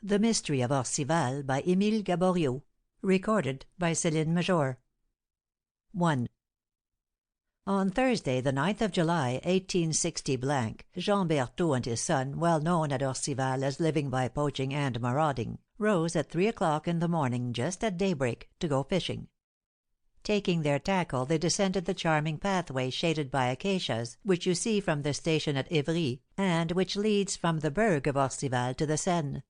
The Mystery of Orcival by Émile Gaboriau. Recorded by Celine Major. 1. On Thursday, the 9th of July, 186 , Jean Berthaud and his son, well known at Orcival as living by poaching and marauding, rose at 3 o'clock in the morning, just at daybreak, to go fishing. Taking their tackle, they descended the charming pathway shaded by acacias, which you see from the station at Ivry, and which leads from the burgh of Orcival to the Seine.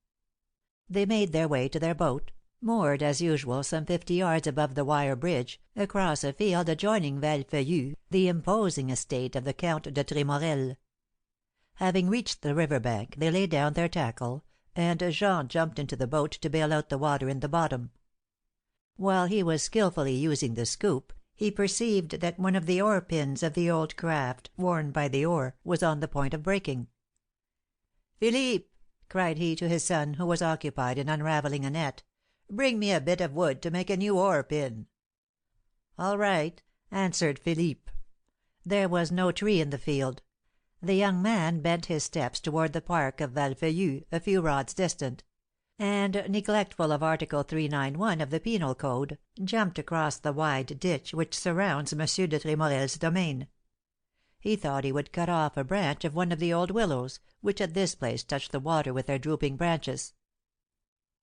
They made their way to their boat, moored as usual some 50 yards above the wire bridge, across a field adjoining Valfeuillu, the imposing estate of the Count de Tremorel. Having reached the river bank, they laid down their tackle, and Jean jumped into the boat to bail out the water in the bottom. While he was skilfully using the scoop, he perceived that one of the oar pins of the old craft, worn by the oar, was on the point of breaking. "Philippe!" cried he to his son, who was occupied in unravelling a net, "bring me a bit of wood to make a new oar pin." "All right," answered Philippe. There was no tree in the field. The young man bent his steps toward the park of Valfeuillu, a few rods distant, and, neglectful of Article 391 of the Penal Code, jumped across the wide ditch which surrounds Monsieur de Tremorel's domain. He thought he would cut off a branch of one of the old willows, which at this place touched the water with their drooping branches.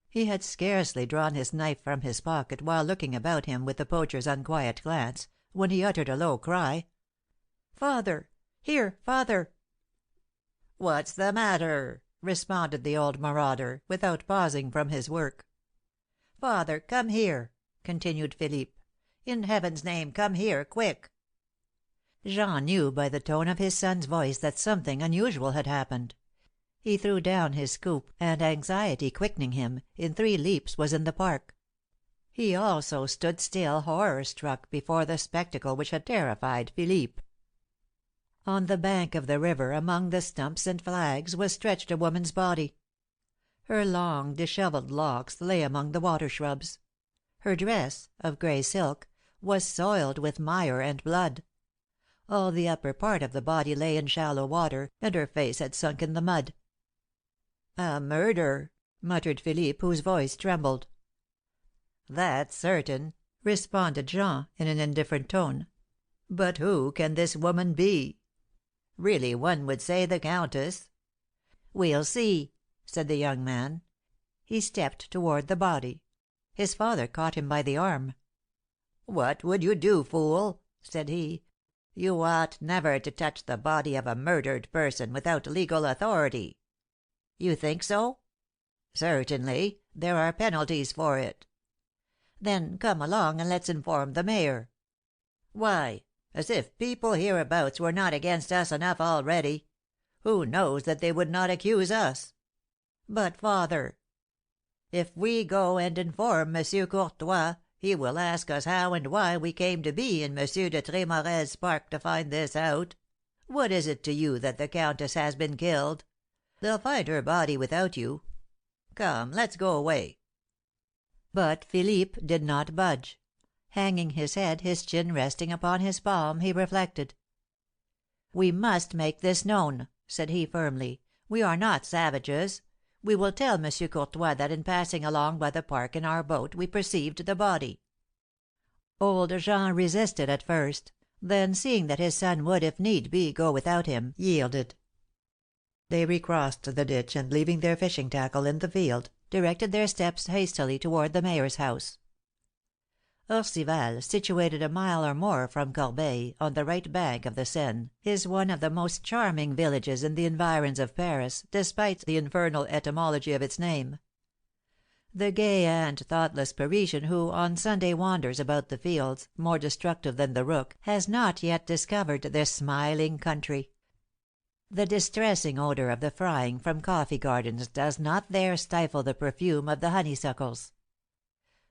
He had scarcely drawn his knife from his pocket while looking about him with the poacher's unquiet glance, when he uttered a low cry. "Father! Here, father!" "What's the matter?" responded the old marauder, without pausing from his work. "Father, come here!" continued Philippe. "In heaven's name, come here, quick!" Jean knew by the tone of his son's voice that something unusual had happened. He threw down his scoop, and, anxiety quickening him, in 3 leaps was in the park. He also stood still, horror struck, before the spectacle which had terrified Philippe. On the bank of the river, among the stumps and flags, was stretched a woman's body. Her long, dishevelled locks lay among the water shrubs. Her dress, of gray silk, was soiled with mire and blood. All the upper part of the body lay in shallow water, and her face had sunk in the mud. "A murder!" muttered Philippe, whose voice trembled. "That's certain," responded Jean, in an indifferent tone. "But who can this woman be? Really, one would say the countess." "We'll see," said the young man. He stepped toward the body. His father caught him by the arm. "What would you do, fool?" said he. "You ought never to touch the body of a murdered person without legal authority." "You think so?" "Certainly. There are penalties for it." "Then come along, and let's inform the mayor." "Why? As if people hereabouts were not against us enough already! Who knows that they would not accuse us?" "But, father—" "If we go and inform Monsieur Courtois, he will ask us how and why we came to be in Monsieur de Tremorel's park to find this out. What is it to you that the countess has been killed? They'll find her body without you. Come, let's go away." But Philippe did not budge. Hanging his head, his chin resting upon his palm, he reflected. "We must make this known," said he, firmly. "We are not savages. We will tell Monsieur Courtois that in passing along by the park in our boat we perceived the body." Old Jean resisted at first, then, seeing that his son would, if need be, go without him, yielded. They recrossed the ditch, and, leaving their fishing tackle in the field, directed their steps hastily toward the mayor's house. Orcival, situated a mile or more from Corbeil, on the right bank of the Seine, is one of the most charming villages in the environs of Paris, despite the infernal etymology of its name. The gay and thoughtless Parisian who on Sunday wanders about the fields, more destructive than the rook, has not yet discovered this smiling country. The distressing odor of the frying from coffee gardens does not there stifle the perfume of the honeysuckles.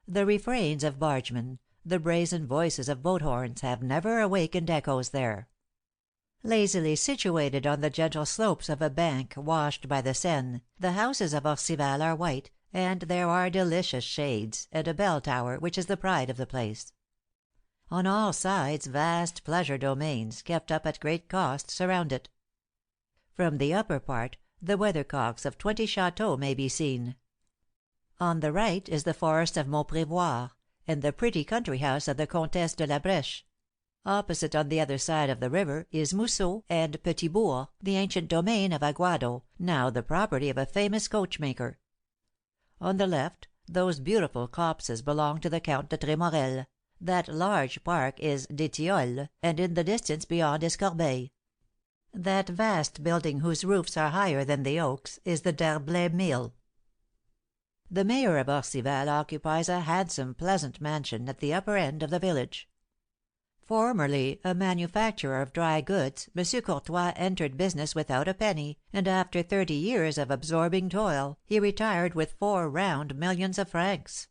The refrains of bargemen, the brazen voices of boat horns, have never awakened echoes there. Lazily situated on the gentle slopes of a bank washed by the Seine, the houses of Orcival are white, and there are delicious shades, and a bell tower, which is the pride of the place. On all sides vast pleasure domains, kept up at great cost, surround it. From the upper part, the weathercocks of 20 châteaux may be seen. On the right is the forest of Montprévoire, and the pretty country house of the Countess de la Brèche. Opposite, on the other side of the river, is Mousseau and Petit Bourg, the ancient domain of Aguado, now the property of a famous coachmaker. On the left, those beautiful copses belong to the Count de Tremorel. That large park is des Tilleuls, and in the distance beyond is Corbeil. That vast building, whose roofs are higher than the oaks, is the d'Herblay mill. The mayor of Orcival occupies a handsome, pleasant mansion at the upper end of the village. Formerly a manufacturer of dry goods, M. Courtois entered business without a penny, and after 30 years of absorbing toil, he retired with 4 round millions of francs.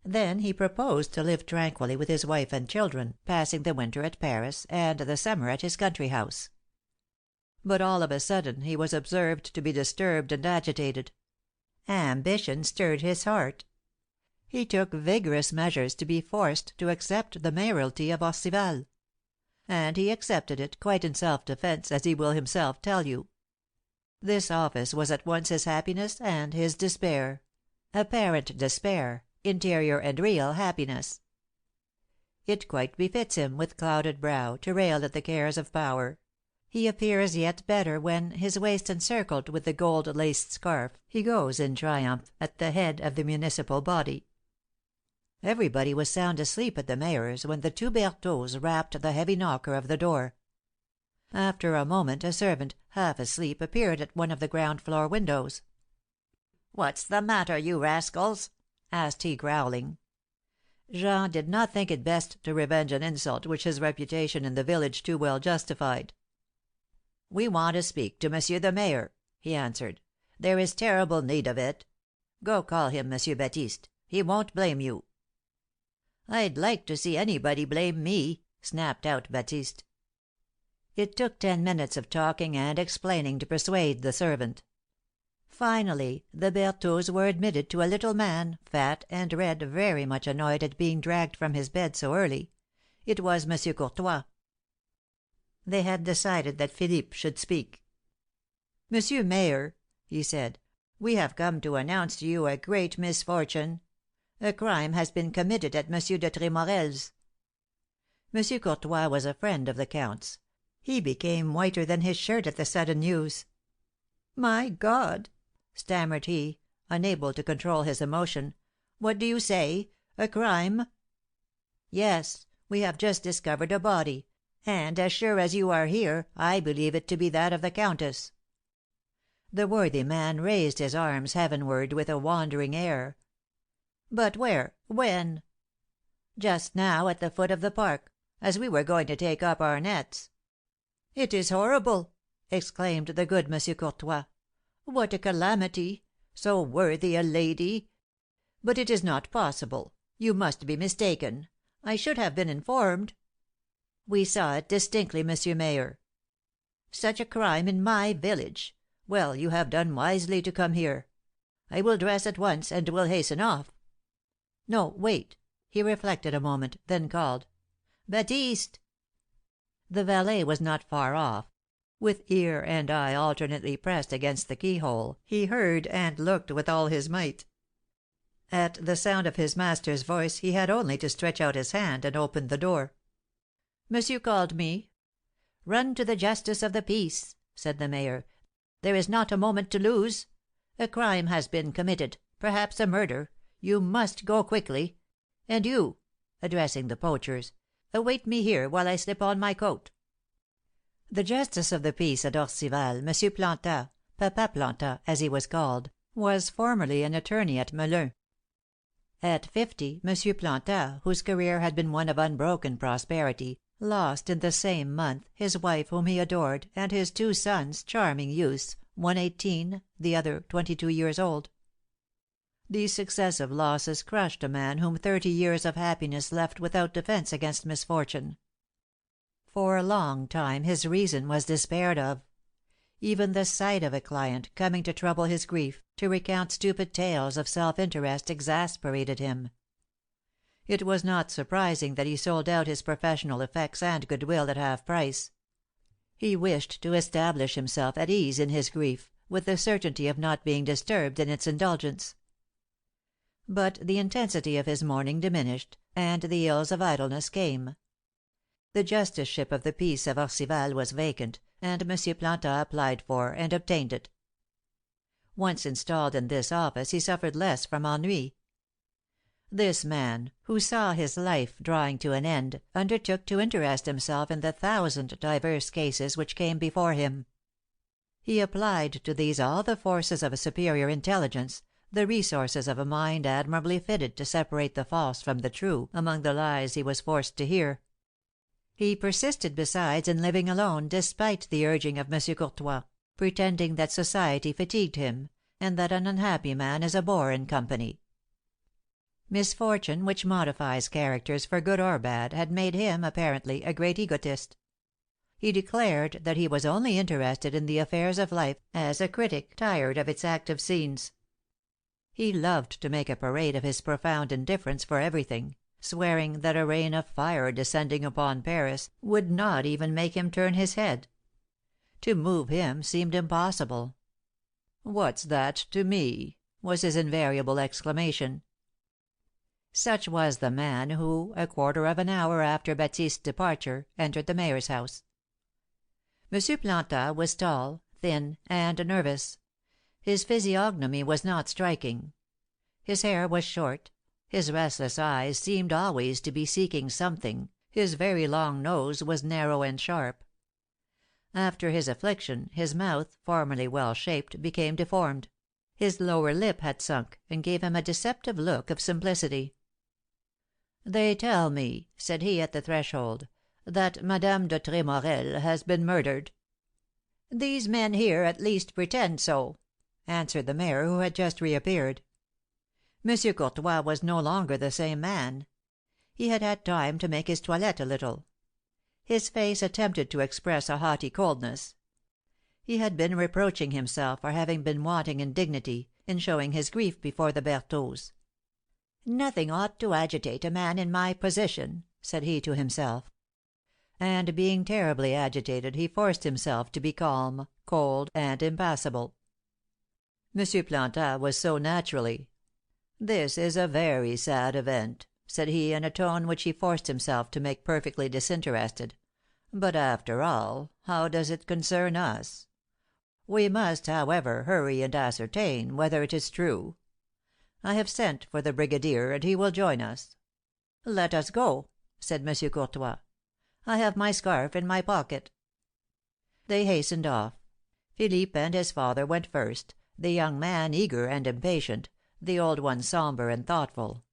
Then he proposed to live tranquilly with his wife and children, passing the winter at Paris and the summer at his country house. But all of a sudden he was observed to be disturbed and agitated. Ambition stirred his heart. He took vigorous measures to be forced to accept the mayoralty of Orcival. And he accepted it, quite in self-defense, as he will himself tell you. This office was at once his happiness and his despair. Apparent despair, interior and real happiness. It quite befits him, with clouded brow, to rail at the cares of power. He appears yet better when, his waist encircled with the gold-laced scarf, he goes in triumph at the head of the municipal body. Everybody was sound asleep at the mayor's when the 2 Berthaults rapped the heavy knocker of the door. After a moment a servant, half asleep, appeared at one of the ground-floor windows. "What's the matter, you rascals?" asked he, growling. Jean did not think it best to revenge an insult which his reputation in the village too well justified. "We want to speak to Monsieur the Mayor," he answered. "There is terrible need of it. Go call him, Monsieur Baptiste. He won't blame you." "I'd like to see anybody blame me!" snapped out Baptiste. It took 10 minutes of talking and explaining to persuade the servant. Finally the Berthaults were admitted to a little man, fat and red, very much annoyed at being dragged from his bed so early. It was Monsieur Courtois. They had decided that Philippe should speak. "Monsieur Mayor," he said, "we have come to announce to you a great misfortune. A crime has been committed at Monsieur de Tremorel's." Monsieur Courtois was a friend of the Count's. He became whiter than his shirt at the sudden news. "My God!" stammered he, unable to control his emotion. "What do you say? A crime?" "Yes. We have just discovered a body, and, as sure as you are here, I believe it to be that of the countess." The worthy man raised his arms heavenward with a wandering air. "But where? When?" "Just now, at the foot of the park, as we were going to take up our nets." "It is horrible!" exclaimed the good Monsieur Courtois. "What a calamity! So worthy a lady! But it is not possible. You must be mistaken. I should have been informed." "We saw it distinctly, Monsieur Mayor." "Such a crime in my village! Well, you have done wisely to come here. I will dress at once, and will hasten off." "No, wait." He reflected a moment, then called, "Baptiste!" The valet was not far off. With ear and eye alternately pressed against the keyhole, he heard and looked with all his might. At the sound of his master's voice he had only to stretch out his hand and open the door. "Monsieur called me." "Run to the justice of the peace," said the mayor. "There is not a moment to lose. A crime has been committed, perhaps a murder. You must go quickly. And you," addressing the poachers, "await me here while I slip on my coat." The justice of the peace at Orcival, M. Planta, Papa Planta, as he was called, was formerly an attorney at Melun. At 50, M. Planta, whose career had been one of unbroken prosperity, lost in the same month his wife whom he adored, and his 2 sons, charming youths, one 18, the other 22 years old. These successive losses crushed a man whom 30 years of happiness left without defence against misfortune. For a long time his reason was despaired of. Even the sight of a client, coming to trouble his grief, to recount stupid tales of self-interest, exasperated him. It was not surprising that he sold out his professional effects and goodwill at half price. He wished to establish himself at ease in his grief, with the certainty of not being disturbed in its indulgence. But the intensity of his mourning diminished, and the ills of idleness came. The justiceship of the peace of Orcival was vacant, and M. Plantin applied for and obtained it. Once installed in this office he suffered less from ennui. This man, who saw his life drawing to an end, undertook to interest himself in the thousand diverse cases which came before him. He applied to these all the forces of a superior intelligence, the resources of a mind admirably fitted to separate the false from the true among the lies he was forced to hear. He persisted besides in living alone, despite the urging of M. Courtois, pretending that society fatigued him, and that an unhappy man is a bore in company. Misfortune, which modifies characters for good or bad, had made him, apparently, a great egotist. He declared that he was only interested in the affairs of life as a critic tired of its active scenes. He loved to make a parade of his profound indifference for everything, swearing that a rain of fire descending upon Paris would not even make him turn his head. To move him seemed impossible. "What's that to me?" was his invariable exclamation. Such was the man who, a quarter of an hour after Baptiste's departure, entered the mayor's house. M. Plantin was tall, thin, and nervous. His physiognomy was not striking. His hair was short, his restless eyes seemed always to be seeking something, his very long nose was narrow and sharp. After his affliction, his mouth, formerly well shaped, became deformed; his lower lip had sunk, and gave him a deceptive look of simplicity. "They tell me," said he, at the threshold, "that Madame de Tremorel has been murdered." "These men here at least pretend so," answered the mayor, who had just reappeared. M. Courtois was no longer the same man. He had had time to make his toilette a little. His face attempted to express a haughty coldness. He had been reproaching himself for having been wanting in dignity, in showing his grief before the Berthos. "Nothing ought to agitate a man in my position," said he to himself. And being terribly agitated, he forced himself to be calm, cold, and impassible. M. Plantin was so naturally. "This is a very sad event," said he, in a tone which he forced himself to make perfectly disinterested; "but, after all, how does it concern us? We must, however, hurry and ascertain whether it is true. I have sent for the brigadier, and he will join us." "Let us go," said M. Courtois. "I have my scarf in my pocket." They hastened off. Philippe and his father went first, the young man eager and impatient, the old one sombre and thoughtful.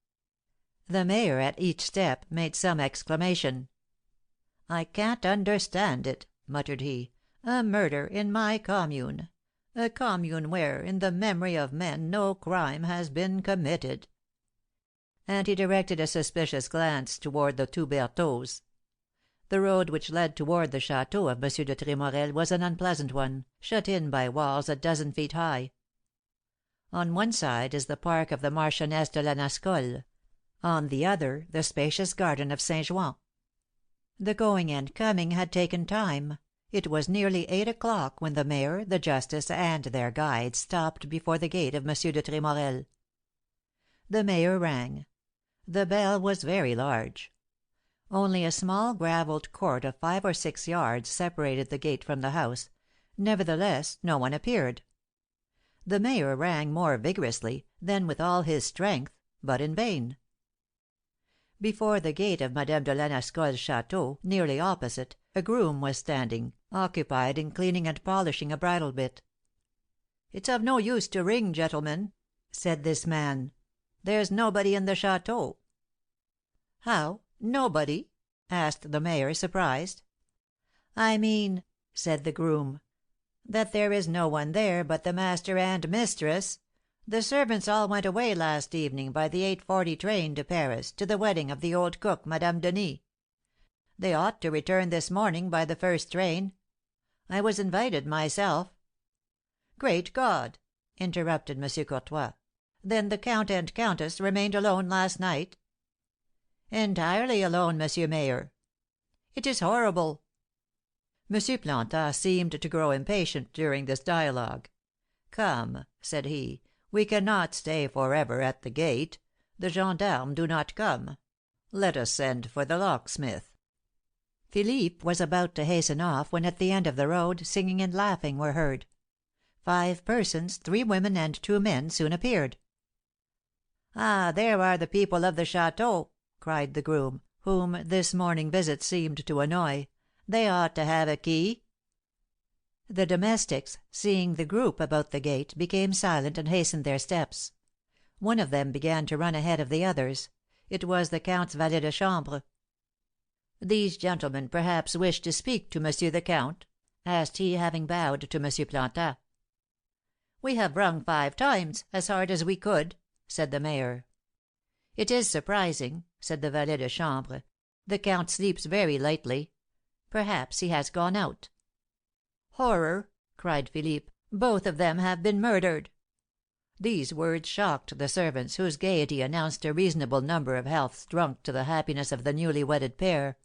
The mayor, at each step, made some exclamation. "I can't understand it," muttered he. "A murder in my commune! A commune where, in the memory of men, no crime has been committed." And he directed a suspicious glance toward the two Berthos. The road which led toward the château of M. de Tremorel was an unpleasant one, shut in by walls a dozen feet high. On one side is the park of the Marchioness de la Nascolle; on the other, the spacious garden of St. Jouan. The going and coming had taken time; it was nearly 8 o'clock when the mayor, the justice, and their guides stopped before the gate of M. de Tremorel. The mayor rang. The bell was very large. Only a small gravelled court of 5 or 6 yards separated the gate from the house; nevertheless, no one appeared. The mayor rang more vigorously, then with all his strength, but in vain. Before the gate of Madame de la Nascolle's château, nearly opposite, a groom was standing, occupied in cleaning and polishing a bridle bit. "It's of no use to ring, gentlemen," said this man. "There's nobody in the château." "How, nobody?" asked the mayor, surprised. "I mean," said the groom, "that there is no one there but the master and mistress. The servants all went away last evening by the 8:40 train to Paris, to the wedding of the old cook, Madame Denis. They ought to return this morning by the first train. I was invited myself." "Great God!" interrupted M. Courtois. "Then the count and countess remained alone last night?" "Entirely alone, M. Mayor." "It is horrible!" M. Plantin seemed to grow impatient during this dialogue. "Come," said he, "we cannot stay for ever at the gate. The gendarmes do not come. Let us send for the locksmith." Philippe was about to hasten off when at the end of the road singing and laughing were heard. 5 persons, 3 women and 2 men, soon appeared. "Ah, there are the people of the château!" cried the groom, whom this morning visit seemed to annoy. "They ought to have a key." The domestics, seeing the group about the gate, became silent and hastened their steps. One of them began to run ahead of the others. It was the Count's valet de chambre. "These gentlemen perhaps wish to speak to Monsieur the Count?" asked he, having bowed to Monsieur Plantat. "We have rung 5 times, as hard as we could," said the mayor. "It is surprising," said the valet de chambre. "The count sleeps very lightly. Perhaps he has gone out." "Horror!" cried Philippe. "Both of them have been murdered." These words shocked the servants, whose gaiety announced a reasonable number of healths drunk to the happiness of the newly wedded pair.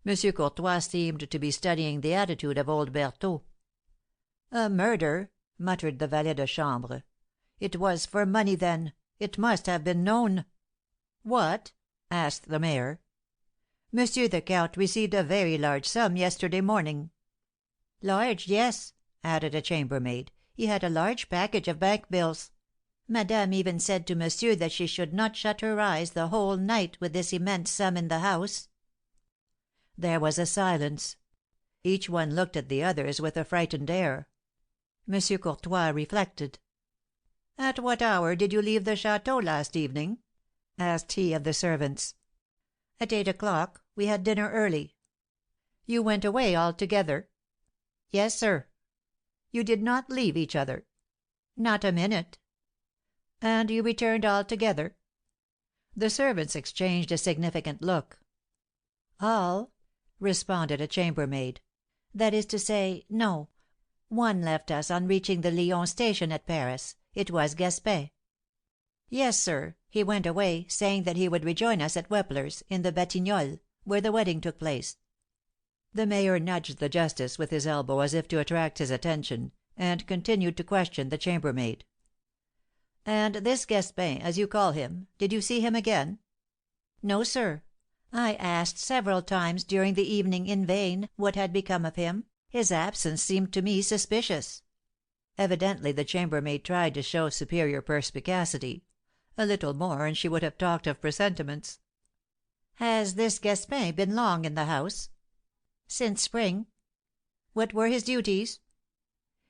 M. Courtois seemed to be studying the attitude of old Berthelot. "A murder!" muttered the valet de chambre. "It was for money, then. It must have been known." "What?" asked the mayor. "Monsieur the Count received a very large sum yesterday morning." "Large, yes," added a chambermaid. "He had a large package of bank bills. Madame even said to Monsieur that she should not shut her eyes the whole night with this immense sum in the house." There was a silence. Each one looked at the others with a frightened air. M. Courtois reflected. "At what hour did you leave the château last evening?" asked he of the servants. "At 8 o'clock. We had dinner early." "You went away altogether?" "Yes, sir." "You did not leave each other?" "Not a minute." "And you returned altogether?" The servants exchanged a significant look. "All?" responded a chambermaid. "That is to say, no. One left us on reaching the Lyons station at Paris. It was Gaspin." "Yes, sir. He went away, saying that he would rejoin us at Wepler's, in the Batignolles, where the wedding took place." The mayor nudged the justice with his elbow as if to attract his attention, and continued to question the chambermaid. "And this Gaspin, as you call him, did you see him again?" "No, sir. I asked several times during the evening, in vain, what had become of him. His absence seemed to me suspicious." Evidently the chambermaid tried to show superior perspicacity. A little more, and she would have talked of presentiments. "Has this Gaspin been long in the house?" "Since spring." "What were his duties?"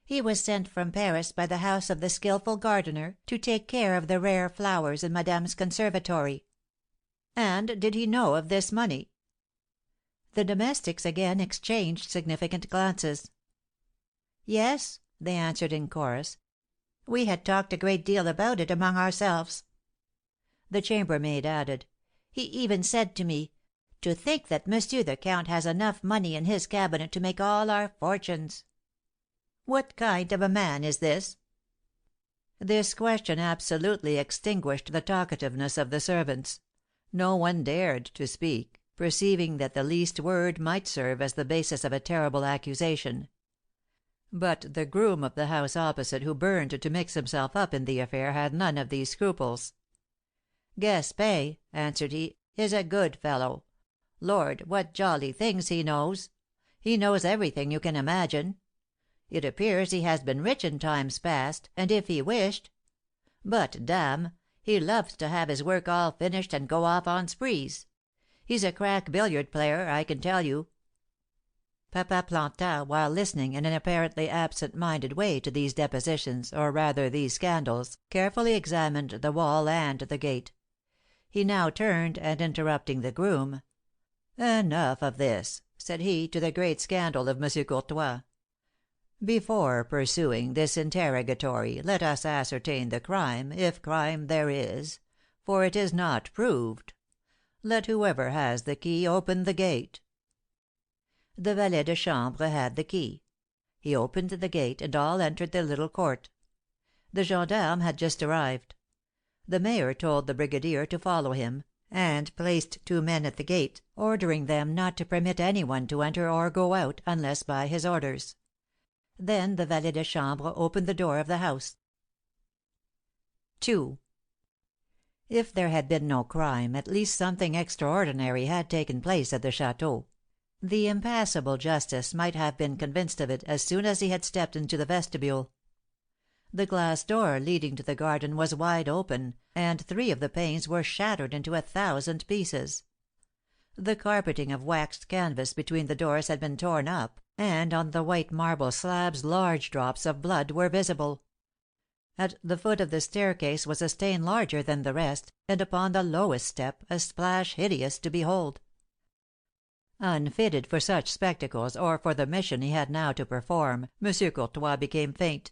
"He was sent from Paris by the house of the skilful gardener to take care of the rare flowers in Madame's conservatory." "And did he know of this money?" The domestics again exchanged significant glances. "Yes," they answered in chorus. "We had talked a great deal about it among ourselves." The chambermaid added, "He even said to me, 'To think that Monsieur the Count has enough money in his cabinet to make all our fortunes!'" "What kind of a man is this?" This question absolutely extinguished the talkativeness of the servants. No one dared to speak, perceiving that the least word might serve as the basis of a terrible accusation. But the groom of the house opposite, who burned to mix himself up in the affair, had none of these scruples. "Gaspin," answered he, "is a good fellow. Lord, what jolly things he knows! He knows everything you can imagine. It appears he has been rich in times past, and if he wished But, damme, he loves to have his work all finished and go off on sprees. He's a crack billiard player, I can tell you." Papa Plantat, while listening in an apparently absent minded way to these depositions, or rather these scandals, carefully examined the wall and the gate. He now turned, and interrupting the groom, "Enough of this," said he, to the great scandal of M. Courtois. "Before pursuing this interrogatory, let us ascertain the crime, if crime there is, for it is not proved. Let whoever has the key open the gate." The valet de chambre had the key. He opened the gate, and all entered the little court. The gendarme had just arrived. The mayor told the brigadier to follow him, and placed 2 men at the gate, ordering them not to permit any one to enter or go out, unless by his orders. Then the valet de chambre opened the door of the house. 2. If there had been no crime, at least something extraordinary had taken place at the château. The impassible justice might have been convinced of it as soon as he had stepped into the vestibule. The glass door leading to the garden was wide open, and 3 of the panes were shattered into 1,000 pieces. The carpeting of waxed canvas between the doors had been torn up, and on the white marble slabs large drops of blood were visible. At the foot of the staircase was a stain larger than the rest, and upon the lowest step a splash hideous to behold. Unfitted for such spectacles, or for the mission he had now to perform, Monsieur Courtois became faint.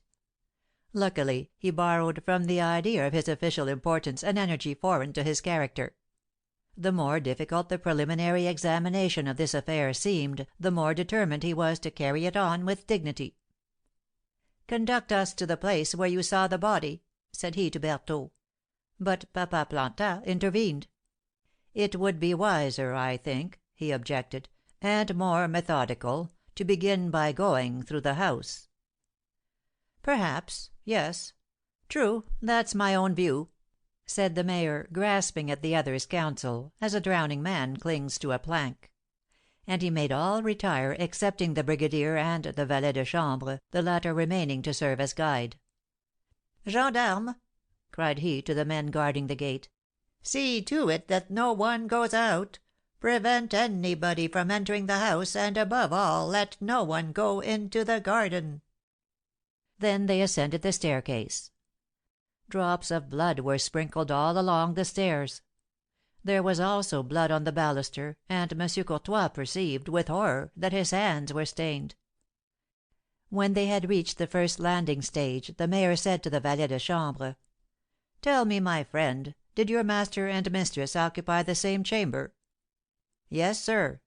Luckily, he borrowed from the idea of his official importance an energy foreign to his character. The more difficult the preliminary examination of this affair seemed, the more determined he was to carry it on with dignity. "Conduct us to the place where you saw the body," said he to Berthelot. But Papa Plantin intervened. "It would be wiser, I think," he objected, "and more methodical, to begin by going through the house." "Perhaps yes. True, that's my own view," said the mayor, grasping at the other's counsel, as a drowning man clings to a plank. And he made all retire excepting the brigadier and the valet de chambre, the latter remaining to serve as guide. "Gendarmes!" cried he to the men guarding the gate, "see to it that no one goes out. Prevent anybody from entering the house, and, above all, let no one go into the garden." Then they ascended the staircase. Drops of blood were sprinkled all along the stairs. There was also blood on the baluster, and Monsieur Courtois perceived, with horror, that his hands were stained. When they had reached the first landing stage, the mayor said to the valet de chambre: "Tell me, my friend, did your master and mistress occupy the same chamber?" "Yes, sir."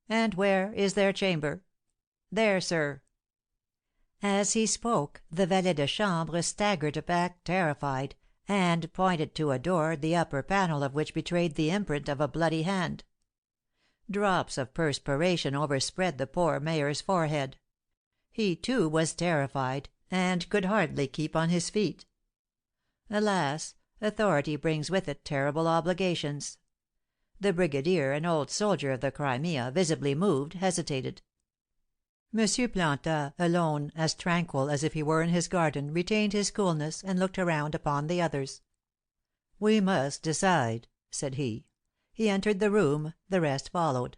"And where is their chamber?" "There, sir." As he spoke, the valet de chambre staggered back terrified, and pointed to a door, the upper panel of which betrayed the imprint of a bloody hand. Drops of perspiration overspread the poor mayor's forehead. He, too, was terrified, and could hardly keep on his feet. Alas, authority brings with it terrible obligations. The brigadier, an old soldier of the Crimea, visibly moved, hesitated. Monsieur Plantin, alone, as tranquil as if he were in his garden, retained his coolness, and looked around upon the others. "We must decide," said he. He entered the room, the rest followed.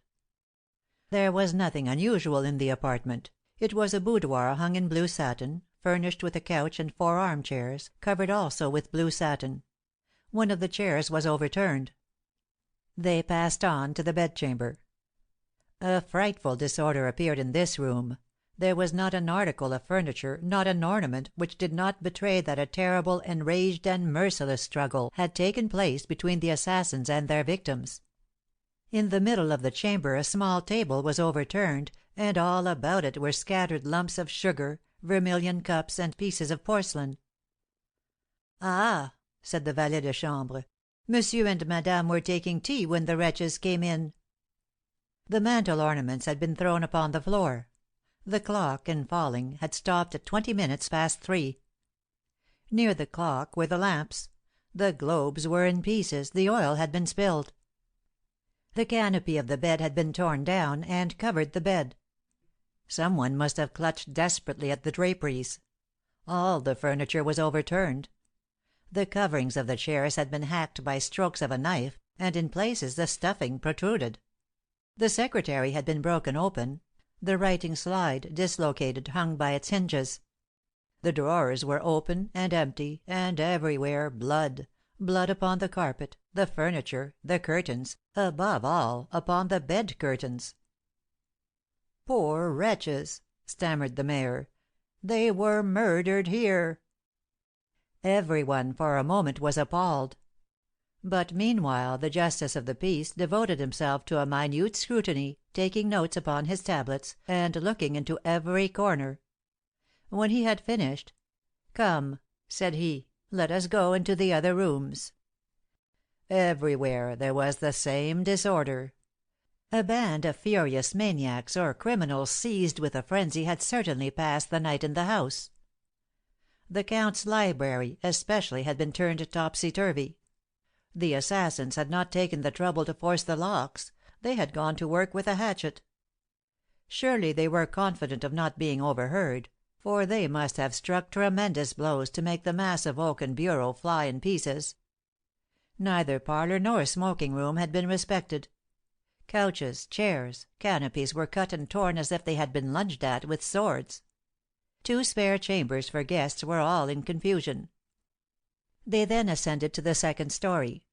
There was nothing unusual in the apartment. It was a boudoir hung in blue satin, furnished with a couch and 4 armchairs, covered also with blue satin. One of the chairs was overturned. They passed on to the bedchamber. A frightful disorder appeared in this room. There was not an article of furniture, not an ornament, which did not betray that a terrible, enraged, and merciless struggle had taken place between the assassins and their victims. In the middle of the chamber a small table was overturned, and all about it were scattered lumps of sugar, vermilion cups, and pieces of porcelain. "Ah!" said the valet de chambre, "Monsieur and Madame were taking tea when the wretches came in." The mantel ornaments had been thrown upon the floor. The clock, in falling, had stopped at 20 minutes past 3. Near the clock were the lamps. The globes were in pieces, the oil had been spilled. The canopy of the bed had been torn down, and covered the bed. Some one must have clutched desperately at the draperies. All the furniture was overturned. The coverings of the chairs had been hacked by strokes of a knife, and in places the stuffing protruded. The secretary had been broken open; the writing slide, dislocated, hung by its hinges. The drawers were open and empty, and everywhere blood, blood upon the carpet, the furniture, the curtains, above all, upon the bed curtains. "Poor wretches!" stammered the mayor. "They were murdered here." Every one, for a moment, was appalled. But meanwhile the justice of the peace devoted himself to a minute scrutiny, taking notes upon his tablets, and looking into every corner. When he had finished, "Come," said he, "let us go into the other rooms." Everywhere there was the same disorder. A band of furious maniacs or criminals seized with a frenzy had certainly passed the night in the house. The Count's library, especially, had been turned topsy turvy. The assassins had not taken the trouble to force the locks, they had gone to work with a hatchet. Surely they were confident of not being overheard, for they must have struck tremendous blows to make the massive oaken bureau fly in pieces. Neither parlour nor smoking room had been respected. Couches, chairs, canopies were cut and torn as if they had been lunged at with swords. 2 spare chambers for guests were all in confusion. They then ascended to the second story.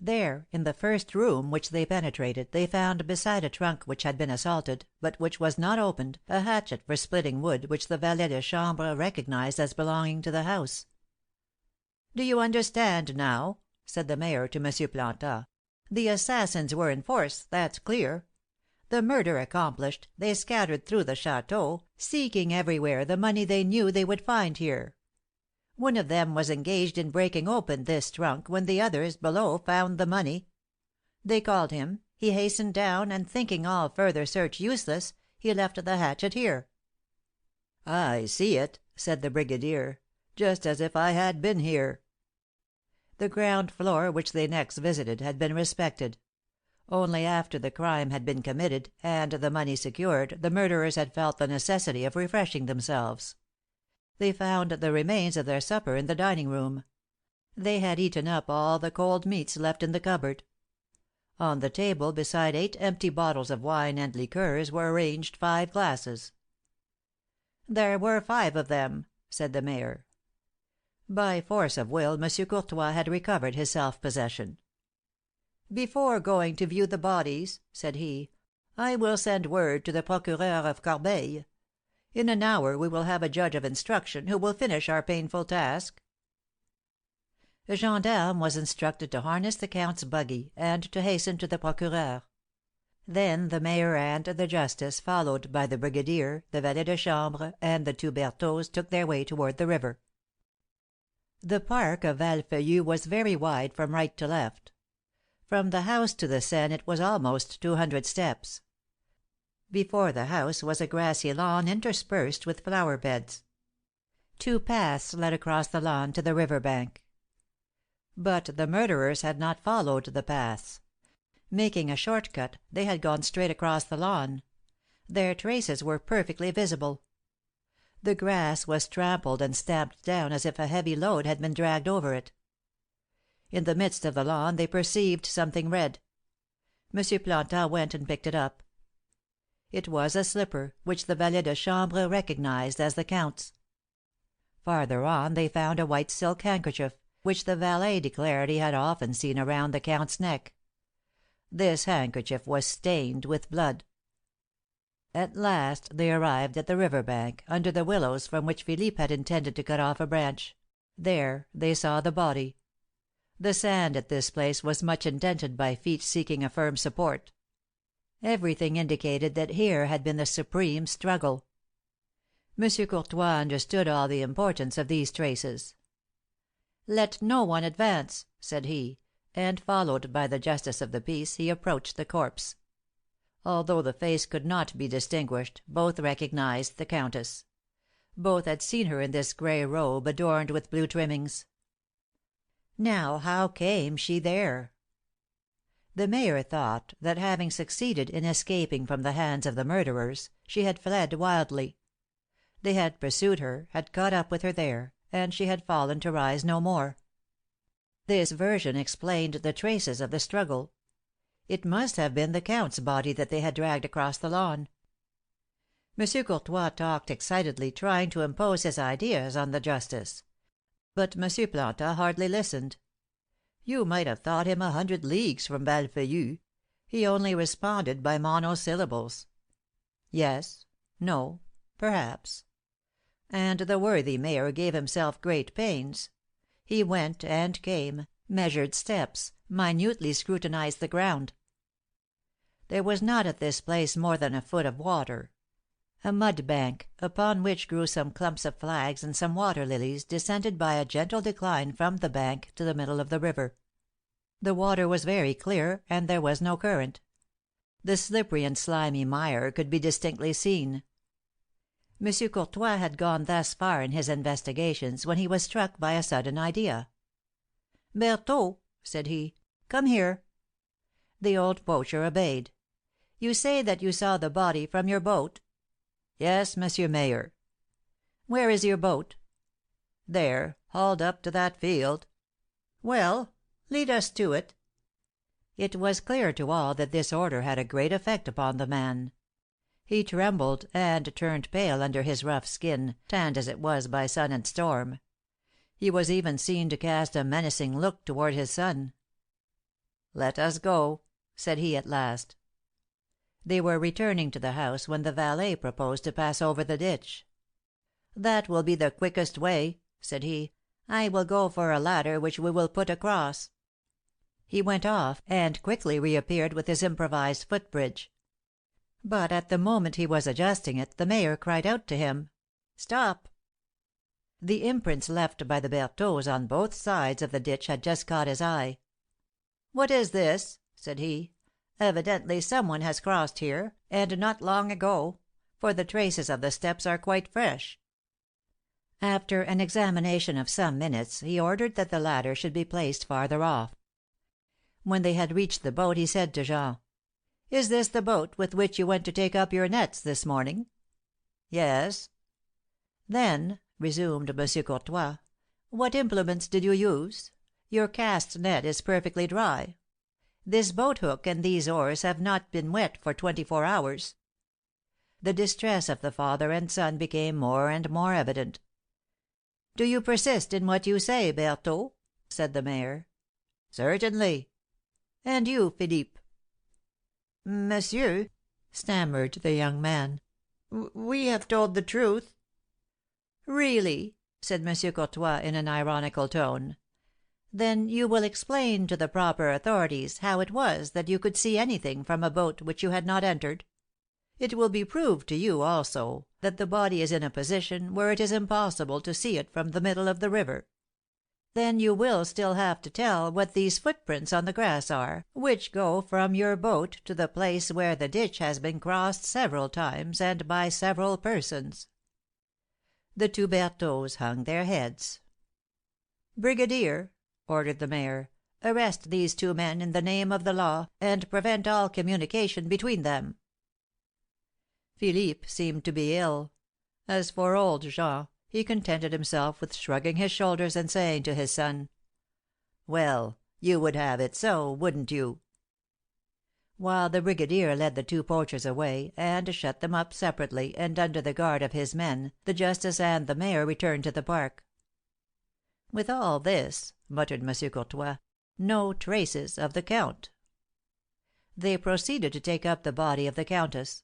There, in the first room which they penetrated, they found, beside a trunk which had been assaulted, but which was not opened, a hatchet for splitting wood which the valet de chambre recognized as belonging to the house. "Do you understand now?" said the mayor to M. Planta. "The assassins were in force, that's clear. The murder accomplished, they scattered through the château, seeking everywhere the money they knew they would find here. One of them was engaged in breaking open this trunk when the others, below, found the money. They called him, he hastened down, and thinking all further search useless, he left the hatchet here." "I see it," said the brigadier, "just as if I had been here." The ground floor, which they next visited, had been respected. Only after the crime had been committed, and the money secured, the murderers had felt the necessity of refreshing themselves. They found the remains of their supper in the dining room. They had eaten up all the cold meats left in the cupboard. On the table, beside 8 empty bottles of wine and liqueurs, were arranged 5 glasses. "There were 5 of them," said the mayor. By force of will, M. Courtois had recovered his self possession. "Before going to view the bodies," said he, "I will send word to the Procureur of Corbeil. In an hour we will have a judge of instruction, who will finish our painful task." A gendarme was instructed to harness the count's buggy, and to hasten to the Procureur. Then the mayor and the justice, followed by the brigadier, the valet de chambre, and the 2 Berthaults, took their way toward the river. The park of Val Feuillu was very wide from right to left. From the house to the Seine it was almost 200 steps. Before the house was a grassy lawn interspersed with flower beds. 2 paths led across the lawn to the river bank. But the murderers had not followed the paths. Making a short cut, they had gone straight across the lawn. Their traces were perfectly visible. The grass was trampled and stamped down as if a heavy load had been dragged over it. In the midst of the lawn they perceived something red. M. Planta went and picked it up. It was a slipper, which the valet de chambre recognized as the Count's. Farther on they found a white silk handkerchief, which the valet declared he had often seen around the Count's neck. This handkerchief was stained with blood. At last they arrived at the river bank, under the willows from which Philippe had intended to cut off a branch. There they saw the body. The sand at this place was much indented by feet seeking a firm support. Everything indicated that here had been the supreme struggle. M. Courtois understood all the importance of these traces. "Let no one advance," said he, and, followed by the justice of the peace, he approached the corpse. Although the face could not be distinguished, both recognized the countess. Both had seen her in this gray robe adorned with blue trimmings. Now how came she there? The mayor thought that, having succeeded in escaping from the hands of the murderers, she had fled wildly. They had pursued her, had caught up with her there, and she had fallen to rise no more. This version explained the traces of the struggle. It must have been the Count's body that they had dragged across the lawn. M. Courtois talked excitedly, trying to impose his ideas on the justice. But M. Planta hardly listened. You might have thought him 100 leagues from Val Feuillu. He only responded by monosyllables. Yes, no, perhaps. And the worthy mayor gave himself great pains. He went and came, measured steps, minutely scrutinized the ground. There was not at this place more than a foot of water. A mud bank, upon which grew some clumps of flags and some water lilies, descended by a gentle decline from the bank to the middle of the river. The water was very clear, and there was no current. The slippery and slimy mire could be distinctly seen. M. Courtois had gone thus far in his investigations when he was struck by a sudden idea. "Berthault," said he. "Come here." The old poacher obeyed. "You say that you saw the body from your boat?" "Yes, Monsieur Mayor." "Where is your boat?" "There, hauled up to that field." "Well, lead us to it." It was clear to all that this order had a great effect upon the man. He trembled and turned pale under his rough skin, tanned as it was by sun and storm. He was even seen to cast a menacing look toward his son. "Let us go," said he at last. They were returning to the house when the valet proposed to pass over the ditch. "That will be the quickest way," said he. "I will go for a ladder which we will put across." He went off, and quickly reappeared with his improvised foot bridge. But at the moment he was adjusting it, the mayor cried out to him: "Stop!" The imprints left by the Berthaults on both sides of the ditch had just caught his eye. "What is this?" said he. "Evidently some one has crossed here, and not long ago, for the traces of the steps are quite fresh." After an examination of some minutes, he ordered that the ladder should be placed farther off. When they had reached the boat, he said to Jean: "Is this the boat with which you went to take up your nets this morning?" "Yes." "Then," resumed M. Courtois, "what implements did you use? Your cast net is perfectly dry. This boat hook and these oars have not been wet for 24 hours." The distress of the father and son became more and more evident. "Do you persist in what you say, Berthault?" said the mayor. "Certainly." "And you, Philippe?" "Monsieur," stammered the young man, "we have told the truth." "Really?" said M. Courtois, in an ironical tone. "Then you will explain to the proper authorities how it was that you could see anything from a boat which you had not entered. It will be proved to you, also, that the body is in a position where it is impossible to see it from the middle of the river. Then you will still have to tell what these footprints on the grass are, which go from your boat to the place where the ditch has been crossed several times and by several persons." The two Berthaults hung their heads. "Brigadier," ordered the mayor, "arrest these two men in the name of the law, and prevent all communication between them." Philippe seemed to be ill. As for old Jean, he contented himself with shrugging his shoulders and saying to his son: "Well, you would have it so, wouldn't you?" While the brigadier led the two poachers away, and shut them up separately and under the guard of his men, the justice and the mayor returned to the park. "With all this," muttered M. Courtois, "no traces of the count." They proceeded to take up the body of the countess.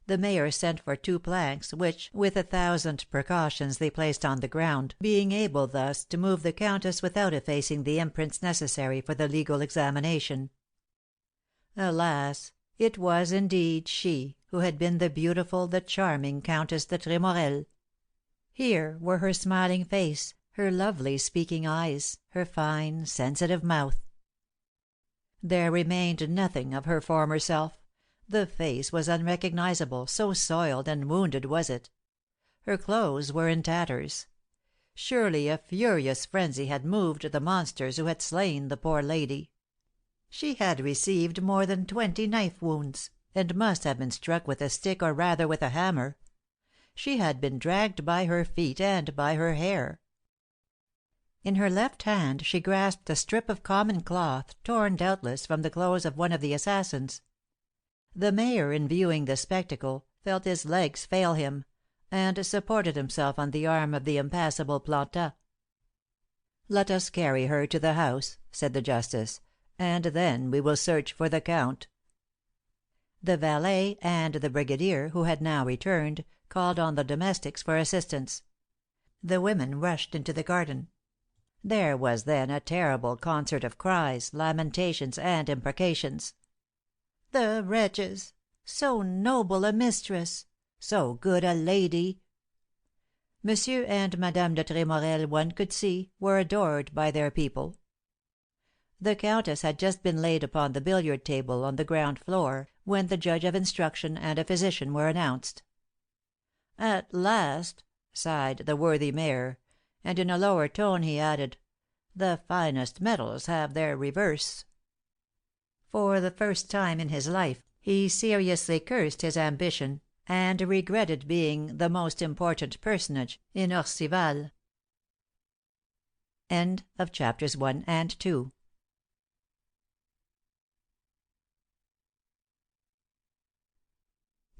The mayor sent for 2 planks, which, with 1,000 precautions, they placed on the ground, being able thus to move the countess without effacing the imprints necessary for the legal examination. Alas! it was indeed she who had been the beautiful, the charming Countess de Tremorel. Here were her smiling face, her lovely speaking eyes, her fine, sensitive mouth. There remained nothing of her former self. The face was unrecognizable, so soiled and wounded was it. Her clothes were in tatters. Surely a furious frenzy had moved the monsters who had slain the poor lady. She had received more than 20 knife wounds, and must have been struck with a stick or rather with a hammer. She had been dragged by her feet and by her hair. In her left hand she grasped a strip of common cloth, torn doubtless from the clothes of one of the assassins. The mayor, in viewing the spectacle, felt his legs fail him, and supported himself on the arm of the impassible Planta. "Let us carry her to the house," said the justice, "and then we will search for the count." The valet and the brigadier, who had now returned, called on the domestics for assistance. The women rushed into the garden. There was then a terrible concert of cries, lamentations, and imprecations. "The wretches! So noble a mistress! So good a lady!" Monsieur and Madame de Tremorel, one could see, were adored by their people. The countess had just been laid upon the billiard table on the ground floor, when the judge of instruction and a physician were announced. "At last!" sighed the worthy mayor, and in a lower tone he added, The finest metals have their reverse." For the first time in his life, he seriously cursed his ambition, and regretted being the most important personage in Orcival. End of chapters 1 and 2.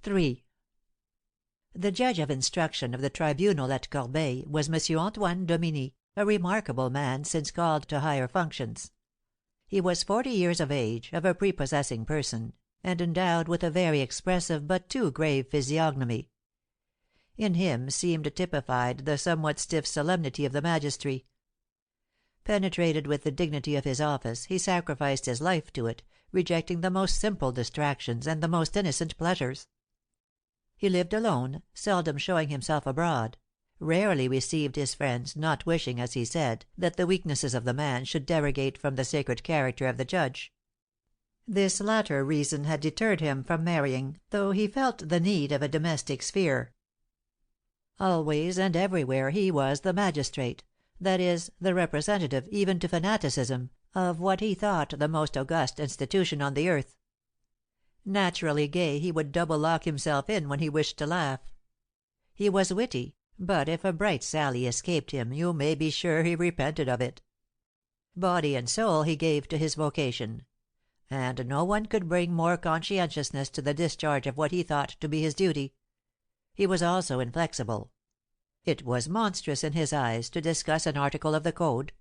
III. The judge of instruction of the tribunal at Corbeil was M. Antoine Dominie, a remarkable man since called to higher functions. He was 40 years of age, of a prepossessing person, and endowed with a very expressive but too grave physiognomy. In him seemed typified the somewhat stiff solemnity of the magistracy. Penetrated with the dignity of his office, he sacrificed his life to it, rejecting the most simple distractions and the most innocent pleasures. He lived alone, seldom showing himself abroad, rarely received his friends, not wishing, as he said, that the weaknesses of the man should derogate from the sacred character of the judge. This latter reason had deterred him from marrying, though he felt the need of a domestic sphere. Always and everywhere he was the magistrate, that is, the representative, even to fanaticism, of what he thought the most august institution on the earth. Naturally gay, he would double lock himself in when he wished to laugh. He was witty, but if a bright sally escaped him you may be sure he repented of it. Body and soul he gave to his vocation, and no one could bring more conscientiousness to the discharge of what he thought to be his duty. He was also inflexible. It was monstrous in his eyes to discuss an article of the code.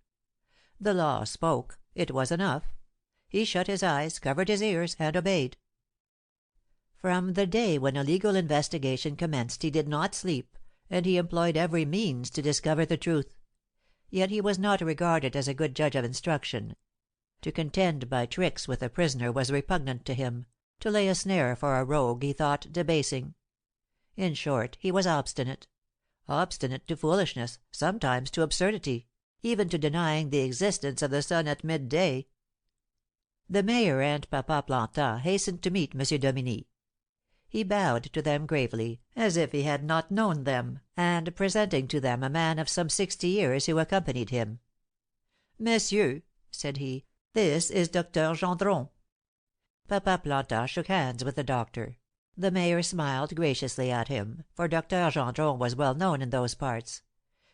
The law spoke, it was enough. He shut his eyes, covered his ears, and obeyed. From the day when a legal investigation commenced he did not sleep, and he employed every means to discover the truth. Yet he was not regarded as a good judge of instruction. To contend by tricks with a prisoner was repugnant to him, to lay a snare for a rogue he thought debasing. In short, he was obstinate to foolishness, sometimes to absurdity, even to denying the existence of the sun at midday. The mayor and Papa Plantin hastened to meet M. Dominie. He bowed to them gravely, as if he had not known them, and presenting to them a man of some 60 years who accompanied him. "Messieurs," said he, "this is Doctor Gendron." Papa Plantin shook hands with the doctor. The mayor smiled graciously at him, for Doctor Gendron was well known in those parts.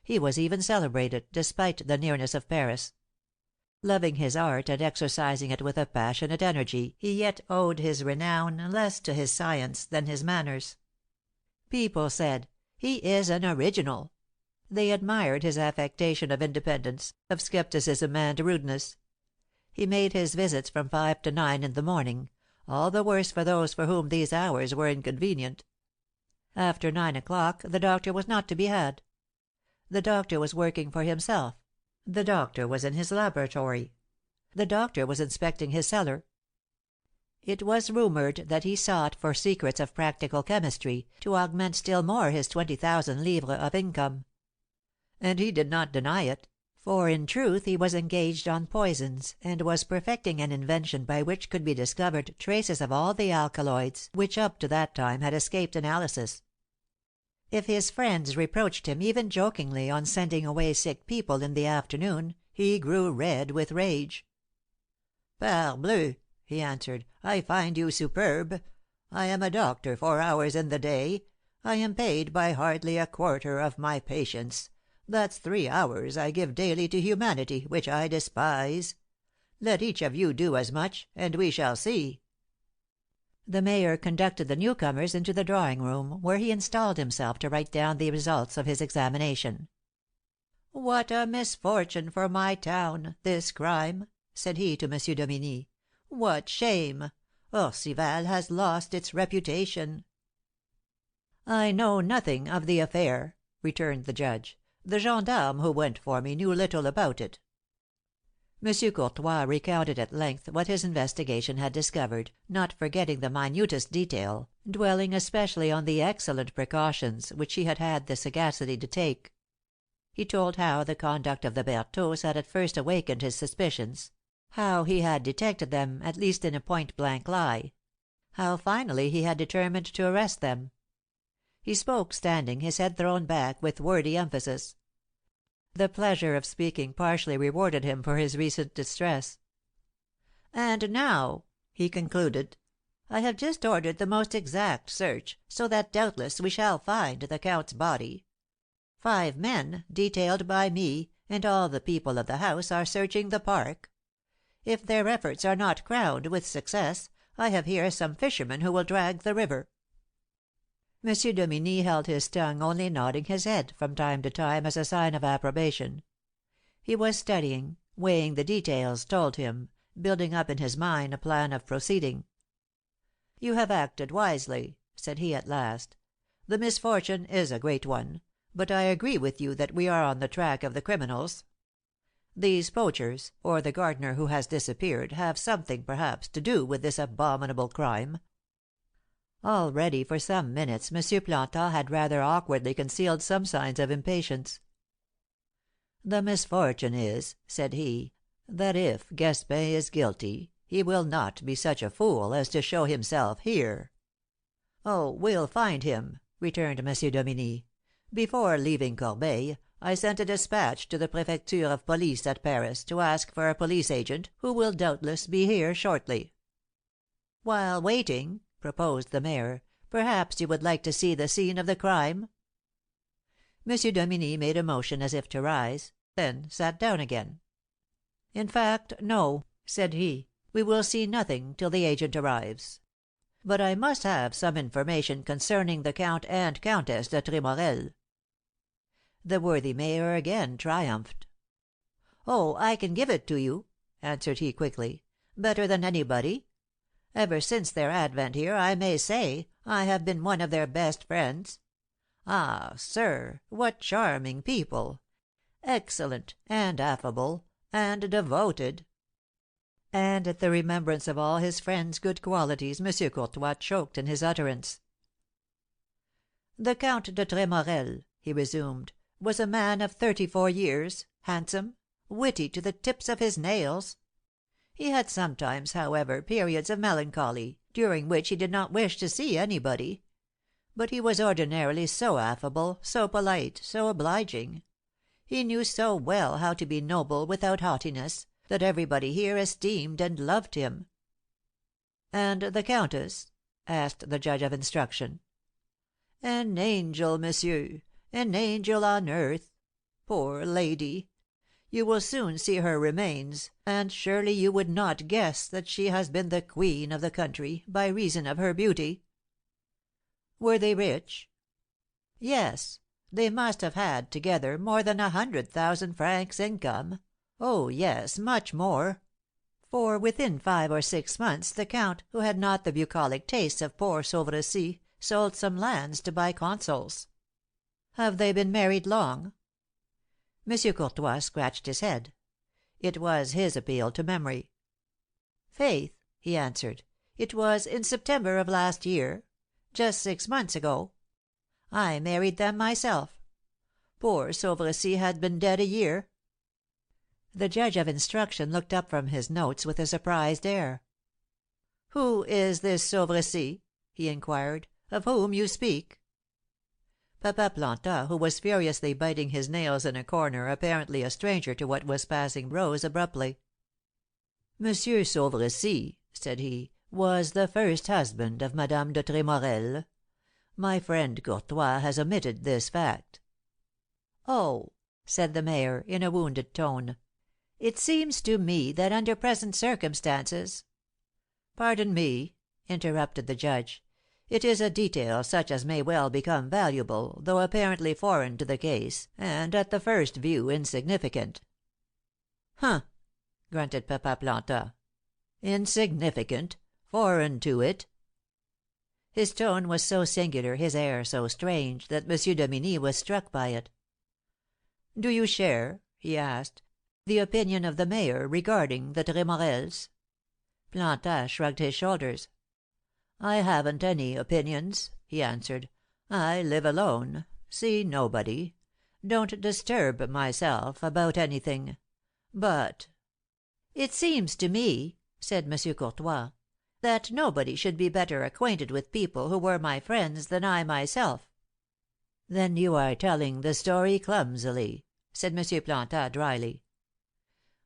He was even celebrated, despite the nearness of Paris. Loving his art and exercising it with a passionate energy, he yet owed his renown less to his science than his manners. People said, "He is an original." They admired his affectation of independence, of scepticism and rudeness. He made his visits from 5 to 9 in the morning, all the worse for those for whom these hours were inconvenient. After 9 o'clock the doctor was not to be had. The doctor was working for himself. The doctor was in his laboratory. The doctor was inspecting his cellar. It was rumoured that he sought for secrets of practical chemistry, to augment still more his 20,000 livres of income. And he did not deny it, for in truth he was engaged on poisons, and was perfecting an invention by which could be discovered traces of all the alkaloids which up to that time had escaped analysis. If his friends reproached him, even jokingly, on sending away sick people in the afternoon, he grew red with rage. "Parbleu!" he answered, "I find you superb. I am a doctor 4 hours in the day. I am paid by hardly a quarter of my patients. That's 3 hours I give daily to humanity, which I despise. Let each of you do as much, and we shall see." The mayor conducted the newcomers into the drawing room, where he installed himself to write down the results of his examination. "What a misfortune for my town, this crime!" said he to M. Dominie. "What shame! Orcival has lost its reputation." "I know nothing of the affair," returned the judge. "The gendarme who went for me knew little about it." M. Courtois recounted at length what his investigation had discovered, not forgetting the minutest detail, dwelling especially on the excellent precautions which he had had the sagacity to take. He told how the conduct of the Berthaults had at first awakened his suspicions, how he had detected them at least in a point blank lie, how finally he had determined to arrest them. He spoke standing, his head thrown back, with wordy emphasis. The pleasure of speaking partially rewarded him for his recent distress. "And now," he concluded, "I have just ordered the most exact search, so that doubtless we shall find the Count's body. 5 men, detailed by me, and all the people of the house, are searching the park. If their efforts are not crowned with success, I have here some fishermen who will drag the river." M. Dominie held his tongue, only nodding his head from time to time as a sign of approbation. He was studying, weighing the details told him, building up in his mind a plan of proceeding. "You have acted wisely," said he at last. "The misfortune is a great one, but I agree with you that we are on the track of the criminals. These poachers, or the gardener who has disappeared, have something, perhaps, to do with this abominable crime." Already for some minutes M. Planton had rather awkwardly concealed some signs of impatience. "The misfortune is," said he, "that if Gaspin is guilty, he will not be such a fool as to show himself here." "Oh, we'll find him," returned M. Dominie. "Before leaving Corbeil, I sent a despatch to the Prefecture of Police at Paris to ask for a police agent, who will doubtless be here shortly." "While waiting," proposed the mayor, "perhaps you would like to see the scene of the crime?" M. Dominie made a motion as if to rise, then sat down again. "In fact, no," said he, "we will see nothing till the agent arrives. But I must have some information concerning the Count and Countess de Tremorel." The worthy mayor again triumphed. "Oh, I can give it to you," answered he quickly, "better than anybody. Ever since their advent here, I may say, I have been one of their best friends. Ah, sir, what charming people! Excellent, and affable, and devoted." And at the remembrance of all his friend's good qualities M. Courtois choked in his utterance. "The Count de Tremorel," he resumed, "was a man of 34 years, handsome, witty to the tips of his nails. He had sometimes, however, periods of melancholy, during which he did not wish to see anybody; but he was ordinarily so affable, so polite, so obliging, he knew so well how to be noble without haughtiness, that everybody here esteemed and loved him." "And the countess?" asked the judge of instruction. "An angel, monsieur, an angel on earth. Poor lady! You will soon see her remains, and surely you would not guess that she has been the queen of the country, by reason of her beauty." "Were they rich?" "Yes, they must have had, together, more than 100,000 francs income. Oh, yes, much more; for within 5 or 6 months the count, who had not the bucolic tastes of poor Sauvercy, sold some lands to buy consols." "Have they been married long?" M. Courtois scratched his head. It was his appeal to memory. "Faith," he answered, "it was in September of last year, just 6 months ago. I married them myself. Poor Sauvercy had been dead a year." The judge of instruction looked up from his notes with a surprised air. "Who is this Sauvercy?" he inquired, "of whom you speak?" Papa Plantin, who was furiously biting his nails in a corner, apparently a stranger to what was passing, rose abruptly. "Monsieur Sauvercy," said he, "was the first husband of Madame de Tremorel. My friend Courtois has omitted this fact." "Oh!" said the mayor, in a wounded tone. "It seems to me that under present circumstances " "Pardon me," interrupted the judge. "It is a detail such as may well become valuable, though apparently foreign to the case, and at the first view insignificant." "Humph!" grunted Papa Plantin. "Insignificant! Foreign to it!" His tone was so singular, his air so strange, that M. Dominie was struck by it. "Do you share," he asked, "the opinion of the mayor regarding the Tremorels?" Plantin shrugged his shoulders. "I haven't any opinions," he answered. "I live alone, see nobody, don't disturb myself about anything. But " "It seems to me," said M. Courtois, "that nobody should be better acquainted with people who were my friends than I myself." "Then you are telling the story clumsily," said Monsieur Planta dryly.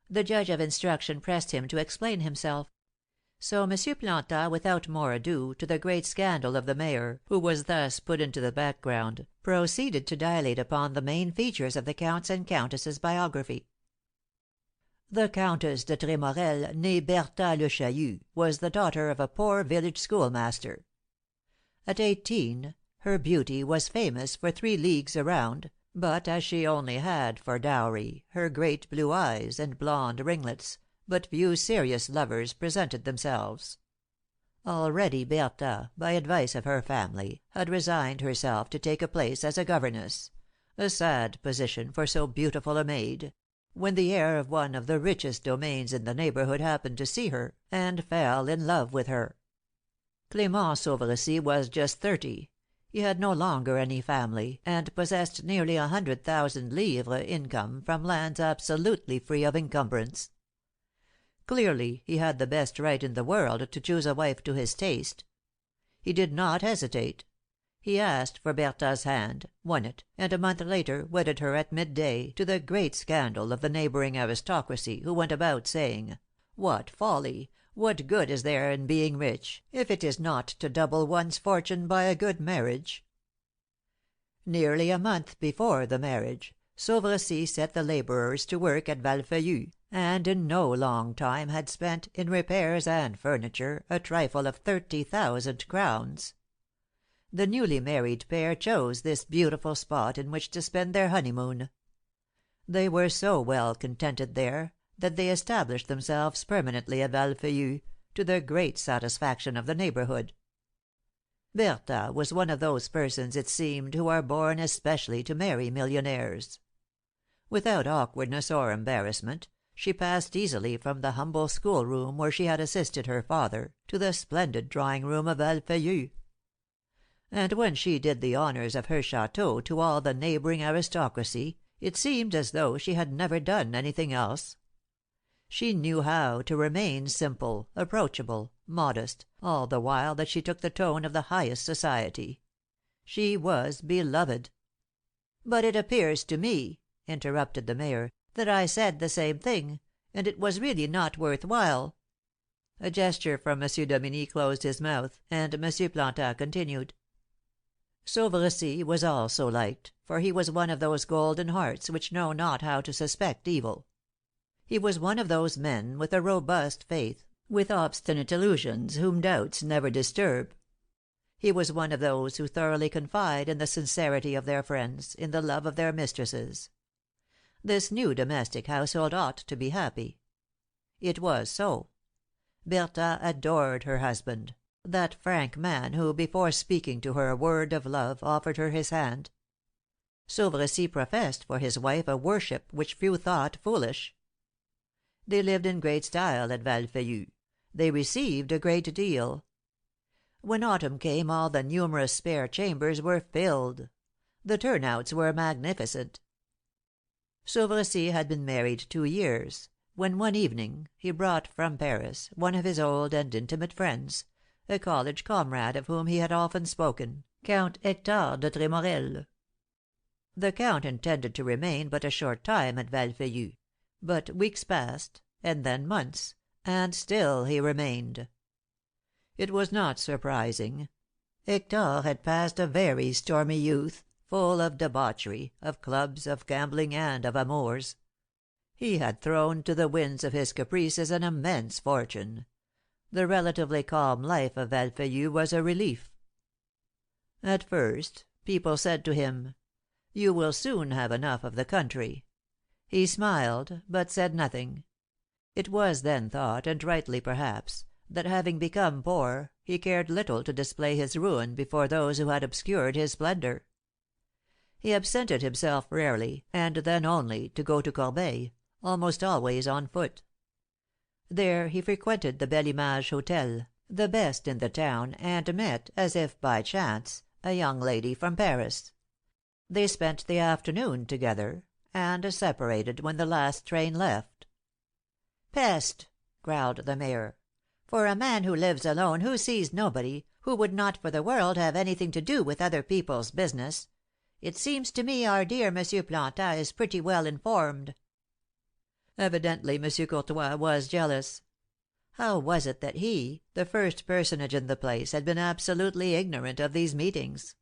The judge of instruction pressed him to explain himself. So Monsieur Planta, without more ado, to the great scandal of the mayor, who was thus put into the background, proceeded to dilate upon the main features of the count's and countess's biography. The Countess de Tremorel, née Bertha le Chahut, was the daughter of a poor village schoolmaster. At 18, her beauty was famous for 3 leagues around, but as she only had for dowry her great blue eyes and blonde ringlets, but few serious lovers presented themselves. Already Bertha, by advice of her family, had resigned herself to take a place as a governess, a sad position for so beautiful a maid, when the heir of one of the richest domains in the neighborhood happened to see her, and fell in love with her. Clément Sauvercy was just 30. He had no longer any family, and possessed nearly 100,000 livres income from lands absolutely free of encumbrance. Clearly, he had the best right in the world to choose a wife to his taste. He did not hesitate. He asked for Bertha's hand, won it, and a month later wedded her at midday, to the great scandal of the neighboring aristocracy, who went about saying, "What folly! What good is there in being rich, if it is not to double one's fortune by a good marriage?" Nearly a month before the marriage, Sauvercy set the laborers to work at Valfeuillu, and in no long time had spent, in repairs and furniture, a trifle of 30,000 crowns. The newly married pair chose this beautiful spot in which to spend their honeymoon. They were so well contented there, that they established themselves permanently at Valfeuillu, to the great satisfaction of the neighborhood. Bertha was one of those persons, it seemed, who are born especially to marry millionaires. Without awkwardness or embarrassment, she passed easily from the humble schoolroom where she had assisted her father, to the splendid drawing room of Valfeuillu. And when she did the honors of her château to all the neighboring aristocracy, it seemed as though she had never done anything else. She knew how to remain simple, approachable, modest, all the while that she took the tone of the highest society. She was beloved. "But it appears to me," interrupted the mayor, "that I said the same thing, and it was really not worth while." A gesture from M. Dominie closed his mouth, and M. Planta continued. Sauvercy was also liked, for he was one of those golden hearts which know not how to suspect evil. He was one of those men with a robust faith, with obstinate illusions whom doubts never disturb. He was one of those who thoroughly confide in the sincerity of their friends, in the love of their mistresses. This new domestic household ought to be happy. It was so. Bertha adored her husband, that frank man who, before speaking to her a word of love, offered her his hand. Sauvercy professed for his wife a worship which few thought foolish. They lived in great style at Valfeuillu. They received a great deal. When autumn came all the numerous spare chambers were filled. The turnouts were magnificent. Sauvercy had been married 2 years, when one evening he brought from Paris one of his old and intimate friends, a college comrade of whom he had often spoken, Count Hector de Tremorel. The Count intended to remain but a short time at Valfeuillu, but weeks passed, and then months, and still he remained. It was not surprising. Hector had passed a very stormy youth, full of debauchery, of clubs, of gambling, and of amours. He had thrown to the winds of his caprices an immense fortune. The relatively calm life of Valfeuillu was a relief. At first, people said to him, "You will soon have enough of the country." He smiled, but said nothing. It was then thought, and rightly perhaps, that having become poor, he cared little to display his ruin before those who had obscured his splendour. He absented himself rarely, and then only to go to Corbeil, almost always on foot. There he frequented the Belle Image Hotel, the best in the town, and met, as if by chance, a young lady from Paris. They spent the afternoon together, and separated when the last train left. "Peste!" growled the mayor. "For a man who lives alone, who sees nobody, who would not for the world have anything to do with other people's business. It seems to me our dear Monsieur Plantin is pretty well informed." Evidently Monsieur Courtois was jealous. How was it that he, the first personage in the place, had been absolutely ignorant of these meetings?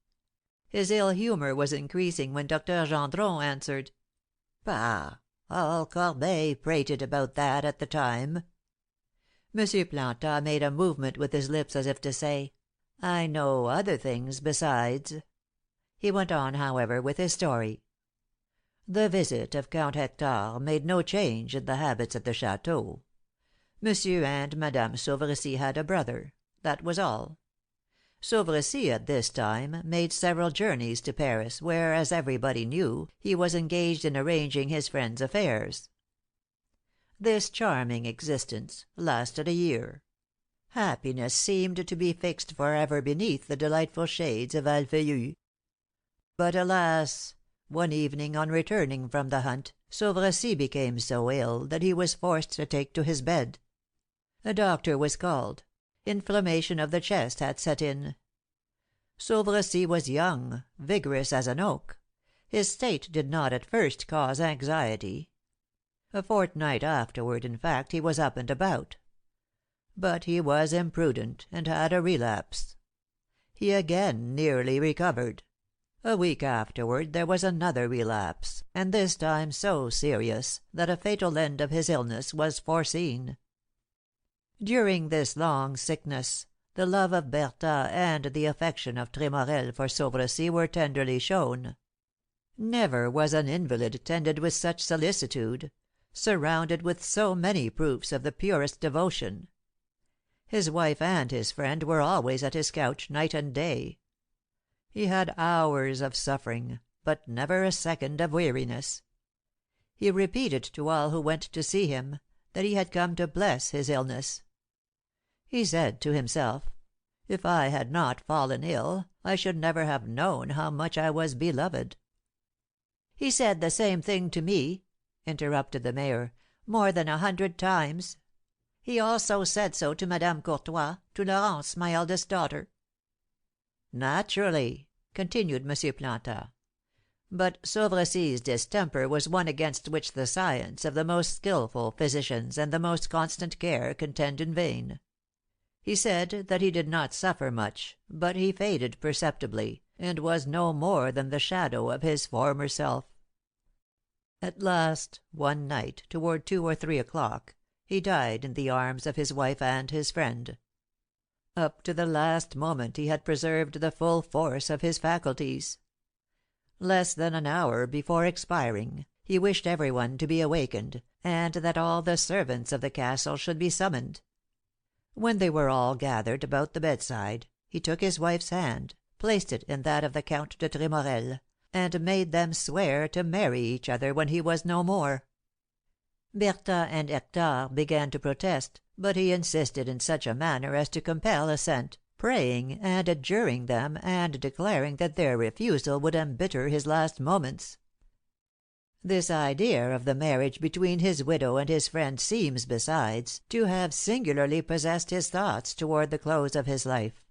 His ill humour was increasing when Dr. Gendron answered: "Bah! All Corbeil prated about that at the time." Monsieur Plantin made a movement with his lips as if to say, "I know other things besides." He went on, however, with his story. The visit of Count Hector made no change in the habits at the château. Monsieur and Madame Sauvrecy had a brother. That was all. Sauvrecy, at this time, made several journeys to Paris, where, as everybody knew, he was engaged in arranging his friend's affairs. This charming existence lasted a year. Happiness seemed to be fixed for ever beneath the delightful shades of Alfeuillu. But, alas! One evening, on returning from the hunt, Sauvrecy became so ill that he was forced to take to his bed. A doctor was called. Inflammation of the chest had set in. Sauvrecy was young, vigorous as an oak. His state did not at first cause anxiety. A fortnight afterward, in fact, he was up and about. But he was imprudent, and had a relapse. He again nearly recovered. A week afterward there was another relapse, and this time so serious that a fatal end of his illness was foreseen. During this long sickness, the love of Bertha and the affection of Tremorel for Sauvrecy were tenderly shown. Never was an invalid tended with such solicitude, surrounded with so many proofs of the purest devotion. His wife and his friend were always at his couch night and day. He had hours of suffering, but never a second of weariness. He repeated to all who went to see him that he had come to bless his illness. He said to himself, "If I had not fallen ill, I should never have known how much I was beloved." "He said the same thing to me," interrupted the mayor, "more than 100 times. He also said so to Madame Courtois, to Laurence, my eldest daughter." "Naturally," continued M. Plantin. "But Sauvrecy's distemper was one against which the science of the most skilful physicians and the most constant care contend in vain. He said that he did not suffer much, but he faded perceptibly, and was no more than the shadow of his former self. At last, one night, toward 2 or 3 o'clock, he died in the arms of his wife and his friend. Up to the last moment he had preserved the full force of his faculties. Less than an hour before expiring, he wished every one to be awakened, and that all the servants of the castle should be summoned. When they were all gathered about the bedside, he took his wife's hand, placed it in that of the Count de Tremorel, and made them swear to marry each other when he was no more. Bertha and Hector began to protest, but he insisted in such a manner as to compel assent, praying and adjuring them, and declaring that their refusal would embitter his last moments. This idea of the marriage between his widow and his friend seems, besides, to have singularly possessed his thoughts toward the close of his life.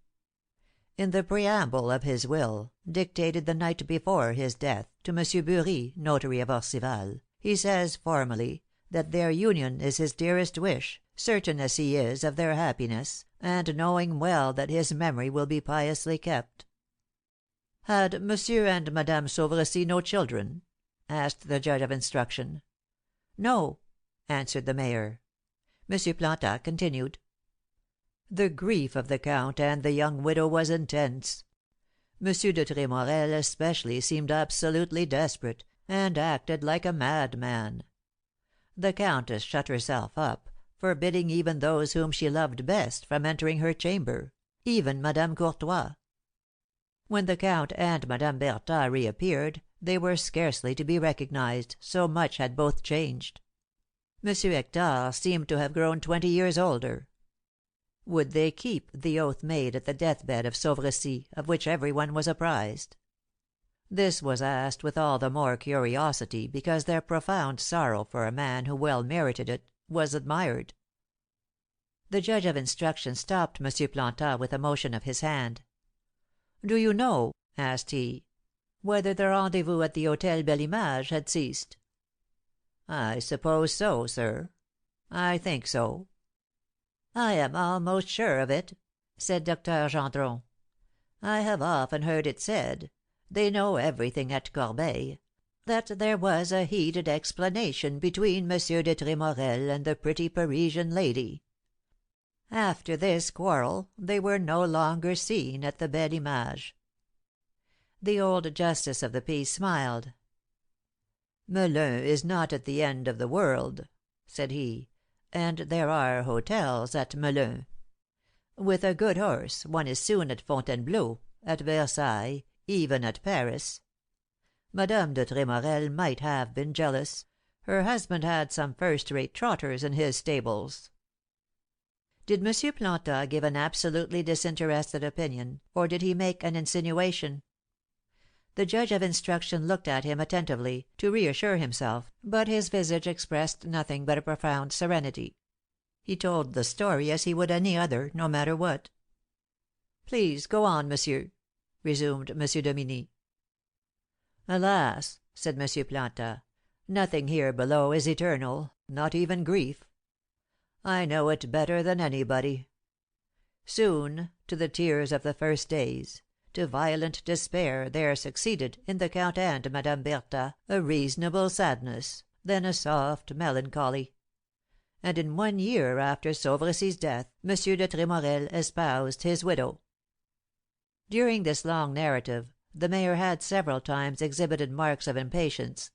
In the preamble of his will, dictated the night before his death, to M. Bury, notary of Orcival, he says formally that their union is his dearest wish, certain as he is of their happiness, and knowing well that his memory will be piously kept. "Had Monsieur and Madame Sauvrecy no children?" asked the judge of instruction. "No," answered the mayor. M. Plantin continued: "The grief of the count and the young widow was intense. M. de Tremorel especially seemed absolutely desperate, and acted like a madman. The countess shut herself up, forbidding even those whom she loved best from entering her chamber, even Madame Courtois. When the count and Madame Bertha reappeared, they were scarcely to be recognized, so much had both changed. Monsieur Hector seemed to have grown 20 years older. Would they keep the oath made at the deathbed of Sauvrecy, of which every one was apprised? This was asked with all the more curiosity because their profound sorrow for a man who well merited it was admired. The judge of instruction stopped M. Plantin with a motion of his hand. "Do you know," asked he, whether the rendezvous at the Hôtel Belle Image had ceased. I suppose so, sir. I think so. I am almost sure of it, said Dr. Gendron. I have often heard it said — they know everything at Corbeil — that there was a heated explanation between Monsieur de Tremorel and the pretty Parisian lady. After this quarrel they were no longer seen at the Belle Image. The old justice of the peace smiled. Melun is not at the end of the world, said he, and there are hotels at Melun. With a good horse one is soon at Fontainebleau, at Versailles, even at Paris. Madame de Tremorel might have been jealous. Her husband had some first-rate trotters in his stables. Did Monsieur Planta give an absolutely disinterested opinion, or did he make an insinuation? The judge of instruction looked at him attentively, to reassure himself, but his visage expressed nothing but a profound serenity. He told the story as he would any other, no matter what. "Please go on, monsieur," resumed M. Dominy. "Alas!" said M. Planta, "nothing here below is eternal, not even grief. I know it better than anybody. Soon, to the tears of the first days, to violent despair, there succeeded, in the Count and Madame Bertha, a reasonable sadness, then a soft melancholy. And in 1 year after Sauvrecy's death, Monsieur de Tremorel espoused his widow." During this long narrative, the mayor had several times exhibited marks of impatience.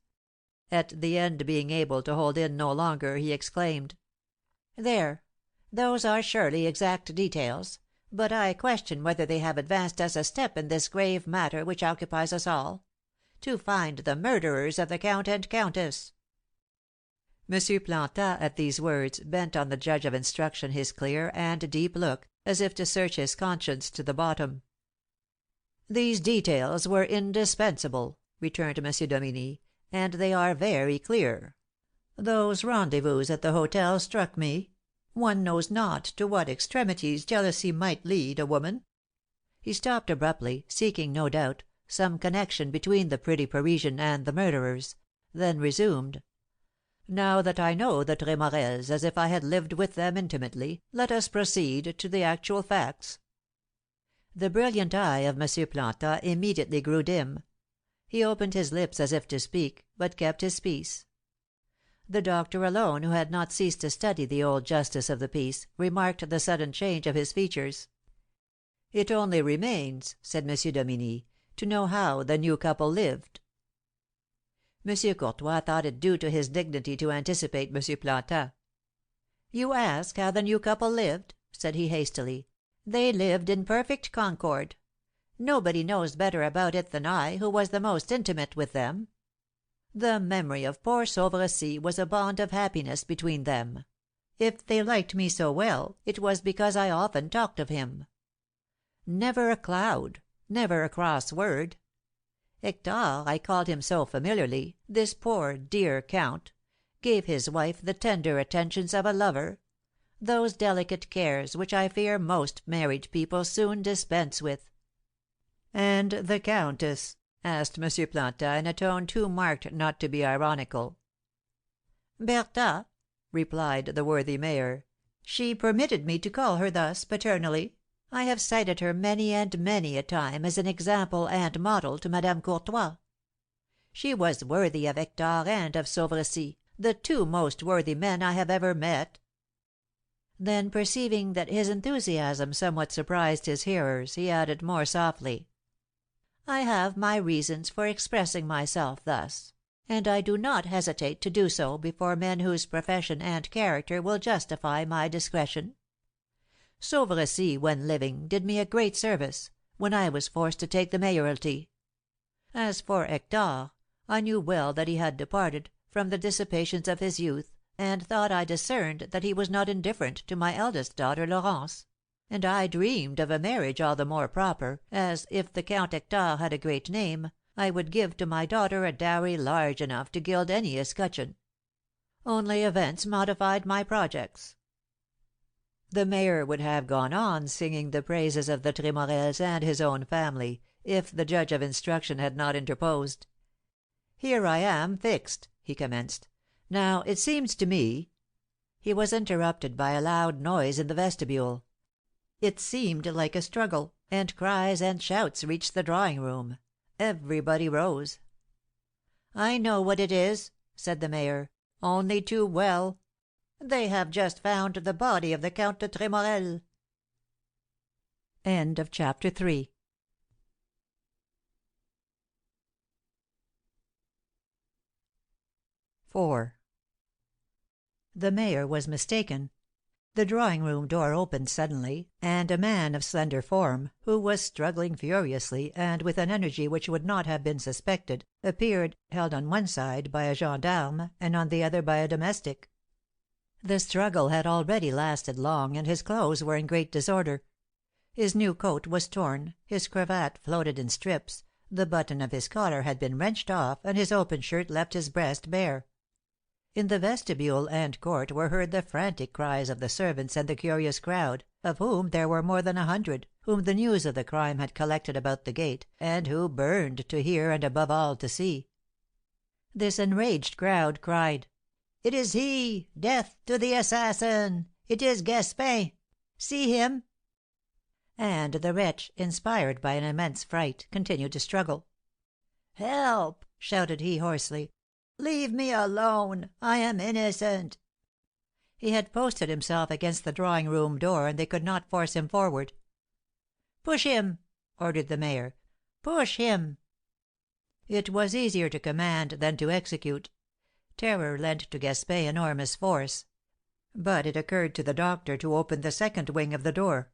At the end, being able to hold in no longer, he exclaimed: "There! Those are surely exact details, but I question whether they have advanced us a step in this grave matter which occupies us all — to find the murderers of the count and countess." M. Planta, at these words, bent on the judge of instruction his clear and deep look, as if to search his conscience to the bottom. "These details were indispensable," returned M. Dominy, "and they are very clear. Those rendezvous at the hotel struck me. One knows not to what extremities jealousy might lead a woman." He stopped abruptly, seeking, no doubt, some connection between the pretty Parisian and the murderers, then resumed: "Now that I know the Tremorels as if I had lived with them intimately, let us proceed to the actual facts." The brilliant eye of M. Planta immediately grew dim. He opened his lips as if to speak, but kept his peace. The doctor alone, who had not ceased to study the old justice of the peace, remarked the sudden change of his features. "It only remains," said M. Dominy, "to know how the new couple lived." M. Courtois thought it due to his dignity to anticipate M. Planta. "You ask how the new couple lived?" said he hastily. "They lived in perfect concord. Nobody knows better about it than I, who was the most intimate with them. The memory of poor Sauvrecy was a bond of happiness between them. If they liked me so well, it was because I often talked of him. Never a cloud, never a cross word. Hector, I called him so familiarly, this poor, dear count, gave his wife the tender attentions of a lover, those delicate cares which I fear most married people soon dispense with." "And the countess?" asked M. Planta, in a tone too marked not to be ironical. "Bertha," replied the worthy mayor. "She permitted me to call her thus, paternally. I have cited her many and many a time as an example and model to Madame Courtois. She was worthy of Hector and of Sauvrecy, the two most worthy men I have ever met." Then, perceiving that his enthusiasm somewhat surprised his hearers, he added more softly: "I have my reasons for expressing myself thus, and I do not hesitate to do so before men whose profession and character will justify my discretion. Sauvrecy, when living, did me a great service, when I was forced to take the mayoralty. As for Hector, I knew well that he had departed, from the dissipations of his youth, and thought I discerned that he was not indifferent to my eldest daughter, Laurence, and I dreamed of a marriage all the more proper, as, if the Count Hector had a great name, I would give to my daughter a dowry large enough to gild any escutcheon. Only events modified my projects." The mayor would have gone on singing the praises of the Tremorels and his own family, if the judge of instruction had not interposed. "Here I am, fixed," he commenced. "Now, it seems to me—" He was interrupted by a loud noise in the vestibule. It seemed like a struggle, and cries and shouts reached the drawing room. Everybody rose. "I know what it is," said the mayor, "only too well. They have just found the body of the Count de Tremorel." CHAPter 4. The mayor was mistaken. The drawing-room door opened suddenly, and a man of slender form, who was struggling furiously, and with an energy which would not have been suspected, appeared, held on one side by a gendarme, and on the other by a domestic. The struggle had already lasted long, and his clothes were in great disorder. His new coat was torn, his cravat floated in strips, the button of his collar had been wrenched off, and his open shirt left his breast bare. In the vestibule and court were heard the frantic cries of the servants and the curious crowd, of whom there were more than 100, whom the news of the crime had collected about the gate, and who burned to hear and above all to see. This enraged crowd cried: "It is he! Death to the assassin! It is Gaspin! See him!" And the wretch, inspired by an immense fright, continued to struggle. "Help!" shouted he, hoarsely. "Leave me alone! I am innocent!" He had posted himself against the drawing room door, and they could not force him forward. "Push him!" ordered the mayor. "Push him!" It was easier to command than to execute. Terror lent to Gaspin enormous force. But it occurred to the doctor to open the second wing of the door.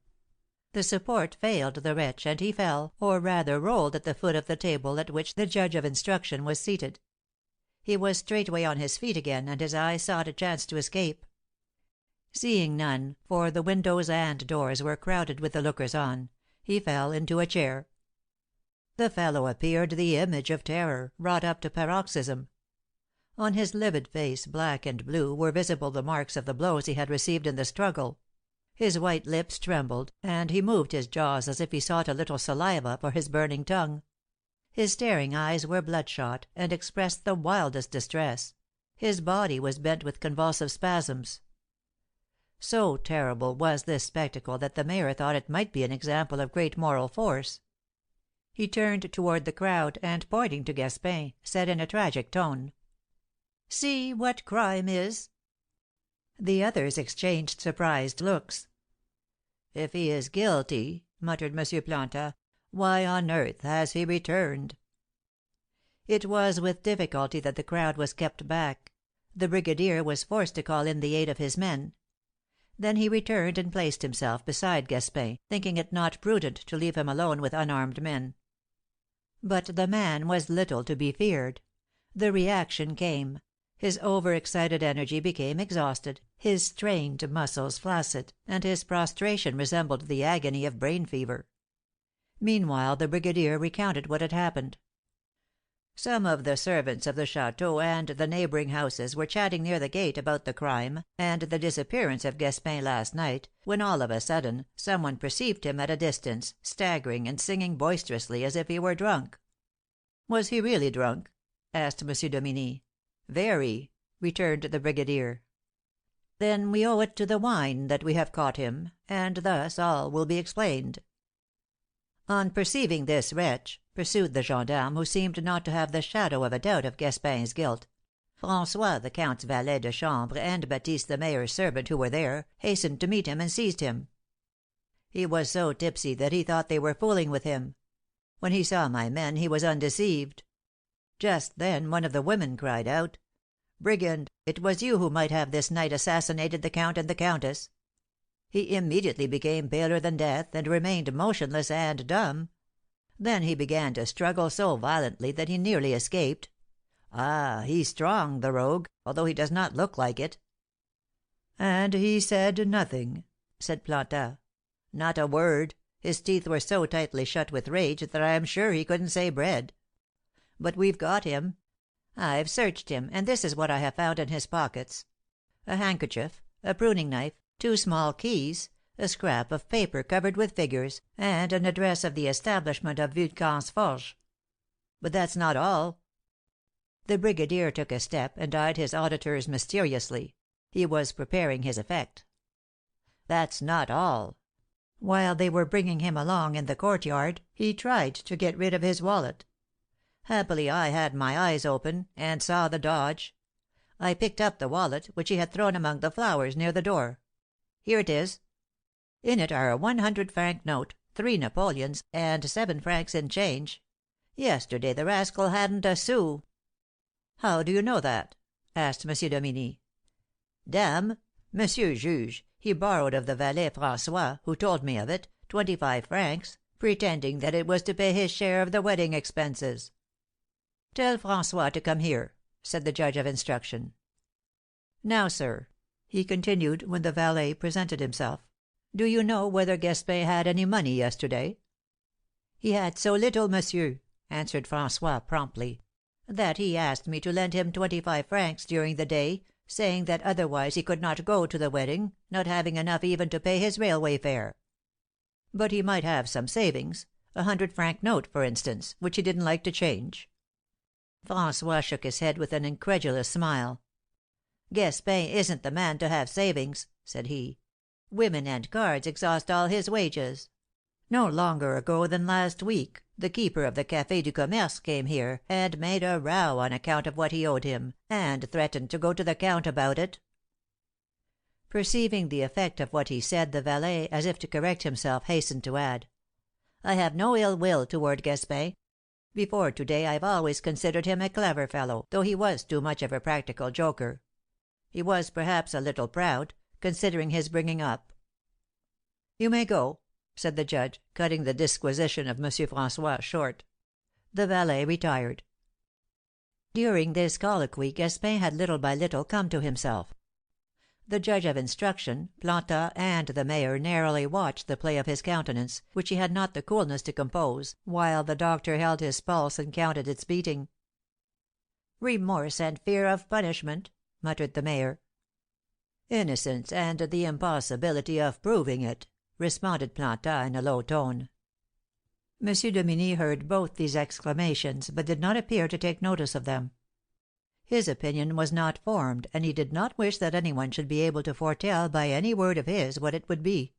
The support failed the wretch, and he fell, or rather rolled at the foot of the table at which the judge of instruction was seated. He was straightway on his feet again, and his eyes sought a chance to escape. Seeing none, for the windows and doors were crowded with the lookers on, he fell into a chair. The fellow appeared the image of terror, wrought up to paroxysm. On his livid face, black and blue, were visible the marks of the blows he had received in the struggle. His white lips trembled, and he moved his jaws as if he sought a little saliva for his burning tongue. His staring eyes were bloodshot, and expressed the wildest distress. His body was bent with convulsive spasms. So terrible was this spectacle that the mayor thought it might be an example of great moral force. He turned toward the crowd, and pointing to Gaspin, said in a tragic tone: "See what crime is!" The others exchanged surprised looks. "If he is guilty," muttered M. Planta, "why on earth has he returned?" It was with difficulty that the crowd was kept back. The brigadier was forced to call in the aid of his men. Then he returned and placed himself beside Gaspin, thinking it not prudent to leave him alone with unarmed men. But the man was little to be feared. The reaction came. His over-excited energy became exhausted, his strained muscles flaccid, and his prostration resembled the agony of brain fever. Meanwhile the brigadier recounted what had happened. "Some of the servants of the château and the neighboring houses were chatting near the gate about the crime and the disappearance of Gaspin last night, when all of a sudden some one perceived him at a distance, staggering and singing boisterously as if he were drunk." "Was he really drunk?" asked M. Dominy. "Very," returned the brigadier. "Then we owe it to the wine that we have caught him, and thus all will be explained. On perceiving this wretch," pursued the gendarme, who seemed not to have the shadow of a doubt of Gaspin's guilt, "François, the Count's valet de chambre, and Baptiste, the mayor's servant, who were there, hastened to meet him and seized him. He was so tipsy that he thought they were fooling with him. When he saw my men he was undeceived. Just then one of the women cried out, 'Brigand, it was you who might have this night assassinated the count and the countess.' He immediately became paler than death, and remained motionless and dumb. Then he began to struggle so violently that he nearly escaped. Ah, he's strong, the rogue, although he does not look like it." "And he said nothing?" said Planta. "Not a word. His teeth were so tightly shut with rage that I am sure he couldn't say bread. But we've got him. I've searched him, and this is what I have found in his pockets: a handkerchief, a pruning knife, 2 small keys, a scrap of paper covered with figures, and an address of the establishment of Vulcan's Forge. But that's not all." The brigadier took a step, and eyed his auditors mysteriously. He was preparing his effect. "That's not all. While they were bringing him along in the courtyard, he tried to get rid of his wallet. Happily I had my eyes open, and saw the dodge. I picked up the wallet, which he had thrown among the flowers near the door. Here it is. In it are a 100-franc note, 3 napoleons, and 7 francs in change. Yesterday the rascal hadn't a sou." "How do you know that?" asked M. Dominie. "Dame! Monsieur Juge, he borrowed of the valet François, who told me of it, 25 francs, pretending that it was to pay his share of the wedding expenses." "Tell François to come here," said the judge of instruction. "Now, sir," he continued, when the valet presented himself, "do you know whether Gaspin had any money yesterday?" "He had so little, monsieur," answered François promptly, "that he asked me to lend him 25 francs during the day, saying that otherwise he could not go to the wedding, not having enough even to pay his railway fare. But he might have some savings, a 100-franc note, for instance, which he didn't like to change." François shook his head with an incredulous smile. "Gaspin isn't the man to have savings," said he. "Women and cards exhaust all his wages. No longer ago than last week the keeper of the Café du Commerce came here and made a row on account of what he owed him, and threatened to go to the Count about it." Perceiving the effect of what he said, the valet, as if to correct himself, hastened to add, "I have no ill will toward Gaspin. Before to day I've always considered him a clever fellow, though he was too much of a practical joker. He was perhaps a little proud, considering his bringing up." "You may go," said the judge, cutting the disquisition of M. François short. The valet retired. During this colloquy Gaspin had little by little come to himself. The judge of instruction, Planta, and the mayor narrowly watched the play of his countenance, which he had not the coolness to compose, while the doctor held his pulse and counted its beating. "Remorse and fear of punishment," muttered the mayor. "Innocence and the impossibility of proving it," responded Planta in a low tone. M. Dominie heard both these exclamations, but did not appear to take notice of them. His opinion was not formed, and he did not wish that any one should be able to foretell by any word of his what it would be.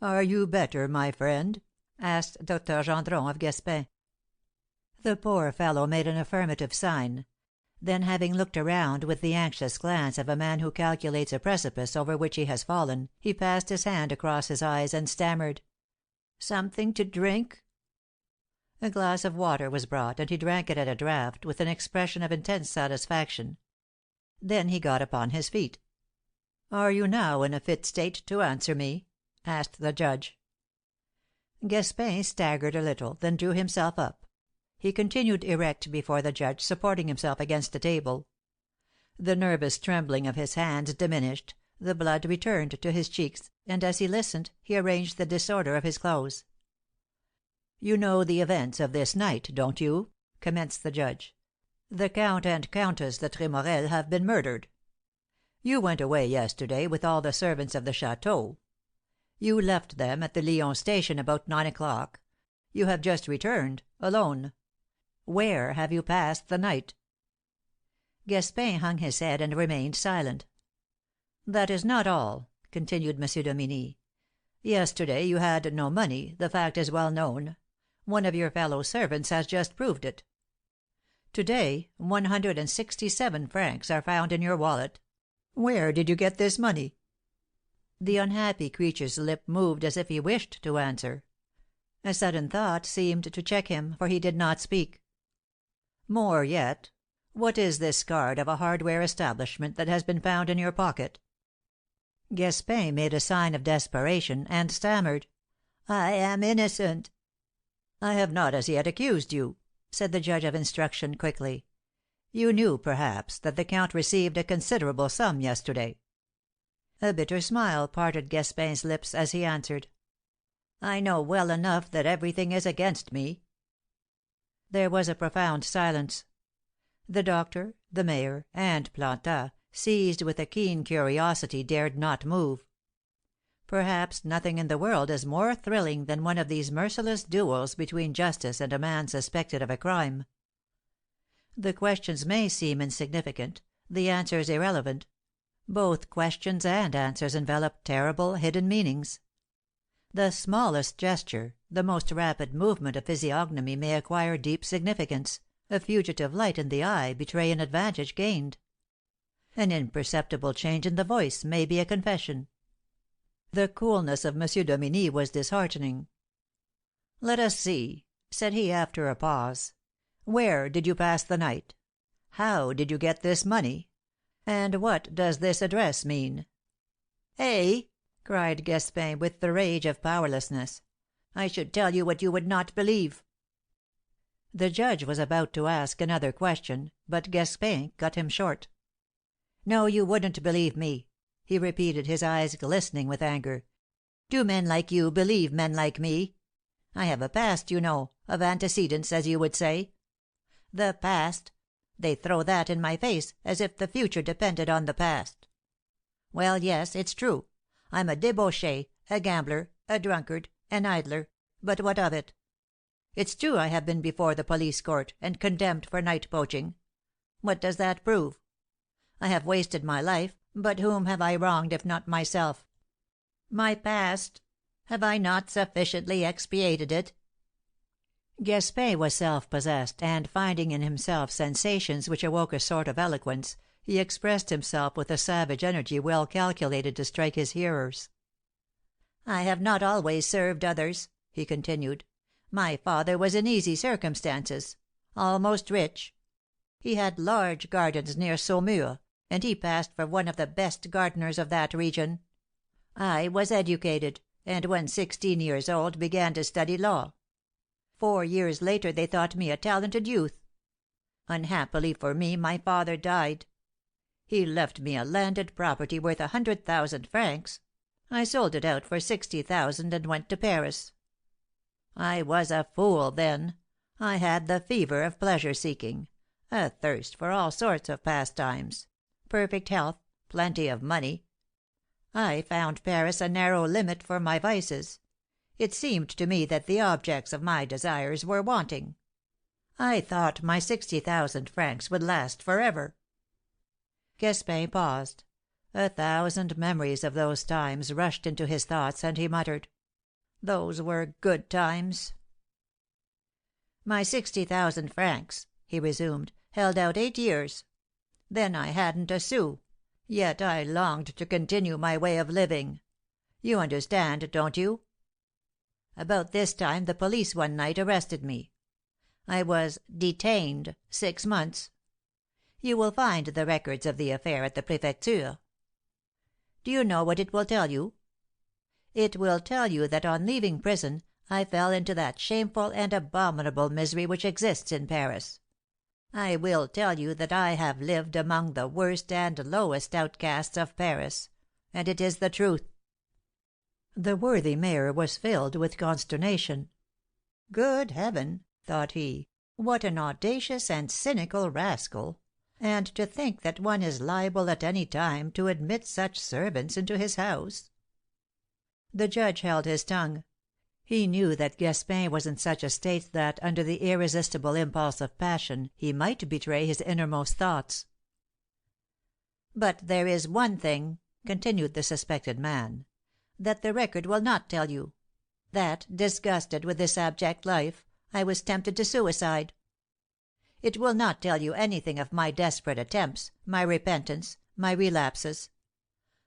"Are you better, my friend?" asked Dr. Gendron of Gaspin. The poor fellow made an affirmative sign; then, having looked around with the anxious glance of a man who calculates a precipice over which he has fallen, he passed his hand across his eyes, and stammered, "Something to drink?" A glass of water was brought, and he drank it at a draught, with an expression of intense satisfaction. Then he got upon his feet. "Are you now in a fit state to answer me?" asked the judge. Gaspin staggered a little, then drew himself up. He continued erect before the judge, supporting himself against the table. The nervous trembling of his hands diminished, the blood returned to his cheeks, and as he listened, he arranged the disorder of his clothes. "You know the events of this night, don't you?" commenced the judge. "The Count and Countess de Tremorel have been murdered. You went away yesterday with all the servants of the château. You left them at the Lyons station about 9 o'clock. You have just returned, alone. Where have you passed the night?" Gaspin hung his head and remained silent. "That is not all," continued M. Dominie. "Yesterday you had no money, the fact is well known. One of your fellow servants has just proved it. To day 167 francs are found in your wallet. Where did you get this money?" The unhappy creature's lip moved as if he wished to answer. A sudden thought seemed to check him, for he did not speak. "More yet, what is this card of a hardware establishment that has been found in your pocket?" Gaspin made a sign of desperation, and stammered, "I am innocent." "I have not as yet accused you," said the judge of instruction, quickly. "You knew, perhaps, that the count received a considerable sum yesterday." A bitter smile parted Gaspin's lips as he answered, "I know well enough that everything is against me." There was a profound silence. The doctor, the mayor, and Planta, seized with a keen curiosity, dared not move. Perhaps nothing in the world is more thrilling than one of these merciless duels between justice and a man suspected of a crime. The questions may seem insignificant, the answers irrelevant. Both questions and answers envelop terrible, hidden meanings. The smallest gesture, the most rapid movement of physiognomy may acquire deep significance, a fugitive light in the eye betray an advantage gained. An imperceptible change in the voice may be a confession. The coolness of M. Dominie was disheartening. "Let us see," said he, after a pause. "Where did you pass the night? How did you get this money? And what does this address mean?" "Eh?" cried Gaspin, with the rage of powerlessness. "I should tell you what you would not believe." The judge was about to ask another question, but Gaspin cut him short. "No, you wouldn't believe me," he repeated, his eyes glistening with anger. "Do men like you believe men like me? I have a past, you know, of antecedents, as you would say. The past! They throw that in my face, as if the future depended on the past. Well, yes, it's true. I'm a debauchee, a gambler, a drunkard, an idler, but what of it? It's true I have been before the police court, and condemned for night poaching. What does that prove? I have wasted my life, but whom have I wronged if not myself? My past! Have I not sufficiently expiated it?" Gaspin was self-possessed, and, finding in himself sensations which awoke a sort of eloquence, he expressed himself with a savage energy well calculated to strike his hearers. "I have not always served others," he continued. "My father was in easy circumstances, almost rich. He had large gardens near Saumur, and he passed for one of the best gardeners of that region. I was educated, and when 16 years old began to study law. 4 years later they thought me a talented youth. Unhappily for me, my father died. He left me a landed property worth 100,000 francs. I sold it out for 60,000 and went to Paris. I was a fool then. I had the fever of pleasure seeking, a thirst for all sorts of pastimes, perfect health, plenty of money. I found Paris a narrow limit for my vices. It seemed to me that the objects of my desires were wanting. I thought my 60,000 francs would last for ever." Gaspin paused. 1,000 memories of those times rushed into his thoughts, and he muttered, "Those were good times." "My 60,000 francs," he resumed, "held out 8 years. Then I hadn't a sou, yet I longed to continue my way of living. You understand, don't you? About this time the police one night arrested me. I was detained 6 months. You will find the records of the affair at the Prefecture. Do you know what it will tell you? It will tell you that on leaving prison I fell into that shameful and abominable misery which exists in Paris. I will tell you that I have lived among the worst and lowest outcasts of Paris, and it is the truth." The worthy mayor was filled with consternation. "Good heaven!" thought he, "what an audacious and cynical rascal! And to think that one is liable at any time to admit such servants into his house!" The judge held his tongue. He knew that Gaspin was in such a state that, under the irresistible impulse of passion, he might betray his innermost thoughts. "But there is one thing," continued the suspected man, "that the record will not tell you, that, disgusted with this abject life, I was tempted to suicide. It will not tell you anything of my desperate attempts, my repentance, my relapses.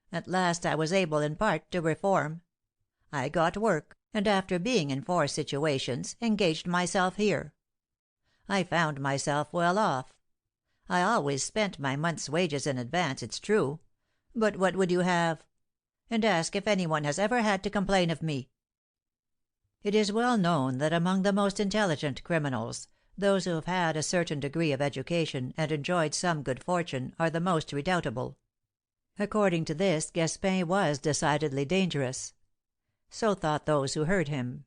At last I was able in part to reform. I got work, and after being in 4 situations, engaged myself here. I found myself well off. I always spent my month's wages in advance, it's true; but what would you have? And ask if any one has ever had to complain of me." It is well known that among the most intelligent criminals, those who have had a certain degree of education and enjoyed some good fortune are the most redoubtable. According to this, Gaspin was decidedly dangerous. So thought those who heard him.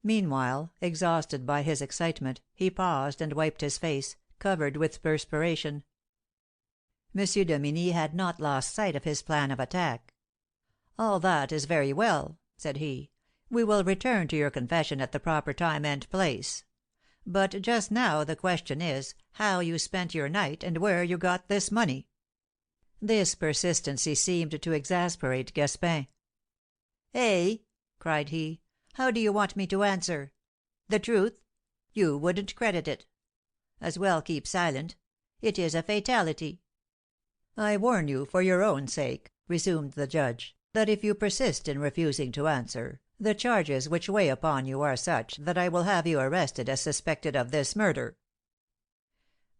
Meanwhile, exhausted by his excitement, he paused and wiped his face, covered with perspiration. M. Dominie had not lost sight of his plan of attack. "All that is very well," said he. "We will return to your confession at the proper time and place. But just now the question is, how you spent your night, and where you got this money?" This persistency seemed to exasperate Gaspin. "Eh?" cried he. "How do you want me to answer? The truth? You wouldn't credit it. As well keep silent. It is a fatality." "I warn you, for your own sake," resumed the judge, "that if you persist in refusing to answer, the charges which weigh upon you are such that I will have you arrested as suspected of this murder."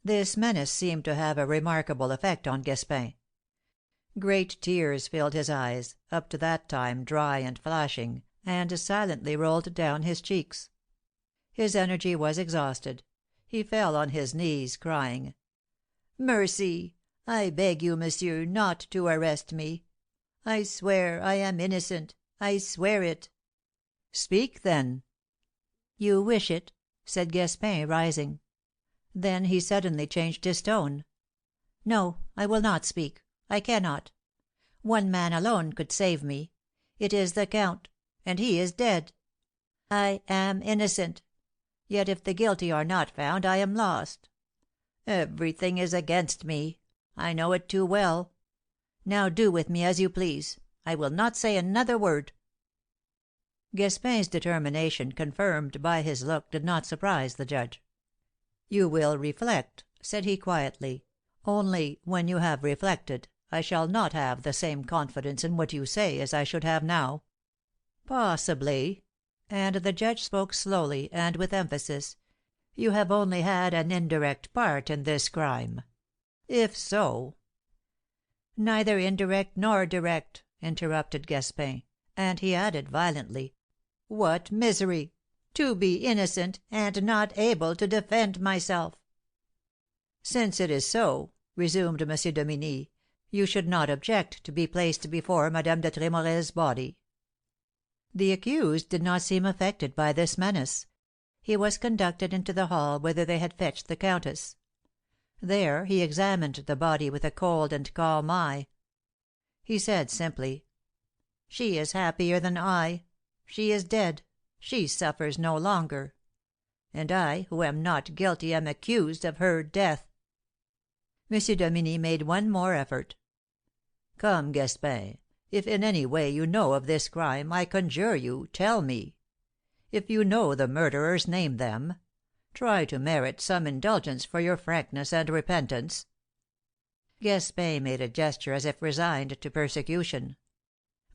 This menace seemed to have a remarkable effect on Gaspin. Great tears filled his eyes, up to that time dry and flashing, and silently rolled down his cheeks. His energy was exhausted. He fell on his knees, crying: "Mercy! I beg you, monsieur, not to arrest me. I swear I am innocent. I swear it." "Speak, then." "You wish it?" said Gaspin, rising. Then he suddenly changed his tone. "No, I will not speak. I cannot. One man alone could save me. It is the count, and he is dead. I am innocent. Yet if the guilty are not found I am lost. Everything is against me. I know it too well. Now do with me as you please. I will not say another word." Gaspin's determination, confirmed by his look, did not surprise the judge. "You will reflect," said he quietly. "Only, when you have reflected, I shall not have the same confidence in what you say as I should have now. Possibly," and the judge spoke slowly and with emphasis, "you have only had an indirect part in this crime. If so " "Neither indirect nor direct," interrupted Gaspin; and he added violently, "What misery! To be innocent, and not able to defend myself!" "Since it is so," resumed M. Dominie, "you should not object to be placed before Madame de Tremorel's body." The accused did not seem affected by this menace. He was conducted into the hall whither they had fetched the countess. There he examined the body with a cold and calm eye. He said simply: "She is happier than I. She is dead. She suffers no longer. And I, who am not guilty, am accused of her death." M. Dominie made one more effort. "Come, Gaspin, if in any way you know of this crime, I conjure you, tell me. If you know the murderers, name them. Try to merit some indulgence for your frankness and repentance." Gaspin made a gesture as if resigned to persecution.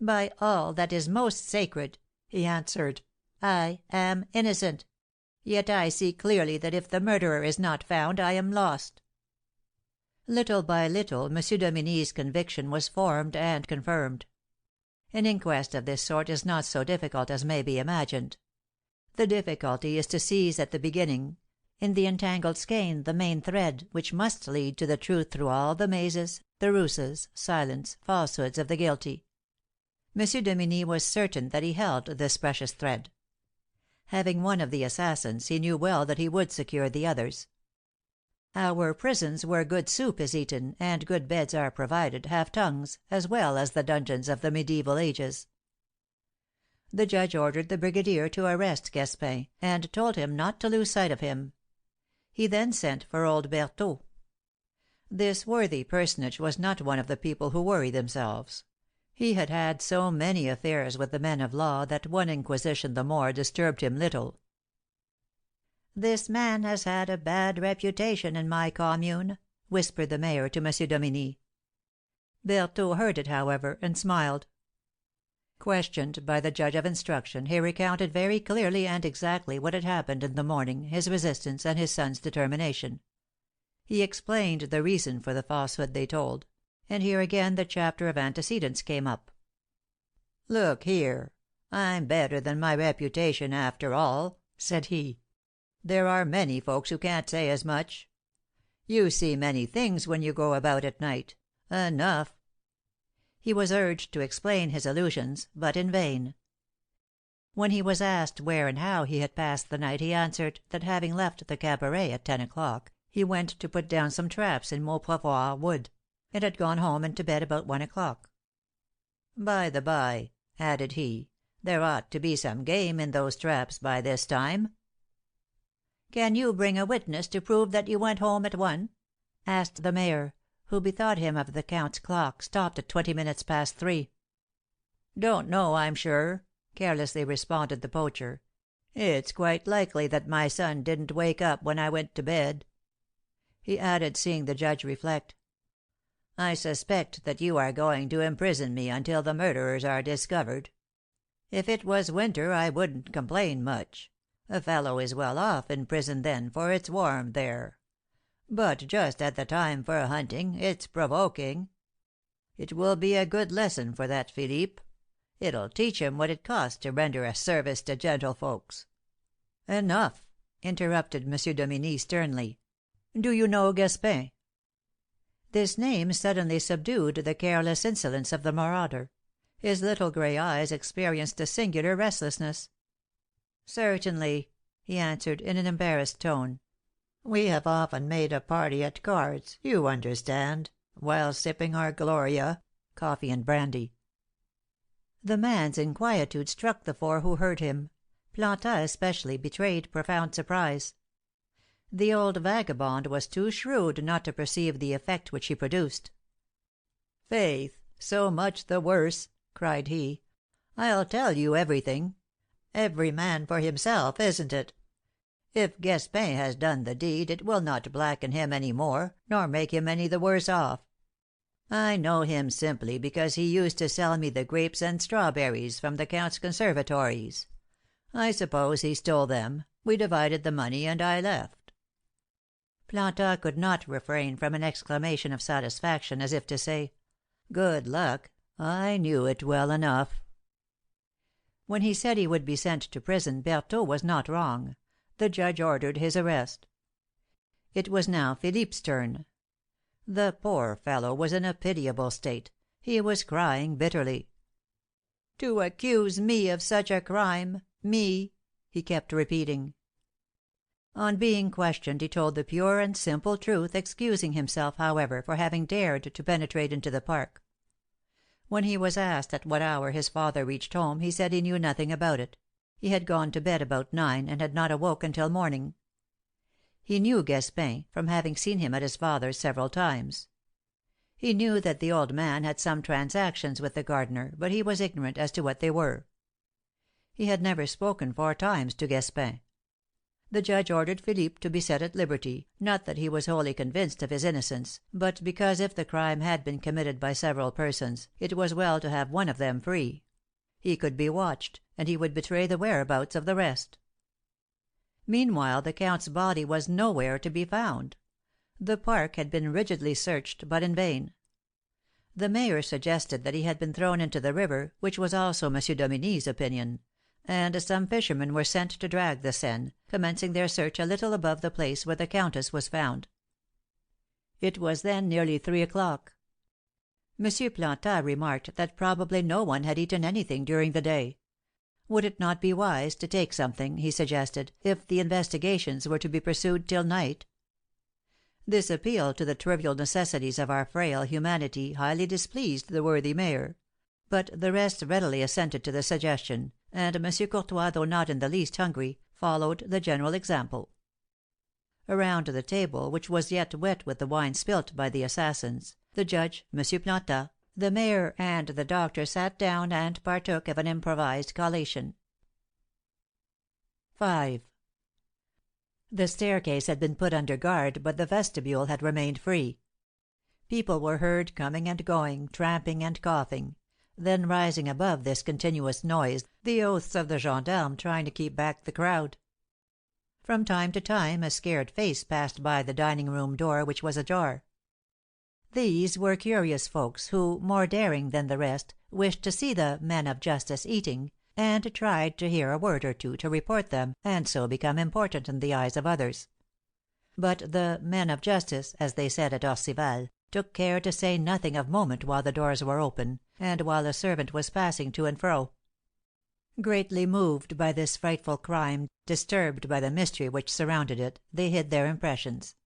"By all that is most sacred," he answered, "I am innocent. Yet I see clearly that if the murderer is not found I am lost." Little by little M. Dominie's conviction was formed and confirmed. An inquest of this sort is not so difficult as may be imagined. The difficulty is to seize at the beginning, in the entangled skein, the main thread, which must lead to the truth through all the mazes, the ruses, silence, falsehoods of the guilty. M. Dominie was certain that he held this precious thread. Having one of the assassins, he knew well that he would secure the others. Our prisons where good soup is eaten, and good beds are provided, have tongues, as well as the dungeons of the mediæval ages. The judge ordered the brigadier to arrest Gaspin, and told him not to lose sight of him. He then sent for old Berthelot. This worthy personage was not one of the people who worry themselves. He had had so many affairs with the men of law that one inquisition the more disturbed him little. "This man has had a bad reputation in my commune," whispered the mayor to M. Dominie. Berthelot heard it, however, and smiled. Questioned by the judge of instruction, he recounted very clearly and exactly what had happened in the morning, his resistance, and his son's determination. He explained the reason for the falsehood they told; and here again the chapter of antecedents came up. "Look here, I'm better than my reputation after all," said he. "There are many folks who can't say as much. You see many things when you go about at night. Enough." He was urged to explain his illusions, but in vain. When he was asked where and how he had passed the night, he answered that having left the Cabaret at 10 o'clock, he went to put down some traps in Mauprevoir Wood, and had gone home and to bed about 1 o'clock. By the by," added he, "there ought to be some game in those traps by this time." "Can you bring a witness to prove that you went home at one?" asked the mayor, who bethought him of the Count's clock, stopped at 20 minutes past 3. "Don't know, I'm sure," carelessly responded the poacher. "It's quite likely that my son didn't wake up when I went to bed." He added, seeing the judge reflect, "I suspect that you are going to imprison me until the murderers are discovered. If it was winter I wouldn't complain much. A fellow is well off in prison then, for it's warm there. But just at the time for hunting, it's provoking. It will be a good lesson for that Philippe. It'll teach him what it costs to render a service to gentlefolks." "Enough!" interrupted M. Dominie sternly. "Do you know Gaspin?" This name suddenly subdued the careless insolence of the marauder. His little gray eyes experienced a singular restlessness. "Certainly," he answered, in an embarrassed tone. "We have often made a party at cards, you understand, while sipping our Gloria (coffee and brandy)." The man's inquietude struck the four who heard him. Plantin especially betrayed profound surprise. The old vagabond was too shrewd not to perceive the effect which he produced. "Faith, so much the worse!" cried he. "I'll tell you everything. Every man for himself, isn't it? If Gaspin has done the deed, it will not blacken him any more, nor make him any the worse off. I know him simply because he used to sell me the grapes and strawberries from the Count's conservatories. I suppose he stole them, we divided the money, and I left." Plantin could not refrain from an exclamation of satisfaction, as if to say, "Good luck! I knew it well enough." When he said he would be sent to prison, Berthelot was not wrong. The judge ordered his arrest. It was now Philippe's turn. The poor fellow was in a pitiable state; he was crying bitterly. "To accuse me of such a crime me!" he kept repeating. On being questioned he told the pure and simple truth, excusing himself, however, for having dared to penetrate into the park. When he was asked at what hour his father reached home, he said he knew nothing about it; he had gone to bed about 9, and had not awoke until morning. He knew Gaspin, from having seen him at his father's several times. He knew that the old man had some transactions with the gardener, but he was ignorant as to what they were. He had never spoken 4 times to Gaspin. The judge ordered Philippe to be set at liberty, not that he was wholly convinced of his innocence, but because if the crime had been committed by several persons, it was well to have one of them free. He could be watched, and he would betray the whereabouts of the rest. Meanwhile the Count's body was nowhere to be found. The park had been rigidly searched, but in vain. The mayor suggested that he had been thrown into the river, which was also M. Dominie's opinion, and some fishermen were sent to drag the Seine, commencing their search a little above the place where the countess was found. It was then nearly 3 o'clock. M. Plantin remarked that probably no one had eaten anything during the day. Would it not be wise to take something, he suggested, if the investigations were to be pursued till night? This appeal to the trivial necessities of our frail humanity highly displeased the worthy mayor; but the rest readily assented to the suggestion, and M. Courtois, though not in the least hungry, followed the general example. Around the table, which was yet wet with the wine spilt by the assassins, the judge, M. Plantin, the mayor, and the doctor sat down and partook of an improvised collation. 5. The staircase had been put under guard, but the vestibule had remained free. People were heard coming and going, tramping and coughing; then rising above this continuous noise, the oaths of the gendarmes trying to keep back the crowd. From time to time a scared face passed by the dining room door, which was ajar. These were curious folks, who, more daring than the rest, wished to see the "men of justice" eating, and tried to hear a word or two to report them, and so become important in the eyes of others. But the "men of justice," as they said at Orcival, took care to say nothing of moment while the doors were open, and while a servant was passing to and fro. Greatly moved by this frightful crime, disturbed by the mystery which surrounded it, they hid their impressions.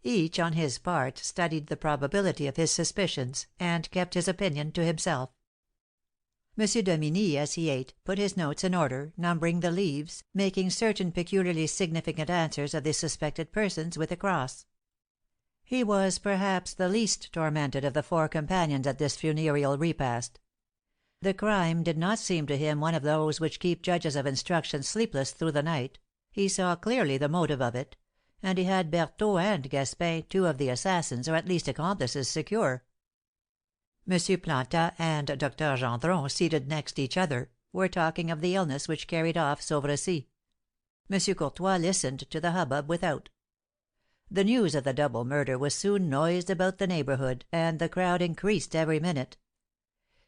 Each, on his part, studied the probability of his suspicions, and kept his opinion to himself. Monsieur Dominie, as he ate, put his notes in order, numbering the leaves, making certain peculiarly significant answers of the suspected persons with a cross. He was perhaps the least tormented of the four companions at this funereal repast. The crime did not seem to him one of those which keep judges of instruction sleepless through the night. He saw clearly the motive of it, and he had Berthaud and Gaspin, two of the assassins, or at least accomplices, secure. Monsieur Plantat and Dr. Gendron, seated next each other, were talking of the illness which carried off Sauvrecy. Monsieur Courtois listened to the hubbub without. The news of the double murder was soon noised about the neighbourhood, and the crowd increased every minute.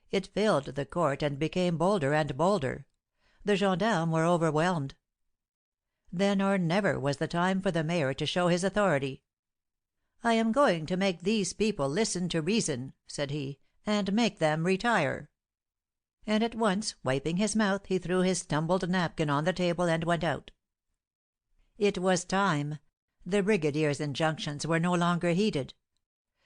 It filled the court, and became bolder and bolder. The gendarmes were overwhelmed. Then or never was the time for the mayor to show his authority. "I am going to make these people listen to reason," said he, "and make them retire." And at once, wiping his mouth, he threw his tumbled napkin on the table and went out. It was time. The brigadier's injunctions were no longer heeded.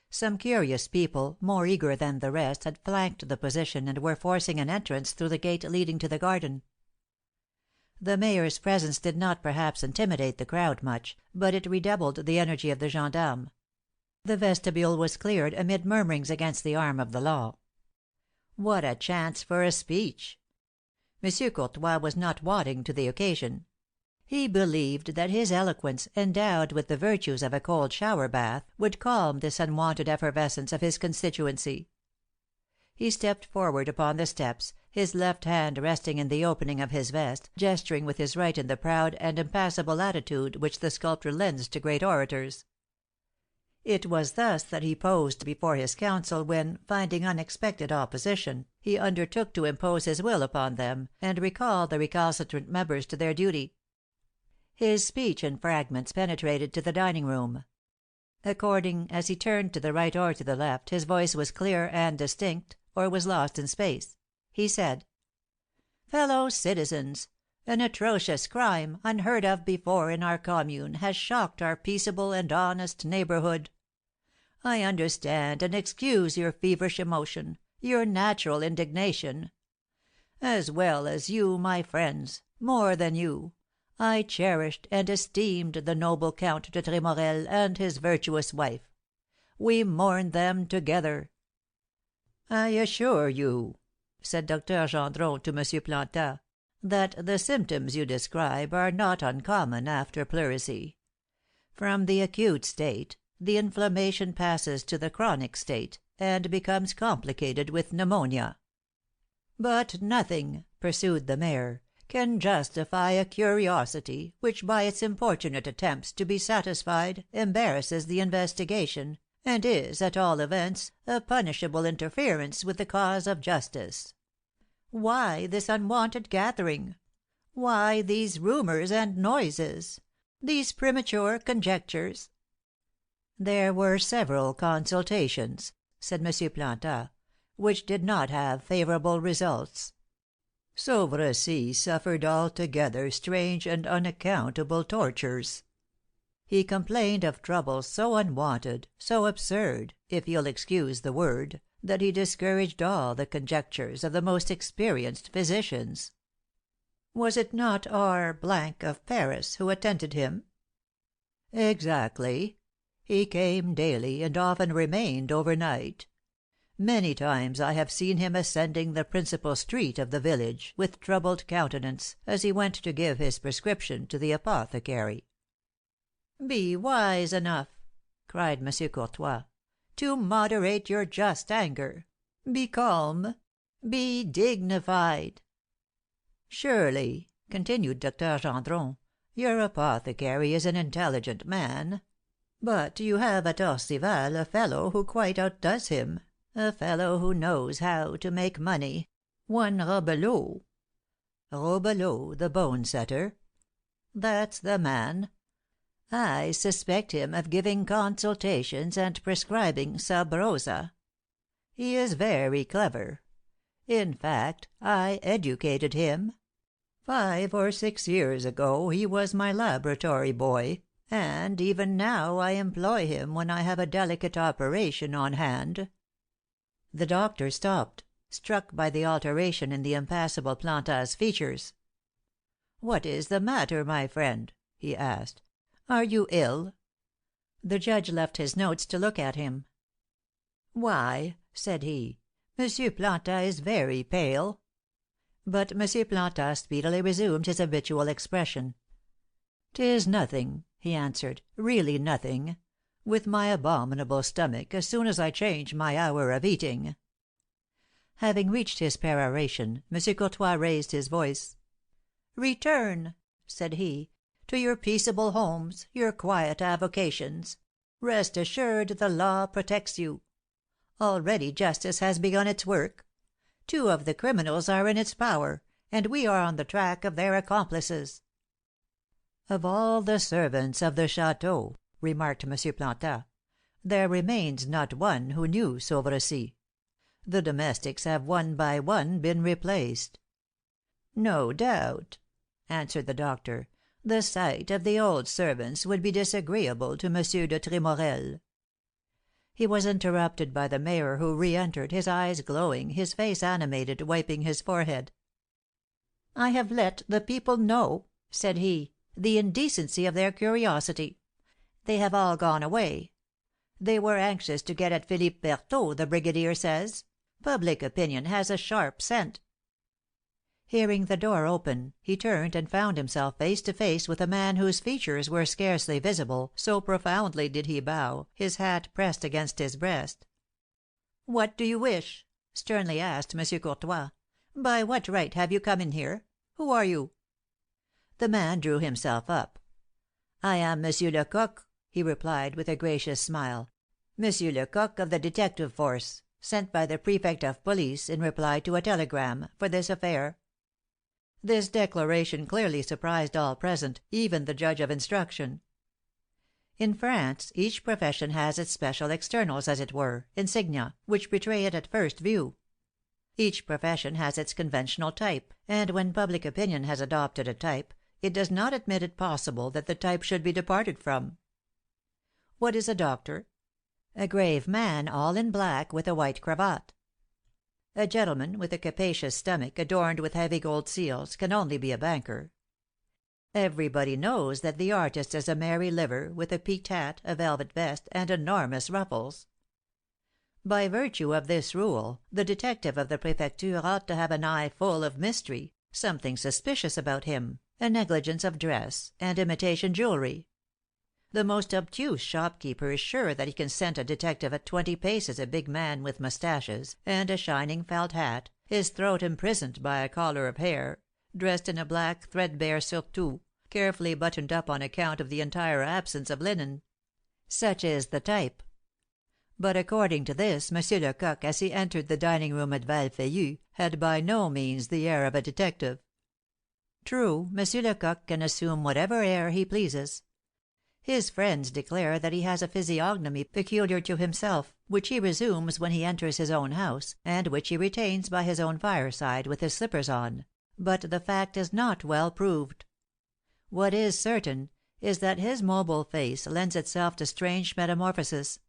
Some curious people, more eager than the rest, had flanked the position, and were forcing an entrance through the gate leading to the garden. The mayor's presence did not perhaps intimidate the crowd much, but it redoubled the energy of the gendarmes. The vestibule was cleared amid murmurings against the arm of the law. What a chance for a speech! Monsieur Courtois was not wanting to the occasion. He believed that his eloquence, endowed with the virtues of a cold shower bath, would calm this unwonted effervescence of his constituency. He stepped forward upon the steps, his left hand resting in the opening of his vest, gesturing with his right in the proud and impassible attitude which the sculptor lends to great orators. It was thus that he posed before his council when, finding unexpected opposition, he undertook to impose his will upon them, and recall the recalcitrant members to their duty. His speech in fragments penetrated to the dining room. According as he turned to the right or to the left, his voice was clear and distinct, or was lost in space. He said: "Fellow citizens, an atrocious crime, unheard of before in our commune, has shocked our peaceable and honest neighbourhood. I understand and excuse your feverish emotion, your natural indignation. As well as you, my friends, more than you, I cherished and esteemed the noble Count de Tremorel and his virtuous wife. We mourn them together." "I assure you," said Dr. Gendron to Monsieur Plantat, "that the symptoms you describe are not uncommon after pleurisy. From the acute state, the inflammation passes to the chronic state, and becomes complicated with pneumonia." "But nothing," pursued the mayor, "can justify a curiosity which, by its importunate attempts to be satisfied, embarrasses the investigation, and is, at all events, a punishable interference with the cause of justice. Why this unwonted gathering? Why these rumours and noises? These premature conjectures?" "There were several consultations," said Monsieur Plantat, "which did not have favourable results. Sauvrecy suffered altogether strange and unaccountable tortures. He complained of troubles so unwonted, so absurd, if you'll excuse the word, that he discouraged all the conjectures of the most experienced physicians." "Was it not R of Paris who attended him?" "Exactly. He came daily, and often remained overnight. Many times I have seen him ascending the principal street of the village, with troubled countenance, as he went to give his prescription to the apothecary." "Be wise enough," cried Monsieur Courtois, "to moderate your just anger. Be calm. Be dignified." "Surely," continued Dr. Gendron, "your apothecary is an intelligent man. But you have at Orcival a fellow who quite outdoes him, a fellow who knows how to make money, one Robelot." "Robelot, the bone setter?" "That's the man. I suspect him of giving consultations and prescribing sub rosa. He is very clever. In fact, I educated him. 5 or 6 years ago he was my laboratory boy, and even now I employ him when I have a delicate operation on hand." The doctor stopped. struck by the alteration in the impassible Planta's features. "What is the matter, my friend?" he asked. "Are you ill?" The judge left his notes to look at him. "Why," said he, "Monsieur Planta is very pale." But Monsieur Planta speedily resumed his habitual expression. "'Tis nothing," he answered, "really nothing. With my abominable stomach, as soon as I change my hour of eating." Having reached his peroration, Monsieur Courtois raised his voice. "Return," said he, "to your peaceable homes, your quiet avocations. Rest assured the law protects you. Already justice has begun its work. 2 of the criminals are in its power, and we are on the track of their accomplices." "Of all the servants of the château," remarked M. Planta, "there remains not one who knew Sauvercy. The domestics have one by one been replaced." "No doubt," answered the doctor, "the sight of the old servants would be disagreeable to Monsieur de Tremorel." He was interrupted by the mayor, who re entered, his eyes glowing, his face animated, wiping his forehead. "I have let the people know," said he, "the indecency of their curiosity. They have all gone away. They were anxious to get at Philippe Berthaud, the brigadier says. Public opinion has a sharp scent." Hearing the door open, he turned and found himself face to face with a man whose features were scarcely visible, so profoundly did he bow, his hat pressed against his breast. "What do you wish?" sternly asked M. Courtois. "By what right have you come in here? Who are you?" The man drew himself up. "I am M. Lecoq," he replied, with a gracious smile. "M. Lecoq of the detective force, sent by the Prefect of Police, in reply to a telegram, for this affair." This declaration clearly surprised all present, even the judge of instruction. In France each profession has its special externals, as it were, insignia, which betray it at first view. Each profession has its conventional type, and when public opinion has adopted a type, it does not admit it possible that the type should be departed from. What is a doctor? A grave man, all in black, with a white cravat. A gentleman with a capacious stomach adorned with heavy gold seals can only be a banker. Everybody knows that the artist is a merry liver, with a peaked hat, a velvet vest, and enormous ruffles. By virtue of this rule, the detective of the Prefecture ought to have an eye full of mystery, something suspicious about him, a negligence of dress, and imitation jewelry. The most obtuse shopkeeper is sure that he can scent a detective at 20 paces, a big man with moustaches, and a shining felt hat, his throat imprisoned by a collar of hair, dressed in a black threadbare surtout, carefully buttoned up on account of the entire absence of linen. Such is the type. But according to this, M. Lecoq, as he entered the dining room at Val Feuillu, had by no means the air of a detective. True, M. Lecoq can assume whatever air he pleases. His friends declare that he has a physiognomy peculiar to himself, which he resumes when he enters his own house, and which he retains by his own fireside with his slippers on; but the fact is not well proved. What is certain is that his mobile face lends itself to strange metamorphoses;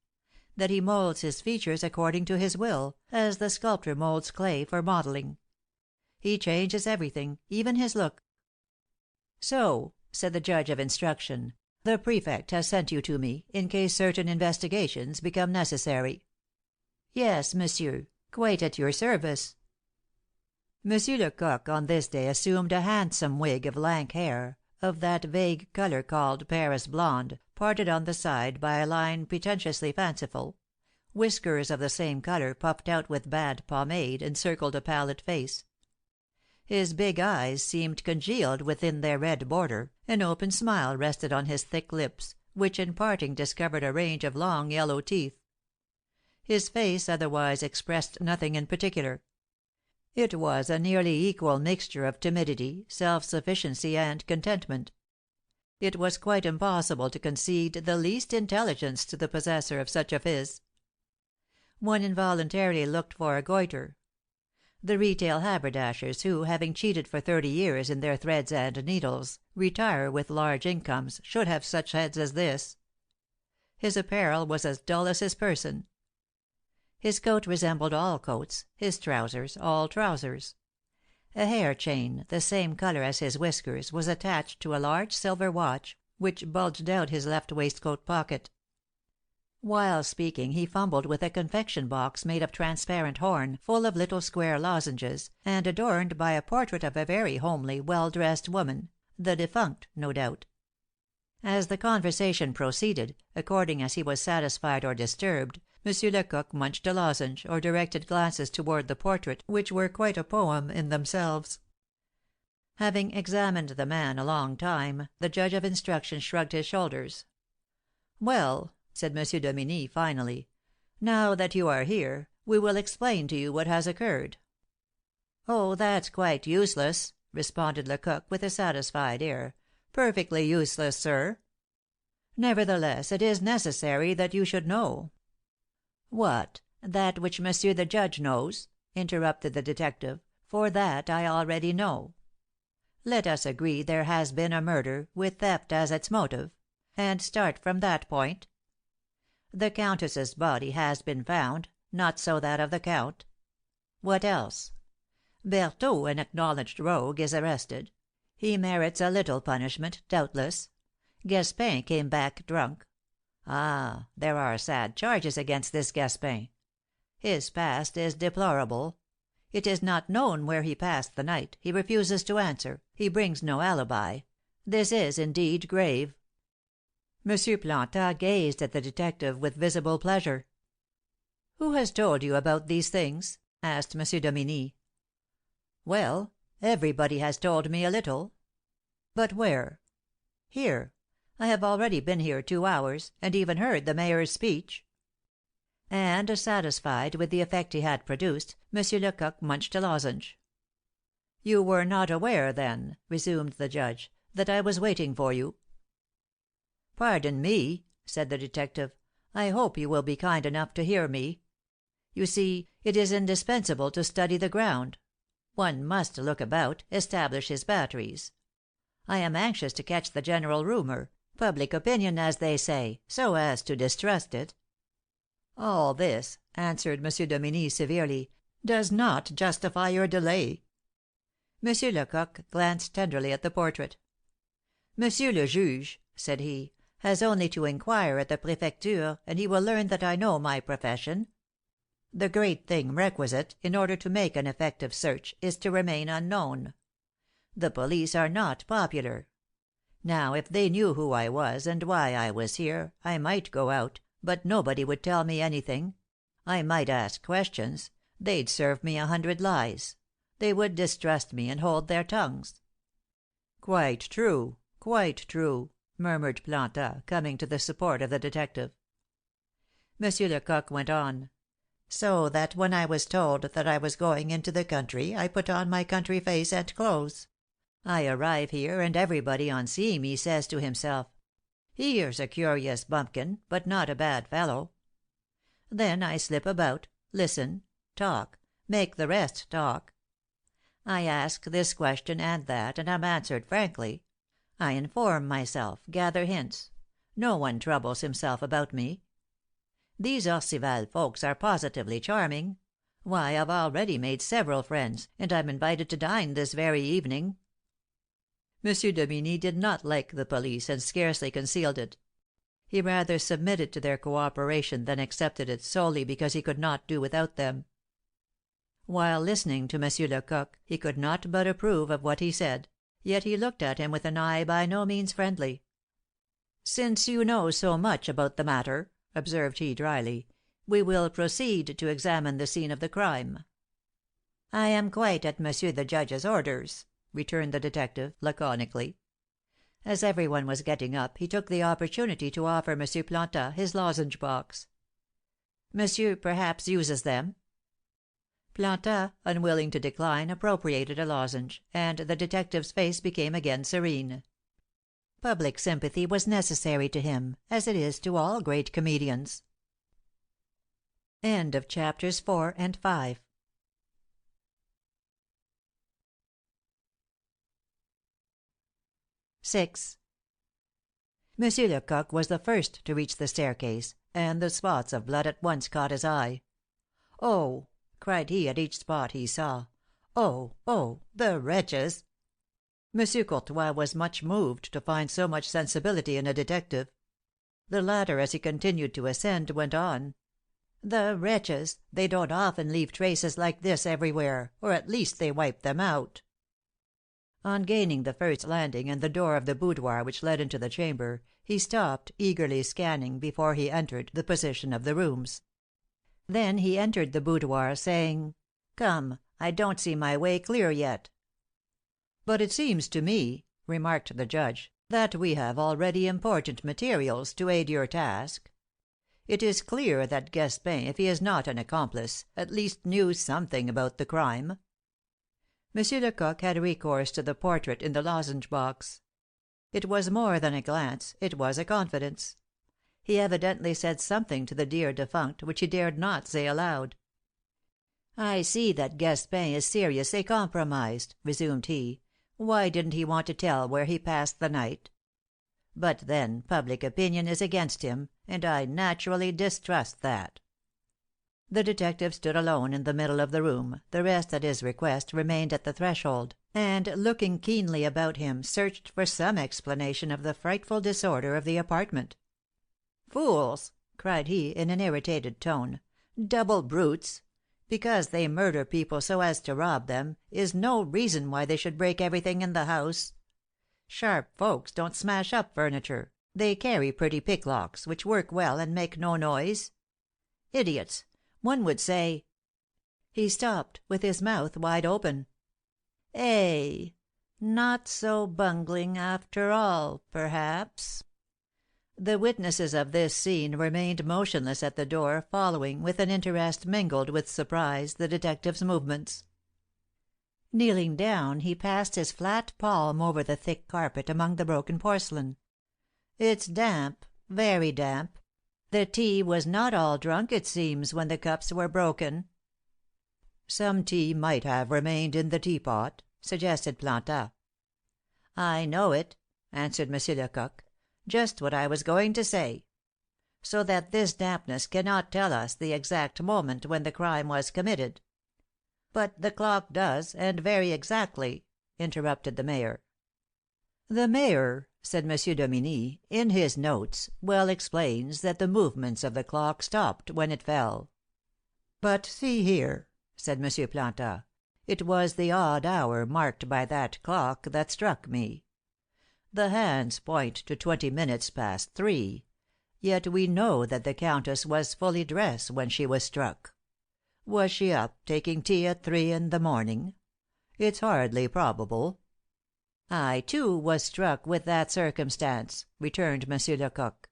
that he moulds his features according to his will, as the sculptor moulds clay for modelling. He changes everything, even his look. "So," said the judge of instruction, "the Prefect has sent you to me, in case certain investigations become necessary." "Yes, monsieur, quite at your service." M. Lecoq on this day assumed a handsome wig of lank hair, of that vague colour called Paris blonde, parted on the side by a line pretentiously fanciful; whiskers of the same colour puffed out with bad pomade encircled a pallid face. His big eyes seemed congealed within their red border, an open smile rested on his thick lips, which in parting discovered a range of long yellow teeth. His face otherwise expressed nothing in particular. It was a nearly equal mixture of timidity, self-sufficiency, and contentment. It was quite impossible to concede the least intelligence to the possessor of such a phiz. One involuntarily looked for a goitre. The retail haberdashers who, having cheated for 30 years in their threads and needles, retire with large incomes, should have such heads as this. His apparel was as dull as his person. His coat resembled all coats, his trousers all trousers. A hair chain, the same color as his whiskers, was attached to a large silver watch, which bulged out his left waistcoat pocket. While speaking he fumbled with a confection box made of transparent horn, full of little square lozenges, and adorned by a portrait of a very homely, well dressed woman, the defunct, no doubt. As the conversation proceeded, according as he was satisfied or disturbed, Monsieur Lecoq munched a lozenge, or directed glances toward the portrait, which were quite a poem in themselves. Having examined the man a long time, the judge of instruction shrugged his shoulders. "Well," said Monsieur Dominie, finally, "now that you are here, we will explain to you what has occurred." "Oh, that's quite useless," responded Lecoq, with a satisfied air. "Perfectly useless, sir." "Nevertheless, it is necessary that you should know." "What, that which Monsieur the Judge knows?" interrupted the detective, "for that I already know. Let us agree there has been a murder, with theft as its motive, and start from that point. The countess's body has been found, not so that of the count. What else? Berthault, an acknowledged rogue, is arrested. He merits a little punishment, doubtless. Gaspin came back drunk. Ah, there are sad charges against this Gaspin. His past is deplorable. It is not known where he passed the night, he refuses to answer, he brings no alibi. This is, indeed, grave." Monsieur Planta gazed at the detective with visible pleasure. "Who has told you about these things?" asked Monsieur Dominie. "Well, everybody has told me a little." "But where?" "Here. I have already been here 2 hours, and even heard the mayor's speech." And, satisfied with the effect he had produced, Monsieur Lecoq munched a lozenge. "You were not aware, then," resumed the judge, "that I was waiting for you?" "Pardon me," said the detective, "I hope you will be kind enough to hear me. You see, it is indispensable to study the ground. One must look about, establish his batteries. I am anxious to catch the general rumour, public opinion, as they say, so as to distrust it." "All this," answered Monsieur Dominie, severely, "does not justify your delay." Monsieur Lecoq glanced tenderly at the portrait. "Monsieur le Juge," said he, "has only to inquire at the Prefecture, and he will learn that I know my profession. The great thing requisite, in order to make an effective search, is to remain unknown. The police are not popular. Now, if they knew who I was, and why I was here, I might go out, but nobody would tell me anything. I might ask questions; they'd serve me 100 lies. They would distrust me, and hold their tongues." "Quite true, quite true," murmured Planta, coming to the support of the detective. Monsieur Lecoq went on. "So that when I was told that I was going into the country, I put on my country face and clothes. I arrive here, and everybody, on seeing me, says to himself, 'Here's a curious bumpkin, but not a bad fellow.' Then I slip about, listen, talk, make the rest talk. I ask this question and that, and am answered frankly. I inform myself, gather hints. No one troubles himself about me. These Orcival folks are positively charming. Why, I've already made several friends, and I'm invited to dine this very evening." Monsieur Dominie did not like the police, and scarcely concealed it. He rather submitted to their co operation than accepted it solely because he could not do without them. While listening to Monsieur Lecoq, he could not but approve of what he said, yet he looked at him with an eye by no means friendly. "Since you know so much about the matter," observed he, dryly, "we will proceed to examine the scene of the crime." "I am quite at Monsieur the Judge's orders," returned the detective, laconically. As everyone was getting up, he took the opportunity to offer Monsieur Planta his lozenge box. "Monsieur perhaps uses them?" Planta, unwilling to decline, appropriated a lozenge, and the detective's face became again serene. Public sympathy was necessary to him, as it is to all great comedians. End of chapters 4 and 5. 6. Monsieur Lecoq was the first to reach the staircase, and the spots of blood at once caught his eye. "Oh!" cried he at each spot he saw. "Oh! oh! the wretches!" Monsieur Courtois was much moved to find so much sensibility in a detective. The latter, as he continued to ascend, went on: "The wretches! They don't often leave traces like this everywhere, or at least they wipe them out." On gaining the first landing and the door of the boudoir which led into the chamber, he stopped, eagerly scanning, before he entered, the position of the rooms. Then he entered the boudoir, saying: "Come, I don't see my way clear yet." "But it seems to me," remarked the Judge, "that we have already important materials to aid your task. It is clear that Gaspin, if he is not an accomplice, at least knew something about the crime." M. Lecoq had recourse to the portrait in the lozenge box. It was more than a glance, it was a confidence. He evidently said something to the dear defunct which he dared not say aloud. "I see that Gaspin is seriously compromised," resumed he. "Why didn't he want to tell where he passed the night? But then public opinion is against him, and I naturally distrust that." The detective stood alone in the middle of the room, the rest, at his request, remained at the threshold, and looking keenly about him, searched for some explanation of the frightful disorder of the apartment. "Fools!" cried he, in an irritated tone. "Double brutes! Because they murder people so as to rob them, is no reason why they should break everything in the house. Sharp folks don't smash up furniture, they carry pretty picklocks, which work well and make no noise. Idiots! One would say—" He stopped, with his mouth wide open. "Eh! Not so bungling, after all, perhaps." The witnesses of this scene remained motionless at the door, following, with an interest mingled with surprise, the detective's movements. Kneeling down, he passed his flat palm over the thick carpet among the broken porcelain. "It's damp, very damp. The tea was not all drunk, it seems, when the cups were broken." "Some tea might have remained in the teapot," suggested Planta. "I know it," answered M. Lecoq. "Just what I was going to say. So that this dampness cannot tell us the exact moment when the crime was committed." "But the clock does, and very exactly," interrupted the mayor. "The mayor," said M. Dominie, "in his notes, well explains that the movements of the clock stopped when it fell." "But see here," said M. Planta, "it was the odd hour marked by that clock that struck me. The hands point to 20 minutes past 3, yet we know that the countess was fully dressed when she was struck. Was she up taking tea at 3 in the morning? It's hardly probable." "I, too, was struck with that circumstance," returned M. Lecoq,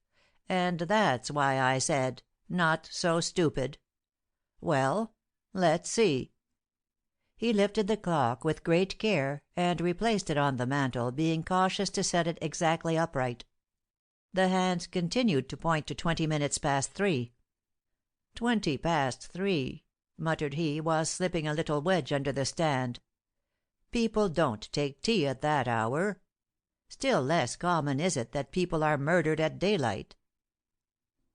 "and that's why I said, 'Not so stupid.' Well, let's see." He lifted the clock with great care, and replaced it on the mantel, being cautious to set it exactly upright. The hands continued to point to 20 minutes past 3. "20 past 3," muttered he, while slipping a little wedge under the stand. "People don't take tea at that hour. Still less common is it that people are murdered at daylight."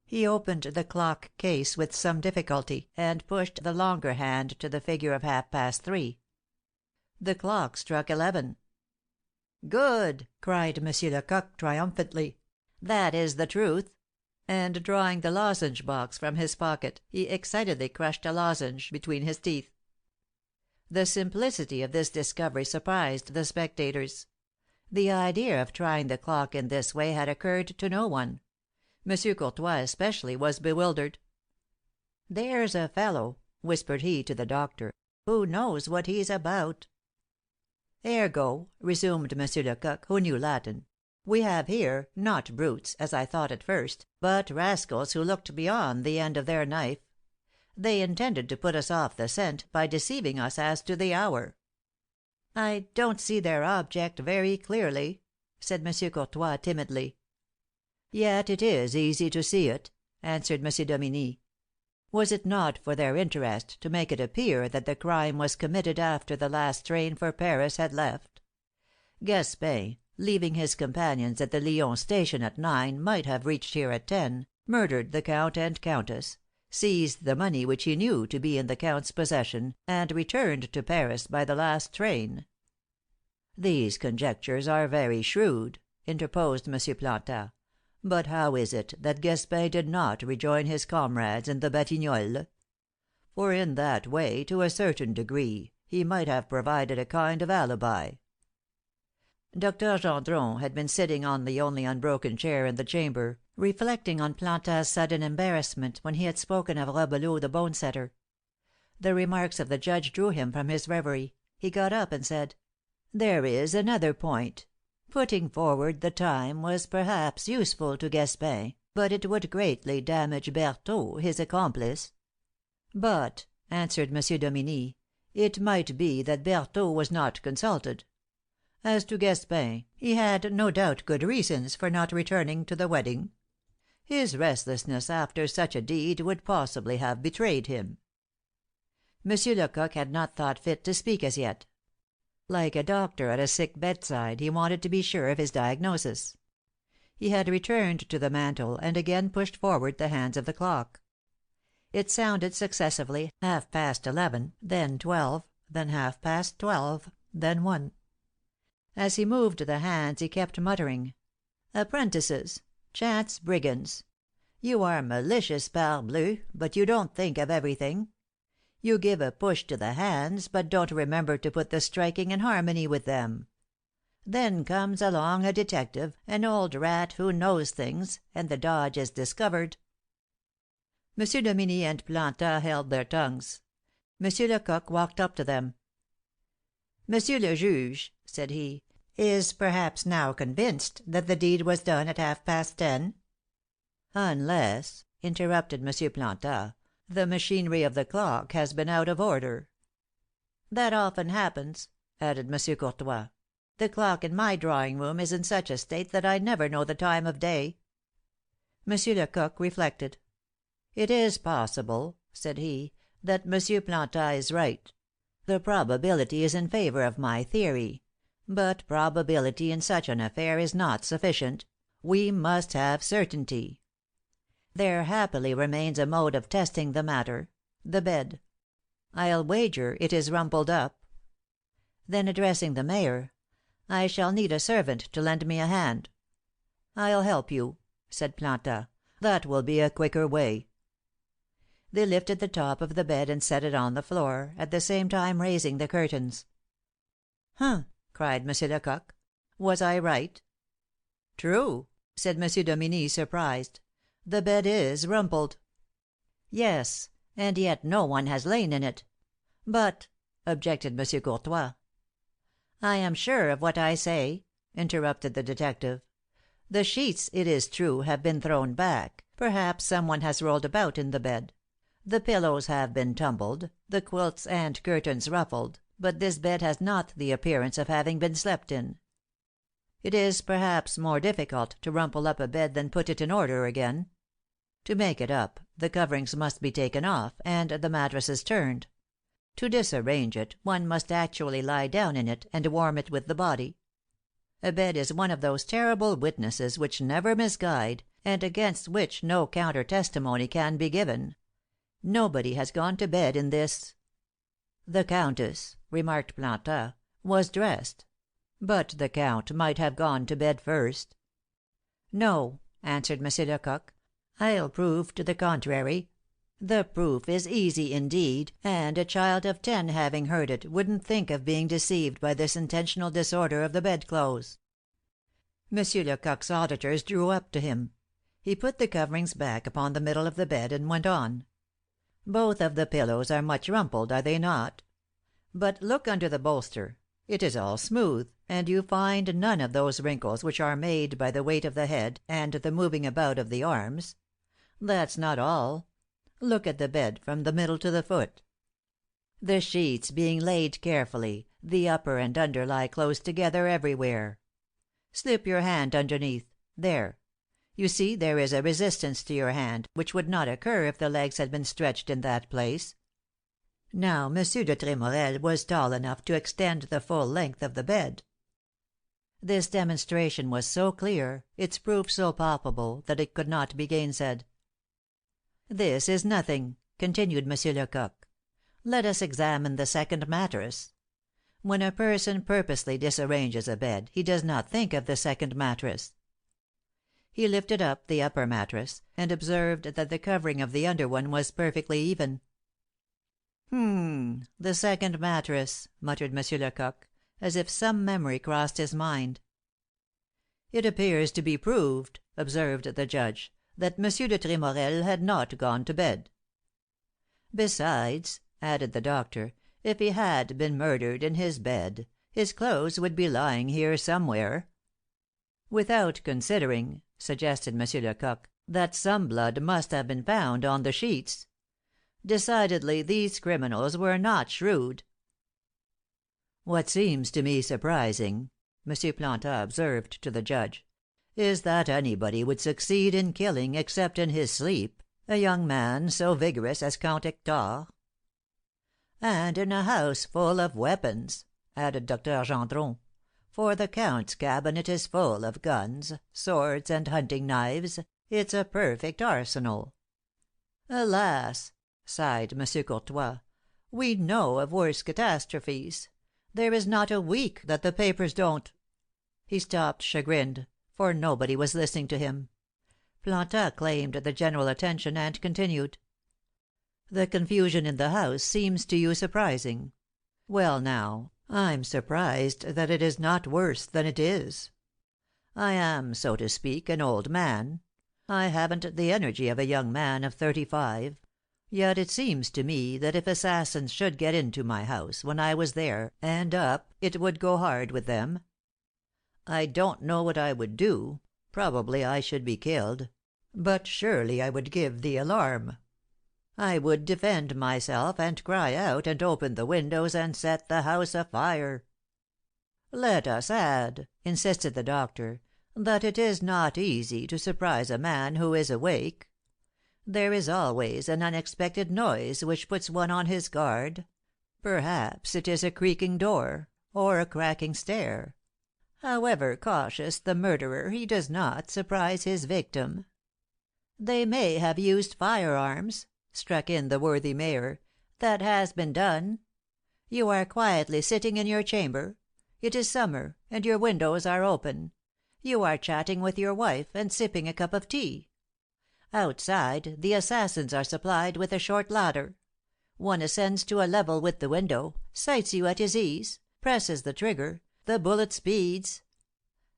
He opened the clock case with some difficulty, and pushed the longer hand to the figure of half past 3. The clock struck 11. "Good!" cried M. Lecoq, triumphantly. "That is the truth." And drawing the lozenge box from his pocket, he excitedly crushed a lozenge between his teeth. The simplicity of this discovery surprised the spectators. The idea of trying the clock in this way had occurred to no one. M. Courtois especially was bewildered. "There's a fellow," whispered he to the doctor, "who knows what he's about." "Ergo," resumed M. Lecoq, who knew Latin, "we have here, not brutes, as I thought at first, but rascals who looked beyond the end of their knife. They intended to put us off the scent by deceiving us as to the hour." "I don't see their object very clearly," said M. Courtois, timidly. "Yet it is easy to see it," answered M. Dominie. "Was it not for their interest to make it appear that the crime was committed after the last train for Paris had left? Gaspin, leaving his companions at the Lyons station at 9, might have reached here at 10, murdered the count and countess, seized the money which he knew to be in the Count's possession, and returned to Paris by the last train." "These conjectures are very shrewd," interposed M. Plantin. "But how is it that Gaspin did not rejoin his comrades in the Batignolles? For in that way, to a certain degree, he might have provided a kind of alibi." Dr. Gendron had been sitting on the only unbroken chair in the chamber, reflecting on Plantin's sudden embarrassment when he had spoken of Robelot the bone setter. The remarks of the Judge drew him from his reverie. He got up and said: "There is another point. Putting forward the time was perhaps useful to Gaspin, but it would greatly damage Berthaud, his accomplice." "But," answered M. Dominie, "it might be that Berthaud was not consulted. As to Gaspin, he had no doubt good reasons for not returning to the wedding. His restlessness after such a deed would possibly have betrayed him." M. Lecoq had not thought fit to speak as yet. Like a doctor at a sick bedside, he wanted to be sure of his diagnosis. He had returned to the mantel, and again pushed forward the hands of the clock. It sounded successively 11:30, then 12, then 12:30, then 1. As he moved the hands he kept muttering: "Apprentices! Chance brigands! You are malicious, parbleu, but you don't think of everything. You give a push to the hands, but don't remember to put the striking in harmony with them. Then comes along a detective, an old rat who knows things, and the dodge is discovered." M. Dominie and Plantin held their tongues. M. Lecoq walked up to them. "Monsieur le Juge," said he, "is perhaps now convinced that the deed was done at 10:30?" "Unless," interrupted M. Plantin, "the machinery of the clock has been out of order." "That often happens," added M. Courtois. "The clock in my drawing room is in such a state that I never know the time of day." M. Lecoq reflected. "It is possible," said he, "that M. Plantin is right. The probability is in favor of my theory. But probability in such an affair is not sufficient. We must have certainty. There happily remains a mode of testing the matter the bed. I'll wager it is rumpled up." Then addressing the mayor, "I shall need a servant to lend me a hand." "I'll help you," said Plantin. "That will be a quicker way." They lifted the top of the bed and set it on the floor, at the same time raising the curtains. "Humph!" cried M. Lecoq. "Was I right?" "True," said M. Dominie, surprised. "The bed is rumpled." "Yes, and yet no one has lain in it." "But," objected M. Courtois. "I am sure of what I say," interrupted the detective. "The sheets, it is true, have been thrown back, perhaps some one has rolled about in the bed. The pillows have been tumbled, the quilts and curtains ruffled, but this bed has not the appearance of having been slept in. It is perhaps more difficult to rumple up a bed than put it in order again. To make it up, the coverings must be taken off, and the mattresses turned. To disarrange it, one must actually lie down in it, and warm it with the body. A bed is one of those terrible witnesses which never misguide, and against which no counter testimony can be given. Nobody has gone to bed in this." "The countess," remarked Plantin, "was dressed. But the count might have gone to bed first." "No," answered M. Lecoq. "I'll prove to the contrary. The proof is easy indeed, and a child of 10 having heard it wouldn't think of being deceived by this intentional disorder of the bedclothes." M. Lecoq's auditors drew up to him. He put the coverings back upon the middle of the bed, and went on. "Both of the pillows are much rumpled, are they not? But look under the bolster. It is all smooth, and you find none of those wrinkles which are made by the weight of the head and the moving about of the arms. That's not all. Look at the bed from the middle to the foot. The sheets being laid carefully, the upper and under lie close together everywhere. Slip your hand underneath. There. You see there is a resistance to your hand, which would not occur if the legs had been stretched in that place. Now Monsieur de Tremorel was tall enough to extend the full length of the bed." This demonstration was so clear, its proof so palpable, that it could not be gainsaid. "This is nothing," continued Monsieur Lecoq. "Let us examine the second mattress. When a person purposely disarranges a bed he does not think of the second mattress." He lifted up the upper mattress, and observed that the covering of the under one was perfectly even. The second mattress," muttered Monsieur Lecoq, as if some memory crossed his mind. "It appears to be proved," observed the Judge, "that Monsieur de Tremorel had not gone to bed." "Besides," added the doctor, "if he had been murdered in his bed, his clothes would be lying here somewhere." "Without considering," suggested Monsieur Lecoq, "that some blood must have been found on the sheets. Decidedly these criminals were not shrewd." "What seems to me surprising," M. Planta observed to the Judge, "is that anybody would succeed in killing, except in his sleep, a young man so vigorous as Count Hector." "And in a house full of weapons," added Dr. Gendron; "for the Count's cabinet is full of guns, swords, and hunting knives. It's a perfect arsenal." "Alas!" sighed M. Courtois, "we know of worse catastrophes. There is not a week that the papers don't " He stopped chagrined, for nobody was listening to him. Planta claimed the general attention, and continued: "The confusion in the house seems to you surprising. Well, now, I'm surprised that it is not worse than it is. I am, so to speak, an old man. I haven't the energy of a young man of 35. Yet it seems to me that if assassins should get into my house when I was there and up, it would go hard with them. I don't know what I would do. Probably I should be killed. But surely I would give the alarm. I would defend myself, and cry out, and open the windows, and set the house afire." "Let us add," insisted the doctor, "that it is not easy to surprise a man who is awake. There is always an unexpected noise which puts one on his guard. Perhaps it is a creaking door, or a cracking stair. However cautious the murderer, he does not surprise his victim." "They may have used firearms," struck in the worthy mayor. "That has been done. You are quietly sitting in your chamber. It is summer, and your windows are open. You are chatting with your wife, and sipping a cup of tea. Outside, the assassins are supplied with a short ladder. One ascends to a level with the window, sights you at his ease, presses the trigger, the bullet speeds.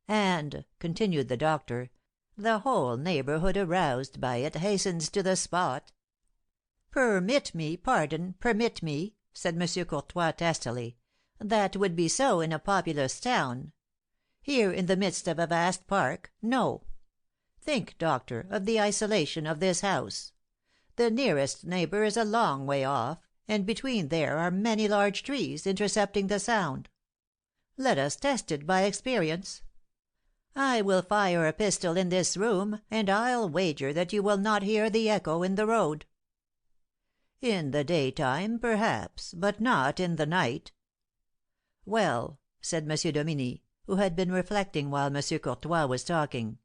And," continued the doctor, "the whole neighborhood, aroused by it, hastens to the spot." "Permit me, said M. Courtois, testily. "That would be so in a populous town. Here, in the midst of a vast park, no. Think, doctor, of the isolation of this house. The nearest neighbor is a long way off, and between there are many large trees, intercepting the sound. Let us test it by experience. I will fire a pistol in this room, and I'll wager that you will not hear the echo in the road." "In the daytime, perhaps, but not in the night." "Well," said M. Dominy, who had been reflecting while M. Courtois was talking,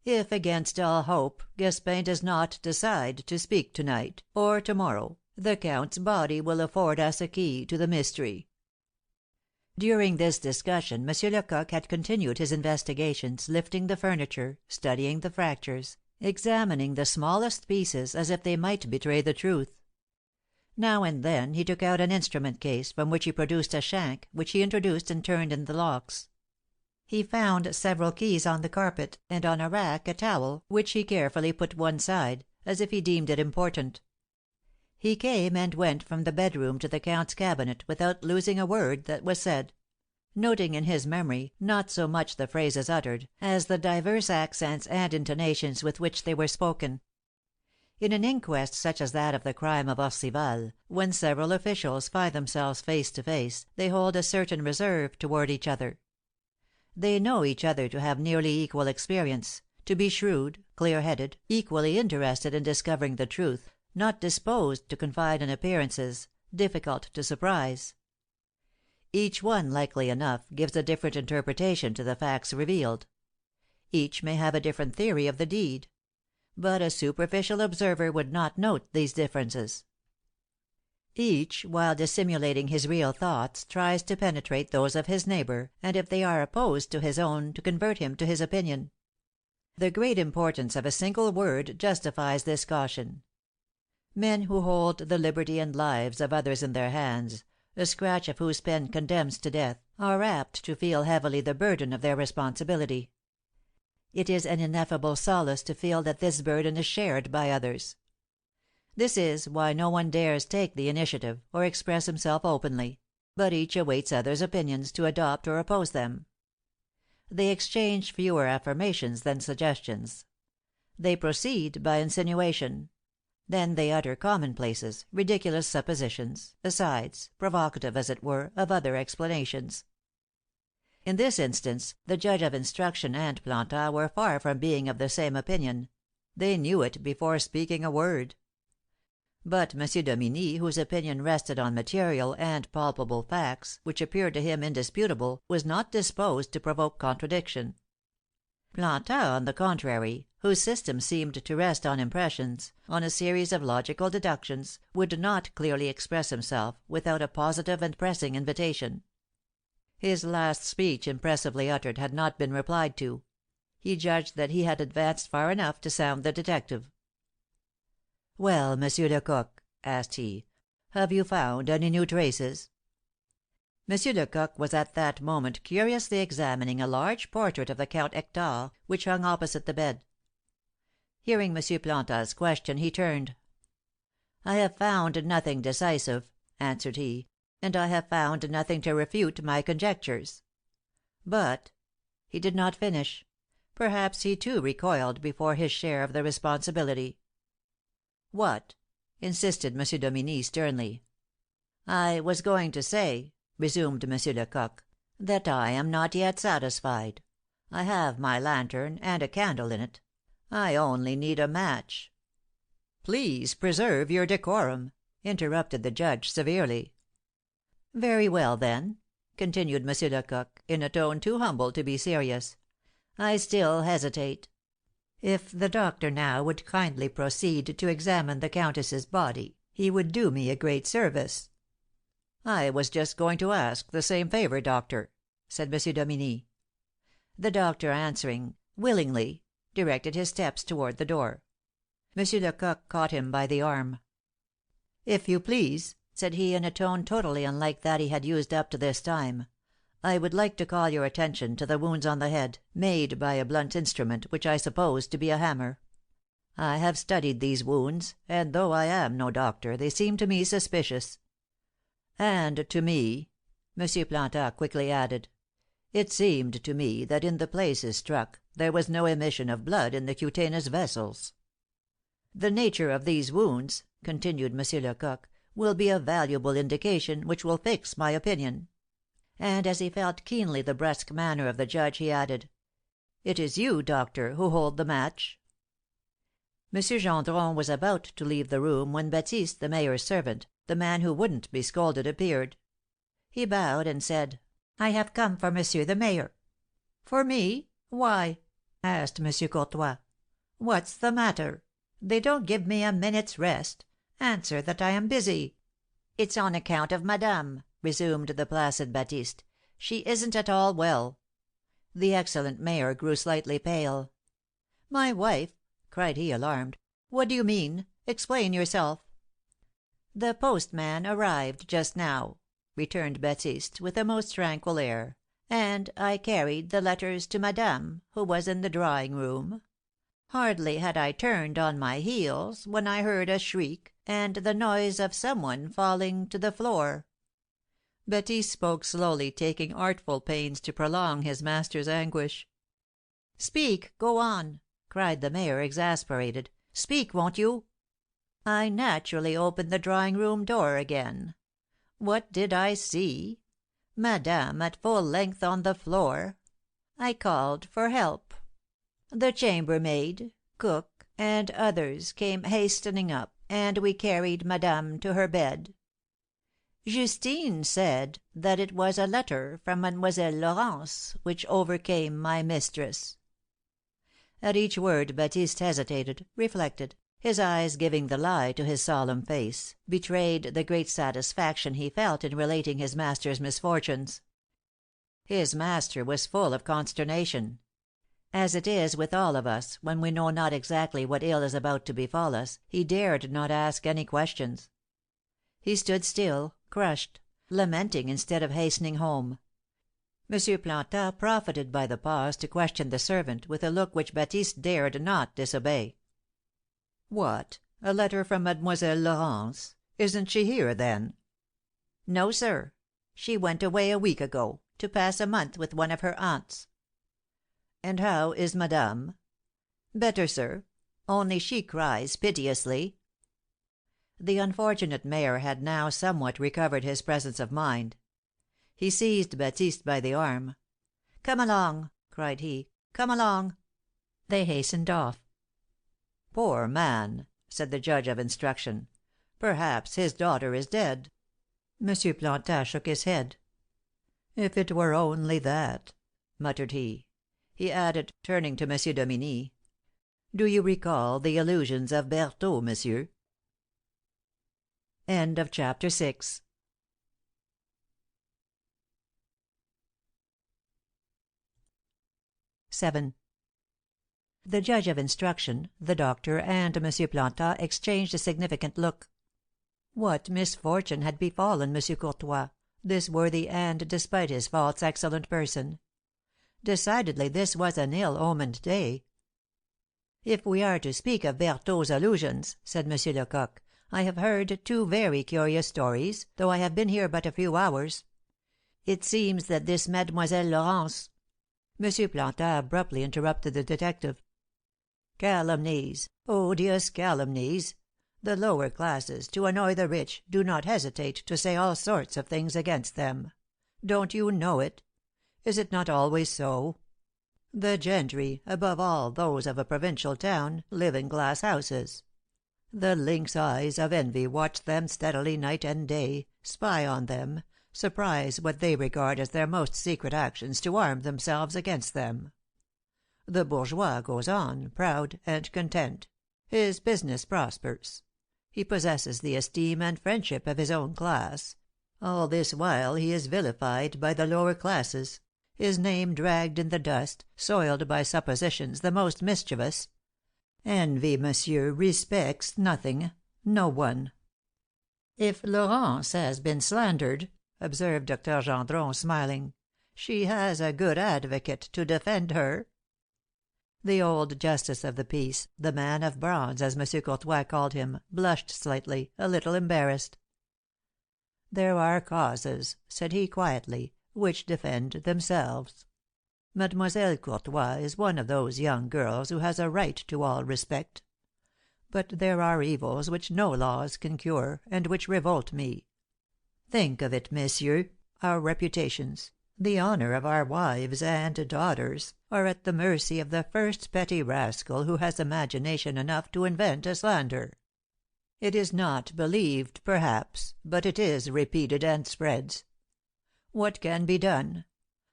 "if, against all hope, Gaspin does not decide to speak to night, or to morrow, the Count's body will afford us a key to the mystery." During this discussion M. Lecoq had continued his investigations, lifting the furniture, studying the fractures, examining the smallest pieces, as if they might betray the truth. Now and then he took out an instrument case, from which he produced a shank, which he introduced and turned in the locks. He found several keys on the carpet, and on a rack a towel, which he carefully put one side, as if he deemed it important. He came and went from the bedroom to the Count's cabinet without losing a word that was said; noting in his memory not so much the phrases uttered, as the divers accents and intonations with which they were spoken. In an inquest such as that of the crime of Orcival, when several officials find themselves face to face, they hold a certain reserve toward each other. They know each other to have nearly equal experience, to be shrewd, clear headed, equally interested in discovering the truth, not disposed to confide in appearances, difficult to surprise. Each one, likely enough, gives a different interpretation to the facts revealed. Each may have a different theory of the deed. but a superficial observer would not note these differences. Each, while dissimulating his real thoughts, tries to penetrate those of his neighbor, and if they are opposed to his own, to convert him to his opinion. The great importance of a single word justifies this caution. Men who hold the liberty and lives of others in their hands, a scratch of whose pen condemns to death, are apt to feel heavily the burden of their responsibility. It is an ineffable solace to feel that this burden is shared by others. This is why no one dares take the initiative, or express himself openly, but each awaits others' opinions to adopt or oppose them. They exchange fewer affirmations than suggestions. They proceed by insinuation. Then they utter commonplaces, ridiculous suppositions, asides, provocative, as it were, of other explanations. In this instance, the judge of instruction and Plantard were far from being of the same opinion. They knew it before speaking a word. But M. Dominy, whose opinion rested on material and palpable facts, which appeared to him indisputable, was not disposed to provoke contradiction. Plantard, on the contrary, whose system seemed to rest on impressions, on a series of logical deductions, would not clearly express himself without a positive and pressing invitation. His last speech, impressively uttered, had not been replied to. He judged that he had advanced far enough to sound the detective. "Well, Monsieur Lecoq," asked he, "have you found any new traces?" Monsieur Lecoq was at that moment curiously examining a large portrait of the Count Hector, which hung opposite the bed. Hearing Monsieur Plantard's question, he turned. "I have found nothing decisive," answered he, "and I have found nothing to refute my conjectures. But " He did not finish. Perhaps he too recoiled before his share of the responsibility. "What?" insisted M. Dominy sternly. "I was going to say," resumed M. Lecoq, "that I am not yet satisfied. I have my lantern, and a candle in it. I only need a match." "Please preserve your decorum," interrupted the judge severely. "Very well, then," continued M. Lecoq, in a tone too humble to be serious, "I still hesitate. If the doctor now would kindly proceed to examine the countess's body, he would do me a great service." "I was just going to ask the same favor, doctor," said M. Dominy. The doctor, answering "willingly," directed his steps toward the door. M. Lecoq caught him by the arm. "If you please," said he, in a tone totally unlike that he had used up to this time, "I would like to call your attention to the wounds on the head, made by a blunt instrument, which I suppose to be a hammer. I have studied these wounds, and though I am no doctor, they seem to me suspicious. And to me," M. Plantard quickly added, "it seemed to me that in the places struck there was no emission of blood in the cutaneous vessels. The nature of these wounds," continued M. Lecoq, "will be a valuable indication which will fix my opinion." And as he felt keenly the brusque manner of the judge, he added, "It is you, doctor, who hold the match." M. Gendron was about to leave the room when Baptiste, the mayor's servant, the man who wouldn't be scolded, appeared. He bowed and said, "I have come for Monsieur the Mayor." "For me? Why?" asked M. Courtois. "What's the matter? They don't give me a minute's rest. Answer that I am busy." "It's on account of madame," resumed the placid Baptiste. "She isn't at all well." The excellent mayor grew slightly pale. "My wife?" cried he, alarmed. "What do you mean? Explain yourself." "The postman arrived just now," returned Baptiste, with a most tranquil air, "and I carried the letters to madame, who was in the drawing room. Hardly had I turned on my heels when I heard a shriek, and the noise of some one falling to the floor." Baptiste spoke slowly, taking artful pains to prolong his master's anguish. "Speak! Go on!" cried the mayor, exasperated. "Speak, won't you?" "I naturally opened the drawing room door again. What did I see? Madame at full length on the floor. I called for help. The chambermaid, cook, and others came hastening up, and we carried madame to her bed. Justine said that it was a letter from Mademoiselle Laurence which overcame my mistress. At each word Baptiste hesitated, reflected, his eyes giving the lie to his solemn face, betrayed the great satisfaction he felt in relating his master's misfortunes. His master was full of consternation. As it is with all of us, when we know not exactly what ill is about to befall us, he dared not ask any questions. He stood still, crushed, lamenting instead of hastening home. M. Plantin profited by the pause to question the servant, with a look which Baptiste dared not disobey. "What! A letter from Mademoiselle Laurence? Isn't she here, then?" "No, sir. She went away a week ago, to pass a month with one of her aunts." "And how is Madame?" "Better, sir. Only she cries piteously." The unfortunate mayor had now somewhat recovered his presence of mind. He seized Baptiste by the arm. "Come along!" cried he. "Come along!" They hastened off. "Poor man!" said the judge of instruction. "Perhaps his daughter is dead." Monsieur Plantin shook his head. "If it were only that!" muttered he. He added, turning to Monsieur Dominie, "Do you recall the illusions of Berthaud, monsieur?" CHAPter VII. The judge of instruction, the doctor, and M. Plantin exchanged a significant look. What misfortune had befallen M. Courtois, this worthy and, despite his faults, excellent person? Decidedly this was an ill omened day. "If we are to speak of Berthaud's illusions," said M. Lecoq, "I have heard two very curious stories, though I have been here but a few hours. It seems that this Mademoiselle Laurence—" M. Plantin abruptly interrupted the detective. "Calumnies, odious calumnies! The lower classes, to annoy the rich, do not hesitate to say all sorts of things against them. Don't you know it? Is it not always so? The gentry, above all those of a provincial town, live in glass houses. The lynx eyes of envy watch them steadily night and day, spy on them, surprise what they regard as their most secret actions to arm themselves against them. The bourgeois goes on, proud and content. His business prospers. He possesses the esteem and friendship of his own class. All this while he is vilified by the lower classes, his name dragged in the dust, soiled by suppositions the most mischievous. Envy, monsieur, respects nothing, no one." "If Laurence has been slandered," observed Dr. Gendron, smiling, "she has a good advocate to defend her." The old justice of the peace, the man of bronze, as M. Courtois called him, blushed slightly, a little embarrassed. "There are causes," said he, quietly, "which defend themselves. Mademoiselle Courtois is one of those young girls who has a right to all respect. But there are evils which no laws can cure, and which revolt me. Think of it, messieurs, our reputations, the honor of our wives and daughters, are at the mercy of the first petty rascal who has imagination enough to invent a slander. It is not believed, perhaps, but it is repeated and spreads. What can be done?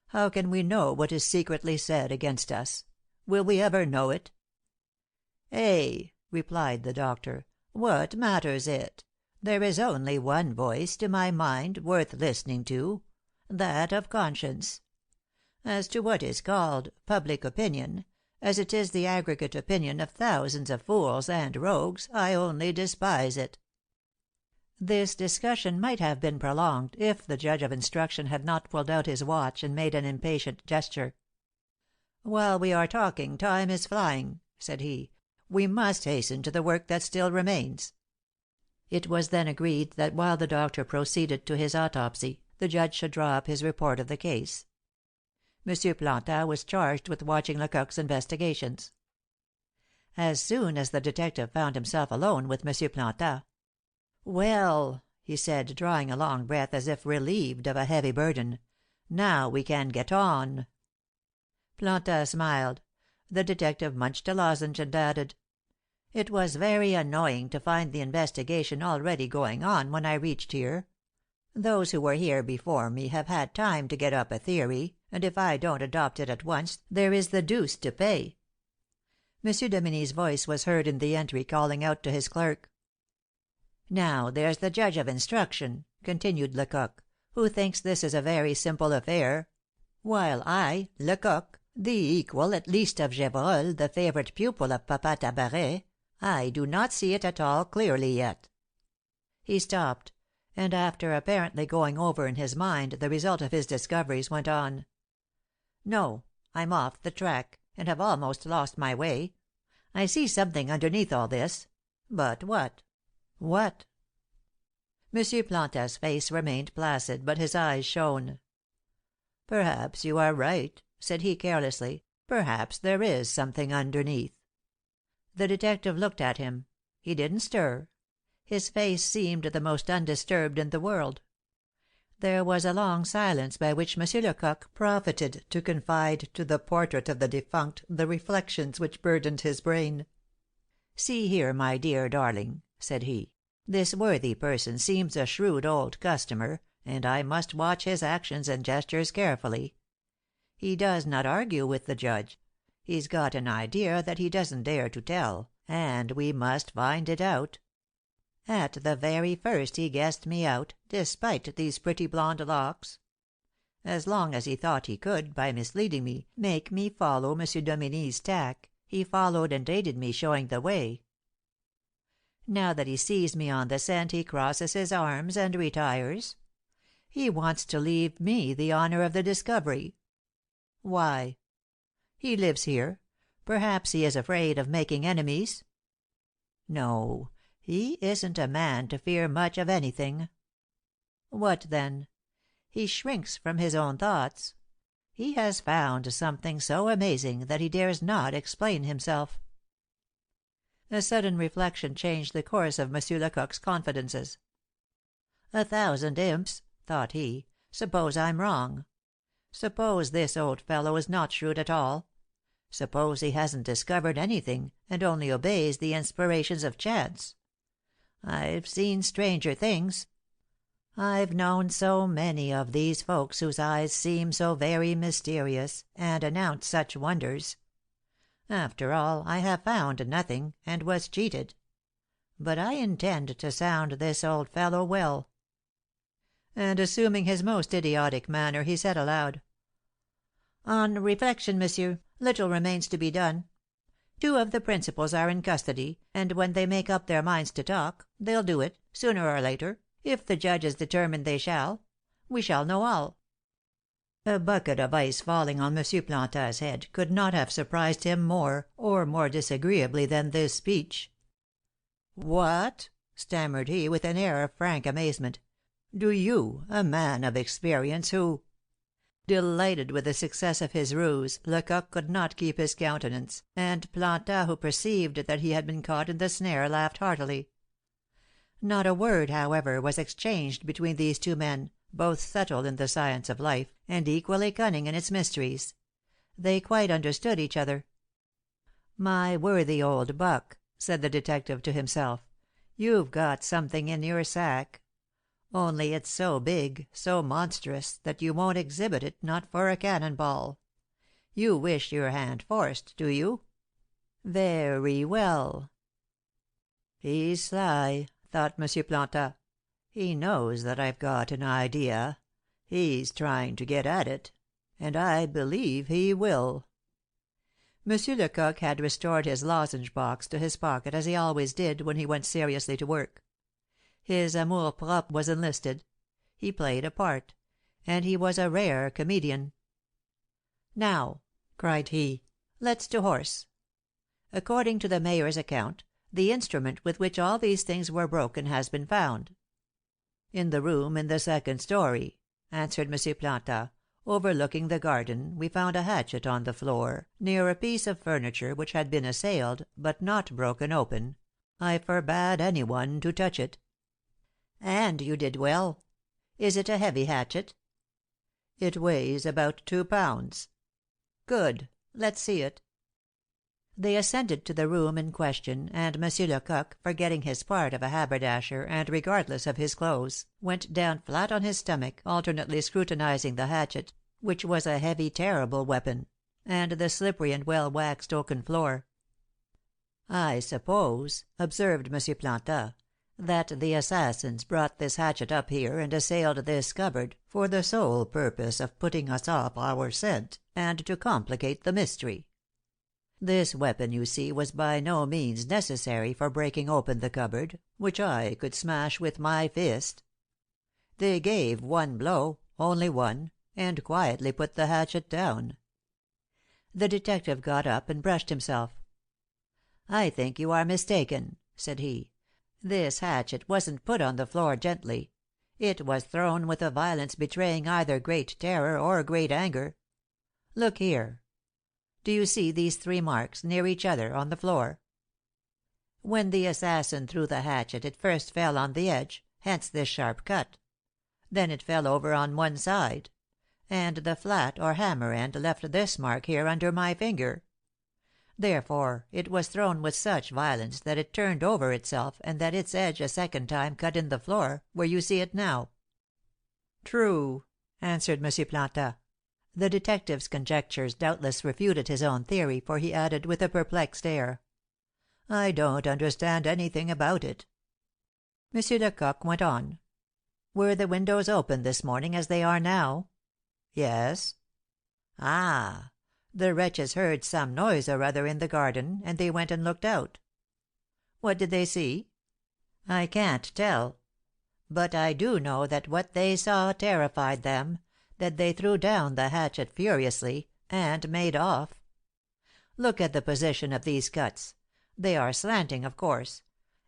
How can we know what is secretly said against us? Will we ever know it?" "Eh!" replied the doctor, "what matters it? There is only one voice, to my mind, worth listening to, that of conscience. As to what is called public opinion, as it is the aggregate opinion of thousands of fools and rogues, I only despise it." This discussion might have been prolonged, if the judge of instruction had not pulled out his watch and made an impatient gesture. "While we are talking, time is flying," said he. "We must hasten to the work that still remains." It was then agreed that while the doctor proceeded to his autopsy, the judge should draw up his report of the case. M. Plantin was charged with watching Lecoq's investigations. As soon as the detective found himself alone with M. Plantin, "Well," he said, drawing a long breath as if relieved of a heavy burden, "now we can get on." Plantin smiled. The detective munched a lozenge, and added: "It was very annoying to find the investigation already going on when I reached here. Those who were here before me have had time to get up a theory, and if I don't adopt it at once there is the deuce to pay. Monsieur Dominy's voice was heard in the entry calling out to his clerk. "Now there's the judge of instruction," continued Lecoq, "who thinks this is a very simple affair; while I, Lecoq, the equal at least of Gevrol, the favorite pupil of Papa Tabaret, I do not see it at all clearly yet." He stopped, and after apparently going over in his mind the result of his discoveries, went on: "No, I'm off the track, and have almost lost my way. I see something underneath all this. But what? What?" Monsieur Planta's face remained placid, but his eyes shone. "Perhaps you are right," said he carelessly. "Perhaps there is something underneath." The detective looked at him. He didn't stir. His face seemed the most undisturbed in the world. There was a long silence, by which Monsieur Lecoq profited to confide to the portrait of the defunct the reflections which burdened his brain. "See here, my dear darling," said he, "this worthy person seems a shrewd old customer, and I must watch his actions and gestures carefully. He does not argue with the judge. He's got an idea that he doesn't dare to tell, and we must find it out. At the very first he guessed me out, despite these pretty blonde locks. As long as he thought he could, by misleading me, make me follow Monsieur Dominy's tack, he followed and aided me, showing the way. Now that he sees me on the scent he crosses his arms and retires. He wants to leave me the honour of the discovery. Why? He lives here. Perhaps he is afraid of making enemies. No, he isn't a man to fear much of anything. What then? He shrinks from his own thoughts. He has found something so amazing that he dares not explain himself." A sudden reflection changed the course of Monsieur Lecoq's confidences. "A thousand imps!" thought he. "Suppose I'm wrong. Suppose this old fellow is not shrewd at all. Suppose he hasn't discovered anything, and only obeys the inspirations of chance. I've seen stranger things. I've known so many of these folks whose eyes seem so very mysterious, and announce such wonders. After all, I have found nothing, and was cheated. But I intend to sound this old fellow well." And assuming his most idiotic manner, he said aloud: "On reflection, monsieur, little remains to be done. 2 of the principals are in custody, and when they make up their minds to talk, they'll do it, sooner or later, if the judge is determined they shall. We shall know all." A bucket of ice falling on Monsieur Planta's head could not have surprised him more, or more disagreeably than this speech. "What!" stammered he, with an air of frank amazement. "Do you, a man of experience, who " Delighted with the success of his ruse, Lecoq could not keep his countenance, and Planta, who perceived that he had been caught in the snare, laughed heartily. Not a word, however, was exchanged between these 2 men, both subtle in the science of life, and equally cunning in its mysteries. They quite understood each other. "My worthy old buck," said the detective to himself, "you've got something in your sack. Only it's so big, so monstrous, that you won't exhibit it, not for a cannon ball. You wish your hand forced, do you? Very well." "He's sly," thought Monsieur Planta. "He knows that I've got an idea. He's trying to get at it. And I believe he will." Monsieur Lecoq had restored his lozenge box to his pocket, as he always did when he went seriously to work. His amour propre was enlisted. He played a part. And he was a rare comedian. "Now," cried he, "let's to horse. According to the mayor's account, the instrument with which all these things were broken has been found." "In the room in the 2nd story," answered Monsieur Planta. "Overlooking the garden, we found a hatchet on the floor, near a piece of furniture which had been assailed, but not broken open. I forbade any one to touch it." "And you did well. Is it a heavy hatchet?" "It weighs about 2 pounds." "Good. Let's see it." They ascended to the room in question, and Monsieur Lecoq, forgetting his part of a haberdasher, and regardless of his clothes, went down flat on his stomach, alternately scrutinizing the hatchet, which was a heavy, terrible weapon, and the slippery and well waxed oaken floor. "I suppose," observed Monsieur Plantin, "that the assassins brought this hatchet up here and assailed this cupboard for the sole purpose of putting us off our scent, and to complicate the mystery. This weapon, you see, was by no means necessary for breaking open the cupboard, which I could smash with my fist. They gave one blow, only one, and quietly put the hatchet down." The detective got up and brushed himself. "I think you are mistaken," said he. "This hatchet wasn't put on the floor gently. It was thrown with a violence betraying either great terror or great anger. Look here. Do you see these 3 marks, near each other, on the floor? When the assassin threw the hatchet it first fell on the edge, hence this sharp cut. Then it fell over on one side; and the flat or hammer end left this mark here under my finger. Therefore it was thrown with such violence that it turned over itself, and that its edge a second time cut in the floor, where you see it now." "True," answered M. Plantin. The detective's conjectures doubtless refuted his own theory, for he added, with a perplexed air, "I don't understand anything about it." M. Lecoq went on. "Were the windows open this morning as they are now?" "Yes." "Ah! The wretches heard some noise or other in the garden, and they went and looked out. What did they see? I can't tell. But I do know that what they saw terrified them, that they threw down the hatchet furiously, and made off. Look at the position of these cuts; they are slanting, of course,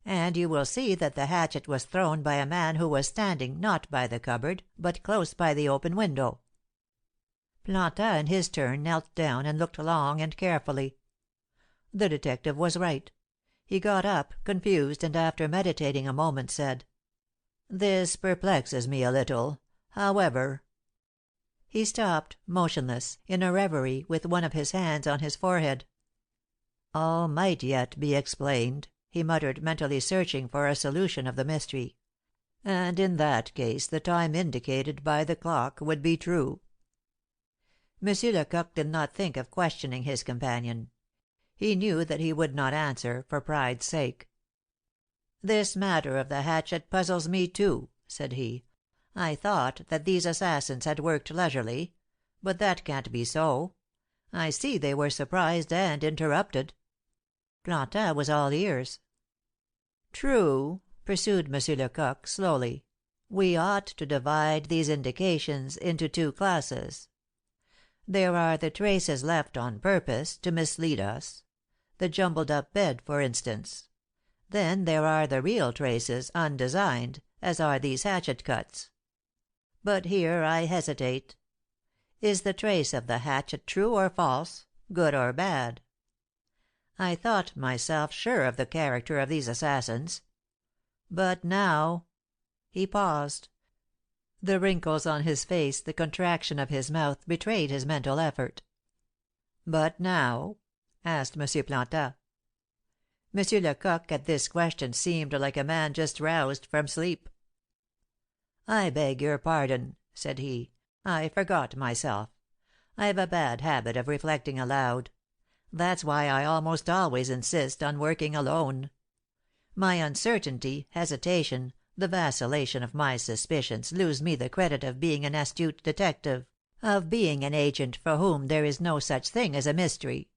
and you will see that the hatchet was thrown by a man who was standing, not by the cupboard, but close by the open window." Plantin, in his turn, knelt down and looked long and carefully. The detective was right. He got up, confused, and after meditating a moment, said: "This perplexes me a little. However—" He stopped, motionless, in a reverie, with one of his hands on his forehead. "All might yet be explained," he muttered, mentally searching for a solution of the mystery; "and in that case the time indicated by the clock would be true." M. Lecoq did not think of questioning his companion. He knew that he would not answer, for pride's sake. "This matter of the hatchet puzzles me, too," said he. "I thought that these assassins had worked leisurely; but that can't be so. I see they were surprised and interrupted." Plantin was all ears. "True," pursued M. Lecoq, slowly. "We ought to divide these indications into 2 classes. There are the traces left on purpose to mislead us, the jumbled up bed, for instance. Then there are the real traces, undesigned, as are these hatchet cuts. But here I hesitate. Is the trace of the hatchet true or false, good or bad? I thought myself sure of the character of these assassins. But now—" He paused. The wrinkles on his face, the contraction of his mouth, betrayed his mental effort. "But now?" asked M. Plantin. M. Lecoq at this question seemed like a man just roused from sleep. "I beg your pardon," said he. "I forgot myself. I've a bad habit of reflecting aloud. That's why I almost always insist on working alone. My uncertainty, hesitation, the vacillation of my suspicions lose me the credit of being an astute detective, of being an agent for whom there is no such thing as a mystery."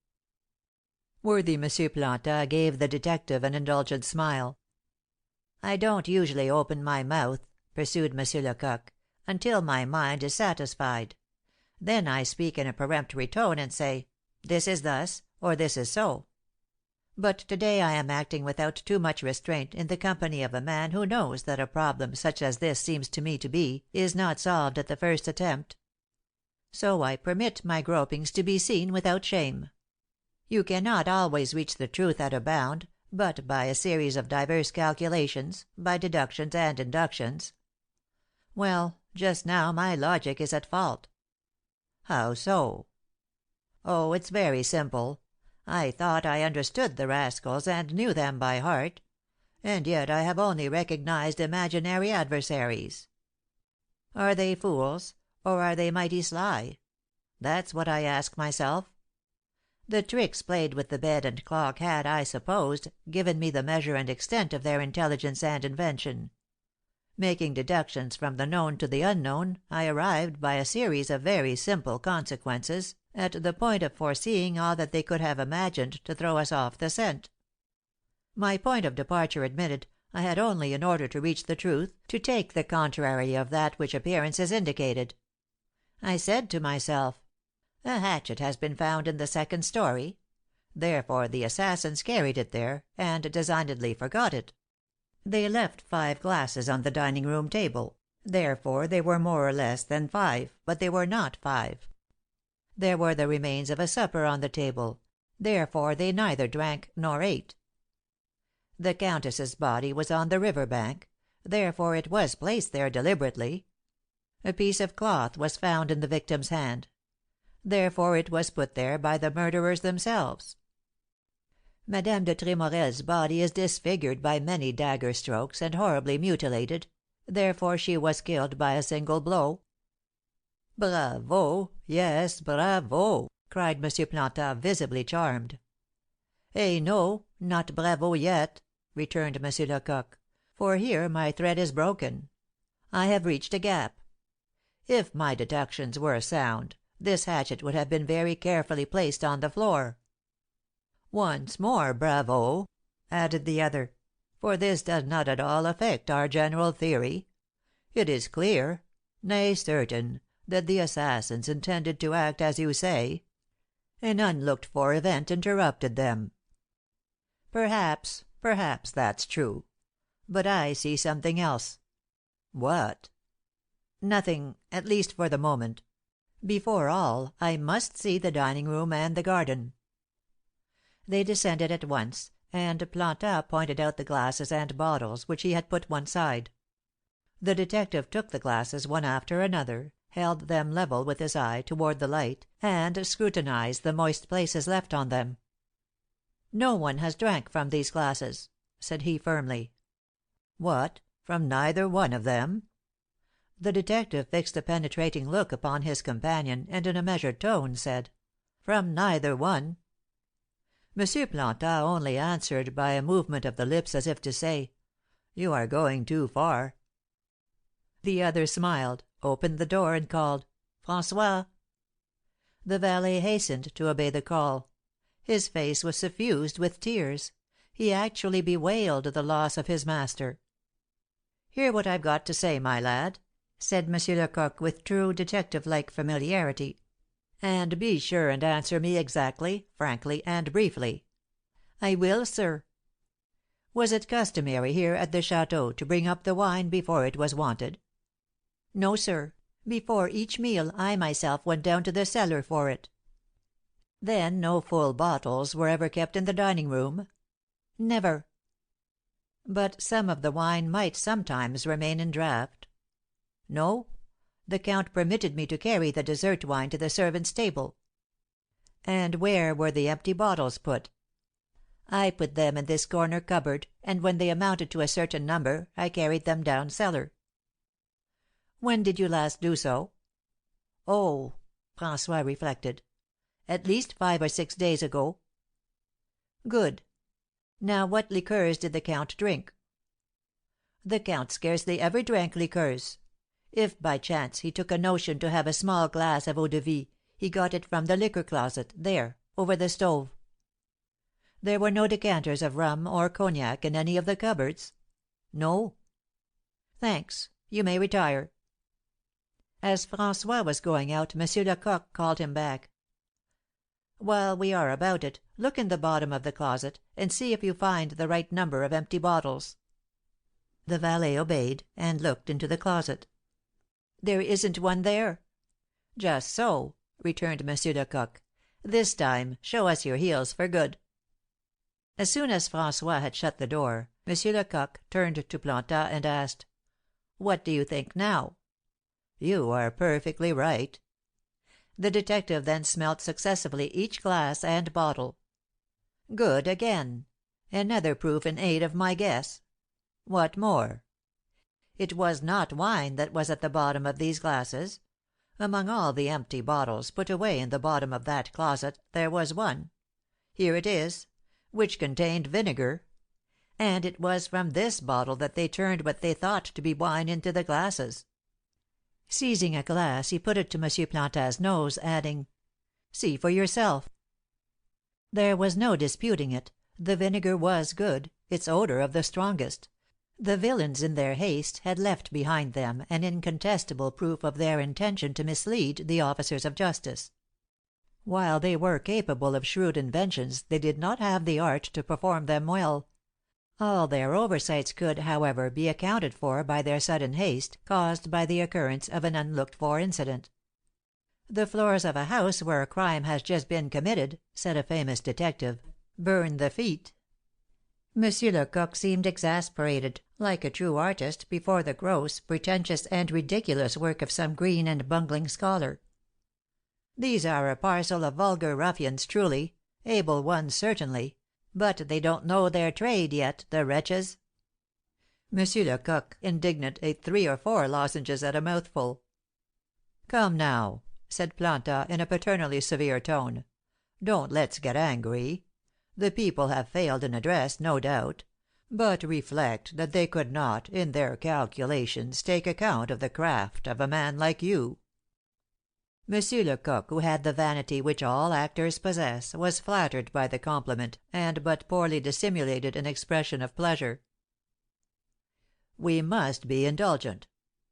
Worthy M. Plantin gave the detective an indulgent smile. "I don't usually open my mouth," pursued M. Lecoq, "until my mind is satisfied. Then I speak in a peremptory tone, and say, 'This is thus,' or 'This is so.' But to day I am acting without too much restraint, in the company of a man who knows that a problem such as this seems to me to be is not solved at the first attempt. So I permit my gropings to be seen without shame. You cannot always reach the truth at a bound, but by a series of diverse calculations, by deductions and inductions. Well, just now my logic is at fault." "How so?" "Oh, it's very simple. I thought I understood the rascals, and knew them by heart; and yet I have only recognized imaginary adversaries. Are they fools, or are they mighty sly? That's what I ask myself. The tricks played with the bed and clock had, I supposed, given me the measure and extent of their intelligence and invention. Making deductions from the known to the unknown, I arrived, by a series of very simple consequences, at the point of foreseeing all that they could have imagined to throw us off the scent. My point of departure admitted, I had only, in order to reach the truth, to take the contrary of that which appearances indicated. I said to myself, 'A hatchet has been found in the second story; therefore the assassins carried it there, and designedly forgot it. They left 5 glasses on the dining room table; therefore they were more or less than 5, but they were not 5. There were the remains of a supper on the table; therefore they neither drank nor ate. The countess's body was on the river bank; therefore it was placed there deliberately. A piece of cloth was found in the victim's hand; therefore it was put there by the murderers themselves. Madame de Tremorel's body is disfigured by many dagger strokes, and horribly mutilated; therefore she was killed by a single blow.'" "Bravo! Yes, bravo!" cried M. Planta, visibly charmed. "No, not bravo yet," returned M. Lecoq, "for here my thread is broken. I have reached a gap. If my deductions were sound, this hatchet would have been very carefully placed on the floor." "Once more bravo!" added the other, "for this does not at all affect our general theory. It is clear, nay certain, that the assassins intended to act as you say. An unlooked for event interrupted them." "Perhaps that's true. But I see something else." "What?" "Nothing, at least for the moment. Before all, I must see the dining room and the garden." They descended at once, and Planta pointed out the glasses and bottles, which he had put one side. The detective took the glasses one after another, held them level with his eye toward the light, and scrutinized the moist places left on them. "No one has drank from these glasses," said he, firmly. "What, from neither one of them?" The detective fixed a penetrating look upon his companion, and in a measured tone said, "From neither one." M. Planta only answered by a movement of the lips as if to say, "You are going too far." The other smiled, opened the door, and called, "François!" The valet hastened to obey the call. His face was suffused with tears; he actually bewailed the loss of his master. "Hear what I've got to say, my lad," said M. Lecoq, with true detective like familiarity, "and be sure and answer me exactly, frankly, and briefly." "I will, sir." "Was it customary here at the château to bring up the wine before it was wanted?" "No, sir. Before each meal I myself went down to the cellar for it." "Then no full bottles were ever kept in the dining room?" "Never." "But some of the wine might sometimes remain in draught?" "No. The count permitted me to carry the dessert wine to the servants' table." "And where were the empty bottles put?" "I put them in this corner cupboard, and when they amounted to a certain number I carried them down cellar." "When did you last do so?" "Oh!" François reflected. "At least 5 or 6 days ago." "Good. Now what liqueurs did the count drink?" "The count scarcely ever drank liqueurs. If, by chance, he took a notion to have a small glass of eau de vie, he got it from the liquor closet, there, over the stove." "There were no decanters of rum or cognac in any of the cupboards?" "No." "Thanks. You may retire." As François was going out, M. Lecoq called him back. "While we are about it, look in the bottom of the closet, and see if you find the right number of empty bottles." The valet obeyed, and looked into the closet. "There isn't one there." "Just so," returned M. Lecoq. "This time show us your heels for good." As soon as François had shut the door, M. Lecoq turned to Planta and asked, "What do you think now?" "You are perfectly right." The detective then smelt successively each glass and bottle. "Good again! Another proof in aid of my guess. What more?" "It was not wine that was at the bottom of these glasses. Among all the empty bottles put away in the bottom of that closet there was one, Here it is, which contained vinegar, and it was from this bottle that they turned what they thought to be wine into the glasses." Seizing a glass, he put it to M. Plantin's nose, adding, "See for yourself." There was no disputing it. The vinegar was good, its odour of the strongest. The villains, in their haste, had left behind them an incontestable proof of their intention to mislead the officers of justice. While they were capable of shrewd inventions, they did not have the art to perform them well. All their oversights could, however, be accounted for by their sudden haste, caused by the occurrence of an unlooked for incident. "The floors of a house where a crime has just been committed," said a famous detective, "burn the feet." Monsieur Lecoq seemed exasperated, like a true artist, before the gross, pretentious, and ridiculous work of some green and bungling scholar. "These are a parcel of vulgar ruffians, truly, able ones certainly, but they don't know their trade yet, the wretches." Monsieur Lecoq, indignant, ate 3 or 4 lozenges at a mouthful. "Come now," said Planta, in a paternally severe tone, "don't let's get angry. The people have failed in address, no doubt; but reflect that they could not, in their calculations, take account of the craft of a man like you." Monsieur Lecoq, who had the vanity which all actors possess, was flattered by the compliment, and but poorly dissimulated an expression of pleasure. "We must be indulgent.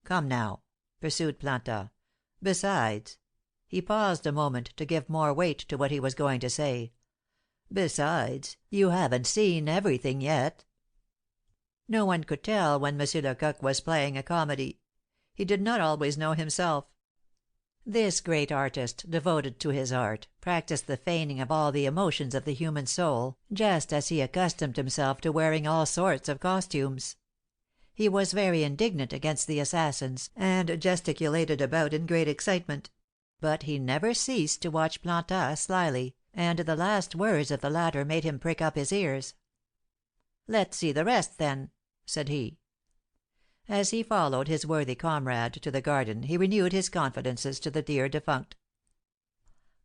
Come now," pursued Planta. "Besides," he paused a moment to give more weight to what he was going to say, "besides, you haven't seen everything yet." No one could tell when M. Lecoq was playing a comedy. He did not always know himself. This great artist, devoted to his art, practised the feigning of all the emotions of the human soul, just as he accustomed himself to wearing all sorts of costumes. He was very indignant against the assassins, and gesticulated about in great excitement; but he never ceased to watch Planta slyly, and the last words of the latter made him prick up his ears. "Let's see the rest, then," said he. As he followed his worthy comrade to the garden he renewed his confidences to the dear defunct.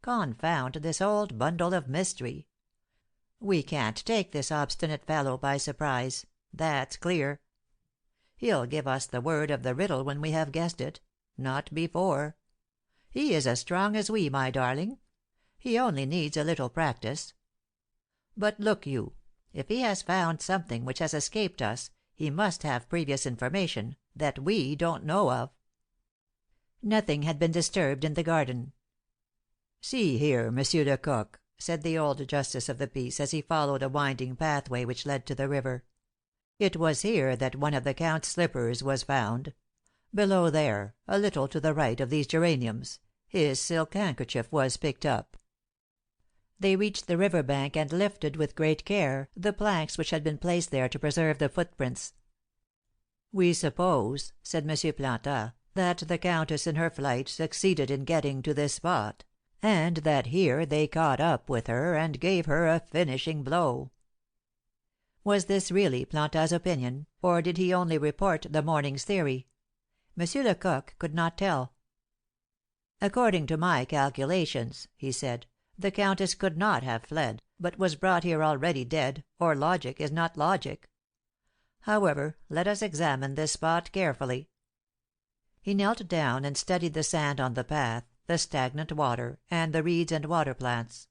"Confound this old bundle of mystery! We can't take this obstinate fellow by surprise, that's clear. He'll give us the word of the riddle when we have guessed it, not before. He is as strong as we, my darling. He only needs a little practice. But look you, if he has found something which has escaped us, he must have previous information, that we don't know of." Nothing had been disturbed in the garden. "See here, Monsieur Lecoq," said the old justice of the peace, as he followed a winding pathway which led to the river. "It was here that one of the Count's slippers was found. Below there, a little to the right of these geraniums, his silk handkerchief was picked up." They reached the river bank and lifted, with great care, the planks which had been placed there to preserve the footprints. "We suppose," said M. Planta, "that the countess in her flight succeeded in getting to this spot, and that here they caught up with her and gave her a finishing blow." Was this really Planta's opinion, or did he only report the morning's theory? M. Lecoq could not tell. "According to my calculations," he said, "the countess could not have fled, but was brought here already dead, or logic is not logic. However, let us examine this spot carefully." He knelt down and studied the sand on the path, the stagnant water, and the reeds and water plants.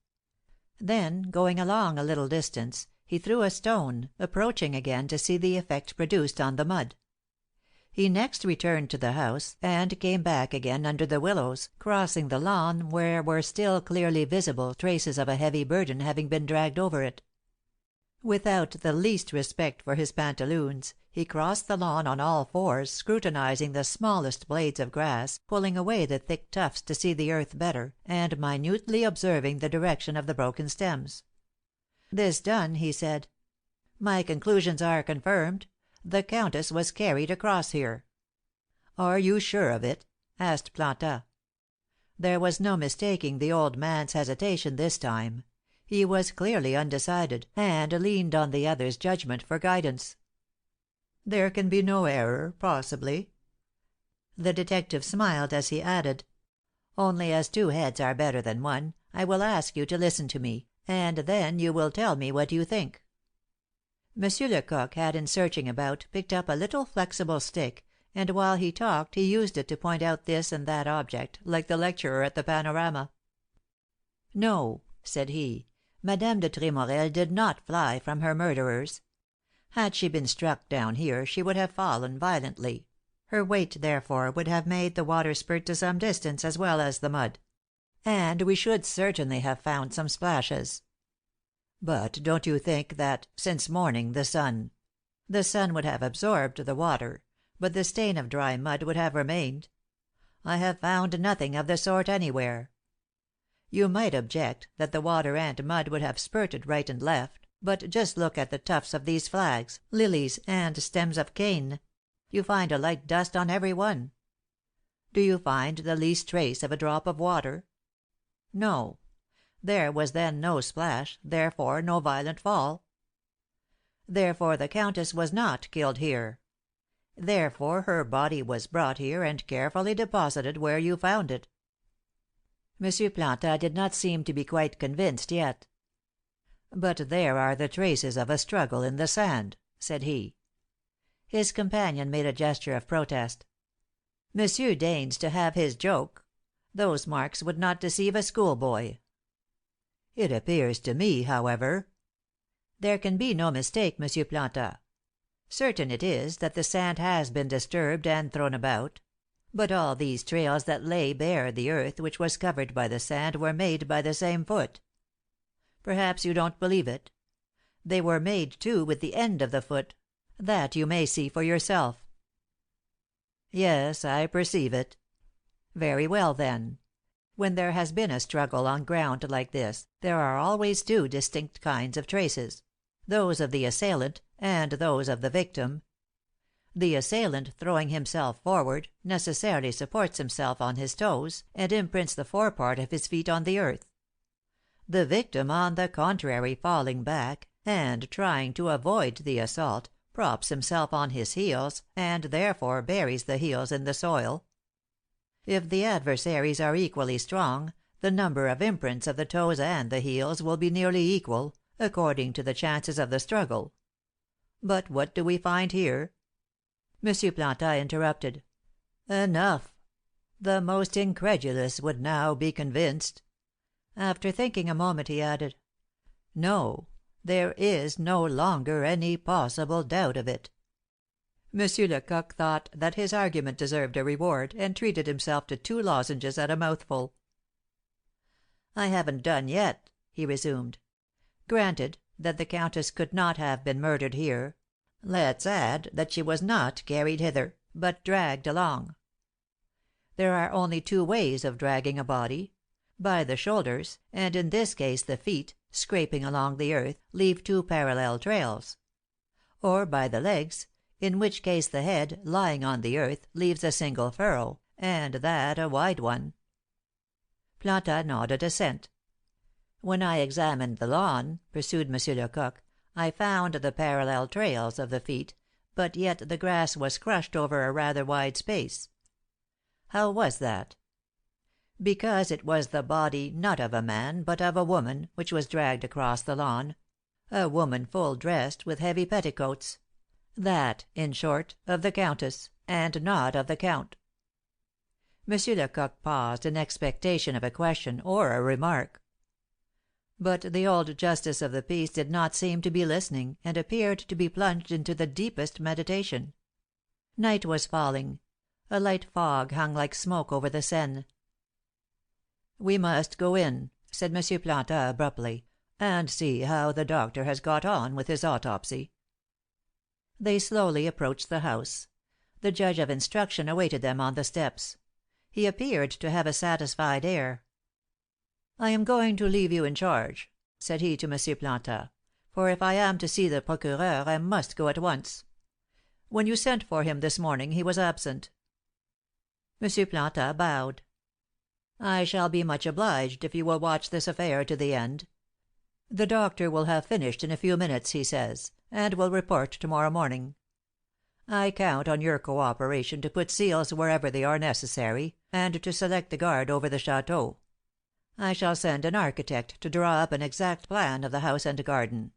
Then, going along a little distance, he threw a stone, approaching again to see the effect produced on the mud. He next returned to the house, and came back again under the willows, crossing the lawn where were still clearly visible traces of a heavy burden having been dragged over it. Without the least respect for his pantaloons, he crossed the lawn on all fours, scrutinizing the smallest blades of grass, pulling away the thick tufts to see the earth better, and minutely observing the direction of the broken stems. This done, he said: "My conclusions are confirmed. The countess was carried across here." "Are you sure of it?" asked Planta. There was no mistaking the old man's hesitation this time. He was clearly undecided, and leaned on the other's judgment for guidance. "There can be no error, possibly." The detective smiled as he added: "Only as 2 heads are better than 1, I will ask you to listen to me, and then you will tell me what you think." Monsieur Lecoq had in searching about picked up a little flexible stick, and while he talked he used it to point out this and that object, like the lecturer at the panorama. "No," said he, "Madame de Tremorel did not fly from her murderers. Had she been struck down here she would have fallen violently; her weight, therefore, would have made the water spurt to some distance as well as the mud, and we should certainly have found some splashes. But don't you think that, since morning, the sun would have absorbed the water, but the stain of dry mud would have remained? I have found nothing of the sort anywhere. You might object that the water and mud would have spurted right and left, but just look at the tufts of these flags, lilies, and stems of cane. You find a light dust on every one. Do you find the least trace of a drop of water? No. There was then no splash, therefore no violent fall. Therefore the countess was not killed here. Therefore her body was brought here and carefully deposited where you found it." Monsieur Plantin did not seem to be quite convinced yet. "But there are the traces of a struggle in the sand," said he. His companion made a gesture of protest. "Monsieur deigns to have his joke. Those marks would not deceive a schoolboy." "It appears to me, however—" "There can be no mistake, Monsieur Plantin. Certain it is that the sand has been disturbed and thrown about; but all these trails that lay bare the earth which was covered by the sand were made by the same foot. Perhaps you don't believe it. They were made, too, with the end of the foot. That you may see for yourself." "Yes, I perceive it." "Very well, then. When there has been a struggle on ground like this, there are always two distinct kinds of traces, those of the assailant and those of the victim. The assailant, throwing himself forward, necessarily supports himself on his toes, and imprints the forepart of his feet on the earth. The victim, on the contrary, falling back, and trying to avoid the assault, props himself on his heels, and therefore buries the heels in the soil. If the adversaries are equally strong, the number of imprints of the toes and the heels will be nearly equal, according to the chances of the struggle. But what do we find here?" Monsieur Plantin interrupted. "Enough! The most incredulous would now be convinced." After thinking a moment, he added, "No, there is no longer any possible doubt of it." Monsieur Lecoq thought that his argument deserved a reward, and treated himself to 2 lozenges at a mouthful. "I haven't done yet," he resumed. "Granted that the countess could not have been murdered here, let's add that she was not carried hither, but dragged along. There are only 2 ways of dragging a body: by the shoulders, and in this case the feet, scraping along the earth, leave 2 parallel trails; or by the legs, in which case the head, lying on the earth, leaves a single furrow, and that a wide one." Plantin nodded assent. "When I examined the lawn," pursued M. Lecoq, "I found the parallel trails of the feet, but yet the grass was crushed over a rather wide space. How was that? Because it was the body, not of a man, but of a woman, which was dragged across the lawn, a woman full dressed, with heavy petticoats, that, in short, of the countess, and not of the count." M. Lecoq paused in expectation of a question or a remark. But the old justice of the peace did not seem to be listening, and appeared to be plunged into the deepest meditation. Night was falling; a light fog hung like smoke over the Seine. "We must go in," said M. Plantin abruptly, "and see how the doctor has got on with his autopsy." They slowly approached the house. The judge of instruction awaited them on the steps. He appeared to have a satisfied air. "I am going to leave you in charge," said he to M. Plantin, "for if I am to see the procureur I must go at once. When you sent for him this morning he was absent." M. Plantin bowed. "I shall be much obliged if you will watch this affair to the end. The doctor will have finished in a few minutes, he says, and will report to morrow morning. I count on your co operation to put seals wherever they are necessary, and to select the guard over the château. I shall send an architect to draw up an exact plan of the house and garden."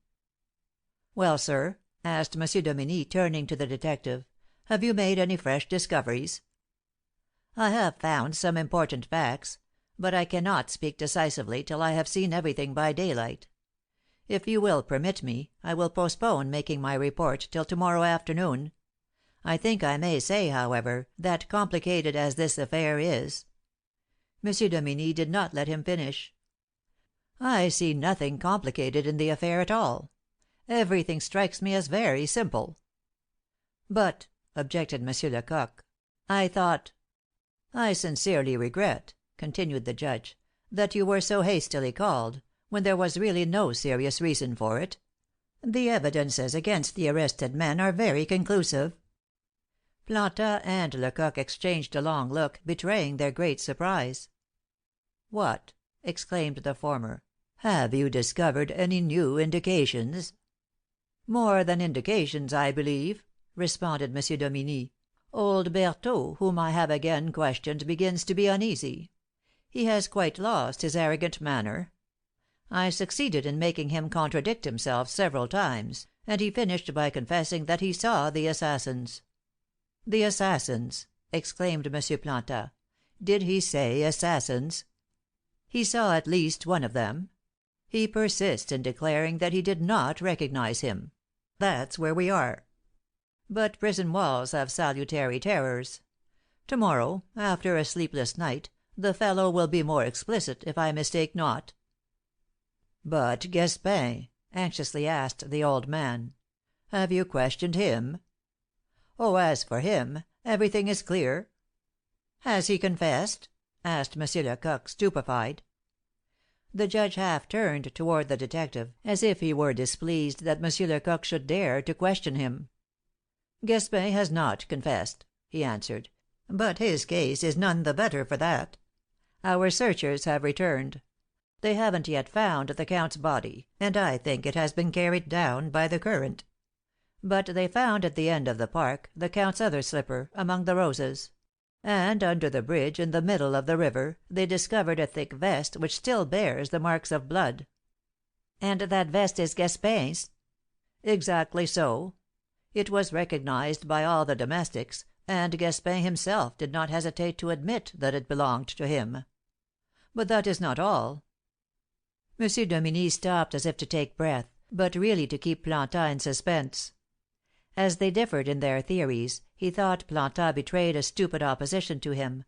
"Well, sir," asked M. Dominie, turning to the detective, "have you made any fresh discoveries?" "I have found some important facts, but I cannot speak decisively till I have seen everything by daylight. If you will permit me, I will postpone making my report till to morrow afternoon. I think I may say, however, that complicated as this affair is—" M. Dominie did not let him finish. "I see nothing complicated in the affair at all. Everything strikes me as very simple." "But," objected M. Lecoq, "I thought—" "I sincerely regret," continued the judge, "that you were so hastily called, when there was really no serious reason for it. The evidences against the arrested men are very conclusive." Plantin and Lecoq exchanged a long look, betraying their great surprise. "What!" exclaimed the former, "have you discovered any new indications?" "More than indications, I believe," responded M. Dominie. "Old Berthaud, whom I have again questioned, begins to be uneasy. He has quite lost his arrogant manner. I succeeded in making him contradict himself several times, and he finished by confessing that he saw the assassins." "The assassins!" exclaimed M. Plantin. "Did he say assassins?" "He saw at least one of them. He persists in declaring that he did not recognize him. That's where we are. But prison walls have salutary terrors. To morrow, after a sleepless night, the fellow will be more explicit, if I mistake not." "But Gaspin?" anxiously asked the old man. "Have you questioned him?" "Oh, as for him, everything is clear." "Has he confessed?" asked M. Lecoq, stupefied. The judge half turned toward the detective, as if he were displeased that M. Lecoq should dare to question him. "Gaspin has not confessed," he answered, "but his case is none the better for that. Our searchers have returned. They haven't yet found the count's body, and I think it has been carried down by the current. But they found at the end of the park the count's other slipper, among the roses; and under the bridge, in the middle of the river, they discovered a thick vest which still bears the marks of blood." "And that vest is Gaspin's?" "Exactly so. It was recognized by all the domestics, and Gaspin himself did not hesitate to admit that it belonged to him. But that is not all." M. Dominie stopped as if to take breath, but really to keep Plantin in suspense. As they differed in their theories, he thought Plantin betrayed a stupid opposition to him,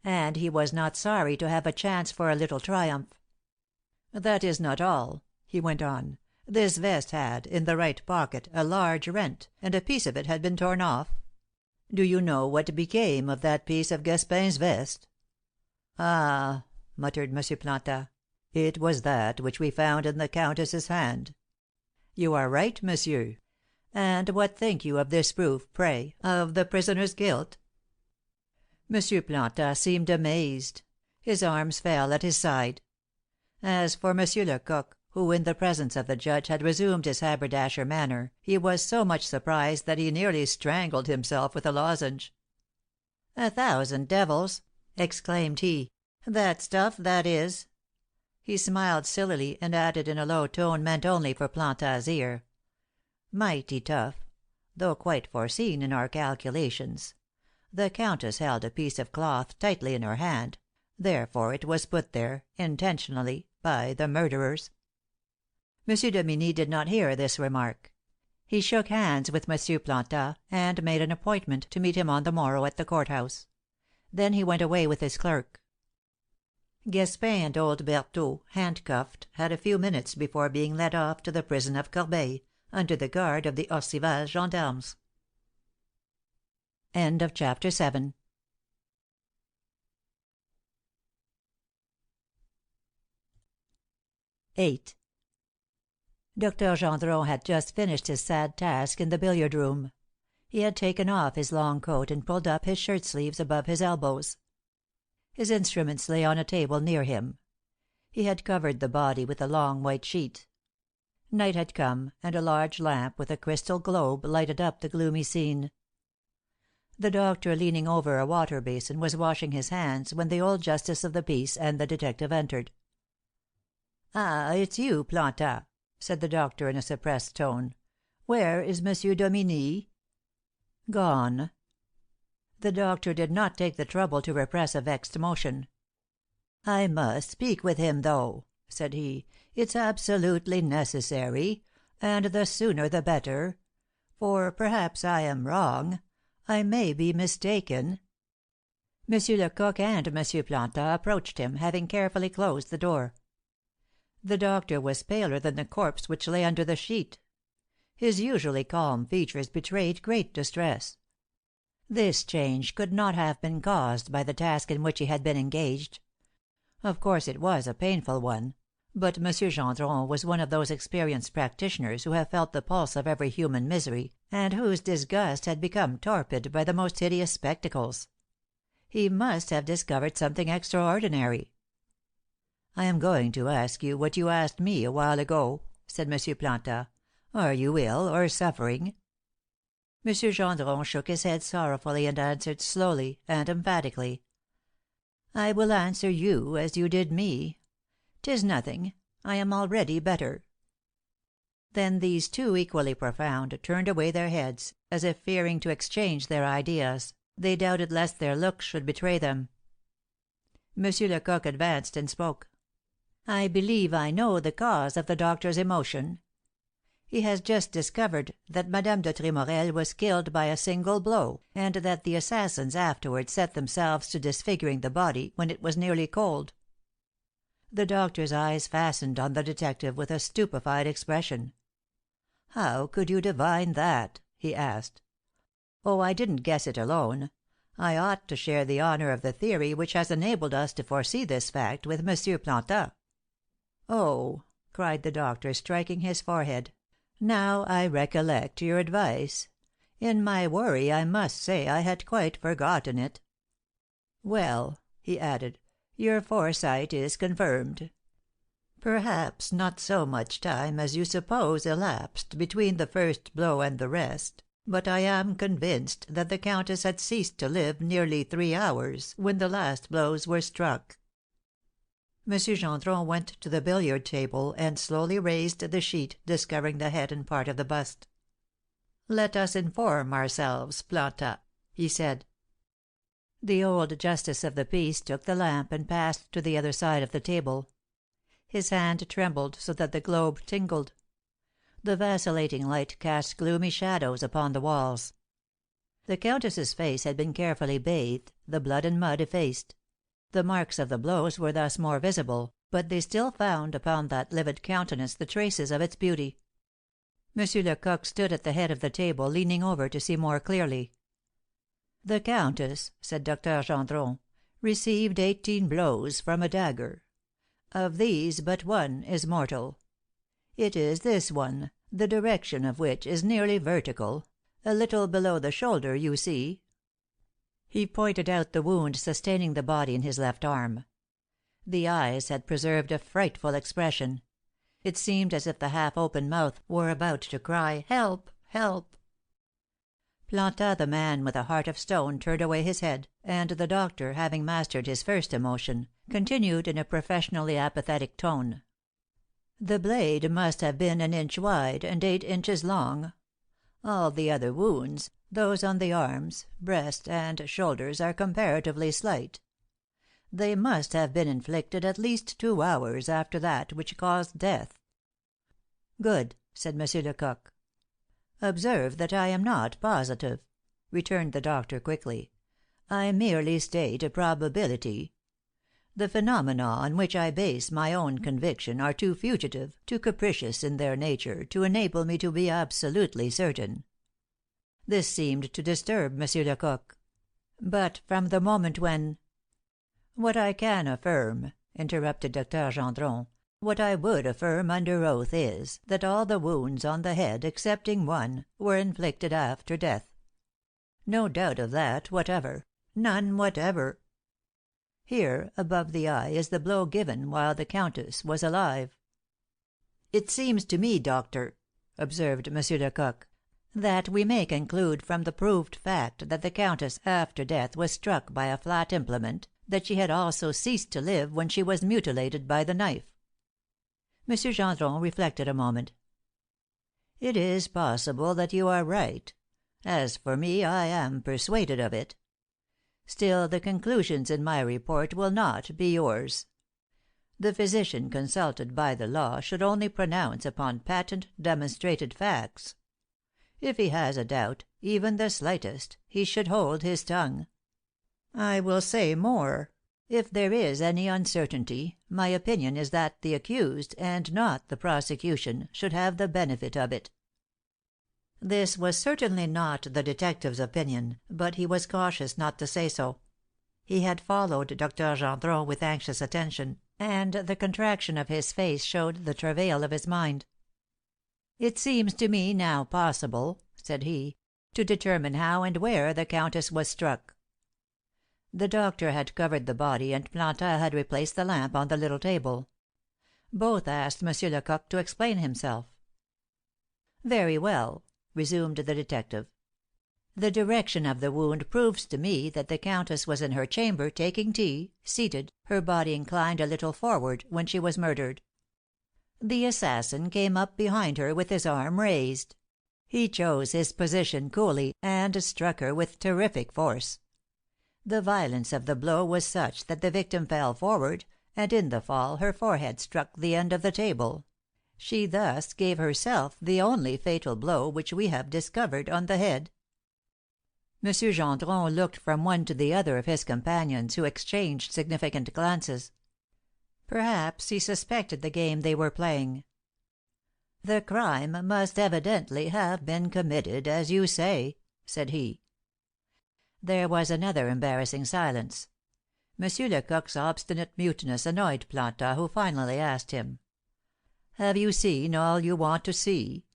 and he was not sorry to have a chance for a little triumph. "That is not all," he went on. "This vest had, in the right pocket, a large rent, and a piece of it had been torn off. Do you know what became of that piece of Gaspin's vest?" "Ah!" muttered M. Plantin. "It was that which we found in the countess's hand." "You are right, monsieur. And what think you of this proof, pray, of the prisoner's guilt?" M. Plantin seemed amazed. His arms fell at his side. As for M. Lecoq, who in the presence of the judge had resumed his haberdasher manner, he was so much surprised that he nearly strangled himself with a lozenge. "A thousand devils!" exclaimed he. "That stuff, that is!" He smiled sillily, and added in a low tone meant only for Plantin's ear, "Mighty tough, though quite foreseen in our calculations. The countess held a piece of cloth tightly in her hand, therefore it was put there, intentionally, by the murderers." M. Dominie did not hear this remark. He shook hands with M. Plantin, and made an appointment to meet him on the morrow at the court house. Then he went away with his clerk. Gaspin and old Berthaud, handcuffed, had a few minutes before being led off to the prison of Corbeil, under the guard of the Orcival gendarmes. CHAPter 8. Dr. Gendron had just finished his sad task in the billiard room. He had taken off his long coat and pulled up his shirt sleeves above his elbows. His instruments lay on a table near him. He had covered the body with a long white sheet. Night had come, and a large lamp with a crystal globe lighted up the gloomy scene. The doctor, leaning over a water basin, was washing his hands when the old justice of the peace and the detective entered. "Ah, it's you, Planta," said the doctor in a suppressed tone. "Where is Monsieur Dominie?" "Gone." The doctor did not take the trouble to repress a vexed emotion. "I must speak with him, though," said he. "It's absolutely necessary, and the sooner the better. For perhaps I am wrong. I may be mistaken." Monsieur Lecoq and Monsieur Planta approached him, having carefully closed the door. The doctor was paler than the corpse which lay under the sheet. His usually calm features betrayed great distress. This change could not have been caused by the task in which he had been engaged. Of course it was a painful one, but M. Gendron was one of those experienced practitioners who have felt the pulse of every human misery, and whose disgust had become torpid by the most hideous spectacles. He must have discovered something extraordinary. "I am going to ask you what you asked me a while ago," said M. Planta. "Are you ill, or suffering?" M. Gendron shook his head sorrowfully and answered slowly and emphatically. "I will answer you as you did me. 'Tis nothing. I am already better." Then these two, equally profound, turned away their heads, as if fearing to exchange their ideas. They doubted lest their looks should betray them. M. Lecoq advanced and spoke. "I believe I know the cause of the doctor's emotion. He has just discovered that Madame de Tremorel was killed by a single blow, and that the assassins afterwards set themselves to disfiguring the body when it was nearly cold." The doctor's eyes fastened on the detective with a stupefied expression. "How could you divine that?" he asked. "Oh, I didn't guess it alone. I ought to share the honour of the theory which has enabled us to foresee this fact with M. Planta." "Oh!" cried the doctor, striking his forehead. "Now I recollect your advice. In my worry I must say I had quite forgotten it. Well," he added, "your foresight is confirmed. Perhaps not so much time as you suppose elapsed between the first blow and the rest, but I am convinced that the countess had ceased to live nearly 3 hours when the last blows were struck." M. Gendron went to the billiard table and slowly raised the sheet, discovering the head and part of the bust. "Let us inform ourselves, Planta," he said. The old justice of the peace took the lamp and passed to the other side of the table. His hand trembled so that the globe tingled. The vacillating light cast gloomy shadows upon the walls. The countess's face had been carefully bathed, the blood and mud effaced. The marks of the blows were thus more visible, but they still found upon that livid countenance the traces of its beauty. M. Lecoq stood at the head of the table, leaning over to see more clearly. "The countess," said Dr. Gendron, "received 18 blows from a dagger. Of these but one is mortal. It is this one, the direction of which is nearly vertical, a little below the shoulder, you see." He pointed out the wound sustaining the body in his left arm. The eyes had preserved a frightful expression. It seemed as if the half open mouth were about to cry, "Help! Help!" Planta, the man with a heart of stone, turned away his head, and the doctor, having mastered his first emotion, continued in a professionally apathetic tone. "The blade must have been an inch wide and 8 inches long. All the other wounds, those on the arms, breast, and shoulders, are comparatively slight. They must have been inflicted at least 2 hours after that which caused death." "Good," said M. Lecoq. "Observe that I am not positive," returned the doctor quickly. "I merely state a probability. The phenomena on which I base my own conviction are too fugitive, too capricious in their nature, to enable me to be absolutely certain." This seemed to disturb M. Lecoq. "But from the moment when " "What I can affirm," interrupted Dr. Gendron, "what I would affirm under oath is, that all the wounds on the head, excepting one, were inflicted after death. No doubt of that whatever. None whatever. Here, above the eye, is the blow given while the countess was alive." "It seems to me, doctor," observed M. Lecoq, "that we may conclude from the proved fact that the countess, after death, was struck by a flat implement, that she had also ceased to live when she was mutilated by the knife." Monsieur Gendron reflected a moment. "It is possible that you are right. As for me, I am persuaded of it. Still, the conclusions in my report will not be yours. The physician consulted by the law should only pronounce upon patent, demonstrated facts. If he has a doubt, even the slightest, he should hold his tongue. I will say more. If there is any uncertainty, my opinion is that the accused, and not the prosecution, should have the benefit of it." This was certainly not the detective's opinion, but he was cautious not to say so. He had followed Dr. Gendron with anxious attention, and the contraction of his face showed the travail of his mind. "It seems to me now possible," said he, "to determine how and where the countess was struck." The doctor had covered the body, and Plantin had replaced the lamp on the little table. Both asked Monsieur Lecoq to explain himself. "Very well," resumed the detective. "The direction of the wound proves to me that the countess was in her chamber taking tea, seated, her body inclined a little forward, when she was murdered. The assassin came up behind her with his arm raised. He chose his position coolly, and struck her with terrific force. The violence of the blow was such that the victim fell forward, and in the fall her forehead struck the end of the table. She thus gave herself the only fatal blow which we have discovered on the head." Monsieur Gendron looked from one to the other of his companions, who exchanged significant glances. Perhaps he suspected the game they were playing. "The crime must evidently have been committed, as you say," said he. There was another embarrassing silence. Monsieur Lecoq's obstinate muteness annoyed Plantin, who finally asked him: "Have you seen all you want to see?"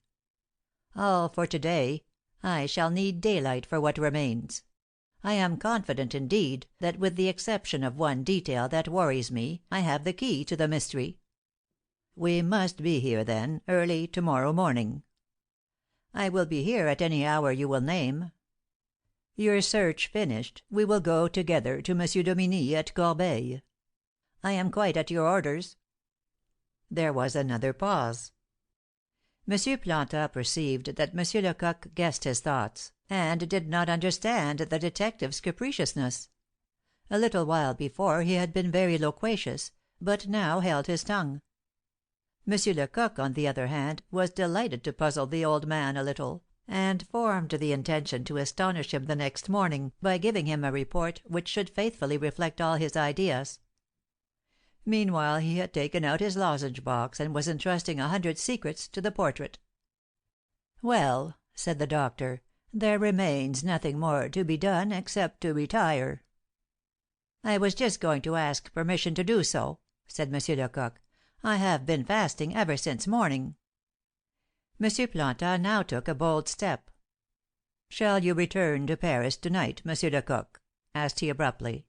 "All for to day. I shall need daylight for what remains. I am confident, indeed, that with the exception of one detail that worries me, I have the key to the mystery." "We must be here, then, early to morrow morning." "I will be here at any hour you will name." "Your search finished, we will go together to M. Dominie at Corbeil." "I am quite at your orders." There was another pause. M. Plantin perceived that M. Lecoq guessed his thoughts, and did not understand the detective's capriciousness. A little while before he had been very loquacious, but now held his tongue. M. Lecoq, on the other hand, was delighted to puzzle the old man a little, and formed the intention to astonish him the next morning by giving him a report which should faithfully reflect all his ideas. Meanwhile he had taken out his lozenge box, and was entrusting 100 secrets to the portrait. "Well," said the doctor, "there remains nothing more to be done except to retire." "I was just going to ask permission to do so," said M. Lecoq. "I have been fasting ever since morning." M. Plantin now took a bold step. "Shall you return to Paris to night, M. Lecoq?" asked he abruptly.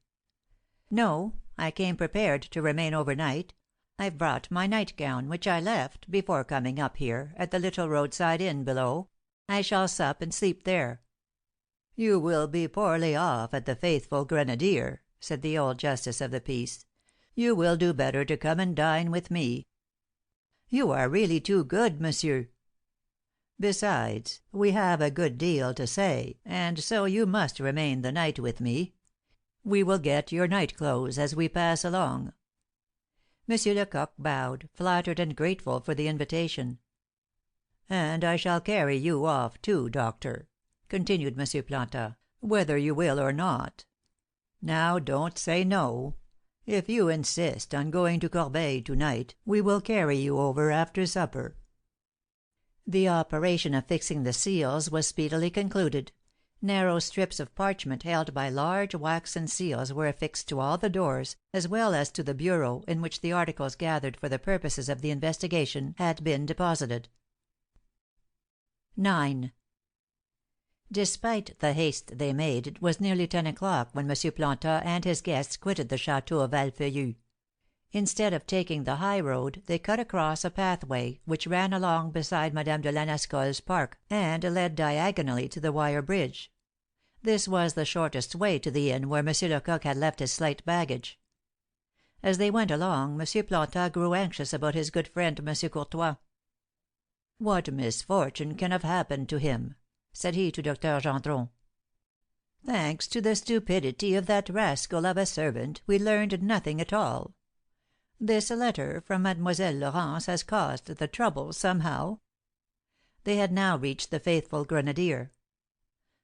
"No. I came prepared to remain overnight. I've brought my nightgown, which I left, before coming up here, at the little roadside inn below. I shall sup and sleep there." "You will be poorly off at the Faithful Grenadier," said the old justice of the peace. "You will do better to come and dine with me." "You are really too good, monsieur." "Besides, we have a good deal to say, and so you must remain the night with me. We will get your night clothes as we pass along." M. Lecoq bowed, flattered and grateful for the invitation. "And I shall carry you off, too, doctor," continued M. Plantin, "whether you will or not. Now don't say no. If you insist on going to Corbeil to night, we will carry you over after supper." The operation of fixing the seals was speedily concluded. Narrow strips of parchment held by large waxen seals were affixed to all the doors, as well as to the bureau in which the articles gathered for the purposes of the investigation had been deposited. 9. Despite the haste they made, it was nearly 10 o'clock when M. Plantin and his guests quitted the château of Valfeuillu. Instead of taking the high road, they cut across a pathway which ran along beside Madame de Lanescole's park, and led diagonally to the wire bridge. This was the shortest way to the inn where M. Lecoq had left his slight baggage. As they went along, M. Planta grew anxious about his good friend M. Courtois. "What misfortune can have happened to him?" said he to Dr. Gendron. "Thanks to the stupidity of that rascal of a servant, we learned nothing at all. This letter from Mademoiselle Laurence has caused the trouble somehow." They had now reached the faithful grenadier.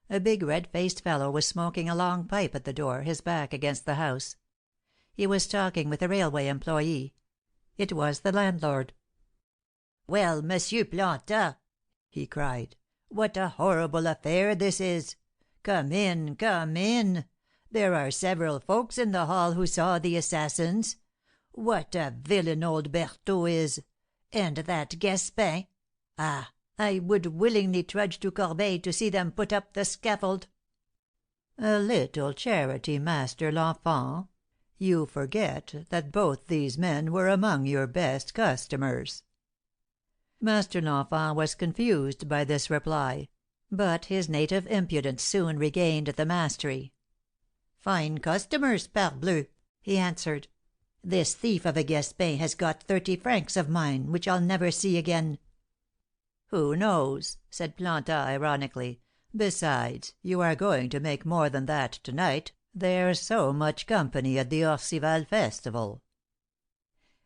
A big red faced fellow was smoking a long pipe at the door, his back against the house. He was talking with a railway employee. It was the landlord. "Well, Monsieur Planta," he cried, "what a horrible affair this is! Come in, come in! There are several folks in the hall who saw the assassins. What a villain old Berthaud is! And that Gaspin! Ah! I would willingly trudge to Corbeil to see them put up the scaffold." "A little charity, Master L'Enfant. You forget that both these men were among your best customers." Master L'Enfant was confused by this reply, but his native impudence soon regained the mastery. "Fine customers, parbleu!" he answered. "This thief of a Gaspin has got 30 francs of mine, which I'll never see again." "Who knows?" said Planta ironically. "Besides, you are going to make more than that to night, there's so much company at the Orcival festival."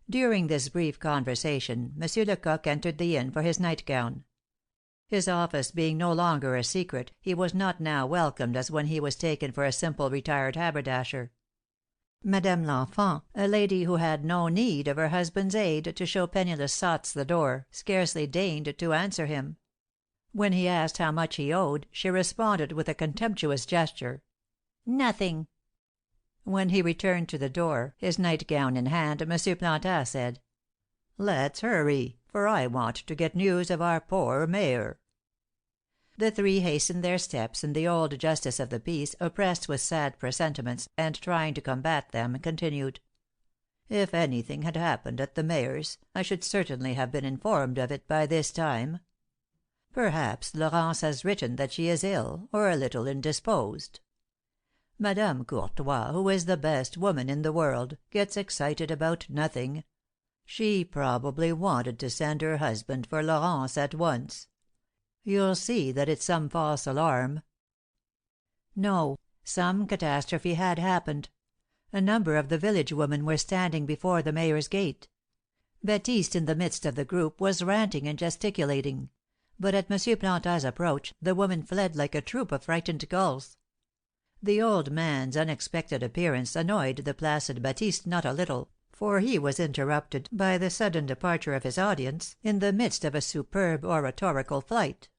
During this brief conversation, M. Lecoq entered the inn for his nightgown. His office being no longer a secret, he was not now welcomed as when he was taken for a simple retired haberdasher. Madame L'Enfant, a lady who had no need of her husband's aid to show penniless sots the door, scarcely deigned to answer him. When he asked how much he owed, she responded with a contemptuous gesture, "Nothing." When he returned to the door, his nightgown in hand, M. Planta said, "Let's hurry, for I want to get news of our poor mayor." The three hastened their steps, and the old justice of the peace, oppressed with sad presentiments, and trying to combat them, continued, "If anything had happened at the mayor's, I should certainly have been informed of it by this time. Perhaps Laurence has written that she is ill, or a little indisposed. Madame Courtois, who is the best woman in the world, gets excited about nothing. She probably wanted to send her husband for Laurence at once. You'll see that it's some false alarm." No, some catastrophe had happened. A number of the village women were standing before the mayor's gate. Baptiste, in the midst of the group, was ranting and gesticulating; but at M. Planta's approach the women fled like a troop of frightened gulls. The old man's unexpected appearance annoyed the placid Baptiste not a little, for he was interrupted by the sudden departure of his audience, in the midst of a superb oratorical flight.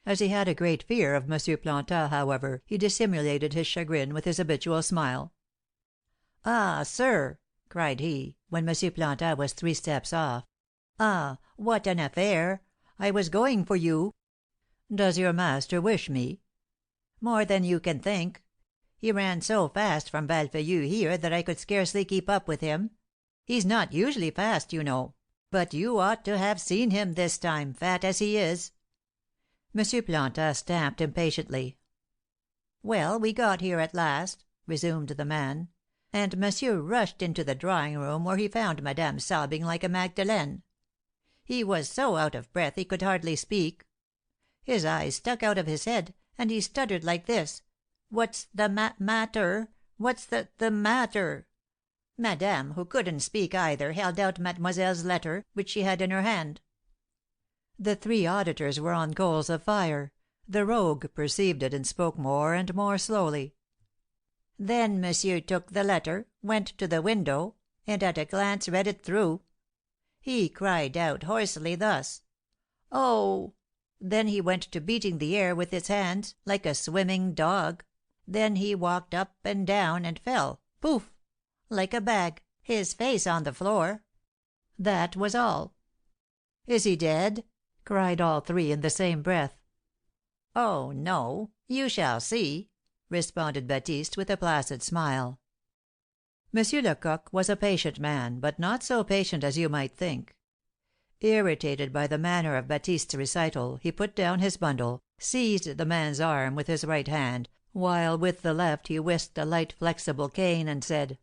As he had a great fear of M. Planta, however, he dissimulated his chagrin with his habitual smile. "Ah, sir!" cried he, when M. Planta was 3 steps off. "Ah, what an affair! I was going for you." "Does your master wish me?" "More than you can think. He ran so fast from Valfeuillu here that I could scarcely keep up with him. He's not usually fast, you know; but you ought to have seen him this time, fat as he is." M. Planta stamped impatiently. "Well, we got here at last," resumed the man, "and Monsieur rushed into the drawing room, where he found Madame sobbing like a Magdalene. He was so out of breath he could hardly speak. His eyes stuck out of his head, and he stuttered like this: 'What's the matter? What's the matter?' Madame, who couldn't speak either, held out Mademoiselle's letter, which she had in her hand." The 3 auditors were on coals of fire. The rogue perceived it, and spoke more and more slowly. "Then Monsieur took the letter, went to the window, and at a glance read it through. He cried out hoarsely thus: 'Oh!' Then he went to beating the air with his hands, like a swimming dog. Then he walked up and down, and fell, pouf! like a bag, his face on the floor. That was all." "Is he dead?" cried all 3 in the same breath. "Oh, no! You shall see," responded Baptiste, with a placid smile. M. Lecoq was a patient man, but not so patient as you might think. Irritated by the manner of Baptiste's recital, he put down his bundle, seized the man's arm with his right hand, while with the left he whisked a light flexible cane, and said,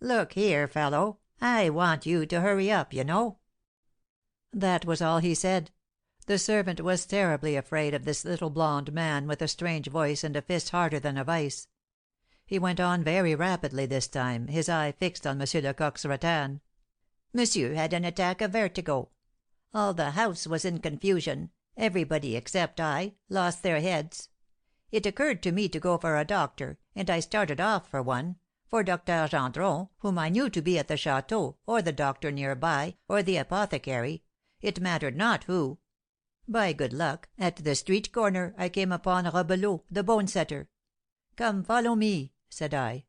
Look here, fellow, I want you to hurry up, you know." That was all he said. The servant was terribly afraid of this little blonde man with a strange voice and a fist harder than a vice. He went on very rapidly this time, his eye fixed on M. Lecoq's rattan. "Monsieur had an attack of vertigo. All the house was in confusion, everybody except I lost their heads. It occurred to me to go for a doctor, and I started off for one, for Doctor Gendron, whom I knew to be at the château, or the doctor near by, or the apothecary, it mattered not who. By good luck, at the street corner I came upon Robelot, the bone setter. 'Come, follow me,' said I.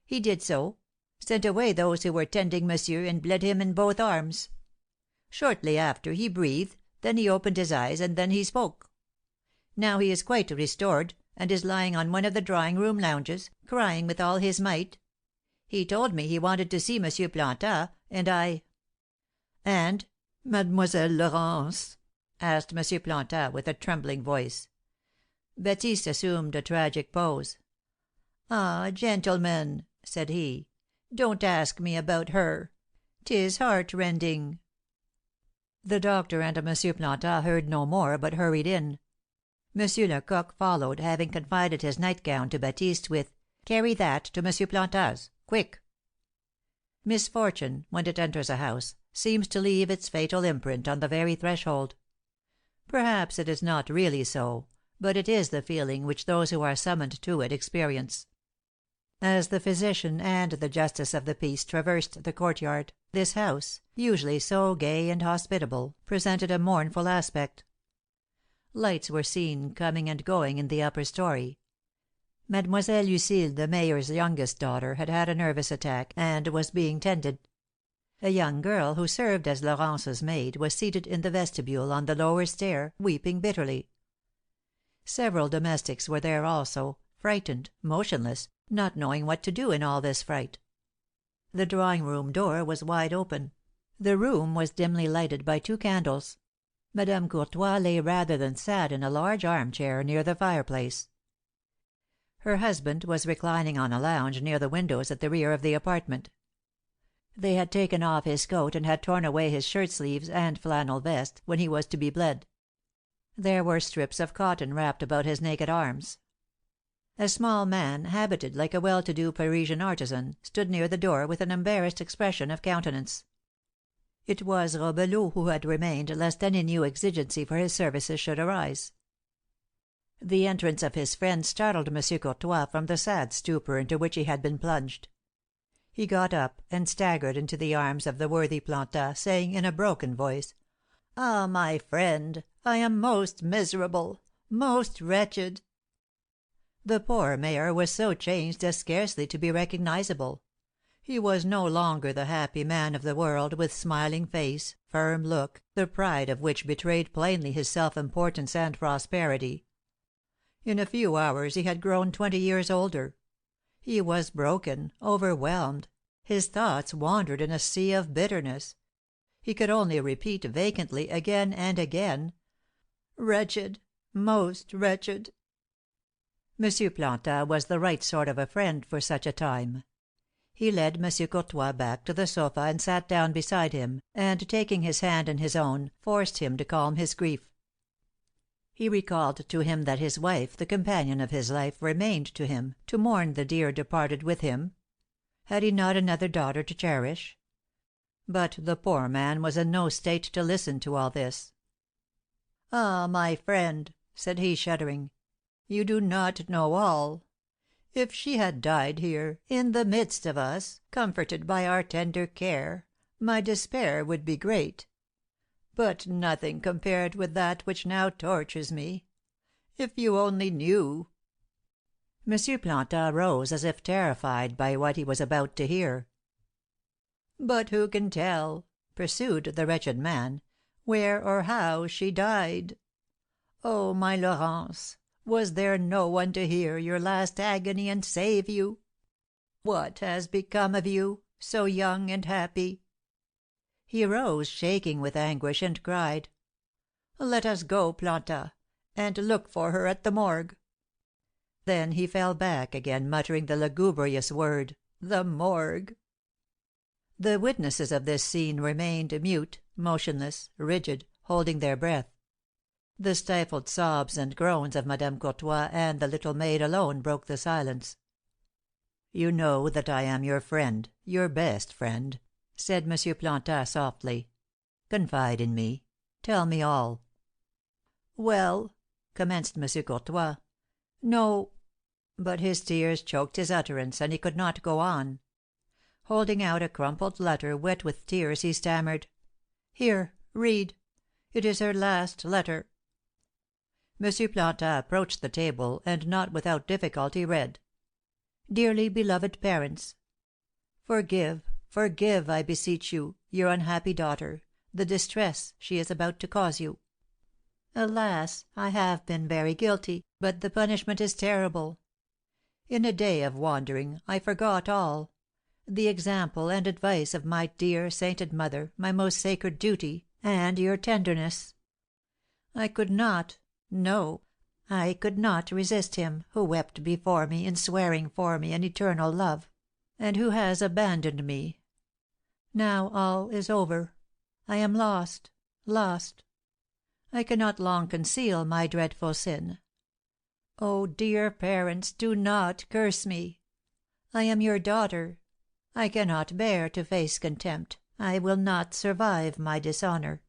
He did so, sent away those who were tending monsieur, and bled him in both arms. Shortly after he breathed, then he opened his eyes, and then he spoke. Now he is quite restored, and is lying on one of the drawing room lounges, crying with all his might. He told me he wanted to see Monsieur Planta, and I—" "And Mademoiselle Laurence?" asked M. Planta, with a trembling voice. Baptiste assumed a tragic pose. "Ah, gentlemen," said he, "don't ask me about her. 'Tis heart–rending." The doctor and M. Planta heard no more, but hurried in. M. Lecoq followed, having confided his nightgown to Baptiste, with "Carry that to M. Planta's. Quick!" Misfortune, when it enters a house, seems to leave its fatal imprint on the very threshold. Perhaps it is not really so, but it is the feeling which those who are summoned to it experience. As the physician and the justice of the peace traversed the courtyard, this house, usually so gay and hospitable, presented a mournful aspect. Lights were seen coming and going in the upper story. Mademoiselle Lucille, the mayor's youngest daughter, had had a nervous attack, and was being tended. A young girl who served as Laurence's maid was seated in the vestibule on the lower stair, weeping bitterly. Several domestics were there also, frightened, motionless, not knowing what to do in all this fright. The drawing room door was wide open. The room was dimly lighted by 2 candles. Madame Courtois lay rather than sat in a large armchair near the fireplace. Her husband was reclining on a lounge near the windows at the rear of the apartment. They had taken off his coat and had torn away his shirt sleeves and flannel vest, when he was to be bled. There were strips of cotton wrapped about his naked arms. A small man, habited like a well-to-do Parisian artisan, stood near the door with an embarrassed expression of countenance. It was Robelot who had remained, lest any new exigency for his services should arise. The entrance of his friend startled M. Courtois from the sad stupor into which he had been plunged. He got up, and staggered into the arms of the worthy Planta, saying, in a broken voice, "Ah, my friend, I am most miserable, most wretched." The poor mayor was so changed as scarcely to be recognizable. He was no longer the happy man of the world, with smiling face, firm look, the pride of which betrayed plainly his self-importance and prosperity. In a few hours he had grown 20 years older. He was broken, overwhelmed, his thoughts wandered in a sea of bitterness. He could only repeat vacantly, again and again, "Wretched, most wretched." M. Planta was the right sort of a friend for such a time. He led M. Courtois back to the sofa and sat down beside him, and taking his hand in his own, forced him to calm his grief. He recalled to him that his wife, the companion of his life, remained to him, to mourn the dear departed with him. Had he not another daughter to cherish? But the poor man was in no state to listen to all this. "Ah, my friend," said he, shuddering, "you do not know all. If she had died here, in the midst of us, comforted by our tender care, my despair would be great. But nothing compared with that which now tortures me. If you only knew—" M. Planta rose as if terrified by what he was about to hear. "But who can tell," pursued the wretched man, "where or how she died? Oh, my Laurence, was there no one to hear your last agony and save you? What has become of you, so young and happy?" He rose, shaking with anguish, and cried, "Let us go, Planta, and look for her at the Morgue." Then he fell back again, muttering the lugubrious word, "the Morgue." The witnesses of this scene remained mute, motionless, rigid, holding their breath. The stifled sobs and groans of Madame Courtois and the little maid alone broke the silence. "You know that I am your friend, your best friend," said M. Plantin softly. "Confide in me. Tell me all." "Well," commenced M. Courtois. "No " But his tears choked his utterance, and he could not go on. Holding out a crumpled letter wet with tears, he stammered: "Here, read. It is her last letter." M. Plantin approached the table, and not without difficulty read: "Dearly beloved parents, forgive, forgive, I beseech you, your unhappy daughter, the distress she is about to cause you. Alas, I have been very guilty, but the punishment is terrible. In a day of wandering I forgot all, the example and advice of my dear, sainted mother, my most sacred duty, and your tenderness. I could not, no, I could not resist him who wept before me in swearing for me an eternal love, and who has abandoned me. Now all is over. I am lost, lost. I cannot long conceal my dreadful sin. Oh, dear parents, do not curse me. I am your daughter. I cannot bear to face contempt, I will not survive my dishonour.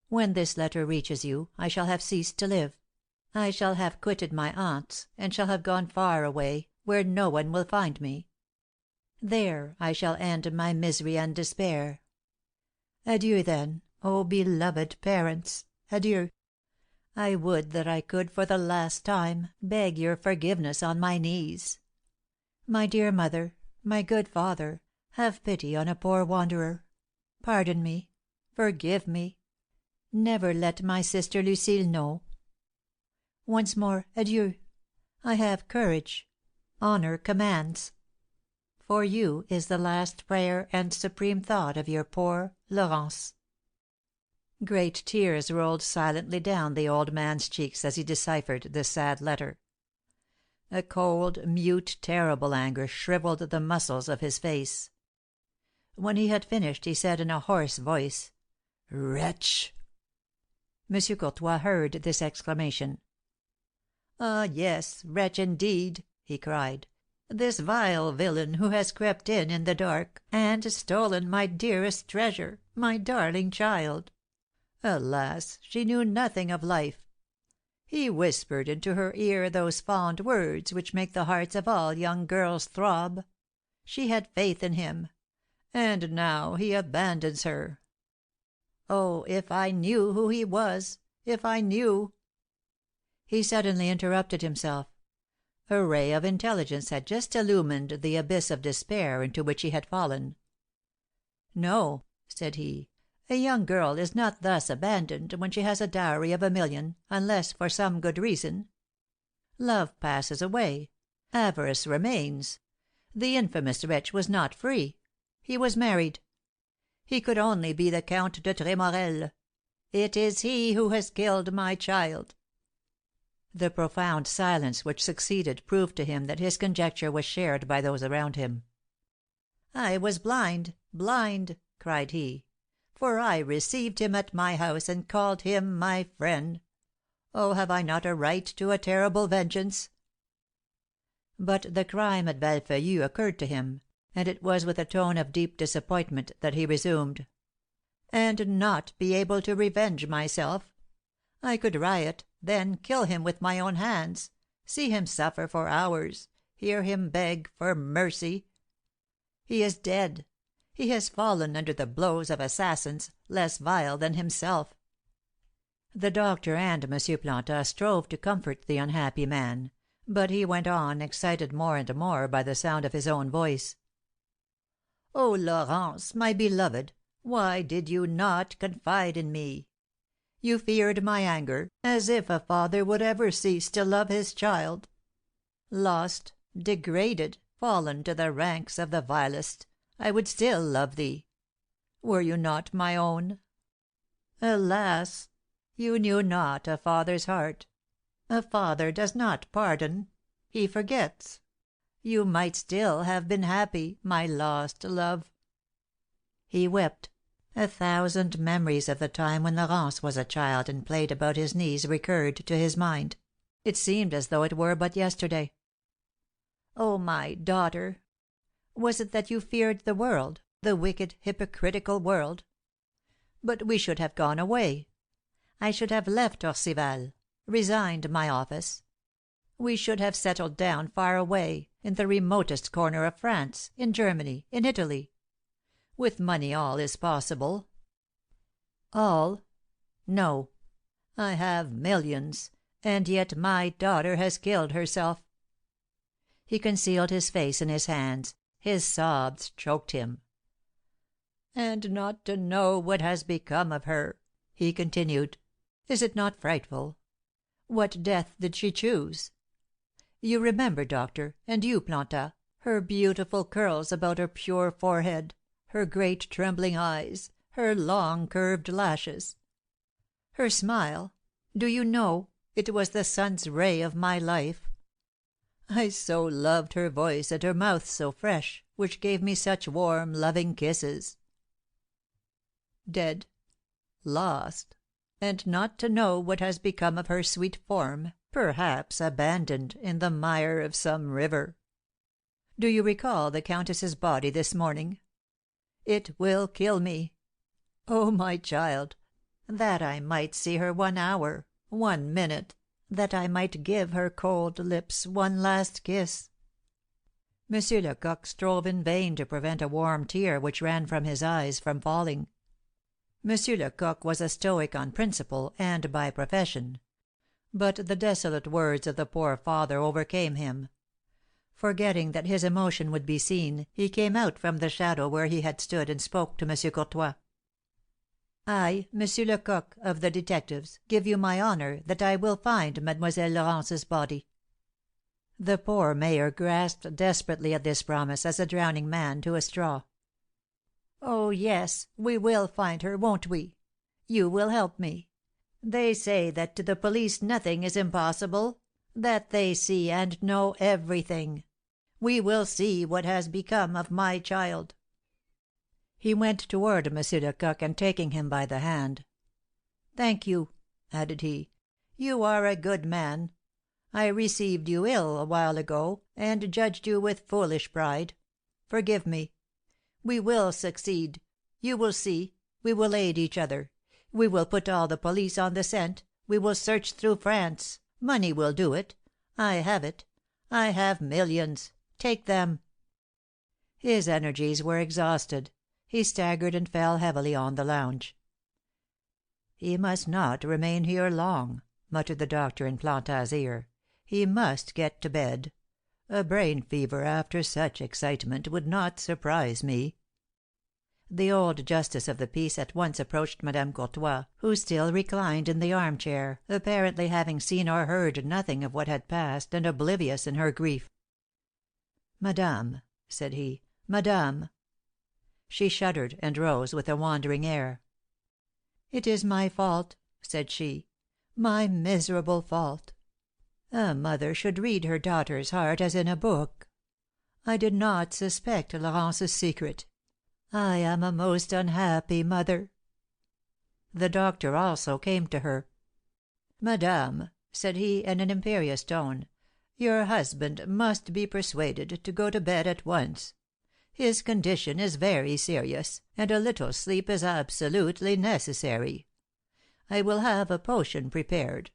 When this letter reaches you, I shall have ceased to live. I shall have quitted my aunts, and shall have gone far away, where no one will find me. There I shall end my misery and despair. Adieu, then, oh, beloved parents, adieu! I would that I could, for the last time, beg your forgiveness on my knees. My dear mother, my good father, have pity on a poor wanderer. Pardon me, forgive me. Never let my sister Lucile know. Once more, adieu! I have courage. Honour commands. For you is the last prayer and supreme thought of your poor Laurence." Great tears rolled silently down the old man's cheeks as he deciphered this sad letter. A cold, mute, terrible anger shrivelled the muscles of his face. When he had finished, he said in a hoarse voice: "Wretch!" M. Courtois heard this exclamation. "Ah, yes, wretch indeed!" he cried. "This vile villain who has crept in the dark, and stolen my dearest treasure, my darling child. Alas, she knew nothing of life. He whispered into her ear those fond words which make the hearts of all young girls throb. She had faith in him, and now he abandons her. Oh, if I knew who he was, if I knew " He suddenly interrupted himself. A ray of intelligence had just illumined the abyss of despair into which he had fallen. "No," said he, "a young girl is not thus abandoned when she has a dowry of 1,000,000, unless for some good reason. Love passes away, avarice remains. The infamous wretch was not free. He was married. He could only be the Count de Tremorel. It is he who has killed my child." The profound silence which succeeded proved to him that his conjecture was shared by those around him. "I was blind, blind!" cried he, "for I received him at my house and called him my friend. Oh, have I not a right to a terrible vengeance?" But the crime at Valfeuillu occurred to him, and it was with a tone of deep disappointment that he resumed: "And not be able to revenge myself! I could riot, then kill him with my own hands, see him suffer for hours, hear him beg for mercy. He is dead. He has fallen under the blows of assassins less vile than himself." The doctor and M. Plantin strove to comfort the unhappy man, but he went on, excited more and more by the sound of his own voice. "Oh, Laurence, my beloved, why did you not confide in me? You feared my anger, as if a father would ever cease to love his child. Lost, degraded, fallen to the ranks of the vilest, I would still love thee. Were you not my own? Alas! You knew not a father's heart. A father does not pardon, he forgets. You might still have been happy, my lost love." He wept. 1,000 memories of the time when Laurence was a child and played about his knees recurred to his mind. It seemed as though it were but yesterday. "Oh, my daughter! Was it that you feared the world, the wicked, hypocritical world? But we should have gone away. I should have left Orcival, resigned my office. We should have settled down far away, in the remotest corner of France, in Germany, in Italy. With money all is possible." "All? No. I have millions, and yet my daughter has killed herself." He concealed his face in his hands. His sobs choked him. "And not to know what has become of her," he continued. "Is it not frightful? What death did she choose? You remember, doctor, and you, Planta, her beautiful curls about her pure forehead, her great trembling eyes, her long curved lashes. Her smile, do you know, it was the sun's ray of my life. I so loved her voice and her mouth so fresh, which gave me such warm, loving kisses. Dead, lost, and not to know what has become of her sweet form, perhaps abandoned in the mire of some river. Do you recall the countess's body this morning? It will kill me. Oh, my child, that I might see her 1 hour, 1 minute, that I might give her cold lips one last kiss." Monsieur Lecoq strove in vain to prevent a warm tear which ran from his eyes from falling. Monsieur Lecoq was a stoic on principle and by profession; but the desolate words of the poor father overcame him. Forgetting that his emotion would be seen, he came out from the shadow where he had stood and spoke to M. Courtois. "I, Monsieur Lecoq, of the detectives, give you my honour that I will find Mademoiselle Laurence's body." The poor mayor grasped desperately at this promise as a drowning man to a straw. "Oh, yes, we will find her, won't we? You will help me. They say that to the police nothing is impossible, that they see and know everything. We will see what has become of my child." He went toward M. Lecoq, and taking him by the hand, "Thank you," added he. "You are a good man. I received you ill a while ago, and judged you with foolish pride. Forgive me. We will succeed. You will see. We will aid each other. We will put all the police on the scent. We will search through France. Money will do it. I have it. I have millions. Take them." His energies were exhausted. He staggered and fell heavily on the lounge. "He must not remain here long," muttered the doctor in Planta's ear. "He must get to bed. A brain fever after such excitement would not surprise me." The old justice of the peace at once approached Madame Courtois, who still reclined in the armchair, apparently having seen or heard nothing of what had passed, and oblivious in her grief. "Madame," said he, "madame!" She shuddered, and rose with a wandering air. "It is my fault," said she, "my miserable fault. A mother should read her daughter's heart as in a book. I did not suspect Laurence's secret. I am a most unhappy mother." The doctor also came to her. "Madame," said he, in an imperious tone, "your husband must be persuaded to go to bed at once. His condition is very serious, and a little sleep is absolutely necessary. I will have a potion prepared."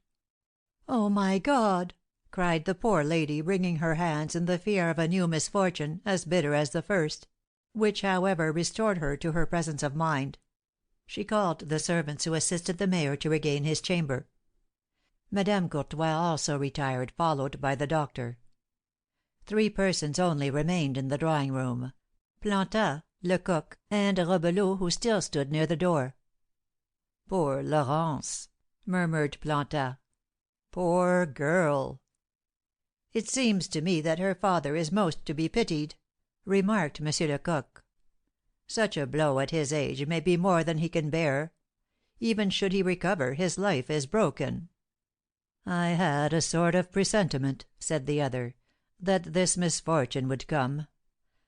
"Oh, my God!" cried the poor lady, wringing her hands in the fear of a new misfortune, as bitter as the first, which, however, restored her to her presence of mind. She called the servants who assisted the mayor to regain his chamber. Madame Courtois also retired, followed by the doctor. 3 persons only remained in the drawing room: Planta, Lecoq, and Robelot, who still stood near the door. "Poor Laurence!" murmured Planta. "Poor girl!" "It seems to me that her father is most to be pitied," remarked M. Lecoq. "Such a blow at his age may be more than he can bear. Even should he recover, his life is broken." "I had a sort of presentiment," said the other, "that this misfortune would come.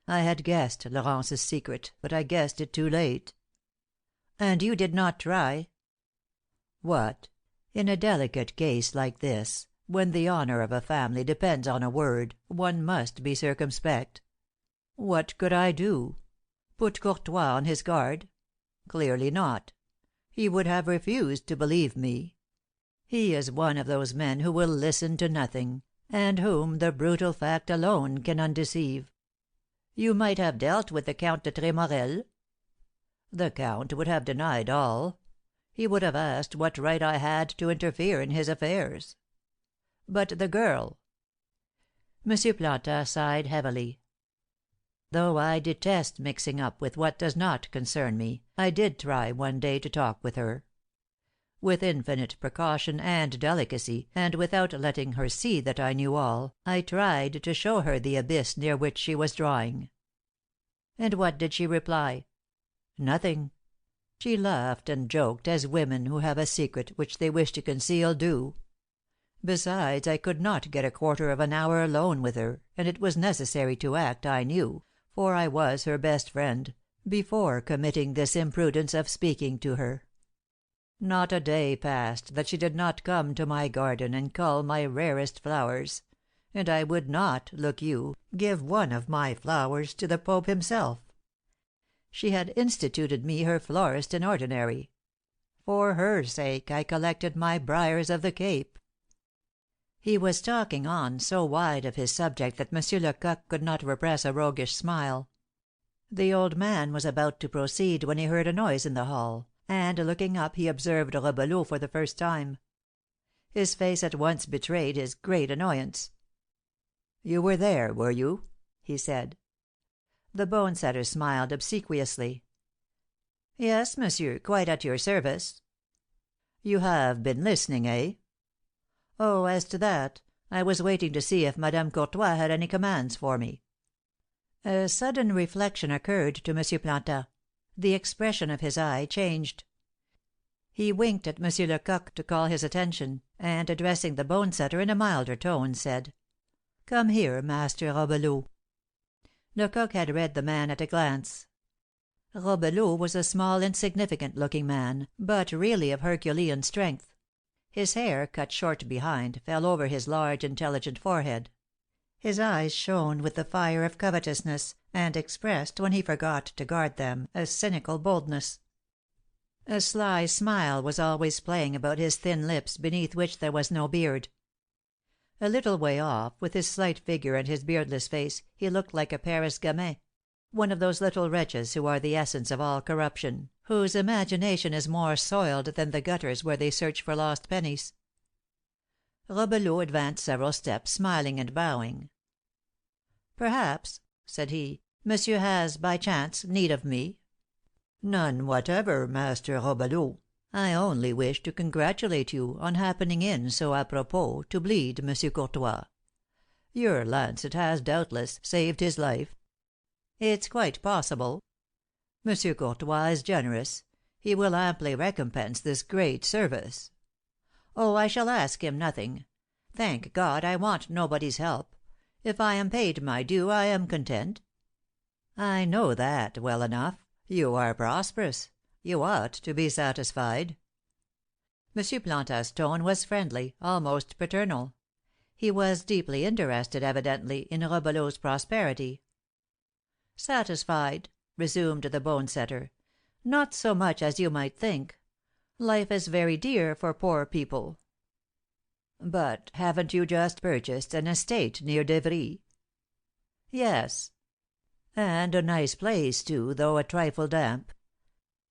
I had guessed Laurence's secret, but I guessed it too late." "And you did not try—" "What? In a delicate case like this, when the honor of a family depends on a word, one must be circumspect. What could I do? Put Courtois on his guard? Clearly not. He would have refused to believe me. He is one of those men who will listen to nothing, and whom the brutal fact alone can undeceive." "You might have dealt with the Count de Tremorel." "The Count would have denied all. He would have asked what right I had to interfere in his affairs." "But the girl?" M. Planta sighed heavily. "Though I detest mixing up with what does not concern me, I did try one day to talk with her. With infinite precaution and delicacy, and without letting her see that I knew all, I tried to show her the abyss near which she was drawing." "And what did she reply?" "Nothing. She laughed and joked as women who have a secret which they wish to conceal do. Besides, I could not get a quarter of an hour alone with her, and it was necessary to act, I knew, for I was her best friend, before committing this imprudence of speaking to her. Not a day passed that she did not come to my garden and cull my rarest flowers, and I would not, look you, give one of my flowers to the Pope himself. She had instituted me her florist in ordinary. For her sake I collected my briars of the Cape." He was talking on so wide of his subject that M. Lecoq could not repress a roguish smile. The old man was about to proceed when he heard a noise in the hall, and looking up he observed Robelot for the first time. His face at once betrayed his great annoyance. "You were there, were you?" he said. The bone setter smiled obsequiously. "Yes, monsieur, quite at your service." "You have been listening, eh?" "Oh, as to that, I was waiting to see if Madame Courtois had any commands for me." A sudden reflection occurred to M. Planta. The expression of his eye changed. He winked at M. Lecoq to call his attention, and addressing the bone setter in a milder tone, said: "Come here, Master Robelot." Lecoq had read the man at a glance. Robelot was a small insignificant looking man, but really of herculean strength. His hair, cut short behind, fell over his large intelligent forehead. His eyes shone with the fire of covetousness, and expressed, when he forgot to guard them, a cynical boldness. A sly smile was always playing about his thin lips, beneath which there was no beard. A little way off, with his slight figure and his beardless face, he looked like a Paris gamin, one of those little wretches who are the essence of all corruption, whose imagination is more soiled than the gutters where they search for lost pennies. Robelot advanced several steps, smiling and bowing. "Perhaps," said he, "monsieur has, by chance, need of me?" "None whatever, Master Robelot. I only wish to congratulate you on happening in so apropos to bleed Monsieur Courtois. Your lancet has, doubtless, saved his life." "It's quite possible." "Monsieur Courtois is generous. He will amply recompense this great service." "Oh, I shall ask him nothing. Thank God, I want nobody's help. If I am paid my due, I am content." "I know that well enough. You are prosperous. You ought to be satisfied." M. Planta's tone was friendly, almost paternal. He was deeply interested, evidently, in Robelot's prosperity. "Satisfied," resumed the bone setter. "Not so much as you might think. Life is very dear for poor people." "But haven't you just purchased an estate near Devry?" "Yes." "And a nice place, too, though a trifle damp.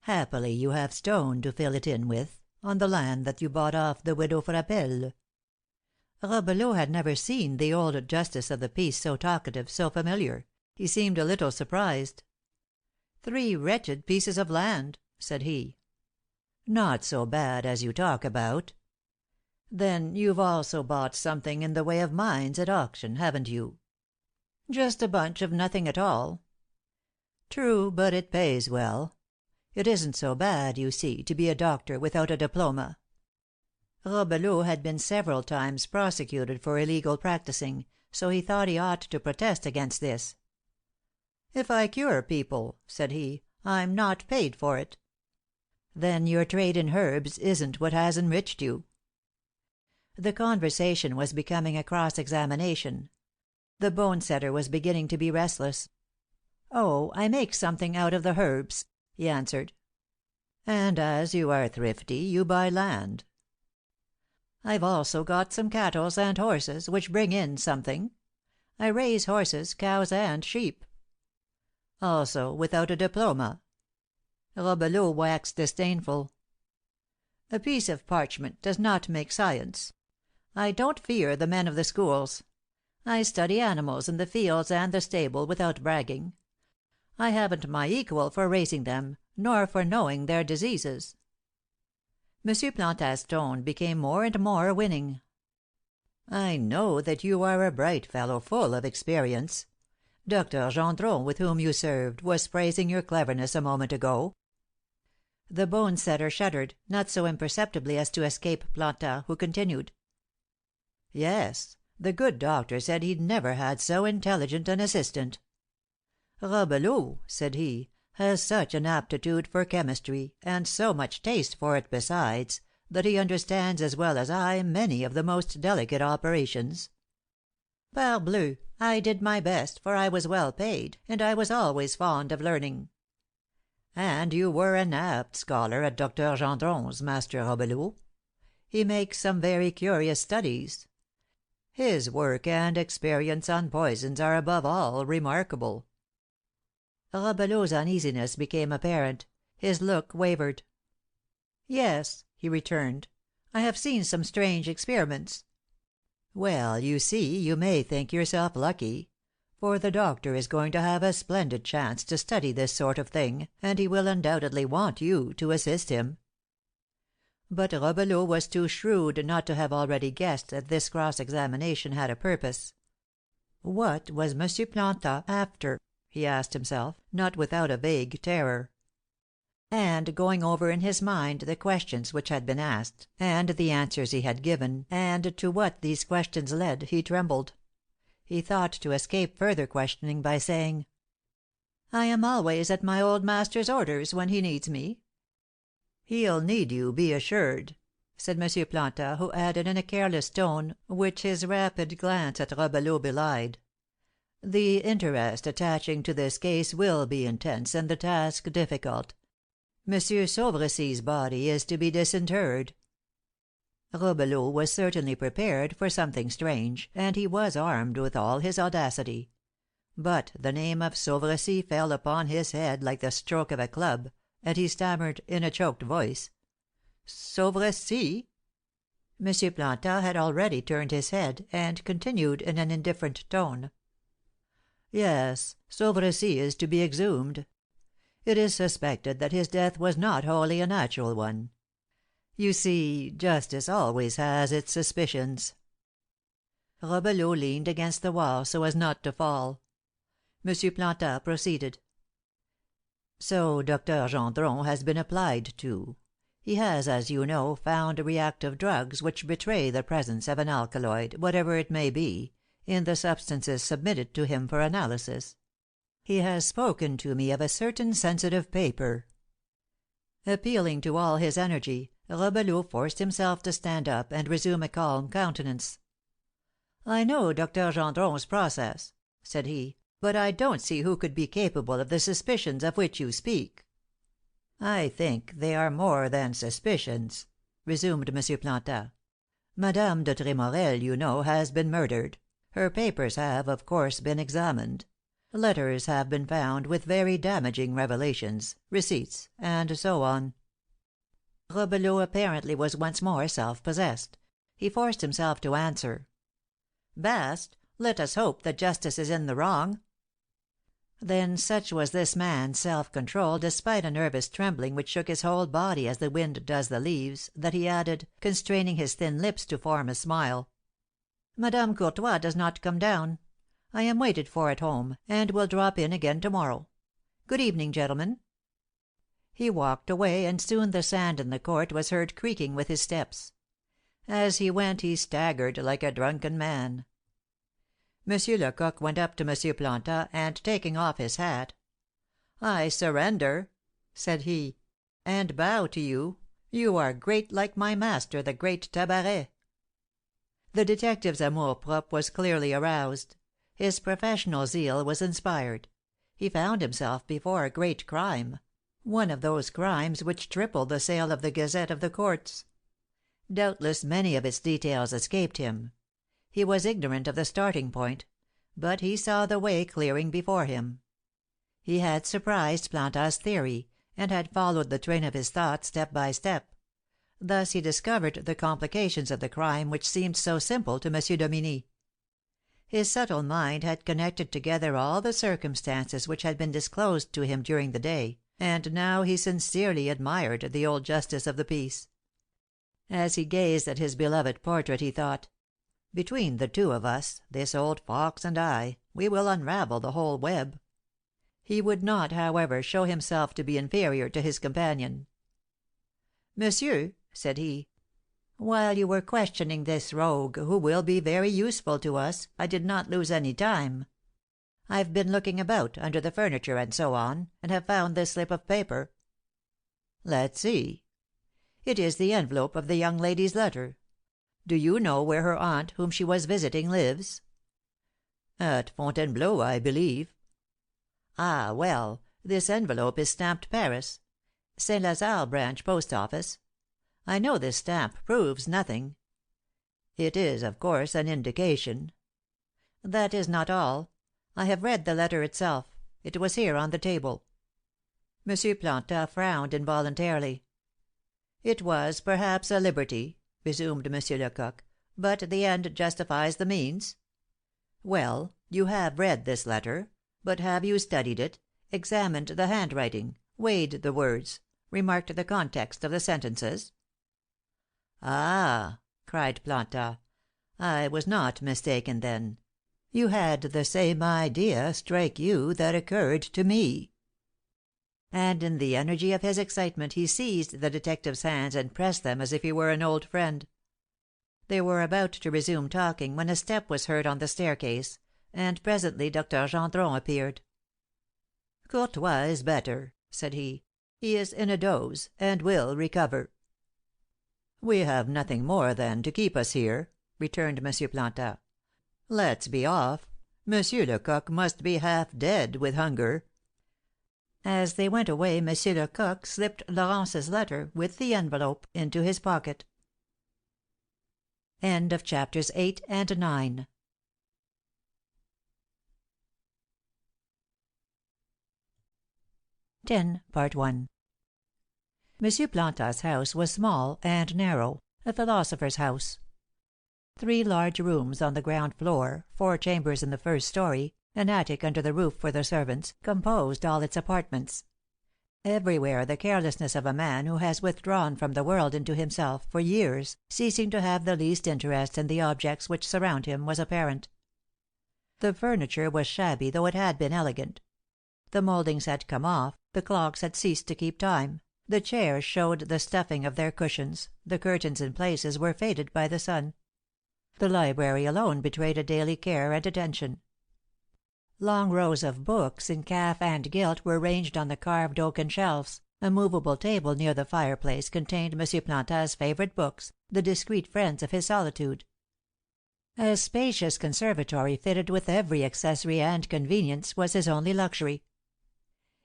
Happily you have stone to fill it in with, on the land that you bought off the widow Frappel." Robelot had never seen the old justice of the peace so talkative, so familiar. He seemed a little surprised. "3 wretched pieces of land," said he. "Not so bad as you talk about." "Then you've also bought something in the way of mines at auction, haven't you?" "Just a bunch of nothing at all." "True, but it pays well. It isn't so bad, you see, to be a doctor without a diploma." Robelot had been several times prosecuted for illegal practising, so he thought he ought to protest against this. "If I cure people," said he, "I'm not paid for it." "Then your trade in herbs isn't what has enriched you." The conversation was becoming a cross examination. The bone setter was beginning to be restless. "Oh, I make something out of the herbs," he answered. "And as you are thrifty, you buy land." "I've also got some cattle and horses, which bring in something. I raise horses, cows, and sheep." "Also without a diploma?" Robelot waxed disdainful. "A piece of parchment does not make science. I don't fear the men of the schools. I study animals in the fields and the stable without bragging. I haven't my equal for raising them, nor for knowing their diseases." Monsieur Planta's tone became more and more winning. "I know that you are a bright fellow, full of experience. Dr. Gendron, with whom you served, was praising your cleverness a moment ago." The bone setter shuddered, not so imperceptibly as to escape Planta, who continued: "Yes, the good doctor said he'd never had so intelligent an assistant. 'Robelot,' said he, 'has such an aptitude for chemistry, and so much taste for it besides, that he understands as well as I many of the most delicate operations.' Parbleu, I did my best, for I was well paid, and I was always fond of learning." "And you were an apt scholar at Dr. Gendron's, Master Robelot. He makes some very curious studies. His work and experience on poisons are above all remarkable." Robelot's uneasiness became apparent. His look wavered. "Yes," he returned, "I have seen some strange experiments." "Well, you see, you may think yourself lucky; for the doctor is going to have a splendid chance to study this sort of thing, and he will undoubtedly want you to assist him." But Robelot was too shrewd not to have already guessed that this cross examination had a purpose. What was Monsieur Planta after? He asked himself, not without a vague terror. And going over in his mind the questions which had been asked, and the answers he had given, and to what these questions led, he trembled. He thought to escape further questioning by saying: "I am always at my old master's orders when he needs me." "He'll need you, be assured," said Monsieur Planta, who added in a careless tone, which his rapid glance at Robelot belied: "The interest attaching to this case will be intense and the task difficult. Monsieur Sauvrecy's body is to be disinterred." Robelot was certainly prepared for something strange, and he was armed with all his audacity. But the name of Sauvrecy fell upon his head like the stroke of a club, and he stammered, in a choked voice: "Sauvrecy?" Monsieur Planta had already turned his head, and continued in an indifferent tone: "Yes, Sauvrecy is to be exhumed. It is suspected that his death was not wholly a natural one. You see, justice always has its suspicions." Robelot leaned against the wall so as not to fall. Monsieur Planta proceeded: "So Dr. Gendron has been applied to. He has, as you know, found reactive drugs which betray the presence of an alkaloid, whatever it may be, in the substances submitted to him for analysis. He has spoken to me of a certain sensitive paper." Appealing to all his energy, Robelot forced himself to stand up and resume a calm countenance. "I know Dr. Gendron's process," said he, "but I don't see who could be capable of the suspicions of which you speak." "I think they are more than suspicions," resumed Monsieur Planta. "Madame de Tremorel, you know, has been murdered. Her papers have, of course, been examined. Letters have been found with very damaging revelations, receipts, and so on." Robelot apparently was once more self possessed. He forced himself to answer: "Bast, let us hope that justice is in the wrong." Then such was this man's self control, despite a nervous trembling which shook his whole body as the wind does the leaves, that he added, constraining his thin lips to form a smile: "Madame Courtois does not come down. I am waited for at home, and will drop in again to morrow. Good evening, gentlemen." He walked away, and soon the sand in the court was heard creaking with his steps. As he went he staggered like a drunken man. Monsieur Lecoq went up to Monsieur Planta, and taking off his hat, "I surrender," said he, "and bow to you. You are great like my master, the great Tabaret." The detective's amour propre was clearly aroused. His professional zeal was inspired. He found himself before a great crime, one of those crimes which triple the sale of the Gazette of the Courts. Doubtless many of its details escaped him. He was ignorant of the starting point, but he saw the way clearing before him. He had surprised Planta's theory, and had followed the train of his thought step by step. Thus he discovered the complications of the crime which seemed so simple to M. Dominie. His subtle mind had connected together all the circumstances which had been disclosed to him during the day, and now he sincerely admired the old justice of the peace. As he gazed at his beloved portrait, he thought, "Between the two of us, this old fox and I, we will unravel the whole web." He would not, however, show himself to be inferior to his companion. "Monsieur," said he, "while you were questioning this rogue, who will be very useful to us, I did not lose any time. I've been looking about, under the furniture and so on, and have found this slip of paper." "Let's see. It is the envelope of the young lady's letter. Do you know where her aunt, whom she was visiting, lives?" "At Fontainebleau, I believe." "Ah, well, this envelope is stamped Paris, Saint Lazare branch post office. I know this stamp proves nothing." "It is, of course, an indication." "That is not all. I have read the letter itself. It was here on the table." Monsieur Planta frowned involuntarily. "It was, perhaps, a liberty," resumed M. Lecoq, "but the end justifies the means. Well, you have read this letter, but have you studied it, examined the handwriting, weighed the words, remarked the context of the sentences?" "Ah!" cried Planta, "I was not mistaken, then. You had the same idea strike you that occurred to me." And in the energy of his excitement he seized the detective's hands and pressed them as if he were an old friend. They were about to resume talking when a step was heard on the staircase, and presently Dr. Gendron appeared. "Courtois is better," said he. "He is in a doze, and will recover." "We have nothing more, then, to keep us here," returned M. Planta. "Let's be off. Monsieur Lecoq must be half dead with hunger." As they went away, M. Lecoq slipped Florence's letter, with the envelope, into his pocket. Chapters 8 and 9. Part 1. Monsieur Planta's house was small and narrow, a philosopher's house. 3 large rooms on the ground floor, 4 chambers in the first story, an attic under the roof for the servants, composed all its apartments. Everywhere the carelessness of a man who has withdrawn from the world into himself for years, ceasing to have the least interest in the objects which surround him, was apparent. The furniture was shabby, though it had been elegant. The mouldings had come off, the clocks had ceased to keep time, the chairs showed the stuffing of their cushions, the curtains in places were faded by the sun. The library alone betrayed a daily care and attention. Long rows of books in calf and gilt were ranged on the carved oaken shelves, a movable table near the fireplace contained M. Planta's favourite books, the discreet friends of his solitude. A spacious conservatory fitted with every accessory and convenience was his only luxury.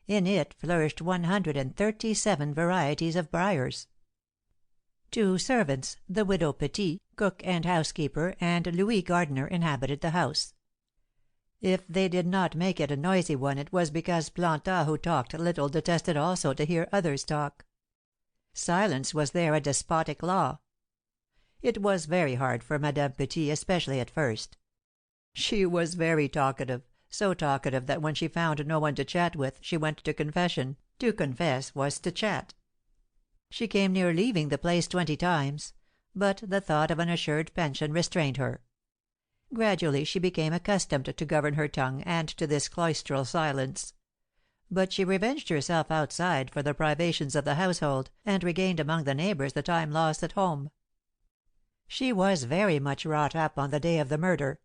In it flourished 137 varieties of briars. 2 servants, the widow Petit, cook and housekeeper, and Louis gardener, inhabited the house. If they did not make it a noisy one, it was because Planta, who talked little, detested also to hear others talk. Silence was there a despotic law. It was very hard for Madame Petit, especially at first. She was very talkative, so talkative that when she found no one to chat with, she went to confession. To confess was to chat. She came near leaving the place 20 times, but the thought of an assured pension restrained her. Gradually she became accustomed to govern her tongue and to this cloistral silence. But she revenged herself outside for the privations of the household, and regained among the neighbours the time lost at home. She was very much wrought up on the day of the murder.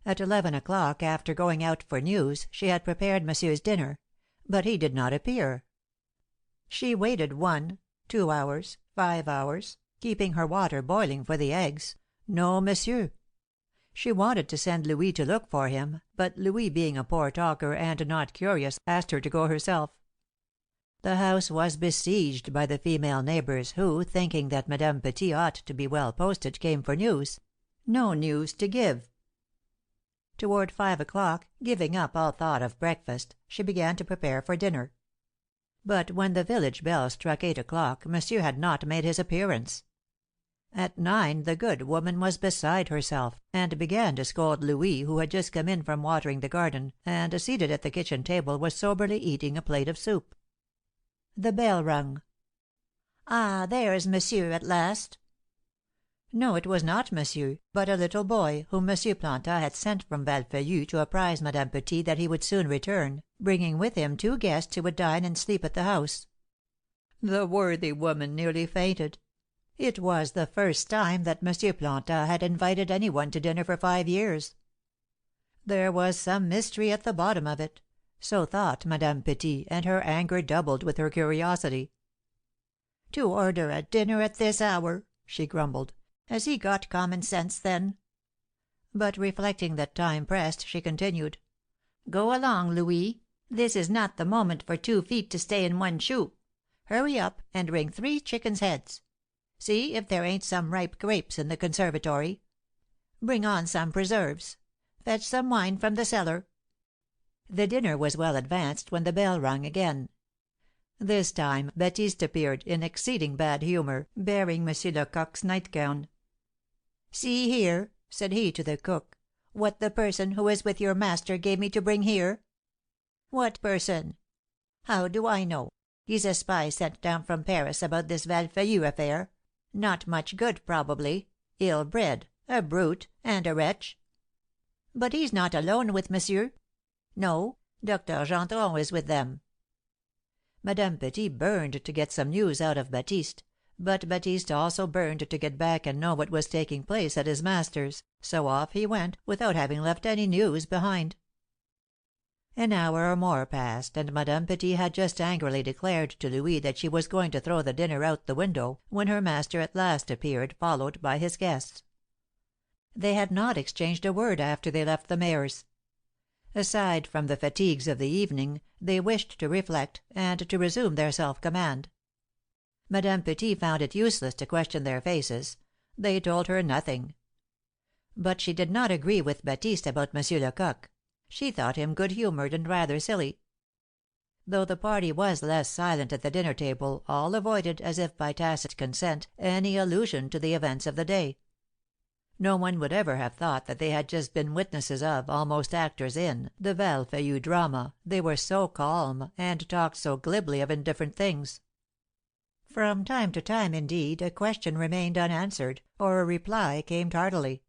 At 11 o'clock, after going out for news, she had prepared Monsieur's dinner, but he did not appear. She waited 1, 2 hours, 5 hours, keeping her water boiling for the eggs. No Monsieur. She wanted to send Louis to look for him, but Louis, being a poor talker and not curious, asked her to go herself. The house was besieged by the female neighbors, who, thinking that Madame Petit ought to be well posted, came for news. No news to give. Toward 5 o'clock, giving up all thought of breakfast, she began to prepare for dinner. But when the village bell struck 8 o'clock, Monsieur had not made his appearance. At 9 the good woman was beside herself, and began to scold Louis, who had just come in from watering the garden, and, seated at the kitchen table, was soberly eating a plate of soup. The bell rung. "Ah, there's Monsieur at last." No, it was not Monsieur, but a little boy, whom Monsieur Plantat had sent from Valfeuillu to apprise Madame Petit that he would soon return, bringing with him 2 guests who would dine and sleep at the house. The worthy woman nearly fainted. It was the first time that Monsieur Plantat had invited any one to dinner for 5 years. There was some mystery at the bottom of it, so thought Madame Petit, and her anger doubled with her curiosity. "To order a dinner at this hour!" she grumbled. "Has he got common sense, then?" But reflecting that time pressed, she continued: "Go along, Louis. This is not the moment for 2 feet to stay in one shoe. Hurry up, and bring 3 chickens' heads. See if there ain't some ripe grapes in the conservatory. Bring on some preserves. Fetch some wine from the cellar." The dinner was well advanced when the bell rung again. This time Baptiste appeared, in exceeding bad humour, bearing Monsieur Lecoq's nightgown. "See here," said he to the cook, "what the person who is with your master gave me to bring here." "What person?" "How do I know? He's a spy sent down from Paris about this Valfeuillu affair. Not much good, probably. Ill bred, a brute, and a wretch." "But he's not alone with Monsieur." "No, Doctor Gendron is with them." Madame Petit burned to get some news out of Baptiste, but Baptiste also burned to get back and know what was taking place at his master's, so off he went, without having left any news behind. An hour or more passed, and Madame Petit had just angrily declared to Louis that she was going to throw the dinner out the window, when her master at last appeared, followed by his guests. They had not exchanged a word after they left the mayor's. Aside from the fatigues of the evening, they wished to reflect, and to resume their self-command. Madame Petit found it useless to question their faces; they told her nothing. But she did not agree with Baptiste about Monsieur Lecoq. She thought him good humoured and rather silly. Though the party was less silent at the dinner table, all avoided, as if by tacit consent, any allusion to the events of the day. No one would ever have thought that they had just been witnesses of, almost actors in, the Valfeuillu drama, they were so calm, and talked so glibly of indifferent things. From time to time, indeed, a question remained unanswered, or a reply came tardily;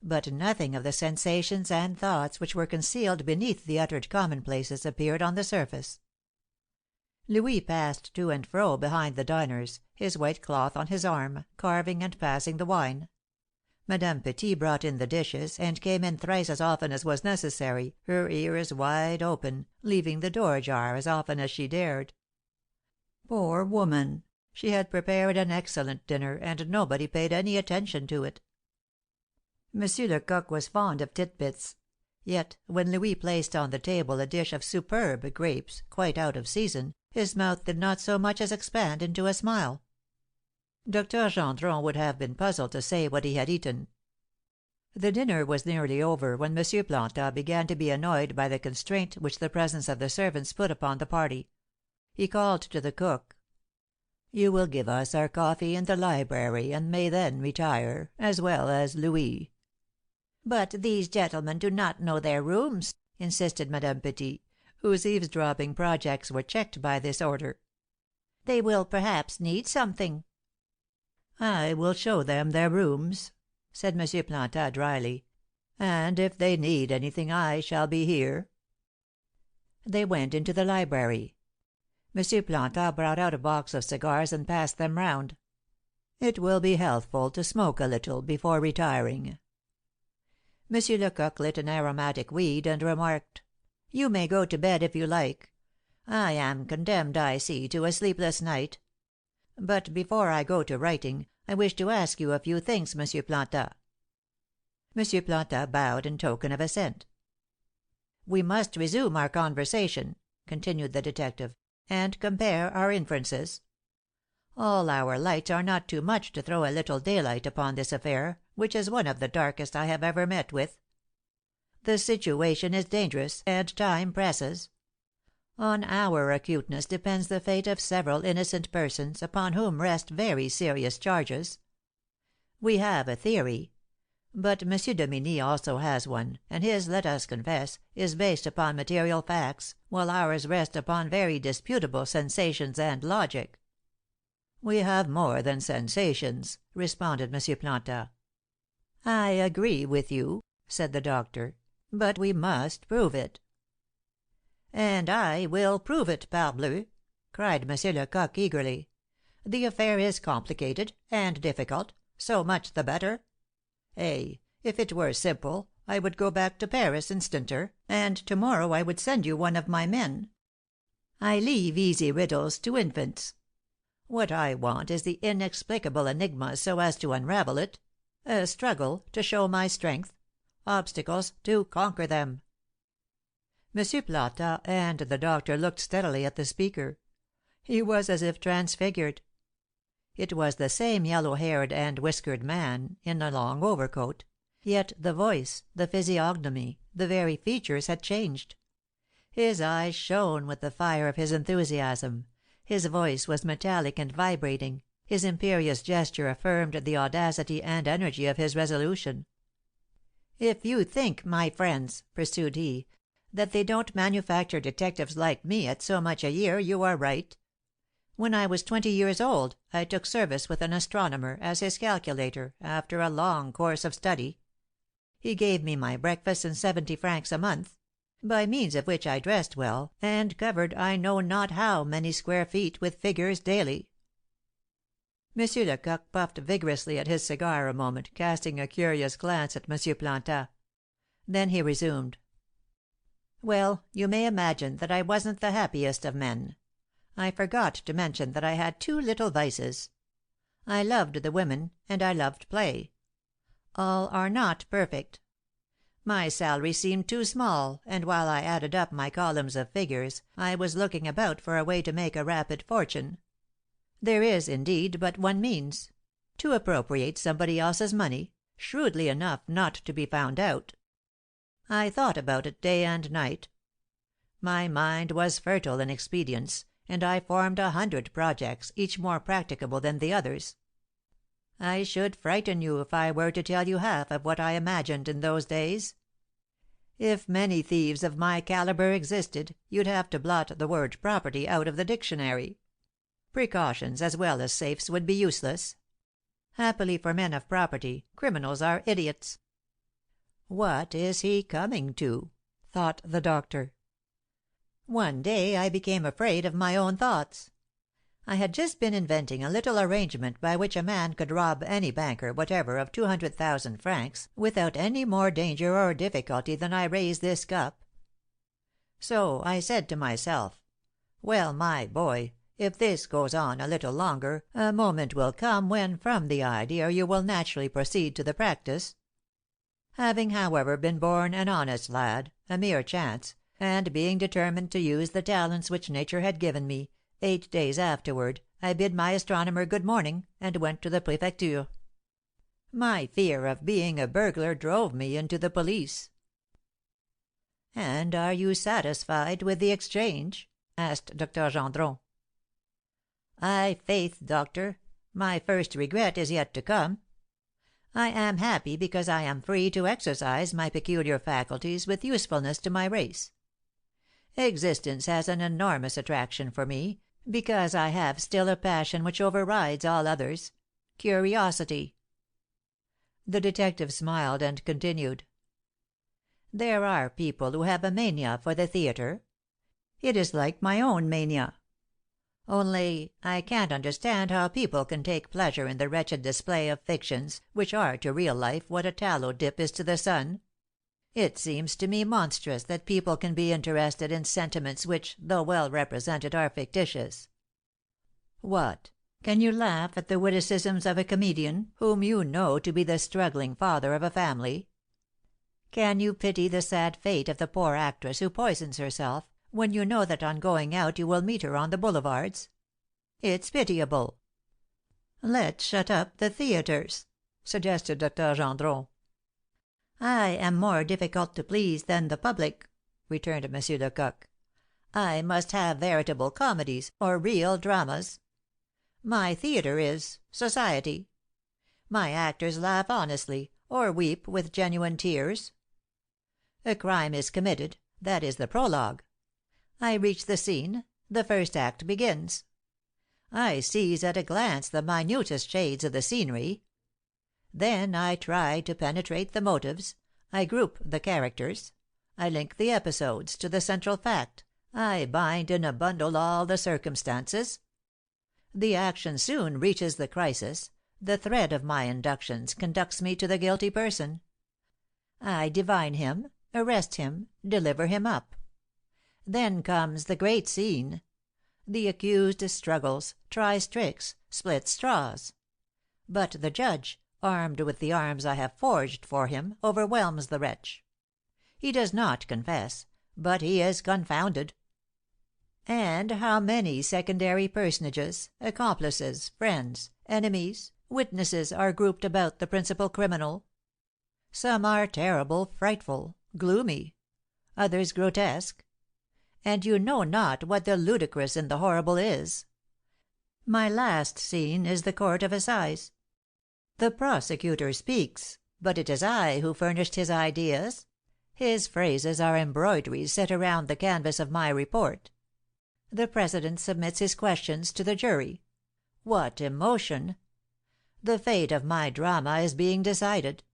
but nothing of the sensations and thoughts which were concealed beneath the uttered commonplaces appeared on the surface. Louis passed to and fro behind the diners, his white cloth on his arm, carving and passing the wine. Madame Petit brought in the dishes, and came in thrice as often as was necessary, her ears wide open, leaving the door ajar as often as she dared. Poor woman! She had prepared an excellent dinner, and nobody paid any attention to it. Monsieur Lecoq was fond of titbits; yet, when Louis placed on the table a dish of superb grapes, quite out of season, his mouth did not so much as expand into a smile. Doctor Gendron would have been puzzled to say what he had eaten. The dinner was nearly over when Monsieur Plantat began to be annoyed by the constraint which the presence of the servants put upon the party. He called to the cook: "You will give us our coffee in the library, and may then retire, as well as Louis." "But these gentlemen do not know their rooms," insisted Madame Petit, whose eavesdropping projects were checked by this order. "They will perhaps need something." "I will show them their rooms," said Monsieur Plantat dryly, "and if they need anything I shall be here." They went into the library. Monsieur Plantat brought out a box of cigars and passed them round. "It will be healthful to smoke a little before retiring." Monsieur Lecoq lit an aromatic weed, and remarked: "You may go to bed if you like. I am condemned, I see, to a sleepless night. But before I go to writing, I wish to ask you a few things, Monsieur Planta." Monsieur Planta bowed in token of assent. "We must resume our conversation," continued the detective, "and compare our inferences. All our lights are not too much to throw a little daylight upon this affair, which is one of the darkest I have ever met with. The situation is dangerous, and time presses. On our acuteness depends the fate of several innocent persons, upon whom rest very serious charges. We have a theory; but M. Dominy also has one, and his, let us confess, is based upon material facts, while ours rest upon very disputable sensations and logic." "We have more than sensations," responded M. Planta. "I agree with you," said the doctor, "but we must prove it." "And I will prove it, parbleu!" cried M. Lecoq, eagerly. "The affair is complicated and difficult, so much the better. Eh, if it were simple, I would go back to Paris instanter, and to morrow I would send you one of my men. I leave easy riddles to infants. What I want is the inexplicable enigma so as to unravel it; a struggle, to show my strength; obstacles, to conquer them." M. Planta and the doctor looked steadily at the speaker. He was as if transfigured. It was the same yellow haired and whiskered man, in a long overcoat; yet the voice, the physiognomy, the very features had changed. His eyes shone with the fire of his enthusiasm, his voice was metallic and vibrating, his imperious gesture affirmed the audacity and energy of his resolution. "If you think, my friends," pursued he, "that they don't manufacture detectives like me at so much a year, you are right. When I was 20 years old I took service with an astronomer, as his calculator, after a long course of study. He gave me my breakfast and 70 francs a month; by means of which I dressed well, and covered I know not how many square feet with figures daily." M. Lecoq puffed vigorously at his cigar a moment, casting a curious glance at M. Planta. Then he resumed: "Well, you may imagine that I wasn't the happiest of men. I forgot to mention that I had two little vices. I loved the women, and I loved play. All are not perfect. My salary seemed too small, and while I added up my columns of figures, I was looking about for a way to make a rapid fortune. There is, indeed, but one means: to appropriate somebody else's money, shrewdly enough not to be found out. I thought about it day and night. My mind was fertile in expedients, and I formed 100 projects, each more practicable than the others. I should frighten you if I were to tell you half of what I imagined in those days. If many thieves of my calibre existed, you'd have to blot the word property out of the dictionary. Precautions as well as safes would be useless. Happily for men of property, criminals are idiots." "What is he coming to?" thought the doctor. "One day I became afraid of my own thoughts. I had just been inventing a little arrangement by which a man could rob any banker whatever of 200,000 francs without any more danger or difficulty than I raise this cup. So I said to myself, 'Well, my boy, if this goes on a little longer a moment will come when from the idea you will naturally proceed to the practice.' Having, however, been born an honest lad, a mere chance, and being determined to use the talents which nature had given me, 8 days afterward I bid my astronomer good morning, and went to the Prefecture. My fear of being a burglar drove me into the police." "And are you satisfied with the exchange?" asked Dr. Gendron. "Faith, doctor, my first regret is yet to come. I am happy because I am free to exercise my peculiar faculties with usefulness to my race. Existence has an enormous attraction for me, because I have still a passion which overrides all others, curiosity." The detective smiled, and continued: "There are people who have a mania for the theatre. It is like my own mania. Only, I can't understand how people can take pleasure in the wretched display of fictions, which are to real life what a tallow dip is to the sun. It seems to me monstrous that people can be interested in sentiments which, though well represented, are fictitious. What! Can you laugh at the witticisms of a comedian, whom you know to be the struggling father of a family? Can you pity the sad fate of the poor actress who poisons herself, when you know that on going out you will meet her on the boulevards? It's pitiable." "Let's shut up the theatres," suggested Dr. Gendron. "I am more difficult to please than the public," returned M. Lecoq. "I must have veritable comedies, or real dramas. My theatre is society. My actors laugh honestly, or weep with genuine tears. A crime is committed, that is the prologue. I reach the scene, the first act begins. I seize at a glance the minutest shades of the scenery. Then I try to penetrate the motives, I group the characters, I link the episodes to the central fact, I bind in a bundle all the circumstances. The action soon reaches the crisis, the thread of my inductions conducts me to the guilty person. I divine him, arrest him, deliver him up. Then comes the great scene. The accused struggles, tries tricks, splits straws. But the judge, armed with the arms I have forged for him, overwhelms the wretch. He does not confess, but he is confounded. And how many secondary personages, accomplices, friends, enemies, witnesses are grouped about the principal criminal! Some are terrible, frightful, gloomy; others grotesque. And you know not what the ludicrous in the horrible is. My last scene is the court of assize. The prosecutor speaks, but it is I who furnished his ideas. His phrases are embroideries set around the canvas of my report. The president submits his questions to the jury. What emotion! The fate of my drama is being decided.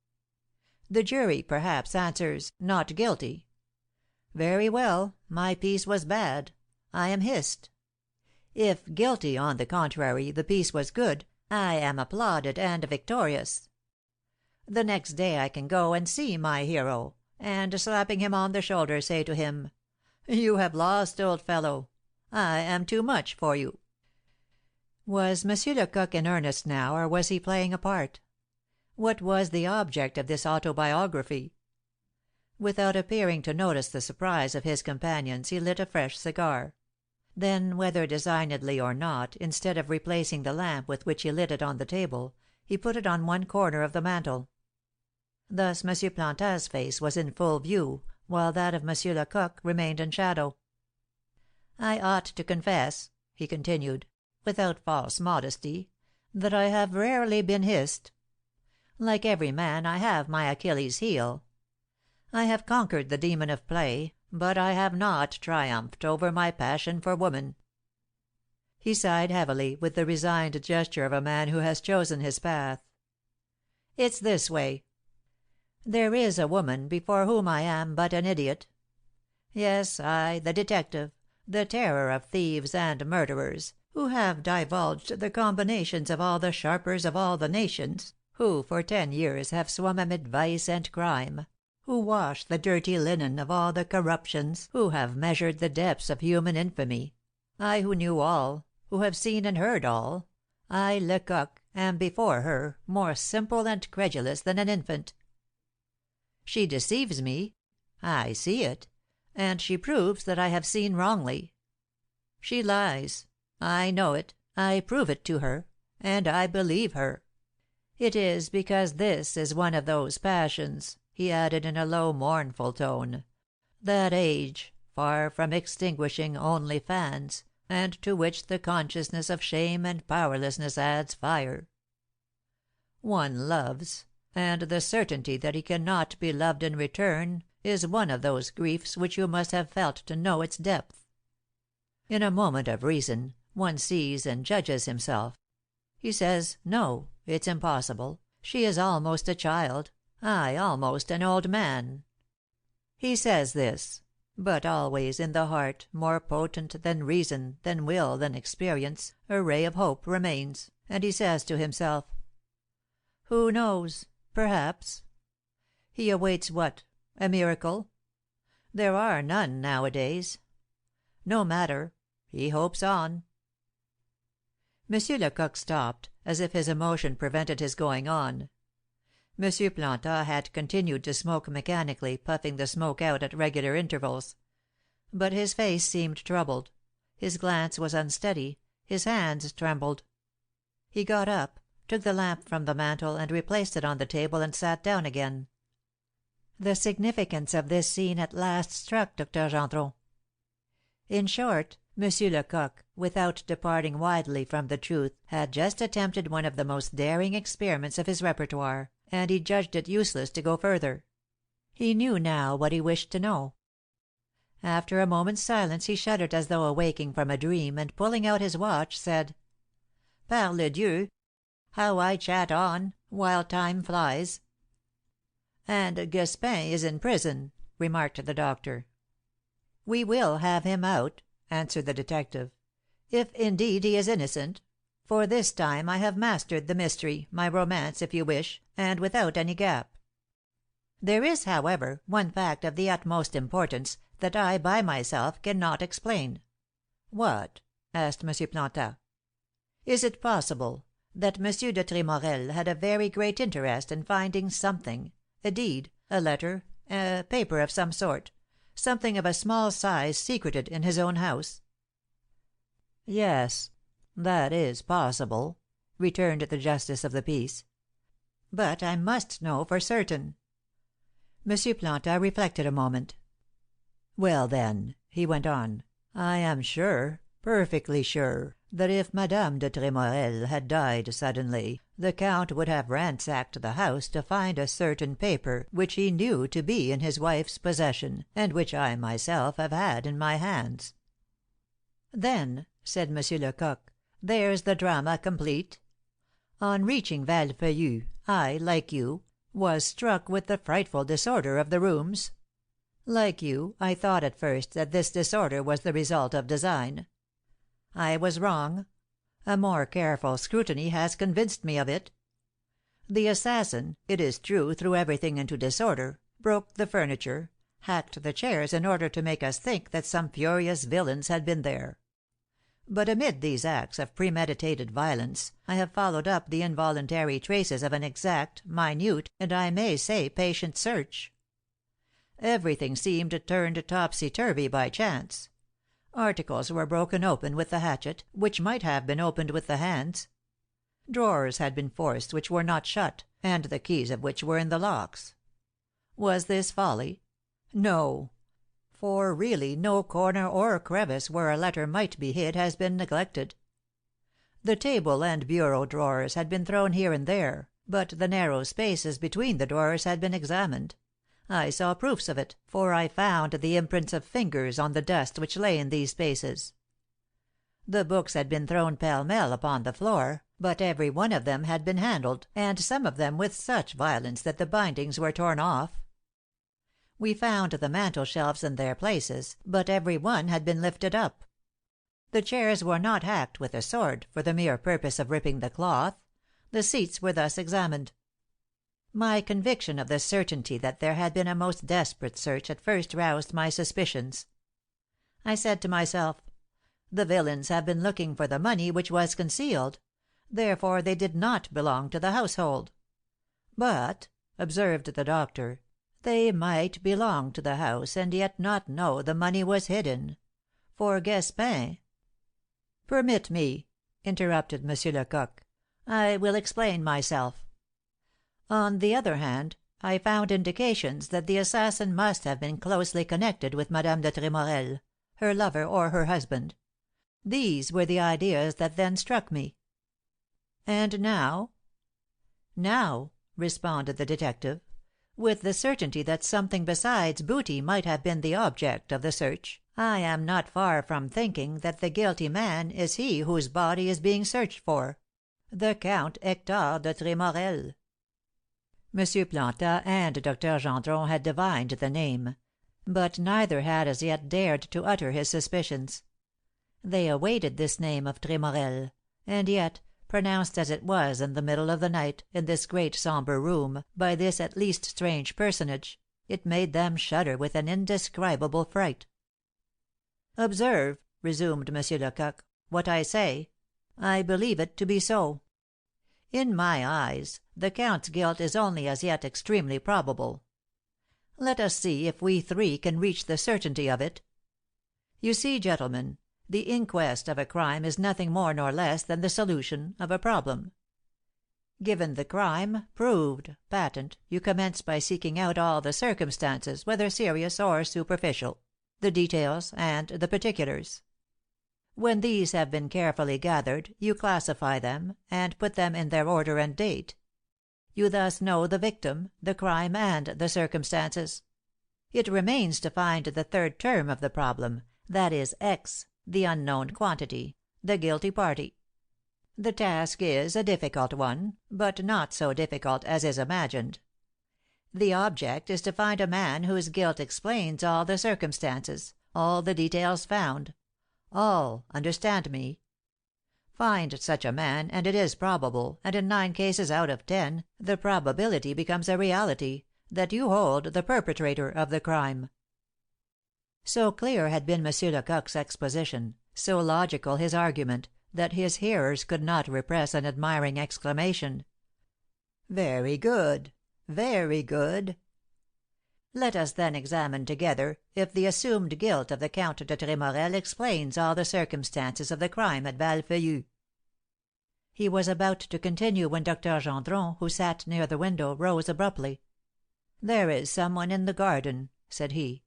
The jury, perhaps, answers, "Not guilty." Very well, my piece was bad, I am hissed. If guilty, on the contrary, the piece was good, I am applauded and victorious. The next day I can go and see my hero, and, slapping him on the shoulder, say to him, "You have lost, old fellow. I am too much for you." Was M. Lecoq in earnest now, or was he playing a part? What was the object of this autobiography? Without appearing to notice the surprise of his companions, he lit a fresh cigar. Then, whether designedly or not, instead of replacing the lamp with which he lit it on the table, he put it on one corner of the mantel. Thus M. Plantin's face was in full view, while that of M. Lecoq remained in shadow. "I ought to confess," he continued, without false modesty, "that I have rarely been hissed. Like every man, I have my Achilles' heel. I have conquered the demon of play, but I have not triumphed over my passion for woman." He sighed heavily, with the resigned gesture of a man who has chosen his path. "It's this way. There is a woman before whom I am but an idiot. Yes, I, the detective, the terror of thieves and murderers, who have divulged the combinations of all the sharpers of all the nations, who for 10 years have swum amid vice and crime, who wash the dirty linen of all the corruptions, who have measured the depths of human infamy, I who knew all, who have seen and heard all, I, Lecoq, am before her more simple and credulous than an infant. She deceives me, I see it, and she proves that I have seen wrongly. She lies, I know it, I prove it to her, and I believe her. It is because this is one of those passions," he added in a low, mournful tone, "that age, far from extinguishing, only fans, and to which the consciousness of shame and powerlessness adds fire. One loves, and the certainty that he cannot be loved in return is one of those griefs which you must have felt to know its depth. In a moment of reason, one sees and judges himself. He says, 'No, it's impossible, she is almost a child, I almost an old man.' He says this, but always in the heart, more potent than reason, than will, than experience, a ray of hope remains, and he says to himself, 'Who knows? Perhaps.' He awaits what? A miracle? There are none nowadays. No matter. He hopes on." M. Lecoq stopped, as if his emotion prevented his going on. M. Planta had continued to smoke mechanically, puffing the smoke out at regular intervals. But his face seemed troubled, his glance was unsteady, his hands trembled. He got up, took the lamp from the mantel, and replaced it on the table, and sat down again. The significance of this scene at last struck Dr. Gendron. In short, M. Lecoq, without departing widely from the truth, had just attempted one of the most daring experiments of his repertoire, and he judged it useless to go further. He knew now what he wished to know. After a moment's silence he shuddered as though awaking from a dream, and pulling out his watch, said: "Parle Dieu! How I chat on, while time flies!" "And Guespin is in prison," remarked the doctor. "We will have him out," answered the detective, "if indeed he is innocent, for this time I have mastered the mystery, my romance, if you wish, and without any gap. There is, however, one fact of the utmost importance that I by myself cannot explain." "What?" asked M. Planta. "Is it possible that M. de Tremorel had a very great interest in finding something, a deed, a letter, a paper of some sort, something of a small size secreted in his own house?" "Yes, that is possible," returned the justice of the peace. "But I must know for certain." M. Planta reflected a moment. "Well, then," he went on, "I am sure, perfectly sure, that if Madame de Tremorel had died suddenly, the count would have ransacked the house to find a certain paper which he knew to be in his wife's possession, and which I myself have had in my hands." "Then," said M. Lecoq, "there's the drama complete. On reaching Val Feuillu, I, like you, was struck with the frightful disorder of the rooms. Like you, I thought at first that this disorder was the result of design. I was wrong. A more careful scrutiny has convinced me of it. The assassin, it is true, threw everything into disorder, broke the furniture, hacked the chairs in order to make us think that some furious villains had been there. But amid these acts of premeditated violence I have followed up the involuntary traces of an exact, minute, and I may say patient search. Everything seemed turned topsy-turvy by chance. Articles were broken open with the hatchet, which might have been opened with the hands. Drawers had been forced which were not shut, and the keys of which were in the locks. Was this folly? No. For really no corner or crevice where a letter might be hid has been neglected. The table and bureau drawers had been thrown here and there, but the narrow spaces between the drawers had been examined. I saw proofs of it, for I found the imprints of fingers on the dust which lay in these spaces. The books had been thrown pell-mell upon the floor, but every one of them had been handled, and some of them with such violence that the bindings were torn off. We found the mantel shelves in their places, but every one had been lifted up. The chairs were not hacked with a sword for the mere purpose of ripping the cloth. The seats were thus examined. My conviction of the certainty that there had been a most desperate search at first roused my suspicions. I said to myself, 'The villains have been looking for the money which was concealed; therefore they did not belong to the household.' But," observed the doctor, "they might belong to the house and yet not know the money was hidden; for Guespin—" "Permit me," interrupted M. Lecoq. "I will explain myself. On the other hand, I found indications that the assassin must have been closely connected with Madame de Tremorel, her lover or her husband. These were the ideas that then struck me." "And now?" "Now," responded the detective, "with the certainty that something besides booty might have been the object of the search, I am not far from thinking that the guilty man is he whose body is being searched for, the Count Hector de Tremorel." M. Planta and Dr. Gendron had divined the name, but neither had as yet dared to utter his suspicions. They awaited this name of Tremorel, and yet, pronounced as it was in the middle of the night, in this great sombre room, by this at least strange personage, it made them shudder with an indescribable fright. "Observe," resumed M. Lecoq, "what I say. I believe it to be so. In my eyes, the count's guilt is only as yet extremely probable. Let us see if we three can reach the certainty of it. You see, gentlemen, the inquest of a crime is nothing more nor less than the solution of a problem. Given the crime, proved, patent, you commence by seeking out all the circumstances, whether serious or superficial, the details and the particulars. When these have been carefully gathered, you classify them, and put them in their order and date. You thus know the victim, the crime, and the circumstances. It remains to find the third term of the problem, that is X, the unknown quantity, the guilty party. The task is a difficult one, but not so difficult as is imagined. The object is to find a man whose guilt explains all the circumstances, all the details found. All, understand me. Find such a man, and it is probable, and in 9 cases out of 10, the probability becomes a reality, that you hold the perpetrator of the crime." So clear had been M. Lecoq's exposition, so logical his argument, that his hearers could not repress an admiring exclamation. "Very good, very good. Let us then examine together if the assumed guilt of the Count de Tremorel explains all the circumstances of the crime at Valfeuillu." He was about to continue when Dr. Gendron, who sat near the window, rose abruptly. "There is some one in the garden," said he.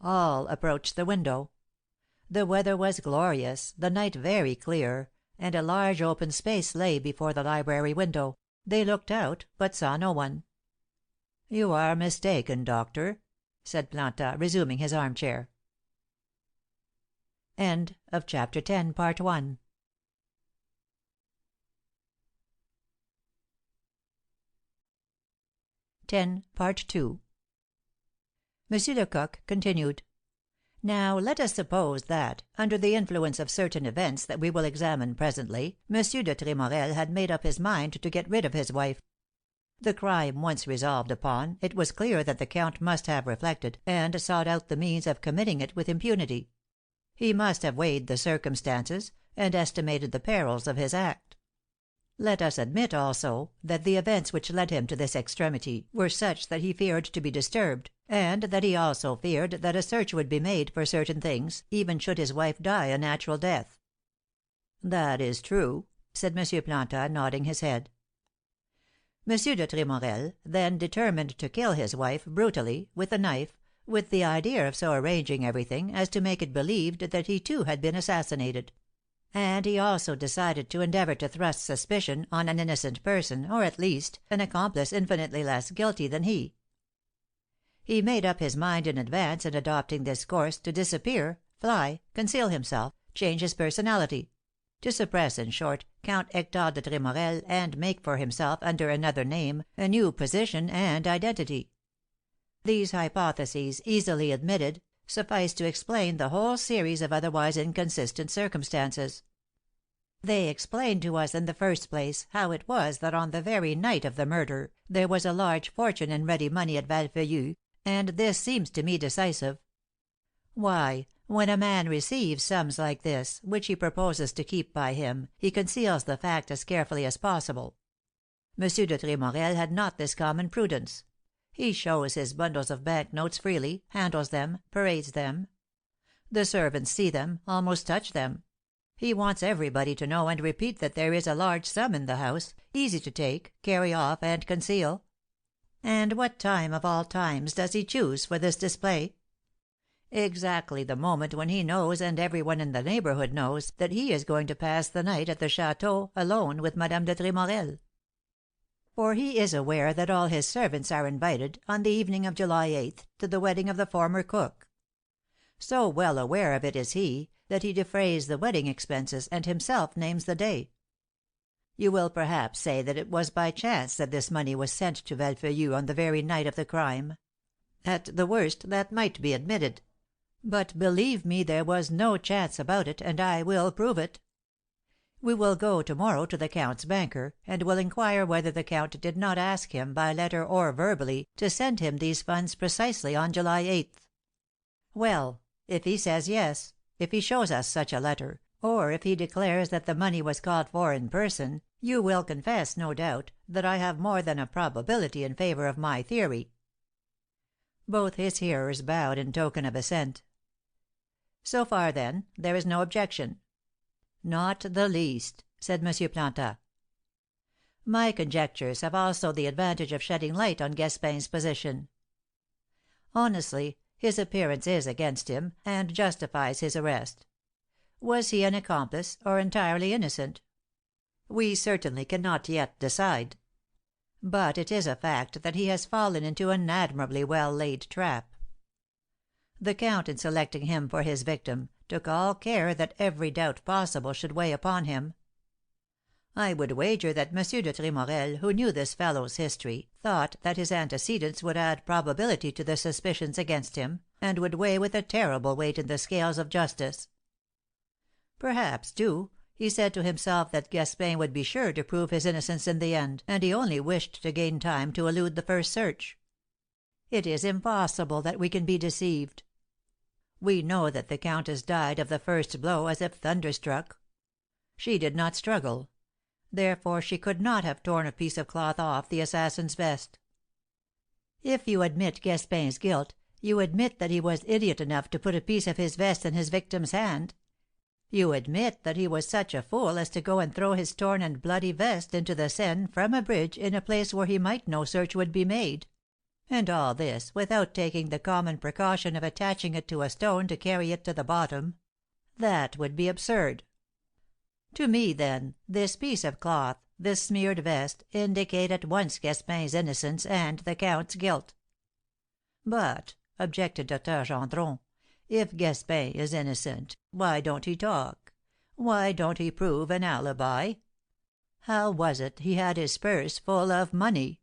All approached the window. The weather was glorious, the night very clear, and a large open space lay before the library window. They looked out, but saw no one. "You are mistaken, doctor," said Planta, resuming his armchair. CHAPter 10, Part 2. M. Lecoq continued: "Now let us suppose that, under the influence of certain events that we will examine presently, M. de Tremorel had made up his mind to get rid of his wife. The crime once resolved upon, it was clear that the count must have reflected, and sought out the means of committing it with impunity. He must have weighed the circumstances, and estimated the perils of his act. Let us admit, also, that the events which led him to this extremity were such that he feared to be disturbed, and that he also feared that a search would be made for certain things, even should his wife die a natural death." "That is true," said M. Planta, nodding his head. "M. de Tremorel then determined to kill his wife, brutally, with a knife, with the idea of so arranging everything as to make it believed that he too had been assassinated; and he also decided to endeavour to thrust suspicion on an innocent person, or, at least, an accomplice infinitely less guilty than he. He made up his mind in advance, in adopting this course, to disappear, fly, conceal himself, change his personality; to suppress, in short, Count Hector de Tremorel, and make for himself, under another name, a new position and identity. These hypotheses, easily admitted, suffice to explain the whole series of otherwise inconsistent circumstances. They explain to us, in the first place, how it was that on the very night of the murder there was a large fortune in ready money at Valfeuillu, and this seems to me decisive. Why, when a man receives sums like this, which he proposes to keep by him, he conceals the fact as carefully as possible. M. de Tremorel had not this common prudence. He shows his bundles of bank notes freely, handles them, parades them. The servants see them, almost touch them. He wants everybody to know and repeat that there is a large sum in the house, easy to take, carry off, and conceal. And what time of all times does he choose for this display? Exactly the moment when he knows, and every one in the neighbourhood knows, that he is going to pass the night at the château alone with Madame de Tremorel. For he is aware that all his servants are invited, on the evening of July 8th, to the wedding of the former cook. So well aware of it is he, that he defrays the wedding expenses, and himself names the day. You will perhaps say that it was by chance that this money was sent to Valfeuillu on the very night of the crime. At the worst, that might be admitted. But believe me, there was no chance about it, and I will prove it. We will go to morrow to the Count's banker, and will inquire whether the Count did not ask him, by letter or verbally, to send him these funds precisely on July 8th. Well, if he says yes, if he shows us such a letter, or if he declares that the money was called for in person, you will confess, no doubt, that I have more than a probability in favour of my theory." Both his hearers bowed in token of assent. "So far, then, there is no objection?" "Not the least," said M. Planta. "My conjectures have also the advantage of shedding light on Gaspin's position. Honestly, his appearance is against him, and justifies his arrest. Was he an accomplice, or entirely innocent? We certainly cannot yet decide. But it is a fact that he has fallen into an admirably well laid trap. The Count, in selecting him for his victim, took all care that every doubt possible should weigh upon him. I would wager that M. de Tremorel, who knew this fellow's history, thought that his antecedents would add probability to the suspicions against him, and would weigh with a terrible weight in the scales of justice. Perhaps, too, he said to himself that Gaspin would be sure to prove his innocence in the end, and he only wished to gain time to elude the first search. It is impossible that we can be deceived. We know that the countess died of the first blow as if thunderstruck. She did not struggle; therefore she could not have torn a piece of cloth off the assassin's vest. If you admit Gaspin's guilt, you admit that he was idiot enough to put a piece of his vest in his victim's hand. You admit that he was such a fool as to go and throw his torn and bloody vest into the Seine from a bridge in a place where he might know search would be made. And all this without taking the common precaution of attaching it to a stone to carry it to the bottom. That would be absurd. To me, then, this piece of cloth, this smeared vest, indicate at once Gaspin's innocence and the count's guilt." "But," objected Dr. Gendron, "if Gaspin is innocent, why don't he talk? Why don't he prove an alibi? How was it he had his purse full of money?"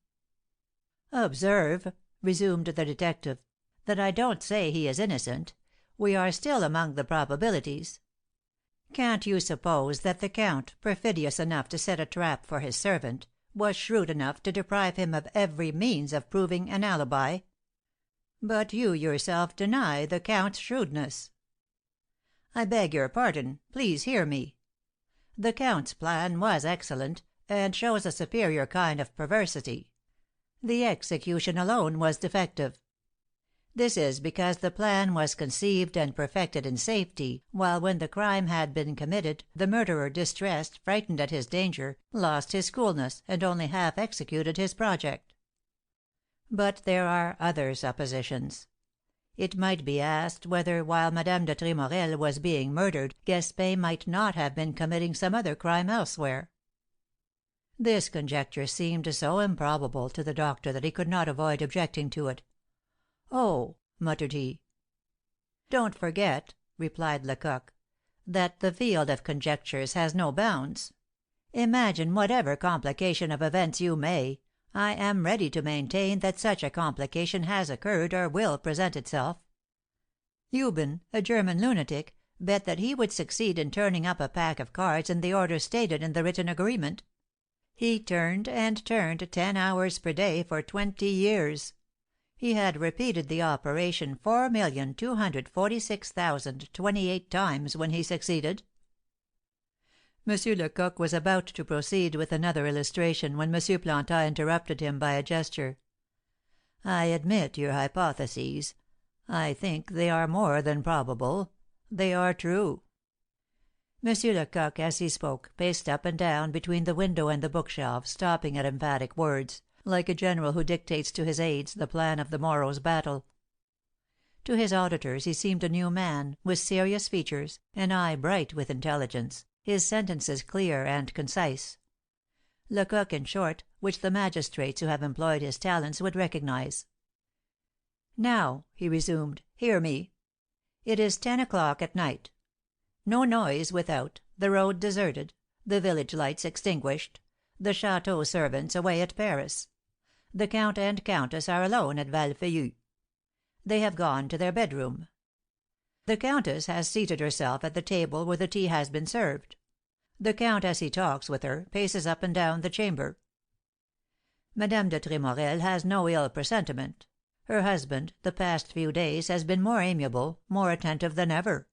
"Observe," resumed the detective, "that I don't say he is innocent. We are still among the probabilities. Can't you suppose that the count, perfidious enough to set a trap for his servant, was shrewd enough to deprive him of every means of proving an alibi? But you yourself deny the count's shrewdness." "I beg your pardon. Please hear me. The count's plan was excellent, and shows a superior kind of perversity. The execution alone was defective. This is because the plan was conceived and perfected in safety, while when the crime had been committed, the murderer, distressed, frightened at his danger, lost his coolness, and only half executed his project. But there are other suppositions. It might be asked whether, while Madame de Tremorel was being murdered, Gaspin might not have been committing some other crime elsewhere. This conjecture seemed so improbable to the doctor that he could not avoid objecting to it. "Oh!" muttered he. "Don't forget," replied Lecoq, "that the field of conjectures has no bounds. Imagine whatever complication of events you may, I am ready to maintain that such a complication has occurred or will present itself. Euben, a German lunatic, bet that he would succeed in turning up a pack of cards in the order stated in the written agreement. He turned and turned 10 hours per day for 20 years. He had repeated the operation 4,246,028 times when he succeeded." M. Lecoq was about to proceed with another illustration when M. Planta interrupted him by a gesture. "I admit your hypotheses. I think they are more than probable. They are true." M. Lecoq, as he spoke, paced up and down between the window and the bookshelf, stopping at emphatic words, like a general who dictates to his aids the plan of the morrow's battle. To his auditors he seemed a new man, with serious features, an eye bright with intelligence, his sentences clear and concise. Lecoq, in short, which the magistrates who have employed his talents would recognise. "Now," he resumed, "hear me. It is 10 o'clock at night. No noise without, the road deserted, the village lights extinguished, the château servants away at Paris. The count and countess are alone at Val Feuillu. They have gone to their bedroom. The countess has seated herself at the table where the tea has been served. The count, as he talks with her, paces up and down the chamber. Madame de Tremorel has no ill presentiment. Her husband, the past few days, has been more amiable, more attentive than ever.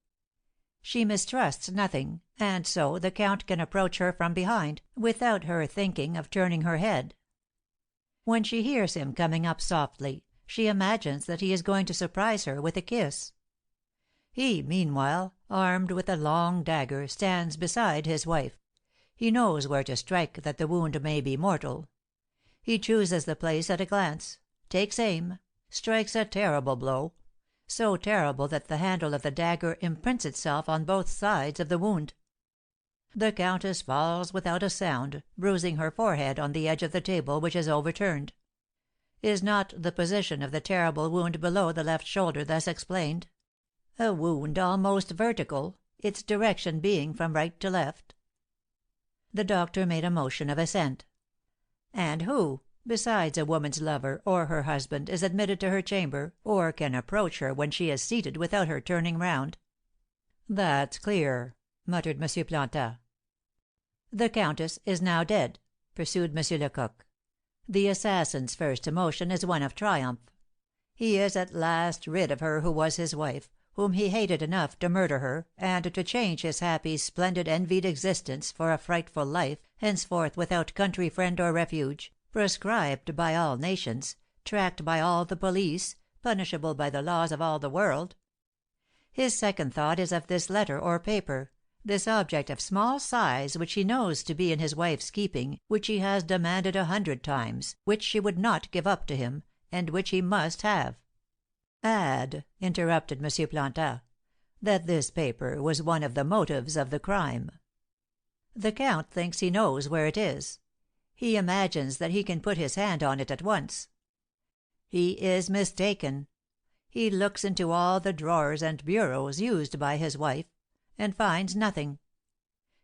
She mistrusts nothing, and so the count can approach her from behind, without her thinking of turning her head. When she hears him coming up softly, she imagines that he is going to surprise her with a kiss. He, meanwhile, armed with a long dagger, stands beside his wife. He knows where to strike that the wound may be mortal. He chooses the place at a glance, takes aim, strikes a terrible blow, so terrible that the handle of the dagger imprints itself on both sides of the wound. The countess falls without a sound, bruising her forehead on the edge of the table, which is overturned. Is not the position of the terrible wound below the left shoulder thus explained? A wound almost vertical, its direction being from right to left. The doctor made a motion of assent. And who, besides a woman's lover or her husband, is admitted to her chamber, or can approach her when she is seated without her turning round? "That's clear," muttered M. Plantat. "The countess is now dead," pursued M. Lecoq. "The assassin's first emotion is one of triumph. He is at last rid of her who was his wife, whom he hated enough to murder her, and to change his happy, splendid, envied existence for a frightful life, henceforth without country friend or refuge, proscribed by all nations, tracked by all the police, punishable by the laws of all the world. His second thought is of this letter or paper, this object of small size which he knows to be in his wife's keeping, which he has demanded 100 times, which she would not give up to him, and which he must have. Add," interrupted M. Plantat, "that this paper was one of the motives of the crime. The count thinks he knows where it is. He imagines that he can put his hand on it at once. He is mistaken. He looks into all the drawers and bureaus used by his wife, and finds nothing.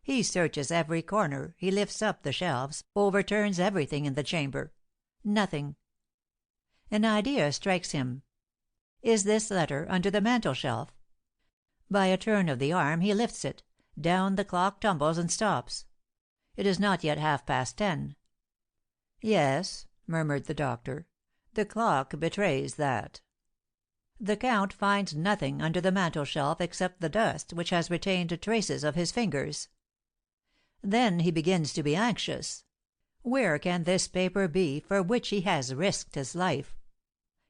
He searches every corner, he lifts up the shelves, overturns everything in the chamber. Nothing. An idea strikes him. Is this letter under the mantel shelf? By a turn of the arm he lifts it, down the clock tumbles and stops. It is not yet 10:30. "Yes," murmured the doctor, "the clock betrays that." The count finds nothing under the mantel shelf except the dust which has retained traces of his fingers. Then he begins to be anxious. Where can this paper be for which he has risked his life?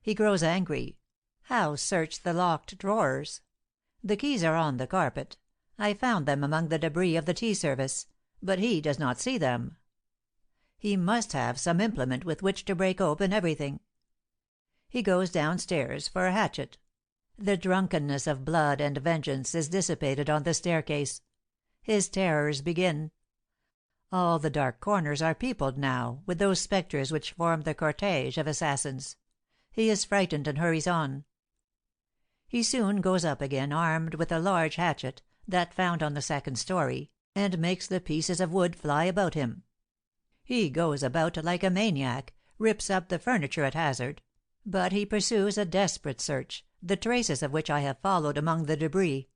He grows angry. How search the locked drawers? The keys are on the carpet. I found them among the débris of the tea service, but he does not see them. He must have some implement with which to break open everything. He goes downstairs for a hatchet. The drunkenness of blood and vengeance is dissipated on the staircase. His terrors begin. All the dark corners are peopled now with those spectres which form the cortège of assassins. He is frightened and hurries on. He soon goes up again armed with a large hatchet, that found on the second story, and makes the pieces of wood fly about him. He goes about like a maniac, rips up the furniture at hazard, but he pursues a desperate search, the traces of which I have followed among the débris.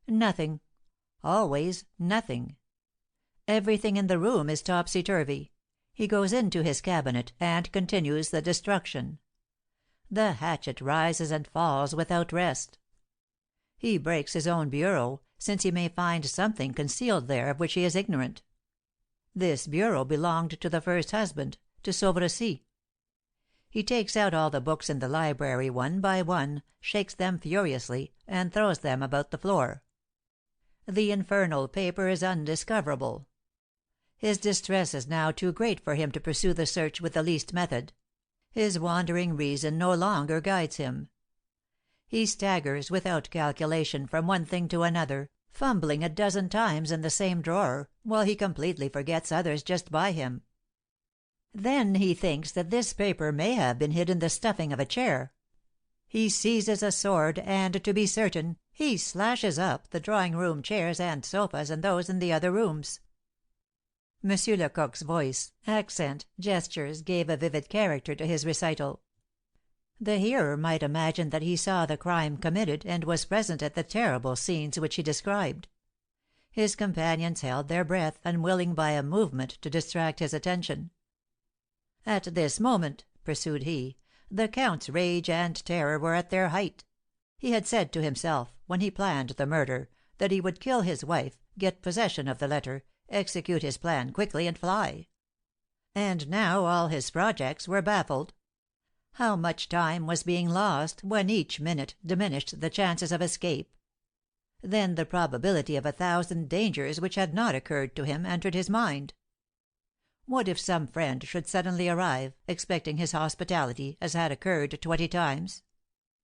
Nothing. Always nothing. Everything in the room is topsy turvy. He goes into his cabinet, and continues the destruction. The hatchet rises and falls without rest. He breaks his own bureau, since he may find something concealed there of which he is ignorant. This bureau belonged to the first husband, to Sauvercy. He takes out all the books in the library one by one, shakes them furiously, and throws them about the floor. The infernal paper is undiscoverable. His distress is now too great for him to pursue the search with the least method. His wandering reason no longer guides him. He staggers without calculation from one thing to another, fumbling a dozen times in the same drawer, while he completely forgets others just by him. Then he thinks that this paper may have been hid in the stuffing of a chair. He seizes a sword, and, to be certain, he slashes up the drawing-room chairs and sofas and those in the other rooms. M. Lecoq's voice, accent, gestures gave a vivid character to his recital. The hearer might imagine that he saw the crime committed, and was present at the terrible scenes which he described. His companions held their breath, unwilling by a movement to distract his attention. "At this moment," pursued he, "the Count's rage and terror were at their height. He had said to himself, when he planned the murder, that he would kill his wife, get possession of the letter, execute his plan quickly, and fly. And now all his projects were baffled. How much time was being lost, when each minute diminished the chances of escape! Then the probability of 1,000 dangers which had not occurred to him entered his mind. What if some friend should suddenly arrive, expecting his hospitality, as had occurred 20 times?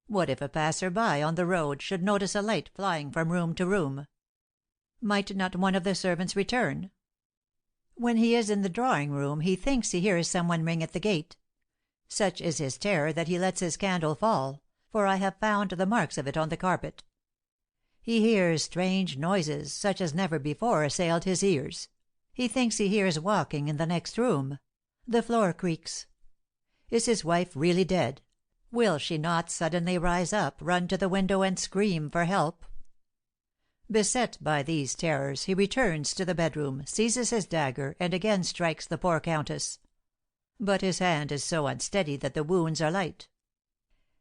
What if a passer by on the road should notice a light flying from room to room? Might not one of the servants return? When he is in the drawing room he thinks he hears some one ring at the gate. Such is his terror that he lets his candle fall, for I have found the marks of it on the carpet. He hears strange noises, such as never before assailed his ears. He thinks he hears walking in the next room. The floor creaks. Is his wife really dead? Will she not suddenly rise up, run to the window, and scream for help? Beset by these terrors, he returns to the bedroom, seizes his dagger, and again strikes the poor countess. But his hand is so unsteady that the wounds are light.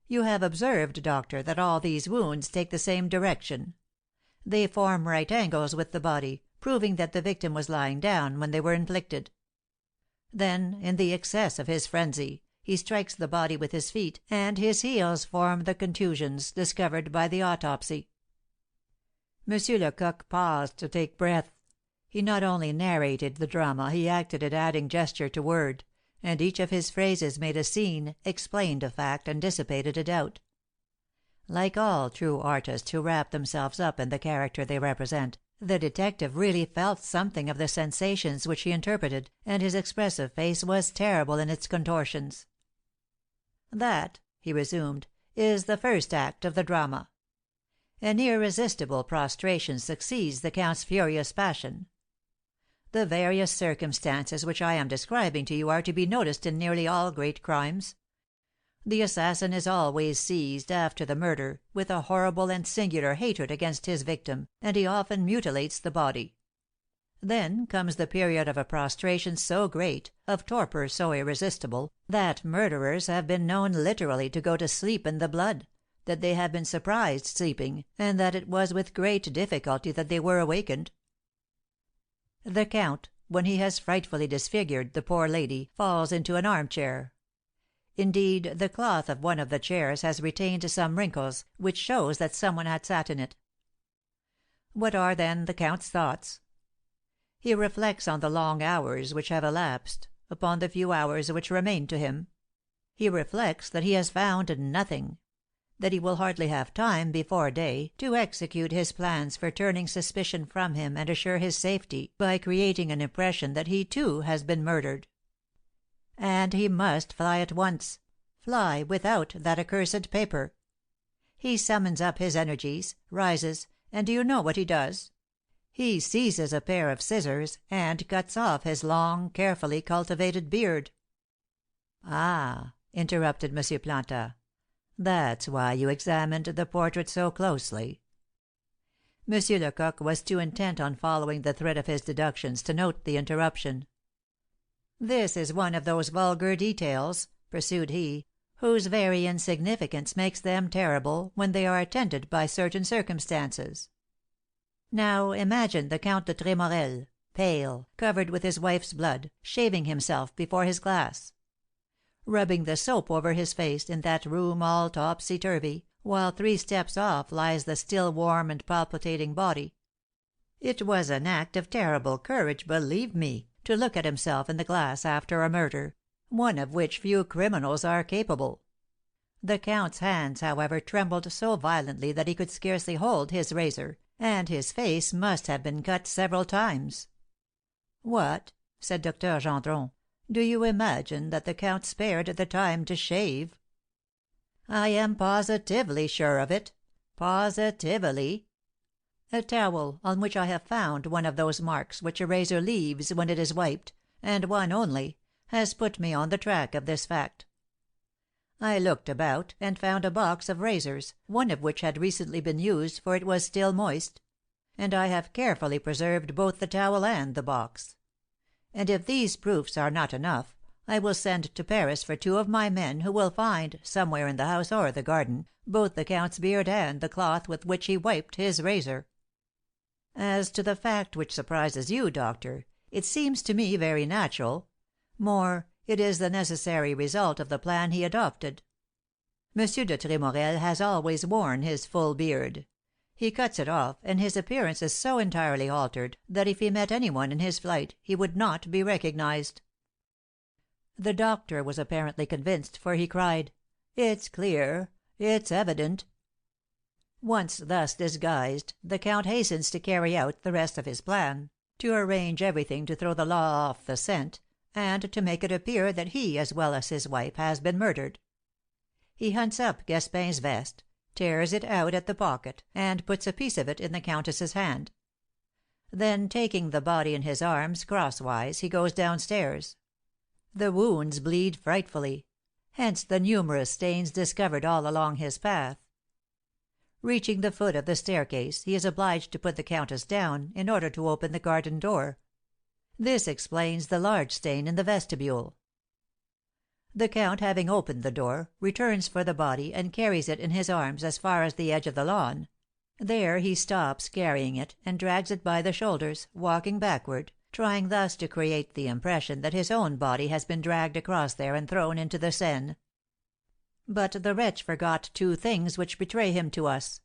You have observed, doctor, that all these wounds take the same direction. They form right angles with the body, proving that the victim was lying down when they were inflicted. Then, in the excess of his frenzy, he strikes the body with his feet, and his heels form the contusions discovered by the autopsy." Monsieur Lecoq paused to take breath. He not only narrated the drama, he acted it, adding gesture to word, and each of his phrases made a scene, explained a fact, and dissipated a doubt. Like all true artists who wrap themselves up in the character they represent, the detective really felt something of the sensations which he interpreted, and his expressive face was terrible in its contortions. "That," he resumed, "is the first act of the drama. An irresistible prostration succeeds the Count's furious passion. The various circumstances which I am describing to you are to be noticed in nearly all great crimes. The assassin is always seized, after the murder, with a horrible and singular hatred against his victim, and he often mutilates the body. Then comes the period of a prostration so great, of torpor so irresistible, that murderers have been known literally to go to sleep in the blood, that they have been surprised sleeping, and that it was with great difficulty that they were awakened. The count, when he has frightfully disfigured the poor lady, falls into an armchair. Indeed, the cloth of one of the chairs has retained some wrinkles, which shows that some one had sat in it. What are, then, the count's thoughts? He reflects on the long hours which have elapsed, upon the few hours which remain to him. He reflects that he has found nothing; that he will hardly have time, before day, to execute his plans for turning suspicion from him and assure his safety by creating an impression that he, too, has been murdered. And he must fly at once, fly without that accursed paper. He summons up his energies, rises, and do you know what he does? He seizes a pair of scissors, and cuts off his long, carefully cultivated beard." "Ah!" interrupted M. Planta, "that's why you examined the portrait so closely." M. Lecoq was too intent on following the thread of his deductions to note the interruption. "This is one of those vulgar details," pursued he, "whose very insignificance makes them terrible when they are attended by certain circumstances. Now imagine the Count de Tremorel, pale, covered with his wife's blood, shaving himself before his glass, rubbing the soap over his face, in that room all topsy-turvy, while 3 steps off lies the still warm and palpitating body. It was an act of terrible courage, believe me, to look at himself in the glass after a murder, one of which few criminals are capable. The count's hands, however, trembled so violently that he could scarcely hold his razor, and his face must have been cut several times." "What!" said Dr. Gendron, "do you imagine that the count spared the time to shave?" "I am positively sure of it, positively. A towel, on which I have found one of those marks which a razor leaves when it is wiped, and one only, has put me on the track of this fact. I looked about, and found a box of razors, one of which had recently been used, for it was still moist. and I have carefully preserved both the towel and the box. And if these proofs are not enough, I will send to Paris for 2 of my men who will find, somewhere in the house or the garden, both the Count's beard and the cloth with which he wiped his razor. As to the fact which surprises you, doctor, it seems to me very natural. More, it is the necessary result of the plan he adopted. Monsieur de Tremorel has always worn his full beard. He cuts it off, and his appearance is so entirely altered that if he met any one in his flight he would not be recognized." The doctor was apparently convinced, for he cried, "It's clear! It's evident!" Once thus disguised, the count hastens to carry out the rest of his plan, to arrange everything to throw the law off the scent, and to make it appear that he, as well as his wife, has been murdered. He hunts up Gaspin's vest, tears it out at the pocket, and puts a piece of it in the countess's hand. Then, taking the body in his arms, crosswise, he goes downstairs. The wounds bleed frightfully; hence the numerous stains discovered all along his path. Reaching the foot of the staircase, he is obliged to put the countess down, in order to open the garden door. This explains the large stain in the vestibule. The count, having opened the door, returns for the body, and carries it in his arms as far as the edge of the lawn. There he stops carrying it, and drags it by the shoulders, walking backward, trying thus to create the impression that his own body has been dragged across there and thrown into the Seine. But the wretch forgot 2 things which betray him to us.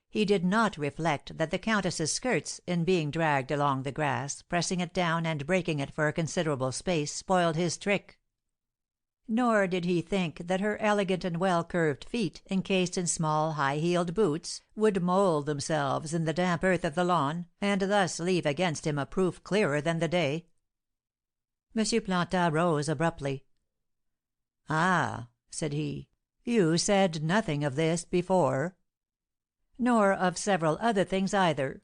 He did not reflect that the countess's skirts, in being dragged along the grass, pressing it down and breaking it for a considerable space, spoiled his trick. Nor did he think that her elegant and well curved feet, encased in small high heeled boots, would mould themselves in the damp earth of the lawn, and thus leave against him a proof clearer than the day. M. Plantin rose abruptly. "Ah!" said he, "you said nothing of this before." "Nor of several other things either.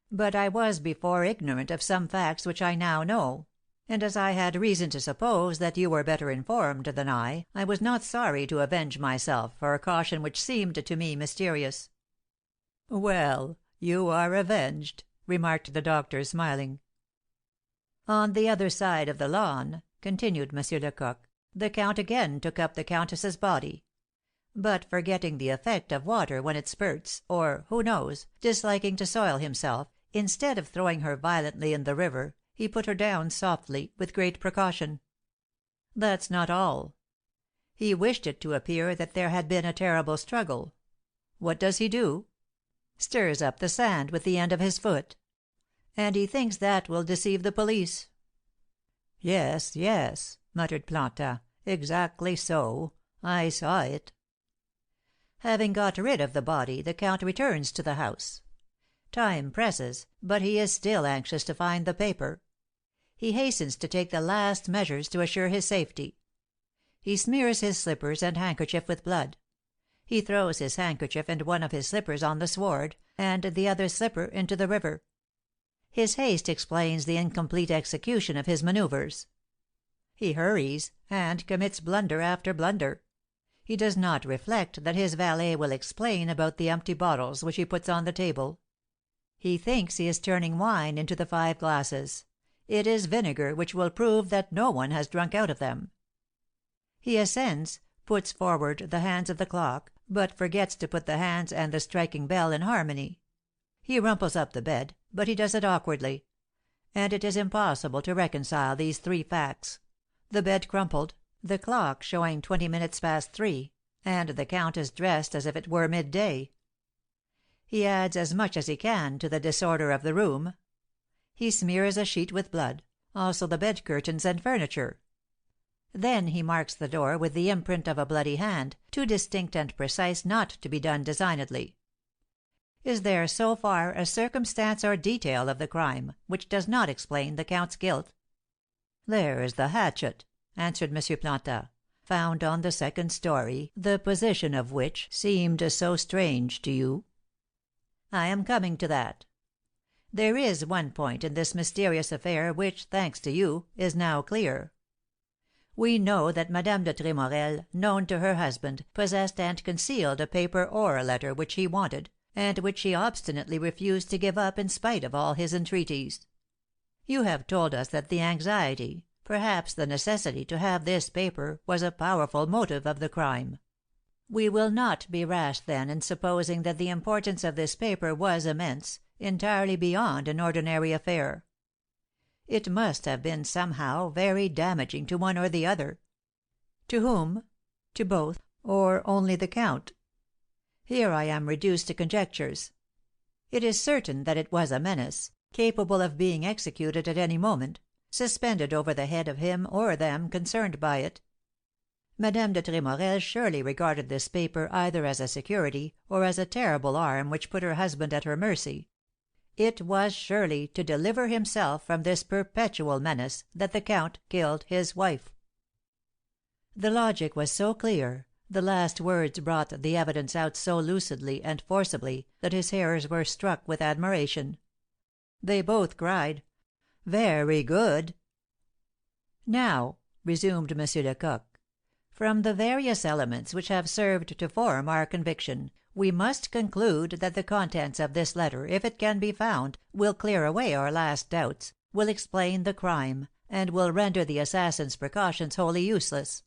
But I was before ignorant of some facts which I now know; and as I had reason to suppose that you were better informed than I was not sorry to avenge myself for a caution which seemed to me mysterious." "Well, you are avenged," remarked the doctor, smiling. "On the other side of the lawn," continued M. Lecoq, "the count again took up the countess's body; but, forgetting the effect of water when it spurts, or, who knows, disliking to soil himself, instead of throwing her violently in the river, he put her down softly, with great precaution. That's not all. He wished it to appear that there had been a terrible struggle. What does he do? Stirs up the sand with the end of his foot. And he thinks that will deceive the police." "Yes, yes," muttered Plantin, "exactly so. I saw it." Having got rid of the body, the count returns to the house. Time presses, but he is still anxious to find the paper. He hastens to take the last measures to assure his safety. He smears his slippers and handkerchief with blood. He throws his handkerchief and one of his slippers on the sward, and the other slipper into the river. His haste explains the incomplete execution of his manoeuvres. He hurries, and commits blunder after blunder. He does not reflect that his valet will explain about the empty bottles which he puts on the table. He thinks he is turning wine into the 5 glasses; it is vinegar, which will prove that no one has drunk out of them. He ascends, puts forward the hands of the clock, but forgets to put the hands and the striking bell in harmony. He rumples up the bed, but he does it awkwardly; and it is impossible to reconcile these 3 facts: the bed crumpled, the clock showing 20 minutes past 3, and the countess dressed as if it were midday. He adds as much as he can to the disorder of the room. He smears a sheet with blood, also the bed curtains and furniture. Then he marks the door with the imprint of a bloody hand, too distinct and precise not to be done designedly. Is there so far a circumstance or detail of the crime which does not explain the count's guilt? "There's the hatchet," answered M. Plantin, "found on the 2nd story, the position of which seemed so strange to you." "I am coming to that. There is one point in this mysterious affair which, thanks to you, is now clear. We know that Madame de Tremorel, known to her husband, possessed and concealed a paper or a letter which he wanted, and which she obstinately refused to give up in spite of all his entreaties. You have told us that the anxiety, perhaps the necessity, to have this paper was a powerful motive of the crime. We will not be rash, then, in supposing that the importance of this paper was immense, entirely beyond an ordinary affair. It must have been, somehow, very damaging to one or the other. To whom? To both, or only the count? Here I am reduced to conjectures. It is certain that it was a menace, capable of being executed at any moment, suspended over the head of him or them concerned by it. Madame de Tremorel surely regarded this paper either as a security or as a terrible arm which put her husband at her mercy. It was surely to deliver himself from this perpetual menace that the count killed his wife. The logic was so clear, the last words brought the evidence out so lucidly and forcibly, that his hearers were struck with admiration. They both cried, "Very good!" "Now," resumed M. Lecoq, "from the various elements which have served to form our conviction, we must conclude that the contents of this letter, if it can be found, will clear away our last doubts, will explain the crime, and will render the assassin's precautions wholly useless.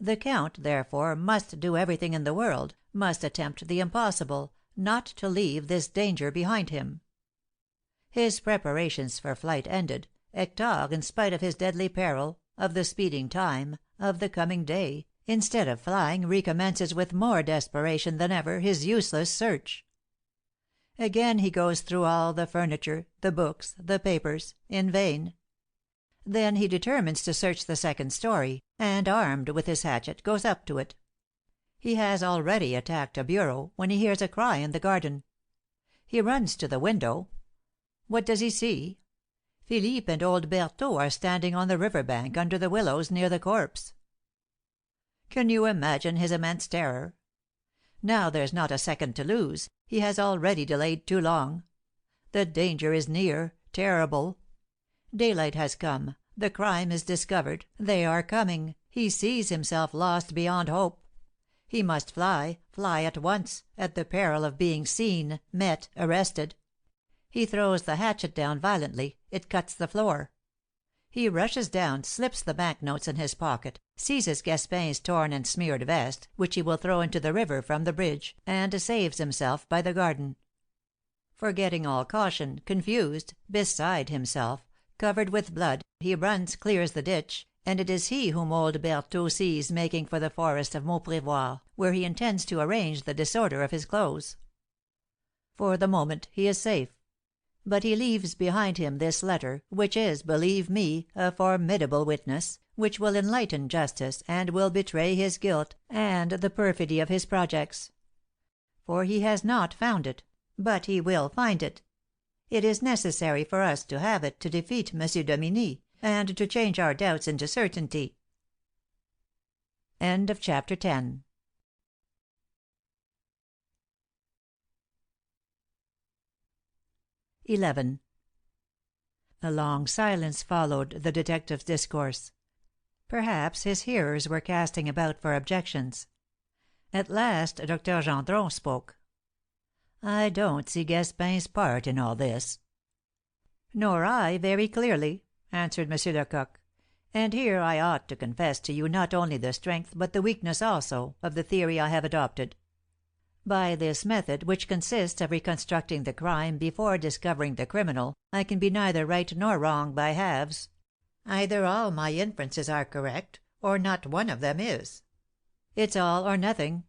The count, therefore, must do everything in the world, must attempt the impossible, not to leave this danger behind him. His preparations for flight ended, Hector, in spite of his deadly peril, of the speeding time, of the coming day, instead of flying, recommences with more desperation than ever his useless search. Again he goes through all the furniture, the books, the papers, in vain. Then he determines to search the second story, and, armed with his hatchet, goes up to it. He has already attacked a bureau, when he hears a cry in the garden. He runs to the window. What does he see? Philippe and old Berthaud are standing on the river bank under the willows near the corpse. Can you imagine his immense terror? Now there's not a second to lose, he has already delayed too long. The danger is near, terrible. Daylight has come, the crime is discovered, they are coming, he sees himself lost beyond hope. He must fly at once, at the peril of being seen, met, arrested. He throws the hatchet down violently, it cuts the floor. He rushes down, slips the bank notes in his pocket, seizes Gaspin's torn and smeared vest, which he will throw into the river from the bridge, and saves himself by the garden. Forgetting all caution, confused, beside himself, covered with blood, he runs, clears the ditch, and it is he whom old Berthaud sees making for the forest of Mauprevoir, where he intends to arrange the disorder of his clothes. For the moment he is safe. But he leaves behind him this letter, which is, believe me, a formidable witness, which will enlighten justice, and will betray his guilt and the perfidy of his projects. For he has not found it, but he will find it. It is necessary for us to have it to defeat M. Dominie, and to change our doubts into certainty. CHAPTER XI. A long silence followed the detective's discourse. Perhaps his hearers were casting about for objections. At last Dr. Gendron spoke. "I don't see Gaspin's part in all this." "Nor I, very clearly," answered M. Lecoq; "and here I ought to confess to you not only the strength, but the weakness also, of the theory I have adopted. By this method, which consists of reconstructing the crime before discovering the criminal, I can be neither right nor wrong by halves. Either all my inferences are correct, or not one of them is. It's all or nothing.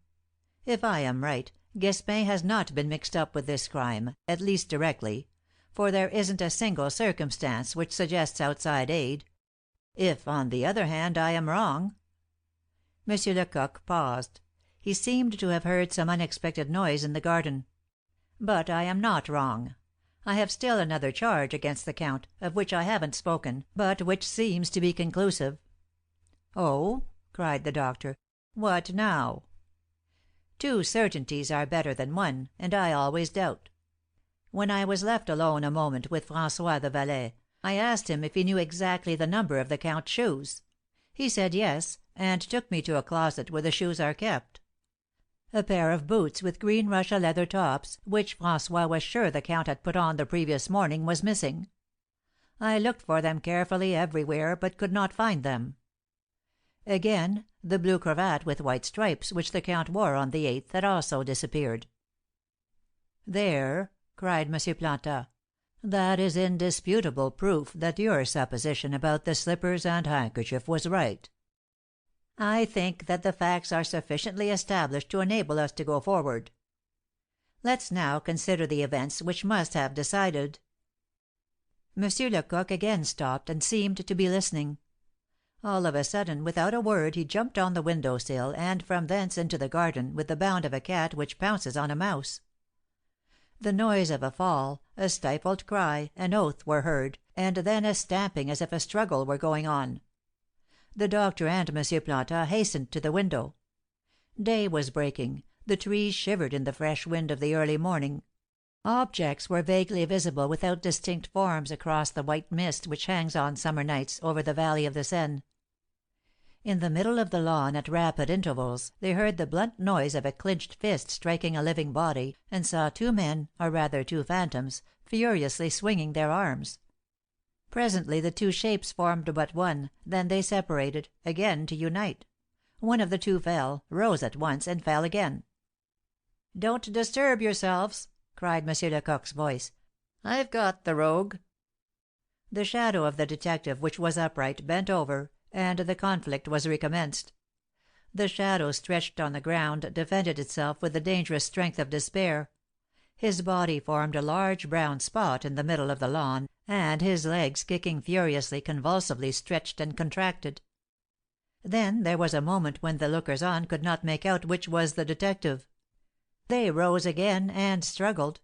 If I am right, Gaspin has not been mixed up with this crime, at least directly, for there isn't a single circumstance which suggests outside aid. If, on the other hand, I am wrong." M. Lecoq paused. He seemed to have heard some unexpected noise in the garden. "But I am not wrong. I have still another charge against the count, of which I haven't spoken, but which seems to be conclusive." "Oh!" cried the doctor. "What now?" "Two certainties are better than one, and I always doubt. When I was left alone a moment with François the valet, I asked him if he knew exactly the number of the count's shoes. He said yes, and took me to a closet where the shoes are kept. A pair of boots with green Russia leather tops, which François was sure the count had put on the previous morning, was missing. I looked for them carefully everywhere, but could not find them. Again, the blue cravat with white stripes, which the count wore on the 8th, had also disappeared. "There!" cried M. Planta. "That is indisputable proof that your supposition about the slippers and handkerchief was right." "I think that the facts are sufficiently established to enable us to go forward. Let's now consider the events which must have decided." M. Lecoq again stopped, and seemed to be listening. All of a sudden, without a word, he jumped on the window sill, and from thence into the garden, with the bound of a cat which pounces on a mouse. The noise of a fall, a stifled cry, an oath were heard, and then a stamping as if a struggle were going on. The doctor and M. Planta hastened to the window. Day was breaking, the trees shivered in the fresh wind of the early morning. Objects were vaguely visible without distinct forms across the white mist which hangs on summer nights over the valley of the Seine. In the middle of the lawn, at rapid intervals, they heard the blunt noise of a clinched fist striking a living body, and saw two men, or rather two phantoms, furiously swinging their arms. Presently the two shapes formed but one, then they separated, again to unite. One of the two fell, rose at once, and fell again. "Don't disturb yourselves!" cried M. Lecoq's voice. "I've got the rogue." The shadow of the detective, which was upright, bent over, and the conflict was recommenced. The shadow stretched on the ground defended itself with the dangerous strength of despair. His body formed a large brown spot in the middle of the lawn, and his legs, kicking furiously, convulsively stretched and contracted. Then there was a moment when the lookers on could not make out which was the detective. They rose again and struggled.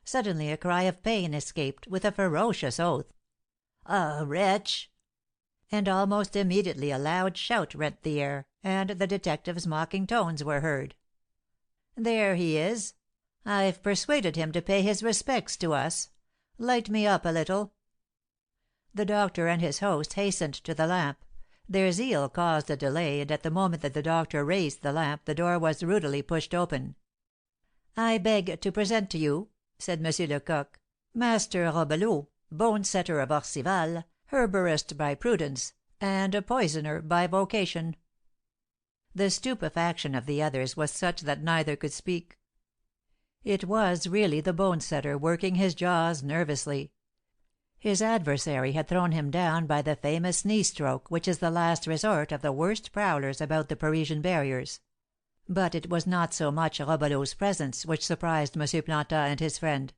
Suddenly a cry of pain escaped, with a ferocious oath. "Ah, wretch!" And almost immediately a loud shout rent the air, and the detective's mocking tones were heard. "There he is! I've persuaded him to pay his respects to us. Light me up a little." The doctor and his host hastened to the lamp. Their zeal caused a delay, and at the moment that the doctor raised the lamp the door was rudely pushed open. "I beg to present to you," said M. Lecoq, "Master Robelot, bone setter of Orcival, herborist by prudence, and a poisoner by vocation." The stupefaction of the others was such that neither could speak. It was really the bone setter, working his jaws nervously. His adversary had thrown him down by the famous knee stroke, which is the last resort of the worst prowlers about the Parisian barriers. But it was not so much Robelot's presence which surprised M. Planta and his friend.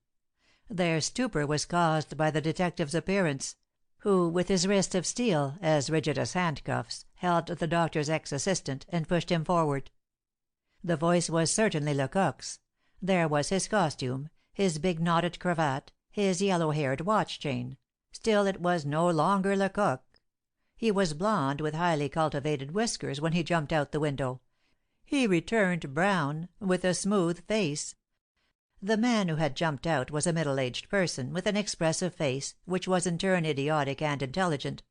Their stupor was caused by the detective's appearance, who, with his wrist of steel, as rigid as handcuffs, held the doctor's ex-assistant, and pushed him forward. The voice was certainly Lecoq's. There was his costume, his big knotted cravat, his yellow-haired watch-chain; still it was no longer Lecoq. He was blond, with highly cultivated whiskers when he jumped out the window. He returned brown, with a smooth face. The man who had jumped out was a middle-aged person, with an expressive face, which was in turn idiotic and intelligent.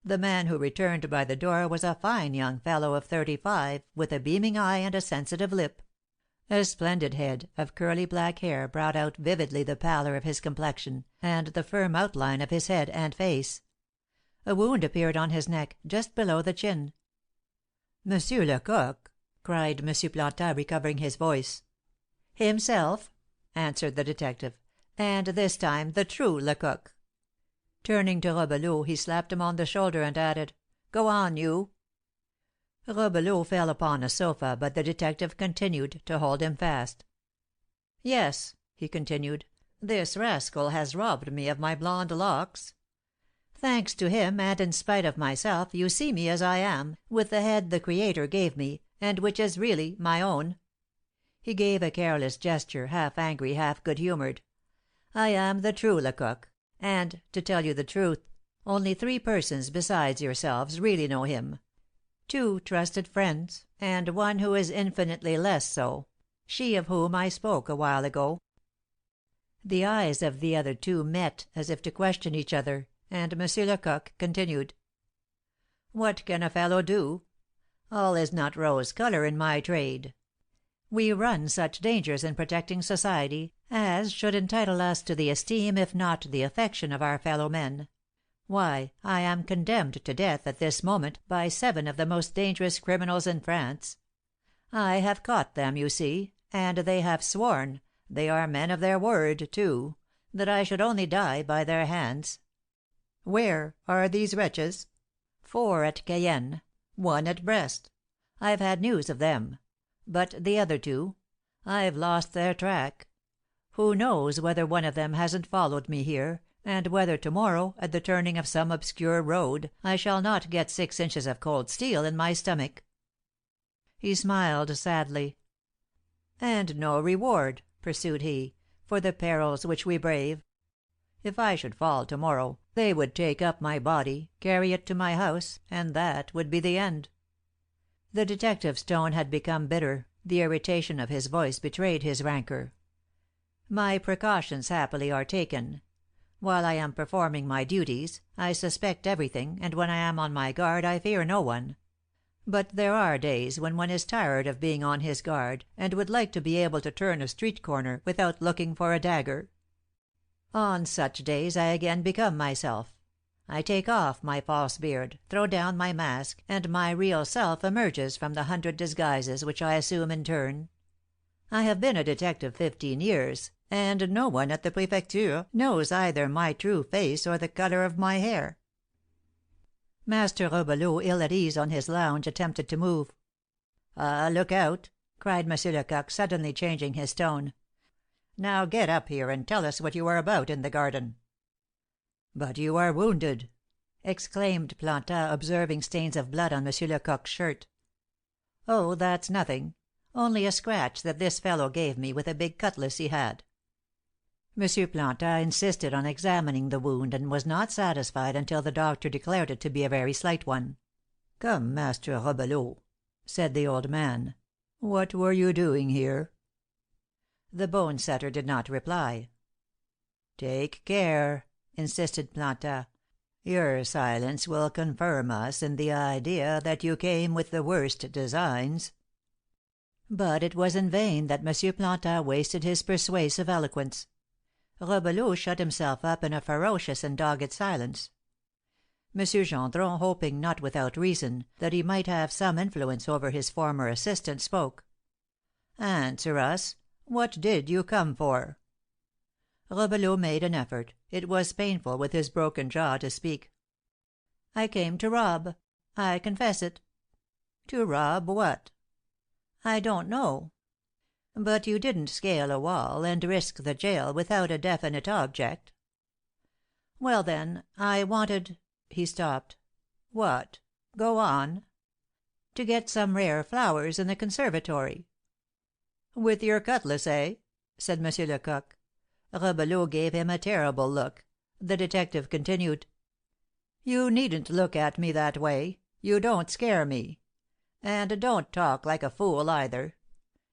The man who returned by the door was a fine young fellow of 35, with a beaming eye and a sensitive lip. A splendid head of curly black hair brought out vividly the pallor of his complexion, and the firm outline of his head and face. A wound appeared on his neck, just below the chin. "Monsieur Lecoq!" cried M. Planta, recovering his voice. "Himself," answered the detective, "and this time the true Lecoq." Turning to Robelot, he slapped him on the shoulder, and added, "Go on, you." Robelot fell upon a sofa, but the detective continued to hold him fast. "Yes," he continued, "this rascal has robbed me of my blonde locks. Thanks to him, and in spite of myself, you see me as I am, with the head the Creator gave me, and which is really my own." He gave a careless gesture, half angry, half good humoured. "I am the true Lecoq, and, to tell you the truth, only 3 persons besides yourselves really know him. 2 trusted friends, and one who is infinitely less so, she of whom I spoke a while ago." The eyes of the other 2 met, as if to question each other, and M. Lecoq continued: "What can a fellow do? All is not rose colour in my trade. We run such dangers in protecting society as should entitle us to the esteem if not the affection of our fellow men. Why, I am condemned to death at this moment by 7 of the most dangerous criminals in France. I have caught them, you see, and they have sworn they are men of their word, too that I should only die by their hands." "Where are these wretches?" "4 at Cayenne, 1 at Brest. I've had news of them. But the other 2 I've lost their track. Who knows whether one of them hasn't followed me here, and whether to morrow, at the turning of some obscure road, I shall not get 6 inches of cold steel in my stomach." He smiled sadly. "And no reward," pursued he, "for the perils which we brave. If I should fall to morrow, they would take up my body, carry it to my house, and that would be the end." The detective's tone had become bitter, the irritation of his voice betrayed his rancour. "My precautions happily are taken. While I am performing my duties, I suspect everything, and when I am on my guard I fear no one. But there are days when one is tired of being on his guard, and would like to be able to turn a street corner without looking for a dagger. On such days I again become myself. I take off my false beard, throw down my mask, and my real self emerges from the 100 disguises which I assume in turn. I have been a detective 15 years, and no one at the Prefecture knows either my true face or the colour of my hair." Master Robelot, ill at ease on his lounge, attempted to move. "Ah, look out!" cried M. Lecoq, suddenly changing his tone. "Now get up here and tell us what you are about in the garden." "But you are wounded!" exclaimed Plantin, observing stains of blood on M. Lecoq's shirt. "Oh, that's nothing. Only a scratch that this fellow gave me with a big cutlass he had." M. Plantin insisted on examining the wound, and was not satisfied until the doctor declared it to be a very slight one. "Come, Master Robelot," said the old man, "what were you doing here?" The bone setter did not reply. "Take care," insisted Plantin. "Your silence will confirm us in the idea that you came with the worst designs." But it was in vain that M. Plantin wasted his persuasive eloquence. Robelot shut himself up in a ferocious and dogged silence. M. Gendron, hoping, not without reason, that he might have some influence over his former assistant, spoke. "Answer us. What did you come for?" Robelot made an effort. It was painful with his broken jaw to speak. "I came to rob. I confess it." "To rob what?" "I don't know." "But you didn't scale a wall and risk the gaol without a definite object." "Well, then, I wanted " He stopped. "What? Go on." "To get some rare flowers in the conservatory." "With your cutlass, eh?" said M. Lecoq. Robelot gave him a terrible look. The detective continued: "You needn't look at me that way. You don't scare me. And don't talk like a fool, either.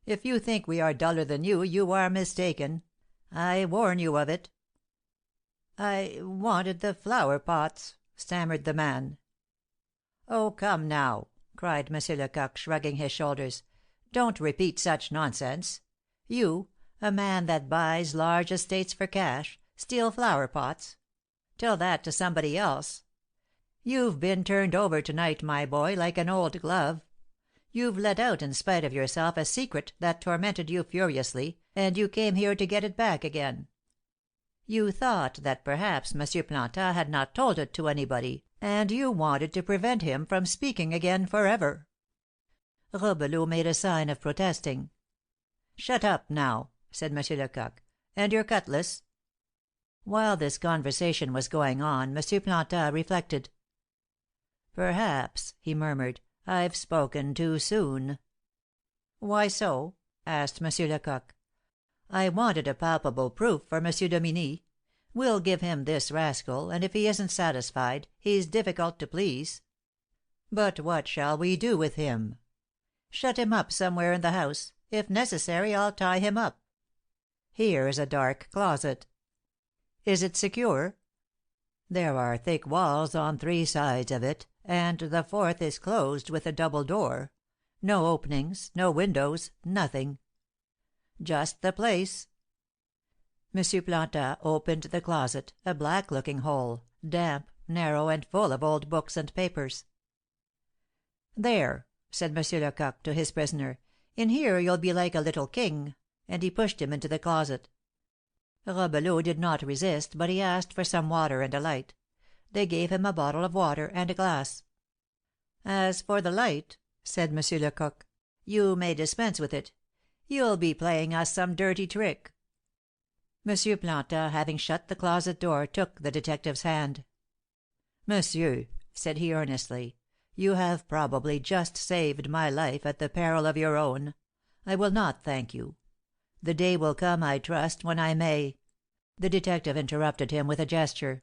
If you think we are duller than you, you are mistaken. I warn you of it." "I wanted the flower pots," stammered the man. "Oh, come now," cried M. Lecoq, shrugging his shoulders, "don't repeat such nonsense. You, a man that buys large estates for cash, steal flower pots! Tell that to somebody else. You've been turned over to night, my boy, like an old glove. You've let out in spite of yourself a secret that tormented you furiously, and you came here to get it back again. You thought that perhaps M. Plantin had not told it to anybody, and you wanted to prevent him from speaking again for ever." Robelot made a sign of protesting. "Shut up, now," said M. Lecoq. "And your cutlass?" While this conversation was going on, M. Plantin reflected. "Perhaps," he murmured, "I've spoken too soon." "Why so?" asked M. Lecoq. "I wanted a palpable proof for M. Dominy. We'll give him this rascal, and if he isn't satisfied, he's difficult to please." "But what shall we do with him?" "Shut him up somewhere in the house. If necessary, I'll tie him up." "Here's a dark closet." "Is it secure?" "There are thick walls on 3 sides of it, and the 4th is closed with a double door. No openings, no windows, nothing. Just the place." Monsieur Plantin opened the closet, a black-looking hole, damp, narrow, and full of old books and papers. "There," said Monsieur Lecoq to his prisoner, "in here you'll be like a little king," and he pushed him into the closet. Robelot did not resist, but he asked for some water and a light. They gave him a bottle of water and a glass. "As for the light," said Monsieur Lecoq, "you may dispense with it. You'll be playing us some dirty trick." Monsieur Plantin, having shut the closet door, took the detective's hand. "Monsieur," said he earnestly, "you have probably just saved my life at the peril of your own. I will not thank you. The day will come, I trust, when I may " The detective interrupted him with a gesture.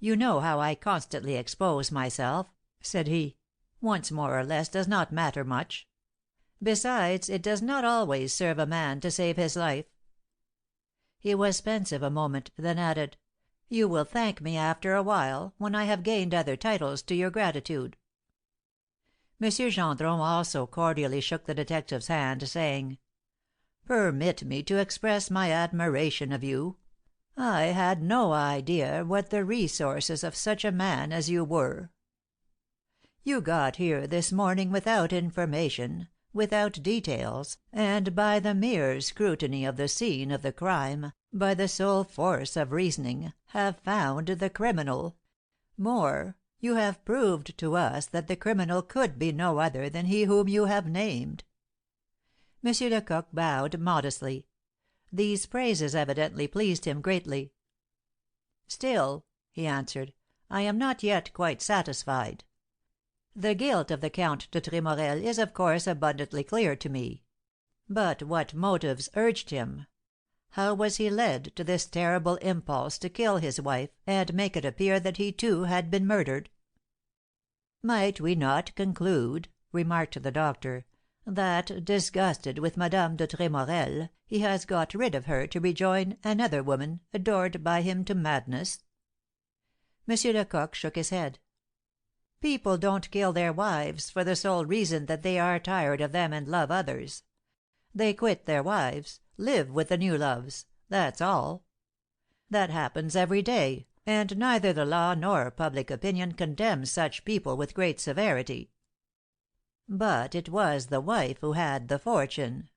"You know how I constantly expose myself," said he. "Once more or less does not matter much. Besides, it does not always serve a man to save his life." He was pensive a moment, then added, "You will thank me after a while, when I have gained other titles to your gratitude." M. Gendron also cordially shook the detective's hand, saying, "Permit me to express my admiration of you. I had no idea what the resources of such a man as you were. You got here this morning without information, without details, and by the mere scrutiny of the scene of the crime, by the sole force of reasoning, have found the criminal. More, you have proved to us that the criminal could be no other than he whom you have named." M. Lecoq bowed modestly. These praises evidently pleased him greatly. "Still," he answered, "I am not yet quite satisfied. The guilt of the Count de Tremorel is of course abundantly clear to me. But what motives urged him? How was he led to this terrible impulse to kill his wife, and make it appear that he too had been murdered?" "Might we not conclude," remarked the doctor, "that, disgusted with Madame de Tremorel, he has got rid of her to rejoin another woman, adored by him to madness?" M. Lecoq shook his head. "People don't kill their wives for the sole reason that they are tired of them and love others. They quit their wives, live with the new loves, that's all. That happens every day, and neither the law nor public opinion condemns such people with great severity. But it was the wife who had the fortune.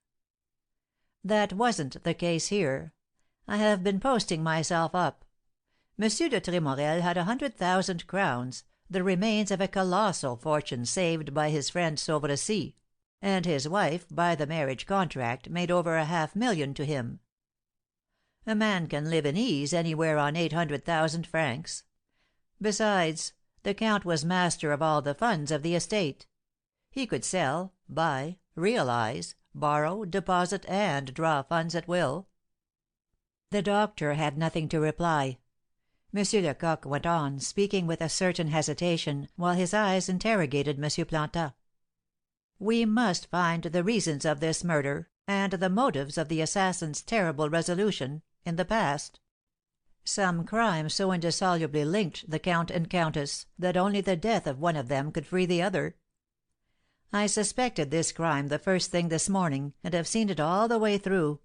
That wasn't the case here. I have been posting myself up. M. de Tremorel had 100,000 crowns, the remains of a colossal fortune saved by his friend Sauvercy, and his wife, by the marriage contract, made over 500,000 to him. A man can live in ease anywhere on 800,000 francs. Besides, the count was master of all the funds of the estate. He could sell, buy, realize, borrow, deposit, and draw funds at will." The doctor had nothing to reply. M. Lecoq went on, speaking with a certain hesitation, while his eyes interrogated M. Plantin. "We must find the reasons of this murder, and the motives of the assassin's terrible resolution, in the past. Some crime so indissolubly linked the count and countess that only the death of one of them could free the other. I suspected this crime the first thing this morning, and have seen it all the way through;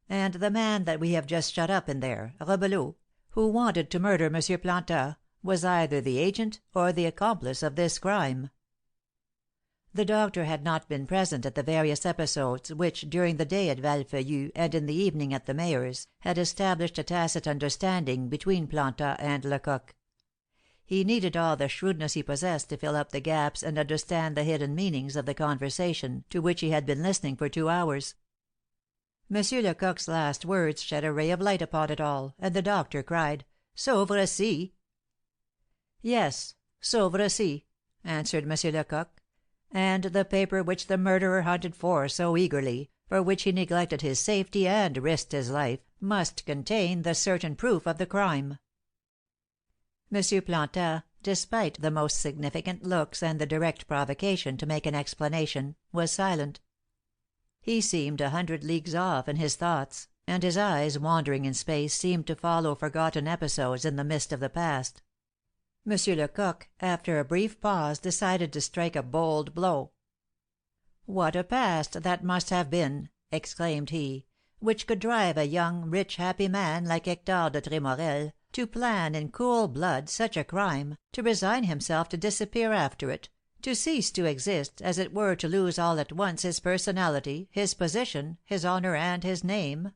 and the man that we have just shut up in there, Robelot, who wanted to murder M. Plantin, was either the agent or the accomplice of this crime." The doctor had not been present at the various episodes which, during the day at Valfeuillu and in the evening at the mayor's, had established a tacit understanding between Plantin and Lecoq. He needed all the shrewdness he possessed to fill up the gaps and understand the hidden meanings of the conversation to which he had been listening for 2 hours. M. Lecoq's last words shed a ray of light upon it all, and the doctor cried, "Sauvercy!" "Yes, Sauvercy," answered M. Lecoq; "and the paper which the murderer hunted for so eagerly, for which he neglected his safety and risked his life, must contain the certain proof of the crime." M. Plantin, despite the most significant looks and the direct provocation to make an explanation, was silent. He seemed 100 leagues off in his thoughts, and his eyes, wandering in space, seemed to follow forgotten episodes in the mist of the past. M. Lecoq, after a brief pause, decided to strike a bold blow. "What a past that must have been!" exclaimed he. which could drive a young, rich, happy man like Hector de Tremorel to plan in cool blood such a crime, to resign himself to disappear after it, to cease to exist, as it were to lose all at once his personality, his position, his honour, and his name?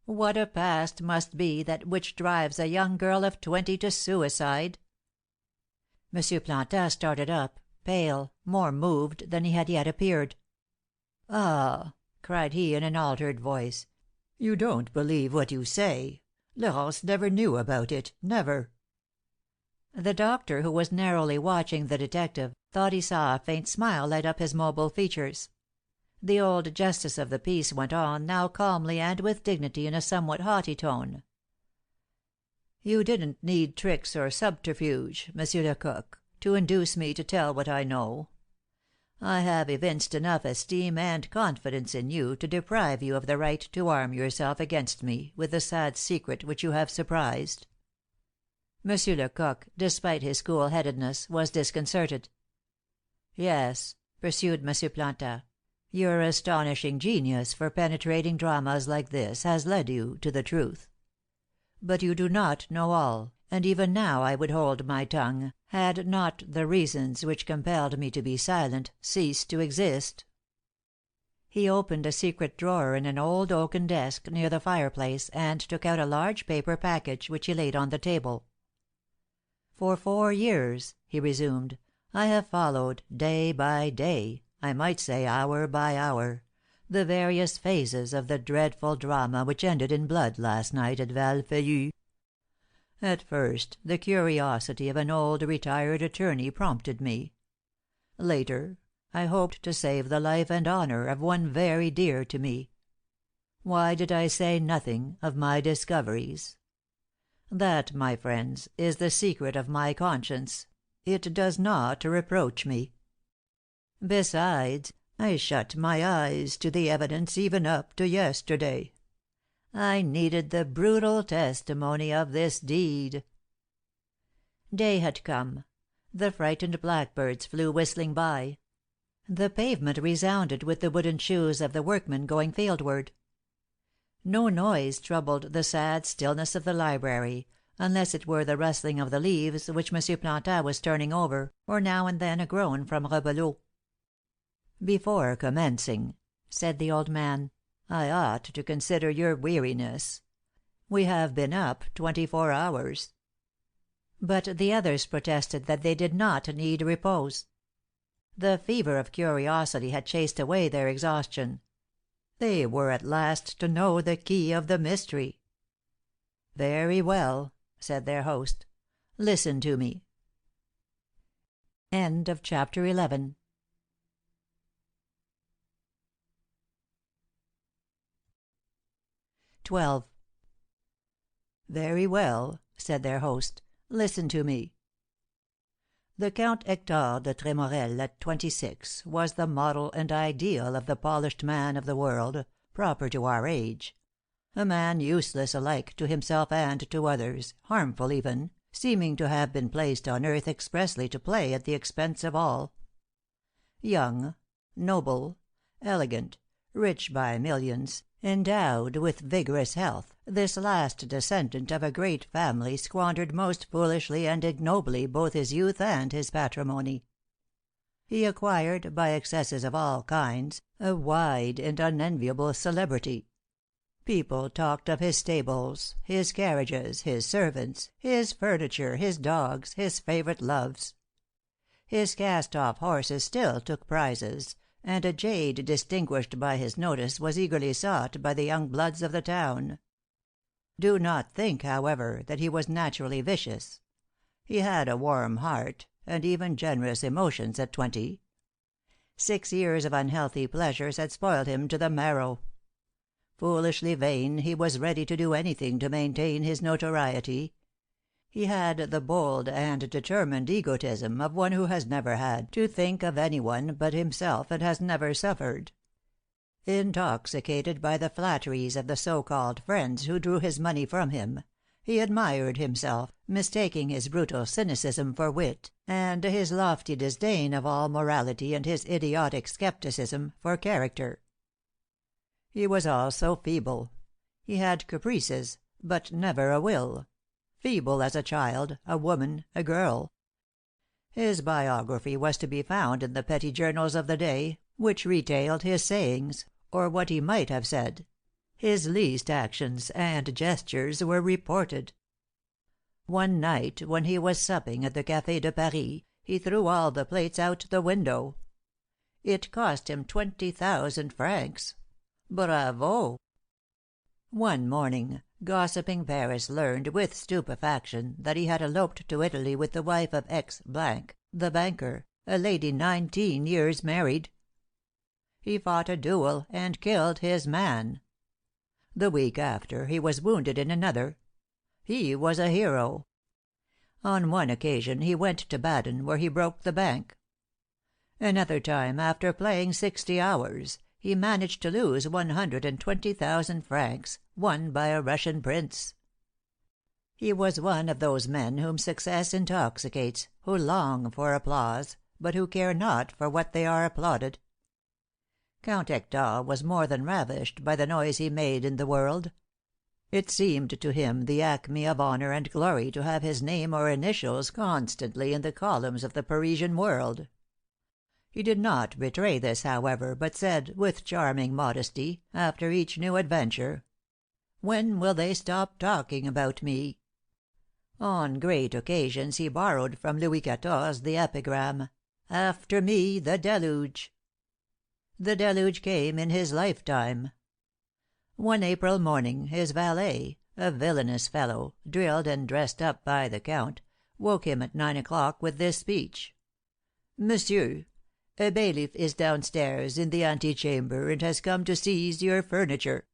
What a past must be that which drives a young girl of 20 to suicide!" M. Plantin started up, pale, more moved than he had yet appeared. "Ah!" cried he in an altered voice, "you don't believe what you say. Laurence never knew about it, never." The doctor, who was narrowly watching the detective, thought he saw a faint smile light up his mobile features. The old justice of the peace went on, now calmly and with dignity, in a somewhat haughty tone. "You didn't need tricks or subterfuge, M. Lecoq, to induce me to tell what I know. I have evinced enough esteem and confidence in you to deprive you of the right to arm yourself against me with the sad secret which you have surprised." M. Lecoq, despite his cool-headedness, was disconcerted. "Yes," pursued M. Plantin, "your astonishing genius for penetrating dramas like this has led you to the truth. But you do not know all, and even now I would hold my tongue, had not the reasons which compelled me to be silent ceased to exist." He opened a secret drawer in an old oaken desk near the fireplace, and took out a large paper package, which he laid on the table. "For 4 years," he resumed, "I have followed, day by day, I might say hour by hour, the various phases of the dreadful drama which ended in blood last night at Val Feuillu. At first, the curiosity of an old retired attorney prompted me. Later, I hoped to save the life and honour of one very dear to me. Why did I say nothing of my discoveries? That, my friends, is the secret of my conscience. It does not reproach me. Besides, I shut my eyes to the evidence even up to yesterday. I needed the brutal testimony of this deed." Day had come. The frightened blackbirds flew whistling by. The pavement resounded with the wooden shoes of the workmen going fieldward. No noise troubled the sad stillness of the library, unless it were the rustling of the leaves which M. Plantin was turning over, or now and then a groan from Rebelot. "Before commencing," said the old man, "I ought to consider your weariness. We have been up 24 hours." But the others protested that they did not need repose. The fever of curiosity had chased away their exhaustion. They were at last to know the key of the mystery. "Very well," said their host. "Listen to me." CHAPTer 12. "Very well," said their host. "Listen to me. The Count Hector de Tremorel, at 26, was the model and ideal of the polished man of the world, proper to our age; a man useless alike to himself and to others, harmful even, seeming to have been placed on earth expressly to play at the expense of all. Young, noble, elegant, rich by millions, endowed with vigorous health, this last descendant of a great family squandered most foolishly and ignobly both his youth and his patrimony. He acquired, by excesses of all kinds, a wide and unenviable celebrity. People talked of his stables, his carriages, his servants, his furniture, his dogs, his favourite loves. His cast-off horses still took prizes, and a jade distinguished by his notice was eagerly sought by the young bloods of the town. Do not think, however, that he was naturally vicious. He had a warm heart, and even generous emotions at 20. 6 years of unhealthy pleasures had spoiled him to the marrow. Foolishly vain, he was ready to do anything to maintain his notoriety. He had the bold and determined egotism of one who has never had to think of any one but himself and has never suffered. Intoxicated by the flatteries of the so-called friends who drew his money from him, he admired himself, mistaking his brutal cynicism for wit, and his lofty disdain of all morality and his idiotic scepticism for character. He was also feeble. He had caprices, but never a will. Feeble as a child, a woman, a girl. His biography was to be found in the petty journals of the day, which retailed his sayings, or what he might have said. His least actions and gestures were reported. One night, when he was supping at the Café de Paris, he threw all the plates out the window. It cost him 20,000 francs. Bravo! One morning, gossiping Paris learned with stupefaction that he had eloped to Italy with the wife of X , the banker, a lady 19 years married. He fought a duel, and killed his man. The week after, he was wounded in another. He was a hero. On one occasion he went to Baden, where he broke the bank. Another time, after playing 60 hours, he managed to lose 120,000 francs, won by a Russian prince. He was one of those men whom success intoxicates, who long for applause, but who care not for what they are applauded. Count Hector was more than ravished by the noise he made in the world. It seemed to him the acme of honor and glory to have his name or initials constantly in the columns of the Parisian world. He did not betray this, however, but said, with charming modesty, after each new adventure, "When will they stop talking about me?" On great occasions he borrowed from Louis XIV the epigram, "After me the deluge." The deluge came in his lifetime. One April morning his valet, a villainous fellow, drilled and dressed up by the Count, woke him at 9 o'clock with this speech: "Monsieur, a bailiff is downstairs in the antechamber, and has come to seize your furniture."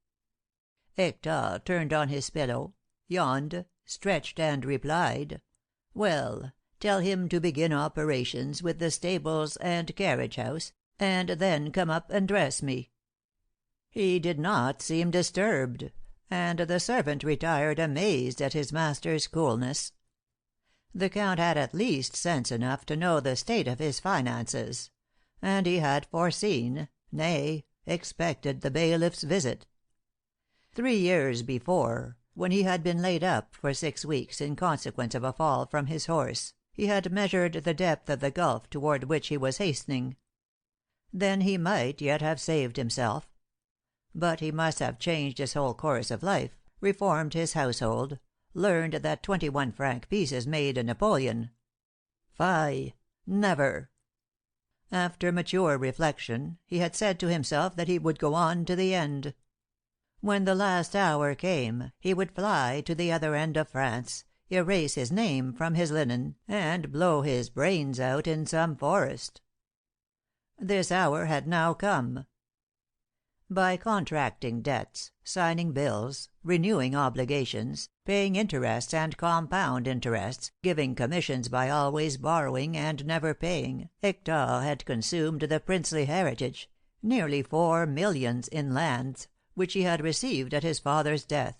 Hector turned on his pillow, yawned, stretched, and replied, "Well, tell him to begin operations with the stables and carriage house, and then come up and dress me." He did not seem disturbed, and the servant retired amazed at his master's coolness. The Count had at least sense enough to know the state of his finances, and he had foreseen, nay, expected the bailiff's visit. 3 years before, when he had been laid up for 6 weeks in consequence of a fall from his horse, he had measured the depth of the gulf toward which he was hastening. Then he might yet have saved himself. But he must have changed his whole course of life, reformed his household, learned that 21-franc pieces made a Napoleon. Fie! Never! After mature reflection, he had said to himself that he would go on to the end. When the last hour came, he would fly to the other end of France, erase his name from his linen, and blow his brains out in some forest. This hour had now come. By contracting debts, signing bills, renewing obligations, paying interests and compound interests, giving commissions by always borrowing and never paying, Hector had consumed the princely heritage, nearly 4 millions in lands, which he had received at his father's death.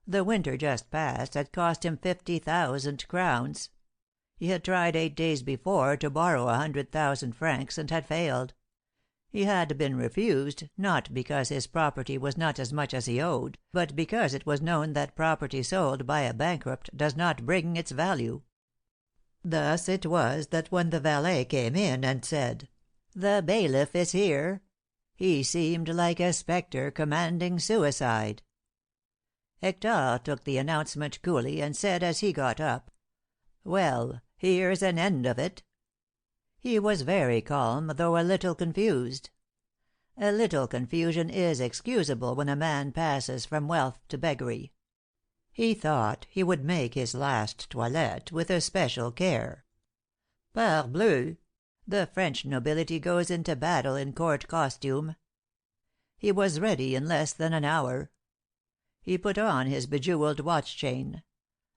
The winter just past had cost him 50,000 crowns. He had tried 8 days before to borrow 100,000 francs, and had failed. He had been refused, not because his property was not as much as he owed, but because it was known that property sold by a bankrupt does not bring its value. Thus it was that when the valet came in and said, "The bailiff is here," he seemed like a spectre commanding suicide. Hector took the announcement coolly, and said as he got up, "Well, here's an end of it." He was very calm, though a little confused. A little confusion is excusable when a man passes from wealth to beggary. He thought he would make his last toilette with especial care. Parbleu! The French nobility goes into battle in court costume. He was ready in less than an hour. He put on his bejeweled watch chain.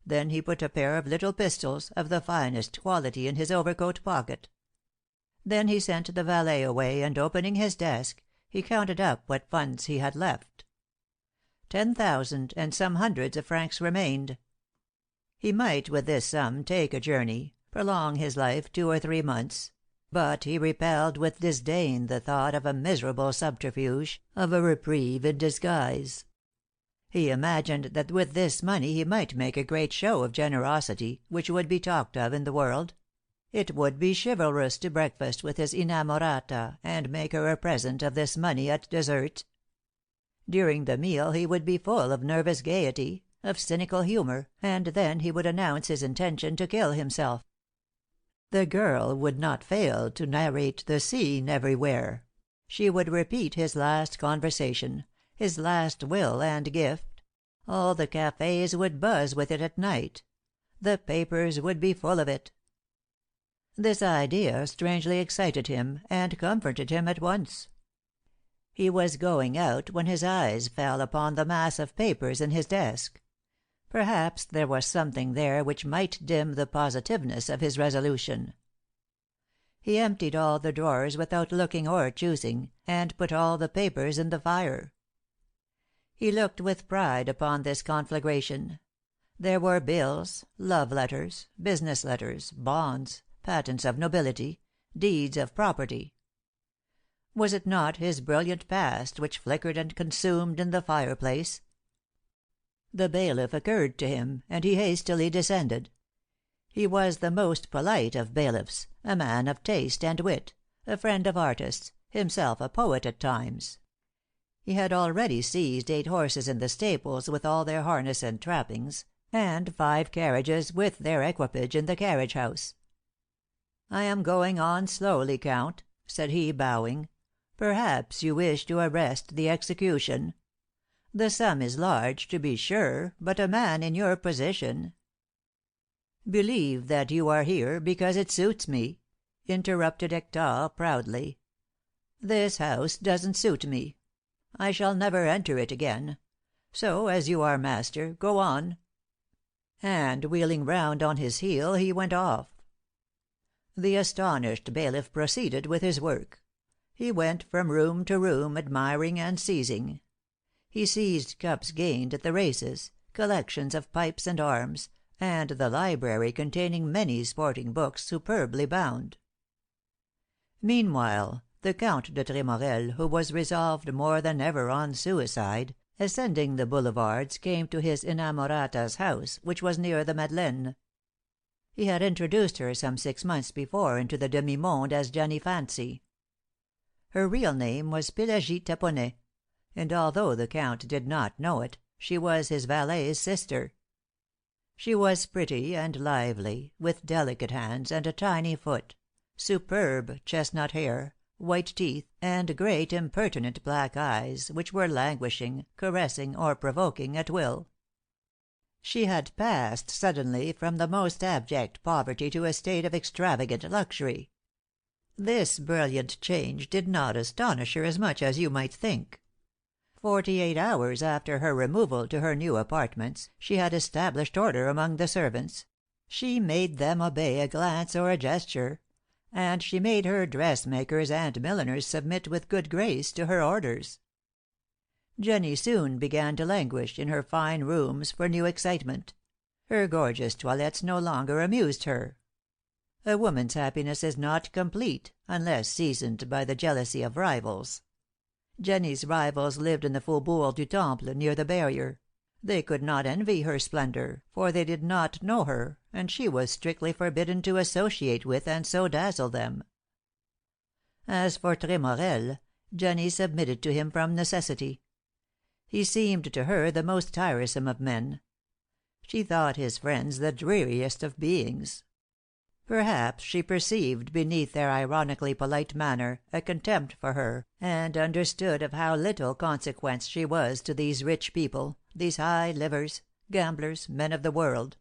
Then he put a pair of little pistols, of the finest quality, in his overcoat pocket. Then he sent the valet away, and opening his desk, he counted up what funds he had left. 10,000 and some hundreds of francs remained. He might with this sum take a journey, prolong his life 2 or 3 months, But he repelled with disdain the thought of a miserable subterfuge, of a reprieve in disguise. He imagined that with this money he might make a great show of generosity, which would be talked of in the world. It would be chivalrous to breakfast with his inamorata, and make her a present of this money at dessert. During the meal he would be full of nervous gaiety, of cynical humor, and then he would announce his intention to kill himself. The girl would not fail to narrate the scene everywhere. She would repeat his last conversation, his last will and gift. All the cafés would buzz with it at night. The papers would be full of it. This idea strangely excited him, and comforted him at once. He was going out when his eyes fell upon the mass of papers in his desk. Perhaps there was something there which might dim the positiveness of his resolution. He emptied all the drawers without looking or choosing, and put all the papers in the fire. He looked with pride upon this conflagration. There were bills, love letters, business letters, bonds, patents of nobility, deeds of property. Was it not his brilliant past which flickered and consumed in the fireplace? The bailiff occurred to him, and he hastily descended. He was the most polite of bailiffs, a man of taste and wit, a friend of artists, himself a poet at times. He had already seized 8 horses in the stables with all their harness and trappings, and 5 carriages with their equipage in the carriage house. "I am going on slowly, Count," said he, bowing. "Perhaps you wish to arrest the execution. The sum is large, to be sure, but a man in your position " "Believe that you are here because it suits me," interrupted Hector, proudly. "This house doesn't suit me. I shall never enter it again. So, as you are master, go on." And wheeling round on his heel, he went off. The astonished bailiff proceeded with his work. He went from room to room, admiring and seizing. He seized cups gained at the races, collections of pipes and arms, and the library containing many sporting books superbly bound. Meanwhile, the Count de Tremorel, who was resolved more than ever on suicide, ascending the boulevards, came to his inamorata's house, which was near the Madeleine. He had introduced her some 6 months before into the demi monde as Jenny Fancy. Her real name was Pelagie Taponnet, and although the Count did not know it, she was his valet's sister. She was pretty and lively, with delicate hands and a tiny foot, superb chestnut hair, white teeth, and great impertinent black eyes, which were languishing, caressing, or provoking at will. She had passed suddenly from the most abject poverty to a state of extravagant luxury. This brilliant change did not astonish her as much as you might think. 48 hours after her removal to her new apartments, she had established order among the servants; she made them obey a glance or a gesture; and she made her dressmakers and milliners submit with good grace to her orders. Jenny soon began to languish in her fine rooms for new excitement. Her gorgeous toilettes no longer amused her. A woman's happiness is not complete unless seasoned by the jealousy of rivals. Jenny's rivals lived in the Faubourg du Temple, near the barrier. They could not envy her splendor, for they did not know her, and she was strictly forbidden to associate with and so dazzle them. As for Tremorel, Jenny submitted to him from necessity. He seemed to her the most tiresome of men. She thought his friends the dreariest of beings. Perhaps she perceived beneath their ironically polite manner a contempt for her, and understood of how little consequence she was to these rich people, these high livers, gamblers, men of the world.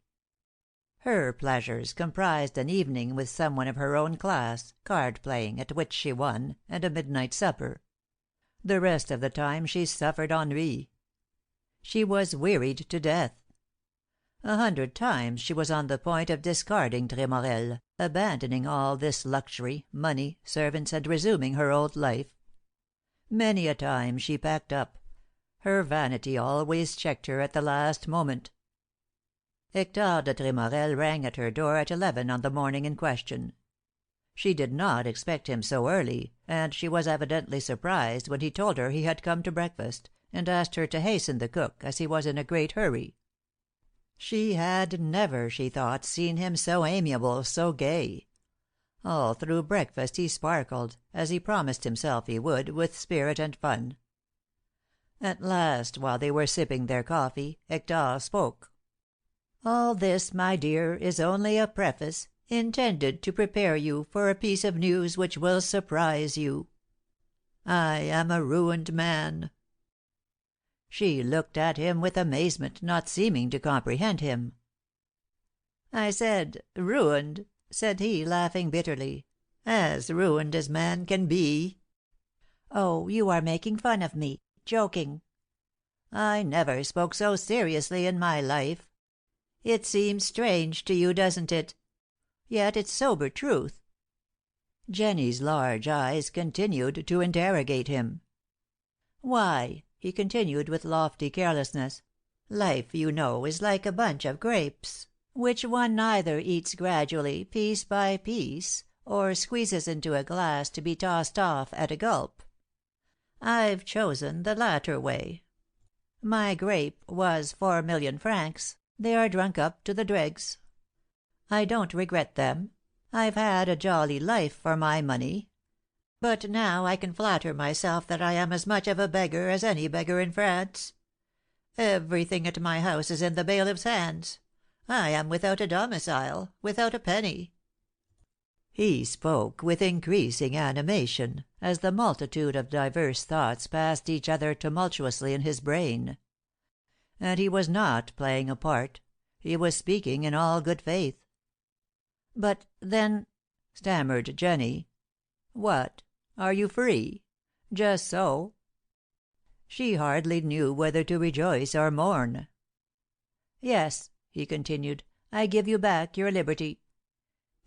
Her pleasures comprised an evening with some one of her own class, card playing, at which she won, and a midnight supper. The rest of the time she suffered ennui. She was wearied to death. 100 times she was on the point of discarding Tremorel, abandoning all this luxury, money, servants, and resuming her old life. Many a time she packed up. Her vanity always checked her at the last moment. Hector de Tremorel rang at her door at 11 on the morning in question. She did not expect him so early, and she was evidently surprised when he told her he had come to breakfast, and asked her to hasten the cook, as he was in a great hurry. She had never, she thought, seen him so amiable, so gay. All through breakfast he sparkled, as he promised himself he would, with spirit and fun. At last, while they were sipping their coffee, Hector spoke. "All this, my dear, is only a preface, intended to prepare you for a piece of news which will surprise you. I am a ruined man." She looked at him with amazement, not seeming to comprehend him. "I said ruined," said he, laughing bitterly. "As ruined as man can be." "Oh, you are making fun of me, joking." "I never spoke so seriously in my life. It seems strange to you, doesn't it? Yet it's sober truth." Jenny's large eyes continued to interrogate him. "Why," he continued, with lofty carelessness, "life, you know, is like a bunch of grapes, which one either eats gradually, piece by piece, or squeezes into a glass to be tossed off at a gulp. I've chosen the latter way. My grape was 4,000,000 francs. They are drunk up to the dregs. I don't regret them. I've had a jolly life for my money. But now I can flatter myself that I am as much of a beggar as any beggar in France. Everything at my house is in the bailiff's hands. I am without a domicile, without a penny." He spoke with increasing animation, as the multitude of diverse thoughts passed each other tumultuously in his brain. And he was not playing a part; he was speaking in all good faith. "But then," stammered Jenny. "What? Are you free?" "Just so." She hardly knew whether to rejoice or mourn. "Yes," he continued, "I give you back your liberty."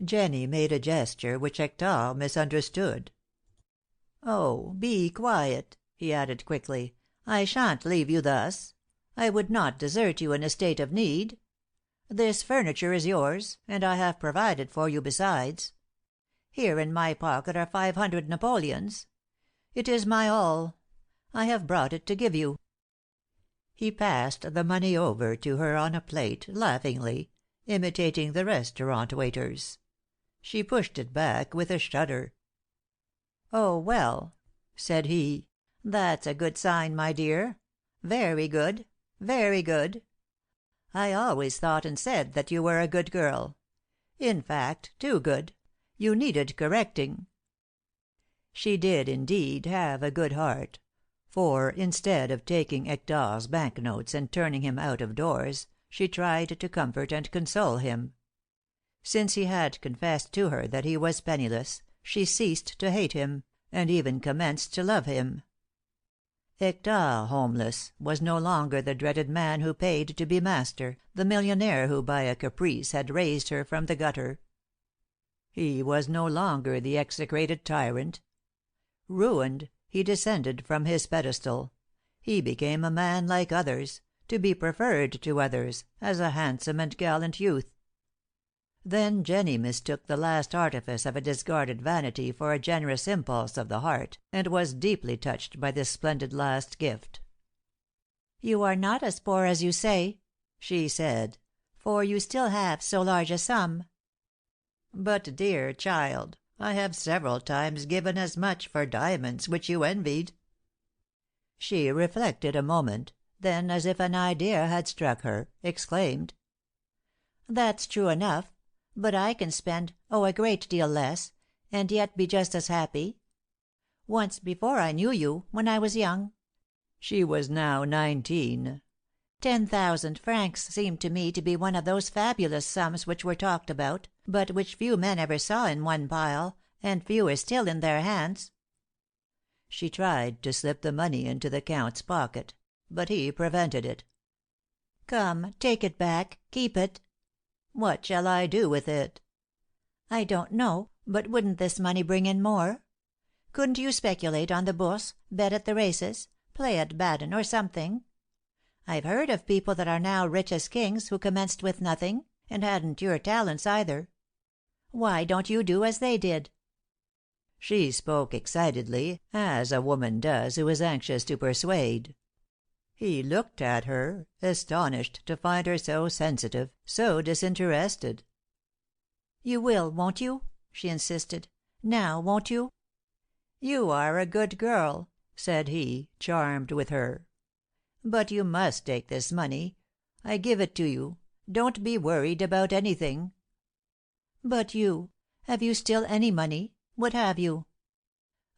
Jenny made a gesture which Hector misunderstood. "Oh, be quiet," he added quickly. "I shan't leave you thus. I would not desert you in a state of need. This furniture is yours, and I have provided for you besides. Here in my pocket are 500 napoleons. It is my all. I have brought it to give you." He passed the money over to her on a plate, laughingly, imitating the restaurant waiters. She pushed it back with a shudder. "Oh, well," said he, "that's a good sign, my dear. Very good, very good. I always thought and said that you were a good girl. In fact, too good. You needed correcting." She did, indeed, have a good heart; for, instead of taking Hector's bank notes and turning him out of doors, she tried to comfort and console him. Since he had confessed to her that he was penniless, she ceased to hate him, and even commenced to love him. Hector, homeless, was no longer the dreaded man who paid to be master, the millionaire who by a caprice had raised her from the gutter. He was no longer the execrated tyrant. Ruined, he descended from his pedestal; he became a man like others, to be preferred to others, as a handsome and gallant youth. Then Jenny mistook the last artifice of a discarded vanity for a generous impulse of the heart, and was deeply touched by this splendid last gift. "You are not as poor as you say," she said, "for you still have so large a sum." "But, dear child, I have several times given as much for diamonds, which you envied." She reflected a moment, then, as if an idea had struck her, exclaimed: "That's true enough; but I can spend, oh, a great deal less, and yet be just as happy. Once before I knew you, when I was young," she was now 19, "10,000 francs seemed to me to be one of those fabulous sums which were talked about, but which few men ever saw in one pile, and fewer still in their hands." She tried to slip the money into the Count's pocket, but he prevented it. "Come, take it back, keep it." "What shall I do with it?" "I don't know, but wouldn't this money bring in more? Couldn't you speculate on the Bourse, bet at the races, play at Baden, or something? I've heard of people that are now rich as kings, who commenced with nothing, and hadn't your talents either. Why don't you do as they did? She spoke excitedly, as a woman does who is anxious to persuade. He looked at her, astonished to find her so sensitive, so disinterested. "You will, won't you?" she insisted. "Now, won't you?" "You are a good girl," said he, charmed with her. "But you must take this money. I give it to you. Don't be worried about anything." "But you have you still any money? What have you?"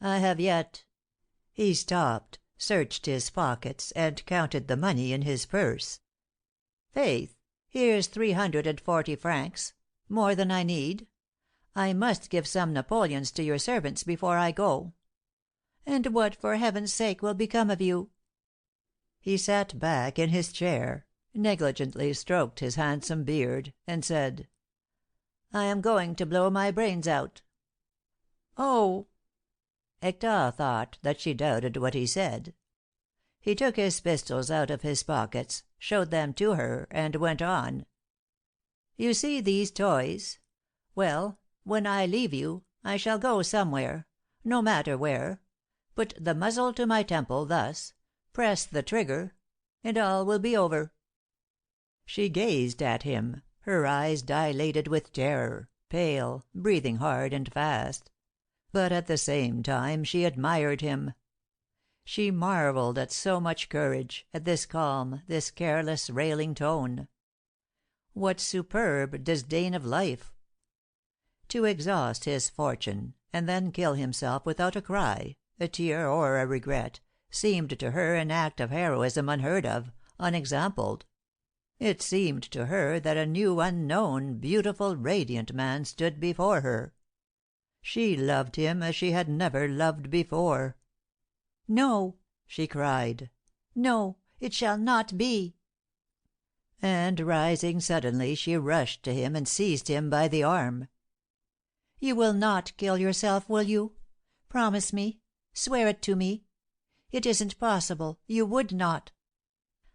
"I have yet " He stopped, searched his pockets, and counted the money in his purse. "Faith, here's 340 francs, more than I need. I must give some napoleons to your servants before I go." "And what, for heaven's sake, will become of you?" He sat back in his chair, negligently stroked his handsome beard, and said: "I am going to blow my brains out." "Oh!" Hector thought that she doubted what he said. He took his pistols out of his pockets, showed them to her, and went on: "You see these toys? Well, when I leave you, I shall go somewhere, no matter where, put the muzzle to my temple, thus, press the trigger, and all will be over." She gazed at him, her eyes dilated with terror, pale, breathing hard and fast. But at the same time she admired him. She marvelled at so much courage, at this calm, this careless, railing tone. What superb disdain of life! To exhaust his fortune, and then kill himself without a cry, a tear, or a regret, seemed to her an act of heroism unheard of, unexampled. It seemed to her that a new, unknown, beautiful, radiant man stood before her. She loved him as she had never loved before. "No!" she cried. "No! It shall not be!" And rising suddenly, she rushed to him and seized him by the arm. "You will not kill yourself, will you? Promise me. Swear it to me. It isn't possible. You would not.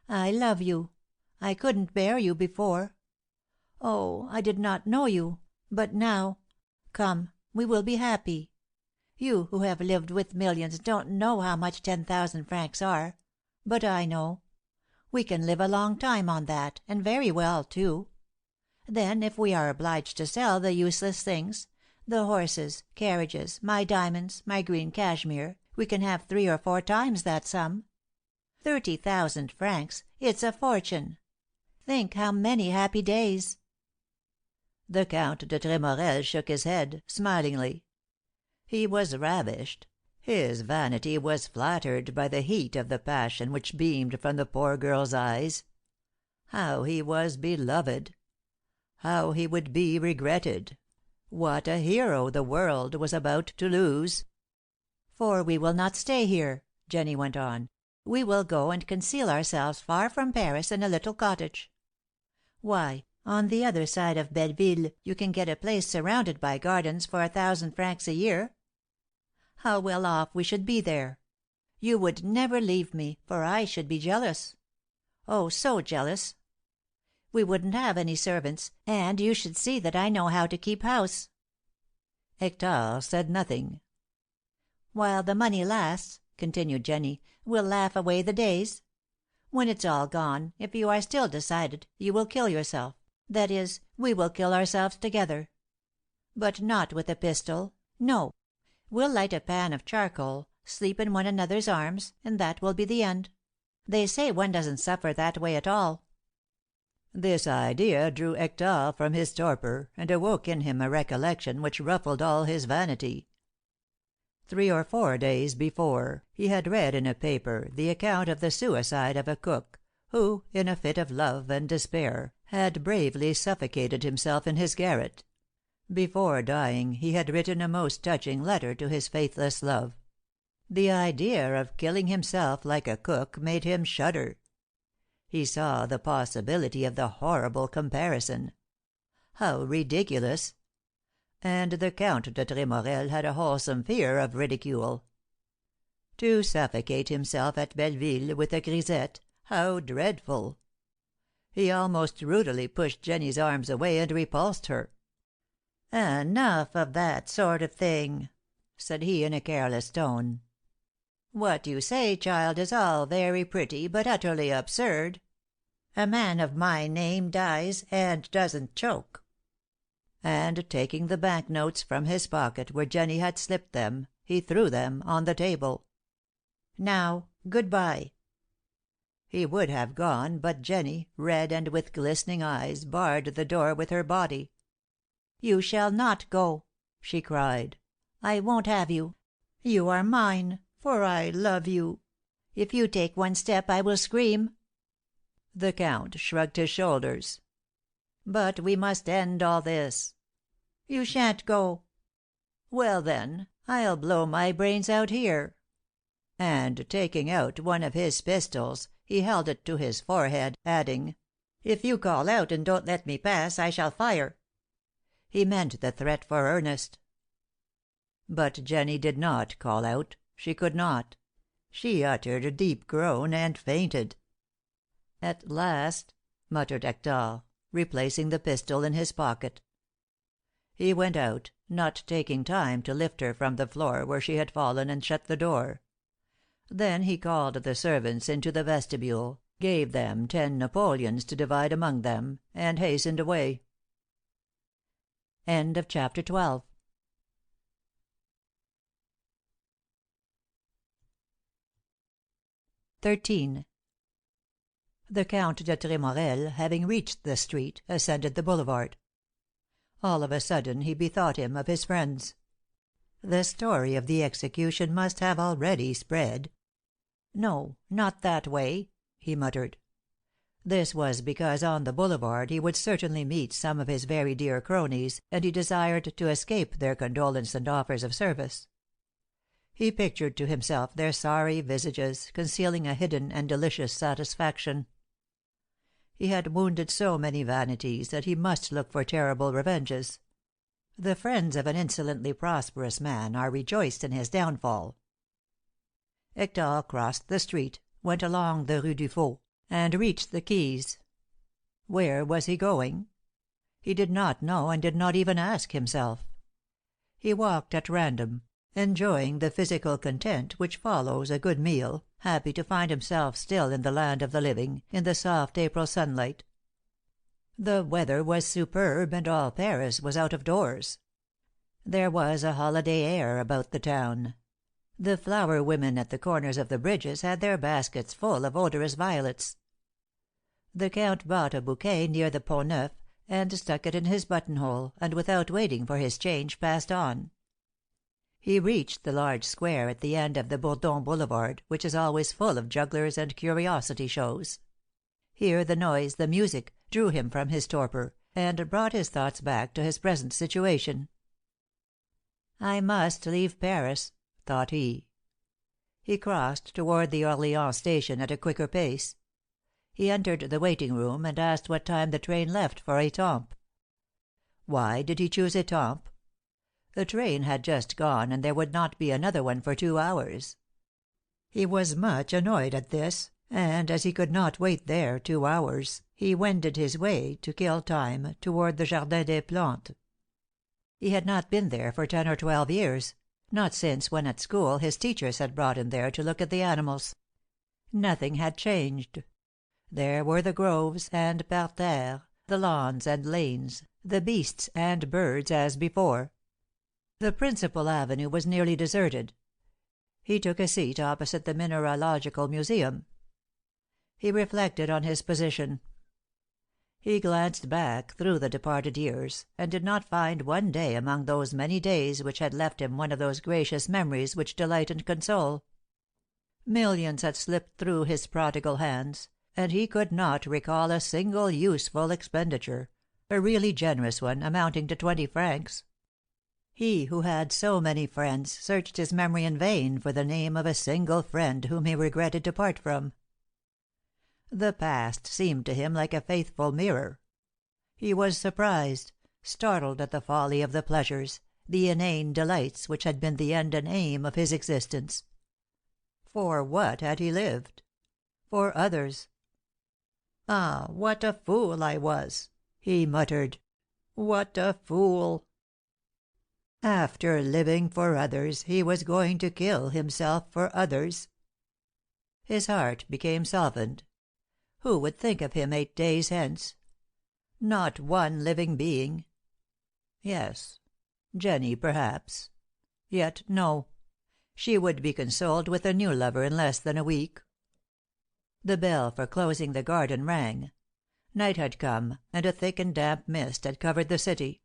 I love you. I couldn't bear you before. Oh, I did not know you, but now come, we will be happy. You, who have lived with millions, don't know how much 10,000 francs are, but I know. We can live a long time on that, and very well, too. Then, if we are obliged to sell the useless things, the horses, carriages, my diamonds, my green cashmere, we can have 3 or 4 times that sum. 30,000 francs, it's a fortune. Think how many happy days!" The Count de Tremorel shook his head, smilingly. He was ravished. His vanity was flattered by the heat of the passion which beamed from the poor girl's eyes. How he was beloved! How he would be regretted! What a hero the world was about to lose! "For we will not stay here," Jenny went on. "We will go and conceal ourselves far from Paris in a little cottage. Why, on the other side of Belleville you can get a place surrounded by gardens for 1,000 francs a year. How well off we should be there! You would never leave me, for I should be jealous. Oh, so jealous! We wouldn't have any servants, and you should see that I know how to keep house." Hector said nothing. "While the money lasts," continued Jenny, "we'll laugh away the days. When it's all gone, if you are still decided, you will kill yourself, that is, we will kill ourselves together. But not with a pistol, no. We'll light a pan of charcoal, sleep in one another's arms, and that will be the end. They say one doesn't suffer that way at all." This idea drew Hector from his torpor, and awoke in him a recollection which ruffled all his vanity. 3 or 4 days before, he had read in a paper the account of the suicide of a cook, who, in a fit of love and despair, had bravely suffocated himself in his garret. Before dying he had written a most touching letter to his faithless love. The idea of killing himself like a cook made him shudder. He saw the possibility of the horrible comparison. How ridiculous! And the Count de Tremorel had a wholesome fear of ridicule. To suffocate himself at Belleville with a grisette, how dreadful! He almost rudely pushed Jenny's arms away and repulsed her. "Enough of that sort of thing," said he in a careless tone. "What you say, child, is all very pretty, but utterly absurd. A man of my name dies and doesn't choke." And taking the bank notes from his pocket, where Jenny had slipped them, he threw them on the table. "Now, good bye." He would have gone, but Jenny, red and with glistening eyes, barred the door with her body. "You shall not go," she cried. "I won't have you. You are mine, for I love you. If you take one step I will scream." The Count shrugged his shoulders. "But we must end all this." "You shan't go." "Well, then, I'll blow my brains out here." And taking out one of his pistols, he held it to his forehead, adding, "If you call out and don't let me pass, I shall fire." He meant the threat for earnest. But Jenny did not call out. She could not. She uttered a deep groan and fainted. "At last," muttered Hector, replacing the pistol in his pocket. He went out, not taking time to lift her from the floor where she had fallen, and shut the door. Then he called the servants into the vestibule, gave them 10 napoleons to divide among them, and hastened away. CHAPter 13. The Count de Tremorel, having reached the street, ascended the boulevard. All of a sudden he bethought him of his friends. The story of the execution must have already spread. "No, not that way," he muttered. This was because on the boulevard he would certainly meet some of his very dear cronies, and he desired to escape their condolence and offers of service. He pictured to himself their sorry visages, concealing a hidden and delicious satisfaction. He had wounded so many vanities that he must look for terrible revenges. The friends of an insolently prosperous man are rejoiced in his downfall. Hector crossed the street, went along the Rue du Faux, and reached the quays. Where was he going? He did not know, and did not even ask himself. He walked at random, enjoying the physical content which follows a good meal, happy to find himself still in the land of the living, in the soft April sunlight. The weather was superb, and all Paris was out of doors. There was a holiday air about the town. The flower women at the corners of the bridges had their baskets full of odorous violets. The Count bought a bouquet near the Pont Neuf, and stuck it in his buttonhole, and without waiting for his change passed on. He reached the large square at the end of the Bourdon Boulevard, which is always full of jugglers and curiosity shows. Here the noise, the music, drew him from his torpor, and brought his thoughts back to his present situation. "I must leave Paris," thought he. He crossed toward the Orleans station at a quicker pace. He entered the waiting room, and asked what time the train left for Étampes. Why did he choose Étampes? The train had just gone, and there would not be another one for 2 hours. He was much annoyed at this, and as he could not wait there 2 hours, he wended his way, to kill time, toward the Jardin des Plantes. He had not been there for 10 or 12 years, not since when at school his teachers had brought him there to look at the animals. Nothing had changed. There were the groves and parterres, the lawns and lanes, the beasts and birds as before. The principal avenue was nearly deserted. He took a seat opposite the Mineralogical Museum. He reflected on his position. He glanced back through the departed years, and did not find one day among those many days which had left him one of those gracious memories which delight and console. Millions had slipped through his prodigal hands, and he could not recall a single useful expenditure, a really generous one, amounting to 20 francs. He who had so many friends searched his memory in vain for the name of a single friend whom he regretted to part from. The past seemed to him like a faithful mirror. He was surprised, startled at the folly of the pleasures, the inane delights which had been the end and aim of his existence. For what had he lived? For others. "Ah, what a fool I was!" he muttered. "What a fool!" After living for others, he was going to kill himself for others. His heart became softened. Who would think of him 8 days hence? Not one living being. Yes, Jenny, perhaps. Yet no. She would be consoled with a new lover in less than a week. The bell for closing the garden rang. Night had come, and a thick and damp mist had covered the city.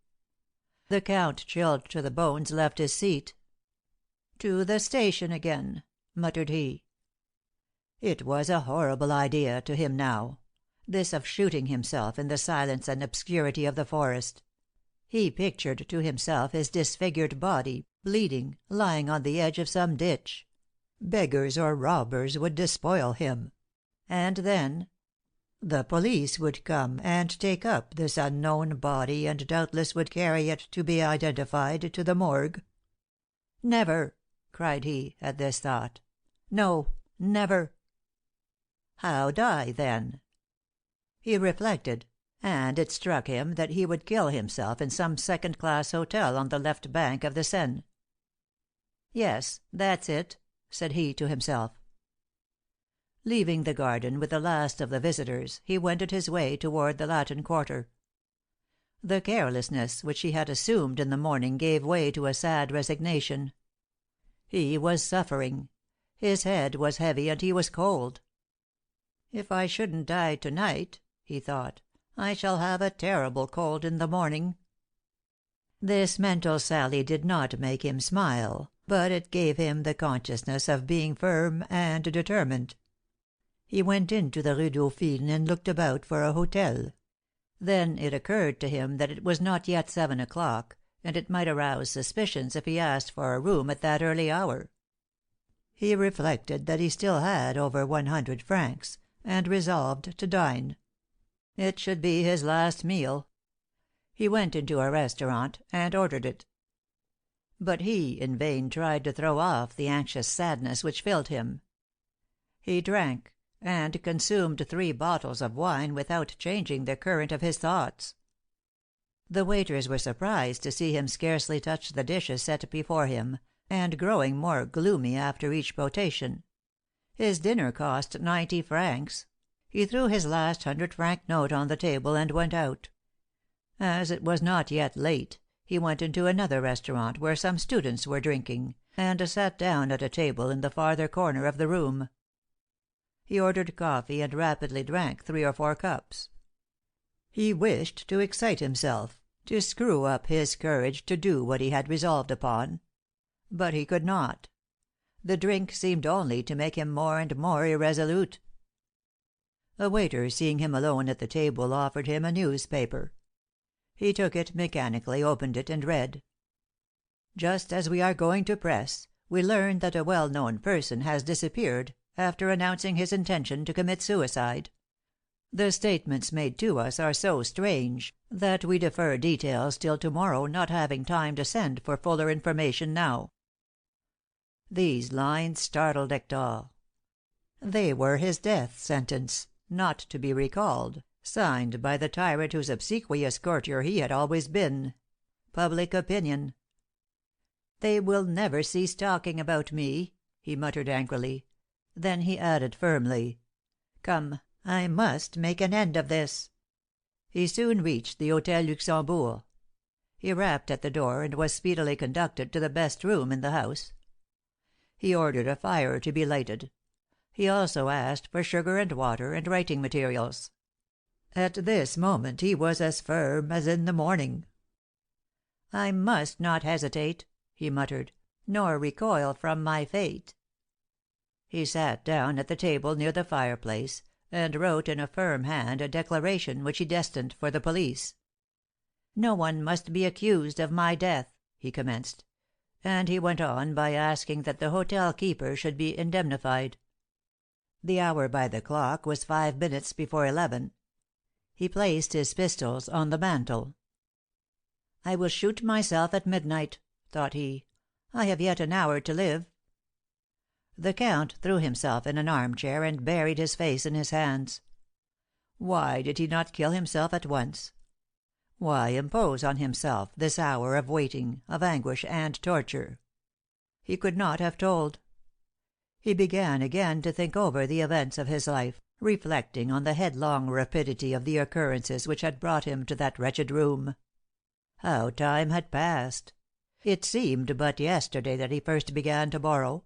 The Count, chilled to the bones, left his seat. "To the station again," muttered he. It was a horrible idea to him now, this of shooting himself in the silence and obscurity of the forest. He pictured to himself his disfigured body, bleeding, lying on the edge of some ditch. Beggars or robbers would despoil him. And then the police would come and take up this unknown body, and doubtless would carry it to be identified to the Morgue. "Never!" cried he, at this thought. "No, never!" How die, then? He reflected, and it struck him that he would kill himself in some second class hotel on the left bank of the Seine. "Yes, that's it," said he to himself. Leaving the garden with the last of the visitors, he wended his way toward the Latin Quarter. The carelessness which he had assumed in the morning gave way to a sad resignation. He was suffering. His head was heavy, and he was cold. "If I shouldn't die to night," he thought, "I shall have a terrible cold in the morning." This mental sally did not make him smile, but it gave him the consciousness of being firm and determined. He went into the Rue Dauphine and looked about for a hotel. Then it occurred to him that it was not yet 7 o'clock, and it might arouse suspicions if he asked for a room at that early hour. He reflected that he still had over 100 francs, and resolved to dine. It should be his last meal. He went into a restaurant and ordered it. But he in vain tried to throw off the anxious sadness which filled him. He drank, and consumed 3 bottles of wine without changing the current of his thoughts. The waiters were surprised to see him scarcely touch the dishes set before him, and growing more gloomy after each potation. His dinner cost 90 francs. He threw his last 100-franc note on the table and went out. As it was not yet late, he went into another restaurant where some students were drinking, and sat down at a table in the farther corner of the room. He ordered coffee and rapidly drank 3 or 4 cups. He wished to excite himself, to screw up his courage to do what he had resolved upon. But he could not. The drink seemed only to make him more and more irresolute. A waiter, seeing him alone at the table, offered him a newspaper. He took it mechanically, opened it, and read: "Just as we are going to press, we learn that a well-known person has disappeared, after announcing his intention to commit suicide. The statements made to us are so strange that we defer details till to-morrow, not having time to send for fuller information now." These lines startled Hector. They were his death sentence, not to be recalled, signed by the tyrant whose obsequious courtier he had always been. Public opinion. "They will never cease talking about me," he muttered angrily. Then he added firmly: "Come, I must make an end of this." He soon reached the Hôtel Luxembourg. He rapped at the door, and was speedily conducted to the best room in the house. He ordered a fire to be lighted. He also asked for sugar and water, and writing materials. At this moment he was as firm as in the morning. "I must not hesitate," he muttered, "nor recoil from my fate." He sat down at the table near the fireplace, and wrote in a firm hand a declaration which he destined for the police. "No one must be accused of my death," he commenced; and he went on by asking that the hotel keeper should be indemnified. The hour by the clock was 5 minutes before 11. He placed his pistols on the mantel. "I will shoot myself at midnight," thought he. "I have yet an hour to live." The Count threw himself in an armchair and buried his face in his hands. Why did he not kill himself at once? Why impose on himself this hour of waiting, of anguish and torture? He could not have told. He began again to think over the events of his life, reflecting on the headlong rapidity of the occurrences which had brought him to that wretched room. How time had passed! It seemed but yesterday that he first began to borrow.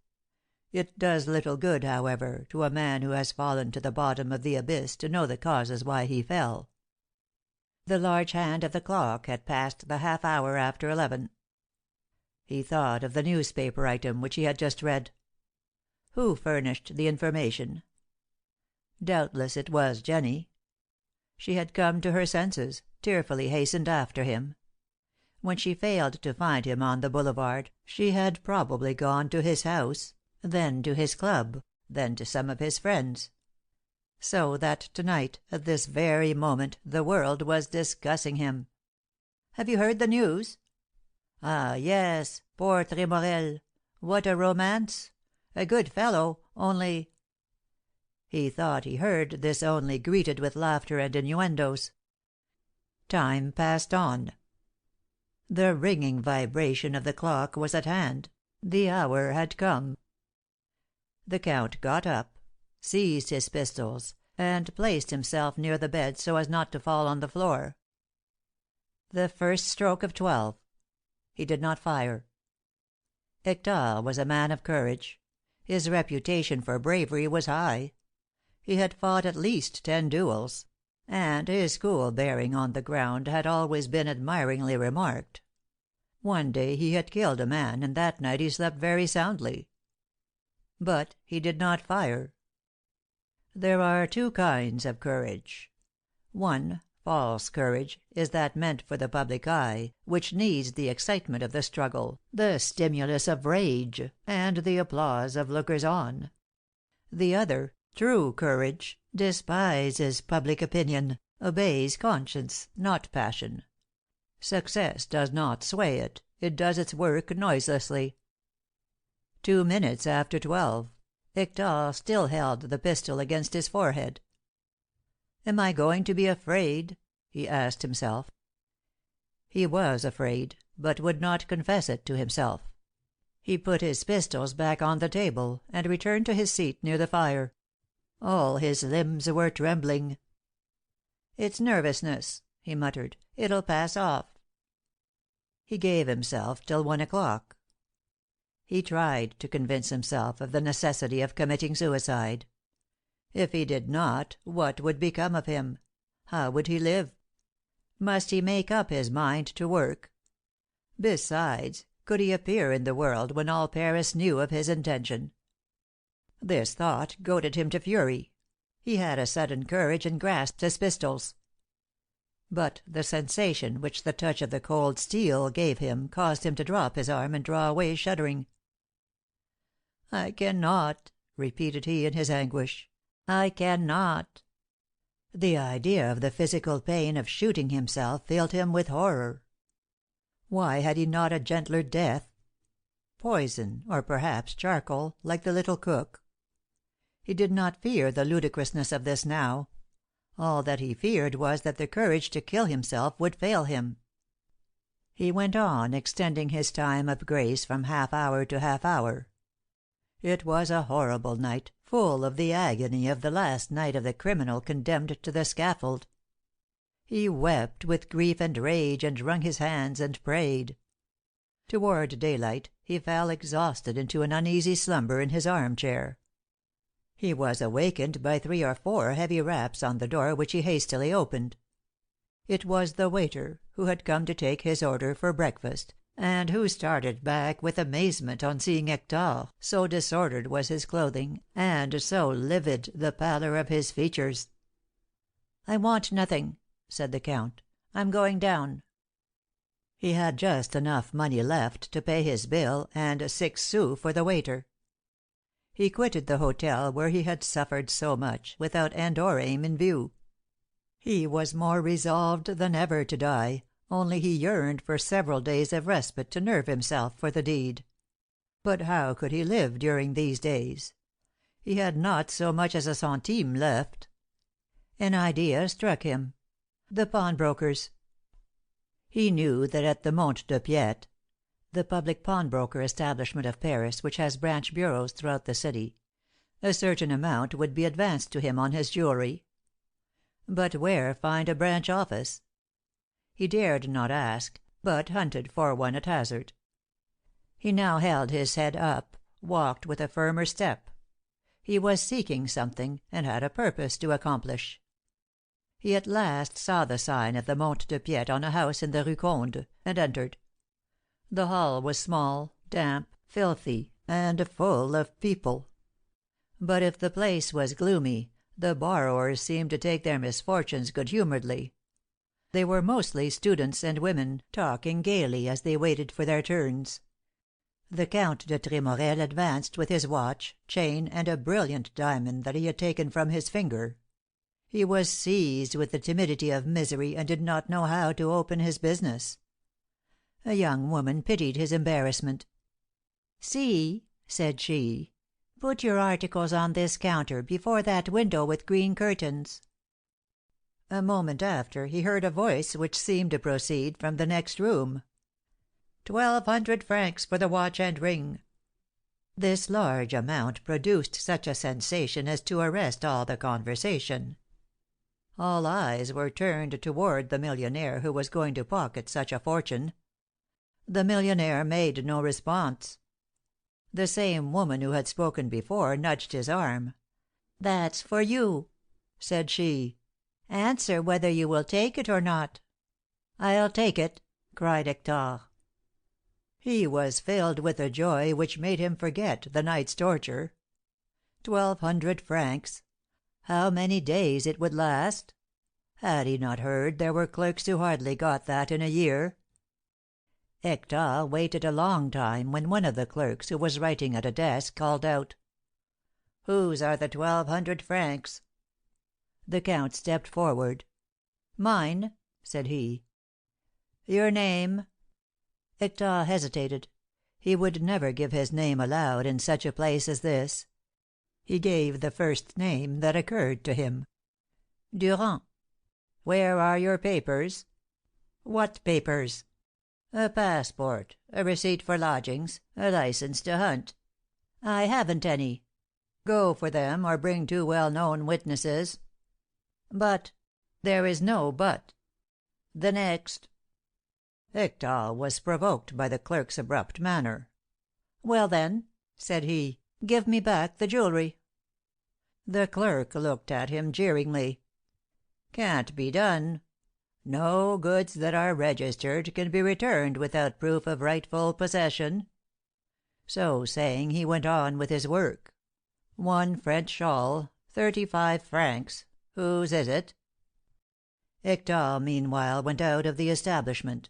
It does little good, however, to a man who has fallen to the bottom of the abyss to know the causes why he fell. The large hand of the clock had passed the half hour after 11. He thought of the newspaper item which he had just read. Who furnished the information? Doubtless it was Jenny. She had come to her senses, tearfully hastened after him. When she failed to find him on the boulevard, she had probably gone to his house, then to his club, then to some of his friends. So that to-night, at this very moment, the world was discussing him. "Have you heard the news?" "Ah, yes, poor Tremorel! What a romance! A good fellow, only—" He thought he heard this only greeted with laughter and innuendos. Time passed on. The ringing vibration of the clock was at hand. The hour had come. The Count got up, seized his pistols, and placed himself near the bed so as not to fall on the floor. The first stroke of 12. He did not fire. Hector was a man of courage. His reputation for bravery was high. He had fought at least 10 duels, and his cool bearing on the ground had always been admiringly remarked. One day he had killed a man, and that night he slept very soundly. But he did not fire. There are 2 kinds of courage. One, false courage, is that meant for the public eye, which needs the excitement of the struggle, the stimulus of rage, and the applause of lookers on. The other, true courage, despises public opinion, obeys conscience, not passion. Success does not sway it, it does its work noiselessly. 2 minutes after 12. Hector still held the pistol against his forehead. "Am I going to be afraid?" he asked himself. He was afraid, but would not confess it to himself. He put his pistols back on the table, and returned to his seat near the fire. All his limbs were trembling. "It's nervousness," he muttered. "It'll pass off." He gave himself till 1 o'clock. He tried to convince himself of the necessity of committing suicide. If he did not, what would become of him? How would he live? Must he make up his mind to work? Besides, could he appear in the world when all Paris knew of his intention? This thought goaded him to fury. He had a sudden courage and grasped his pistols. But the sensation which the touch of the cold steel gave him caused him to drop his arm and draw away shuddering. "I cannot," repeated he in his anguish. "I cannot." The idea of the physical pain of shooting himself filled him with horror. Why had he not a gentler death? Poison, or perhaps charcoal, like the little cook. He did not fear the ludicrousness of this now. All that he feared was that the courage to kill himself would fail him. He went on extending his time of grace from half hour to half hour. It was a horrible night, full of the agony of the last night of the criminal condemned to the scaffold. He wept with grief and rage, and wrung his hands and prayed. Toward daylight he fell exhausted into an uneasy slumber in his arm chair. He was awakened by 3 or 4 heavy raps on the door, which he hastily opened. It was the waiter, who had come to take his order for breakfast, and who started back with amazement on seeing Hector, so disordered was his clothing, and so livid the pallor of his features. "I want nothing," said the Count. "I'm going down." He had just enough money left to pay his bill, and 6 sous for the waiter. He quitted the hotel where he had suffered so much, without end or aim in view. He was more resolved than ever to die, only he yearned for several days of respite to nerve himself for the deed. But how could he live during these days? He had not so much as a centime left. An idea struck him. The pawnbrokers. He knew that at the Mont de Piete, the public pawnbroker establishment of Paris, which has branch bureaus throughout the city, a certain amount would be advanced to him on his jewelry. But where find a branch office? He dared not ask, but hunted for one at hazard. He now held his head up, walked with a firmer step. He was seeking something, and had a purpose to accomplish. He at last saw the sign of the Mont de Piete on a house in the Rue Conde, and entered. The hall was small, damp, filthy, and full of people. But if the place was gloomy, the borrowers seemed to take their misfortunes good humoredly. They were mostly students and women, talking gaily as they waited for their turns. The Count de Tremorel advanced with his watch, chain, and a brilliant diamond that he had taken from his finger. He was seized with the timidity of misery, and did not know how to open his business. A young woman pitied his embarrassment. "See," said she, "put your articles on this counter, before that window with green curtains." A moment after he heard a voice which seemed to proceed from the next room. 1,200 francs for the watch and ring." This large amount produced such a sensation as to arrest all the conversation. All eyes were turned toward the millionaire who was going to pocket such a fortune. The millionaire made no response. The same woman who had spoken before nudged his arm. "That's for you," said she. "Answer whether you will take it or not." "I'll take it," cried Hector. He was filled with a joy which made him forget the night's torture. 1,200 francs! How many days it would last! Had he not heard there were clerks who hardly got that in a year? Hector waited a long time, when one of the clerks, who was writing at a desk, called out: "Whose are the 1,200 francs?" The Count stepped forward. "Mine," said he. "Your name?" Hector hesitated. He would never give his name aloud in such a place as this. He gave the first name that occurred to him. "Durand." "Where are your papers?" "What papers?" "A passport, a receipt for lodgings, a license to hunt." "I haven't any." "Go for them, or bring 2 well-known witnesses." "But—" "There is no but." "The next." Hector was provoked by the clerk's abrupt manner. "Well, then," said he, "give me back the jewelry." The clerk looked at him jeeringly. "Can't be done. No goods that are registered can be returned without proof of rightful possession." So saying, he went on with his work. "One French shawl, 35 francs. Whose is it?" Hector, meanwhile, went out of the establishment.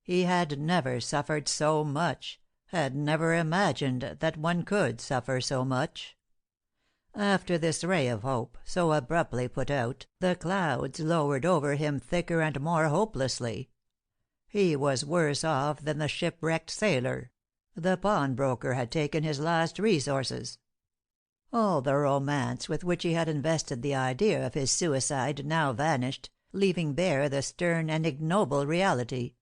He had never suffered so much, had never imagined that one could suffer so much. After this ray of hope, so abruptly put out, the clouds lowered over him thicker and more hopelessly. He was worse off than the shipwrecked sailor. The pawnbroker had taken his last resources. All the romance with which he had invested the idea of his suicide now vanished, leaving bare the stern and ignoble reality.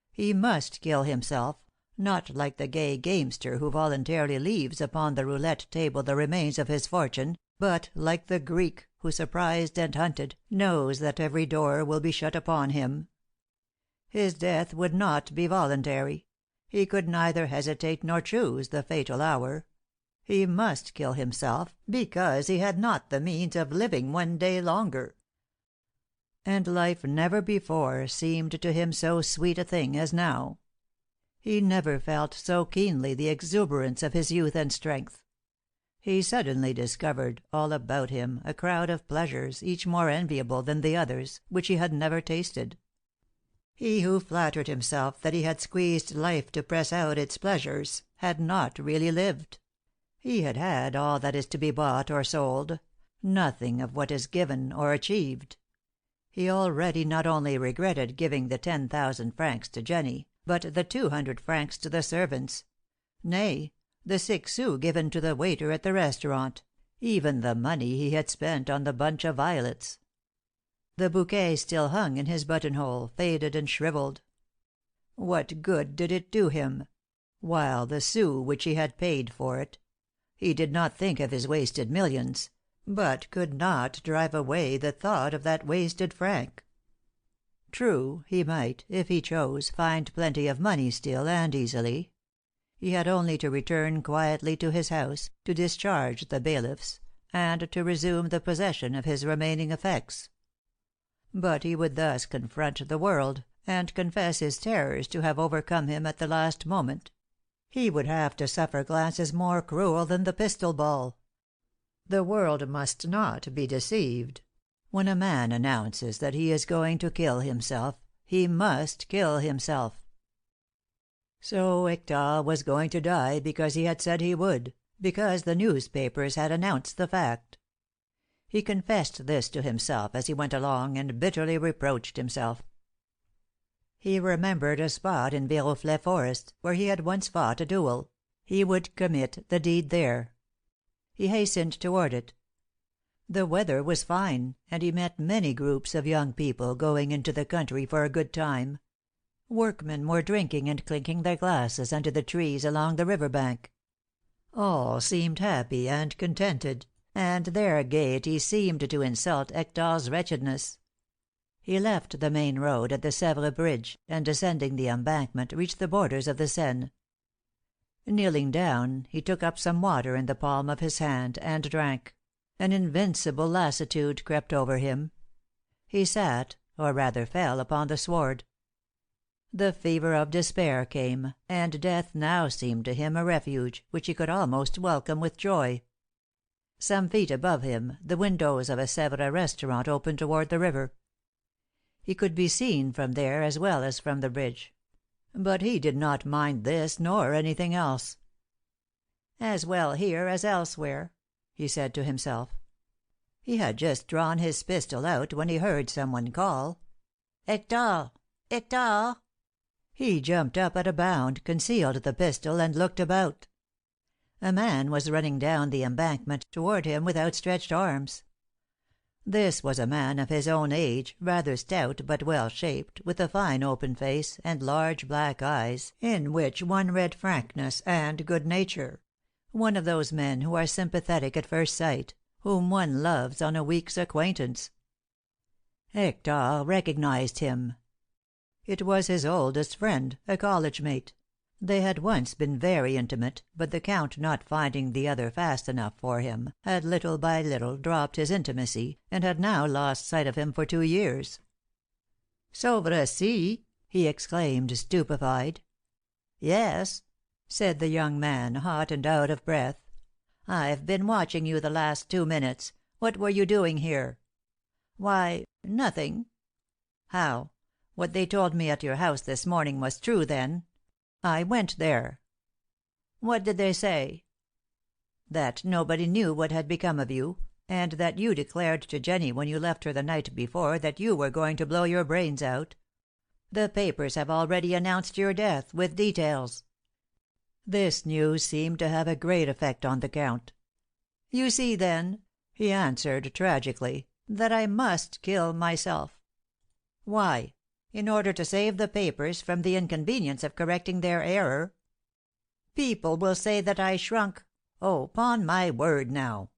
He must kill himself, not like the gay gamester who voluntarily leaves upon the roulette table the remains of his fortune, but like the Greek who, surprised and hunted, knows that every door will be shut upon him. His death would not be voluntary. He could neither hesitate nor choose the fatal hour. He must kill himself, because he had not the means of living one day longer. And life never before seemed to him so sweet a thing as now. He never felt so keenly the exuberance of his youth and strength. He suddenly discovered, all about him, a crowd of pleasures, each more enviable than the others, which he had never tasted. He who flattered himself that he had squeezed life to press out its pleasures, had not really lived. He had had all that is to be bought or sold, nothing of what is given or achieved. He already not only regretted giving the 10,000 francs to Jenny, but the 200 francs to the servants; nay, the 6 sous given to the waiter at the restaurant, even the money he had spent on the bunch of violets. The bouquet still hung in his buttonhole, faded and shriveled. What good did it do him? While the sou which he had paid for it, he did not think of his wasted millions, but could not drive away the thought of that wasted franc. True, he might, if he chose, find plenty of money still, and easily. He had only to return quietly to his house, to discharge the bailiffs, and to resume the possession of his remaining effects. But he would thus confront the world, and confess his terrors to have overcome him at the last moment. He would have to suffer glances more cruel than the pistol ball. The world must not be deceived. When a man announces that he is going to kill himself, he must kill himself. So Hector was going to die because he had said he would, because the newspapers had announced the fact. He confessed this to himself as he went along, and bitterly reproached himself. He remembered a spot in Viroflay forest, where he had once fought a duel. He would commit the deed there. He hastened toward it. The weather was fine, and he met many groups of young people going into the country for a good time. Workmen were drinking and clinking their glasses under the trees along the river bank. All seemed happy and contented, and their gaiety seemed to insult Hector's wretchedness. He left the main road at the Sèvres bridge, and descending the embankment, reached the borders of the Seine. Kneeling down, he took up some water in the palm of his hand, and drank. An invincible lassitude crept over him. He sat, or rather fell, upon the sward. The fever of despair came, and death now seemed to him a refuge, which he could almost welcome with joy. Some feet above him, the windows of a Sèvres restaurant opened toward the river. He could be seen from there as well as from the bridge. But he did not mind this nor anything else. "As well here as elsewhere," he said to himself. He had just drawn his pistol out when he heard some one call, "Hector! Hector!" He jumped up at a bound, concealed the pistol, and looked about. A man was running down the embankment toward him with outstretched arms. This was a man of his own age, rather stout but well shaped, with a fine open face, and large black eyes in which one read frankness and good nature. One of those men who are sympathetic at first sight, whom one loves on a week's acquaintance. Hector recognized him. It was his oldest friend, a college mate. They had once been very intimate, but the Count, not finding the other fast enough for him, had little by little dropped his intimacy, and had now lost sight of him for 2 years. "Sauvrecy!" he exclaimed, stupefied. "Yes," said the young man, hot and out of breath. "I've been watching you the last 2 minutes. What were you doing here?" "Why, nothing." "How? What they told me at your house this morning was true, then?" "I went there." "What did they say?" "That nobody knew what had become of you, and that you declared to Jenny when you left her the night before that you were going to blow your brains out. The papers have already announced your death, with details." This news seemed to have a great effect on the Count. "You see, then," he answered, tragically, "that I must kill myself." "Why? In order to save the papers from the inconvenience of correcting their error." "People will say that I shrunk. Oh, 'pon my word, now!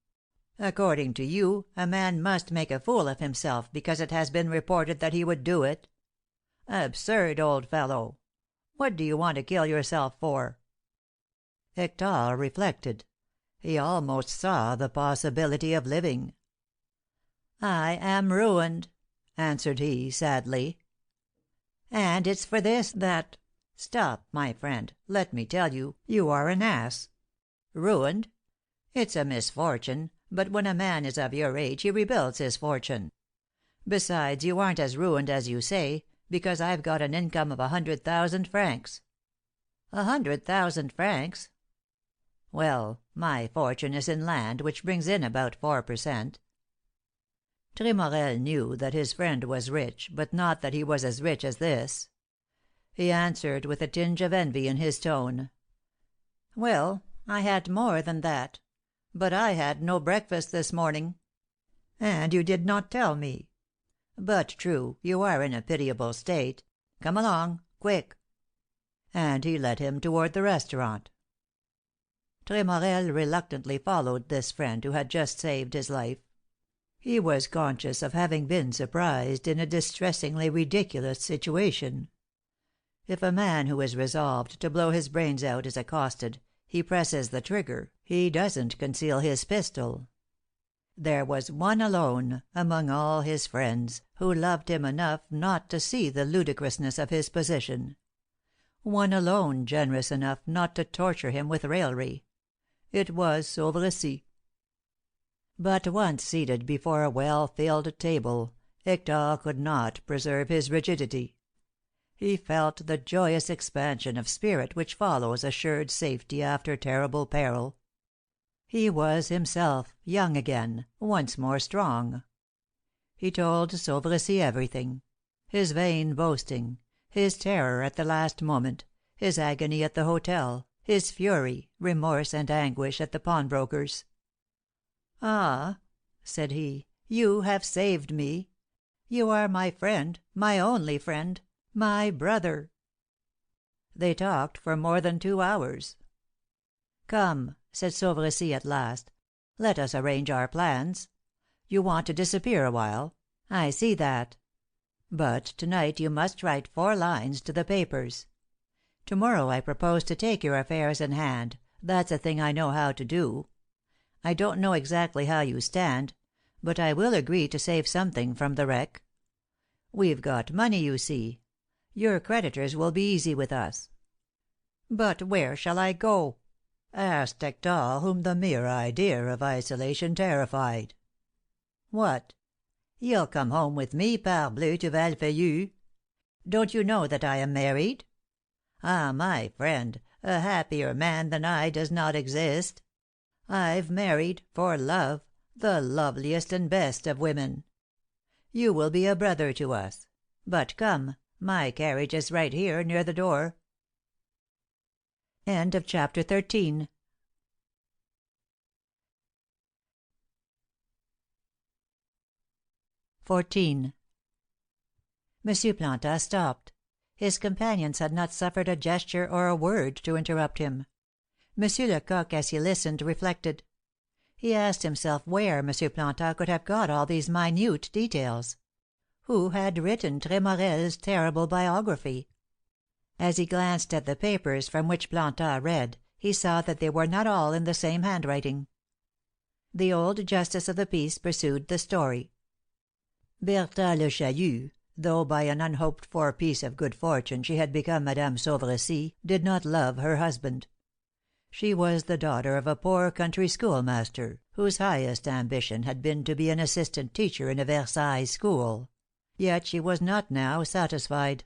According to you, a man must make a fool of himself because it has been reported that he would do it. Absurd, old fellow! What do you want to kill yourself for?" Hector reflected. He almost saw the possibility of living. "I am ruined," answered he, sadly. "And it's for this that Stop, my friend, let me tell you, you are an ass. Ruined? It's a misfortune, but when a man is of your age he rebuilds his fortune. Besides, you aren't as ruined as you say, because I've got an income of 100,000 francs." "100,000 francs?" "Well, my fortune is in land, which brings in about 4%. Tremorel knew that his friend was rich, but not that he was as rich as this. He answered, with a tinge of envy in his tone, "Well, I had more than that. But I had no breakfast this morning." "And you did not tell me." But true, you are in a pitiable state. Come along, quick." And he led him toward the restaurant. Tremorel reluctantly followed this friend who had just saved his life. He was conscious of having been surprised in a distressingly ridiculous situation. If a man who is resolved to blow his brains out is accosted, he presses the trigger, he doesn't conceal his pistol. There was one alone, among all his friends, who loved him enough not to see the ludicrousness of his position. One alone generous enough not to torture him with raillery. It was Sauvercy. But once seated before a well-filled table, Hector could not preserve his rigidity. He felt the joyous expansion of spirit which follows assured safety after terrible peril. He was himself, young again, once more strong. He told Sauvercy everything: his vain boasting, his terror at the last moment, his agony at the hotel, his fury, remorse and anguish at the pawnbroker's. "Ah," said he, "you have saved me. You are my friend, my only friend, my brother." They talked for more than 2 hours. "Come," said Sauvercy at last, "let us arrange our plans. You want to disappear a while. I see that. But to night you must write 4 lines to the papers. To morrow I propose to take your affairs in hand, that's a thing I know how to do. I don't know exactly how you stand, but I will agree to save something from the wreck. We've got money, you see. Your creditors will be easy with us." "But where shall I go?" asked Hector, whom the mere idea of isolation terrified. "What? You'll come home with me, parbleu, to Val Feuillu. Don't you know that I am married? Ah, my friend, a happier man than I does not exist. I've married, for love, the loveliest and best of women. You will be a brother to us. But come, my carriage is right here, near the door." CHAPter 14. Monsieur Planta stopped. His companions had not suffered a gesture or a word to interrupt him. Monsieur Lecoq, as he listened, reflected. He asked himself where Monsieur Planta could have got all these minute details. Who had written Tremorel's terrible biography? As he glanced at the papers from which Planta read, he saw that they were not all in the same handwriting. The old justice of the peace pursued the story. Bertha Le Chaillu, though by an unhoped-for piece of good fortune she had become Madame Sauvercy, did not love her husband. She was the daughter of a poor country schoolmaster, whose highest ambition had been to be an assistant teacher in a Versailles school. Yet she was not now satisfied.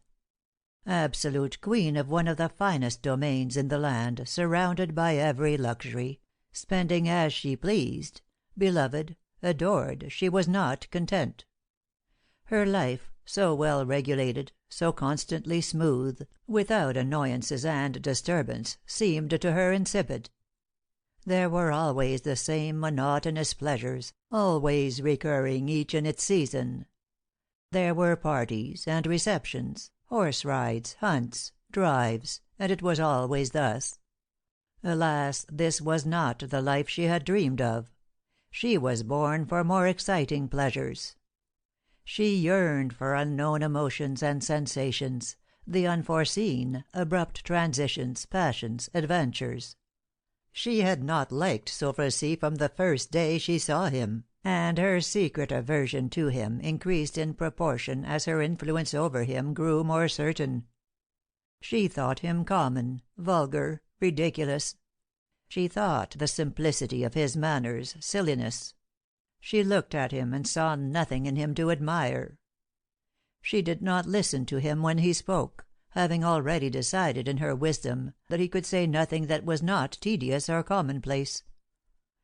Absolute queen of one of the finest domains in the land, surrounded by every luxury, spending as she pleased, beloved, adored, she was not content. Her life, so well regulated, so constantly smooth, without annoyances and disturbance, seemed to her insipid. There were always the same monotonous pleasures, always recurring, each in its season. There were parties and receptions, horse rides, hunts, drives, and it was always thus. Alas, this was not the life she had dreamed of. She was born for more exciting pleasures. She yearned for unknown emotions and sensations, the unforeseen, abrupt transitions, passions, adventures. She had not liked Sauvercy from the first day she saw him, and her secret aversion to him increased in proportion as her influence over him grew more certain. She thought him common, vulgar, ridiculous. She thought the simplicity of his manners silliness. She looked at him and saw nothing in him to admire. She did not listen to him when he spoke, having already decided in her wisdom that he could say nothing that was not tedious or commonplace.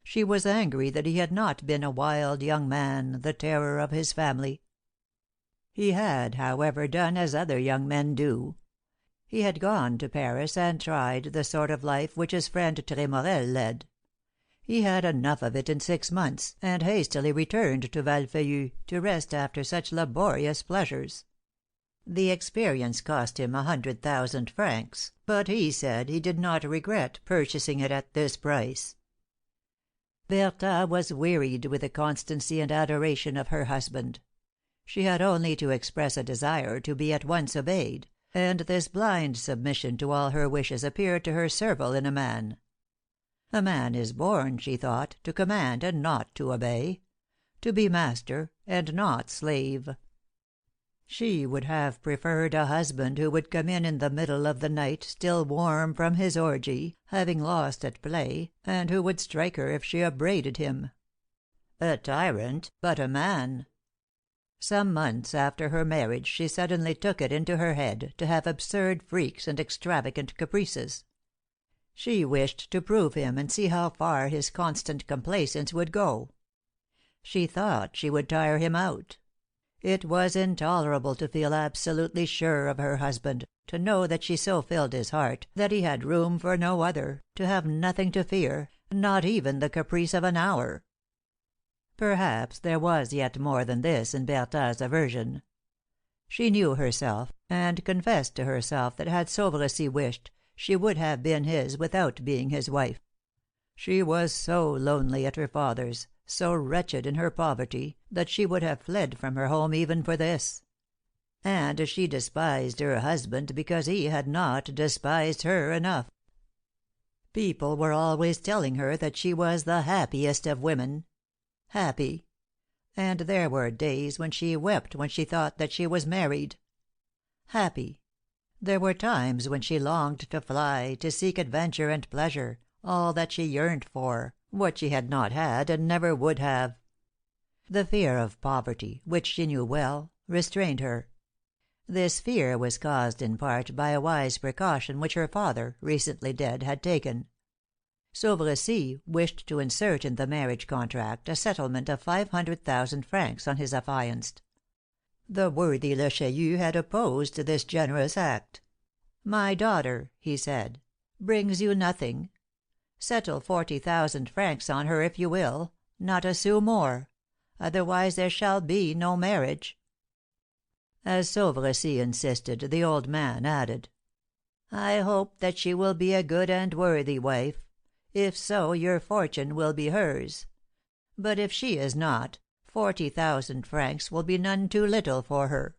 She was angry that he had not been a wild young man, the terror of his family. He had, however, done as other young men do. He had gone to Paris and tried the sort of life which his friend Tremorel led. He had enough of it in 6 months, and hastily returned to Valfeuillu to rest after such laborious pleasures. The experience cost him 100,000 francs, but he said he did not regret purchasing it at this price. Bertha was wearied with the constancy and adoration of her husband. She had only to express a desire to be at once obeyed, and this blind submission to all her wishes appeared to her servile in a man. A man is born, she thought, to command and not to obey; to be master and not slave. She would have preferred a husband who would come in the middle of the night, still warm from his orgy, having lost at play, and who would strike her if she upbraided him. A tyrant, but a man. Some months after her marriage she suddenly took it into her head to have absurd freaks and extravagant caprices. She wished to prove him and see how far his constant complaisance would go. She thought she would tire him out. It was intolerable to feel absolutely sure of her husband, to know that she so filled his heart that he had room for no other, to have nothing to fear, not even the caprice of an hour. Perhaps there was yet more than this in Bertha's aversion. She knew herself, and confessed to herself that had Sauveressy wished, she would have been his without being his wife. She was so lonely at her father's, so wretched in her poverty, that she would have fled from her home even for this. And she despised her husband because he had not despised her enough. People were always telling her that she was the happiest of women. Happy! And there were days when she wept when she thought that she was married. Happy! There were times when she longed to fly, to seek adventure and pleasure, all that she yearned for, what she had not had and never would have. The fear of poverty, which she knew well, restrained her. This fear was caused in part by a wise precaution which her father, recently dead, had taken. Sauveressy wished to insert in the marriage contract a settlement of 500,000 francs on his affianced. The worthy Le Chaillu had opposed this generous act. "My daughter," he said, "brings you nothing. Settle 40,000 francs on her if you will, not a sou more; otherwise there shall be no marriage." As Sauveressy insisted, the old man added: "I hope that she will be a good and worthy wife. If so, your fortune will be hers. But if she is not, 40,000 francs will be none too little for her.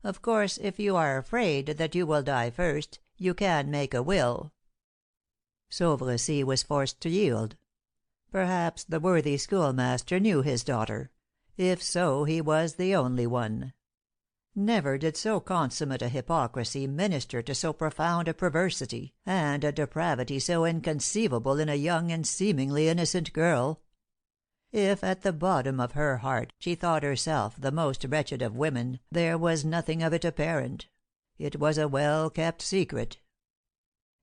Of course, if you are afraid that you will die first, you can make a will." Sauveressy was forced to yield. Perhaps the worthy schoolmaster knew his daughter. If so, he was the only one. Never did so consummate a hypocrisy minister to so profound a perversity, and a depravity so inconceivable in a young and seemingly innocent girl. If at the bottom of her heart she thought herself the most wretched of women, there was nothing of it apparent. It was a well kept secret.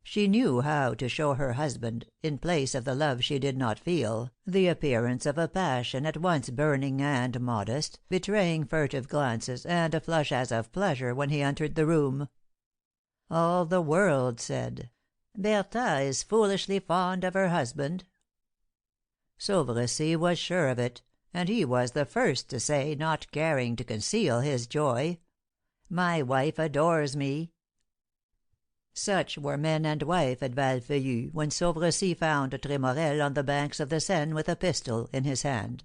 She knew how to show her husband, in place of the love she did not feel, the appearance of a passion at once burning and modest, betraying furtive glances and a flush as of pleasure when he entered the room. All the world said, "Bertha is foolishly fond of her husband." Sauveressy was sure of it, and he was the first to say, not caring to conceal his joy, "My wife adores me." Such were man and wife at Valfeuillu when Sauveressy found Tremorel on the banks of the Seine with a pistol in his hand.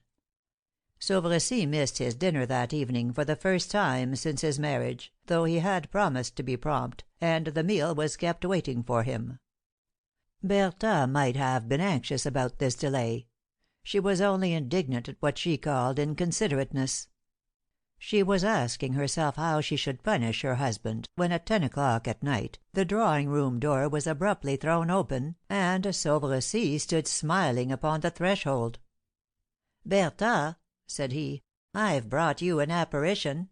Sauveressy missed his dinner that evening for the first time since his marriage, though he had promised to be prompt, and the meal was kept waiting for him. Bertha might have been anxious about this delay. She was only indignant at what she called inconsiderateness. She was asking herself how she should punish her husband, when at 10 o'clock at night the drawing room door was abruptly thrown open, and Sauveressy stood smiling upon the threshold. "Bertha," said he, "I've brought you an apparition."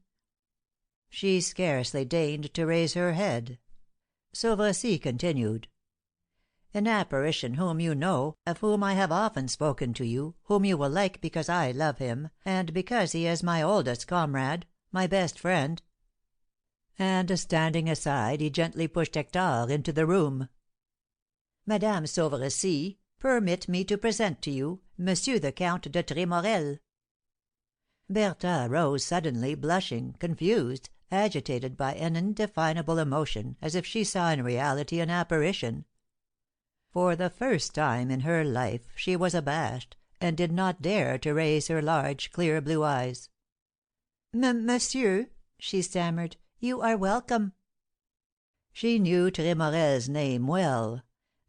She scarcely deigned to raise her head. Sauveressy continued: "An apparition whom you know, of whom I have often spoken to you, whom you will like because I love him, and because he is my oldest comrade, my best friend." And standing aside, he gently pushed Hector into the room. "Madame Sauveressy, permit me to present to you Monsieur the Count de Tremorel." Bertha rose suddenly, blushing, confused, agitated by an indefinable emotion, as if she saw in reality an apparition. For the first time in her life she was abashed, and did not dare to raise her large, clear blue eyes. "Monsieur," she stammered, "you are welcome." She knew Tremorel's name well.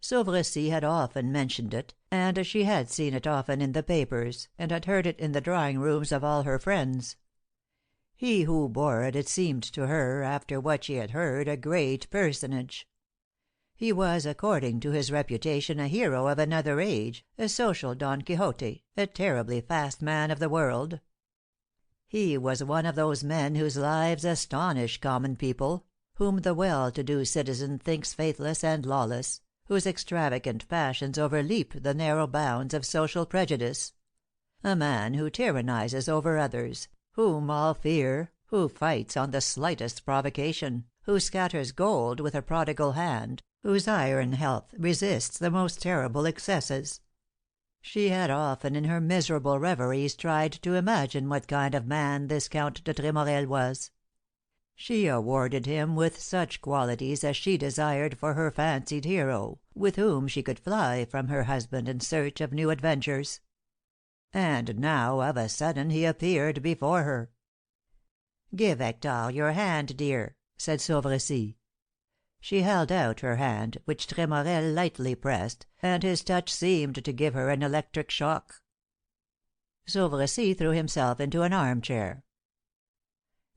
Sauvercy had often mentioned it, and she had seen it often in the papers, and had heard it in the drawing rooms of all her friends. He who bore it seemed to her, after what she had heard, a great personage. He was, according to his reputation, a hero of another age, a social Don Quixote, a terribly fast man of the world. He was one of those men whose lives astonish common people, whom the well-to-do citizen thinks faithless and lawless, whose extravagant passions overleap the narrow bounds of social prejudice. A man who tyrannizes over others, whom all fear, who fights on the slightest provocation, who scatters gold with a prodigal hand, whose iron health resists the most terrible excesses. She had often in her miserable reveries tried to imagine what kind of man this Count de Tremorel was. She awarded him with such qualities as she desired for her fancied hero, with whom she could fly from her husband in search of new adventures. And now, of a sudden, he appeared before her. "Give Hector your hand, dear," said Sauvercy. She held out her hand, which Tremorel lightly pressed, and his touch seemed to give her an electric shock. Sauvercy threw himself into an armchair.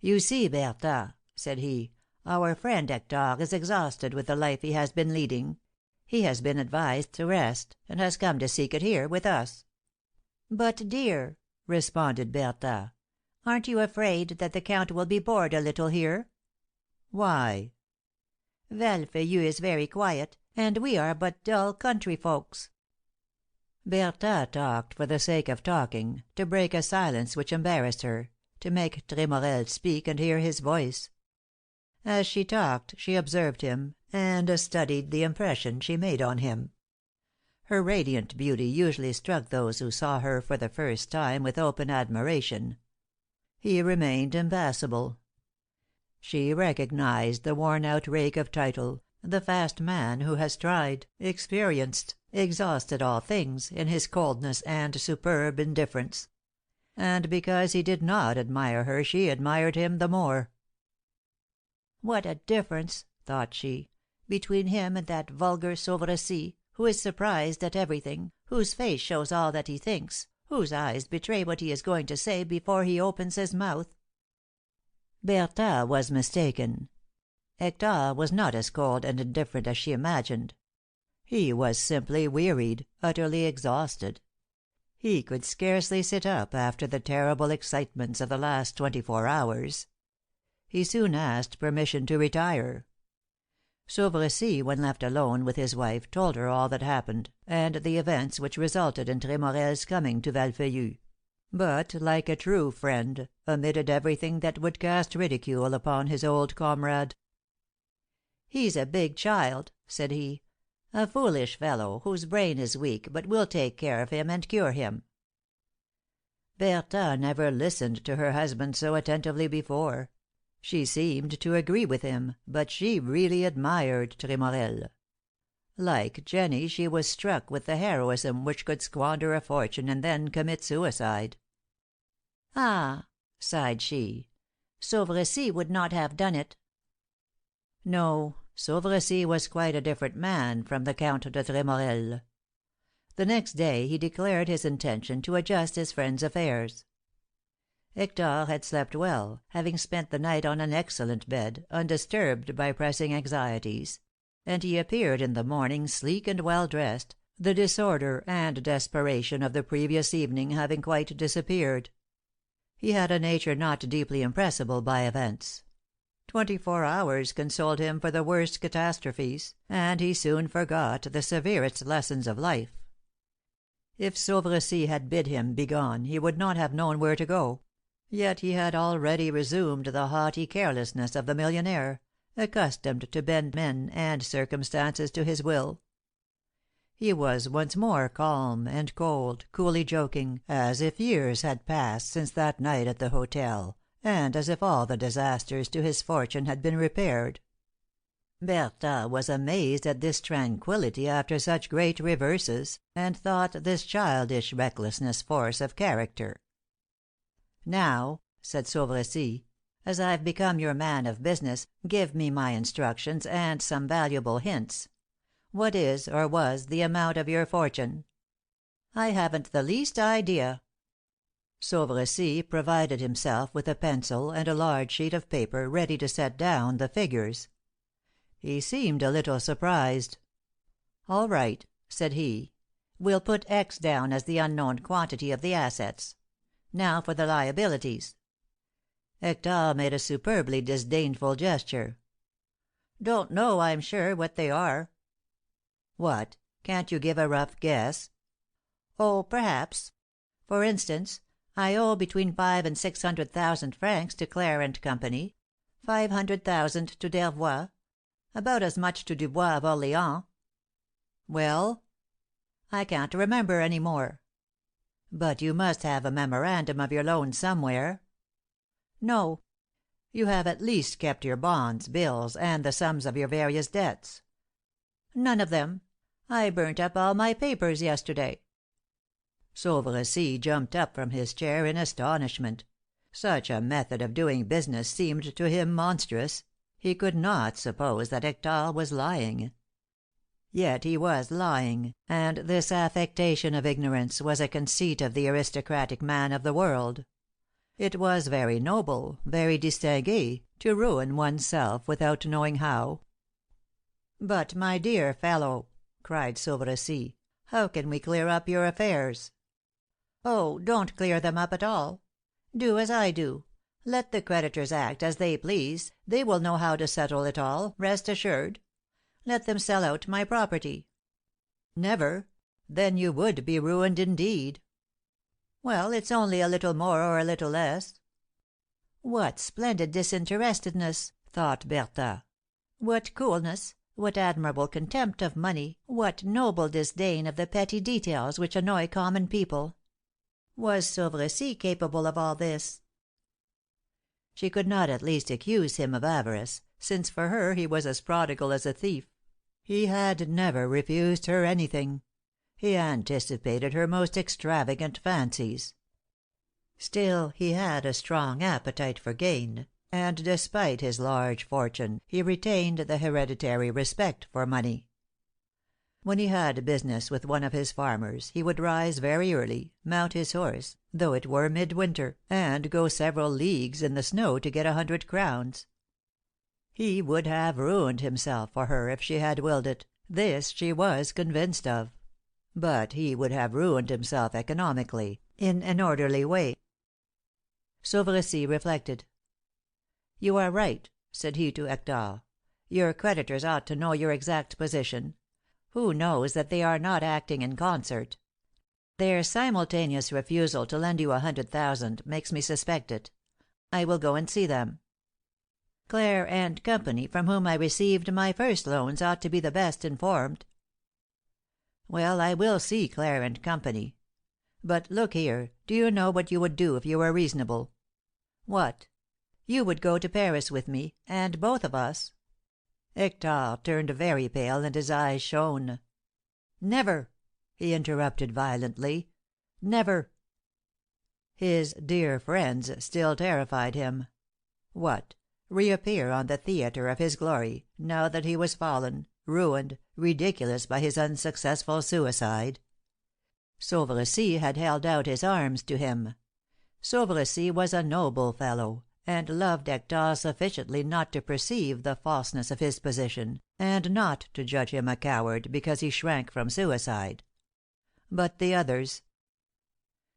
"You see, Bertha," said he, "our friend Hector is exhausted with the life he has been leading. He has been advised to rest, and has come to seek it here, with us." "But, dear," responded Bertha, "aren't you afraid that the Count will be bored a little here?" "Why?" "Valfeuillu is very quiet, and we are but dull country folks." Bertha talked for the sake of talking, to break a silence which embarrassed her, to make Tremorel speak and hear his voice. As she talked she observed him, and studied the impression she made on him. Her radiant beauty usually struck those who saw her for the first time with open admiration. He remained impassible. She recognized the worn-out rake of title, the fast man who has tried, experienced, exhausted all things, in his coldness and superb indifference. And because he did not admire her she admired him the more. "What a difference," thought she, "between him and that vulgar Sauvercy, who is surprised at everything, whose face shows all that he thinks, whose eyes betray what he is going to say before he opens his mouth." Bertha was mistaken. Hector was not as cold and indifferent as she imagined. He was simply wearied, utterly exhausted. He could scarcely sit up after the terrible excitements of the last 24 hours. He soon asked permission to retire. Sauvercy, when left alone with his wife, told her all that happened, and the events which resulted in Tremorel's coming to Valfeuillu; but, like a true friend, omitted everything that would cast ridicule upon his old comrade. "He's a big child," said he, "a foolish fellow, whose brain is weak, but we'll take care of him and cure him." Bertha never listened to her husband so attentively before. She seemed to agree with him, but she really admired Tremorel. Like Jenny, she was struck with the heroism which could squander a fortune and then commit suicide. "Ah!" sighed she, "Sauvercy would not have done it." No, Sauvercy was quite a different man from the Count de Tremorel. The next day he declared his intention to adjust his friend's affairs. Hector had slept well, having spent the night on an excellent bed, undisturbed by pressing anxieties; and he appeared in the morning sleek and well dressed, the disorder and desperation of the previous evening having quite disappeared. He had a nature not deeply impressible by events. 24 hours consoled him for the worst catastrophes, and he soon forgot the severest lessons of life. If Sauvercy had bid him begone he would not have known where to go; yet he had already resumed the haughty carelessness of the millionaire, accustomed to bend men and circumstances to his will. He was once more calm and cold, coolly joking, as if years had passed since that night at the hotel, and as if all the disasters to his fortune had been repaired. Bertha was amazed at this tranquillity after such great reverses, and thought this childish recklessness force of character. "Now," said Sauvercy, "as I've become your man of business, give me my instructions and some valuable hints. What is, or was, the amount of your fortune?" "I haven't the least idea." Sauvercy provided himself with a pencil and a large sheet of paper ready to set down the figures. He seemed a little surprised. "All right," said he. "We'll put X down as the unknown quantity of the assets. Now for the liabilities." Hector made a superbly disdainful gesture. "Don't know, I'm sure, what they are." "What? Can't you give a rough guess?" "Oh, perhaps. For instance, I owe between 500,000 and 600,000 francs to Clare and Company, 500,000 to Dervois, about as much to Dubois of Orleans." "Well?" "I can't remember any more." "But you must have a memorandum of your loan somewhere." "No." "You have at least kept your bonds, bills, and the sums of your various debts." "None of them. I burnt up all my papers yesterday." Sauvercy jumped up from his chair in astonishment. Such a method of doing business seemed to him monstrous. He could not suppose that Hector was lying. Yet he was lying, and this affectation of ignorance was a conceit of the aristocratic man of the world. It was very noble, very distingué, to ruin one's self without knowing how. "But, my dear fellow," cried Sauvercy, "how can we clear up your affairs?" "Oh, don't clear them up at all. Do as I do. Let the creditors act as they please, they will know how to settle it all, rest assured. Let them sell out my property." "Never. Then you would be ruined indeed." "Well, it's only a little more or a little less." "What splendid disinterestedness!" thought Bertha. "What coolness, what admirable contempt of money, what noble disdain of the petty details which annoy common people! Was Sauvercy capable of all this?" She could not at least accuse him of avarice, since for her he was as prodigal as a thief. He had never refused her anything. He anticipated her most extravagant fancies. Still he had a strong appetite for gain, and despite his large fortune he retained the hereditary respect for money. When he had business with one of his farmers he would rise very early, mount his horse, though it were midwinter, and go several leagues in the snow to get 100 crowns. He would have ruined himself for her if she had willed it, this she was convinced of. But he would have ruined himself economically, in an orderly way. Sauvercy reflected. "You are right," said he to Hector. "Your creditors ought to know your exact position. Who knows that they are not acting in concert? Their simultaneous refusal to lend you 100,000 makes me suspect it. I will go and see them. Clare and Company, from whom I received my first loans, ought to be the best informed." "Well, I will see Clare and Company. But look here, do you know what you would do if you were reasonable?" "What?" "You would go to Paris with me, and both of us—" Hector turned very pale, and his eyes shone. "Never!" he interrupted violently. "Never!" His dear friends still terrified him. What! Reappear on the theatre of his glory, now that he was fallen, ruined, ridiculous by his unsuccessful suicide? Sauvercy had held out his arms to him. Sauvercy was a noble fellow, and loved Hector sufficiently not to perceive the falseness of his position, and not to judge him a coward because he shrank from suicide. But the others—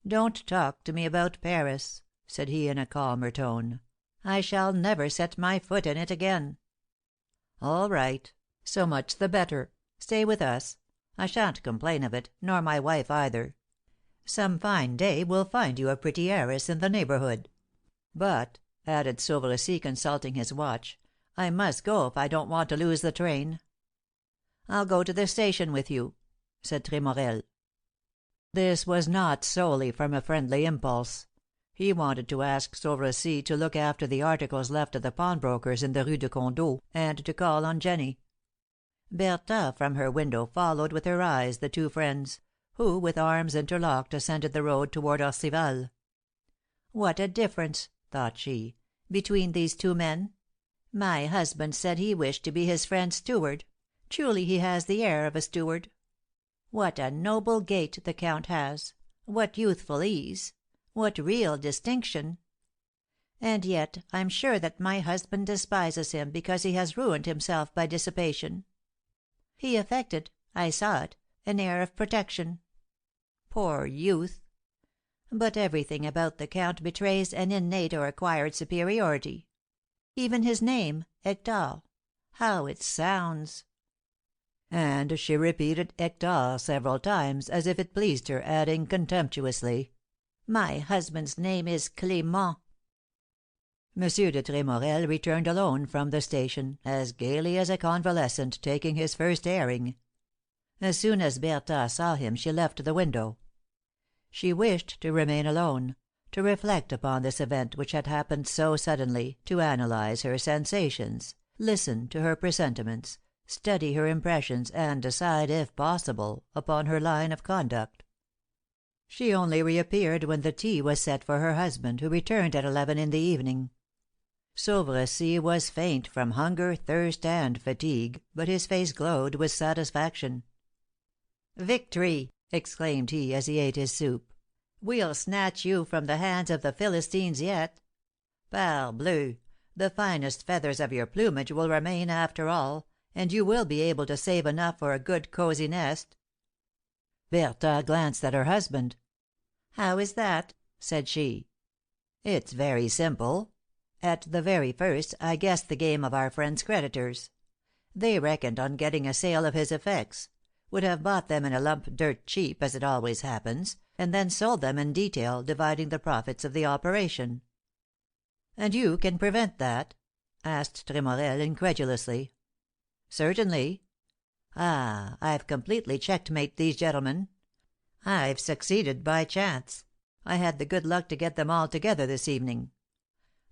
"Don't talk to me about Paris," said he in a calmer tone. "I shall never set my foot in it again." "All right. So much the better. Stay with us. I shan't complain of it, nor my wife either. Some fine day we'll find you a pretty heiress in the neighbourhood. But," added Sauvercy, consulting his watch, "I must go if I don't want to lose the train." "I'll go to the station with you." said Tremorel. This was not solely from a friendly impulse. He wanted to ask Sauvercy to look after the articles left at the pawnbroker's in the Rue de Condos, and to call on Jenny. Bertha from her window followed with her eyes the two friends, who with arms interlocked ascended the road toward Orcival. What a difference, thought she, between these two men! My husband said he wished to be his friend's steward. Truly he has the air of a steward. What a noble gait the Count has! What youthful ease! What real distinction! And yet I'm sure that my husband despises him because he has ruined himself by dissipation. He affected, I saw it, an air of protection. Poor youth! But everything about the Count betrays an innate or acquired superiority. Even his name, Hector. How it sounds!" And she repeated Hector several times, as if it pleased her, adding contemptuously, "My husband's name is Clément." Monsieur de Tremorel returned alone from the station, as gaily as a convalescent taking his first airing. As soon as Bertha saw him she left the window. She wished to remain alone, to reflect upon this event which had happened so suddenly, to analyze her sensations, listen to her presentiments, study her impressions, and decide, if possible, upon her line of conduct. She only reappeared when the tea was set for her husband, who returned at 11 in the evening. Sauvercy was faint from hunger, thirst, and fatigue, but his face glowed with satisfaction. "Victory!" exclaimed he, as he ate his soup. "We'll snatch you from the hands of the Philistines yet. Parbleu! The finest feathers of your plumage will remain after all, and you will be able to save enough for a good cosy nest." Bertha glanced at her husband. "How is that?" said she. "It's very simple. At the very first, I guessed the game of our friend's creditors. They reckoned on getting a sale of his effects, would have bought them in a lump dirt cheap, as it always happens, and then sold them in detail, dividing the profits of the operation." "And you can prevent that?" asked Tremorel, incredulously. "Certainly. Ah, I've completely checkmate these gentlemen. I've succeeded by chance. I had the good luck to get them all together this evening.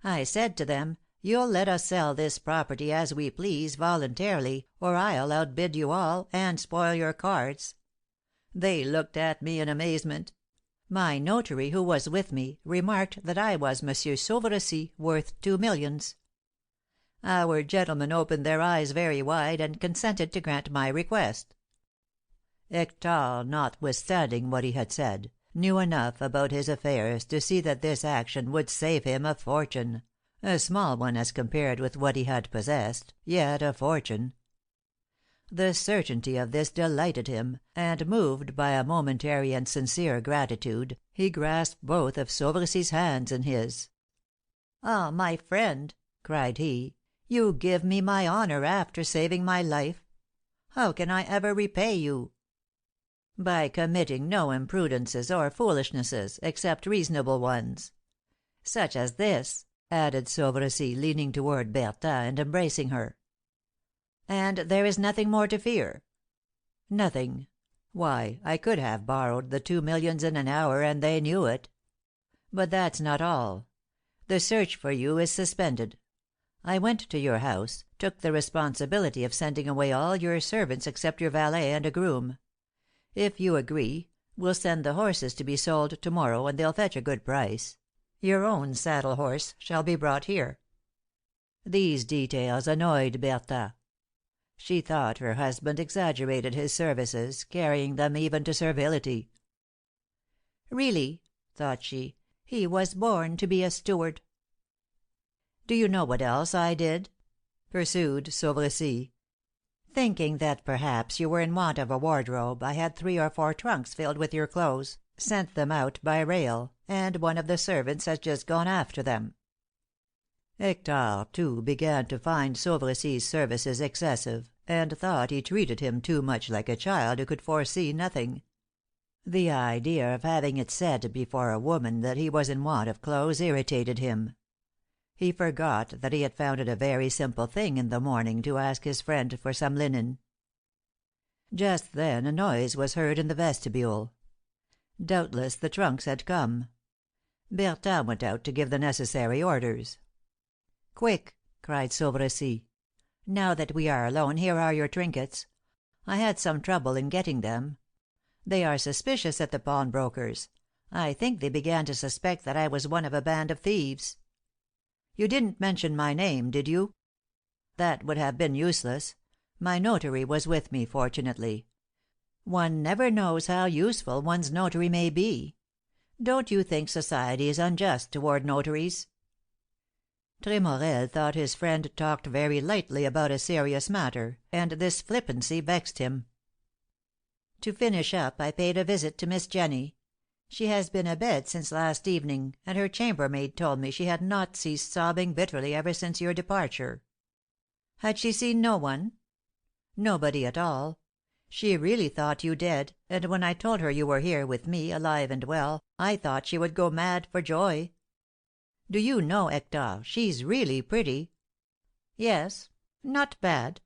I said to them, 'You'll let us sell this property as we please, voluntarily, or I'll outbid you all, and spoil your cards.' They looked at me in amazement. My notary, who was with me, remarked that I was Monsieur Sauvercy, worth 2 millions. Our gentlemen opened their eyes very wide, and consented to grant my request. Hector, notwithstanding what he had said, knew enough about his affairs to see that this action would save him a fortune, a small one as compared with what he had possessed, yet a fortune. The certainty of this delighted him, and, moved by a momentary and sincere gratitude, he grasped both of Sauvercy's hands in his. "Ah, my friend," cried he, "you give me my honor after saving my life. How can I ever repay you?" "By committing no imprudences or foolishnesses, except reasonable ones. Such as this," added Sauvercy, leaning toward Bertha and embracing her. "And there is nothing more to fear?" "Nothing. Why, I could have borrowed the 2 millions in an hour, and they knew it. But that's not all. The search for you is suspended. I went to your house, took the responsibility of sending away all your servants except your valet and a groom. If you agree, we'll send the horses to be sold to morrow, and they'll fetch a good price. Your own saddle horse shall be brought here." These details annoyed Bertha. She thought her husband exaggerated his services, carrying them even to servility. "Really," thought she, "he was born to be a steward." "Do you know what else I did?" pursued Sauvercy. "Thinking that perhaps you were in want of a wardrobe, I had 3 or 4 trunks filled with your clothes, sent them out by rail, and one of the servants has just gone after them." Hector, too, began to find Sauvercy's services excessive, and thought he treated him too much like a child who could foresee nothing. The idea of having it said before a woman that he was in want of clothes irritated him. He forgot that he had found it a very simple thing in the morning to ask his friend for some linen. Just then a noise was heard in the vestibule. Doubtless the trunks had come. Bertha went out to give the necessary orders. "Quick!" cried Sauveressy. "Now that we are alone, here are your trinkets. I had some trouble in getting them. They are suspicious at the pawnbroker's. I think they began to suspect that I was one of a band of thieves. You didn't mention my name, did you?" "That would have been useless. My notary was with me, fortunately. One never knows how useful one's notary may be. Don't you think society is unjust toward notaries?" Tremorel thought his friend talked very lightly about a serious matter, and this flippancy vexed him. "To finish up, I paid a visit to Miss Jenny. She has been abed since last evening, and her chambermaid told me she had not ceased sobbing bitterly ever since your departure." "Had she seen no one?" "Nobody at all. She really thought you dead, and when I told her you were here with me, alive and well, I thought she would go mad for joy. Do you know, Hector, she's really pretty?" "Yes. Not bad."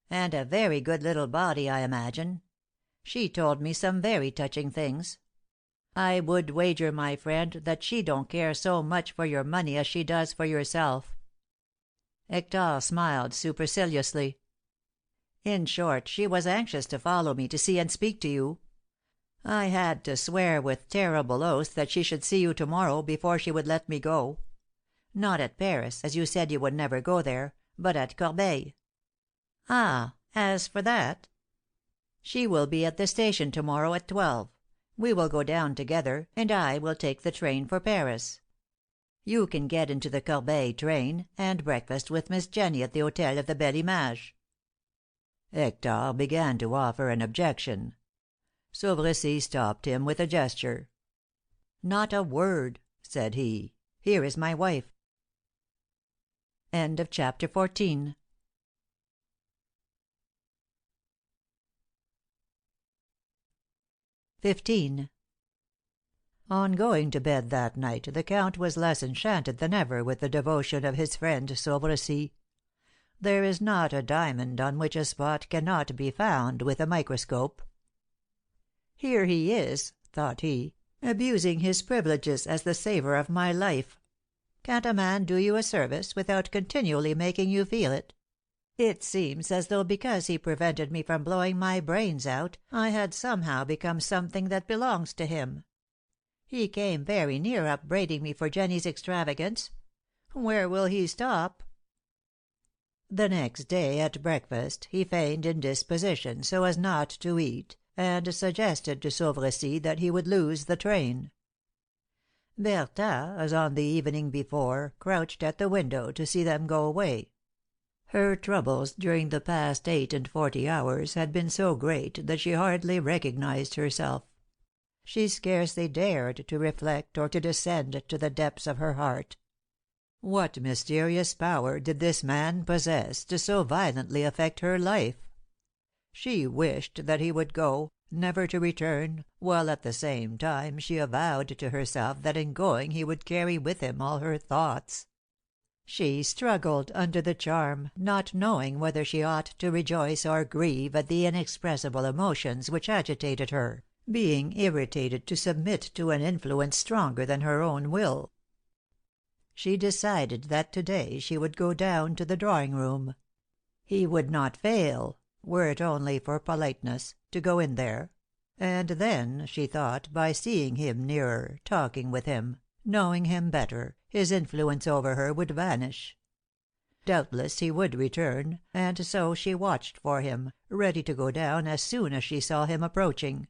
"And a very good little body, I imagine. She told me some very touching things. I would wager, my friend, that she don't care so much for your money as she does for yourself." Hector smiled superciliously. "In short, she was anxious to follow me to see and speak to you. I had to swear with terrible oaths that she should see you to morrow before she would let me go. Not at Paris, as you said you would never go there, but at Corbeil." "Ah! As for that?" "She will be at the station to morrow at 12. We will go down together, and I will take the train for Paris. You can get into the Corbeil train, and breakfast with Miss Jenny at the Hôtel of the Belle Image." Hector began to offer an objection. Sauveressy stopped him with a gesture. "Not a word," said he. "Here is my wife." CHAPter 15. On going to bed that night the Count was less enchanted than ever with the devotion of his friend Sauveressy. There is not a diamond on which a spot cannot be found with a microscope. "Here he is," thought he, "abusing his privileges as the saver of my life. Can't a man do you a service without continually making you feel it? It seems as though because he prevented me from blowing my brains out, I had somehow become something that belongs to him. He came very near upbraiding me for Jenny's extravagance. Where will he stop?" The next day, at breakfast, he feigned indisposition so as not to eat, and suggested to Sauveressy that he would lose the train. Bertha, as on the evening before, crouched at the window to see them go away. Her troubles during the past 48 hours had been so great that she hardly recognized herself. She scarcely dared to reflect or to descend to the depths of her heart. What mysterious power did this man possess to so violently affect her life? She wished that he would go, never to return, while at the same time she avowed to herself that in going he would carry with him all her thoughts. She struggled under the charm, not knowing whether she ought to rejoice or grieve at the inexpressible emotions which agitated her, being irritated to submit to an influence stronger than her own will. She decided that to day she would go down to the drawing room. He would not fail, were it only for politeness, to go in there; and then, she thought, by seeing him nearer, talking with him, knowing him better, his influence over her would vanish. Doubtless he would return, and so she watched for him, ready to go down as soon as she saw him approaching.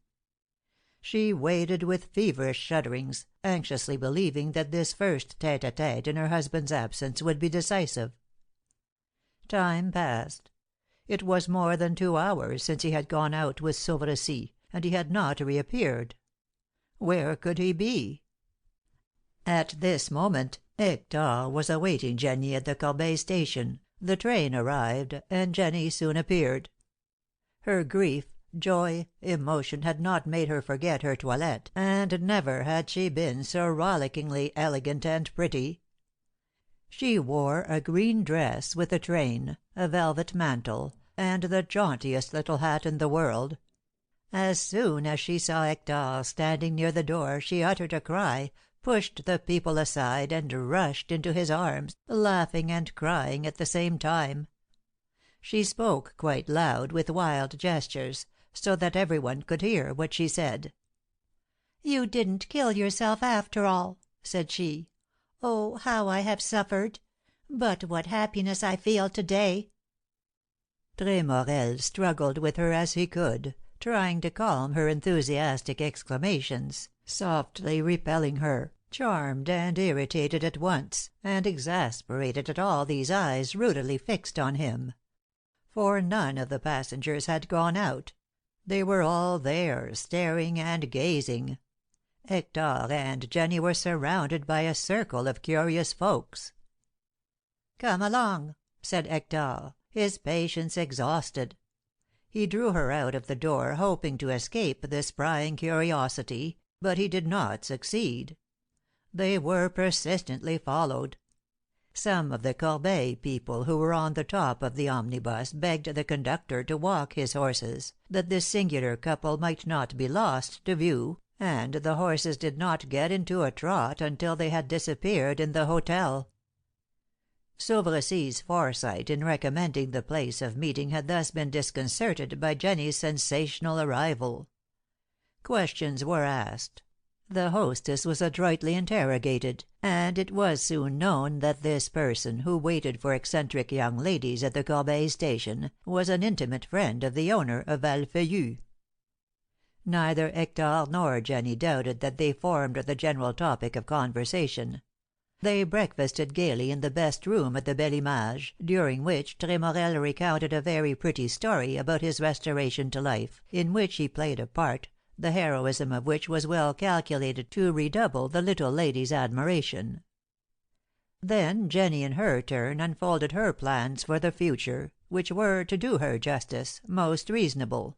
She waited with feverish shudderings, anxiously believing that this first tête à tête in her husband's absence would be decisive. Time passed. It was more than 2 hours since he had gone out with Sauveressy, and he had not reappeared. Where could he be? At this moment Hector was awaiting Jenny at the Corbeil station, the train arrived, and Jenny soon appeared. Her grief, joy, emotion had not made her forget her toilette, and never had she been so rollickingly elegant and pretty. She wore a green dress with a train, a velvet mantle, and the jauntiest little hat in the world. As soon as she saw Hector standing near the door she uttered a cry, pushed the people aside, and rushed into his arms, laughing and crying at the same time. She spoke quite loud, with wild gestures, so that every one could hear what she said. "You didn't kill yourself after all," said she. "Oh, how I have suffered! But what happiness I feel to day!" Tremorel struggled with her as he could, trying to calm her enthusiastic exclamations, softly repelling her, charmed and irritated at once, and exasperated at all these eyes rudely fixed on him. For none of the passengers had gone out. They were all there, staring and gazing. Hector and Jenny were surrounded by a circle of curious folks. "Come along," said Hector, his patience exhausted. He drew her out of the door, hoping to escape this prying curiosity, but he did not succeed. They were persistently followed. Some of the Corbeil people who were on the top of the omnibus begged the conductor to walk his horses, that this singular couple might not be lost to view, and the horses did not get into a trot until they had disappeared in the hotel. Sauvrecy's foresight in recommending the place of meeting had thus been disconcerted by Jenny's sensational arrival. Questions were asked. The hostess was adroitly interrogated, and it was soon known that this person, who waited for eccentric young ladies at the Corbeil station, was an intimate friend of the owner of Valfeuillu. Neither Hector nor Jenny doubted that they formed the general topic of conversation. They breakfasted gaily in the best room at the Belle Image, during which Tremorel recounted a very pretty story about his restoration to life, in which he played a part, the heroism of which was well calculated to redouble the little lady's admiration. Then Jenny in her turn unfolded her plans for the future, which were, to do her justice, most reasonable.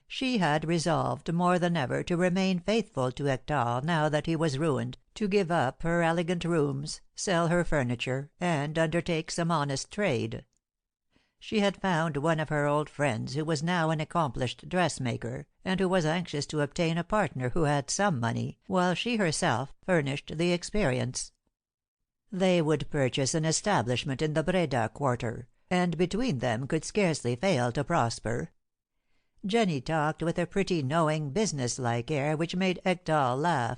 She had resolved more than ever to remain faithful to Hector now that he was ruined, to give up her elegant rooms, sell her furniture, and undertake some honest trade. She had found one of her old friends who was now an accomplished dressmaker, and who was anxious to obtain a partner who had some money, while she herself furnished the experience. They would purchase an establishment in the Breda quarter, and between them could scarcely fail to prosper. Jenny talked with a pretty, knowing, business-like air which made Hector laugh.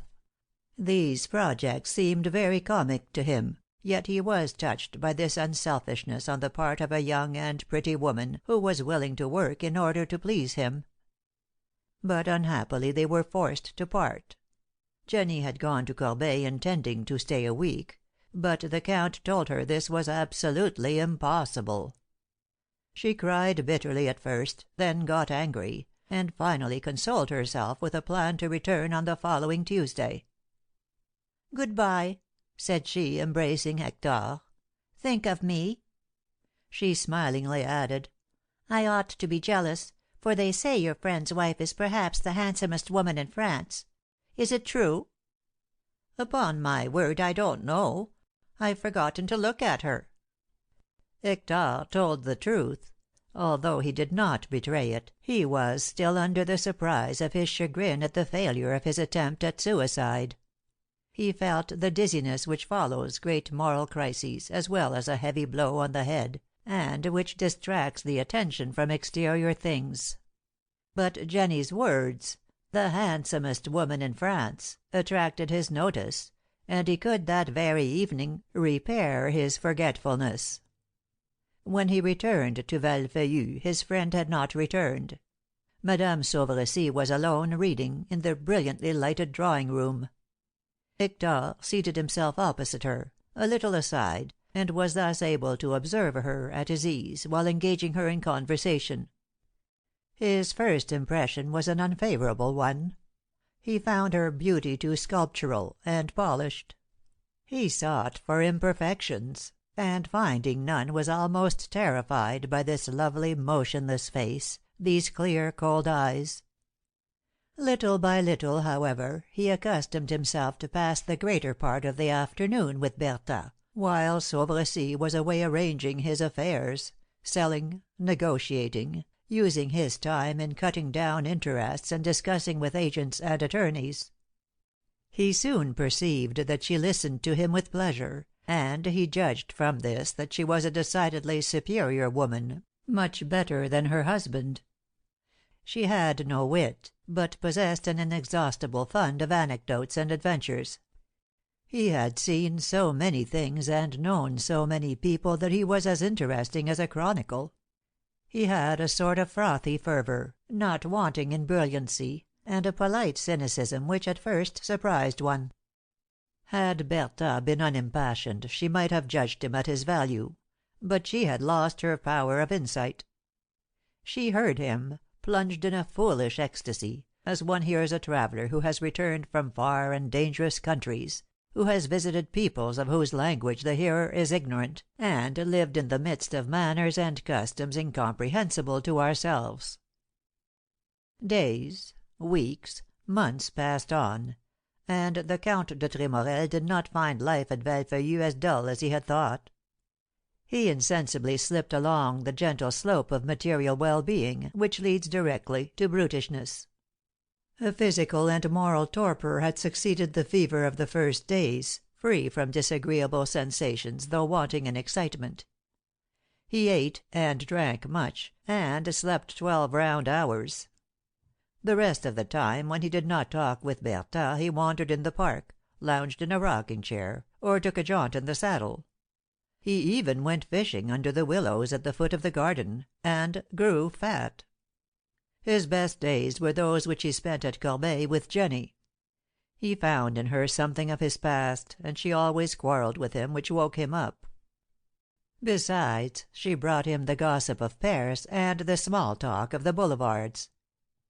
These projects seemed very comic to him, yet he was touched by this unselfishness on the part of a young and pretty woman who was willing to work in order to please him. But unhappily they were forced to part. Jenny had gone to Corbeil intending to stay a week, but the Count told her this was absolutely impossible. She cried bitterly at first, then got angry, and finally consoled herself with a plan to return on the following Tuesday. "Good bye," said she, embracing Hector. "Think of me." She smilingly added, "I ought to be jealous, for they say your friend's wife is perhaps the handsomest woman in France. Is it true?" "Upon my word, I don't know. I've forgotten to look at her." Hector told the truth. Although he did not betray it, he was still under the surprise of his chagrin at the failure of his attempt at suicide. He felt the dizziness which follows great moral crises, as well as a heavy blow on the head, and which distracts the attention from exterior things. But Jenny's words, "the handsomest woman in France," attracted his notice, and he could that very evening repair his forgetfulness. When he returned to Valfeuillu his friend had not returned. Madame Sauvrecy was alone, reading, in the brilliantly lighted drawing room. Hector seated himself opposite her, a little aside, and was thus able to observe her at his ease while engaging her in conversation. His first impression was an unfavourable one. He found her beauty too sculptural and polished. He sought for imperfections, and finding none was almost terrified by this lovely motionless face, these clear cold eyes. Little by little, however, he accustomed himself to pass the greater part of the afternoon with Bertha, while Sauvrecy was away arranging his affairs, selling, negotiating, using his time in cutting down interests and discussing with agents and attorneys. He soon perceived that she listened to him with pleasure, and he judged from this that she was a decidedly superior woman, much better than her husband. She had no wit, but possessed an inexhaustible fund of anecdotes and adventures. He had seen so many things and known so many people that he was as interesting as a chronicle. He had a sort of frothy fervor, not wanting in brilliancy, and a polite cynicism which at first surprised one. Had Bertha been unimpassioned she might have judged him at his value, but she had lost her power of insight. She heard him, plunged in a foolish ecstasy, as one hears a traveler who has returned from far and dangerous countries, who has visited peoples of whose language the hearer is ignorant, and lived in the midst of manners and customs incomprehensible to ourselves. Days, weeks, months passed on, and the Count de Tremorel did not find life at Valfeuillu as dull as he had thought. He insensibly slipped along the gentle slope of material well-being which leads directly to brutishness. A physical and moral torpor had succeeded the fever of the first days, free from disagreeable sensations though wanting in excitement. He ate and drank much, and slept 12 round hours. The rest of the time, when he did not talk with Bertha, he wandered in the park, lounged in a rocking chair, or took a jaunt in the saddle. He even went fishing under the willows at the foot of the garden, and grew fat. His best days were those which he spent at Corbeil with Jenny. He found in her something of his past, and she always quarreled with him, which woke him up. Besides, she brought him the gossip of Paris and the small talk of the boulevards.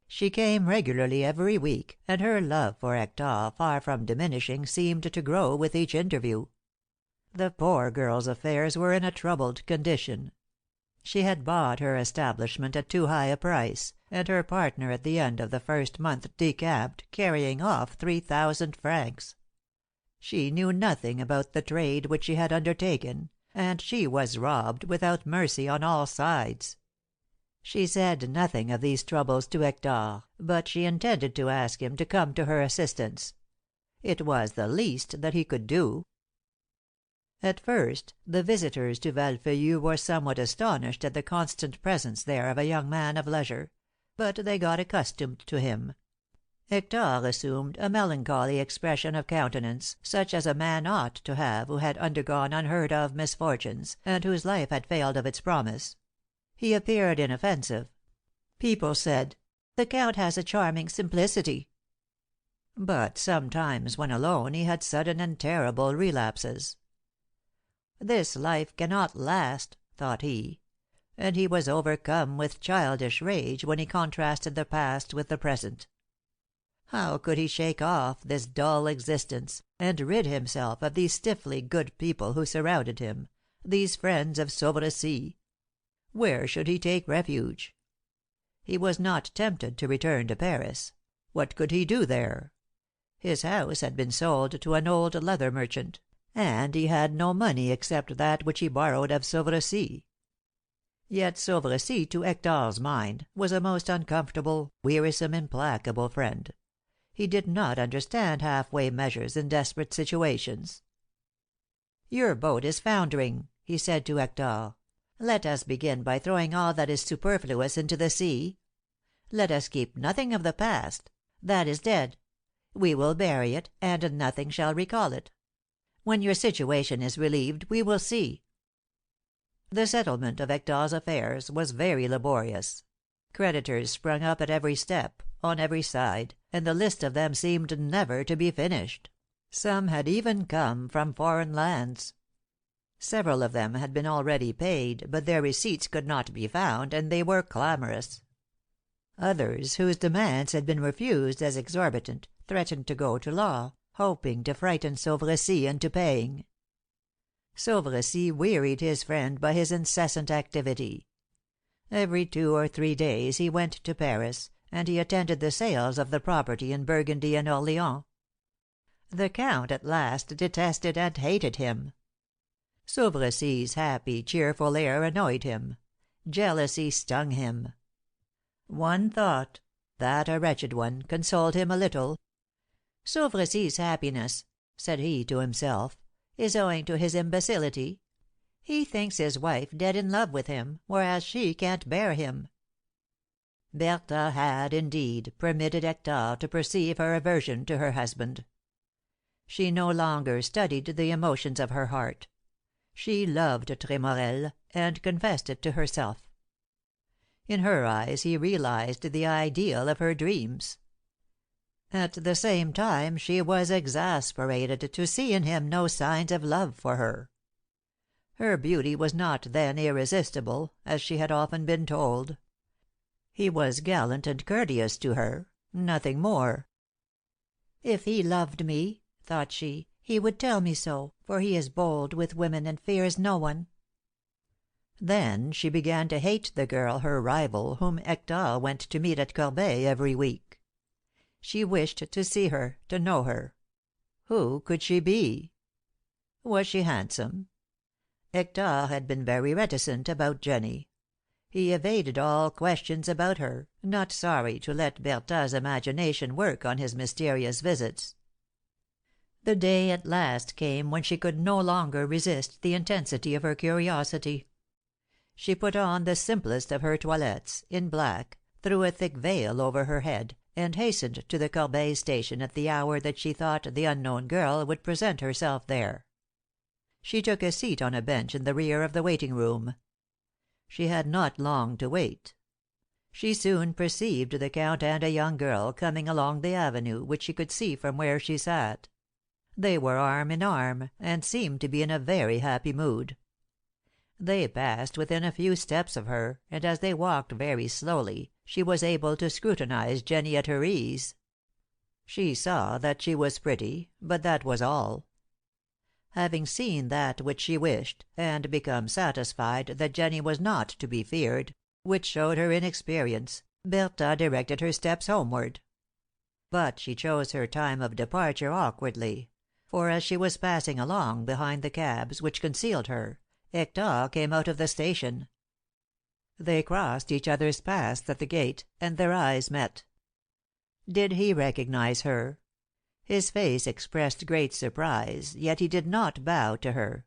She came regularly every week, and her love for Hector, far from diminishing, seemed to grow with each interview. The poor girl's affairs were in a troubled condition. She had bought her establishment at too high a price, and her partner at the end of the first month decamped, carrying off 3,000 francs. She knew nothing about the trade which she had undertaken, and she was robbed without mercy on all sides. She said nothing of these troubles to Hector, but she intended to ask him to come to her assistance. It was the least that he could do. At first, the visitors to Valfeuillu were somewhat astonished at the constant presence there of a young man of leisure, but they got accustomed to him. Hector assumed a melancholy expression of countenance, such as a man ought to have who had undergone unheard of misfortunes, and whose life had failed of its promise. He appeared inoffensive. People said, "The Count has a charming simplicity." But sometimes, when alone, he had sudden and terrible relapses. "This life cannot last," thought he, and he was overcome with childish rage when he contrasted the past with the present. How could he shake off this dull existence, and rid himself of these stiffly good people who surrounded him, these friends of Sauvercy? Where should he take refuge? He was not tempted to return to Paris. What could he do there? His house had been sold to an old leather merchant, and he had no money except that which he borrowed of Sauvercy. Yet Sauvercy, to Hector's mind, was a most uncomfortable, wearisome, implacable friend. He did not understand half-way measures in desperate situations. "Your boat is foundering," he said to Hector. "Let us begin by throwing all that is superfluous into the sea. Let us keep nothing of the past. That is dead. We will bury it, and nothing shall recall it. When your situation is relieved, we will see." The settlement of Hector's affairs was very laborious. Creditors sprung up at every step, on every side, and the list of them seemed never to be finished. Some had even come from foreign lands. Several of them had been already paid, but their receipts could not be found, and they were clamorous. Others, whose demands had been refused as exorbitant, threatened to go to law, hoping to frighten Sauvercy into paying. Sauvercy wearied his friend by his incessant activity. Every 2 or 3 days he went to Paris, and he attended the sales of the property in Burgundy and Orleans. The Count at last detested and hated him. Sauvercy's happy, cheerful air annoyed him. Jealousy stung him. One thought, that a wretched one, consoled him a little. "Sauvrecy's happiness," said he to himself, "is owing to his imbecility. He thinks his wife dead in love with him, whereas she can't bear him." Bertha had, indeed, permitted Hector to perceive her aversion to her husband. She no longer studied the emotions of her heart. She loved Tremorel, and confessed it to herself. In her eyes he realized the ideal of her dreams. At the same time she was exasperated to see in him no signs of love for her. Her beauty was not then irresistible, as she had often been told. He was gallant and courteous to her, nothing more. "If he loved me," thought she, "he would tell me so, for he is bold with women and fears no one." Then she began to hate the girl, her rival, whom Hector went to meet at Corbeil every week. She wished to see her, to know her. Who could she be? Was she handsome? Hector had been very reticent about Jenny. He evaded all questions about her, not sorry to let Bertha's imagination work on his mysterious visits. The day at last came when she could no longer resist the intensity of her curiosity. She put on the simplest of her toilettes, in black, threw a thick veil over her head, and hastened to the Corbeil station at the hour that she thought the unknown girl would present herself there. She took a seat on a bench in the rear of the waiting room. She had not long to wait. She soon perceived the Count and a young girl coming along the avenue, which she could see from where she sat. They were arm in arm, and seemed to be in a very happy mood. They passed within a few steps of her, and as they walked very slowly, she was able to scrutinize Jenny at her ease. She saw that she was pretty, but that was all. Having seen that which she wished, and become satisfied that Jenny was not to be feared, which showed her inexperience, Bertha directed her steps homeward. But she chose her time of departure awkwardly; for as she was passing along behind the cabs which concealed her, Hector came out of the station. They crossed each other's paths at the gate, and their eyes met. Did he recognize her? His face expressed great surprise, yet he did not bow to her.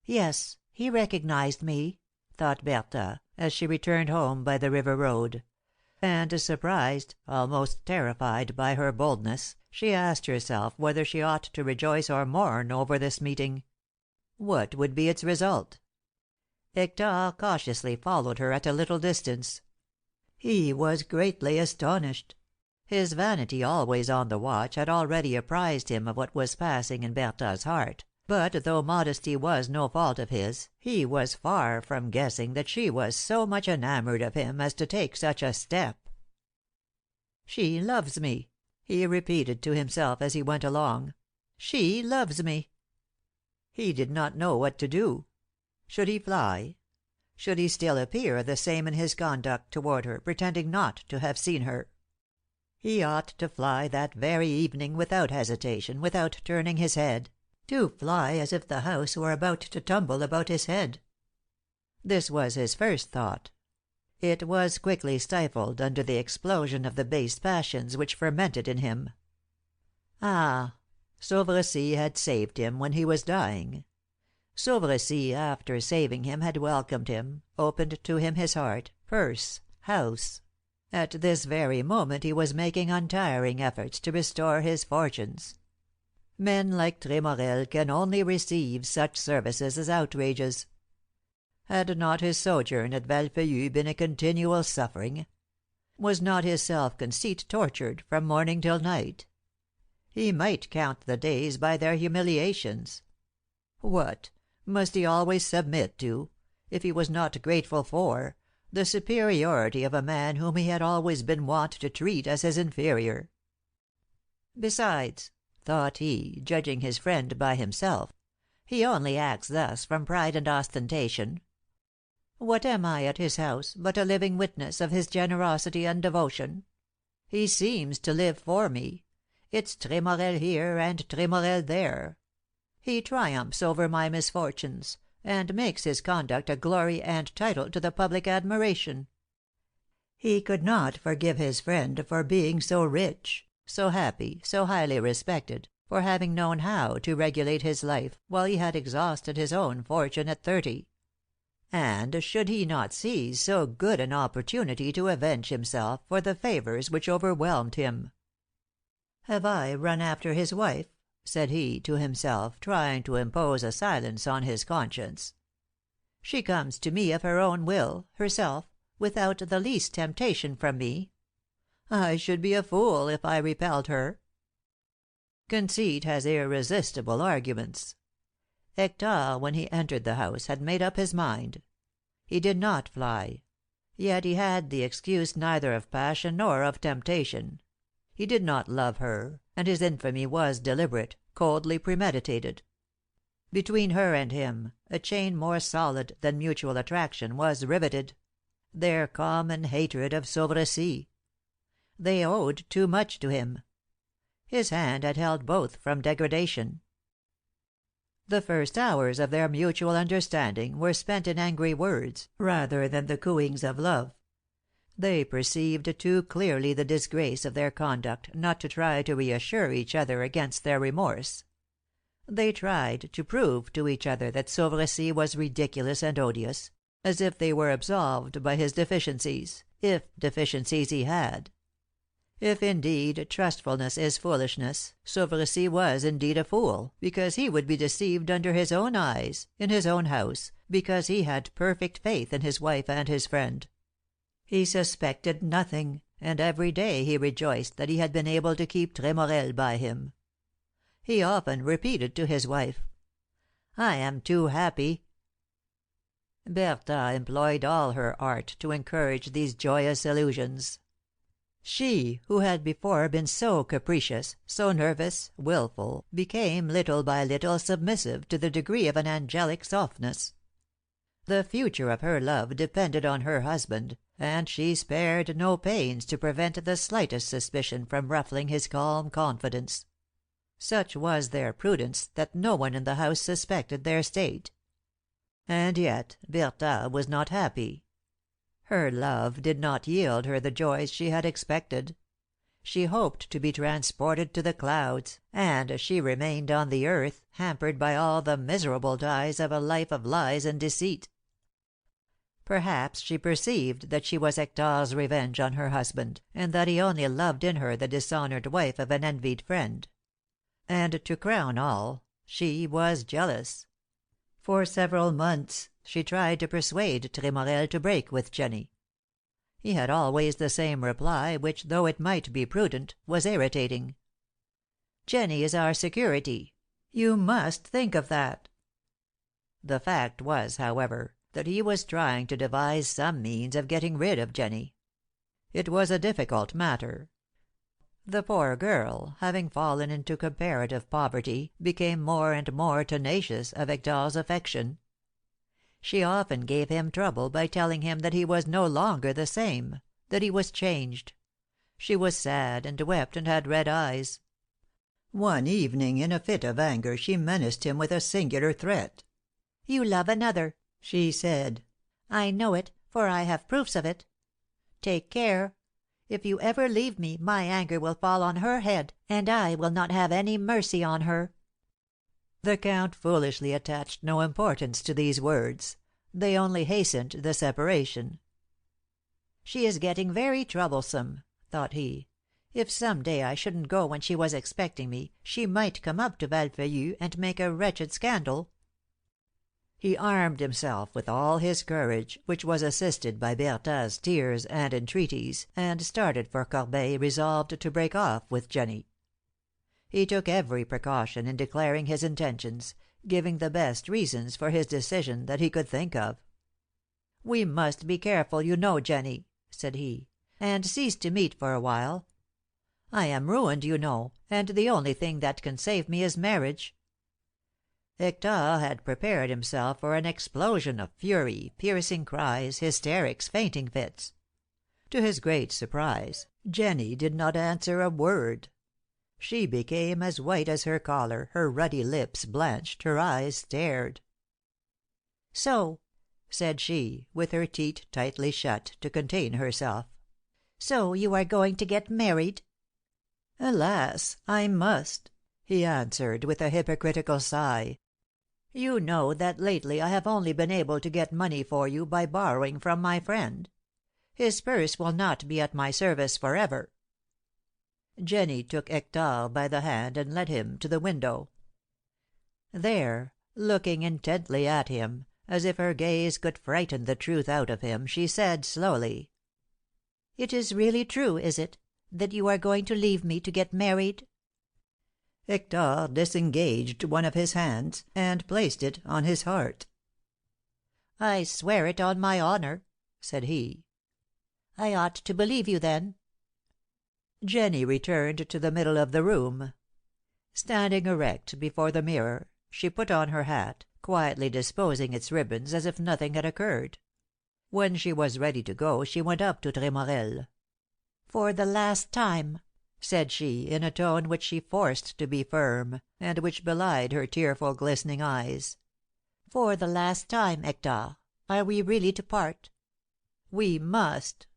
"Yes, he recognized me," thought Bertha, as she returned home by the river road; and surprised, almost terrified by her boldness, she asked herself whether she ought to rejoice or mourn over this meeting. What would be its result? Hector cautiously followed her at a little distance. He was greatly astonished. His vanity, always on the watch, had already apprised him of what was passing in Bertha's heart, but though modesty was no fault of his, he was far from guessing that she was so much enamoured of him as to take such a step. "She loves me," he repeated to himself as he went along. "She loves me." He did not know what to do. Should he fly? Should he still appear the same in his conduct toward her, pretending not to have seen her? He ought to fly that very evening without hesitation, without turning his head; to fly as if the house were about to tumble about his head. This was his first thought. It was quickly stifled under the explosion of the base passions which fermented in him. Ah! Sauvrecy had saved him when he was dying. Sauvrecy, after saving him, had welcomed him, opened to him his heart, purse, house. At this very moment he was making untiring efforts to restore his fortunes. Men like Tremorel can only receive such services as outrages. Had not his sojourn at Valpellu been a continual suffering? Was not his self-conceit tortured from morning till night? He might count the days by their humiliations. What! Must he always submit to, if he was not grateful for, the superiority of a man whom he had always been wont to treat as his inferior? "Besides," thought he, judging his friend by himself, "he only acts thus from pride and ostentation. What am I at his house but a living witness of his generosity and devotion? He seems to live for me. It's Tremorel here and Tremorel there. He triumphs over my misfortunes, and makes his conduct a glory and title to the public admiration. He could not forgive his friend for being so rich, so happy, so highly respected, for having known how to regulate his life while he had exhausted his own fortune at 30. And should he not seize so good an opportunity to avenge himself for the favors which overwhelmed him? "Have I run after his wife?" said he to himself, trying to impose a silence on his conscience. "She comes to me of her own will, herself, without the least temptation from me. I should be a fool if I repelled her." Conceit has irresistible arguments. Hector, when he entered the house, had made up his mind. He did not fly. Yet he had the excuse neither of passion nor of temptation. He did not love her, and his infamy was deliberate, coldly premeditated. Between her and him, a chain more solid than mutual attraction was riveted, their common hatred of Sauvercy. They owed too much to him. His hand had held both from degradation. The first hours of their mutual understanding were spent in angry words, rather than the cooings of love. They perceived too clearly the disgrace of their conduct not to try to reassure each other against their remorse. They tried to prove to each other that Sauvercy was ridiculous and odious, as if they were absolved by his deficiencies, if deficiencies he had. If indeed trustfulness is foolishness, Sauvercy was indeed a fool, because he would be deceived under his own eyes, in his own house, because he had perfect faith in his wife and his friend. He suspected nothing, and every day he rejoiced that he had been able to keep Tremorel by him. He often repeated to his wife, "I am too happy." Bertha employed all her art to encourage these joyous illusions. She, who had before been so capricious, so nervous, wilful, became little by little submissive to the degree of an angelic softness. The future of her love depended on her husband, and she spared no pains to prevent the slightest suspicion from ruffling his calm confidence. Such was their prudence that no one in the house suspected their state. And yet Bertha was not happy. Her love did not yield her the joys she had expected. She hoped to be transported to the clouds, and she remained on the earth, hampered by all the miserable ties of a life of lies and deceit. Perhaps she perceived that she was Hector's revenge on her husband, and that he only loved in her the dishonored wife of an envied friend. And to crown all, she was jealous. For several months she tried to persuade Tremorel to break with Jenny. He had always the same reply, which, though it might be prudent, was irritating. "Jenny is our security. You must think of that." The fact was, however, that he was trying to devise some means of getting rid of Jenny. It was a difficult matter. The poor girl, having fallen into comparative poverty, became more and more tenacious of Hector's affection. She often gave him trouble by telling him that he was no longer the same, that he was changed. She was sad, and wept, and had red eyes. One evening, in a fit of anger, she menaced him with a singular threat. "You love another," she said. "I know it, for I have proofs of it. Take care. If you ever leave me, my anger will fall on her head, and I will not have any mercy on her." The Count foolishly attached no importance to these words. They only hastened the separation. "She is getting very troublesome," thought he. "If some day I shouldn't go when she was expecting me, she might come up to Valfeuillu and make a wretched scandal." He armed himself with all his courage, which was assisted by Bertha's tears and entreaties, and started for Corbeil resolved to break off with Jenny. He took every precaution in declaring his intentions, giving the best reasons for his decision that he could think of. "We must be careful, you know, Jenny," said he, "and cease to meet for a while. I am ruined, you know, and the only thing that can save me is marriage." Hector had prepared himself for an explosion of fury, piercing cries, hysterics, fainting fits. To his great surprise, Jenny did not answer a word. She became as white as her collar, her ruddy lips blanched, her eyes stared. So," said she, with her teeth tightly shut, to contain herself, "so you are going to get married?" "Alas! I must," he answered, with a hypocritical sigh. "You know that lately I have only been able to get money for you by borrowing from my friend. His purse will not be at my service for ever." Jenny took Hector by the hand and led him to the window. There, looking intently at him, as if her gaze could frighten the truth out of him, she said, slowly: "It is really true, is it, that you are going to leave me to get married?" Hector disengaged one of his hands, and placed it on his heart. "I swear it on my honor," said he. "I ought to believe you, then." Jenny returned to the middle of the room. Standing erect before the mirror, she put on her hat, quietly disposing its ribbons as if nothing had occurred. When she was ready to go she went up to Tremorel. "For the last time," said she, in a tone which she forced to be firm, and which belied her tearful, glistening eyes. "For the last time, Hector, are we really to part?" "We must."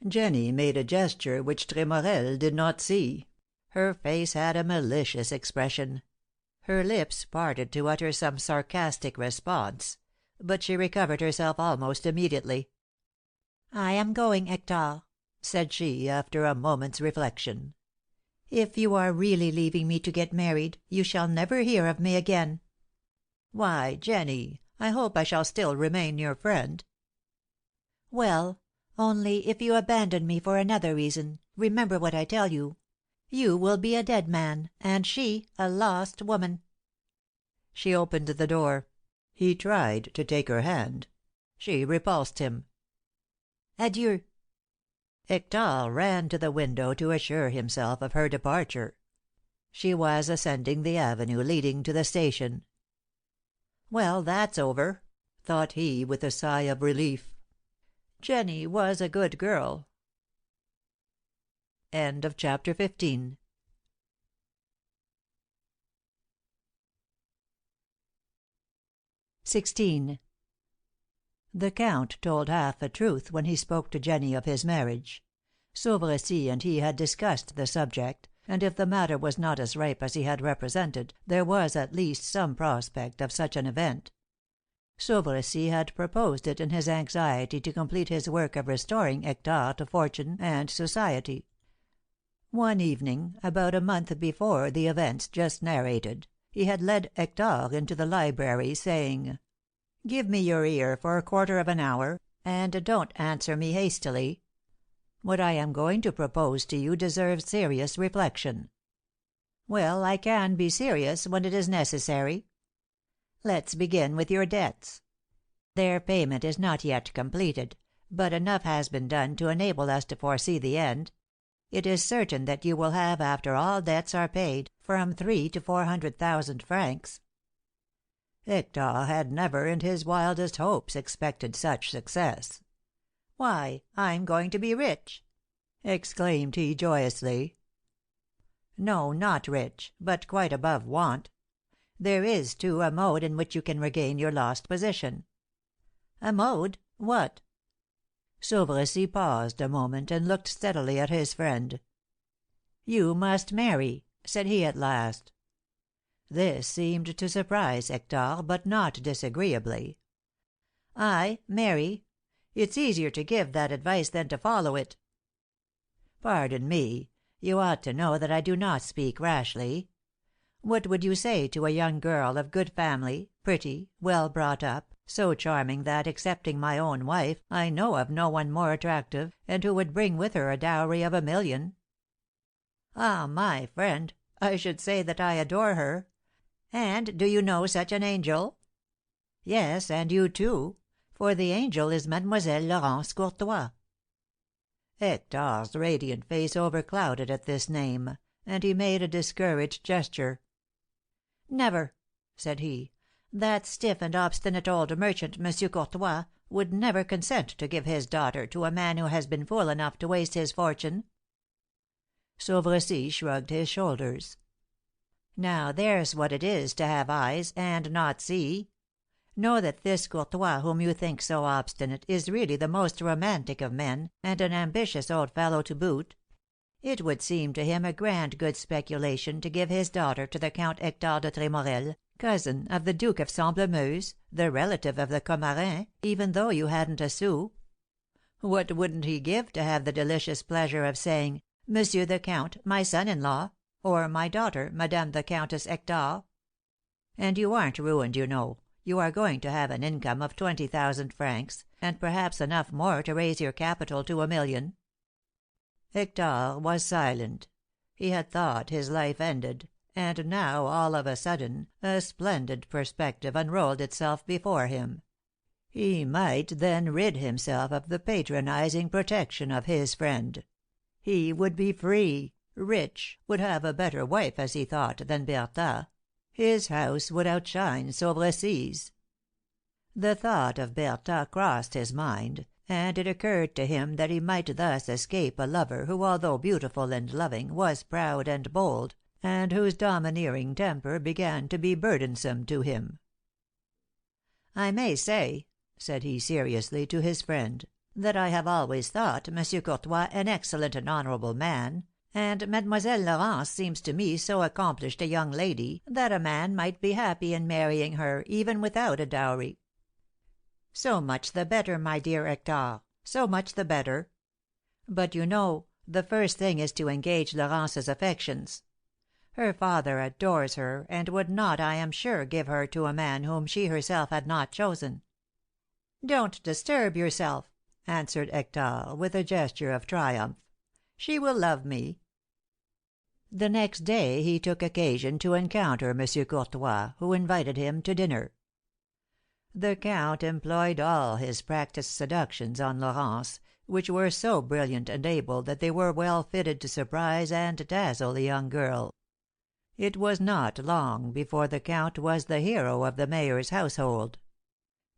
Jenny made a gesture which Tremorel did not see. Her face had a malicious expression. Her lips parted to utter some sarcastic response, but she recovered herself almost immediately. "I am going, Hector," said she, after a moment's reflection. "If you are really leaving me to get married, you shall never hear of me again." "Why, Jenny, I hope I shall still remain your friend." "Well, only if you abandon me for another reason, remember what I tell you. You will be a dead man, and she a lost woman." She opened the door. He tried to take her hand. She repulsed him. "Adieu." Hector ran to the window to assure himself of her departure. She was ascending the avenue leading to the station. "Well, that's over," thought he, with a sigh of relief. "Jenny was a good girl." CHAPter 16. The Count told half a truth when he spoke to Jenny of his marriage. Sauvrecy and he had discussed the subject, and if the matter was not as ripe as he had represented, there was at least some prospect of such an event. Sauvrecy had proposed it in his anxiety to complete his work of restoring Hector to fortune and society. One evening, about a month before the events just narrated, he had led Hector into the library, saying: "Give me your ear for a quarter of an hour, and don't answer me hastily. What I am going to propose to you deserves serious reflection." "Well, I can be serious when it is necessary." "Let's begin with your debts. Their payment is not yet completed, but enough has been done to enable us to foresee the end. It is certain that you will have, after all debts are paid, from 300,000 to 400,000 francs." Hector had never, in his wildest hopes, expected such success. "Why, I'm going to be rich!" exclaimed he, joyously. "No, not rich, but quite above want. There is, too, a mode in which you can regain your lost position." "A mode? What?" Sauvrecy paused a moment, and looked steadily at his friend. "You must marry," said he at last. This seemed to surprise Hector, but not disagreeably. "I marry? It's easier to give that advice than to follow it." "Pardon me. You ought to know that I do not speak rashly. What would you say to a young girl of good family, pretty, well brought up, so charming that, excepting my own wife, I know of no one more attractive, and who would bring with her a dowry of 1,000,000?" "Ah, my friend, I should say that I adore her. And do you know such an angel?" "Yes, and you too; for the angel is Mademoiselle Laurence Courtois." Hector's radiant face overclouded at this name, and he made a discouraged gesture. "Never," said he. "That stiff and obstinate old merchant, Monsieur Courtois, would never consent to give his daughter to a man who has been fool enough to waste his fortune." Sauvrecy shrugged his shoulders. "Now there's what it is to have eyes and not see. Know that this Courtois whom you think so obstinate is really the most romantic of men, and an ambitious old fellow to boot. It would seem to him a grand good speculation to give his daughter to the Count Hector de Tremorel, cousin of the Duke of Semblemeuse, the relative of the Comarins, even though you hadn't a sou. What wouldn't he give to have the delicious pleasure of saying, 'Monsieur the Count, my son-in-law,' or 'my daughter, Madame the Countess Hector'? And you aren't ruined, you know. You are going to have an income of 20,000 francs, and perhaps enough more to raise your capital to 1,000,000. Hector was silent. He had thought his life ended, and now, all of a sudden, a splendid perspective unrolled itself before him. He might then rid himself of the patronizing protection of his friend. He would be free, rich, would have a better wife, as he thought, than Bertha. His house would outshine Sauvrecy's. The thought of Bertha crossed his mind, and it occurred to him that he might thus escape a lover who, although beautiful and loving, was proud and bold, and whose domineering temper began to be burdensome to him. "I may say," said he seriously to his friend, "that I have always thought Monsieur Courtois an excellent and honourable man, and Mademoiselle Laurence seems to me so accomplished a young lady that a man might be happy in marrying her even without a dowry." "So much the better, my dear Hector, so much the better. But, you know, the first thing is to engage Laurence's affections. Her father adores her, and would not, I am sure, give her to a man whom she herself had not chosen." "Don't disturb yourself," answered Hector, with a gesture of triumph. "She will love me." The next day he took occasion to encounter Monsieur Courtois, who invited him to dinner. The Count employed all his practised seductions on Laurence, which were so brilliant and able that they were well fitted to surprise and dazzle the young girl. It was not long before the Count was the hero of the mayor's household.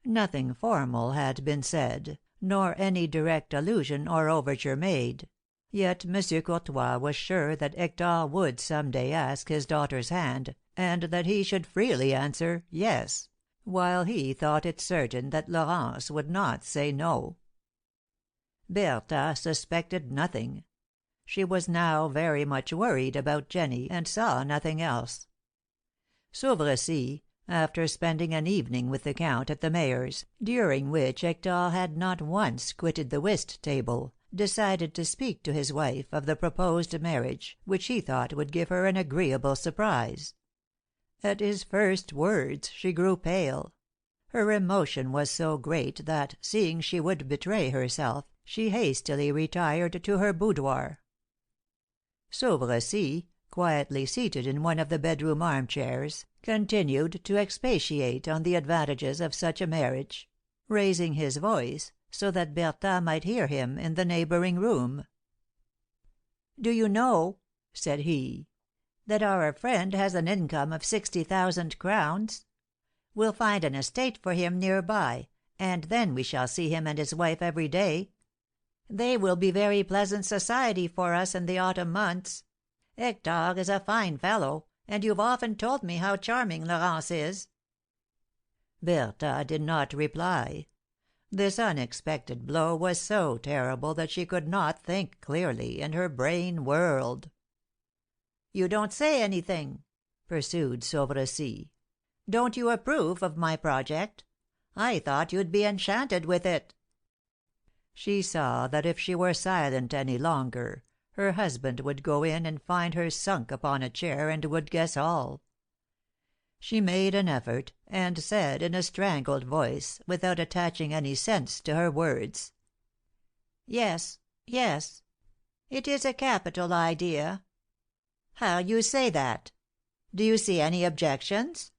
Nothing formal had been said, nor any direct allusion or overture made. Yet Monsieur Courtois was sure that Hector would some day ask his daughter's hand, and that he should freely answer "yes," while he thought it certain that Laurence would not say "no." Bertha suspected nothing. She was now very much worried about Jenny, and saw nothing else. Sauvrecy, after spending an evening with the Count at the mayor's, during which Hector had not once quitted the whist table, decided to speak to his wife of the proposed marriage, which he thought would give her an agreeable surprise. At his first words she grew pale. Her emotion was so great that, seeing she would betray herself, she hastily retired to her boudoir. Sauvrecy, quietly seated in one of the bedroom armchairs, continued to expatiate on the advantages of such a marriage, raising his voice so that Bertha might hear him in the neighbouring room. "Do you know," said he, "that our friend has an income of 60,000 crowns? We'll find an estate for him near by, and then we shall see him and his wife every day. They will be very pleasant society for us in the autumn months. Hector is a fine fellow, and you've often told me how charming Laurence is." Bertha did not reply. This unexpected blow was so terrible that she could not think clearly, and her brain whirled. "You don't say anything," pursued Sauvrecy. "Don't you approve of my project? I thought you'd be enchanted with it." She saw that if she were silent any longer, her husband would go in and find her sunk upon a chair, and would guess all. She made an effort, and said in a strangled voice, without attaching any sense to her words: "Yes, yes. It is a capital idea." "How you say that? Do you see any objections?"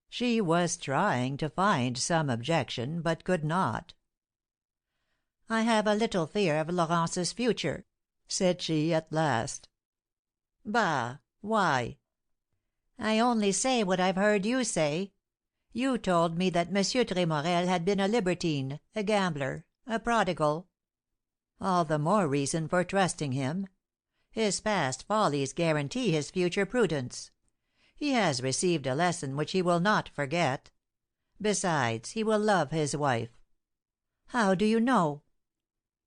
She was trying to find some objection, but could not. "I have a little fear of Laurence's future," said she at last. "Bah! Why?" "I only say what I've heard you say. You told me that Monsieur Tremorel had been a libertine, a gambler, a prodigal. All the more reason for trusting him. His past follies guarantee his future prudence. He has received a lesson which he will not forget. Besides, he will love his wife." "How do you know?"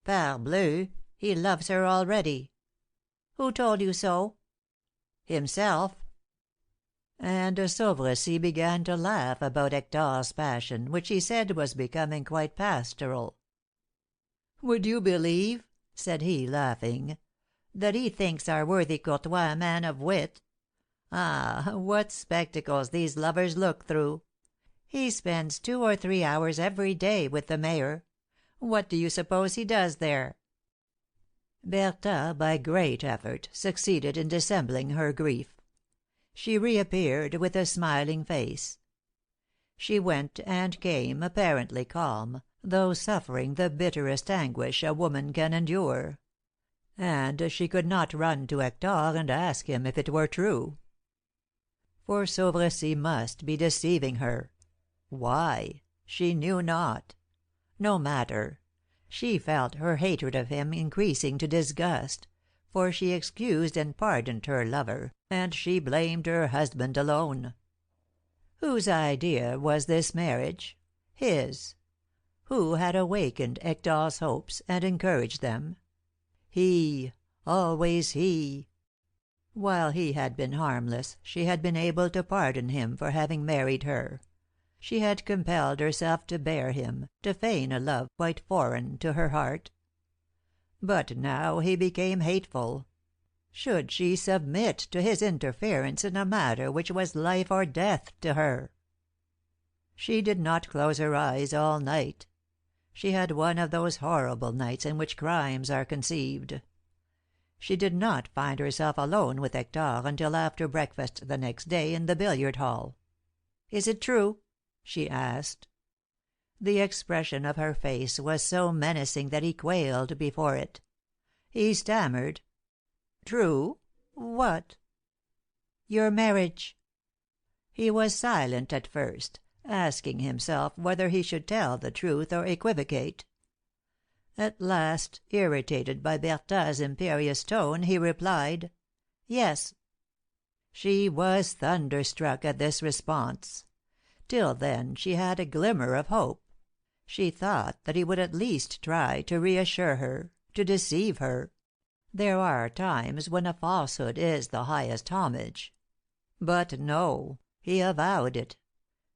"Parbleu! He loves her already." "Who told you so?" "Himself." And Sauvercy began to laugh about Hector's passion, which he said was becoming quite pastoral. "Would you believe," said he, laughing, "that he thinks our worthy Courtois a man of wit? Ah, what spectacles these lovers look through! He spends 2 or 3 hours every day with the mayor. What do you suppose he does there?" Bertha, by great effort, succeeded in dissembling her grief. She reappeared with a smiling face. She went and came, apparently calm, though suffering the bitterest anguish a woman can endure. And she could not run to Hector and ask him if it were true. For Sauvercy must be deceiving her. Why? She knew not. No matter. She felt her hatred of him increasing to disgust, for she excused and pardoned her lover, and she blamed her husband alone. Whose idea was this marriage? His. Who had awakened Hector's hopes, and encouraged them? He. Always he. While he had been harmless, she had been able to pardon him for having married her. She had compelled herself to bear him, to feign a love quite foreign to her heart. But now he became hateful. Should she submit to his interference in a matter which was life or death to her? She did not close her eyes all night. She had one of those horrible nights in which crimes are conceived. She did not find herself alone with Hector until after breakfast the next day in the billiard hall. "Is it true?" she asked. The expression of her face was so menacing that he quailed before it. He stammered. "True? What?" "Your marriage." He was silent at first, asking himself whether he should tell the truth or equivocate. At last, irritated by Bertha's imperious tone, he replied, "Yes." She was thunderstruck at this response. Till then she had a glimmer of hope. She thought that he would at least try to reassure her, to deceive her. There are times when a falsehood is the highest homage. But no, he avowed it.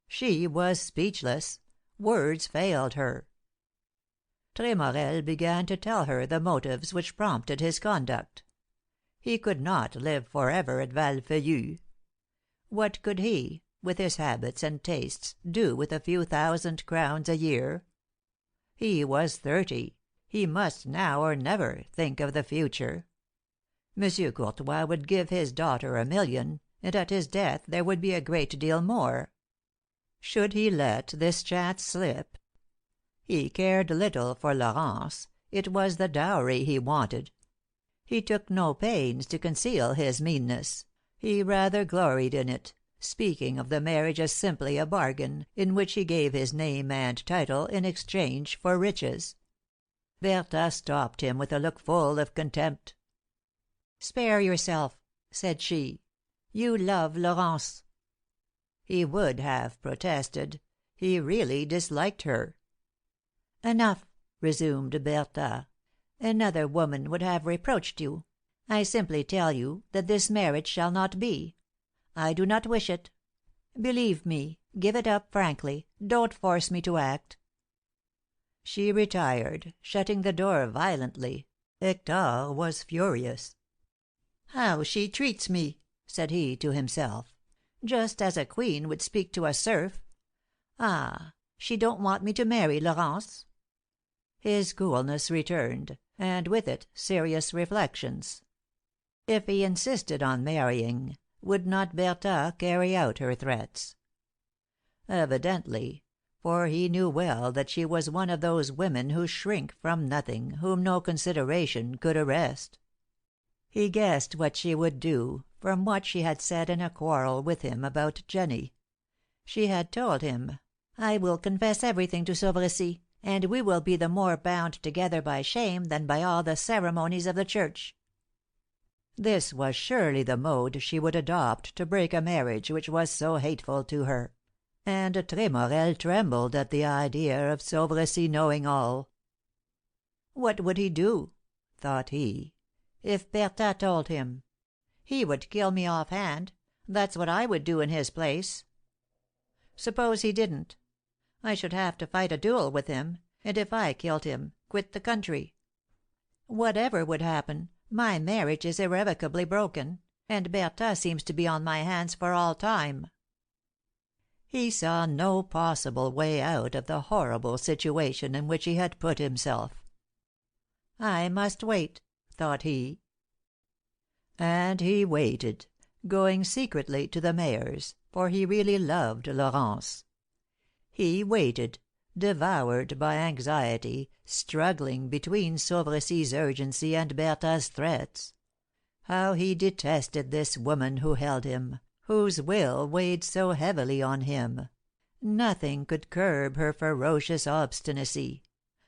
She was speechless. Words failed her. Tremorel began to tell her the motives which prompted his conduct. He could not live for ever at Val Feuillu. What could he, with his habits and tastes, do with a few 1,000 crowns a year? He was 30. He must now or never think of the future. Monsieur Courtois would give his daughter $1,000,000, and at his death there would be a great deal more. Should he let this chance slip? He cared little for Laurence. It was the dowry he wanted. He took no pains to conceal his meanness. He rather gloried in it, speaking of the marriage as simply a bargain, in which he gave his name and title in exchange for riches. Bertha stopped him with a look full of contempt. "Spare yourself," said she. "You love Laurence." He would have protested. He really disliked her. "Enough," resumed Bertha. "Another woman would have reproached you. I simply tell you that this marriage shall not be. I do not wish it. Believe me, give it up frankly. Don't force me to act." She retired, shutting the door violently. Hector was furious. "How she treats me!" said he to himself. "Just as a queen would speak to a serf. Ah, she don't want me to marry Laurence." His coolness returned, and with it serious reflections. If he insisted on marrying, would not Bertha carry out her threats? Evidently, for he knew well that she was one of those women who shrink from nothing, whom no consideration could arrest. He guessed what she would do, from what she had said in a quarrel with him about Jenny. She had told him, "I will confess everything to Sauvercy, and we will be the more bound together by shame than by all the ceremonies of the Church." This was surely the mode she would adopt to break a marriage which was so hateful to her. and Tremorel trembled at the idea of Sauvercy knowing all. What would he do, thought he, if Bertha told him? He would kill me off-hand. That's what I would do in his place. Suppose he didn't? I should have to fight a duel with him, and if I killed him, quit the country. Whatever would happen, my marriage is irrevocably broken, and Bertha seems to be on my hands for all time. He saw no possible way out of the horrible situation in which he had put himself. I must wait, thought he. And he waited, going secretly to the mayor's, for he really loved Laurence. He waited, devoured by anxiety, struggling between Sauvercy's urgency and Bertha's threats. How he detested this woman who held him, whose will weighed so heavily on him. Nothing could curb her ferocious obstinacy.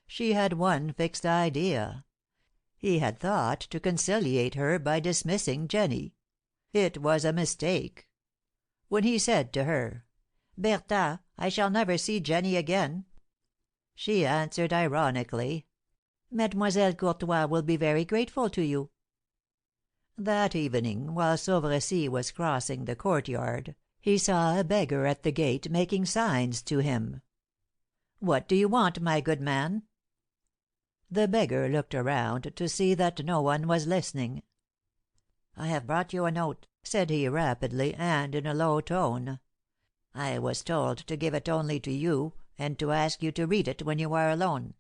She had one fixed idea. He had thought to conciliate her by dismissing Jenny. It was a mistake. When he said to her, "Bertha, I shall never see Jenny again," she answered ironically, "Mademoiselle Courtois will be very grateful to you." That evening, while Sauvercy was crossing the courtyard, he saw a beggar at the gate making signs to him. "What do you want, my good man?" The beggar looked around to see that no one was listening. "I have brought you a note," said he rapidly, and in a low tone. "I was told to give it only to you, and to ask you to read it when you are alone."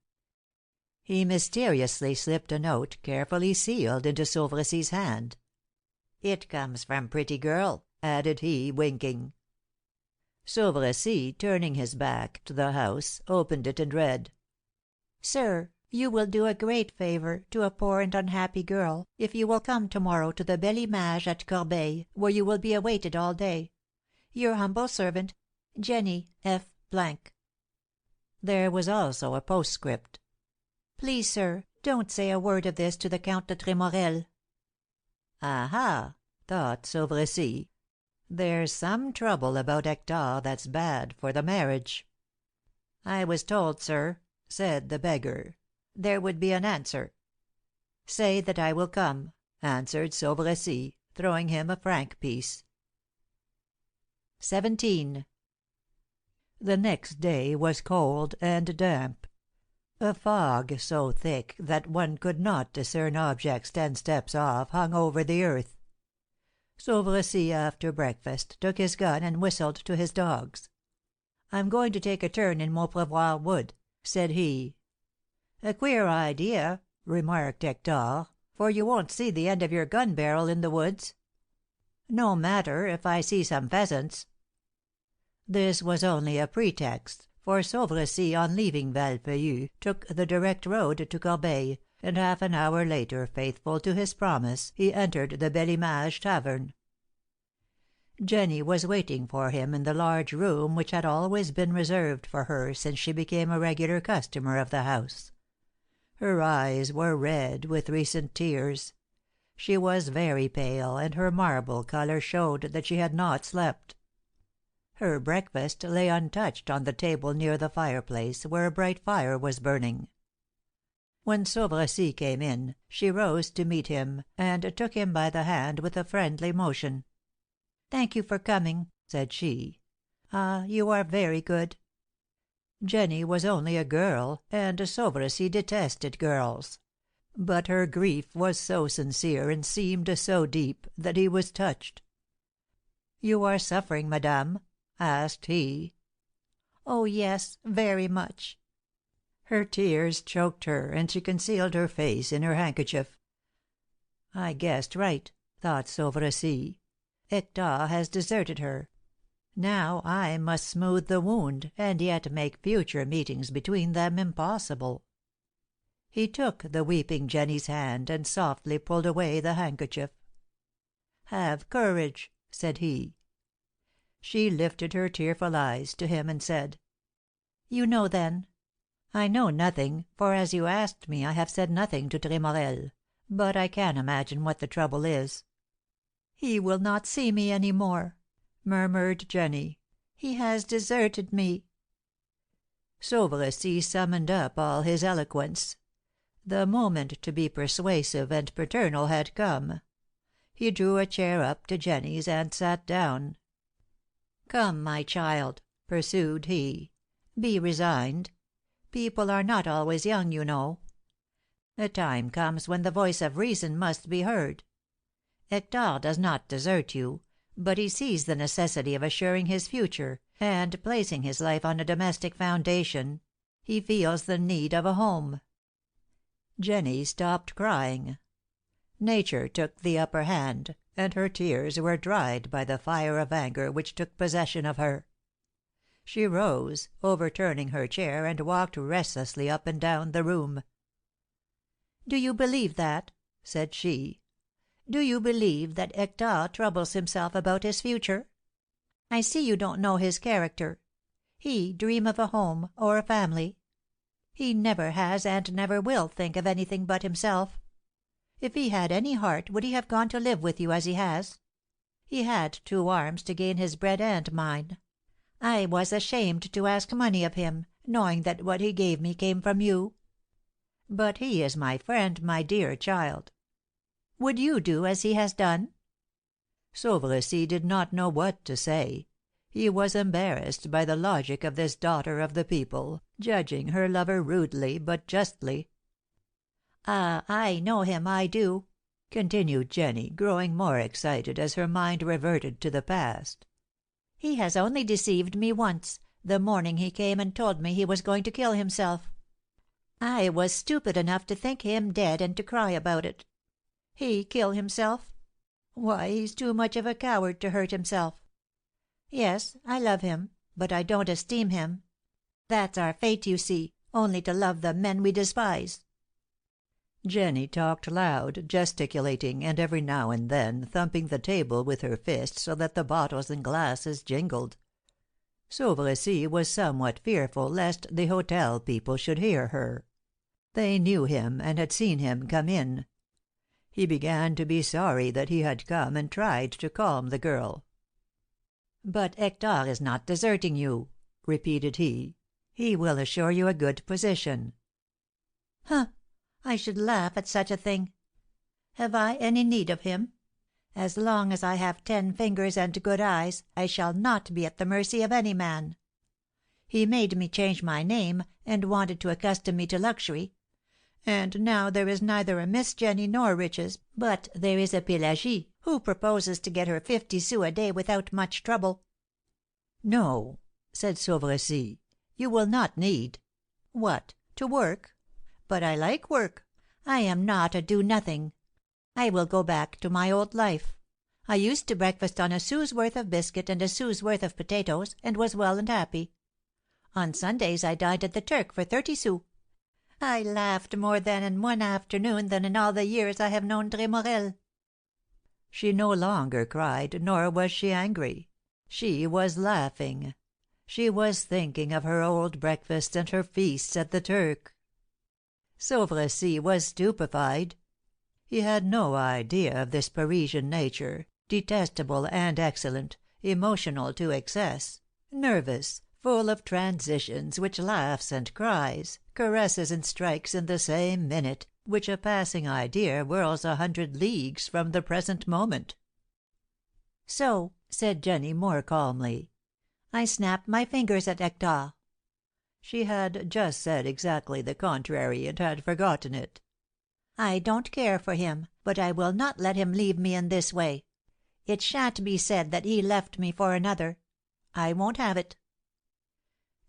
He mysteriously slipped a note, carefully sealed, into Sauvercy's hand. "It comes from pretty girl," added he, winking. Sauvercy, turning his back to the house, opened it and read: "Sir, you will do a great favor to a poor and unhappy girl if you will come to morrow to the Belle Image at Corbeil, where you will be awaited all day. Your humble servant, Jenny F. There was also a postscript: "Please, sir, don't say a word of this to the Count de Tremorel." "Aha!" thought Sauvercy. "There's some trouble about Hector that's bad for the marriage." "I was told, sir," said the beggar, "there would be an answer." "Say that I will come," answered Sauvercy, throwing him a franc piece. 17. The next day was cold and damp. A fog so thick that one could not discern objects 10 steps off hung over the earth. Sauvercy, after breakfast, took his gun and whistled to his dogs. "I'm going to take a turn in Mauprevoir Wood," said he. "A queer idea," remarked Hector, "for you won't see the end of your gun barrel in the woods." "No matter, if I see some pheasants." This was only a pretext, for Sauvercy, on leaving Valfeuillu, took the direct road to Corbeil, and half an hour later, faithful to his promise, he entered the Belle Image tavern. Jenny was waiting for him in the large room which had always been reserved for her since she became a regular customer of the house. Her eyes were red with recent tears. She was very pale, and her marble colour showed that she had not slept. Her breakfast lay untouched on the table near the fireplace, where a bright fire was burning. When Sauvercy came in, she rose to meet him, and took him by the hand with a friendly motion. "Thank you for coming," said she. "Ah, you are very good." Jenny was only a girl, and Sauvercy detested girls. But her grief was so sincere and seemed so deep that he was touched. "You are suffering, madame?" asked he. "Oh, yes, very much." Her tears choked her, and she concealed her face in her handkerchief. "I guessed right," thought Sauvercy. "Hector has deserted her. Now I must smooth the wound, and yet make future meetings between them impossible." He took the weeping Jenny's hand, and softly pulled away the handkerchief. "Have courage," said he. She lifted her tearful eyes to him and said: "You know, then?" "I know nothing, for as you asked me I have said nothing to Tremorel. But I can imagine what the trouble is." "He will not see me any more," murmured Jenny. He has deserted me." Sauveressy summoned up all his eloquence. The moment to be persuasive and paternal had come. He drew a chair up to Jenny's and sat down. "Come, my child," pursued he. "Be resigned. People are not always young, you know. A time comes when the voice of reason must be heard. Hector does not desert you, but he sees the necessity of assuring his future, and placing his life on a domestic foundation. He feels the need of a home." Jenny stopped crying. Nature took the upper hand, and her tears were dried by the fire of anger which took possession of her. She rose, overturning her chair, and walked restlessly up and down the room. "Do you believe that?" said she. "Do you believe that Hector troubles himself about his future? I see you don't know his character. He dream of a home, or a family. He never has and never will think of anything but himself. If he had any heart, would he have gone to live with you as he has? He had 2 arms to gain his bread and mine. I was ashamed to ask money of him, knowing that what he gave me came from you. But he is my friend, my dear child. Would you do as he has done?" Sauveressy did not know what to say. He was embarrassed by the logic of this daughter of the people, judging her lover rudely but justly. "Ah, I know him, I do," continued Jenny, growing more excited as her mind reverted to the past. "He has only deceived me once, the morning he came and told me he was going to kill himself. I was stupid enough to think him dead and to cry about it. He kill himself? Why, he's too much of a coward to hurt himself. Yes, I love him, but I don't esteem him. That's our fate, you see, only to love the men we despise." Jenny talked loud, gesticulating, and every now and then thumping the table with her fist so that the bottles and glasses jingled. Sauveressy was somewhat fearful lest the hotel people should hear her. They knew him, and had seen him come in. He began to be sorry that he had come, and tried to calm the girl. "But Hector is not deserting you," repeated he. "He will assure you a good position." "Huh! I should laugh at such a thing. Have I any need of him? As long as I have 10 fingers and good eyes, I shall not be at the mercy of any man. He made me change my name, and wanted to accustom me to luxury; and now there is neither a Miss Jenny nor riches, but there is a Pelagie, who proposes to get her 50 sous a day without much trouble." "No," said Sauveressy, "you will not need." "What, to work? But I like work. I am not a do nothing. I will go back to my old life. I used to breakfast on a sou's worth of biscuit and a sou's worth of potatoes, and was well and happy. On Sundays I dined at the Turk for 30 sous. I laughed more then in one afternoon than in all the years I have known Tremorel." She no longer cried, nor was she angry. She was laughing. She was thinking of her old breakfasts and her feasts at the Turk. Sauveressy was stupefied. He had no idea of this Parisian nature, detestable and excellent, emotional to excess, nervous, full of transitions, which laughs and cries, caresses and strikes in the same minute, which a passing idea whirls 100 leagues from the present moment. "So," said Jenny, more calmly, "I snapped my fingers at Hector." She had just said exactly the contrary, and had forgotten it. "I don't care for him, but I will not let him leave me in this way. It shan't be said that he left me for another. I won't have it."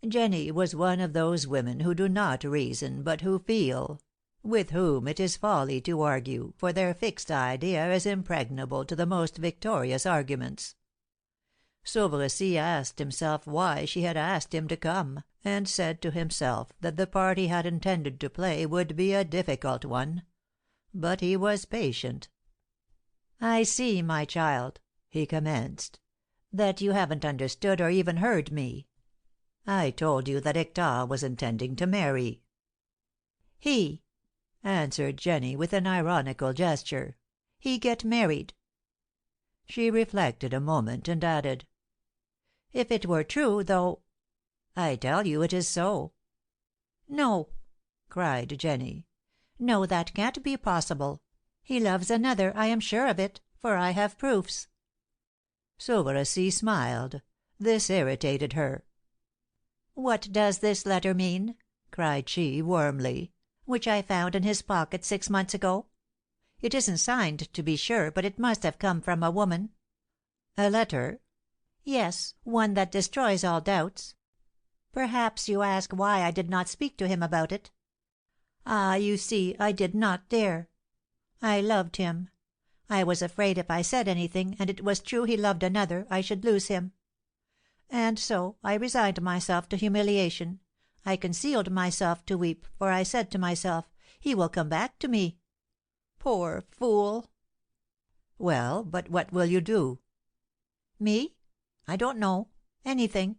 Jenny was one of those women who do not reason, but who feel; with whom it is folly to argue, for their fixed idea is impregnable to the most victorious arguments. Sauveressy asked himself why she had asked him to come, and said to himself that the part he had intended to play would be a difficult one. But he was patient. "I see, my child," he commenced, "that you haven't understood or even heard me. I told you that Hector was intending to marry." "He!" answered Jenny, with an ironical gesture. "He get married." She reflected a moment, and added, If it were true, though " "I tell you it is so." "No," cried Jenny. "No, that can't be possible. He loves another, I am sure of it, for I have proofs." Sauverassie smiled. This irritated her. "What does this letter mean?" cried she, warmly, "which I found in his pocket 6 months ago? It isn't signed, to be sure, but it must have come from a woman." "A letter?" "Yes, one that destroys all doubts. Perhaps you ask why I did not speak to him about it? Ah, you see, I did not dare. I loved him. I was afraid if I said anything, and it was true he loved another, I should lose him. And so I resigned myself to humiliation, I concealed myself to weep, for I said to myself, 'He will come back to me.' Poor fool!" "Well, but what will you do?" "Me? I don't know. Anything.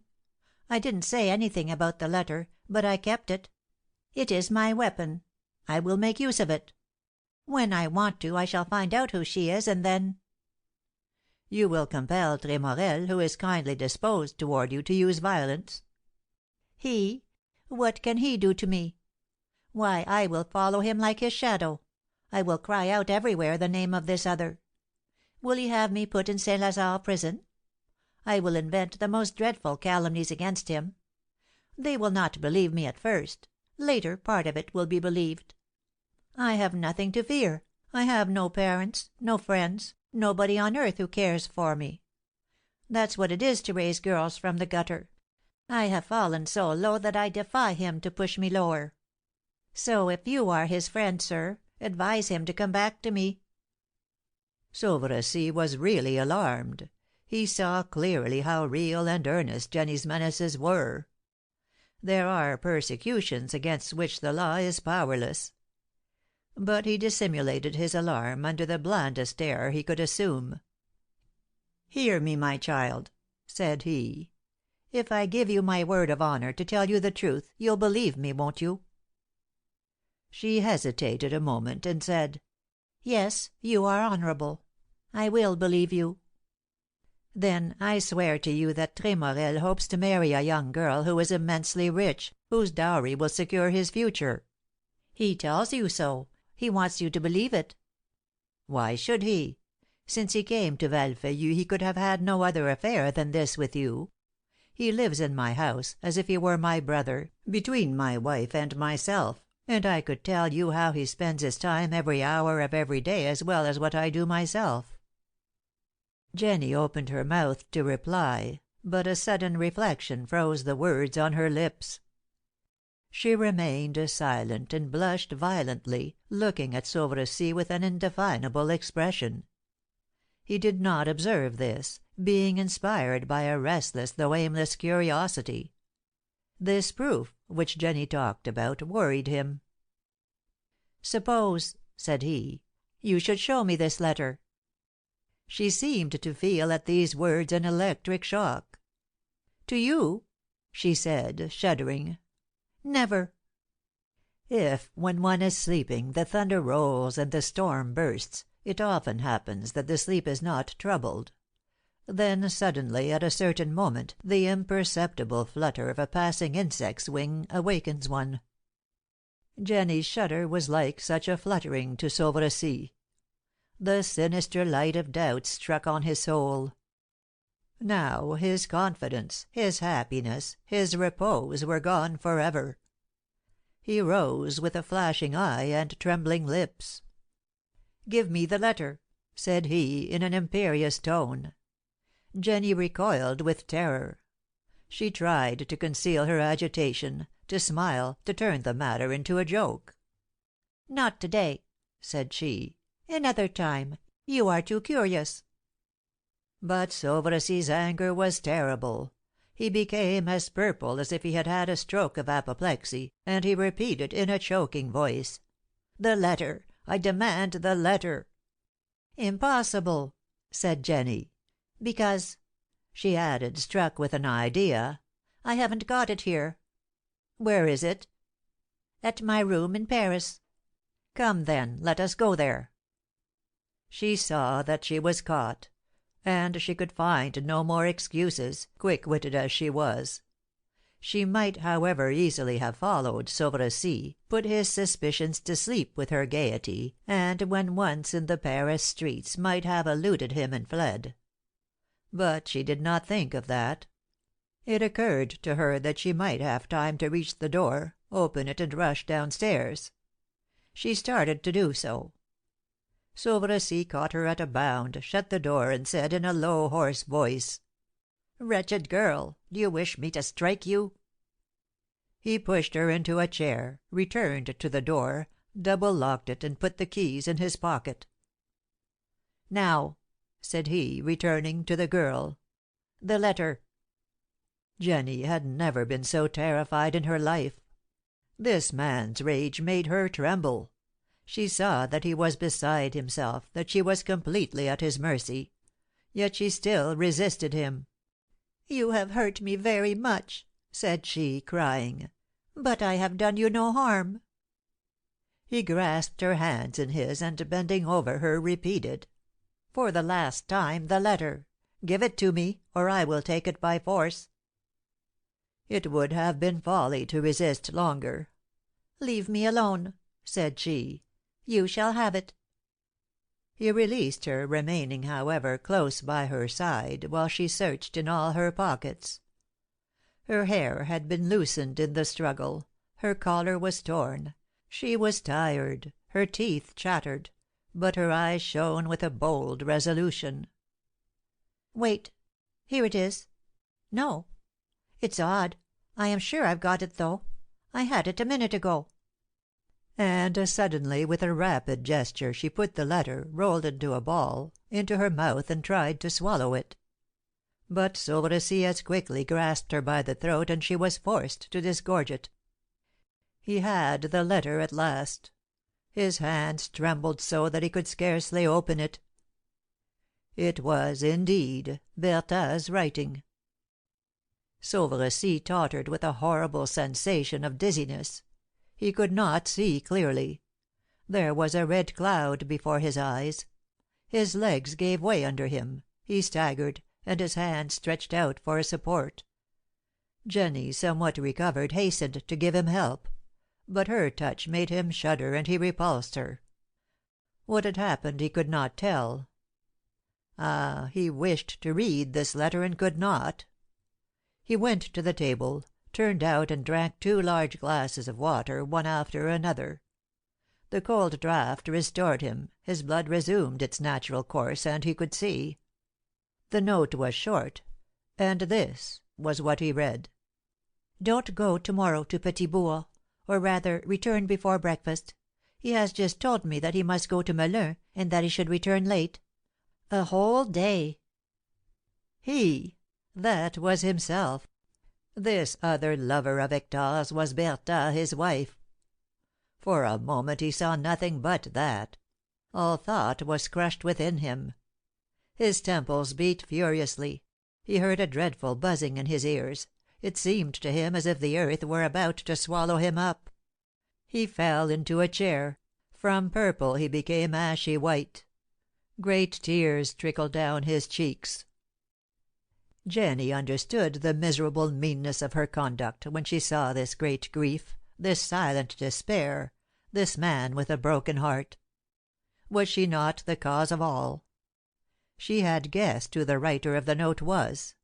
I didn't say anything about the letter, but I kept it. It is my weapon. I will make use of it. When I want to, I shall find out who she is, and then " "You will compel Tremorel, who is kindly disposed toward you, to use violence." "He? What can he do to me? Why, I will follow him like his shadow. I will cry out everywhere the name of this other. Will he have me put in St. Lazare prison? I will invent the most dreadful calumnies against him. They will not believe me at first; later, part of it will be believed. I have nothing to fear. I have no parents, no friends, nobody on earth who cares for me. That's what it is to raise girls from the gutter. I have fallen so low that I defy him to push me lower. So, if you are his friend, sir, advise him to come back to me." Sauverassie was really alarmed. He saw clearly how real and earnest Jenny's menaces were. There are persecutions against which the law is powerless. But he dissimulated his alarm under the blandest air he could assume. "Hear me, my child," said he. "If I give you my word of honour to tell you the truth, you'll believe me, won't you?" She hesitated a moment, and said, "Yes, you are honourable. I will believe you." "Then I swear to you that Tremorel hopes to marry a young girl who is immensely rich, whose dowry will secure his future." "He tells you so. He wants you to believe it." "Why should he? Since he came to Valfeuillu he could have had no other affair than this with you. He lives in my house, as if he were my brother, between my wife and myself, and I could tell you how he spends his time every hour of every day as well as what I do myself." Jenny opened her mouth to reply, but a sudden reflection froze the words on her lips. She remained silent and blushed violently, looking at Sauverassie with an indefinable expression. He did not observe this, being inspired by a restless though aimless curiosity. This proof, which Jenny talked about, worried him. "Suppose," said he, "you should show me this letter." She seemed to feel at these words an electric shock. "To you?" she said, shuddering. "Never." "If, when one is sleeping, the thunder rolls and the storm bursts, it often happens that the sleep is not troubled. Then suddenly, at a certain moment, the imperceptible flutter of a passing insect's wing awakens one." Jenny's shudder was like such a fluttering to Sauverassie. The sinister light of doubt struck on his soul. Now his confidence, his happiness, his repose were gone for ever. He rose with a flashing eye and trembling lips. "Give me the letter," said he, in an imperious tone. Jenny recoiled with terror. She tried to conceal her agitation, to smile, to turn the matter into a joke. "Not to day," said she. "Another time. You are too curious." But Sauverassie's anger was terrible. He became as purple as if he had had a stroke of apoplexy, and he repeated, in a choking voice, "The letter! I demand the letter!" "Impossible!" said Jenny. "Because," she added, struck with an idea, "I haven't got it here." "Where is it?" "At my room in Paris." "Come, then, let us go there." She saw that she was caught. and she could find no more excuses, quick-witted as she was. She might, however, easily have followed Sauvercy, put his suspicions to sleep with her gaiety, and when once in the Paris streets might have eluded him and fled. But she did not think of that. It occurred to her that she might have time to reach the door, open it and rush downstairs. She started to do so. Sauvercy caught her at a bound, shut the door, and said in a low, hoarse voice: "Wretched girl! Do you wish me to strike you?" He pushed her into a chair, returned to the door, double locked it, and put the keys in his pocket. "Now," said he, returning to the girl, "the letter." Jenny had never been so terrified in her life. This man's rage made her tremble. She saw that he was beside himself, that she was completely at his mercy. Yet she still resisted him. "You have hurt me very much," said she, crying, "but I have done you no harm." He grasped her hands in his, and bending over her, repeated: "For the last time, the letter. Give it to me, or I will take it by force." It would have been folly to resist longer. "Leave me alone," said she. "You shall have it." He released her, remaining, however, close by her side, while she searched in all her pockets. Her hair had been loosened in the struggle, her collar was torn, she was tired, her teeth chattered, but her eyes shone with a bold resolution. "Wait. Here it is. No. It's odd. I am sure I've got it, though. I had it a minute ago." And suddenly, with a rapid gesture, she put the letter, rolled into a ball, into her mouth and tried to swallow it. But Sauvercy as quickly grasped her by the throat, and she was forced to disgorge it. He had the letter at last. His hands trembled so that he could scarcely open it. It was, indeed, Bertha's writing. Sauvercy tottered with a horrible sensation of dizziness. He could not see clearly. There was a red cloud before his eyes. His legs gave way under him, he staggered, and his hands stretched out for a support. Jenny, somewhat recovered, hastened to give him help; but her touch made him shudder, and he repulsed her. What had happened he could not tell. Ah, he wished to read this letter, and could not. He went to the table, turned out and drank 2 large glasses of water, one after another. The cold draught restored him, his blood resumed its natural course, and he could see. The note was short, and this was what he read: "Don't go to morrow to Petit Bourg, or rather, return before breakfast. He has just told me that he must go to Melun, and that he should return late. A whole day." He! That was himself. This other lover of Hector's was Bertha, his wife. For a moment he saw nothing but that. All thought was crushed within him. His temples beat furiously. He heard a dreadful buzzing in his ears. It seemed to him as if the earth were about to swallow him up. He fell into a chair. From purple he became ashy white. Great tears trickled down his cheeks. Jenny understood the miserable meanness of her conduct when she saw this great grief, this silent despair, this man with a broken heart. Was she not the cause of all? She had guessed who the writer of the note was.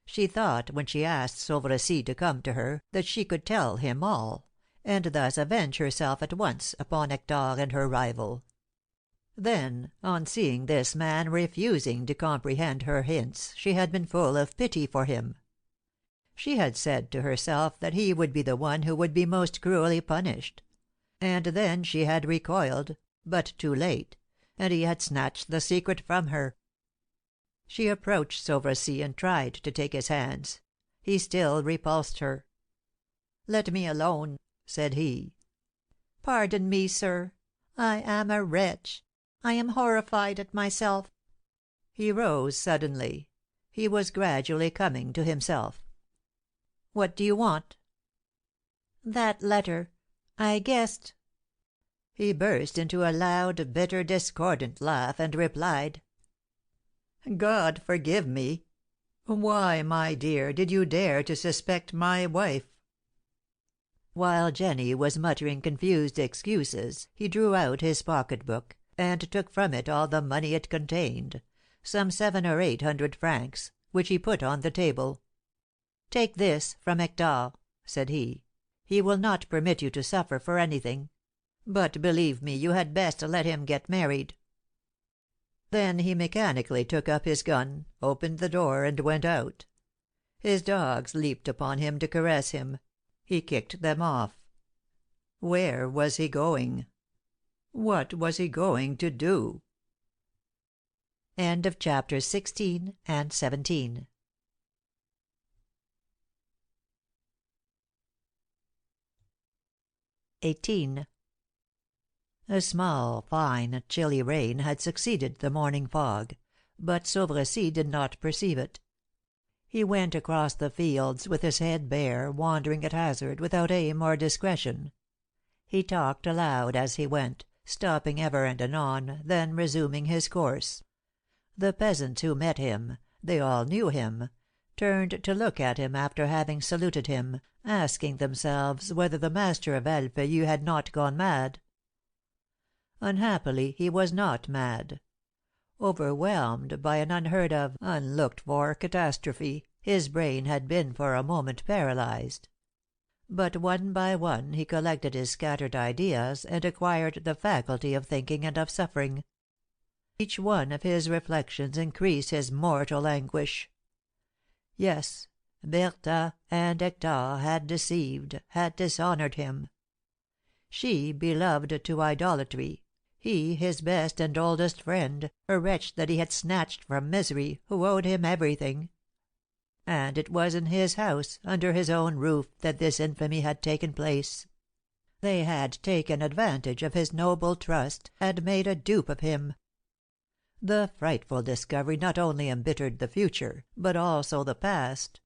She thought, when she asked Sauvercy to come to her, that she could tell him all, and thus avenge herself at once upon Hector and her rival. Then, on seeing this man refusing to comprehend her hints, she had been full of pity for him. She had said to herself that he would be the one who would be most cruelly punished. And then she had recoiled, but too late, and he had snatched the secret from her. She approached Sauvercy and tried to take his hands. He still repulsed her. "Let me alone," said he. "Pardon me, sir. I am a wretch. I am horrified at myself." He rose suddenly. He was gradually coming to himself. "What do you want?" "That letter. I guessed." He burst into a loud, bitter, discordant laugh, and replied: God forgive me! Why, my dear, did you dare to suspect my wife?" While Jenny was muttering confused excuses, he drew out his pocket book, and took from it all the money it contained, some 700 or 800 francs, which he put on the table. "Take this from Hector," said he. "He will not permit you to suffer for anything; but believe me, you had best let him get married." Then he mechanically took up his gun, opened the door, and went out. His dogs leaped upon him to caress him. He kicked them off. Where was he going? What was he going to do? End of chapters 16 and 17. (18) A small, fine, chilly rain had succeeded the morning fog, but Sauvercy did not perceive it. He went across the fields with his head bare, wandering at hazard, without aim or discretion. He talked aloud as he went, stopping ever and anon, then resuming his course. The peasants who met him they all knew him turned to look at him after having saluted him, asking themselves whether the master of Alfeuillu had not gone mad. Unhappily he was not mad. Overwhelmed by an unheard of, unlooked for catastrophe, his brain had been for a moment paralyzed. But one by one he collected his scattered ideas and acquired the faculty of thinking and of suffering. Each one of his reflections increased his mortal anguish. Yes, Bertha and Hector had deceived, had dishonored him. She beloved to idolatry, he his best and oldest friend, a wretch that he had snatched from misery, who owed him everything. And it was in his house, under his own roof, that this infamy had taken place. They had taken advantage of his noble trust, had made a dupe of him. The frightful discovery not only embittered the future, but also the past.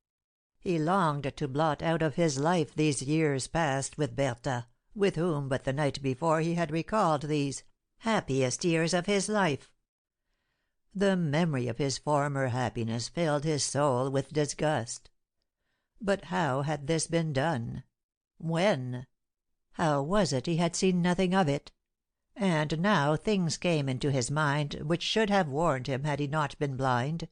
He longed to blot out of his life these years past with Bertha, with whom but the night before he had recalled these happiest years of his life. The memory of his former happiness filled his soul with disgust. But how had this been done? When? How was it he had seen nothing of it? And now things came into his mind which should have warned him had he not been blind.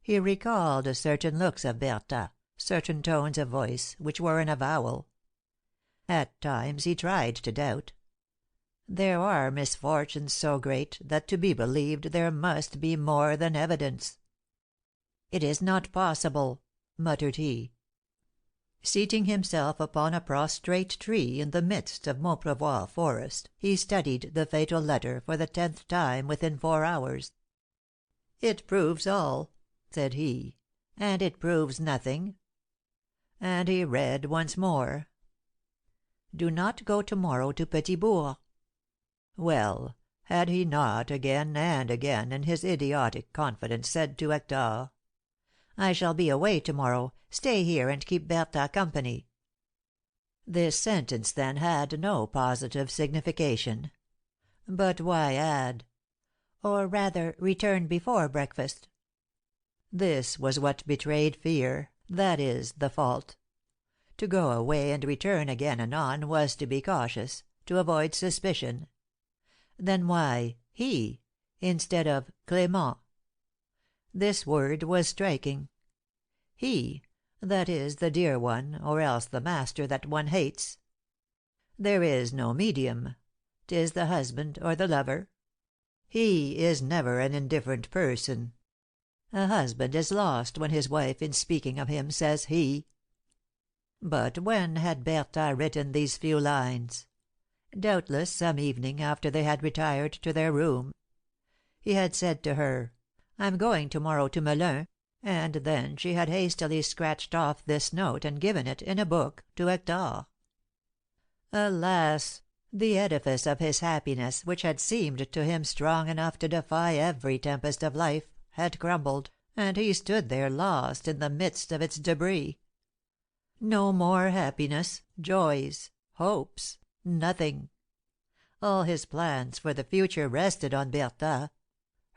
He recalled certain looks of Bertha, certain tones of voice, which were an avowal. At times he tried to doubt. There are misfortunes so great that to be believed there must be more than evidence. "It is not possible," muttered he. Seating himself upon a prostrate tree in the midst of Montprevoir forest, he studied the fatal letter for the 10th time within 4 hours. "It proves all," said he, "and it proves nothing." And he read once more: "Do not go to morrow to Petit Bourg." Well, had he not again and again in his idiotic confidence said to Hector: "I shall be away to morrow, stay here and keep Bertha company." This sentence, then, had no positive signification. But why add: "Or rather, return before breakfast"? This was what betrayed fear, that is the fault. To go away and return again anon was to be cautious, to avoid suspicion. Then why he, instead of Clément? This word was striking. He, that is the dear one, or else the master that one hates. There is no medium. 'Tis the husband or the lover. He is never an indifferent person. A husband is lost when his wife, in speaking of him, says he. But when had Bertha written these few lines? Doubtless some evening after they had retired to their room. He had said to her, "I'm going to morrow to Melun," and then she had hastily scratched off this note and given it, in a book, to Hector. Alas! The edifice of his happiness, which had seemed to him strong enough to defy every tempest of life, had crumbled, and he stood there lost in the midst of its debris. No more happiness, joys, hopes, nothing. All his plans for the future rested on Bertha.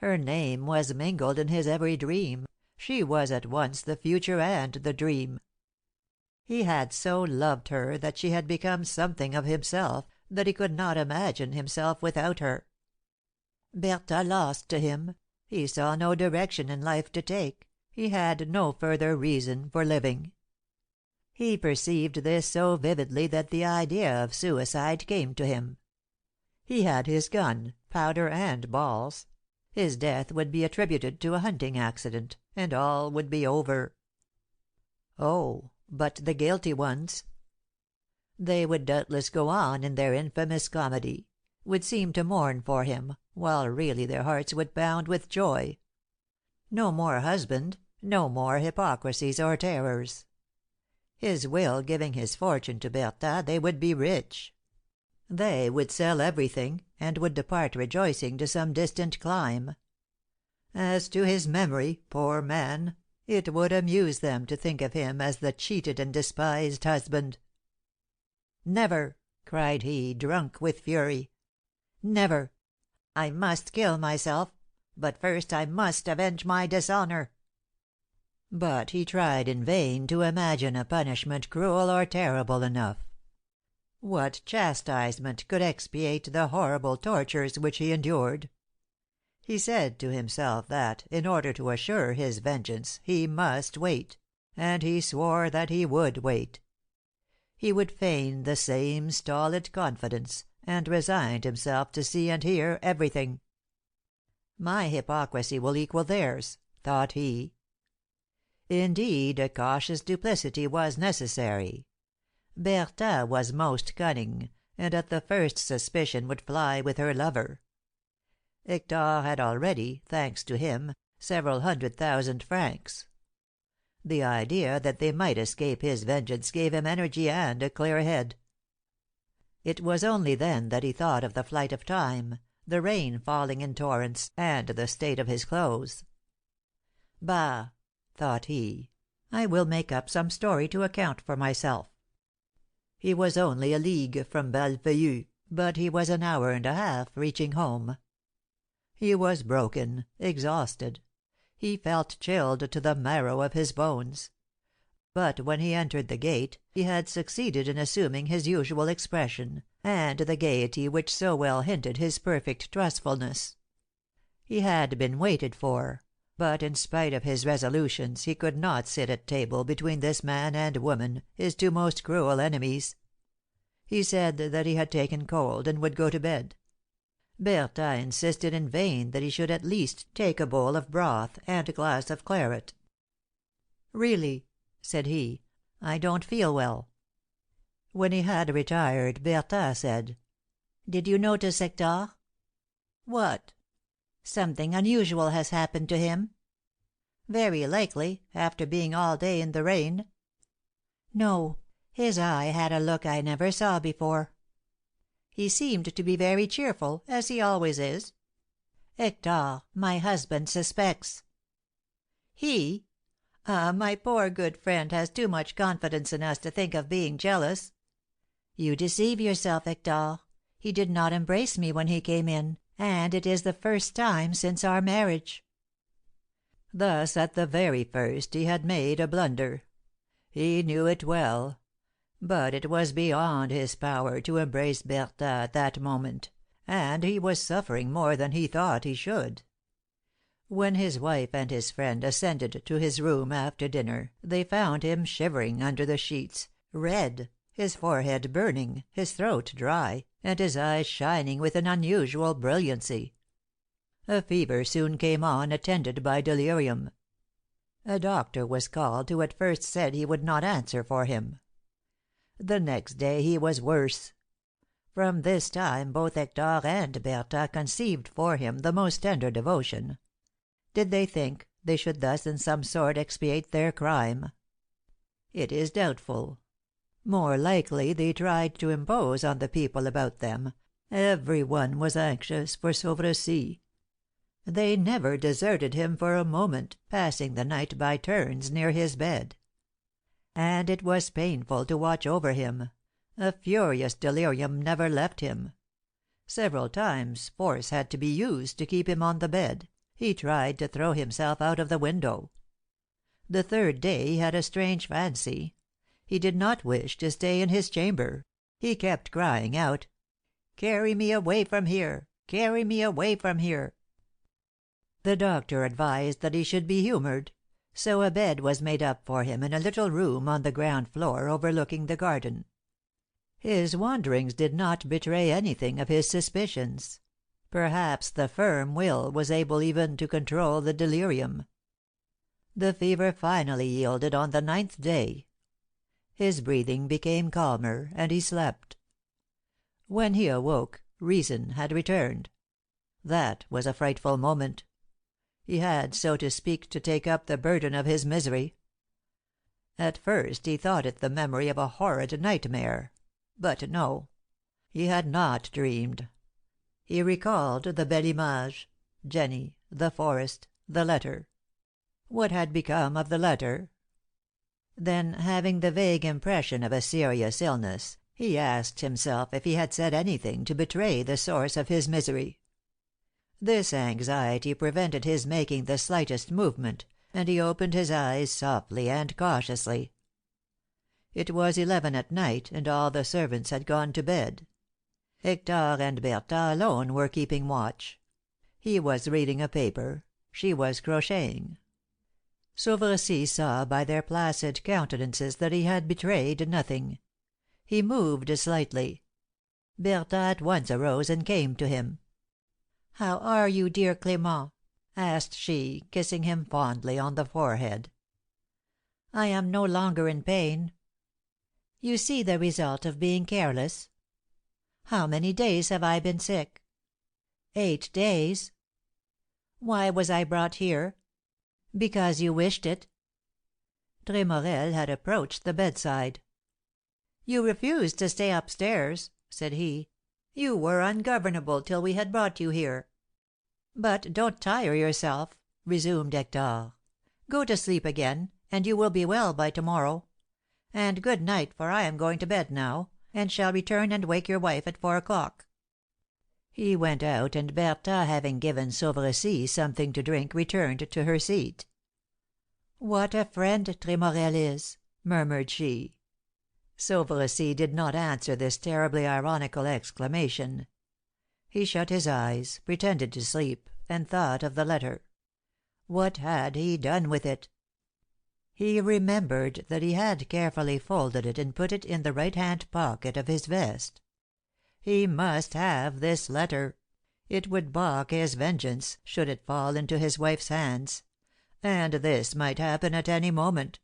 Her name was mingled in his every dream, she was at once the future and the dream. He had so loved her that she had become something of himself, that he could not imagine himself without her. Bertha lost to him, he saw no direction in life to take, he had no further reason for living. He perceived this so vividly that the idea of suicide came to him. He had his gun, powder and balls. His death would be attributed to a hunting accident, and all would be over. Oh, but the guilty ones! They would doubtless go on in their infamous comedy, would seem to mourn for him, while really their hearts would bound with joy. No more husband, no more hypocrisies or terrors. His will giving his fortune to Bertha, they would be rich. They would sell everything, and would depart rejoicing to some distant clime. As to his memory, poor man, it would amuse them to think of him as the cheated and despised husband. "Never!" cried he, drunk with fury. "Never! I must kill myself, but first I must avenge my dishonor." But he tried in vain to imagine a punishment cruel or terrible enough. What chastisement could expiate the horrible tortures which he endured? He said to himself that, in order to assure his vengeance, he must wait, and he swore that he would wait. He would feign the same stolid confidence, and resigned himself to see and hear everything. "My hypocrisy will equal theirs," thought he. Indeed, a cautious duplicity was necessary. Bertha was most cunning, and at the first suspicion would fly with her lover. Hector had already, thanks to him, several 100,000 francs. The idea that they might escape his vengeance gave him energy and a clear head. It was only then that he thought of the flight of time, the rain falling in torrents, and the state of his clothes. "Bah!" thought he, "I will make up some story to account for myself." He was only a league from Bellefeuille, but he was an hour and a half reaching home. He was broken, exhausted; he felt chilled to the marrow of his bones. But when he entered the gate, he had succeeded in assuming his usual expression, and the gaiety which so well hinted his perfect trustfulness. He had been waited for, but in spite of his resolutions he could not sit at table between this man and woman, his two most cruel enemies. He said that he had taken cold, and would go to bed. Bertha insisted in vain that he should at least take a bowl of broth and a glass of claret. "Really," said he, "I don't feel well." When he had retired, Bertha said: "Did you notice Hector?" "What?" "Something unusual has happened to him." "Very likely, after being all day in the rain." "No. His eye had a look I never saw before. He seemed to be very cheerful, as he always is. Hector, my husband, suspects." "He? Ah, my poor good friend has too much confidence in us to think of being jealous." "You deceive yourself, Hector. He did not embrace me when he came in, and it is the first time since our marriage." Thus, at the very first, he had made a blunder. He knew it well. But it was beyond his power to embrace Bertha at that moment, and he was suffering more than he thought he should. When his wife and his friend ascended to his room after dinner, they found him shivering under the sheets, red, his forehead burning, his throat dry, and his eyes shining with an unusual brilliancy. A fever soon came on, attended by delirium. A doctor was called, who at first said he would not answer for him. The next day he was worse. From this time both Hector and Bertha conceived for him the most tender devotion. Did they think they should thus in some sort expiate their crime? It is doubtful. More likely they tried to impose on the people about them. Every one was anxious for Sauvercy. They never deserted him for a moment, passing the night by turns near his bed. And it was painful to watch over him. A furious delirium never left him. Several times force had to be used to keep him on the bed, He tried to throw himself out of the window. The third day he had a strange fancy. He did not wish to stay in his chamber. He kept crying out, "Carry me away from here! Carry me away from here!" The doctor advised that he should be humored, so a bed was made up for him in a little room on the ground floor overlooking the garden. His wanderings did not betray anything of his suspicions. Perhaps the firm will was able even to control the delirium. The fever finally yielded on the 9th day. His breathing became calmer, and he slept. When he awoke, reason had returned. That was a frightful moment. He had, so to speak, to take up the burden of his misery. At first he thought it the memory of a horrid nightmare. But no. He had not dreamed. He recalled the Belle Image, Jenny, the forest, the letter. What had become of the letter? Then, having the vague impression of a serious illness, he asked himself if he had said anything to betray the source of his misery. This anxiety prevented his making the slightest movement, and he opened his eyes softly and cautiously. It was 11 at night, and all the servants had gone to bed. Hector and Bertha alone were keeping watch. He was reading a paper, she was crocheting. Sauvercy saw by their placid countenances that he had betrayed nothing. He moved slightly. Bertha at once arose and came to him. "How are you, dear Clément?" asked she, kissing him fondly on the forehead. "I am no longer in pain." "You see the result of being careless. How many days have I been sick?" 8 days." "Why was I brought here?" "Because you wished it." Tremorel had approached the bedside. "You refused to stay up stairs," said he. "You were ungovernable till we had brought you here." "But don't tire yourself," resumed Hector. "Go to sleep again, and you will be well by to morrow. And good night, for I am going to bed now, and shall return and wake your wife at 4 o'clock." He went out, and Bertha, having given Sauvercy something to drink, returned to her seat. "What a friend Tremorel is!" murmured she. Sauvercy did not answer this terribly ironical exclamation. He shut his eyes, pretended to sleep, and thought of the letter. What had he done with it? He remembered that he had carefully folded it and put it in the right hand pocket of his vest. He must have this letter. It would balk his vengeance, should it fall into his wife's hands. And this might happen at any moment.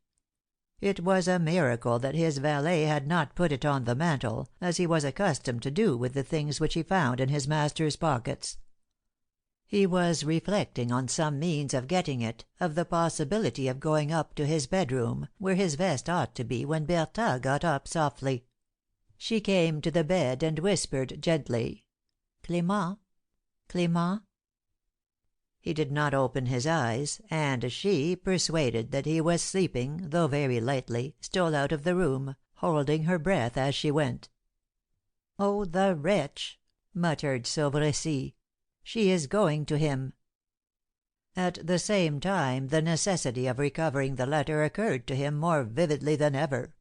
It was a miracle that his valet had not put it on the mantel, as he was accustomed to do with the things which he found in his master's pockets. He was reflecting on some means of getting it, of the possibility of going up to his bedroom, where his vest ought to be, when Bertha got up softly. She came to the bed and whispered gently, "Clément, Clément." He did not open his eyes, and she, persuaded that he was sleeping, though very lightly, stole out of the room, holding her breath as she went. "Oh, the wretch!" muttered Sauvercy. "She is going to him." At the same time the necessity of recovering the letter occurred to him more vividly than ever.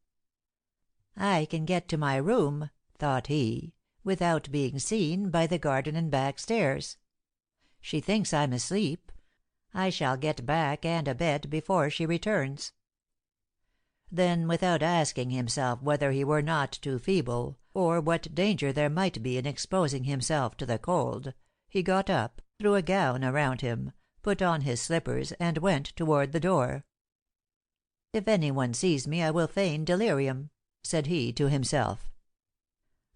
"I can get to my room," thought he, "without being seen, by the garden and back stairs. She thinks I'm asleep. I shall get back and a bed before she returns." Then, without asking himself whether he were not too feeble, or what danger there might be in exposing himself to the cold, he got up, threw a gown around him, put on his slippers, and went toward the door. "If any one sees me I will feign delirium," said he to himself.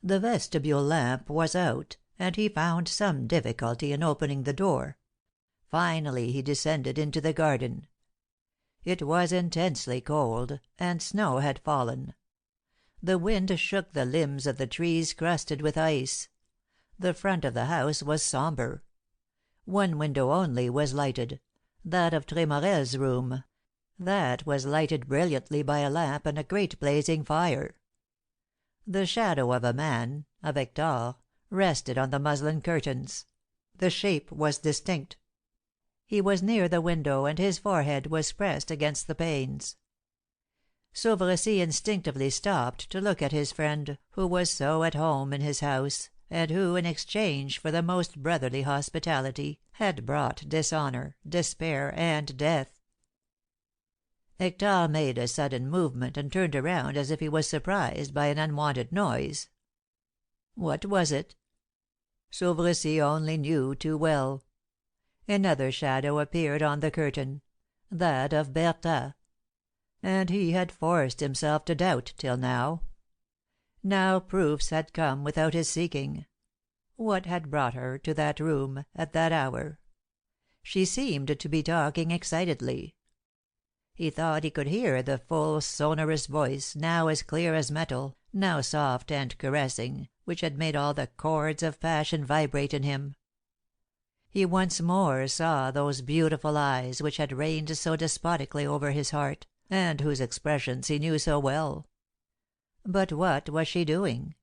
The vestibule lamp was out, and he found some difficulty in opening the door. Finally he descended into the garden. It was intensely cold, and snow had fallen. The wind shook the limbs of the trees crusted with ice. The front of the house was sombre. One window only was lighted, that of Tremorel's room. That was lighted brilliantly by a lamp and a great blazing fire. The shadow of a man, of Hector, rested on the muslin curtains. The shape was distinct. He was near the window, and his forehead was pressed against the panes. Sauveressy instinctively stopped to look at his friend, who was so at home in his house, and who, in exchange for the most brotherly hospitality, had brought dishonour, despair, and death. Hector made a sudden movement, and turned around as if he was surprised by an unwonted noise. What was it? Sauveressy only knew too well. Another shadow appeared on the curtain, that of Bertha. And he had forced himself to doubt till now. Now proofs had come without his seeking. What had brought her to that room, at that hour? She seemed to be talking excitedly. He thought he could hear the full sonorous voice, now as clear as metal, now soft and caressing, which had made all the chords of passion vibrate in him. He once more saw those beautiful eyes which had reigned so despotically over his heart, and whose expressions he knew so well. But what was she doing?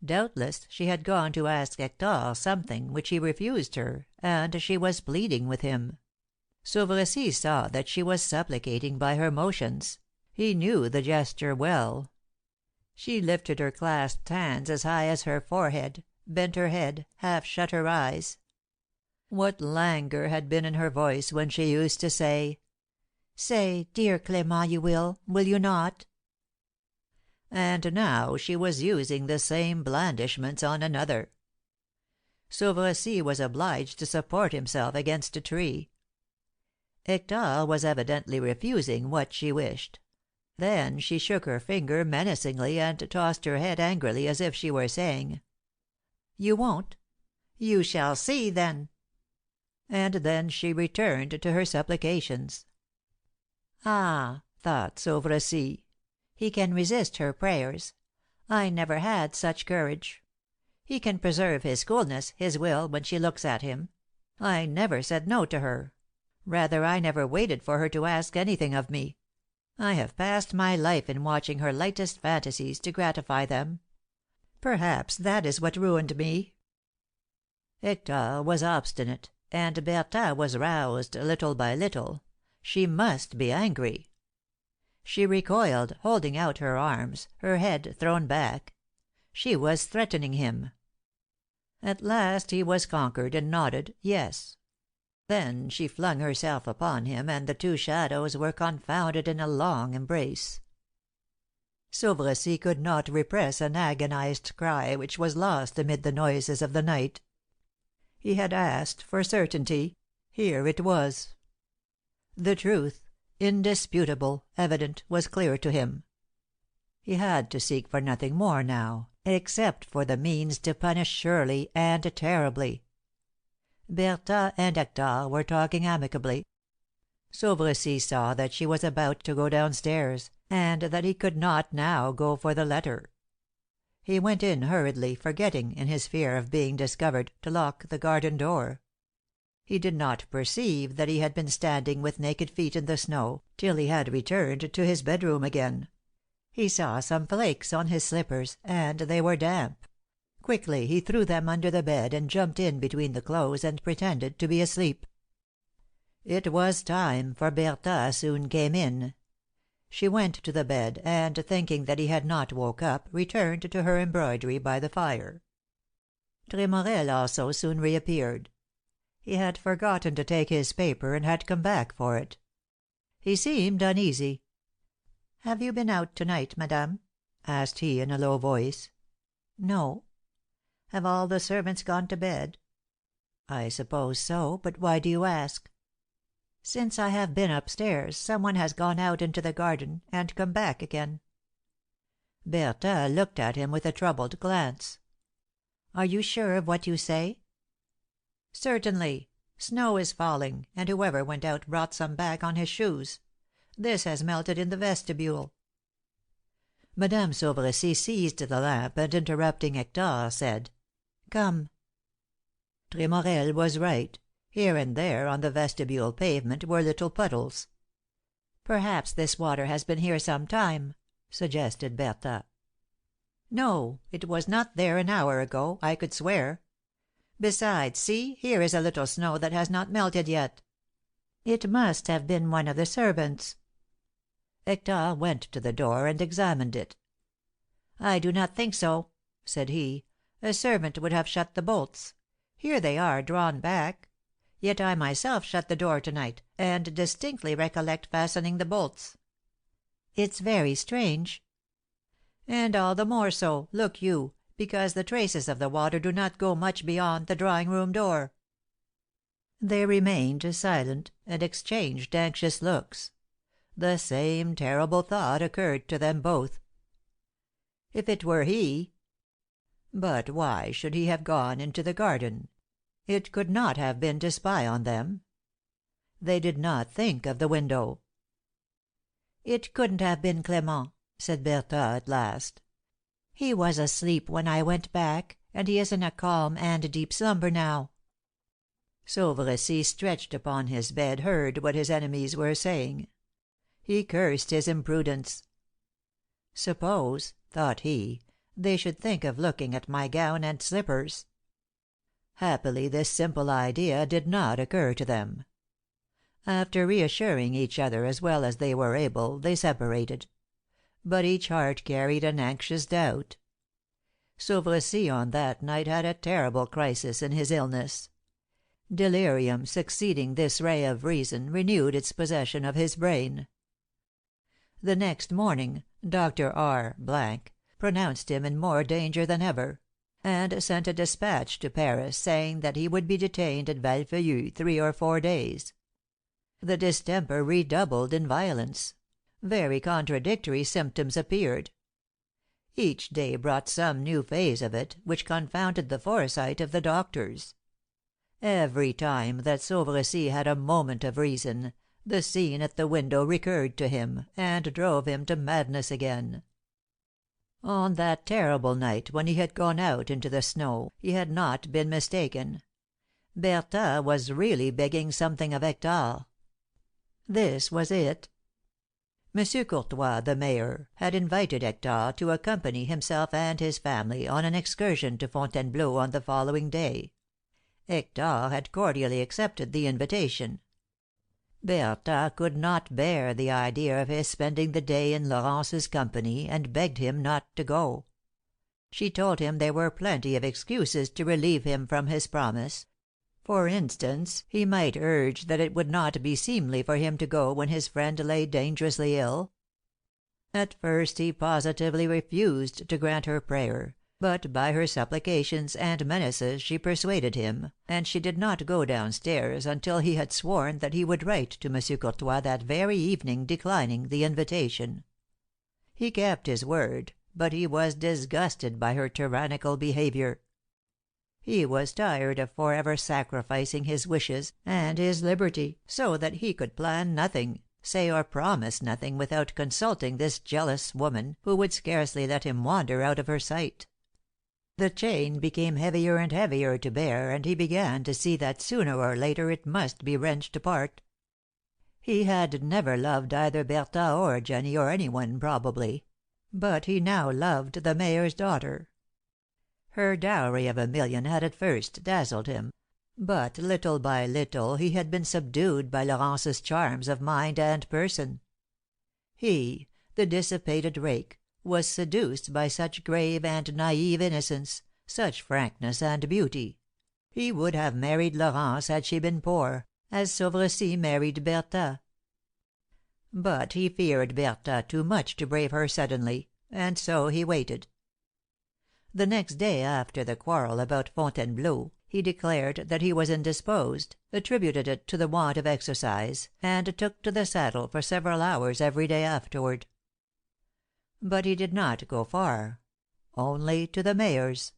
Doubtless she had gone to ask Hector something which he refused her, and she was pleading with him. Sauveressy saw that she was supplicating by her motions. He knew the gesture well. She lifted her clasped hands as high as her forehead, bent her head, half shut her eyes. What languor had been in her voice when she used to say, "Say, dear Clément, you will you not?" And now she was using the same blandishments on another. Sauveressy was obliged to support himself against a tree. Hector was evidently refusing what she wished. Then she shook her finger menacingly, and tossed her head angrily, as if she were saying, "You won't? You shall see, then." And then she returned to her supplications. "Ah," thought Sauveressy, "he can resist her prayers. I never had such courage. He can preserve his coolness, his will, when she looks at him. I never said no to her. Rather, I never waited for her to ask anything of me. I have passed my life in watching her lightest fantasies, to gratify them. Perhaps that is what ruined me." Hector was obstinate, and Bertha was roused little by little. She must be angry. She recoiled, holding out her arms, her head thrown back. She was threatening him. At last he was conquered, and nodded "Yes." Then she flung herself upon him, and the two shadows were confounded in a long embrace. Sauveressy could not repress an agonized cry which was lost amid the noises of the night. He had asked for certainty. Here it was. The truth, indisputable, evident, was clear to him. He had to seek for nothing more now, except for the means to punish surely and terribly. Bertha and Hector were talking amicably. Sauveressy saw that she was about to go downstairs, and that he could not now go for the letter. He went in hurriedly, forgetting, in his fear of being discovered, to lock the garden door. He did not perceive that he had been standing with naked feet in the snow, till he had returned to his bedroom again. He saw some flakes on his slippers, and they were damp. Quickly he threw them under the bed, and jumped in between the clothes, and pretended to be asleep. It was time, for Bertha soon came in. She went to the bed, and, thinking that he had not woke up, returned to her embroidery by the fire. Tremorel also soon reappeared. He had forgotten to take his paper, and had come back for it. He seemed uneasy. "Have you been out to night, madame?" asked he, in a low voice. "No." "Have all the servants gone to bed?" "I suppose so. But why do you ask?" "Since I have been up stairs, some one has gone out into the garden, and come back again." Bertha looked at him with a troubled glance. "Are you sure of what you say?" "Certainly. Snow is falling, and whoever went out brought some back on his shoes. This has melted in the vestibule." Madame Sauveressy seized the lamp, and, interrupting Hector, said, "Come." Tremorel was right. Here and there on the vestibule pavement were little puddles. "Perhaps this water has been here some time," suggested Bertha. "No, it was not there an hour ago, I could swear. Besides, see, here is a little snow that has not melted yet." "It must have been one of the servants." Hector went to the door and examined it. "I do not think so," said he. "A servant would have shut the bolts. Here they are, drawn back. Yet I myself shut the door to night, and distinctly recollect fastening the bolts." "It's very strange." "And all the more so, look you, because the traces of the water do not go much beyond the drawing room door." They remained silent, and exchanged anxious looks. The same terrible thought occurred to them both. If it were he! But why should he have gone into the garden? It could not have been to spy on them. They did not think of the window. "It couldn't have been Clément," said Bertha at last. "He was asleep when I went back, and he is in a calm and deep slumber now." Sauveressy, stretched upon his bed, heard what his enemies were saying. He cursed his imprudence. "Suppose," thought he, "they should think of looking at my gown and slippers." Happily this simple idea did not occur to them. After reassuring each other as well as they were able, they separated; but each heart carried an anxious doubt. Sauveressy on that night had a terrible crisis in his illness. Delirium, succeeding this ray of reason, renewed its possession of his brain. The next morning Dr. R pronounced him in more danger than ever, and sent a despatch to Paris saying that he would be detained at Valfeuillu 3 or 4 days. The distemper redoubled in violence; very contradictory symptoms appeared. Each day brought some new phase of it, which confounded the foresight of the doctors. Every time that Sauveressy had a moment of reason, the scene at the window recurred to him, and drove him to madness again. On that terrible night when he had gone out into the snow, he had not been mistaken. Bertha was really begging something of Hector. This was it. M. Courtois, the mayor, had invited Hector to accompany himself and his family on an excursion to Fontainebleau on the following day. Hector had cordially accepted the invitation. Bertha could not bear the idea of his spending the day in Laurence's company, and begged him not to go. She told him there were plenty of excuses to relieve him from his promise. For instance, he might urge that it would not be seemly for him to go when his friend lay dangerously ill. At first he positively refused to grant her prayer, but by her supplications and menaces she persuaded him, and she did not go down stairs until he had sworn that he would write to M. Courtois that very evening declining the invitation. He kept his word, but he was disgusted by her tyrannical behaviour. He was tired of forever sacrificing his wishes and his liberty, so that he could plan nothing, say or promise nothing without consulting this jealous woman, who would scarcely let him wander out of her sight. The chain became heavier and heavier to bear, and he began to see that sooner or later it must be wrenched apart. He had never loved either Bertha or Jenny, or any one, probably; but he now loved the mayor's daughter. Her dowry of 1 million had at first dazzled him; but little by little he had been subdued by Laurence's charms of mind and person. He, the dissipated rake, was seduced by such grave and naive innocence, such frankness and beauty. He would have married Laurence had she been poor, as Sauveressy married Bertha. But he feared Bertha too much to brave her suddenly, and so he waited. The next day after the quarrel about Fontainebleau, he declared that he was indisposed, attributed it to the want of exercise, and took to the saddle for several hours every day afterward. But he did not go far, only to the mayor's.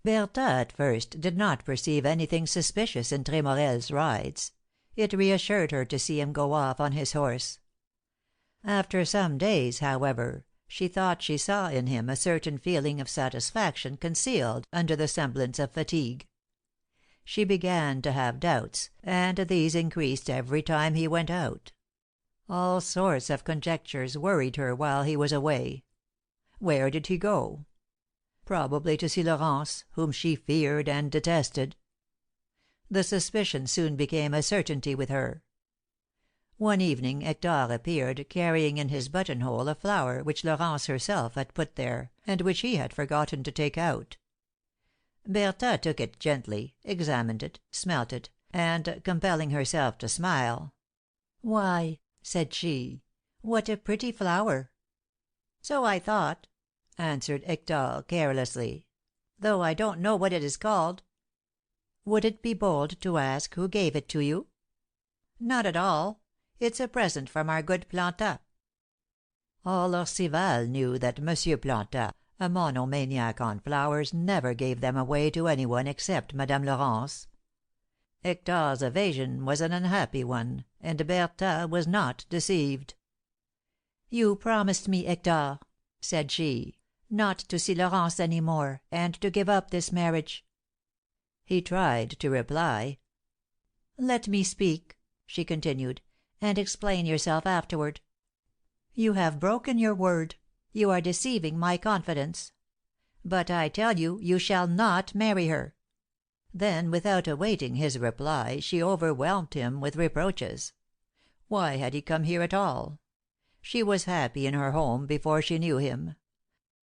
Bertha at first did not perceive anything suspicious in Tremorel's rides; it reassured her to see him go off on his horse. After some days, however, she thought she saw in him a certain feeling of satisfaction concealed under the semblance of fatigue. She began to have doubts, and these increased every time he went out. All sorts of conjectures worried her while he was away. Where did he go? probably to see Laurence, whom she feared and detested. The suspicion soon became a certainty with her. One evening Hector appeared, carrying in his buttonhole a flower which Laurence herself had put there, and which he had forgotten to take out. Bertha took it gently, examined it, smelt it, and, compelling herself to smile, "Why," said she, "what a pretty flower!" "So I thought," answered Hector carelessly, "though I don't know what it is called." "Would it be bold to ask who gave it to you?" "Not at all. It's a present from our good Plantat." All Orcival knew that Monsieur Plantat, a monomaniac on flowers, never gave them away to any one except Madame Laurence. Hector's evasion was an unhappy one, and Bertha was not deceived. "You promised me, Hector," said she, "not to see Laurence any more, and to give up this marriage." He tried to reply. "Let me speak," she continued, "and explain yourself afterward. You have broken your word; you are deceiving my confidence. But I tell you, you shall not marry her." Then, without awaiting his reply, she overwhelmed him with reproaches. Why had he come here at all? She was happy in her home before she knew him.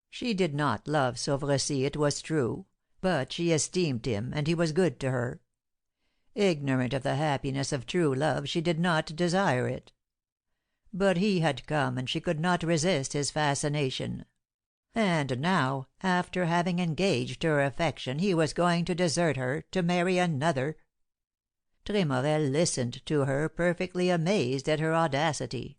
She did not love Sauvercy, it was true, but she esteemed him, and he was good to her. Ignorant of the happiness of true love, she did not desire it. But he had come, and she could not resist his fascination. And now, after having engaged her affection, he was going to desert her, to marry another. Tremorel listened to her, perfectly amazed at her audacity.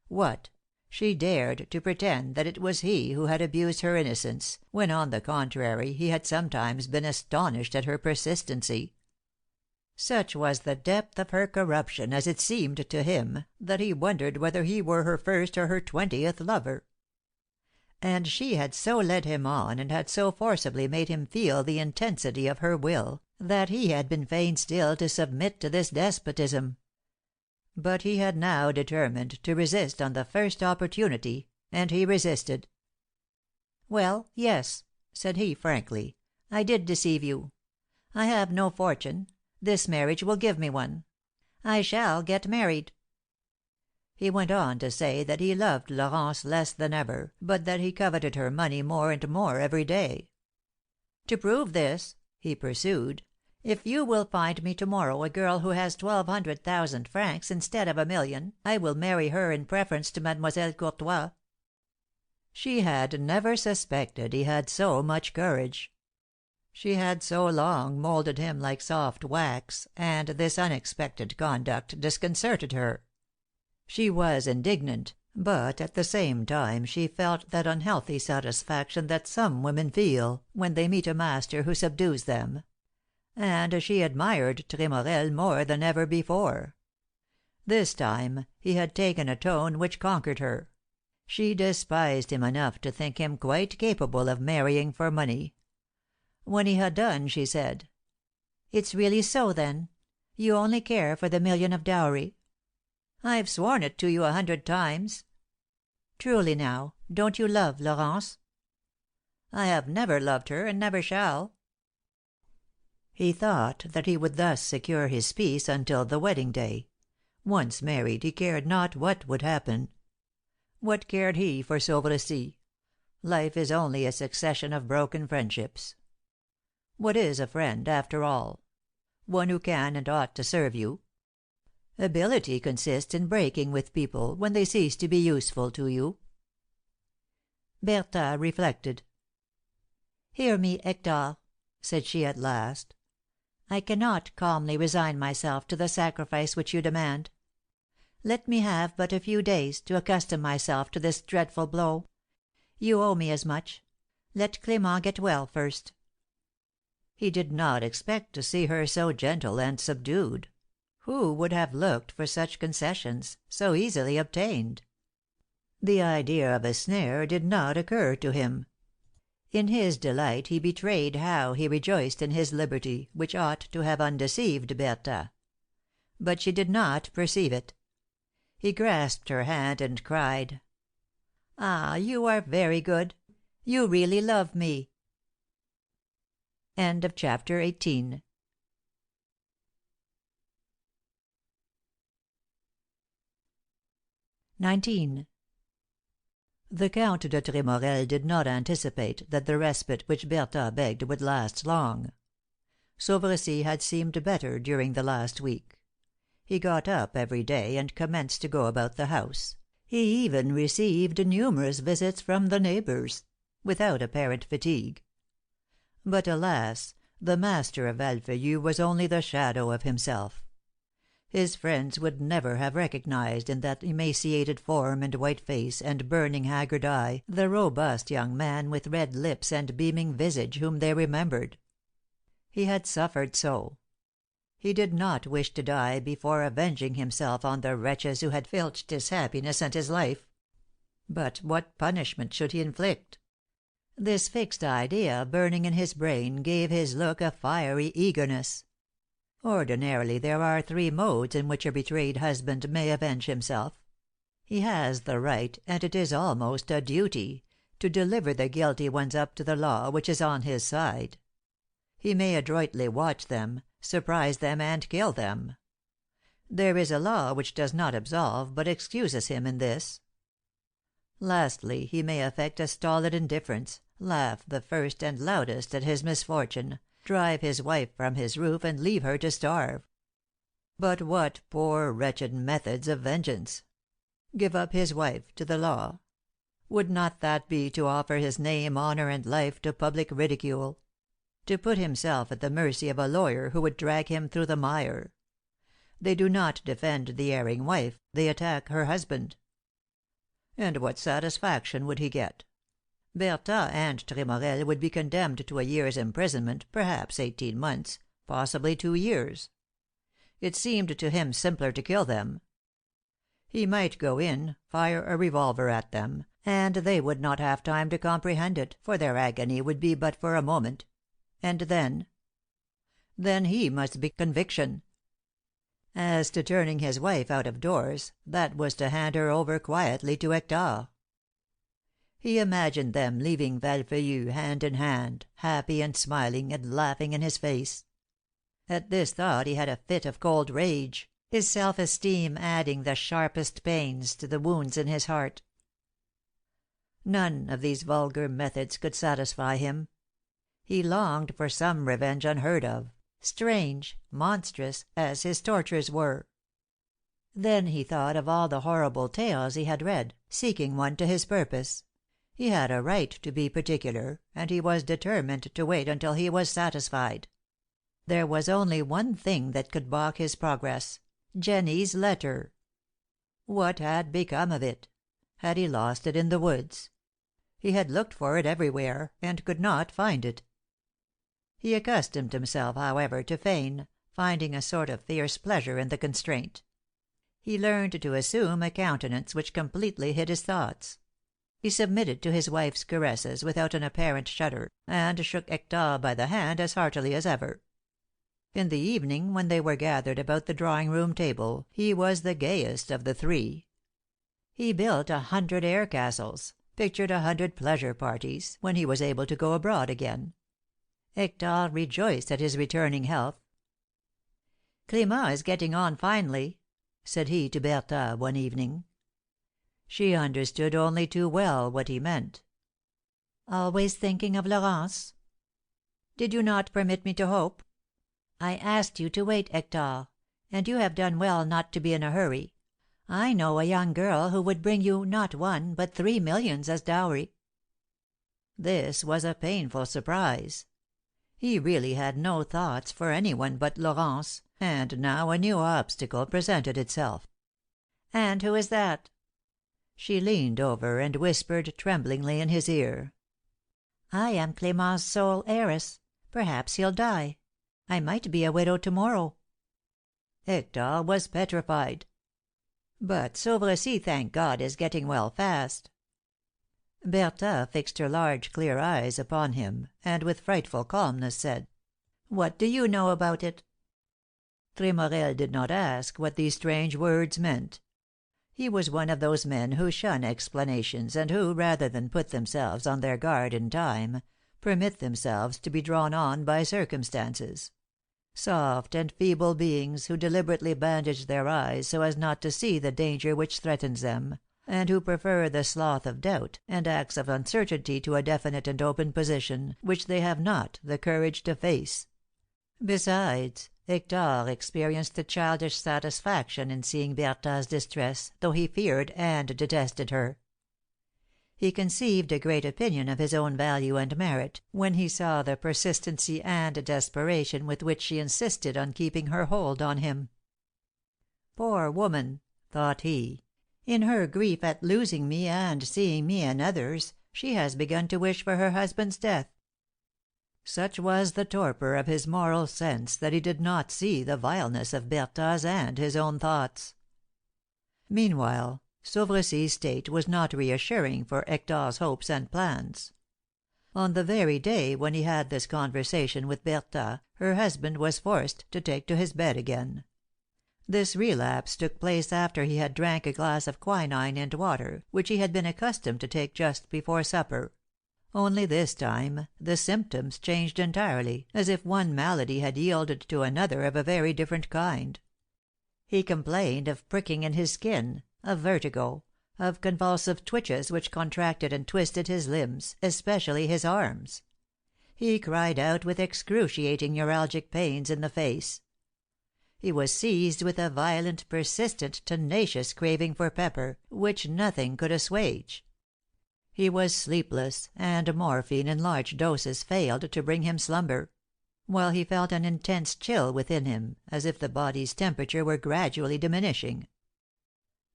What! She dared to pretend that it was he who had abused her innocence, when, on the contrary, he had sometimes been astonished at her persistency. Such was the depth of her corruption, as it seemed to him, that he wondered whether he were her first or her 20th lover. And she had so led him on, and had so forcibly made him feel the intensity of her will, that he had been fain still to submit to this despotism. But he had now determined to resist on the first opportunity, and he resisted. "Well, yes," said he, frankly, "I did deceive you. I have no fortune; this marriage will give me one. I shall get married." He went on to say that he loved Laurence less than ever, but that he coveted her money more and more every day. "To prove this," he pursued, "if you will find me to morrow a girl who has 1,200,000 francs instead of 1,000,000, I will marry her in preference to Mademoiselle Courtois." She had never suspected he had so much courage. She had so long moulded him like soft wax, and this unexpected conduct disconcerted her. She was indignant, but at the same time she felt that unhealthy satisfaction that some women feel when they meet a master who subdues them; and she admired Tremorel more than ever before. This time he had taken a tone which conquered her. She despised him enough to think him quite capable of marrying for money. When he had done, she said: "It's really so, then? You only care for the 1,000,000 of dowry?" "I've sworn it to you 100 times." "Truly now, don't you love Laurence?" "I have never loved her, and never shall." He thought that he would thus secure his peace until the wedding day. Once married, he cared not what would happen. What cared he for Sauvercy? Life is only a succession of broken friendships. What is a friend, after all? One who can and ought to serve you. Ability consists in breaking with people when they cease to be useful to you. Bertha reflected. "Hear me, Hector," said she at last. "I cannot calmly resign myself to the sacrifice which you demand. Let me have but a few days to accustom myself to this dreadful blow. You owe me as much. Let Clément get well first." He did not expect to see her so gentle and subdued. Who would have looked for such concessions, so easily obtained? The idea of a snare did not occur to him. In his delight he betrayed how he rejoiced in his liberty, which ought to have undeceived Bertha. But she did not perceive it. He grasped her hand and cried: "Ah, you are very good! You really love me!" CHAPTER XIX. The Count de Tremorel did not anticipate that the respite which Bertha begged would last long. Sauvercy had seemed better during the last week. He got up every day and commenced to go about the house. He even received numerous visits from the neighbors, without apparent fatigue. But, alas, the master of Valfeuillu was only the shadow of himself. His friends would never have recognized in that emaciated form and white face and burning haggard eye the robust young man with red lips and beaming visage whom they remembered. He had suffered so. He did not wish to die before avenging himself on the wretches who had filched his happiness and his life. But what punishment should he inflict? This fixed idea burning in his brain gave his look a fiery eagerness. Ordinarily there are three modes in which a betrayed husband may avenge himself. He has the right, and it is almost a duty, to deliver the guilty ones up to the law which is on his side. He may adroitly watch them, surprise them and kill them. There is a law which does not absolve, but excuses him in this. Lastly, he may affect a stolid indifference, laugh the first and loudest at his misfortune, drive his wife from his roof and leave her to starve. But what poor wretched methods of vengeance! Give up his wife to the law? Would not that be to offer his name, honor, and life to public ridicule? To put himself at the mercy of a lawyer who would drag him through the mire? They do not defend the erring wife, they attack her husband. And what satisfaction would he get? Bertha and Tremorel would be condemned to a year's imprisonment, perhaps 18 months, possibly 2 years. It seemed to him simpler to kill them. He might go in, fire a revolver at them, and they would not have time to comprehend it, for their agony would be but for a moment. And then? Then he must be conviction. As to turning his wife out of doors, that was to hand her over quietly to Hector. He imagined them leaving Valfeuillu hand in hand, happy and smiling and laughing in his face. At this thought he had a fit of cold rage, his self-esteem adding the sharpest pains to the wounds in his heart. None of these vulgar methods could satisfy him. He longed for some revenge unheard of, strange, monstrous, as his tortures were. Then he thought of all the horrible tales he had read, seeking one to his purpose. He had a right to be particular, and he was determined to wait until he was satisfied. There was only one thing that could balk his progress: Jenny's letter. What had become of it? Had he lost it in the woods? He had looked for it everywhere, and could not find it. He accustomed himself, however, to feign, finding a sort of fierce pleasure in the constraint. He learned to assume a countenance which completely hid his thoughts. He submitted to his wife's caresses without an apparent shudder, and shook Hector by the hand as heartily as ever. In the evening, when they were gathered about the drawing-room table, he was the gayest of the three. He built 100 air castles, pictured 100 pleasure parties, when he was able to go abroad again. Hector rejoiced at his returning health. "Clément is getting on finely," said he to Bertha one evening. She understood only too well what he meant. "Always thinking of Laurence?" "Did you not permit me to hope?" "I asked you to wait, Hector, and you have done well not to be in a hurry. I know a young girl who would bring you not 1 but 3 millions as dowry." This was a painful surprise. He really had no thoughts for any one but Laurence, and now a new obstacle presented itself. "And who is that?" She leaned over and whispered tremblingly in his ear. "I am Clément's sole heiress. Perhaps he'll die. I might be a widow to morrow." Hector was petrified. "But Sauvercy, thank God, is getting well fast." Bertha fixed her large clear eyes upon him, and with frightful calmness said: "What do you know about it?" Tremorel did not ask what these strange words meant. He was one of those men who shun explanations, and who, rather than put themselves on their guard in time, permit themselves to be drawn on by circumstances; soft and feeble beings who deliberately bandage their eyes so as not to see the danger which threatens them, and who prefer the sloth of doubt and acts of uncertainty to a definite and open position which they have not the courage to face. Besides, Hector experienced a childish satisfaction in seeing Bertha's distress, though he feared and detested her. He conceived a great opinion of his own value and merit, when he saw the persistency and desperation with which she insisted on keeping her hold on him. "Poor woman!" thought he. "In her grief at losing me and seeing me in others, she has begun to wish for her husband's death." Such was the torpor of his moral sense that he did not see the vileness of Bertha's and his own thoughts. Meanwhile, Sauvercy's state was not reassuring for Hector's hopes and plans. On the very day when he had this conversation with Bertha, her husband was forced to take to his bed again. This relapse took place after he had drank a glass of quinine and water, which he had been accustomed to take just before supper. Only this time the symptoms changed entirely, as if one malady had yielded to another of a very different kind. He complained of pricking in his skin, of vertigo, of convulsive twitches which contracted and twisted his limbs, especially his arms. He cried out with excruciating neuralgic pains in the face. He was seized with a violent, persistent, tenacious craving for pepper, which nothing could assuage. He was sleepless, and morphine in large doses failed to bring him slumber; while he felt an intense chill within him, as if the body's temperature were gradually diminishing.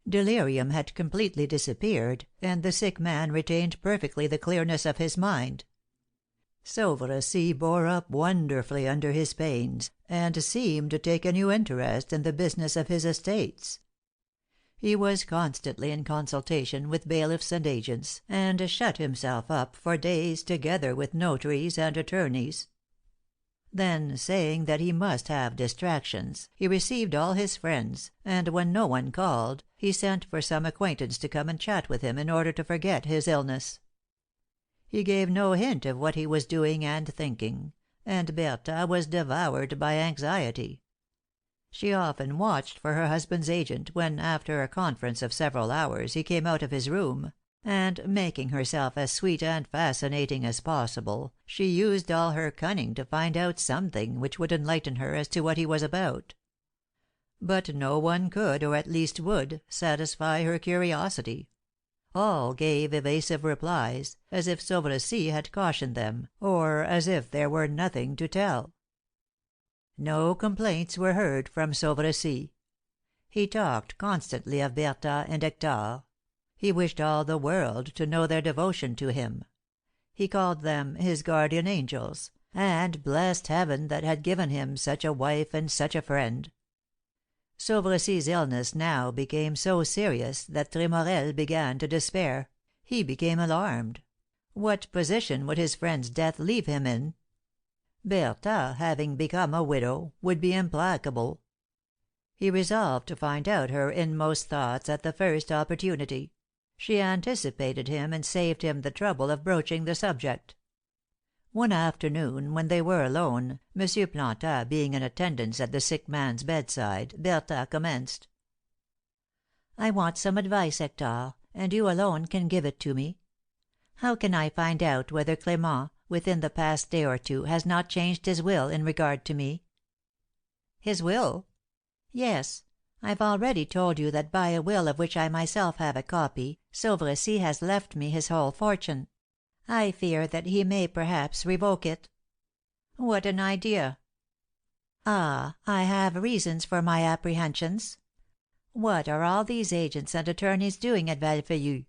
Delirium had completely disappeared, and the sick man retained perfectly the clearness of his mind. Sauvercy bore up wonderfully under his pains, and seemed to take a new interest in the business of his estates. He was constantly in consultation with bailiffs and agents, and shut himself up for days together with notaries and attorneys. Then, saying that he must have distractions, he received all his friends, and when no one called, he sent for some acquaintance to come and chat with him in order to forget his illness. He gave no hint of what he was doing and thinking, and Bertha was devoured by anxiety. She often watched for her husband's agent when, after a conference of several hours, he came out of his room, and, making herself as sweet and fascinating as possible, she used all her cunning to find out something which would enlighten her as to what he was about. But no one could, or at least would, satisfy her curiosity. All gave evasive replies, as if Sauvercy had cautioned them, or as if there were nothing to tell. No complaints were heard from Sauvercy. He talked constantly of Bertha and Hector. He wished all the world to know their devotion to him. He called them his guardian angels, and blessed Heaven that had given him such a wife and such a friend. Sauvercy's illness now became so serious that Tremorel began to despair. He became alarmed. What position would his friend's death leave him in? Bertha, having become a widow, would be implacable. He resolved to find out her inmost thoughts at the first opportunity. She anticipated him and saved him the trouble of broaching the subject. One afternoon, when they were alone, Monsieur Planta being in attendance at the sick man's bedside, Bertha commenced: "I want some advice, Hector, and you alone can give it to me. How can I find out whether Clément, within the past day or two, has not changed his will in regard to me?" "His will?" "Yes. I've already told you that by a will of which I myself have a copy, Sauvercy has left me his whole fortune. I fear that he may perhaps revoke it." "What an idea!" "Ah, I have reasons for my apprehensions. What are all these agents and attorneys doing at Valfeuillu?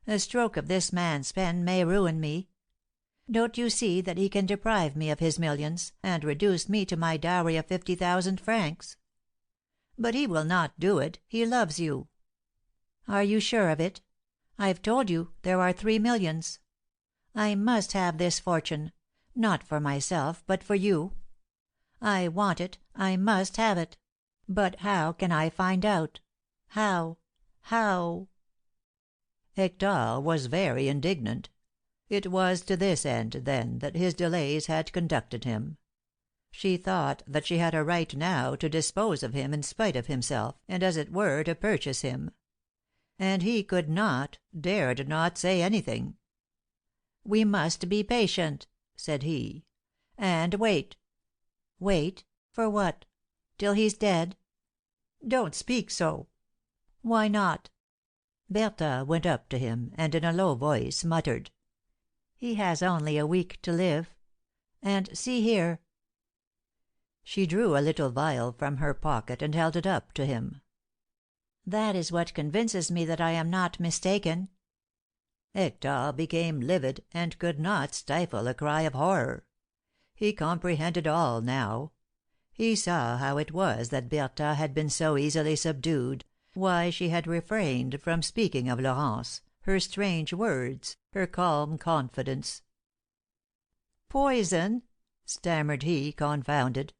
A stroke of this man's pen may ruin me. Don't you see that he can deprive me of his millions, and reduce me to my dowry of 50,000 francs? But he will not do it. He loves you." "Are you sure of it? I've told you there are 3 millions. I must have this fortune, not for myself, but for you. I want it, I must have it. But how can I find out? How? How?" Hector was very indignant. It was to this end, then, that his delays had conducted him. She thought that she had a right now to dispose of him in spite of himself, and as it were to purchase him. And he could not, dared not say anything. "We must be patient," said he, "and wait." "Wait? For what? Till he's dead?" "Don't speak so." "Why not?" Bertha went up to him, and in a low voice muttered: "He has only a week to live. And see here." She drew a little vial from her pocket and held it up to him. "That is what convinces me that I am not mistaken." Hector became livid, and could not stifle a cry of horror. He comprehended all now. He saw how it was that Bertha had been so easily subdued, why she had refrained from speaking of Laurence, her strange words, her calm confidence. "Poison!" stammered he, confounded.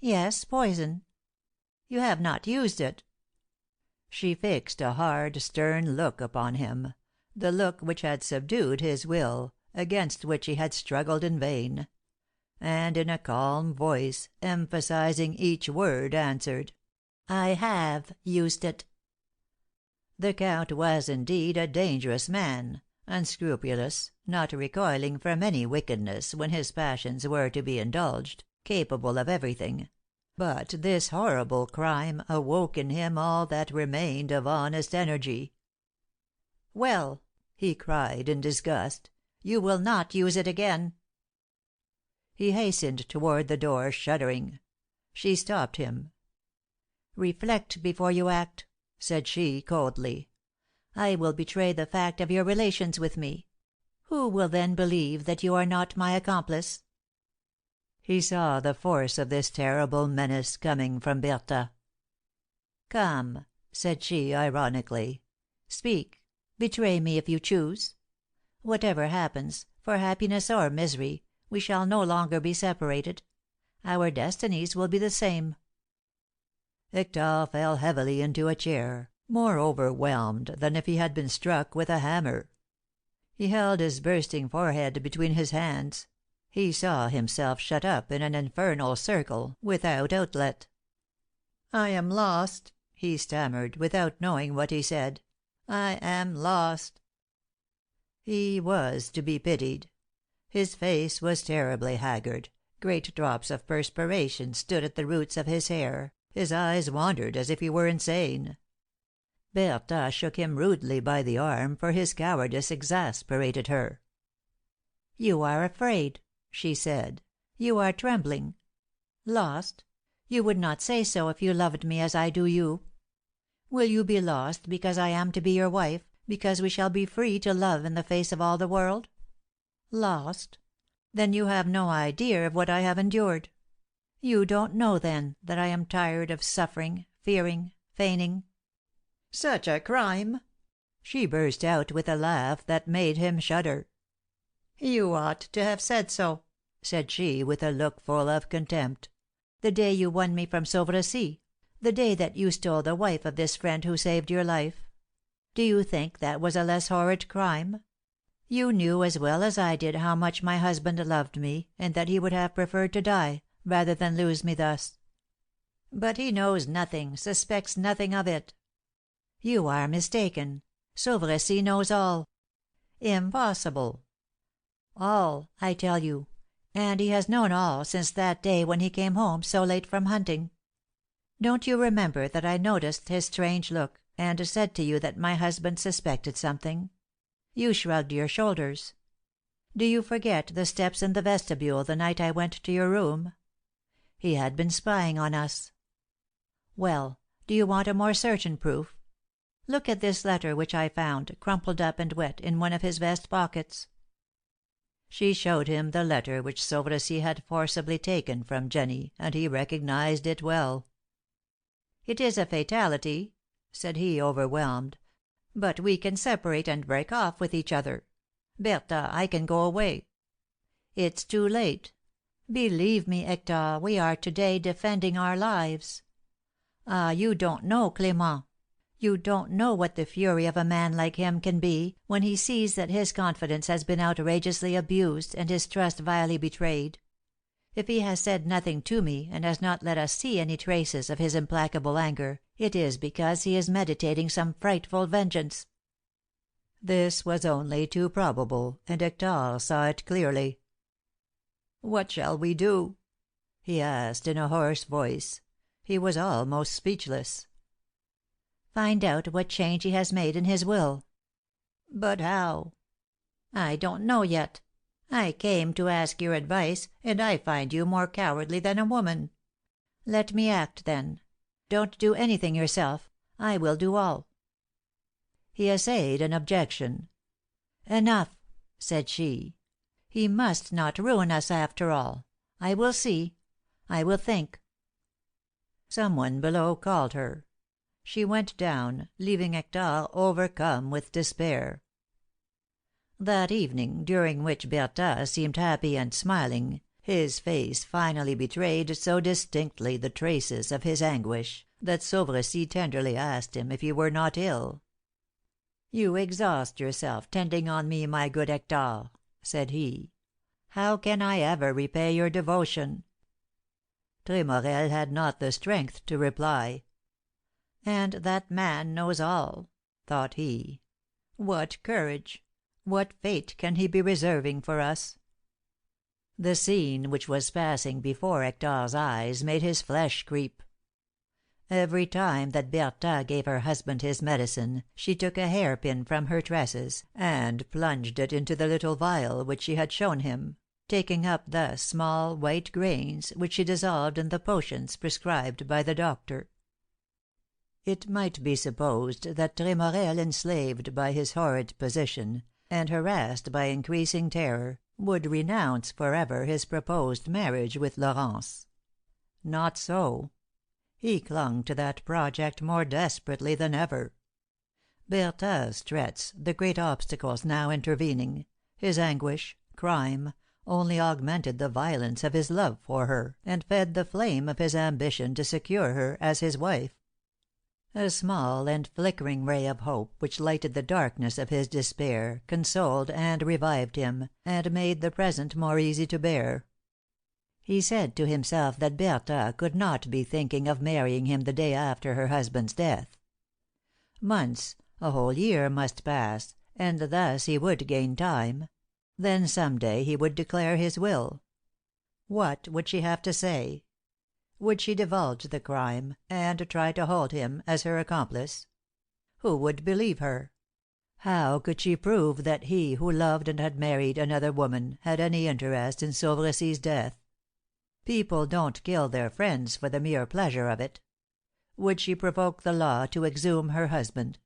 "Yes, poison." "You have not used it." She fixed a hard, stern look upon him, the look which had subdued his will, against which he had struggled in vain, and in a calm voice, emphasizing each word, answered: "I have used it." The Count was, indeed, a dangerous man, unscrupulous, not recoiling from any wickedness when his passions were to be indulged, capable of everything; but this horrible crime awoke in him all that remained of honest energy. "Well," he cried, in disgust, "you will not use it again." He hastened toward the door, shuddering. She stopped him. "Reflect before you act," said she, coldly. "I will betray the fact of your relations with me. Who will then believe that you are not my accomplice?" He saw the force of this terrible menace coming from Bertha. "Come," said she, ironically, "speak, betray me if you choose. Whatever happens, for happiness or misery, we shall no longer be separated. Our destinies will be the same." Hector fell heavily into a chair, more overwhelmed than if he had been struck with a hammer. He held his bursting forehead between his hands. He saw himself shut up in an infernal circle, without outlet. "I am lost," he stammered, without knowing what he said. "I am lost." He was to be pitied. His face was terribly haggard, great drops of perspiration stood at the roots of his hair, his eyes wandered as if he were insane. Bertha shook him rudely by the arm, for his cowardice exasperated her. "You are afraid," she said. "You are trembling. Lost? You would not say so if you loved me as I do you. Will you be lost because I am to be your wife, because we shall be free to love in the face of all the world? Lost? Then you have no idea of what I have endured. You don't know, then, that I am tired of suffering, fearing, feigning." "Such a crime!" She burst out with a laugh that made him shudder. "You ought to have said so," said she, with a look full of contempt. "The day you won me from Sauvercy, the day that you stole the wife of this friend who saved your life. Do you think that was a less horrid crime? You knew as well as I did how much my husband loved me, and that he would have preferred to die, rather than lose me thus." "But he knows nothing, suspects nothing of it." "You are mistaken. Sauvercy knows all." "Impossible." "All, I tell you; and he has known all since that day when he came home so late from hunting. Don't you remember that I noticed his strange look, and said to you that my husband suspected something? You shrugged your shoulders. Do you forget the steps in the vestibule the night I went to your room? He had been spying on us. Well, do you want a more certain proof? Look at this letter which I found, crumpled up and wet, in one of his vest pockets." She showed him the letter which Sauvercy had forcibly taken from Jenny, and he recognized it well. "It is a fatality," said he, overwhelmed, "but we can separate and break off with each other. Bertha, I can go away." "It's too late. Believe me, Hector, we are to day defending our lives. Ah, you don't know Clément. You don't know what the fury of a man like him can be, when he sees that his confidence has been outrageously abused and his trust vilely betrayed. If he has said nothing to me, and has not let us see any traces of his implacable anger, it is because he is meditating some frightful vengeance." This was only too probable, and Hector saw it clearly. "What shall we do?" he asked in a hoarse voice. He was almost speechless. "Find out what change he has made in his will." "But how?" "I don't know yet. I came to ask your advice, and I find you more cowardly than a woman." "Let me act, then. Don't do anything yourself. I will do all." He essayed an objection. "Enough," said she. "He must not ruin us, after all. I will see. I will think." Some one below called her. She went down, leaving Hector overcome with despair. That evening, during which Bertha seemed happy and smiling, his face finally betrayed so distinctly the traces of his anguish, that Sauvercy tenderly asked him if he were not ill. "You exhaust yourself tending on me, my good Hector," said he. "How can I ever repay your devotion?" Tremorel had not the strength to reply. "And that man knows all," thought he. "What courage! What fate can he be reserving for us?" The scene which was passing before Hector's eyes made his flesh creep. Every time that Bertha gave her husband his medicine, she took a hairpin from her tresses, and plunged it into the little vial which she had shown him, taking up thus small white grains, which she dissolved in the potions prescribed by the doctor. It might be supposed that Tremorel, enslaved by his horrid position, and harassed by increasing terror, would renounce for ever his proposed marriage with Laurence. Not so. He clung to that project more desperately than ever. Bertha's threats, the great obstacles now intervening, his anguish, crime, only augmented the violence of his love for her, and fed the flame of his ambition to secure her as his wife. A small and flickering ray of hope which lighted the darkness of his despair consoled and revived him, and made the present more easy to bear. He said to himself that Bertha could not be thinking of marrying him the day after her husband's death. Months, a whole year must pass, and thus he would gain time; then some day he would declare his will. What would she have to say? Would she divulge the crime, and try to hold him as her accomplice? Who would believe her? How could she prove that he, who loved and had married another woman, had any interest in Sauvercy's death? People don't kill their friends for the mere pleasure of it. Would she provoke the law to exhume her husband?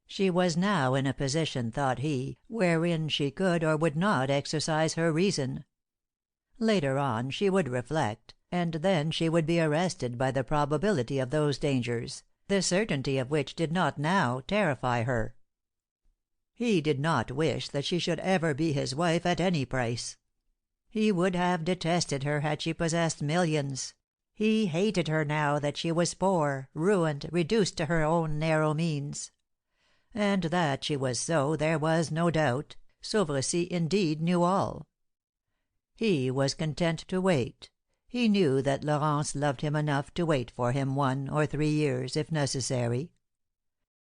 She was now in a position, thought he, wherein she could or would not exercise her reason. Later on she would reflect, and then she would be arrested by the probability of those dangers, the certainty of which did not now terrify her. He did not wish that she should ever be his wife at any price. He would have detested her had she possessed millions. He hated her now that she was poor, ruined, reduced to her own narrow means. And that she was so there was no doubt. Sauvercy indeed knew all. He was content to wait. He knew that Laurence loved him enough to wait for him 1 or 3 years, if necessary.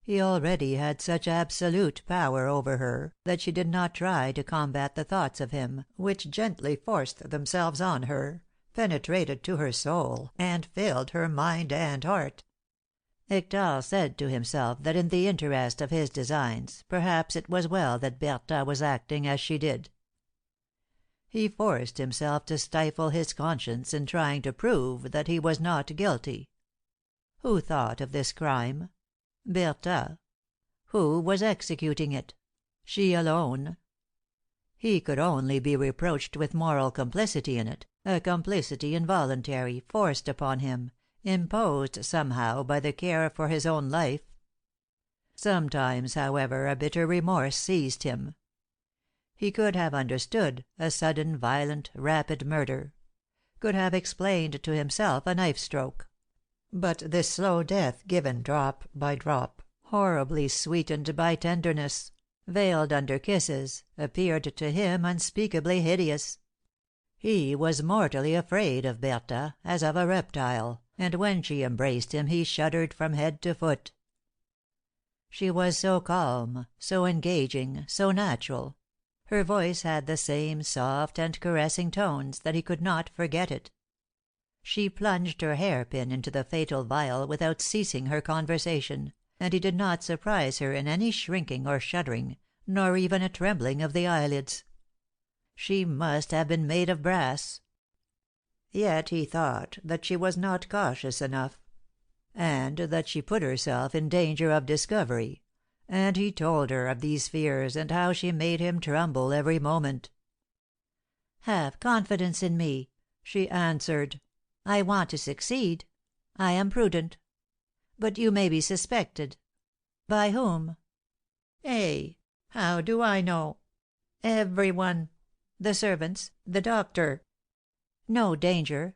He already had such absolute power over her that she did not try to combat the thoughts of him, which gently forced themselves on her, penetrated to her soul, and filled her mind and heart. Hector said to himself that in the interest of his designs, perhaps it was well that Bertha was acting as she did. He forced himself to stifle his conscience in trying to prove that he was not guilty. Who thought of this crime? Bertha. Who was executing it? She alone. He could only be reproached with moral complicity in it, a complicity involuntary, forced upon him, imposed somehow by the care for his own life. Sometimes, however, a bitter remorse seized him. He could have understood a sudden, violent, rapid murder; could have explained to himself a knife stroke. But this slow death given drop by drop, horribly sweetened by tenderness, veiled under kisses, appeared to him unspeakably hideous. He was mortally afraid of Bertha, as of a reptile, and when she embraced him he shuddered from head to foot. She was so calm, so engaging, so natural, her voice had the same soft and caressing tones, that he could not forget it. She plunged her hairpin into the fatal vial without ceasing her conversation, and he did not surprise her in any shrinking or shuddering, nor even a trembling of the eyelids. She must have been made of brass. Yet he thought that she was not cautious enough, and that she put herself in danger of discovery, and he told her of these fears and how she made him tremble every moment. "Have confidence in me," she answered. "I want to succeed. I am prudent. But you may be suspected." "By whom?" "Eh! How do I know? Every one. The servants, the doctor." "No danger.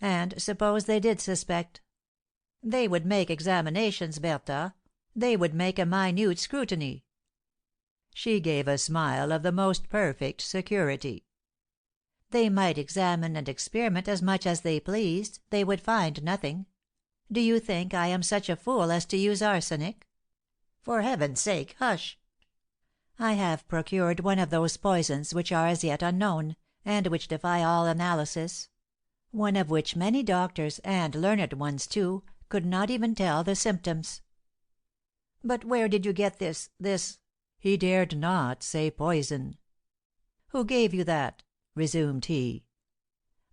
And suppose they did suspect?" "They would make examinations, Bertha. They would make a minute scrutiny." She gave a smile of the most perfect security. "They might examine and experiment as much as they pleased, they would find nothing. Do you think I am such a fool as to use arsenic?" "For heaven's sake, hush!" "I have procured one of those poisons which are as yet unknown, and which defy all analysis; one of which many doctors, and learned ones too, could not even tell the symptoms." "But where did you get this?" He dared not say poison. "Who gave you that?" resumed he.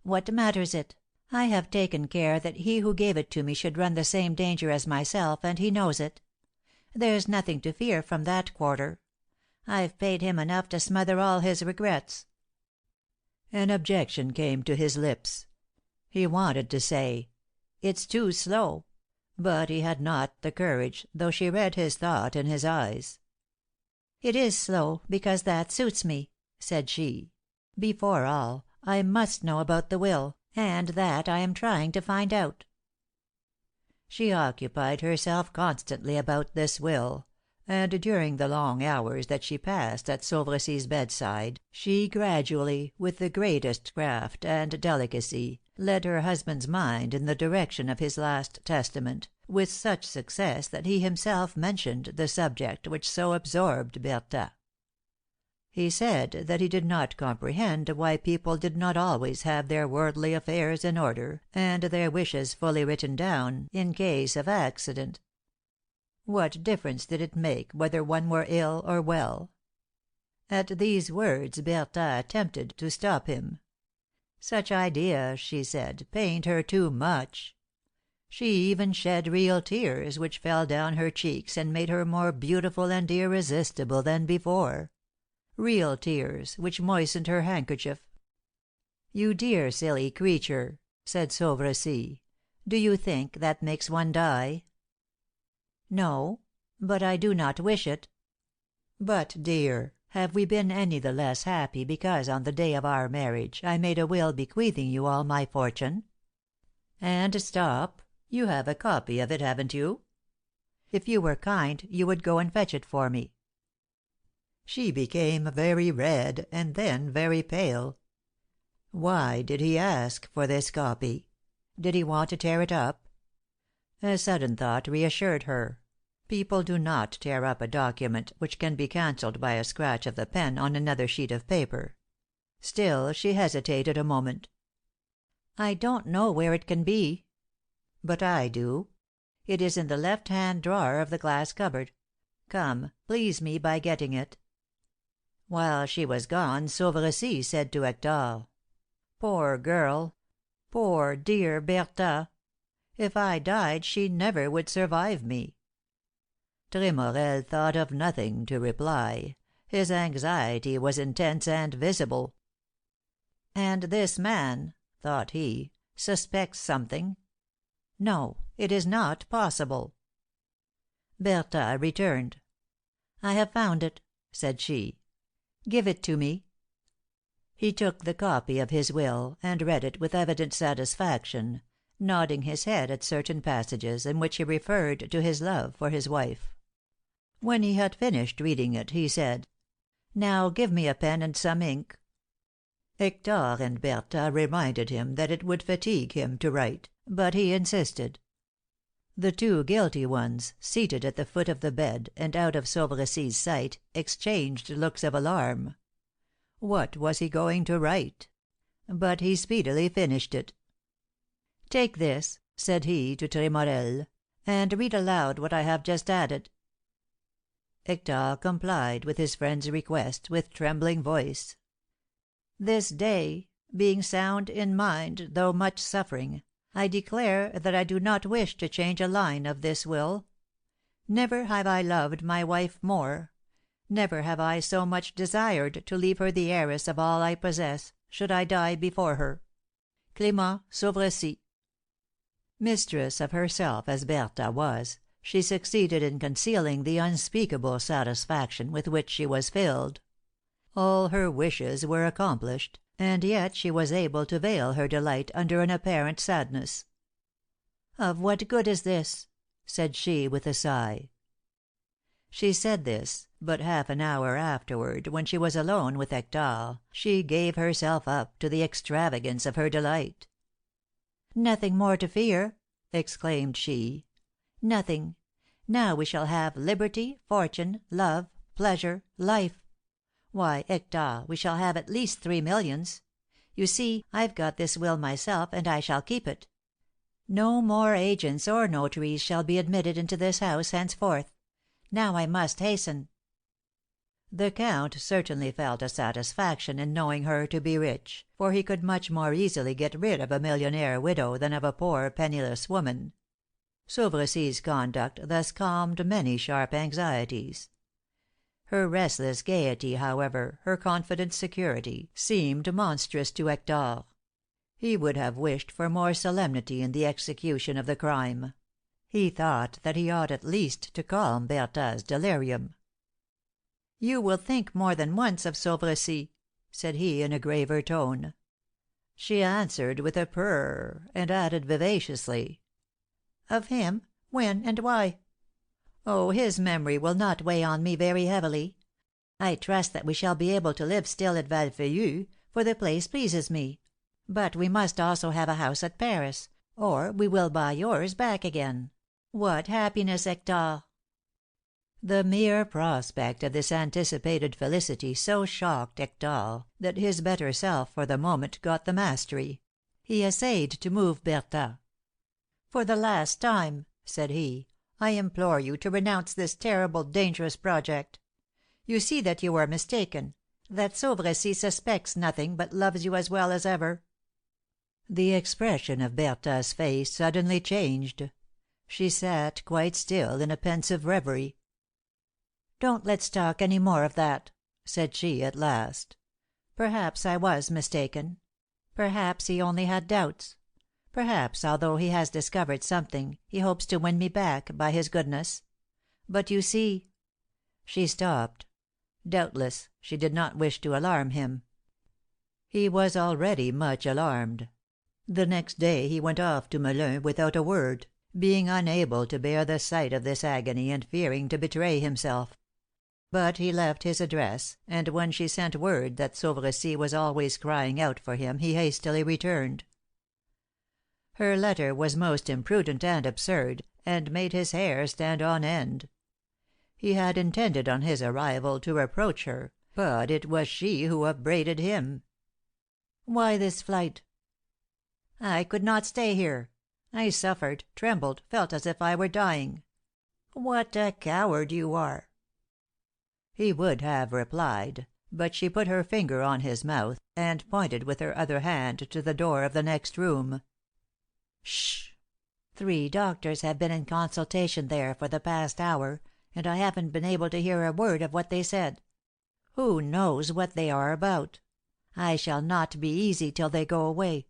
"What matters it? I have taken care that he who gave it to me should run the same danger as myself, and he knows it. There's nothing to fear from that quarter. I've paid him enough to smother all his regrets." An objection came to his lips. He wanted to say, "It's too slow," but he had not the courage, though she read his thought in his eyes. "It is slow, because that suits me," said she. "Before all, I must know about the will, and that I am trying to find out." She occupied herself constantly about this will, and during the long hours that she passed at Sauvressie's bedside she gradually, with the greatest craft and delicacy, led her husband's mind in the direction of his last testament, with such success that he himself mentioned the subject which so absorbed Bertha. He said that he did not comprehend why people did not always have their worldly affairs in order, and their wishes fully written down, in case of accident. What difference did it make whether one were ill or well? At these words Bertha attempted to stop him. Such ideas, she said, pained her too much. She even shed real tears, which fell down her cheeks and made her more beautiful and irresistible than before. Real tears, which moistened her handkerchief. "You dear silly creature," said Sauvressy, "do you think that makes one die?" "No, but I do not wish it." "But, dear, have we been any the less happy because on the day of our marriage I made a will bequeathing you all my fortune? And stop, you have a copy of it, haven't you? If you were kind you would go and fetch it for me." She became very red, and then very pale. Why did he ask for this copy? Did he want to tear it up? A sudden thought reassured her. People do not tear up a document which can be cancelled by a scratch of the pen on another sheet of paper. Still she hesitated a moment. "I don't know where it can be." "But I do. It is in the left-hand drawer of the glass cupboard. Come, please me by getting it." While she was gone Sauvressy said to Hector, "Poor girl! Poor dear Bertha! If I died she never would survive me." Tremorel thought of nothing to reply. His anxiety was intense and visible. "And this man," thought he, "suspects something. No, it is not possible." Bertha returned. "I have found it," said she. "Give it to me." He took the copy of his will, and read it with evident satisfaction, nodding his head at certain passages in which he referred to his love for his wife. When he had finished reading it, he said, "Now give me a pen and some ink." Hector and Bertha reminded him that it would fatigue him to write, but he insisted. The two guilty ones, seated at the foot of the bed, and out of Sauveressie's sight, exchanged looks of alarm. What was he going to write? But he speedily finished it. "Take this," said he to Tremorel, "and read aloud what I have just added." Hector complied with his friend's request with trembling voice. "This day, being sound in mind though much suffering, I declare that I do not wish to change a line of this will. Never have I loved my wife more, never have I so much desired to leave her the heiress of all I possess, should I die before her. Clément Sauveressie." Mistress of herself as Bertha was, she succeeded in concealing the unspeakable satisfaction with which she was filled. All her wishes were accomplished, and yet she was able to veil her delight under an apparent sadness. "Of what good is this?" said she, with a sigh. She said this, but half an hour afterward, when she was alone with Hector, she gave herself up to the extravagance of her delight. "Nothing more to fear!" exclaimed she. "Nothing! Now we shall have liberty, fortune, love, pleasure, life. Why, Hector, we shall have at least 3 millions. You see, I've got this will myself, and I shall keep it. No more agents or notaries shall be admitted into this house henceforth. Now I must hasten." The Count certainly felt a satisfaction in knowing her to be rich, for he could much more easily get rid of a millionaire widow than of a poor, penniless woman. Sauveressie's conduct thus calmed many sharp anxieties. Her restless gaiety, however, her confident security, seemed monstrous to Hector. He would have wished for more solemnity in the execution of the crime. He thought that he ought at least to calm Bertha's delirium. "You will think more than once of Sauveressie," said he, in a graver tone. She answered with a purr, and added vivaciously, "Of him? When, and why? Oh, his memory will not weigh on me very heavily. I trust that we shall be able to live still at Val Feuillu, for the place pleases me; but we must also have a house at Paris, or we will buy yours back again. What happiness, Hector!" The mere prospect of this anticipated felicity so shocked Hector that his better self for the moment got the mastery. He essayed to move Bertha. "For the last time," said he, "I implore you to renounce this terrible, dangerous project. You see that you are mistaken, that Sauveressie suspects nothing, but loves you as well as ever." The expression of Bertha's face suddenly changed. She sat quite still in a pensive reverie. "Don't let's talk any more of that," said she, at last. "Perhaps I was mistaken. Perhaps he only had doubts. Perhaps, although he has discovered something, he hopes to win me back by his goodness. But you see " She stopped. Doubtless she did not wish to alarm him. He was already much alarmed. The next day he went off to Melun without a word, being unable to bear the sight of this agony and fearing to betray himself. But he left his address, and when she sent word that Sauveressie was always crying out for him, he hastily returned. Her letter was most imprudent and absurd, and made his hair stand on end. He had intended on his arrival to reproach her, but it was she who upbraided him. "Why this flight?" "I could not stay here. I suffered, trembled, felt as if I were dying. What a coward you are!" He would have replied, but she put her finger on his mouth, and pointed with her other hand to the door of the next room. "Sh! 3 doctors have been in consultation there for the past hour, and I haven't been able to hear a word of what they said. Who knows what they are about? I shall not be easy till they go away."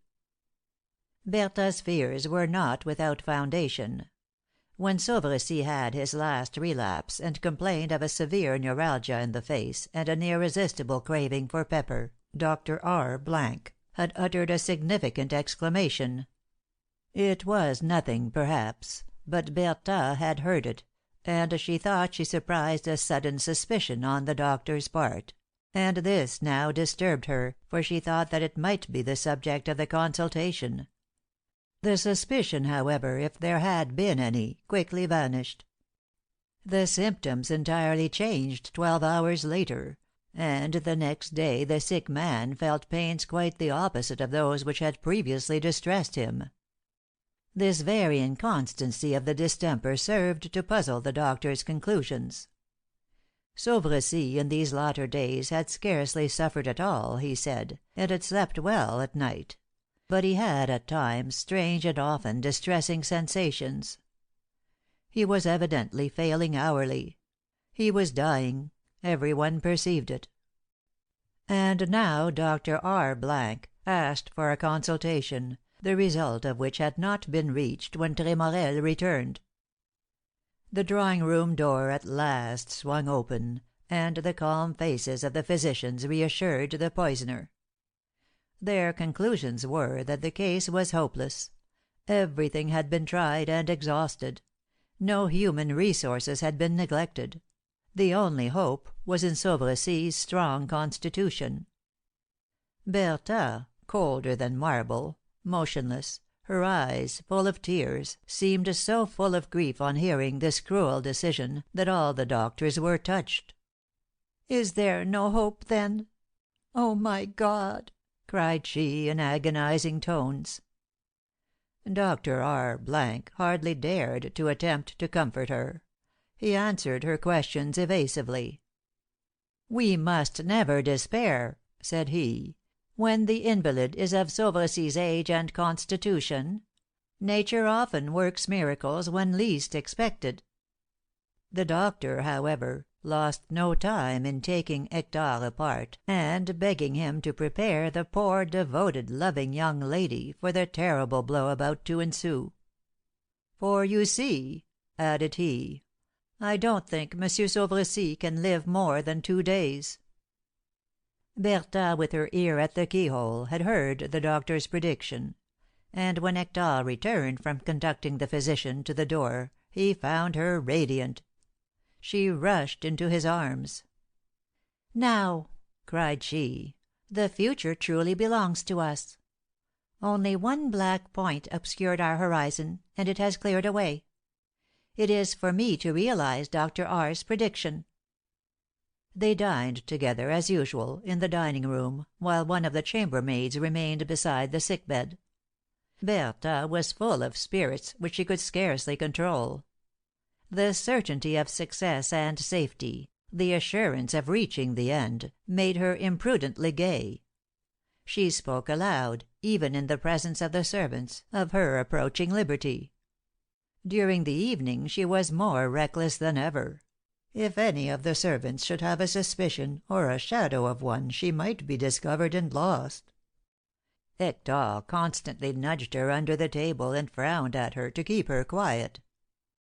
Bertha's fears were not without foundation. When Sauveressie had his last relapse, and complained of a severe neuralgia in the face, and an irresistible craving for pepper, Dr. R had uttered a significant exclamation. It was nothing, perhaps, but Bertha had heard it, and she thought she surprised a sudden suspicion on the doctor's part; and this now disturbed her, for she thought that it might be the subject of the consultation. The suspicion, however, if there had been any, quickly vanished. The symptoms entirely changed 12 hours later, and the next day the sick man felt pains quite the opposite of those which had previously distressed him. This very inconstancy of the distemper served to puzzle the doctor's conclusions. Sauvercy in these latter days had scarcely suffered at all, he said, and had slept well at night; but he had at times strange and often distressing sensations. He was evidently failing hourly. He was dying; every one perceived it. And now Dr. R asked for a consultation, the result of which had not been reached when Tremorel returned. The drawing room door at last swung open, and the calm faces of the physicians reassured the poisoner. Their conclusions were that the case was hopeless; everything had been tried and exhausted; no human resources had been neglected; the only hope was in Sauvercy's strong constitution. Bertha, colder than marble, motionless, her eyes full of tears, seemed so full of grief on hearing this cruel decision that all the doctors were touched. "Is there no hope, then? Oh, my God!" cried she, in agonizing tones. Dr. R hardly dared to attempt to comfort her. He answered her questions evasively. "We must never despair," said he, "when the invalid is of Sauvercy's age and constitution. Nature often works miracles when least expected." The doctor, however, lost no time in taking Hector apart, and begging him to prepare the poor, devoted, loving young lady for the terrible blow about to ensue. "For you see," added he, "I don't think Monsieur Sauvercy can live more than 2 days." Bertha, with her ear at the keyhole, had heard the doctor's prediction; and when Hector returned from conducting the physician to the door, he found her radiant. She rushed into his arms. "Now," cried she, "the future truly belongs to us. Only one black point obscured our horizon, and it has cleared away. It is for me to realize Dr. R.'s prediction." They dined together, as usual, in the dining room, while one of the chambermaids remained beside the sick bed. Bertha was full of spirits which she could scarcely control. The certainty of success and safety, the assurance of reaching the end, made her imprudently gay. She spoke aloud, even in the presence of the servants, of her approaching liberty. During the evening she was more reckless than ever. If any of the servants should have a suspicion, or a shadow of one, she might be discovered and lost. Hector constantly nudged her under the table and frowned at her, to keep her quiet.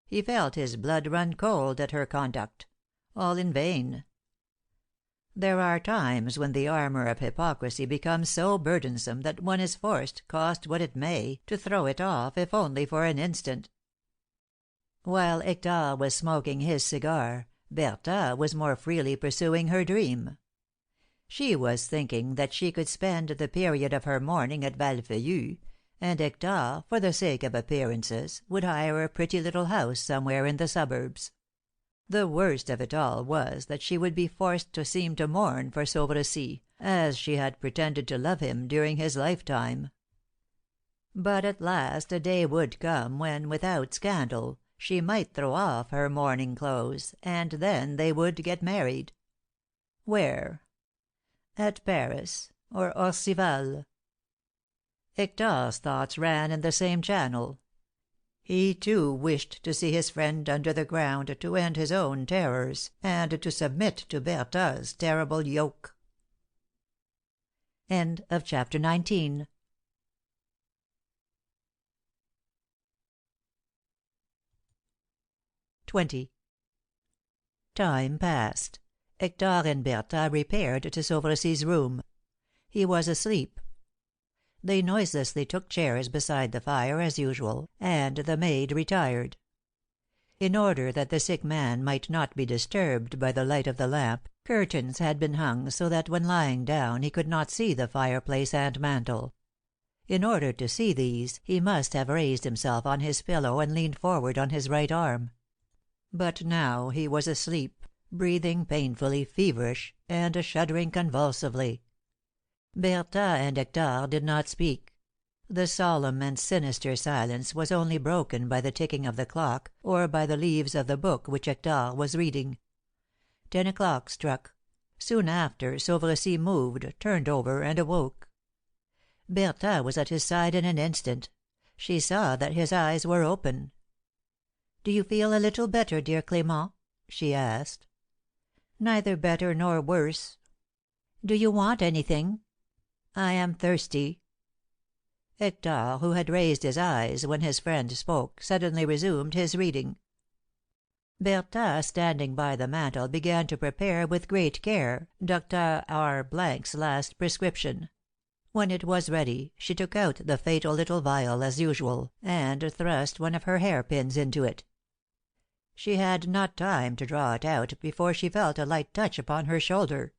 He felt his blood run cold at her conduct. All in vain. There are times when the armor of hypocrisy becomes so burdensome that one is forced, cost what it may, to throw it off, if only for an instant. While Hector was smoking his cigar, Bertha was more freely pursuing her dream. She was thinking that she could spend the period of her mourning at Valfeuillu, and Hector, for the sake of appearances, would hire a pretty little house somewhere in the suburbs. The worst of it all was that she would be forced to seem to mourn for Sauvercy, as she had pretended to love him during his lifetime. But at last a day would come when, without scandal, she might throw off her mourning clothes, and then they would get married. Where? At Paris or Orcival? Hector's thoughts ran in the same channel. He, too, wished to see his friend under the ground, to end his own terrors, and to submit to Bertha's terrible yoke. CHAPter 19. Time passed. Hector and Bertha repaired to Sauvercy's room. He was asleep. They noiselessly took chairs beside the fire, as usual, and the maid retired. In order that the sick man might not be disturbed by the light of the lamp, curtains had been hung so that when lying down he could not see the fireplace and mantel. In order to see these, he must have raised himself on his pillow and leaned forward on his right arm. But now he was asleep, breathing painfully feverish, and shuddering convulsively. Bertha and Hector did not speak. The solemn and sinister silence was only broken by the ticking of the clock, or by the leaves of the book which Hector was reading. 10 o'clock struck. Soon after, Sauvercy moved, turned over, and awoke. Bertha was at his side in an instant. She saw that his eyes were open. "Do you feel a little better, dear Clément?" she asked. "Neither better nor worse." "Do you want anything?" "I am thirsty." Hector, who had raised his eyes when his friend spoke, suddenly resumed his reading. Bertha, standing by the mantel, began to prepare with great care Dr. R 's last prescription. When it was ready, she took out the fatal little vial as usual, and thrust one of her hairpins into it. She had not time to draw it out before she felt a light touch upon her shoulder.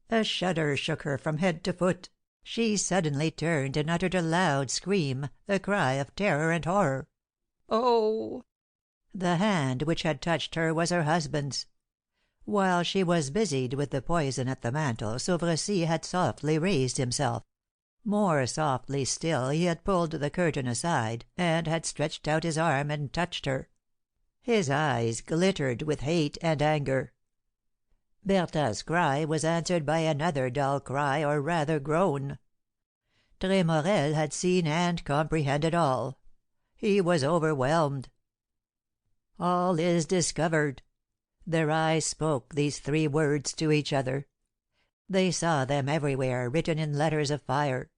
A shudder shook her from head to foot. She suddenly turned and uttered a loud scream, a cry of terror and horror. "Oh!" The hand which had touched her was her husband's. While she was busied with the poison at the mantel, Sauvercy had softly raised himself. More softly still, he had pulled the curtain aside, and had stretched out his arm and touched her. His eyes glittered with hate and anger. Bertha's cry was answered by another dull cry, or rather groan. Tremorel had seen and comprehended all. He was overwhelmed. "All is discovered." Their eyes spoke these three words to each other. They saw them everywhere, written in letters of fire.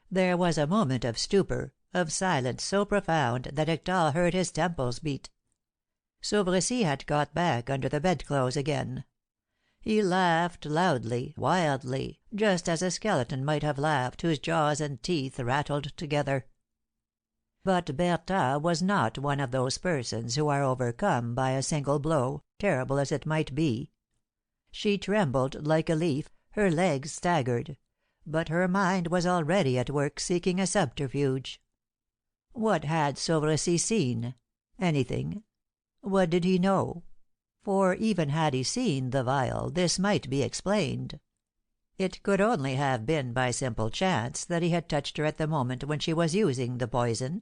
There was a moment of stupor, of silence so profound that Hector heard his temples beat. Sauvercy had got back under the bedclothes again. He laughed loudly, wildly, just as a skeleton might have laughed whose jaws and teeth rattled together. But Bertha was not one of those persons who are overcome by a single blow, terrible as it might be. She trembled like a leaf, her legs staggered; but her mind was already at work seeking a subterfuge. What had Sauvercy seen? Anything? What did he know? For even had he seen the vial, this might be explained. It could only have been by simple chance that he had touched her at the moment when she was using the poison.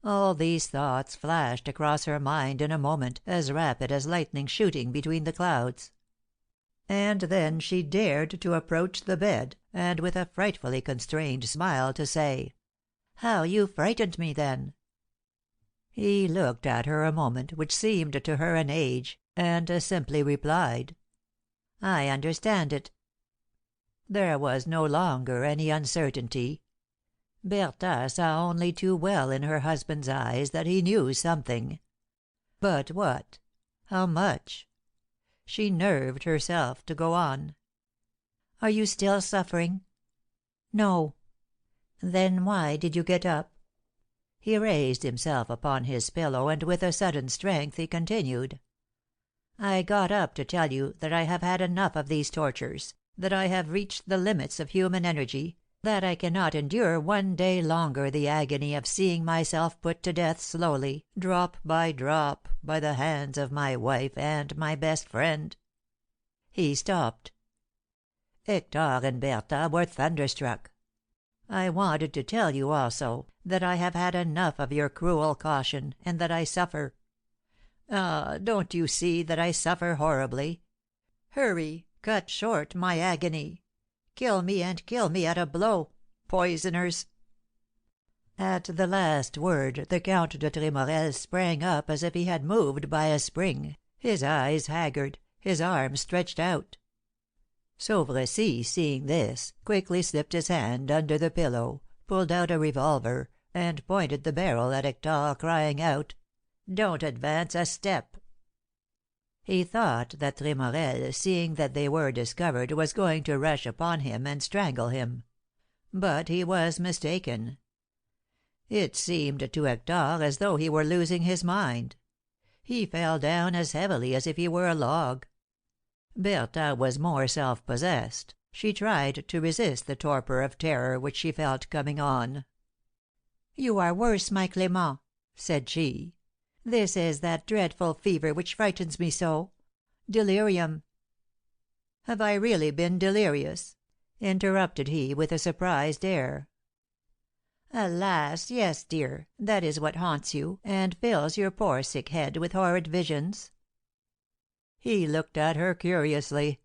All these thoughts flashed across her mind in a moment, as rapid as lightning shooting between the clouds. And then she dared to approach the bed, and with a frightfully constrained smile to say: "How you frightened me then!" He looked at her a moment, which seemed to her an age, and simply replied: "I understand it." There was no longer any uncertainty. Bertha saw only too well in her husband's eyes that he knew something. But what? How much? She nerved herself to go on. "Are you still suffering?" "No." "Then why did you get up?" He raised himself upon his pillow, and with a sudden strength he continued: "I got up to tell you that I have had enough of these tortures, that I have reached the limits of human energy, that I cannot endure one day longer the agony of seeing myself put to death slowly, drop by drop, by the hands of my wife and my best friend." He stopped. Hector and Bertha were thunderstruck. "I wanted to tell you, also, that I have had enough of your cruel caution, and that I suffer. Ah, don't you see that I suffer horribly? Hurry, cut short my agony. Kill me, and kill me at a blow. Poisoners!" At the last word the Count de Tremorel sprang up as if he had moved by a spring, his eyes haggard, his arms stretched out. Sauvercy, seeing this, quickly slipped his hand under the pillow, pulled out a revolver, and pointed the barrel at Hector, crying out: "Don't advance a step!" He thought that Tremorel, seeing that they were discovered, was going to rush upon him and strangle him. But he was mistaken. It seemed to Hector as though he were losing his mind. He fell down as heavily as if he were a log. Bertha was more self-possessed. She tried to resist the torpor of terror which she felt coming on. "You are worse, my Clément," said she. "This is that dreadful fever which frightens me so. Delirium." "Have I really been delirious?" interrupted he, with a surprised air. "Alas, yes, dear, that is what haunts you, and fills your poor sick head with horrid visions." He looked at her curiously.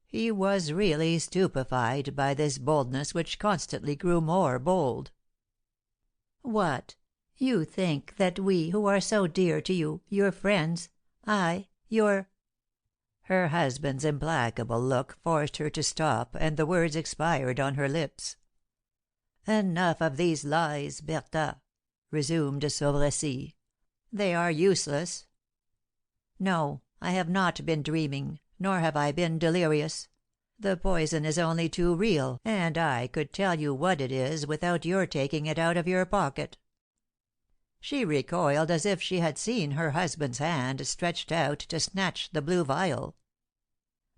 He was really stupefied by this boldness which constantly grew more bold. "What! You think that we, who are so dear to you, your friends, your—" Her husband's implacable look forced her to stop, and the words expired on her lips. "Enough of these lies, Bertha," resumed de Sauvressy. "They are useless. No, I have not been dreaming, nor have I been delirious. The poison is only too real, and I could tell you what it is without your taking it out of your pocket." She recoiled as if she had seen her husband's hand stretched out to snatch the blue vial.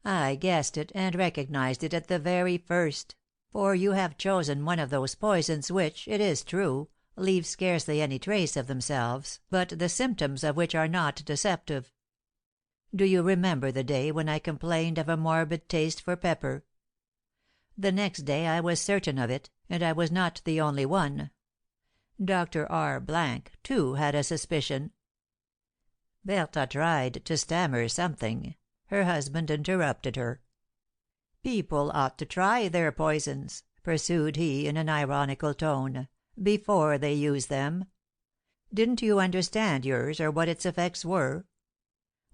"I guessed it, and recognized it at the very first; for you have chosen one of those poisons which, it is true, leave scarcely any trace of themselves, but the symptoms of which are not deceptive. Do you remember the day when I complained of a morbid taste for pepper? The next day I was certain of it, and I was not the only one. Dr. R too had a suspicion." Bertha tried to stammer something. Her husband interrupted her. "People ought to try their poisons," pursued he, in an ironical tone, "before they use them. Didn't you understand yours, or what its effects were?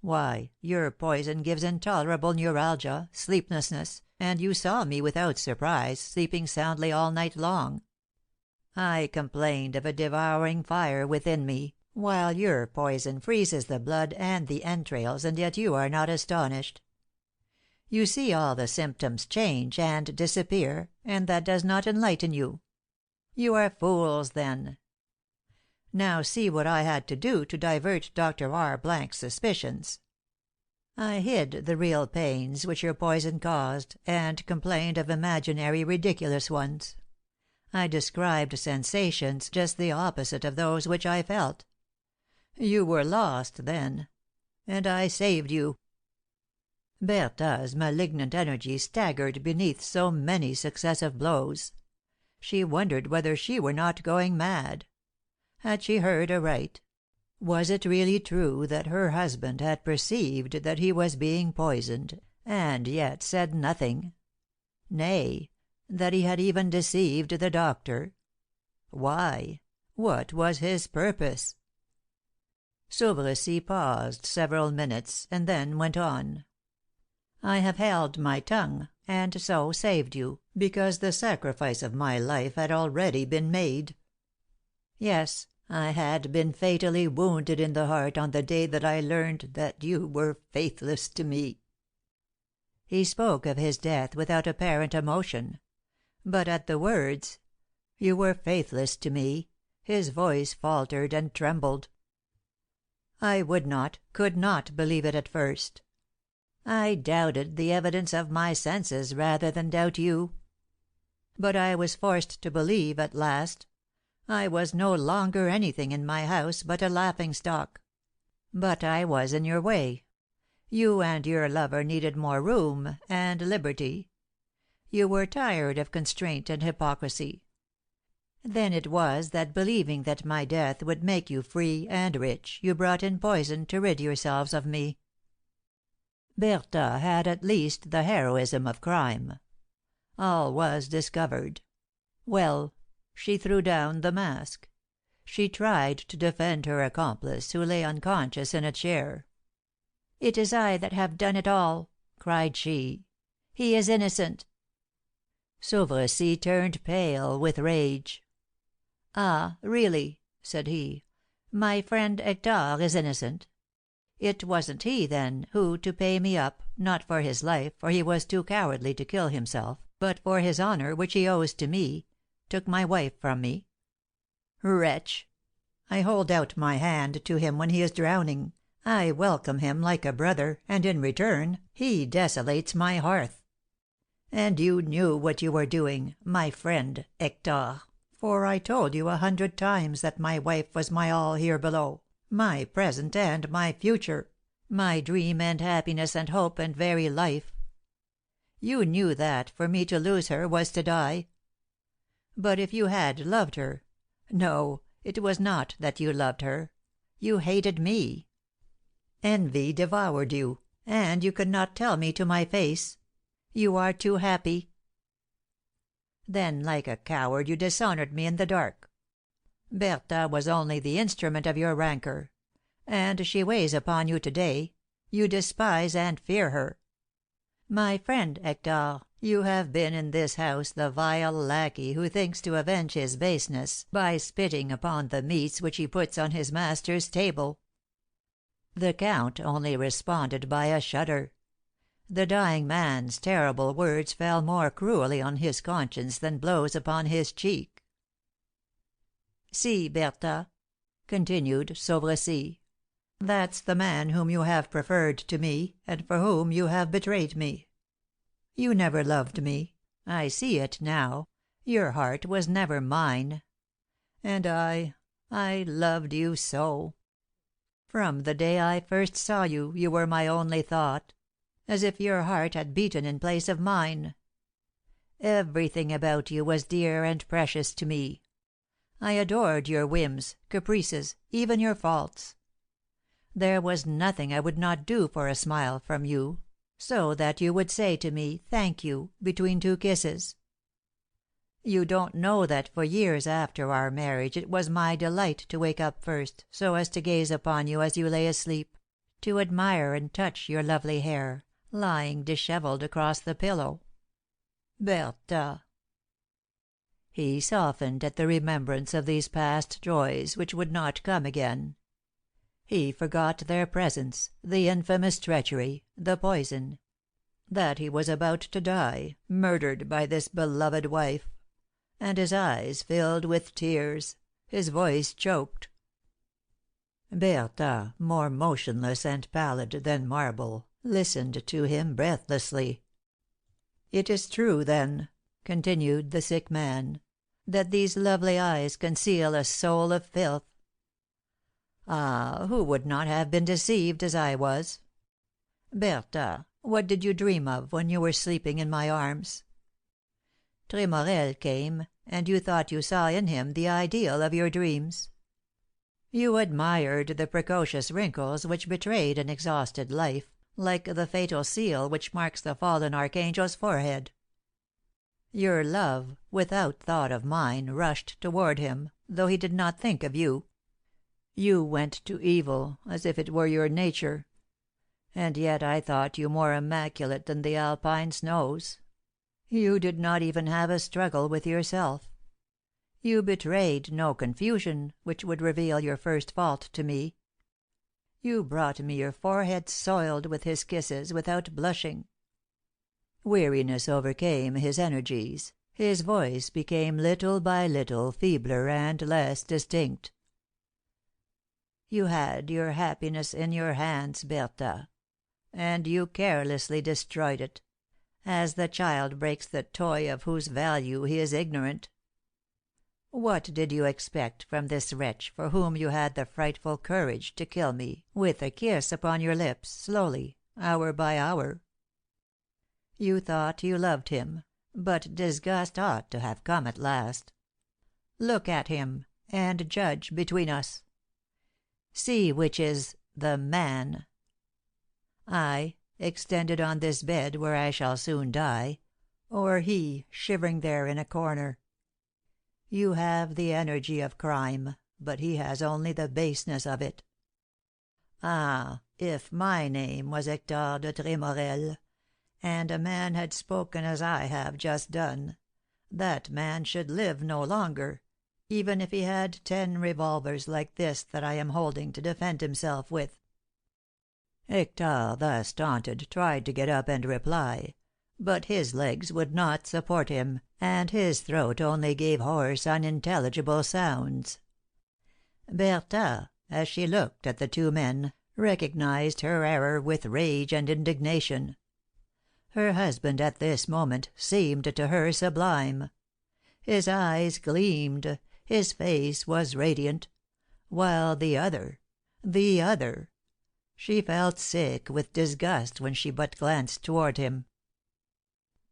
Why, your poison gives intolerable neuralgia, sleeplessness, and you saw me, without surprise, sleeping soundly all night long. I complained of a devouring fire within me, while your poison freezes the blood and the entrails, and yet you are not astonished. You see all the symptoms change and disappear, and that does not enlighten you. You are fools, then. Now see what I had to do to divert Dr. R 's suspicions. I hid the real pains which your poison caused, and complained of imaginary ridiculous ones. I described sensations just the opposite of those which I felt. You were lost then, and I saved you." Bertha's malignant energy staggered beneath so many successive blows. She wondered whether she were not going mad. Had she heard aright? Was it really true that her husband had perceived that he was being poisoned, and yet said nothing? Nay, that he had even deceived the doctor? Why? What was his purpose? Sauvressy paused several minutes, and then went on. "I have held my tongue, and so saved you, because the sacrifice of my life had already been made. Yes, I had been fatally wounded in the heart on the day that I learned that you were faithless to me." He spoke of his death without apparent emotion; but at the words, "You were faithless to me," his voice faltered and trembled. I would not, could not believe it at first. I doubted the evidence of my senses rather than doubt you. But I was forced to believe at last. I was no longer anything in my house but a laughing stock. But I was in your way. You and your lover needed more room and liberty. You were tired of constraint and hypocrisy. Then it was that, believing that my death would make you free and rich, you brought in poison to rid yourselves of me." Bertha had at least the heroism of crime. All was discovered. Well, she threw down the mask. She tried to defend her accomplice, who lay unconscious in a chair. "It is I that have done it all," cried she. "He is innocent." Sauvressy turned pale with rage. "Ah, really," said he, "my friend Hector is innocent. It wasn't he, then, who, to pay me up, not for his life, for he was too cowardly to kill himself, but for his honor, which he owes to me, took my wife from me. Wretch! I hold out my hand to him when he is drowning, I welcome him like a brother, and in return he desolates my hearth. And you knew what you were doing, my friend Hector, for I told you 100 times that my wife was my all here below, my present and my future, my dream and happiness and hope and very life. You knew that for me to lose her was to die. But if you had loved her, no, it was not that you loved her, you hated me. Envy devoured you, and you could not tell me to my face, you are too happy. Then, like a coward, you dishonoured me in the dark. Bertha was only the instrument of your rancour, and she weighs upon you to day, you despise and fear her. My friend Hector, you have been in this house the vile lackey who thinks to avenge his baseness by spitting upon the meats which he puts on his master's table." The Count only responded by a shudder. The dying man's terrible words fell more cruelly on his conscience than blows upon his cheek. "See, Bertha," continued Sauvercy, "that's the man whom you have preferred to me, and for whom you have betrayed me. You never loved me, I see it now, your heart was never mine. And I loved you so. From the day I first saw you, you were my only thought, as if your heart had beaten in place of mine. Everything about you was dear and precious to me. I adored your whims, caprices, even your faults. There was nothing I would not do for a smile from you, so that you would say to me 'Thank you' between 2 kisses. You don't know that for years after our marriage it was my delight to wake up first, so as to gaze upon you as you lay asleep, to admire and touch your lovely hair, lying dishevelled across the pillow. Bertha!" He softened at the remembrance of these past joys which would not come again. He forgot their presence, the infamous treachery, the poison, that he was about to die, murdered by this beloved wife, and his eyes filled with tears, his voice choked. Bertha, more motionless and pallid than marble, listened to him breathlessly. "It is true, then," continued the sick man, "that these lovely eyes conceal a soul of filth. Ah, who would not have been deceived as I was? Bertha, what did you dream of when you were sleeping in my arms? Tremorel came, and you thought you saw in him the ideal of your dreams. You admired the precocious wrinkles which betrayed an exhausted life, like the fatal seal which marks the fallen archangel's forehead. Your love, without thought of mine, rushed toward him, though he did not think of you. You went to evil, as if it were your nature. And yet I thought you more immaculate than the Alpine snows. You did not even have a struggle with yourself. You betrayed no confusion which would reveal your first fault to me. You brought me your forehead soiled with his kisses without blushing." Weariness overcame his energies, his voice became little by little feebler and less distinct. "You had your happiness in your hands, Bertha, and you carelessly destroyed it, as the child breaks the toy of whose value he is ignorant. What did you expect from this wretch for whom you had the frightful courage to kill me with a kiss upon your lips, slowly, hour by hour? You thought you loved him, but disgust ought to have come at last. Look at him, and judge between us. See which is the man. I, extended on this bed where I shall soon die, or he, shivering there in a corner. You have the energy of crime, but he has only the baseness of it. Ah, if my name was Hector de Tremorel, and a man had spoken as I have just done, that man should live no longer, even if he had 10 revolvers like this that I am holding to defend himself with." Hector, thus taunted, tried to get up and reply, but his legs would not support him, and his throat only gave hoarse, unintelligible sounds. Bertha, as she looked at the two men, recognized her error with rage and indignation. Her husband at this moment seemed to her sublime. His eyes gleamed, his face was radiant, while the other, she felt sick with disgust when she but glanced toward him.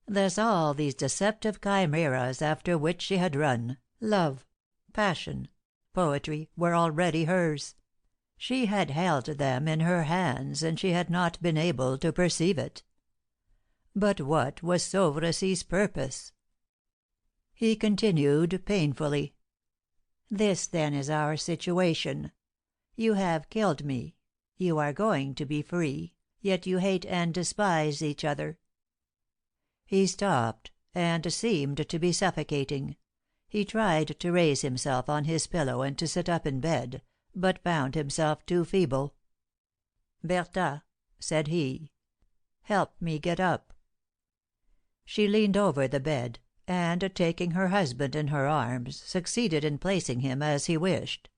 Thus all these deceptive chimeras after which she had run, love, passion, poetry, were already hers. She had held them in her hands, and she had not been able to perceive it. But what was Sauveress's purpose? He continued painfully: "This, then, is our situation. You have killed me. You are going to be free, yet you hate and despise each other." He stopped, and seemed to be suffocating. He tried to raise himself on his pillow and to sit up in bed, but found himself too feeble. "Bertha," said he, "help me get up." She leaned over the bed, and, taking her husband in her arms, succeeded in placing him as he wished.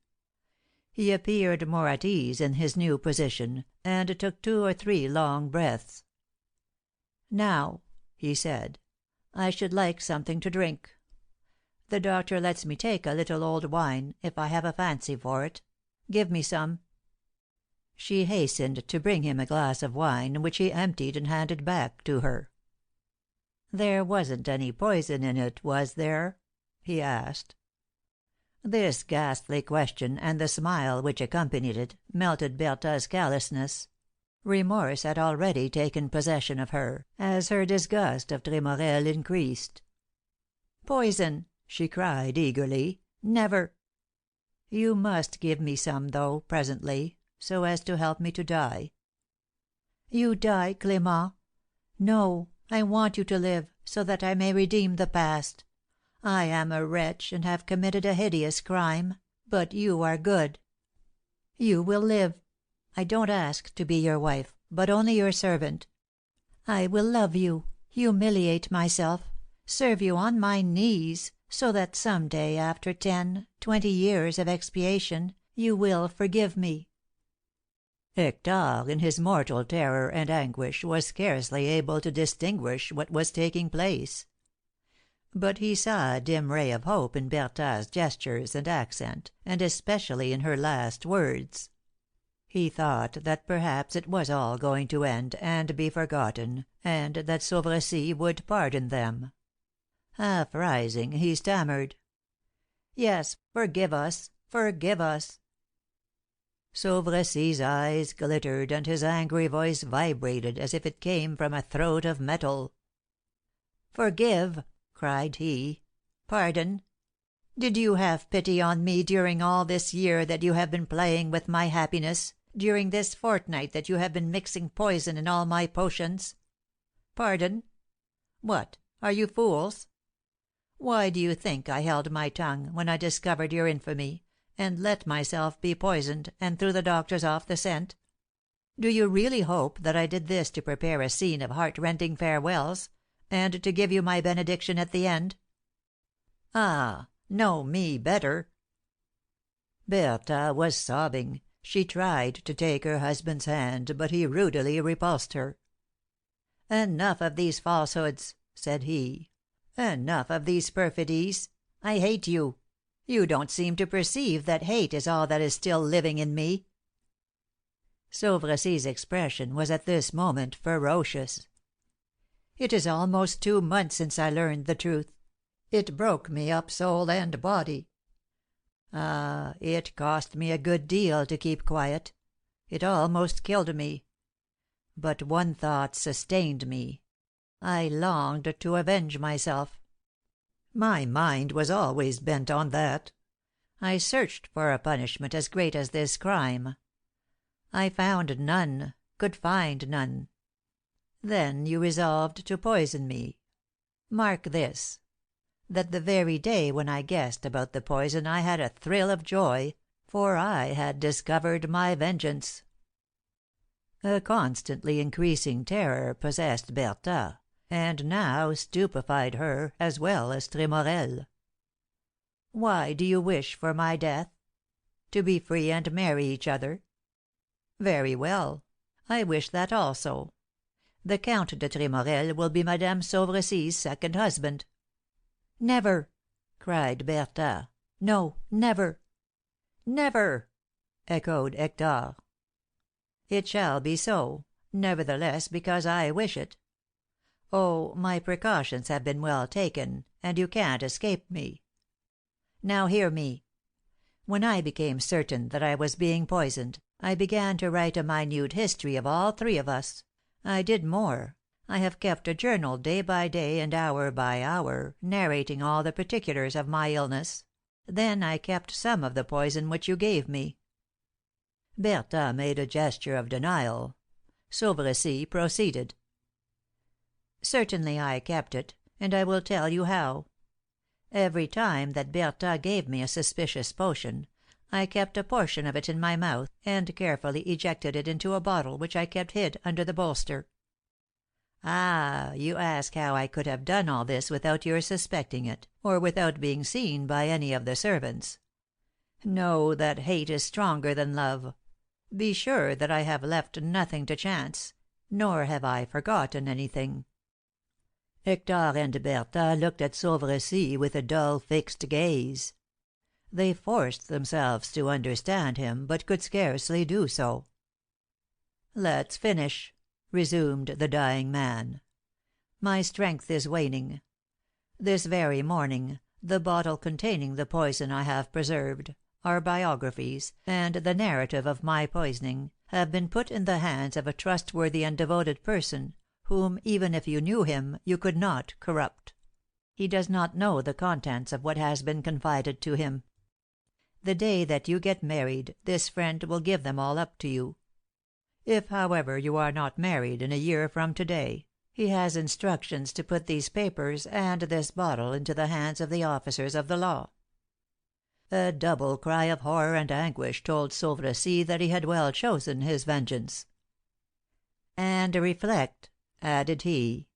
He appeared more at ease in his new position, and took 2 or 3 long breaths. "Now," he said, "I should like something to drink. The doctor lets me take a little old wine, if I have a fancy for it. Give me some." She hastened to bring him a glass of wine, which he emptied and handed back to her. "There wasn't any poison in it, was there?" he asked. This ghastly question, and the smile which accompanied it, melted Bertha's callousness. Remorse had already taken possession of her, as her disgust of Tremorel increased. "Poison!" she cried, eagerly. "Never!" "You must give me some, though, presently, so as to help me to die." "You die, Clément? No, I want you to live, so that I may redeem the past. I am a wretch, and have committed a hideous crime, but you are good. You will live. I don't ask to be your wife, but only your servant. I will love you, humiliate myself, serve you on my knees, so that some day, after 10, 20 years of expiation, you will forgive me." Hector, in his mortal terror and anguish, was scarcely able to distinguish what was taking place. But he saw a dim ray of hope in Bertha's gestures and accent, and especially in her last words. He thought that perhaps it was all going to end and be forgotten, and that Sauveressy would pardon them. Half rising, he stammered: "Yes, forgive us, forgive us." Sauvressy's eyes glittered, and his angry voice vibrated as if it came from a throat of metal. "Forgive!" cried he. "Pardon! Did you have pity on me during all this year that you have been playing with my happiness, during this fortnight that you have been mixing poison in all my potions? Pardon? What, are you fools? Why do you think I held my tongue when I discovered your infamy, and let myself be poisoned, and threw the doctors off the scent? Do you really hope that I did this to prepare a scene of heart–rending farewells, and to give you my benediction at the end? Ah, know me better!" Bertha was sobbing. She tried to take her husband's hand, but he rudely repulsed her. "Enough of these falsehoods," said he. "Enough of these perfidies. I hate you. You don't seem to perceive that hate is all that is still living in me." Sauvressy's expression was at this moment ferocious. "It is almost 2 months since I learned the truth. It broke me up soul and body. Ah, it cost me a good deal to keep quiet. It almost killed me. But one thought sustained me. I longed to avenge myself. My mind was always bent on that. I searched for a punishment as great as this crime. I found none, could find none. Then you resolved to poison me. Mark this, that the very day when I guessed about the poison I had a thrill of joy, for I had discovered my vengeance." A constantly increasing terror possessed Bertha, and now stupefied her as well as Tremorel. Why do you wish for my death? To be free and marry each other? Very well, I wish that also. The Count de Tremorel will be Madame Sauvrecy's second husband." "Never!" cried Bertha. "No, never!" "Never!" echoed Hector. "It shall be so, nevertheless, because I wish it. Oh, my precautions have been well taken, and you can't escape me. Now hear me. When I became certain that I was being poisoned, I began to write a minute history of all three of us. I did more. I have kept a journal day by day and hour by hour, narrating all the particulars of my illness. Then I kept some of the poison which you gave me." Bertha made a gesture of denial. Sauvrecy proceeded. "Certainly I kept it, and I will tell you how. Every time that Bertha gave me a suspicious potion, I kept a portion of it in my mouth, and carefully ejected it into a bottle which I kept hid under the bolster. Ah, you ask how I could have done all this without your suspecting it, or without being seen by any of the servants. Know that hate is stronger than love. Be sure that I have left nothing to chance, nor have I forgotten anything." Hector and Bertha looked at Sauvrecy with a dull, fixed gaze. They forced themselves to understand him, but could scarcely do so. "Let's finish," resumed the dying man. "My strength is waning. This very morning, the bottle containing the poison I have preserved, our biographies, and the narrative of my poisoning, have been put in the hands of a trustworthy and devoted person, whom, even if you knew him, you could not corrupt. He does not know the contents of what has been confided to him. The day that you get married, this friend will give them all up to you. If, however, you are not married in a year from to day, he has instructions to put these papers and this bottle into the hands of the officers of the law." A double cry of horror and anguish told Sauvrecy that he had well chosen his vengeance. "And reflect," added he,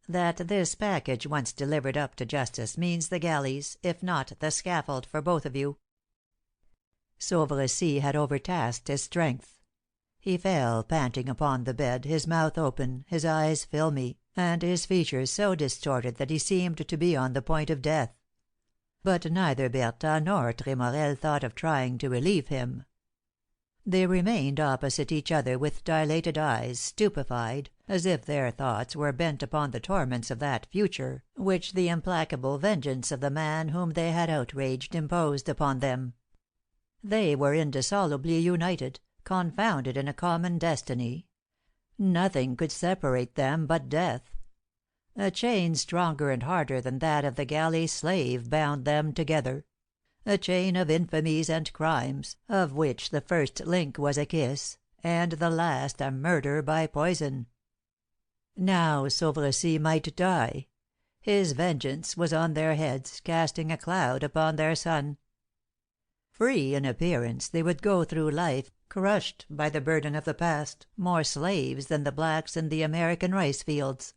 "that this package once delivered up to justice means the galleys, if not the scaffold, for both of you." Sauvrecy had overtasked his strength. He fell panting upon the bed, his mouth open, his eyes filmy, and his features so distorted that he seemed to be on the point of death. But neither Bertha nor Tremorel thought of trying to relieve him. They remained opposite each other with dilated eyes, stupefied, as if their thoughts were bent upon the torments of that future which the implacable vengeance of the man whom they had outraged imposed upon them. They were indissolubly united, confounded in a common destiny. Nothing could separate them but death. A chain stronger and harder than that of the galley slave bound them together, a chain of infamies and crimes, of which the first link was a kiss, and the last a murder by poison. Now Sauvrecy might die. His vengeance was on their heads, casting a cloud upon their sun. Free in appearance, they would go through life, crushed by the burden of the past, more slaves than the blacks in the American rice fields.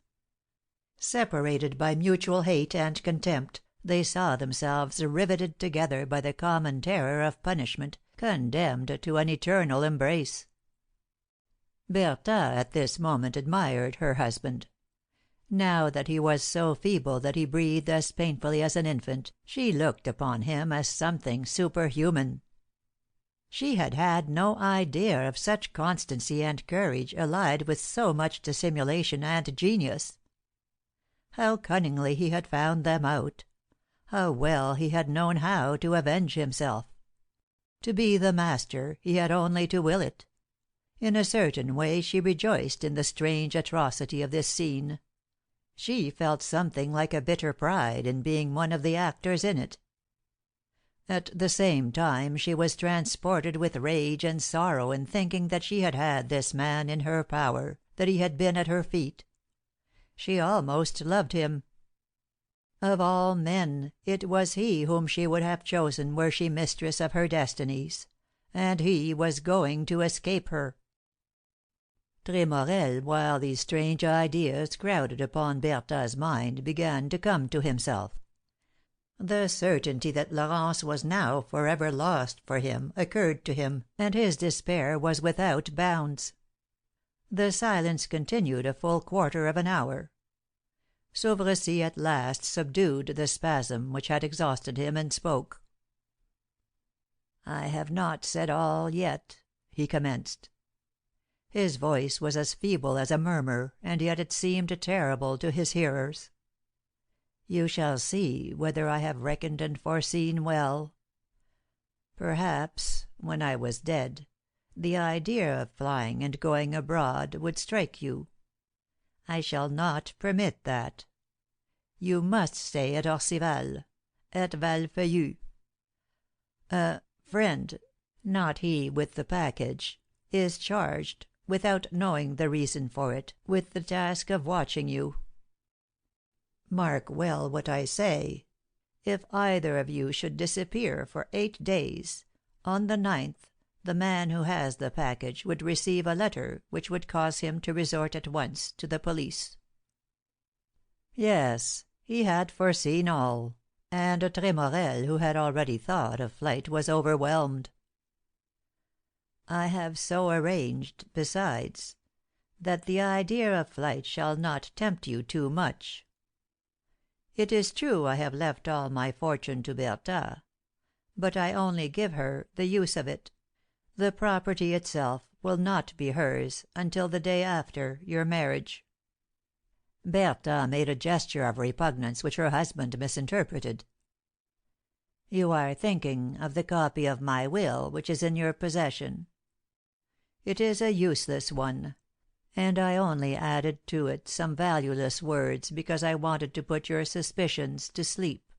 Separated by mutual hate and contempt, they saw themselves riveted together by the common terror of punishment, condemned to an eternal embrace. Bertha at this moment admired her husband. Now that he was so feeble that he breathed as painfully as an infant, she looked upon him as something superhuman. She had had no idea of such constancy and courage allied with so much dissimulation and genius. How cunningly he had found them out! How well he had known how to avenge himself! To be the master, he had only to will it. In a certain way she rejoiced in the strange atrocity of this scene. She felt something like a bitter pride in being one of the actors in it. At the same time she was transported with rage and sorrow in thinking that she had had this man in her power, that he had been at her feet. She almost loved him. Of all men, it was he whom she would have chosen were she mistress of her destinies, and he was going to escape her. Tremorel, while these strange ideas crowded upon Bertha's mind, began to come to himself. The certainty that Florence was now forever lost for him occurred to him, and his despair was without bounds. The silence continued a full quarter of an hour. Sauvercy at last subdued the spasm which had exhausted him, and spoke. "I have not said all yet," he commenced. His voice was as feeble as a murmur, and yet it seemed terrible to his hearers. "You shall see whether I have reckoned and foreseen well. Perhaps, when I was dead, the idea of flying and going abroad would strike you. I shall not permit that. You must stay at Orcival, at Valfeuillu. A friend, not he with the package, is charged, without knowing the reason for it, with the task of watching you. Mark well what I say. If either of you should disappear for 8 days, on the 9th the man who has the package would receive a letter which would cause him to resort at once to the police." Yes, he had foreseen all, and Tremorel, who had already thought of flight, was overwhelmed. "I have so arranged, besides, that the idea of flight shall not tempt you too much. It is true I have left all my fortune to Bertha, but I only give her the use of it. The property itself will not be hers until the day after your marriage." Bertha made a gesture of repugnance which her husband misinterpreted. "You are thinking of the copy of my will which is in your possession. It is a useless one, and I only added to it some valueless words because I wanted to put your suspicions to sleep.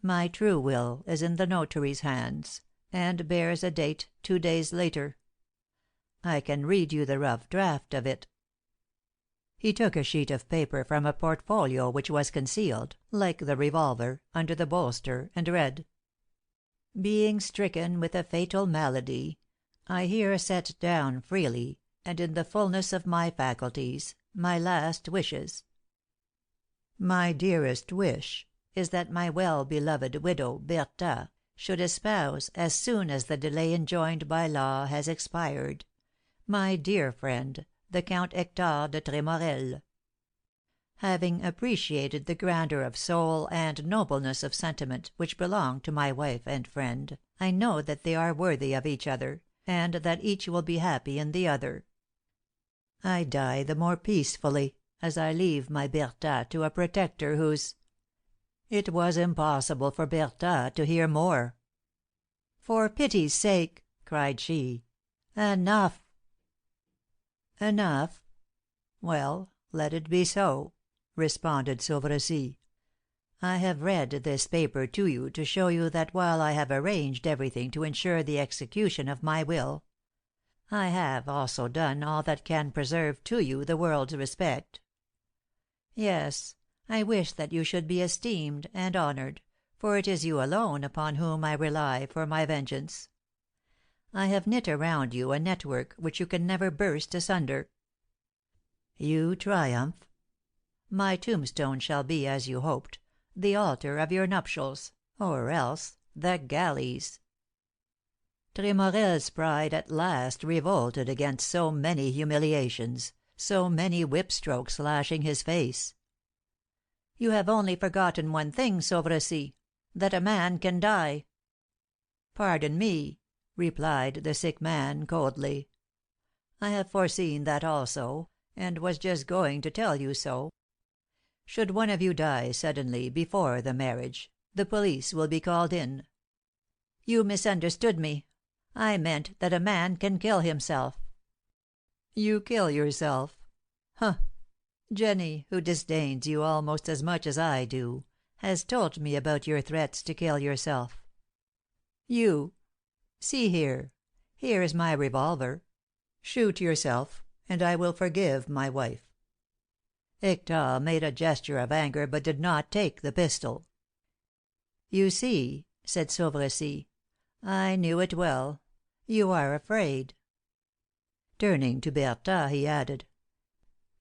My true will is in the notary's hands, and bears a date 2 days later. I can read you the rough draft of it." He took a sheet of paper from a portfolio which was concealed, like the revolver, under the bolster, and read: "Being stricken with a fatal malady, I here set down freely, and in the fullness of my faculties, my last wishes. My dearest wish is that my well-beloved widow, Bertha, should espouse, as soon as the delay enjoined by law has expired, my dear friend, the Count Hector de Tremorel. Having appreciated the grandeur of soul and nobleness of sentiment which belong to my wife and friend, I know that they are worthy of each other, and that each will be happy in the other. I die the more peacefully, as I leave my Bertha to a protector whose—" It was impossible for Bertha to hear more. "For pity's sake," cried she, "enough!" "Enough? Well, let it be so," responded Sauvercy. "I have read this paper to you to show you that while I have arranged everything to ensure the execution of my will, I have also done all that can preserve to you the world's respect. Yes, I wish that you should be esteemed and honoured, for it is you alone upon whom I rely for my vengeance. I have knit around you a network which you can never burst asunder. You triumph. My tombstone shall be, as you hoped, the altar of your nuptials, or else the galleys." Tremorel's pride at last revolted against so many humiliations, so many whip strokes lashing his face. "You have only forgotten one thing, Sauvercy, that a man can die." "Pardon me," replied the sick man, coldly. "I have foreseen that also, and was just going to tell you so. Should one of you die suddenly before the marriage, the police will be called in." "You misunderstood me. I meant that a man can kill himself." "You kill yourself? Huh! Jenny, who disdains you almost as much as I do, has told me about your threats to kill yourself. You See here is my revolver. Shoot yourself, and I will forgive my wife." Hector made a gesture of anger, but did not take the pistol. "You see," said Sauvercy, "I knew it well. You are afraid." Turning to Bertha, he added,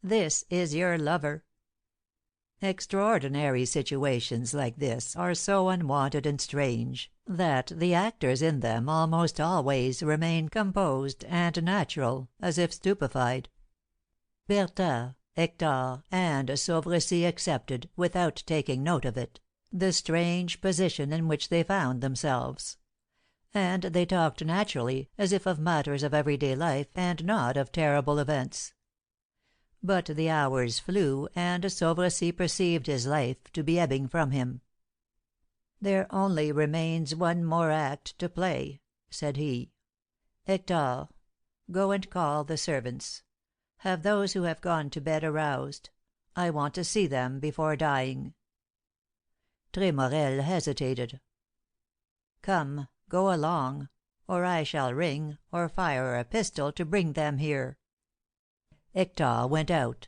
"This is your lover." Extraordinary situations like this are so unwonted and strange, that the actors in them almost always remain composed and natural, as if stupefied. Bertha, Hector, and Sauvercy accepted, without taking note of it, the strange position in which they found themselves; and they talked naturally, as if of matters of everyday life and not of terrible events. But the hours flew, and Sauvercy perceived his life to be ebbing from him. "There only remains one more act to play," said he. "Hector, go and call the servants. Have those who have gone to bed aroused. I want to see them before dying." Tremorel hesitated. "Come, go along, or I shall ring, or fire a pistol to bring them here." Hector went out.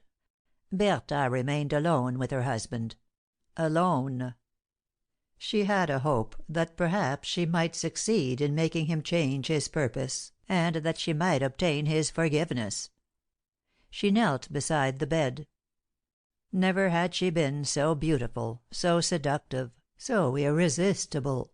Bertha remained alone with her husband. Alone. She had a hope that perhaps she might succeed in making him change his purpose, and that she might obtain his forgiveness. She knelt beside the bed. Never had she been so beautiful, so seductive, so irresistible.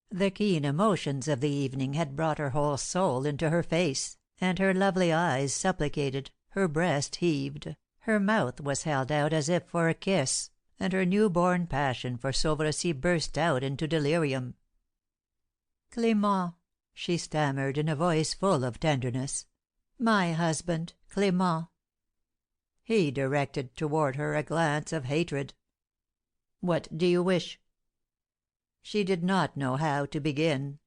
The keen emotions of the evening had brought her whole soul into her face, and her lovely eyes supplicated, her breast heaved, her mouth was held out as if for a kiss, and her new born passion for Sauvercy burst out into delirium. "Clément," she stammered, in a voice full of tenderness. "My husband, Clément." He directed toward her a glance of hatred. "What do you wish?" She did not know how to begin.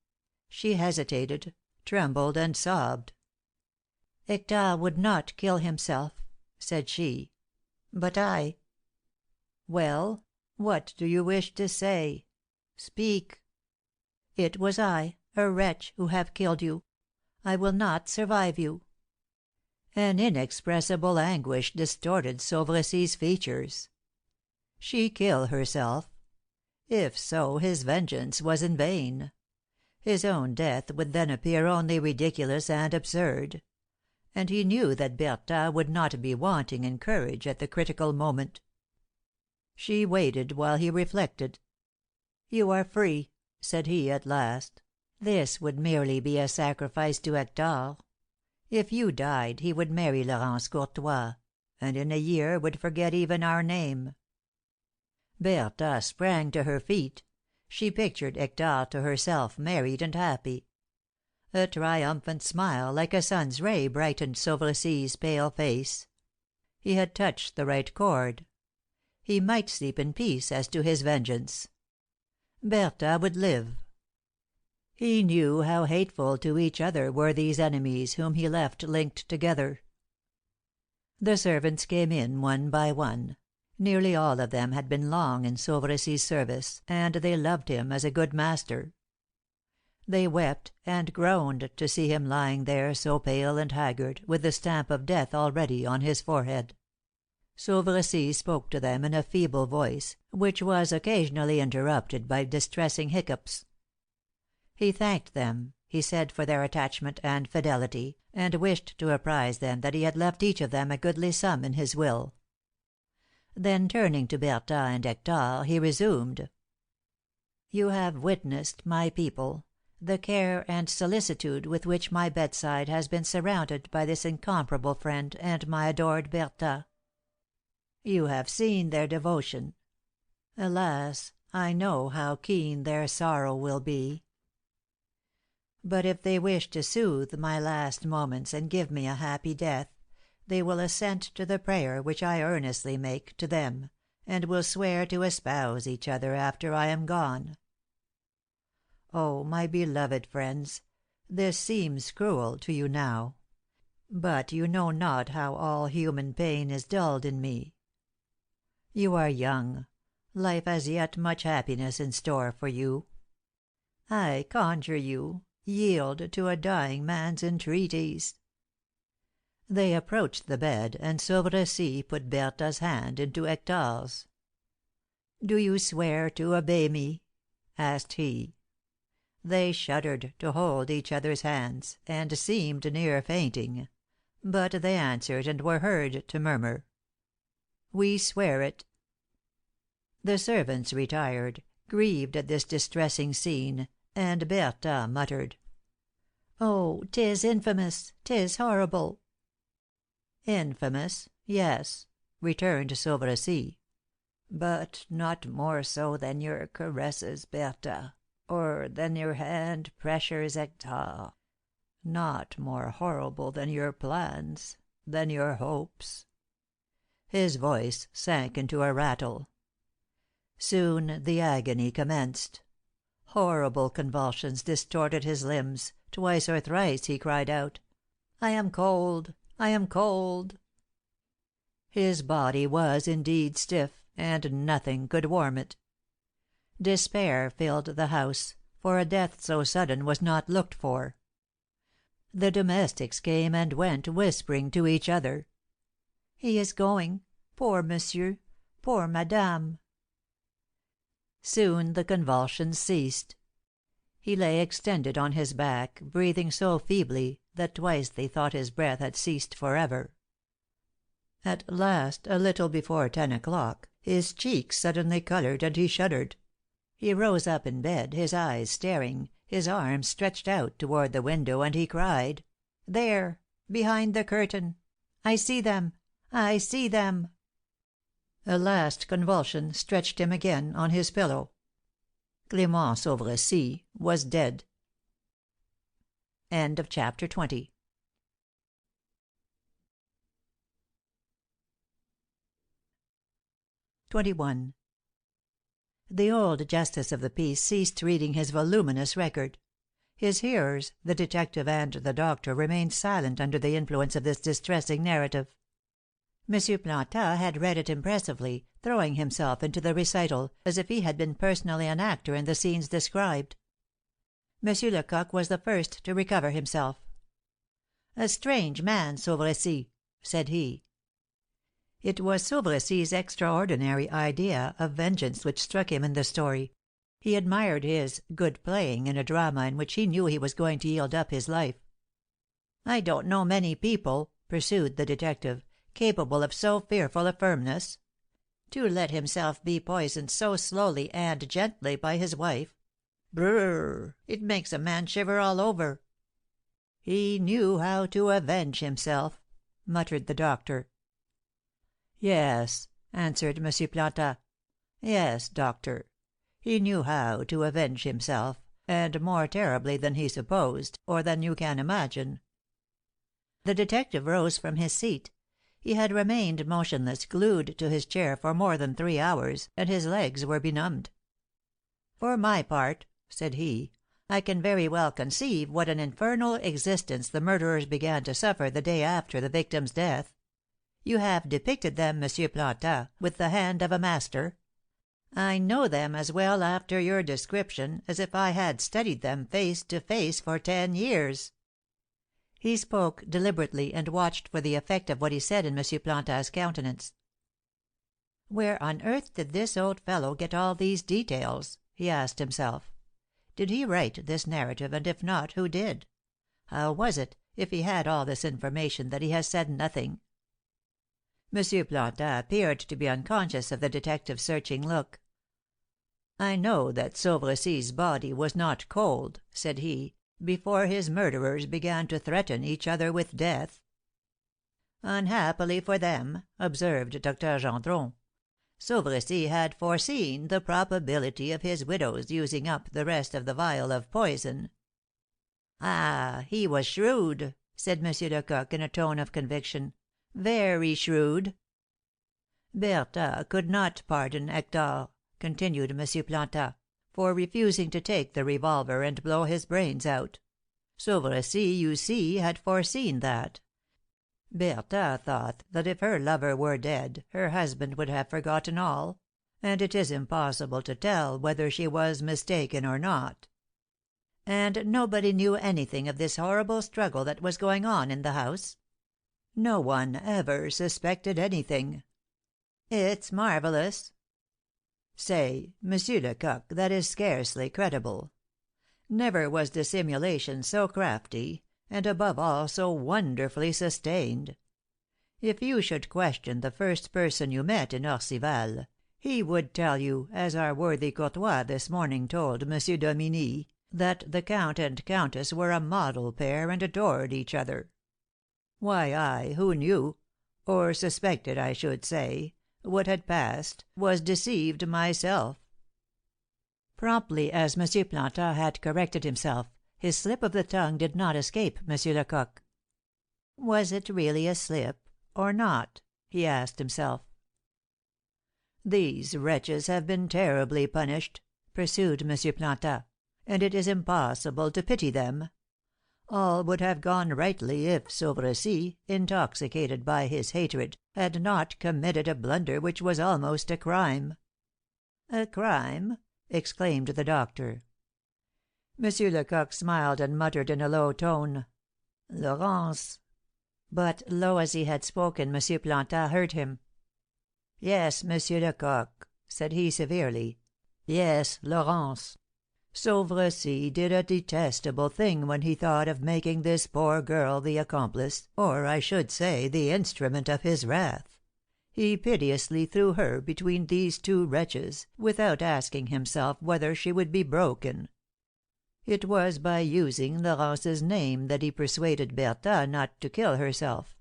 She hesitated, trembled, and sobbed. "Hector would not kill himself," said she. "But I " "Well, what do you wish to say? Speak." "It was I, a wretch, who have killed you. I will not survive you." An inexpressible anguish distorted Sauvercy's features. She kill herself? If so, his vengeance was in vain. His own death would then appear only ridiculous and absurd; and he knew that Bertha would not be wanting in courage at the critical moment. She waited while he reflected. "You are free," said he, at last. "This would merely be a sacrifice to Hector. If you died he would marry Laurence Courtois, and in a year would forget even our name." Bertha sprang to her feet. She pictured Hector to herself married and happy. A triumphant smile, like a sun's ray, brightened Sauvercy's pale face. He had touched the right chord. He might sleep in peace as to his vengeance. Bertha would live. He knew how hateful to each other were these enemies whom he left linked together. The servants came in one by one. Nearly all of them had been long in Sauvercy's service, and they loved him as a good master. They wept and groaned to see him lying there so pale and haggard, with the stamp of death already on his forehead. Sauvercy spoke to them in a feeble voice, which was occasionally interrupted by distressing hiccoughs. He thanked them, he said, for their attachment and fidelity, and wished to apprise them that he had left each of them a goodly sum in his will. Then turning to Bertha and Hector, he resumed: "You have witnessed, my people, the care and solicitude with which my bedside has been surrounded by this incomparable friend and my adored Bertha. You have seen their devotion. Alas, I know how keen their sorrow will be. But if they wish to soothe my last moments and give me a happy death, they will assent to the prayer which I earnestly make to them, and will swear to espouse each other after I am gone. Oh, my beloved friends, this seems cruel to you now; but you know not how all human pain is dulled in me. You are young; life has yet much happiness in store for you. I conjure you, yield to a dying man's entreaties." They approached the bed, and Sauvercy put Bertha's hand into Hector's. "Do you swear to obey me?" asked he. They shuddered to hold each other's hands, and seemed near fainting; but they answered and were heard to murmur, "We swear it." The servants retired, grieved at this distressing scene, and Bertha muttered, "Oh, 'tis infamous! 'Tis horrible!" "Infamous, yes," returned Sauvercy, "but not more so than your caresses, Bertha, or than your hand pressures, Hector; not more horrible than your plans, than your hopes." His voice sank into a rattle. Soon the agony commenced. Horrible convulsions distorted his limbs; twice or thrice he cried out, "I am cold! I am cold!" His body was indeed stiff, and nothing could warm it. Despair filled the house, for a death so sudden was not looked for. The domestics came and went, whispering to each other, "He is going! Poor monsieur! Poor madame!" Soon the convulsions ceased. He lay extended on his back, breathing so feebly that twice they thought his breath had ceased for ever. At last, a little before 10 o'clock, his cheeks suddenly colored, and he shuddered. He rose up in bed, his eyes staring, his arms stretched out toward the window, and he cried, "There! Behind the curtain! I see them! I see them!" A last convulsion stretched him again on his pillow. Clément Sauvercy was dead. CHAPTER 21. The old justice of the peace ceased reading his voluminous record. His hearers, the detective and the doctor, remained silent under the influence of this distressing narrative. M. Planta had read it impressively, throwing himself into the recital, as if he had been personally an actor in the scenes described. M. Lecoq was the first to recover himself. "A strange man, Sauvercy," said he. It was Sauvercy's extraordinary idea of vengeance which struck him in the story. He admired his "good playing" in a drama in which he knew he was going to yield up his life. "I don't know many people," pursued the detective, "capable of so fearful a firmness. To let himself be poisoned so slowly and gently by his wife, brrr! It makes a man shiver all over." "He knew how to avenge himself," muttered the doctor. "Yes," answered M. Planta. "Yes, doctor, he knew how to avenge himself, and more terribly than he supposed, or than you can imagine." The detective rose from his seat. He had remained motionless, glued to his chair for more than 3 hours, and his legs were benumbed. "For my part," said he, "I can very well conceive what an infernal existence the murderers began to suffer the day after the victim's death. You have depicted them, M. Planta, with the hand of a master. I know them as well after your description as if I had studied them face to face for 10 years." He spoke deliberately, and watched for the effect of what he said in M. Planta's countenance. "Where on earth did this old fellow get all these details?" he asked himself. "Did he write this narrative, and if not, who did? How was it, if he had all this information, that he has said nothing?" M. Planta appeared to be unconscious of the detective's searching look. "I know that Sauvercy's body was not cold," said he, "before his murderers began to threaten each other with death." "Unhappily for them," observed Dr. Gendron, "Sauvercy had foreseen the probability of his widow's using up the rest of the vial of poison." "Ah, he was shrewd," said M. Lecoq, in a tone of conviction, "very shrewd." "Bertha could not pardon Hector," continued M. Planta, "for refusing to take the revolver and blow his brains out. Sauvercy, you see, had foreseen that. Bertha thought that if her lover were dead her husband would have forgotten all, and it is impossible to tell whether she was mistaken or not." "And nobody knew anything of this horrible struggle that was going on in the house?" "No one ever suspected anything." "It's marvellous." "Say, M. Lecoq, that is scarcely credible. Never was dissimulation so crafty, and above all so wonderfully sustained. If you should question the first person you met in Orcival, he would tell you, as our worthy courtois this morning told M. Dominie, that the Count and Countess were a model pair and adored each other. Why I, who knew, or suspected, I should say, what had passed, was deceived myself." Promptly as M. Plantin had corrected himself, his slip of the tongue did not escape M. Lecoq. Was it really a slip, or not? He asked himself. "These wretches have been terribly punished," pursued M. Plantin, "and it is impossible to pity them. All would have gone rightly if Sauvercy, intoxicated by his hatred, had not committed a blunder which was almost a crime." "A crime?" exclaimed the doctor. M. Lecoq smiled and muttered in a low tone, "Laurence." But, low as he had spoken, M. Plantin heard him. "Yes, M. Lecoq," said he severely. "Yes, Laurence. Sauvercy did a detestable thing when he thought of making this poor girl the accomplice, or I should say the instrument of his wrath. He pitilessly threw her between these two wretches, without asking himself whether she would be broken. It was by using Laurence's name that he persuaded Bertha not to kill herself.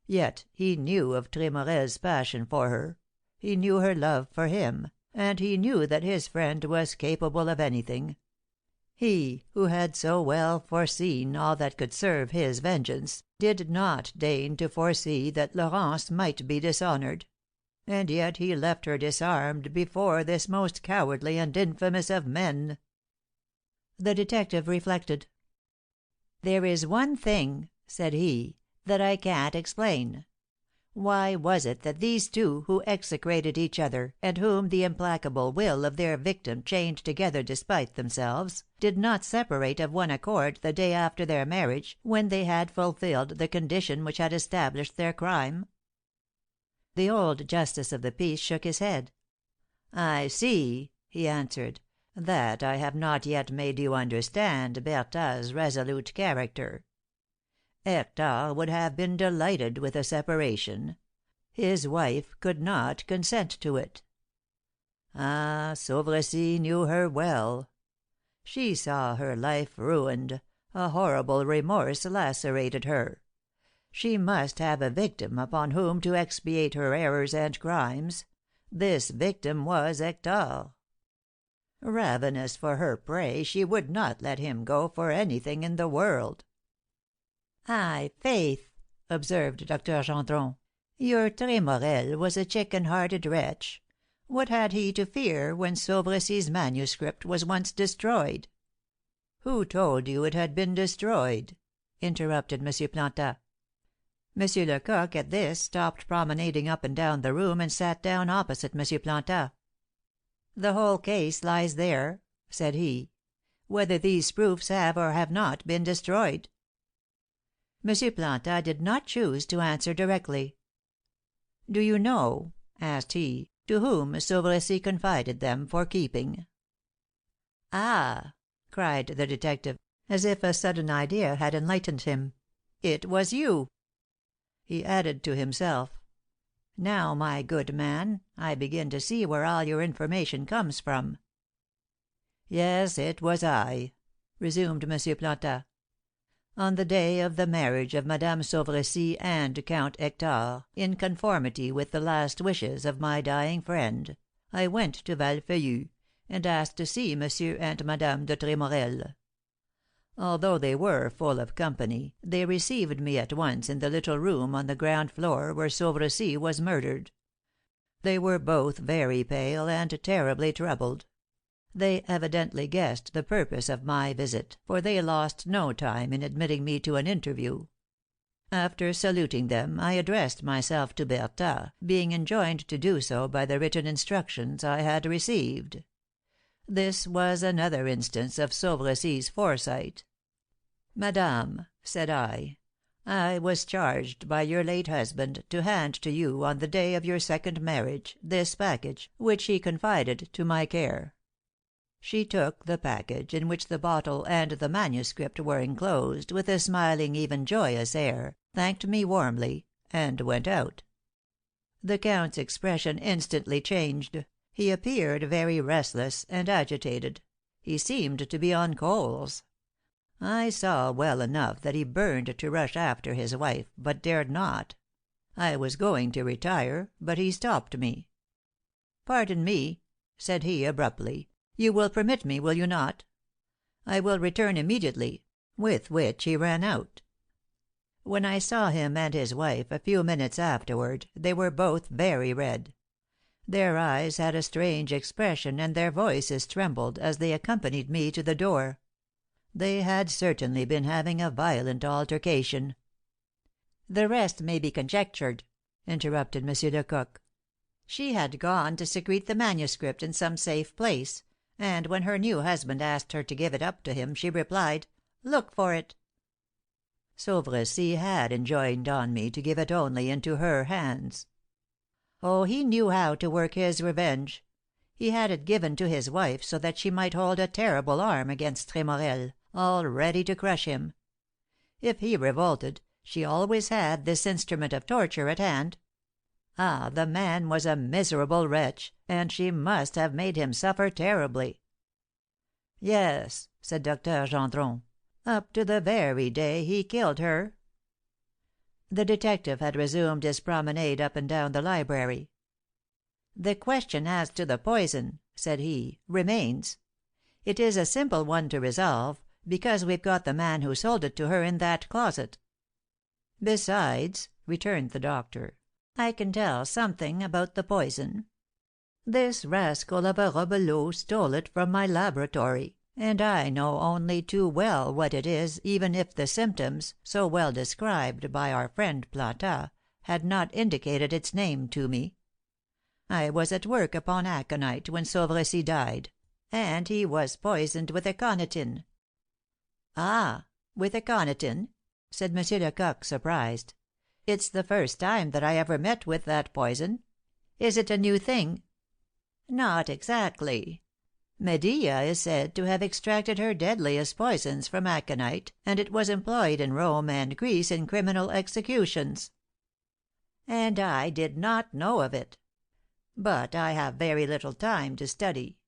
Yet he knew of Tremorel's passion for her, he knew her love for him, and he knew that his friend was capable of anything. He, who had so well foreseen all that could serve his vengeance, did not deign to foresee that Laurence might be dishonored; and yet he left her disarmed before this most cowardly and infamous of men." The detective reflected. "There is one thing," said he, "that I can't explain. Why was it that these two, who execrated each other, and whom the implacable will of their victim chained together despite themselves, did not separate of one accord the day after their marriage, when they had fulfilled the condition which had established their crime?" The old justice of the peace shook his head. "I see," he answered, "that I have not yet made you understand Bertha's resolute character. Hector would have been delighted with a separation. His wife could not consent to it. Ah, Sauvercy knew her well. She saw her life ruined, a horrible remorse lacerated her. She must have a victim upon whom to expiate her errors and crimes. This victim was Hector. Ravenous for her prey, she would not let him go for anything in the world." "Ay, faith!" observed Dr. Gendron, "your Tremorel was a chicken-hearted wretch. What had he to fear when Sauvercy's manuscript was once destroyed?" "Who told you it had been destroyed?" interrupted M. Plantin. M. Lecoq, at this, stopped promenading up and down the room, and sat down opposite M. Plantin. "The whole case lies there," said he, "whether these proofs have or have not been destroyed." M. Plantin did not choose to answer directly. "Do you know," asked he, "to whom Sauvercy confided them for keeping?" "Ah!" cried the detective, as if a sudden idea had enlightened him, "it was you!" He added to himself, "Now, my good man, I begin to see where all your information comes from." "Yes, it was I," resumed M. Plantin. "On the day of the marriage of Madame Sauvercy and Count Hector, in conformity with the last wishes of my dying friend, I went to Valfeuillu, and asked to see Monsieur and Madame de Tremorel. Although they were full of company, they received me at once in the little room on the ground floor where Sauvercy was murdered. They were both very pale and terribly troubled. They evidently guessed the purpose of my visit, for they lost no time in admitting me to an interview. After saluting them, I addressed myself to Bertha, being enjoined to do so by the written instructions I had received. This was another instance of Sauvercy's foresight. 'Madame,' said I was charged by your late husband to hand to you on the day of your second marriage this package, which he confided to my care.' She took the package in which the bottle and the manuscript were enclosed with a smiling, even joyous air, thanked me warmly, and went out. The Count's expression instantly changed. He appeared very restless and agitated. He seemed to be on coals. I saw well enough that he burned to rush after his wife, but dared not. I was going to retire, but he stopped me. "Pardon me," said he, abruptly. "You will permit me, will you not? I will return immediately," with which he ran out. When I saw him and his wife a few minutes afterward, they were both very red. Their eyes had a strange expression and their voices trembled as they accompanied me to the door. They had certainly been having a violent altercation. "The rest may be conjectured," interrupted M. Lecoq. "She had gone to secrete the manuscript in some safe place, and when her new husband asked her to give it up to him, she replied, 'Look for it.' Sauvercy had enjoined on me to give it only into her hands. Oh, he knew how to work his revenge. He had it given to his wife so that she might hold a terrible arm against Tremorel, all ready to crush him. If he revolted, she always had this instrument of torture at hand. Ah, the man was a miserable wretch, and she must have made him suffer terribly." "Yes," said Dr. Gendron, "up to the very day he killed her." The detective had resumed his promenade up and down the library. "The question as to the poison," said he, "remains. It is a simple one to resolve, because we've got the man who sold it to her in that closet." "Besides," returned the doctor, "I can tell something about the poison. This rascal of a Robelot stole it from my laboratory, and I know only too well what it is, even if the symptoms, so well described by our friend Plantat, had not indicated its name to me. I was at work upon aconite when Sauvercy died, and he was poisoned with aconitine." "Ah! With aconitine?" said M. Lecoq, surprised. "It's the first time that I ever met with that poison. Is it a new thing?" "Not exactly. Medea is said to have extracted her deadliest poisons from aconite, and it was employed in Rome and Greece in criminal executions." "And I did not know of it. But I have very little time to study.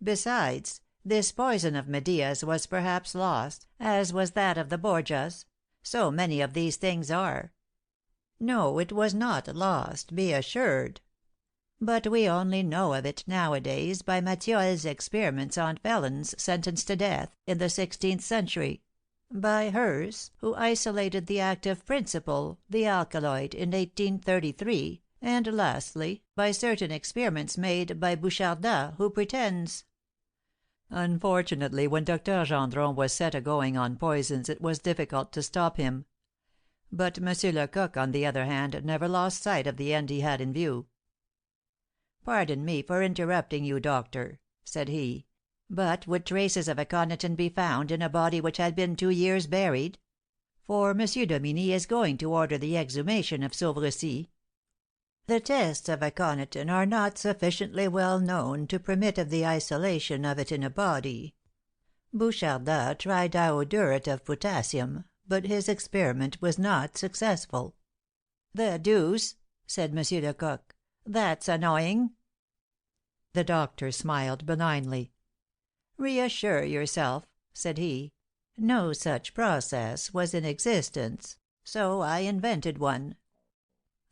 Besides, this poison of Medea's was perhaps lost, as was that of the Borgias. So many of these things are." "No, it was not lost, be assured. But we only know of it nowadays by Mathieul's experiments on felons sentenced to death, in the 16th century; by Herse, who isolated the active principle, the alkaloid, in 1833; and lastly, by certain experiments made by Bouchardat, who pretends—" Unfortunately, when Dr. Gendron was set a going on poisons it was difficult to stop him. But M. Lecoq, on the other hand, never lost sight of the end he had in view. "Pardon me for interrupting you, doctor," said he, "but would traces of aconitine be found in a body which had been 2 years buried? For M. Dominy is going to order the exhumation of Sauvercy. The tests of aconitine are not sufficiently well known to permit of the isolation of it in a body. Bouchardat tried iodurat of potassium, but his experiment was not successful." "The deuce!" said M. Lecoq. "That's annoying." The doctor smiled benignly. "Reassure yourself," said he. "No such process was in existence, so I invented one."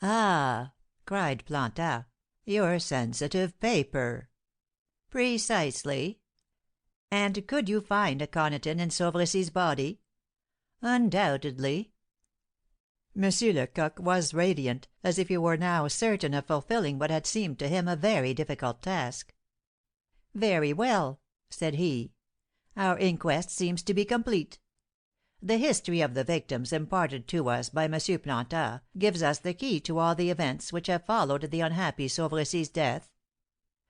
"Ah!" cried Plantat, "your sensitive paper." "Precisely." "And could you find aconitine in Sauvercy's body?" "Undoubtedly." M. Lecoq was radiant, as if he were now certain of fulfilling what had seemed to him a very difficult task. "Very well," said he. "Our inquest seems to be complete. The history of the victims imparted to us by M. Plantat gives us the key to all the events which have followed the unhappy Sauvercy's death.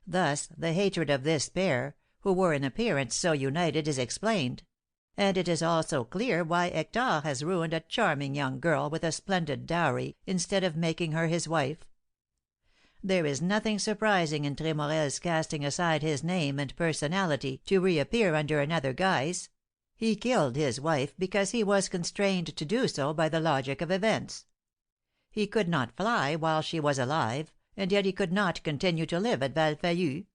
Thus the hatred of this pair, who were in appearance so united, is explained; and it is also clear why Hector has ruined a charming young girl with a splendid dowry instead of making her his wife. There is nothing surprising in Tremorel's casting aside his name and personality to reappear under another guise. He killed his wife because he was constrained to do so by the logic of events. He could not fly while she was alive, and yet he could not continue to live at Val Fallu.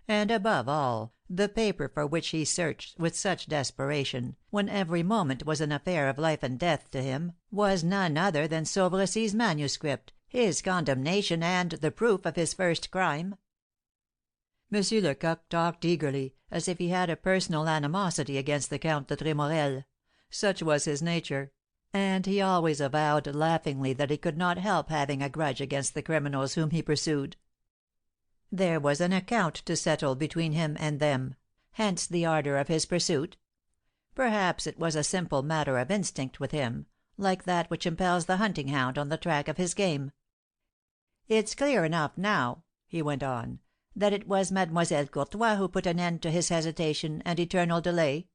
And above all, the paper for which he searched with such desperation, when every moment was an affair of life and death to him, was none other than Sauvrecy's manuscript, his condemnation and the proof of his first crime. Monsieur Lecoq talked eagerly, as if he had a personal animosity against the Count de Tremorel. Such was his nature, and he always avowed laughingly that he could not help having a grudge against the criminals whom he pursued. There was an account to settle between him and them, hence the ardour of his pursuit. Perhaps it was a simple matter of instinct with him, like that which impels the hunting hound on the track of his game. "It's clear enough now," he went on, "that it was Mademoiselle Courtois who put an end to his hesitation and eternal delay.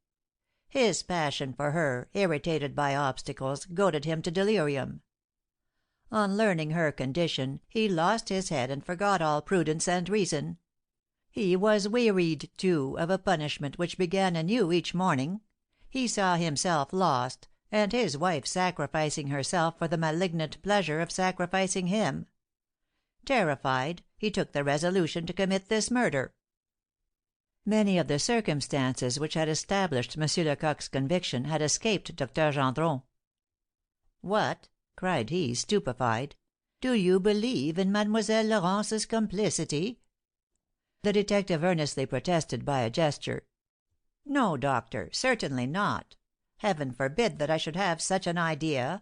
His passion for her, irritated by obstacles, goaded him to delirium. On learning her condition, he lost his head and forgot all prudence and reason. He was wearied, too, of a punishment which began anew each morning. He saw himself lost, and his wife sacrificing herself for the malignant pleasure of sacrificing him. Terrified, he took the resolution to commit this murder." Many of the circumstances which had established M. Lecoq's conviction had escaped Dr. Gendron. "What!" cried he, stupefied, "do you believe in Mademoiselle Laurence's complicity?" The detective earnestly protested by a gesture. "No, doctor, certainly not. Heaven forbid that I should have such an idea.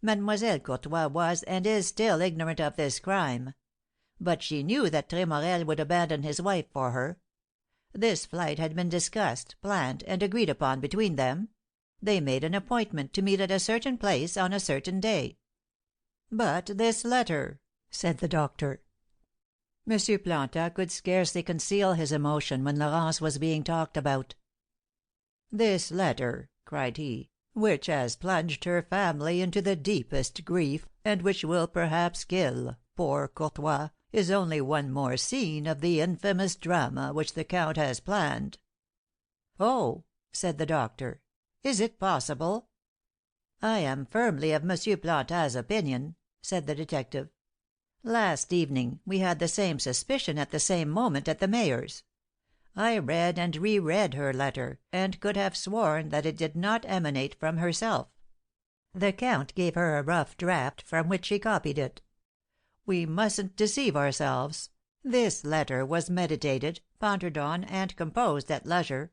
Mademoiselle Courtois was and is still ignorant of this crime. But she knew that Tremorel would abandon his wife for her. This flight had been discussed, planned, and agreed upon between them. They made an appointment to meet at a certain place on a certain day." "But this letter?" said the doctor. M. Planta could scarcely conceal his emotion when Laurence was being talked about. "This letter," cried he, "which has plunged her family into the deepest grief, and which will perhaps kill poor Courtois, is only one more scene of the infamous drama which the count has planned." "Oh!" said the doctor. "Is it possible?" "I am firmly of M. Planta's opinion," said the detective. "Last evening we had the same suspicion at the same moment at the mayor's. I read and re-read her letter, and could have sworn that it did not emanate from herself. The count gave her a rough draft, from which she copied it. We mustn't deceive ourselves. This letter was meditated, pondered on, and composed at leisure.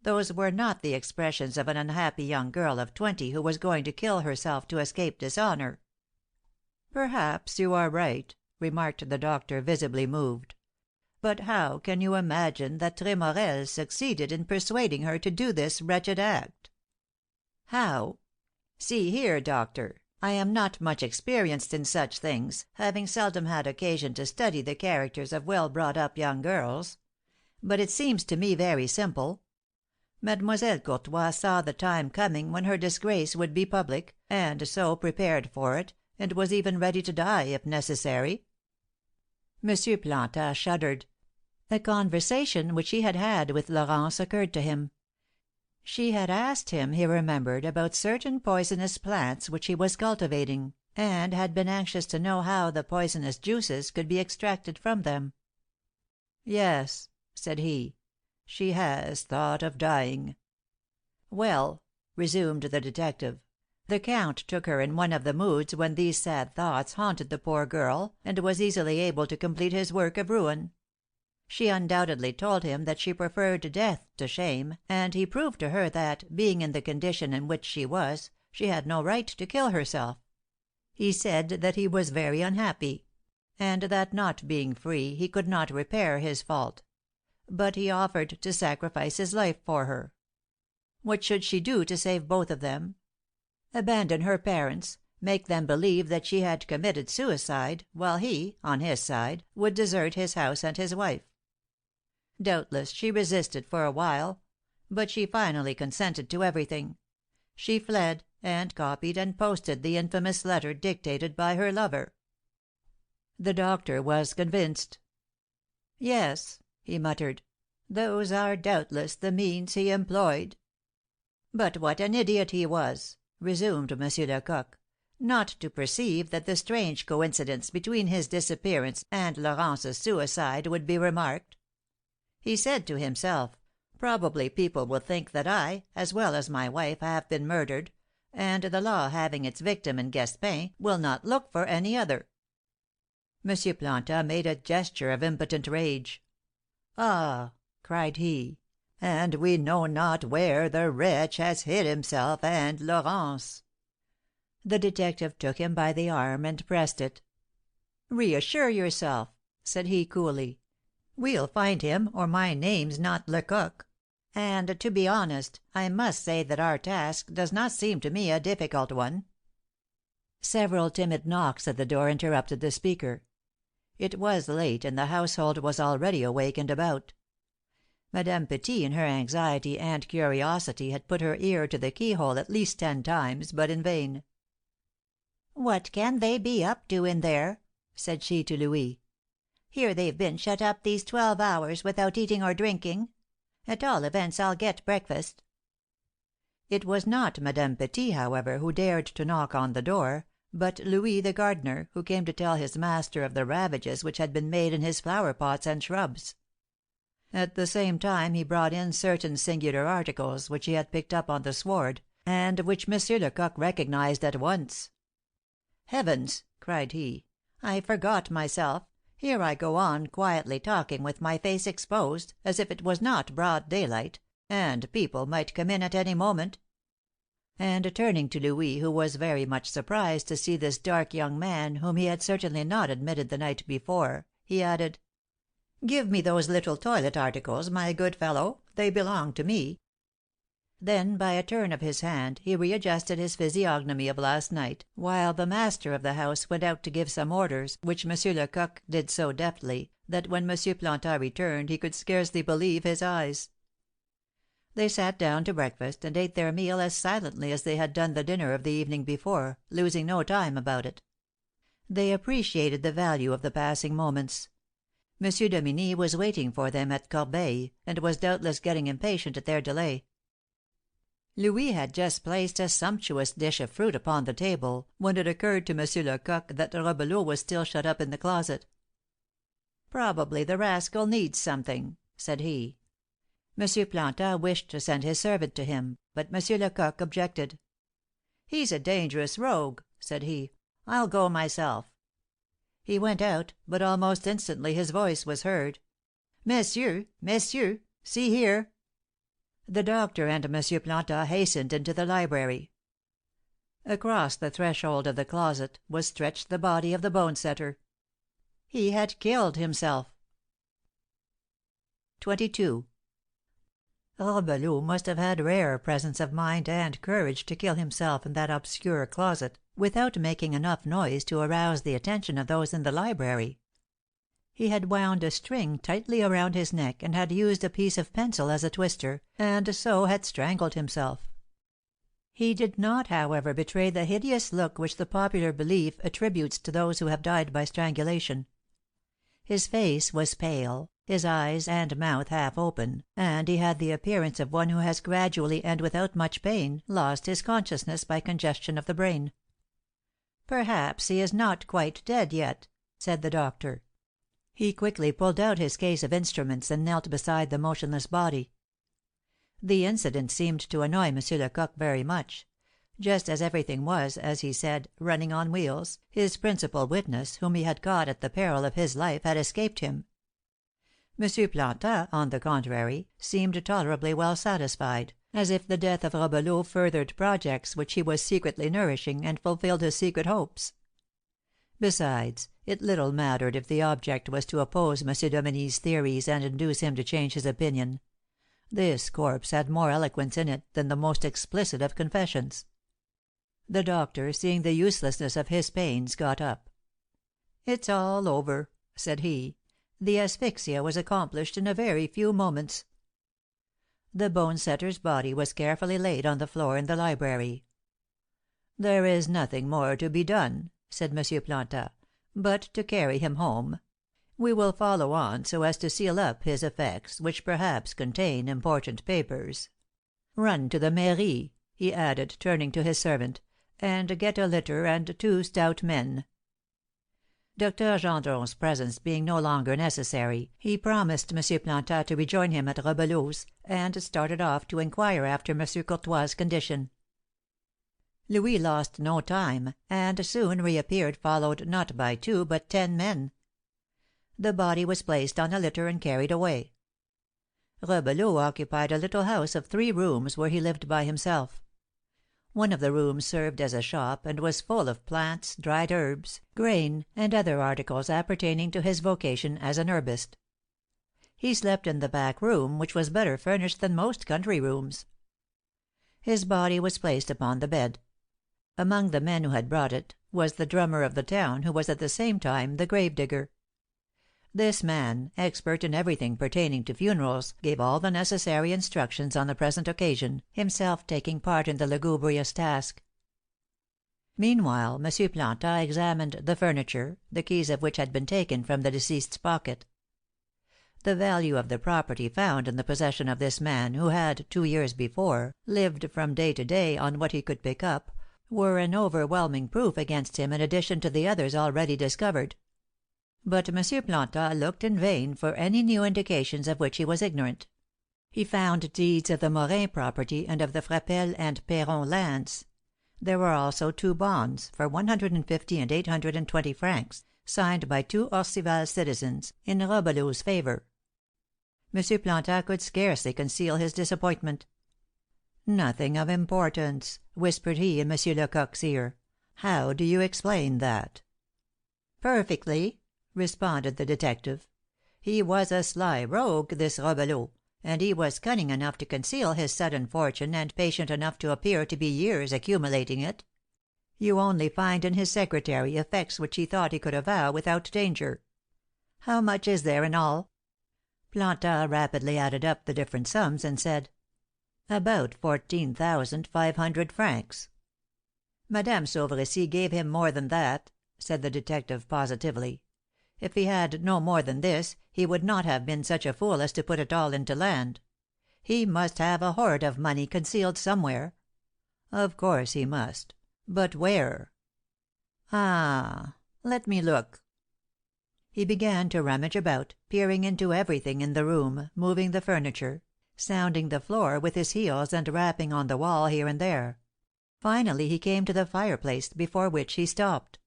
Those were not the expressions of an unhappy young girl of 20 who was going to kill herself to escape dishonour." "Perhaps you are right," remarked the doctor, visibly moved. "But how can you imagine that Tremorel succeeded in persuading her to do this wretched act?" "How? See here, doctor, I am not much experienced in such things, having seldom had occasion to study the characters of well brought up young girls. But it seems to me very simple. Mademoiselle Courtois saw the time coming when her disgrace would be public, and so prepared for it, and was even ready to die, if necessary." M. Planta shuddered. A conversation which he had had with Laurence occurred to him. She had asked him, he remembered, about certain poisonous plants which he was cultivating, and had been anxious to know how the poisonous juices could be extracted from them. "Yes," said he, "she has thought of dying." "Well," resumed the detective, "the count took her in one of the moods when these sad thoughts haunted the poor girl, and was easily able to complete his work of ruin. She undoubtedly told him that she preferred death to shame, and he proved to her that, being in the condition in which she was, she had no right to kill herself. He said that he was very unhappy, and that, not being free, he could not repair his fault. But he offered to sacrifice his life for her. What should she do to save both of them? Abandon her parents, make them believe that she had committed suicide, while he, on his side, would desert his house and his wife. Doubtless she resisted for a while, but she finally consented to everything. She fled, and copied and posted the infamous letter dictated by her lover." The doctor was convinced. "Yes," he muttered, "those are doubtless the means he employed." "But what an idiot he was," resumed M. Lecoq, "not to perceive that the strange coincidence between his disappearance and Florence's suicide would be remarked. He said to himself, 'Probably people will think that I, as well as my wife, have been murdered, and the law having its victim in Gaspin, will not look for any other.'" M. Plantin made a gesture of impotent rage. "Ah!" cried he, "and we know not where the wretch has hid himself and Laurence." The detective took him by the arm and pressed it. "Reassure yourself," said he coolly. "We'll find him, or my name's not Lecoq. And, to be honest, I must say that our task does not seem to me a difficult one." Several timid knocks at the door interrupted the speaker. It was late, and the household was already awake and about. Madame Petit, in her anxiety and curiosity, had put her ear to the keyhole at least 10 times, but in vain. "What can they be up to in there?" said she to Louis. "Here they've been shut up these 12 hours without eating or drinking. At all events I'll get breakfast." It was not Madame Petit, however, who dared to knock on the door, but Louis the gardener, who came to tell his master of the ravages which had been made in his flower pots and shrubs. At the same time he brought in certain singular articles which he had picked up on the sward, and which M. Lecoq recognized at once. "Heavens!" cried he, "I forgot myself. Here I go on quietly talking with my face exposed, as if it was not broad daylight, and people might come in at any moment." And turning to Louis, who was very much surprised to see this dark young man, whom he had certainly not admitted the night before, he added: "Give me those little toilet articles, my good fellow; they belong to me." Then, by a turn of his hand, he readjusted his physiognomy of last night, while the master of the house went out to give some orders, which M. Lecoq did so deftly, that when M. Plantin returned he could scarcely believe his eyes. They sat down to breakfast, and ate their meal as silently as they had done the dinner of the evening before, losing no time about it. They appreciated the value of the passing moments. M. Dominie was waiting for them at Corbeil, and was doubtless getting impatient at their delay. Louis had just placed a sumptuous dish of fruit upon the table, when it occurred to M. Lecoq that Robelot was still shut up in the closet. "Probably the rascal needs something," said he. M. Plantin wished to send his servant to him, but M. Lecoq objected. "He's a dangerous rogue," said he. "I'll go myself." He went out, but almost instantly his voice was heard. "Messieurs! Messieurs! See here!" The doctor and M. Plantin hastened into the library. Across the threshold of the closet was stretched the body of the bone setter. He had killed himself. 22. Robelot must have had rare presence of mind and courage to kill himself in that obscure closet, without making enough noise to arouse the attention of those in the library. He had wound a string tightly around his neck, and had used a piece of pencil as a twister, and so had strangled himself. He did not, however, betray the hideous look which the popular belief attributes to those who have died by strangulation. His face was pale, his eyes and mouth half open, and he had the appearance of one who has gradually and without much pain lost his consciousness by congestion of the brain. "Perhaps he is not quite dead yet," said the doctor. He quickly pulled out his case of instruments and knelt beside the motionless body. The incident seemed to annoy M. Lecoq very much. Just as everything was, as he said, running on wheels, his principal witness, whom he had caught at the peril of his life, had escaped him. M. Plantin, on the contrary, seemed tolerably well satisfied, as if the death of Robelot furthered projects which he was secretly nourishing, and fulfilled his secret hopes. Besides, it little mattered if the object was to oppose M. Dominie's theories and induce him to change his opinion. This corpse had more eloquence in it than the most explicit of confessions. The doctor, seeing the uselessness of his pains, got up. "It's all over," said he. "The asphyxia was accomplished in a very few moments." The bone setter's body was carefully laid on the floor in the library. "There is nothing more to be done," said M. Plantin. but to carry him home. We will follow on so as to seal up his effects, which perhaps contain important papers. Run to the mairie," he added, turning to his servant, "and get a litter and 2 stout men." Dr. Gendron's presence being no longer necessary, he promised M. Plantat to rejoin him at Robelot's, and started off to inquire after M. Courtois's condition. Louis lost no time, and soon reappeared, followed not by 2 but 10 men. The body was placed on a litter and carried away. Robelot occupied a little house of 3 rooms, where he lived by himself. One of the rooms served as a shop, and was full of plants, dried herbs, grain, and other articles appertaining to his vocation as an herbist. He slept in the back room, which was better furnished than most country rooms. His body was placed upon the bed. Among the men who had brought it was the drummer of the town, who was at the same time the gravedigger. This man, expert in everything pertaining to funerals, gave all the necessary instructions on the present occasion, himself taking part in the lugubrious task. Meanwhile, M. Plantat examined the furniture, the keys of which had been taken from the deceased's pocket. The value of the property found in the possession of this man, who had, 2 years before, lived from day to day on what he could pick up, were an overwhelming proof against him in addition to the others already discovered. But M. Plantat looked in vain for any new indications of which he was ignorant. He found deeds of the Morin property and of the Frappel and Perron lands. There were also 2 bonds, for 150 and 820 francs, signed by 2 Orcival citizens, in Robelot's favour. M. Plantat could scarcely conceal his disappointment. "Nothing of importance," whispered he in M. Lecoq's ear. "How do you explain that?" "Perfectly," responded the detective. "He was a sly rogue, this Robelot, and he was cunning enough to conceal his sudden fortune and patient enough to appear to be years accumulating it. You only find in his secretary effects which he thought he could avow without danger. How much is there in all?" Plantat rapidly added up the different sums, and said, "About 14,500 francs." "Madame Sauveressy gave him more than that," said the detective, positively. "If he had no more than this, he would not have been such a fool as to put it all into land. He must have a hoard of money concealed somewhere." "Of course he must. But where?" "Ah! Let me look." He began to rummage about, peering into everything in the room, moving the furniture, sounding the floor with his heels, and rapping on the wall here and there. Finally he came to the fireplace, before which he stopped.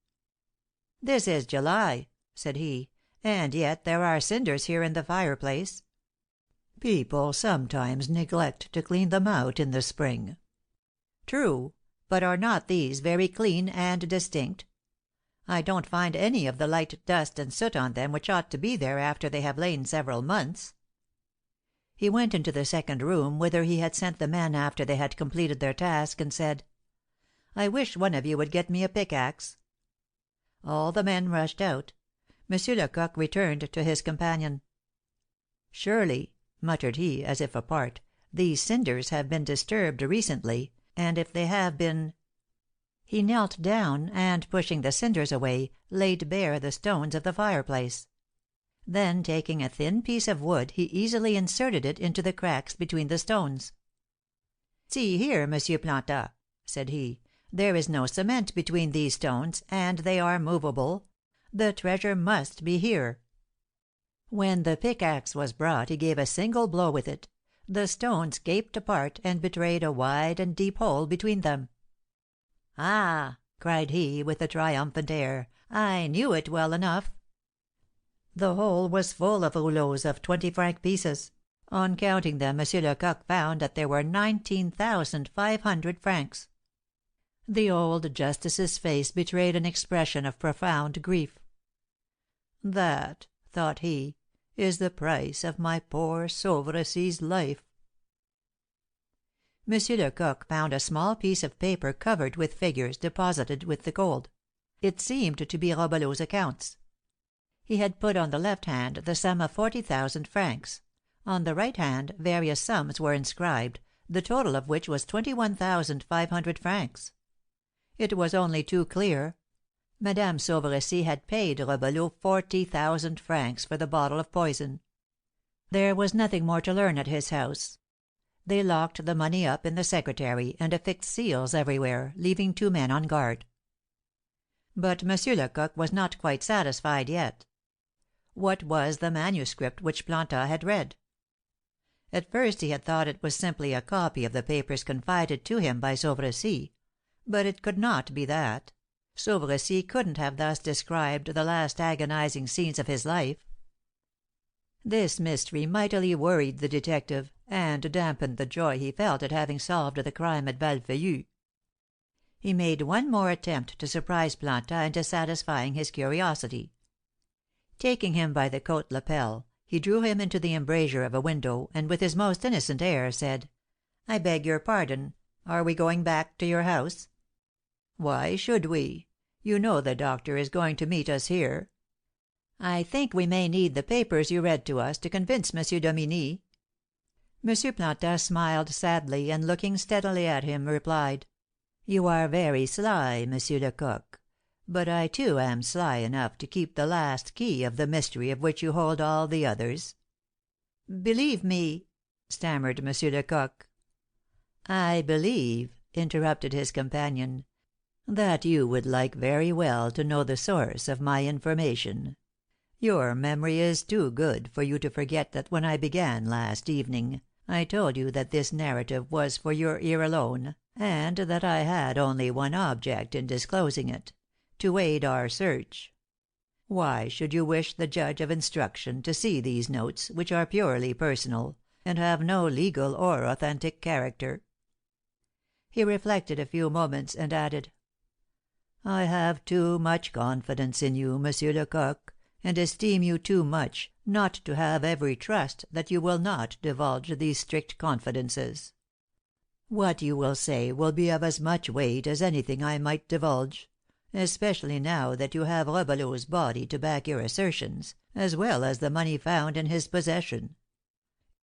"This is July," said he, "and yet there are cinders here in the fireplace." "People sometimes neglect to clean them out in the spring." "True; but are not these very clean and distinct? I don't find any of the light dust and soot on them which ought to be there after they have lain several months." He went into the second room, whither he had sent the men after they had completed their task, and said, "I wish one of you would get me a pickaxe." All the men rushed out. M. Lecoq returned to his companion. "Surely," muttered he, as if apart, "these cinders have been disturbed recently, and if they have been—" He knelt down, and, pushing the cinders away, laid bare the stones of the fireplace. Then, taking a thin piece of wood, he easily inserted it into the cracks between the stones. "See here, M. Plantat," said he, "there is no cement between these stones, and they are movable. The treasure must be here." When the pickaxe was brought he gave a single blow with it. The stones gaped apart, and betrayed a wide and deep hole between them. "Ah!" cried he, with a triumphant air, "I knew it well enough." The hole was full of rouleaus of 20-franc pieces. On counting them, M. Lecoq found that there were 19,500 francs. The old justice's face betrayed an expression of profound grief. "That," thought he, "is the price of my poor Sauveressy's life." M. Lecoq found a small piece of paper covered with figures deposited with the gold. It seemed to be Robelot's accounts. He had put on the left hand the sum of 40,000 francs; on the right hand various sums were inscribed, the total of which was 21,500 francs. It was only too clear. Madame Sauveressy had paid Rebelow 40,000 francs for the bottle of poison. There was nothing more to learn at his house. They locked the money up in the secretary, and affixed seals everywhere, leaving 2 men on guard. But Monsieur Lecoq was not quite satisfied yet. What was the manuscript which Planta had read? At first he had thought it was simply a copy of the papers confided to him by Sauveressy, but it could not be that. Sauveressy couldn't have thus described the last agonizing scenes of his life. This mystery mightily worried the detective, and dampened the joy he felt at having solved the crime at Valfeuillu. He made one more attempt to surprise Planta into satisfying his curiosity. Taking him by the coat lapel, he drew him into the embrasure of a window, and with his most innocent air, said: "I beg your pardon. Are we going back to your house?" "Why should we? You know the doctor is going to meet us here." "I think we may need the papers you read to us to convince Monsieur Dominie." Monsieur Planta smiled sadly, and looking steadily at him, replied: "You are very sly, Monsieur Lecoq, but I too am sly enough to keep the last key of the mystery of which you hold all the others." "Believe me," stammered Monsieur Lecoq. "I believe," interrupted his companion, "that you would like very well to know the source of my information. Your memory is too good for you to forget that when I began last evening, I told you that this narrative was for your ear alone, and that I had only one object in disclosing it: to aid our search. Why should you wish the judge of instruction to see these notes, which are purely personal, and have no legal or authentic character?" He reflected a few moments, and added: "I have too much confidence in you, Monsieur Lecoq, and esteem you too much, not to have every trust that you will not divulge these strict confidences. What you will say will be of as much weight as anything I might divulge, especially now that you have Rebelot's body to back your assertions, as well as the money found in his possession.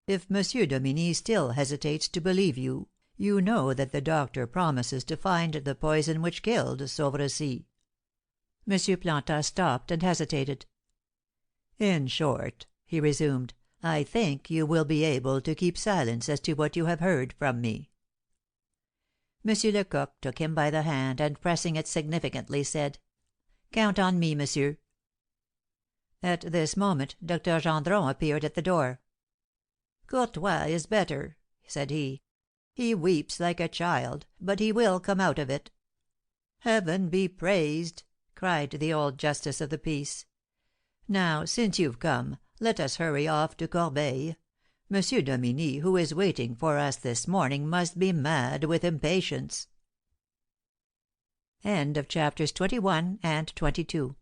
If Monsieur Dominie still hesitates to believe you, you know that the doctor promises to find the poison which killed Sauveressy." Monsieur Planta stopped and hesitated. "In short," he resumed, "I think you will be able to keep silence as to what you have heard from me." Monsieur Lecoq took him by the hand, and pressing it significantly, said: "Count on me, monsieur." At this moment Dr. Gendron appeared at the door. "Courtois is better," said he. "He weeps like a child, but he will come out of it." "Heaven be praised!" cried the old justice of the peace. "Now, since you've come, let us hurry off to Corbeil. Monsieur Dominie, who is waiting for us this morning, must be mad with impatience." Chapters 21 and 22.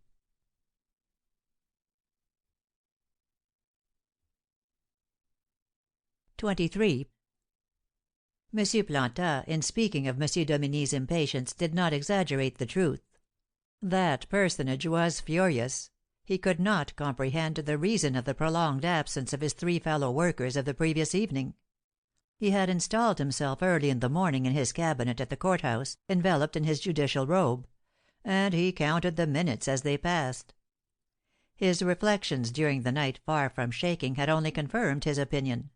(23) Monsieur Planta, in speaking of Monsieur Dominie's impatience, did not exaggerate the truth. That personage was furious. He could not comprehend the reason of the prolonged absence of his 3 fellow workers of the previous evening. He had installed himself early in the morning in his cabinet at the court house, enveloped in his judicial robe; and he counted the minutes as they passed. His reflections during the night, far from shaking, had only confirmed his opinion.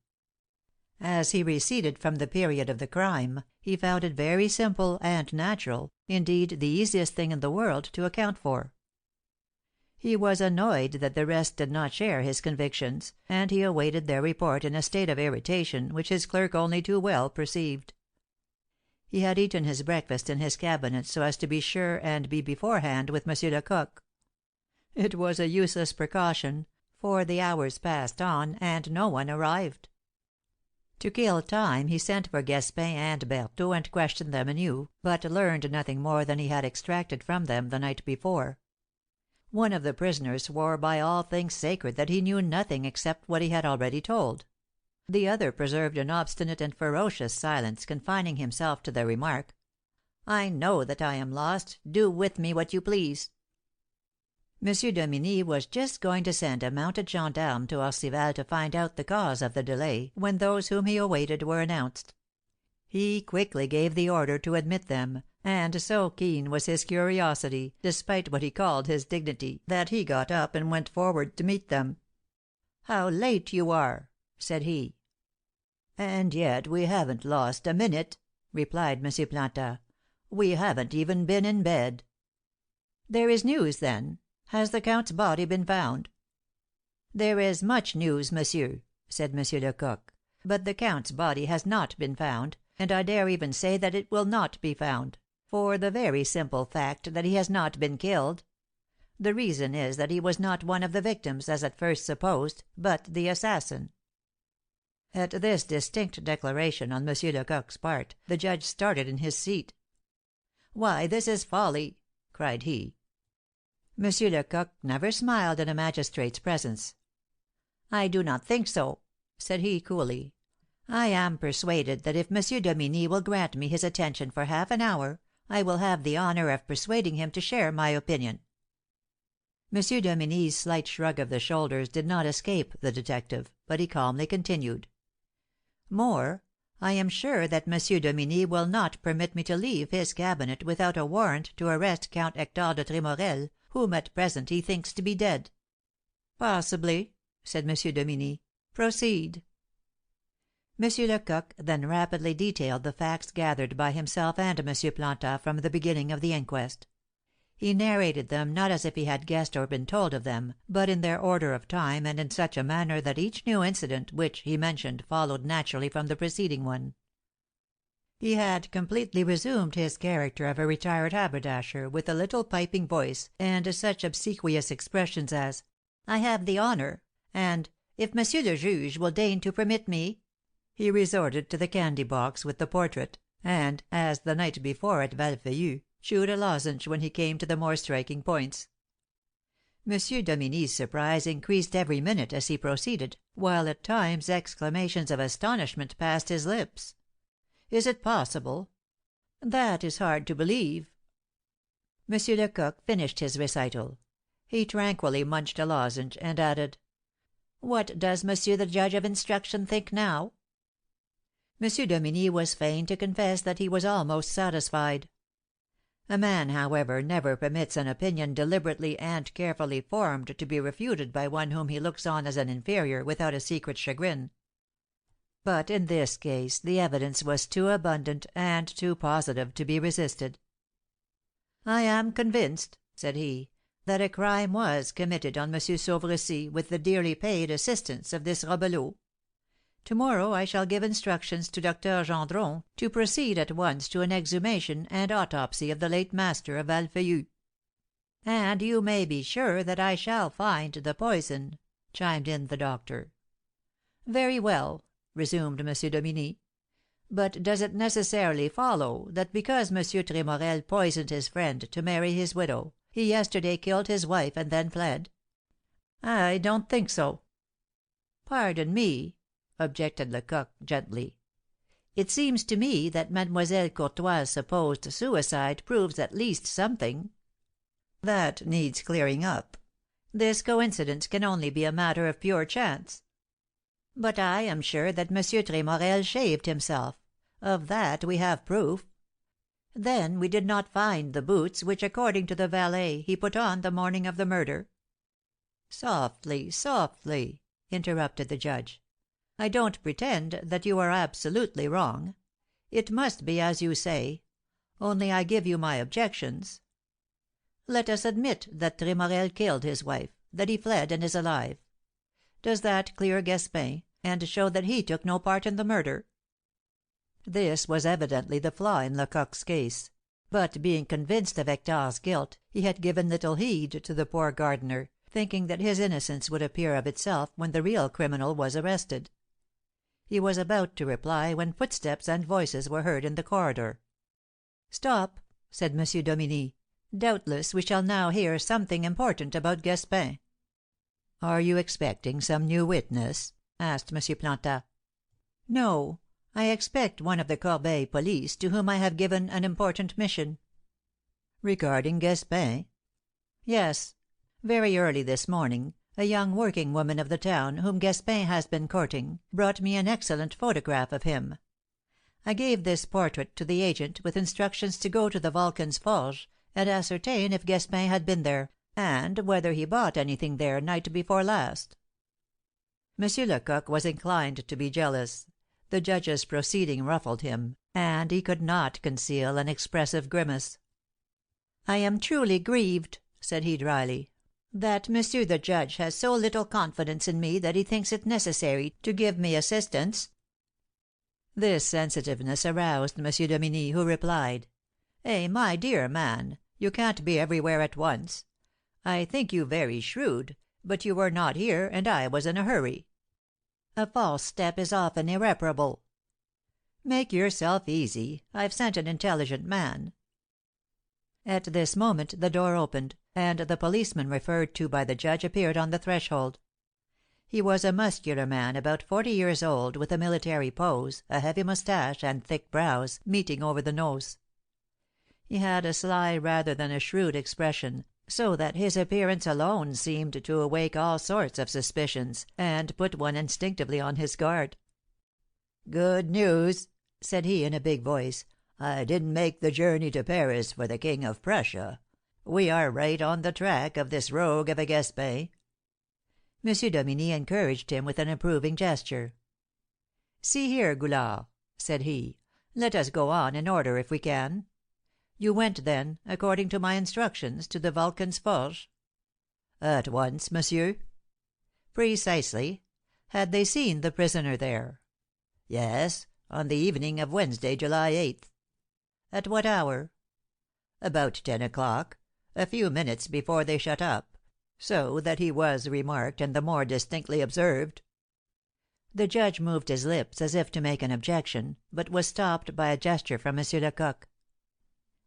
As he receded from the period of the crime, he found it very simple and natural, indeed the easiest thing in the world, to account for. He was annoyed that the rest did not share his convictions, and he awaited their report in a state of irritation which his clerk only too well perceived. He had eaten his breakfast in his cabinet so as to be sure and be beforehand with Monsieur Lecoq. It was a useless precaution, for the hours passed on, and no one arrived. To kill time he sent for Gaspin and Berthaud and questioned them anew, but learned nothing more than he had extracted from them the night before. One of the prisoners swore by all things sacred that he knew nothing except what he had already told. The other preserved an obstinate and ferocious silence, confining himself to the remark: "I know that I am lost. Do with me what you please." Monsieur Dominie was just going to send a mounted gendarme to Orcival to find out the cause of the delay, when those whom he awaited were announced. He quickly gave the order to admit them, and so keen was his curiosity, despite what he called his dignity, that he got up and went forward to meet them. "How late you are!" said he. "And yet we haven't lost a minute," replied M. Planta. "We haven't even been in bed." "There is news, then. Has the Count's body been found?" "There is much news, monsieur," said M. Lecoq; "but the Count's body has not been found, and I dare even say that it will not be found, for the very simple fact that he has not been killed. The reason is that he was not one of the victims, as at first supposed, but the assassin." At this distinct declaration on M. Lecoq's part, the judge started in his seat. "Why, this is folly!" cried he. M. Lecoq never smiled in a magistrate's presence. "I do not think so," said he, coolly. "I am persuaded that if M. Dominie will grant me his attention for half an hour, I will have the honour of persuading him to share my opinion." M. Dominie's slight shrug of the shoulders did not escape the detective, but he calmly continued: "More, I am sure that M. Dominie will not permit me to leave his cabinet without a warrant to arrest Count Hector de Tremorel, whom at present he thinks to be dead." "Possibly," said M. Dominie. "Proceed." M. Lecoq then rapidly detailed the facts gathered by himself and M. Planta from the beginning of the inquest. He narrated them not as if he had guessed or been told of them, but in their order of time and in such a manner that each new incident which he mentioned followed naturally from the preceding one. He had completely resumed his character of a retired haberdasher, with a little piping voice, and such obsequious expressions as "I have the honour," and "If Monsieur le Juge will deign to permit me." He resorted to the candy box with the portrait, and, as the night before at Valfeuillu, chewed a lozenge when he came to the more striking points. M. Dominie's surprise increased every minute as he proceeded, while at times exclamations of astonishment passed his lips. "Is it possible? That is hard to believe." M. Lecoq finished his recital. He tranquilly munched a lozenge, and added: "What does Monsieur the Judge of Instruction think now?" M. Dominie was fain to confess that he was almost satisfied. A man, however, never permits an opinion deliberately and carefully formed to be refuted by one whom he looks on as an inferior without a secret chagrin. But in this case the evidence was too abundant and too positive to be resisted. "I am convinced," said he, "that a crime was committed on M. Sauvercy with the dearly paid assistance of this Robelot. To morrow I shall give instructions to Dr. Gendron to proceed at once to an exhumation and autopsy of the late master of Valfeuillu." "And you may be sure that I shall find the poison," chimed in the doctor. "Very well," resumed M. Dominie. "But does it necessarily follow that because M. Tremorel poisoned his friend to marry his widow, he yesterday killed his wife and then fled?" "I don't think so." "Pardon me," objected Lecoq, gently. "It seems to me that Mademoiselle Courtois's supposed suicide proves at least something." "That needs clearing up. This coincidence can only be a matter of pure chance." "But I am sure that M. Tremorel shaved himself. Of that we have proof. Then we did not find the boots which, according to the valet, he put on the morning of the murder." "Softly, softly," interrupted the judge. "I don't pretend that you are absolutely wrong. It must be as you say; only I give you my objections. Let us admit that Tremorel killed his wife, that he fled and is alive. Does that clear Gaspin, and show that he took no part in the murder?" This was evidently the flaw in Lecoq's case; but being convinced of Hector's guilt, he had given little heed to the poor gardener, thinking that his innocence would appear of itself when the real criminal was arrested. He was about to reply when footsteps and voices were heard in the corridor. "Stop," said M. Dominie. "Doubtless we shall now hear something important about Gaspin." "Are you expecting some new witness?" asked M. Planta. "No. I expect one of the Corbeil police, to whom I have given an important mission." "Regarding Gaspin?" "Yes. Very early this morning a young working woman of the town, whom Gaspin has been courting, brought me an excellent photograph of him. I gave this portrait to the agent, with instructions to go to the Vulcan's Forge and ascertain if Gaspin had been there, and whether he bought anything there night before last." M. Lecoq was inclined to be jealous. The Judge's proceeding ruffled him, and he could not conceal an expressive grimace. "I am truly grieved," said he dryly, "that Monsieur the Judge has so little confidence in me that he thinks it necessary to give me assistance." This sensitiveness aroused M. Dominie, who replied: "My dear man, you can't be everywhere at once. I think you very shrewd, but you were not here, and I was in a hurry. A false step is often irreparable. Make yourself easy. I've sent an intelligent man." At this moment the door opened, and the policeman referred to by the Judge appeared on the threshold. He was a muscular man about 40 years old, with a military pose, a heavy moustache, and thick brows, meeting over the nose. He had a sly rather than a shrewd expression, so that his appearance alone seemed to awake all sorts of suspicions, and put one instinctively on his guard. "Good news," said he, in a big voice. "I didn't make the journey to Paris for the King of Prussia. We are right on the track of this rogue of a Gaspin." M. Dominie encouraged him with an approving gesture. "See here, Goulard," said he, "let us go on in order if we can. You went, then, according to my instructions, to the Vulcan's Forge?" "At once, monsieur." "Precisely. Had they seen the prisoner there?" "Yes, on the evening of Wednesday, July 8th." "At what hour?" "About 10 o'clock, a few minutes before they shut up, so that he was remarked and the more distinctly observed." The Judge moved his lips as if to make an objection, but was stopped by a gesture from M. Lecoq.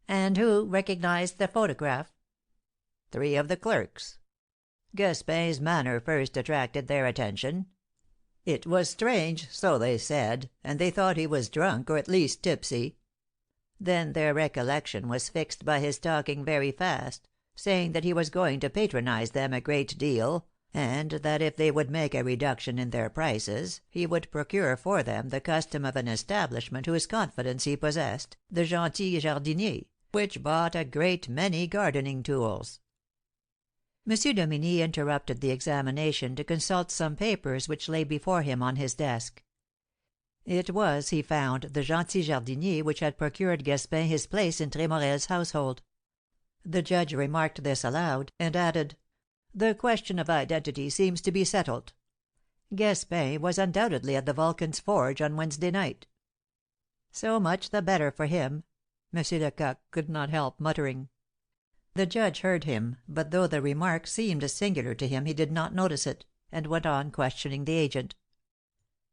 "And who recognized the photograph?" "Three of the clerks. Gaspin's manner first attracted their attention. It was strange, so they said, and they thought he was drunk, or at least tipsy. Then their recollection was fixed by his talking very fast, saying that he was going to patronize them a great deal, and that if they would make a reduction in their prices he would procure for them the custom of an establishment whose confidence he possessed, the Gentil Jardinier, which bought a great many gardening tools." M. Dominie interrupted the examination to consult some papers which lay before him on his desk. It was, he found, the Gentil Jardinier which had procured Gaspin his place in Tremorel's household. The Judge remarked this aloud, and added: "The question of identity seems to be settled. Gaspin was undoubtedly at the Vulcan's Forge on Wednesday night." "So much the better for him," M. Lecoq could not help muttering. The Judge heard him, but though the remark seemed singular to him he did not notice it, and went on questioning the agent.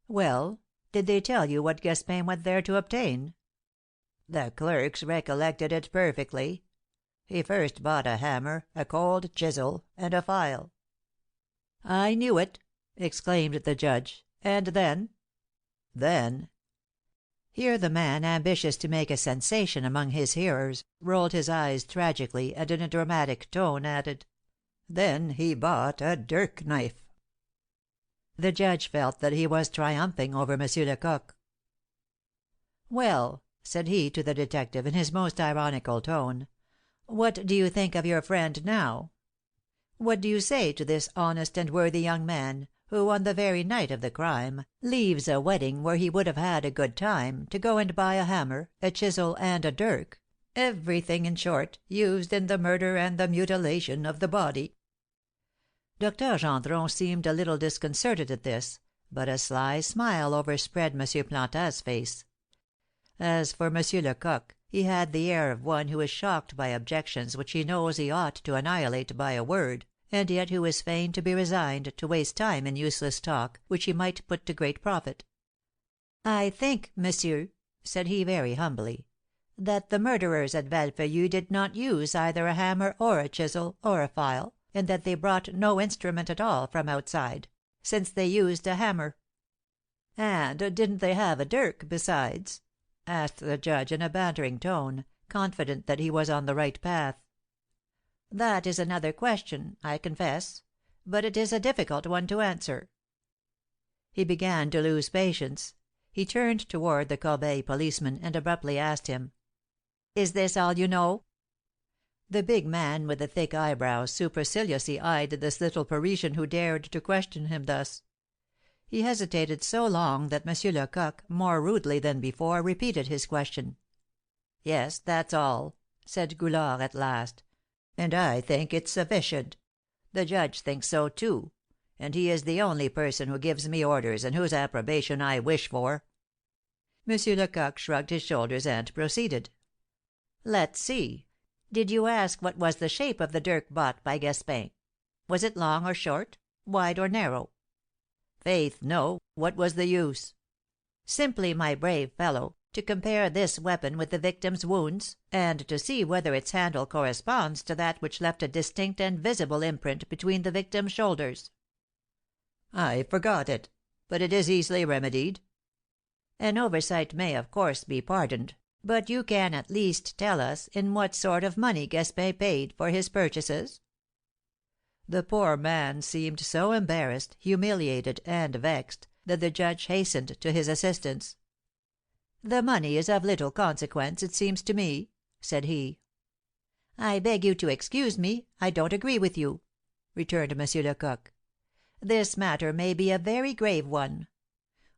"Well, did they tell you what Gaspin went there to obtain?" "The clerks recollected it perfectly. He first bought a hammer, a cold chisel, and a file." "I knew it!" exclaimed the Judge. "And then?" "Then Here the man, ambitious to make a sensation among his hearers, rolled his eyes tragically, and in a dramatic tone added: "Then he bought a dirk knife." The Judge felt that he was triumphing over M. Lecoq. "Well," said he to the detective, in his most ironical tone, "what do you think of your friend now? What do you say to this honest and worthy young man, who, on the very night of the crime, leaves a wedding where he would have had a good time, to go and buy a hammer, a chisel, and a dirk, everything, in short, used in the murder and the mutilation of the body?" Dr. Gendron seemed a little disconcerted at this, but a sly smile overspread M. Planta's face. As for M. Lecoq, he had the air of one who is shocked by objections which he knows he ought to annihilate by a word, and yet who is fain to be resigned to waste time in useless talk, which he might put to great profit. "I think, monsieur," said he very humbly, "that the murderers at Valfeuillu did not use either a hammer or a chisel or a file, and that they brought no instrument at all from outside, since they used a hammer." "And didn't they have a dirk besides?" asked the Judge in a bantering tone, confident that he was on the right path. "That is another question, I confess, but it is a difficult one to answer." He began to lose patience. He turned toward the Corbeil policeman, and abruptly asked him: "Is this all you know?" The big man with the thick eyebrows superciliously eyed this little Parisian who dared to question him thus. He hesitated so long that M. Lecoq, more rudely than before, repeated his question. "Yes, that's all," said Goulard at last, "and I think it's sufficient. The judge thinks so too, and he is the only person who gives me orders and whose approbation I wish for." M. Lecoq shrugged his shoulders and proceeded. "Let's see. Did you ask what was the shape of the dirk bought by Gaspin? Was it long or short, wide or narrow?" "Faith, no. What was the use?" "Simply, my brave fellow, to compare this weapon with the victim's wounds, and to see whether its handle corresponds to that which left a distinct and visible imprint between the victim's shoulders." "I forgot it. But it is easily remedied." "An oversight may, of course, be pardoned, but you can at least tell us in what sort of money Gaspin paid for his purchases?" The poor man seemed so embarrassed, humiliated, and vexed, that the judge hastened to his assistance. "The money is of little consequence, it seems to me," said he. "I beg you to excuse me, I don't agree with you," returned M. Lecoq. "This matter may be a very grave one.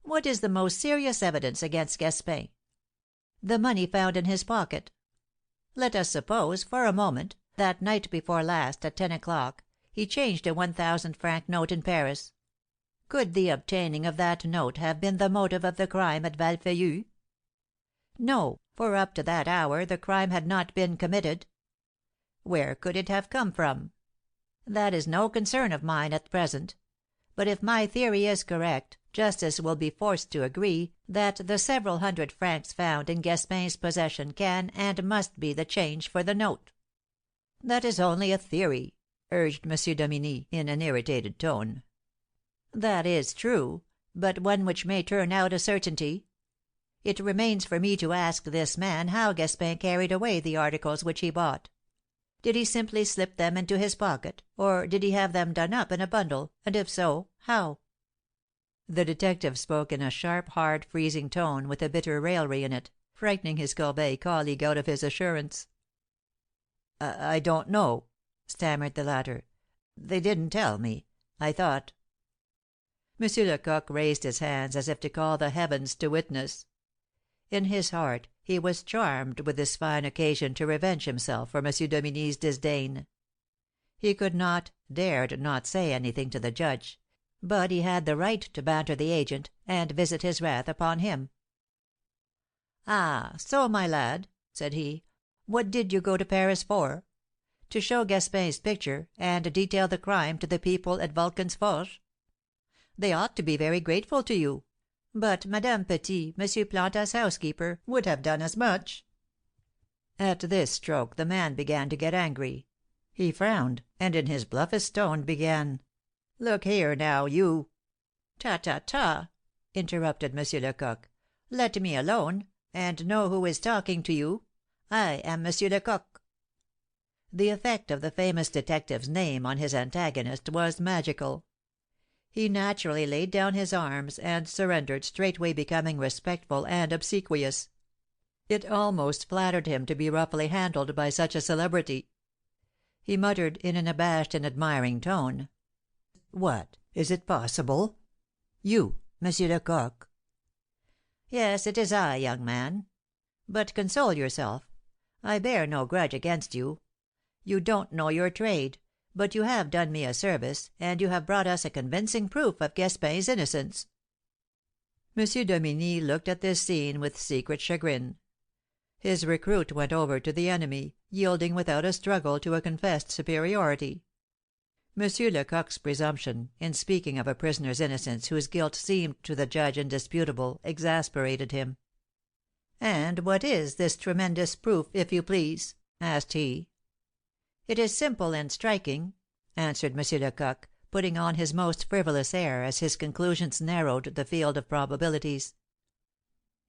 What is the most serious evidence against Gaspin? The money found in his pocket. Let us suppose, for a moment, that night before last, at 10 o'clock, he changed a 1,000-franc note in Paris. Could the obtaining of that note have been the motive of the crime at Val Feuillu? No, for up to that hour the crime had not been committed. Where could it have come from? That is no concern of mine at present; but if my theory is correct, justice will be forced to agree that the several hundred francs found in Gaspin's possession can and must be the change for the note." "That is only a theory," urged M. Dominie, in an irritated tone. "That is true, but one which may turn out a certainty. It remains for me to ask this man how Gaspin carried away the articles which he bought. Did he simply slip them into his pocket, or did he have them done up in a bundle, and if so, how?" The detective spoke in a sharp, hard, freezing tone, with a bitter raillery in it, frightening his Corbeil colleague out of his assurance. "I don't know," stammered the latter. "They didn't tell me. I thought—" M. Lecoq raised his hands as if to call the heavens to witness. In his heart he was charmed with this fine occasion to revenge himself for M. Dominie's disdain. He could not, dared not say anything to the judge, but he had the right to banter the agent, and visit his wrath upon him. "Ah, so, my lad," said he, "what did you go to Paris for? To show Gaspin's picture, and detail the crime to the people at Vulcan's Forge? They ought to be very grateful to you; but Madame Petit, M. Planta's housekeeper, would have done as much." At this stroke the man began to get angry. He frowned, and in his bluffest tone began: "Look here, now, you—" "Ta, ta, ta!" interrupted M. Lecoq. "Let me alone, and know who is talking to you. I am M. Lecoq." The effect of the famous detective's name on his antagonist was magical. He naturally laid down his arms, and surrendered, straightway becoming respectful and obsequious. It almost flattered him to be roughly handled by such a celebrity. He muttered, in an abashed and admiring tone: "What! Is it possible? You, M. Lecoq?" "Yes, it is I, young man. But console yourself. I bear no grudge against you. You don't know your trade, but you have done me a service, and you have brought us a convincing proof of Gaspin's innocence." M. Dominie looked at this scene with secret chagrin. His recruit went over to the enemy, yielding without a struggle to a confessed superiority. M. Lecoq's presumption, in speaking of a prisoner's innocence whose guilt seemed to the judge indisputable, exasperated him. "And what is this tremendous proof, if you please?" asked he. "It is simple and striking," answered M. Lecoq, putting on his most frivolous air as his conclusions narrowed the field of probabilities.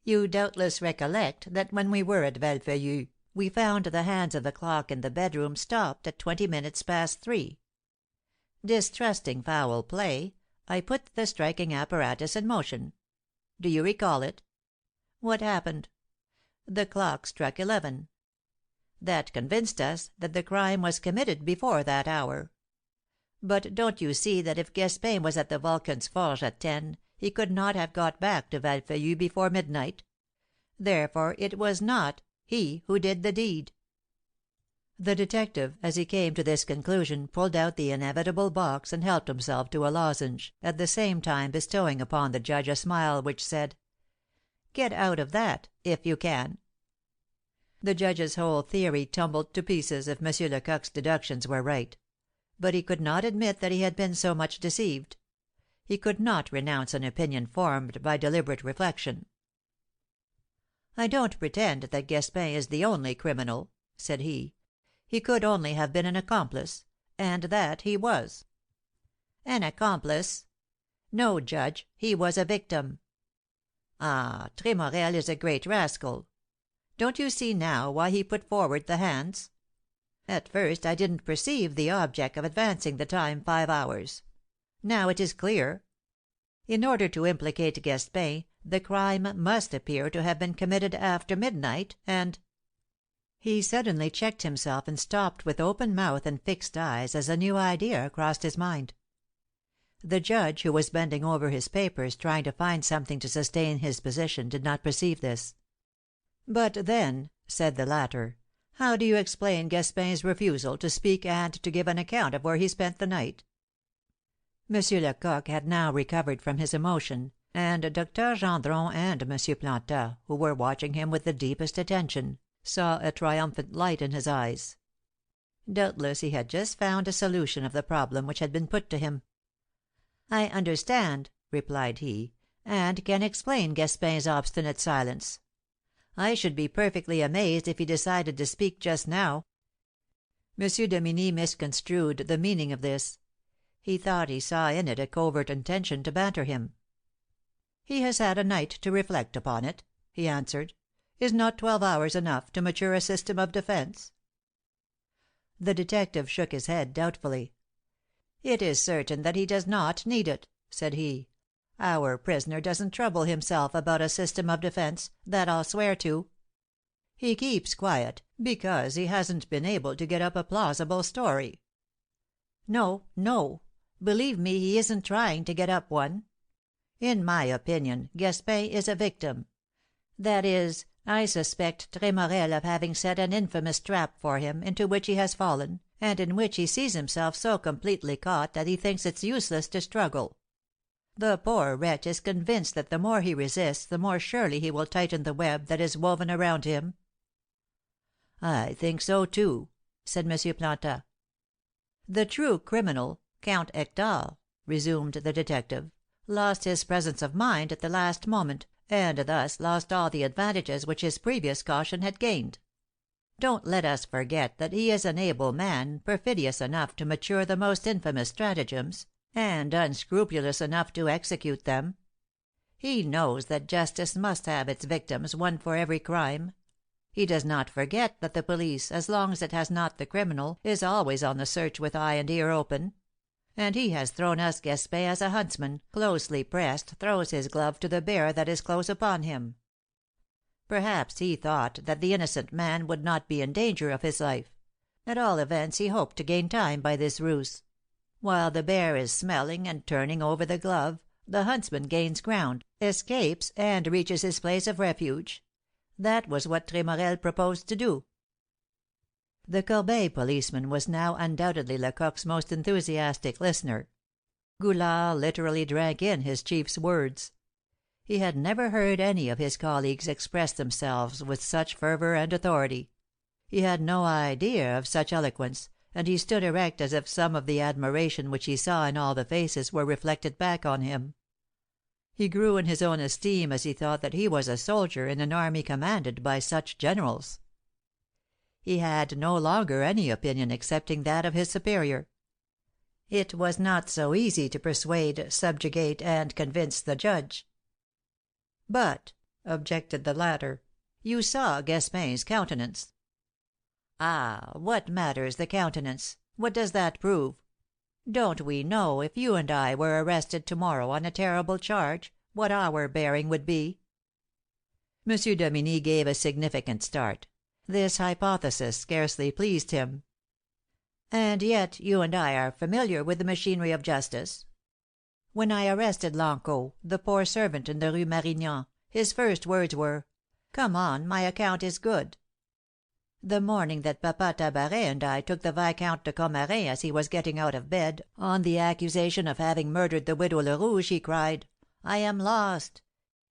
"You doubtless recollect that when we were at Val Feuillu we found the hands of the clock in the bedroom stopped at 20 minutes past 3. Distrusting foul play, I put the striking apparatus in motion. Do you recall it? What happened? The clock struck 11. That convinced us that the crime was committed before that hour. But don't you see that if Gaspin was at the Vulcan's Forge at 10, he could not have got back to Valfeuillu before midnight? Therefore it was not he who did the deed." The detective, as he came to this conclusion, pulled out the inevitable box and helped himself to a lozenge, at the same time bestowing upon the judge a smile which said, "Get out of that, if you can." The judge's whole theory tumbled to pieces if M. Lecoq's deductions were right; but he could not admit that he had been so much deceived. He could not renounce an opinion formed by deliberate reflection. "I don't pretend that Gaspin is the only criminal," said he. "He could only have been an accomplice, and that he was." "An accomplice?" "No, judge, he was a victim." "Ah, Tremorel is a great rascal. Don't you see now why he put forward the hands? At first I didn't perceive the object of advancing the time 5 hours. Now it is clear. In order to implicate Gaspin, the crime must appear to have been committed after midnight, and—" He suddenly checked himself and stopped with open mouth and fixed eyes as a new idea crossed his mind. The judge, who was bending over his papers trying to find something to sustain his position, did not perceive this. "But then," said the latter, "how do you explain Gaspin's refusal to speak and to give an account of where he spent the night?" M. Lecoq had now recovered from his emotion, and Dr. Gendron and M. Planta, who were watching him with the deepest attention, saw a triumphant light in his eyes. Doubtless he had just found a solution of the problem which had been put to him. "I understand," replied he, "and can explain Gaspin's obstinate silence. I should be perfectly amazed if he decided to speak just now." M. Dominy misconstrued the meaning of this. He thought he saw in it a covert intention to banter him. "He has had a night to reflect upon it," he answered. "Is not 12 hours enough to mature a system of defence?" The detective shook his head doubtfully. "It is certain that he does not need it," said he. "Our prisoner doesn't trouble himself about a system of defence, that I'll swear to. He keeps quiet, because he hasn't been able to get up a plausible story. No, no, believe me, he isn't trying to get up one. In my opinion, Gaspin is a victim. That is, I suspect Tremorel of having set an infamous trap for him, into which he has fallen, and in which he sees himself so completely caught that he thinks it useless to struggle. The poor wretch is convinced that the more he resists the more surely he will tighten the web that is woven around him." "I think so too," said M. Planta. "The true criminal, Count Hector," resumed the detective, "lost his presence of mind at the last moment, and thus lost all the advantages which his previous caution had gained. Don't let us forget that he is an able man, perfidious enough to mature the most infamous stratagems, and unscrupulous enough to execute them. He knows that justice must have its victims, one for every crime. He does not forget that the police, as long as it has not the criminal, is always on the search with eye and ear open; and he has thrown us Gaspin as a huntsman, closely pressed, throws his glove to the bear that is close upon him. Perhaps he thought that the innocent man would not be in danger of his life; at all events he hoped to gain time by this ruse. While the bear is smelling and turning over the glove, the huntsman gains ground, escapes, and reaches his place of refuge. That was what Tremorel proposed to do." The Corbeil policeman was now undoubtedly Lecoq's most enthusiastic listener. Goulard literally drank in his chief's words. He had never heard any of his colleagues express themselves with such fervour and authority. He had no idea of such eloquence, and he stood erect as if some of the admiration which he saw in all the faces were reflected back on him. He grew in his own esteem as he thought that he was a soldier in an army commanded by such generals. He had no longer any opinion excepting that of his superior. It was not so easy to persuade, subjugate, and convince the judge. "But," objected the latter, "you saw Gaspin's countenance." "Ah, what matters the countenance? What does that prove? Don't we know, if you and I were arrested to morrow on a terrible charge, what our bearing would be?" Monsieur Dominie gave a significant start. This hypothesis scarcely pleased him. "And yet you and I are familiar with the machinery of justice. When I arrested Lanco, the poor servant in the Rue Marignan, his first words were, 'Come on, my account is good.' The morning that Papa Tabaret and I took the Viscount de Commarin as he was getting out of bed, on the accusation of having murdered the widow Lerouge, he cried, 'I am lost!'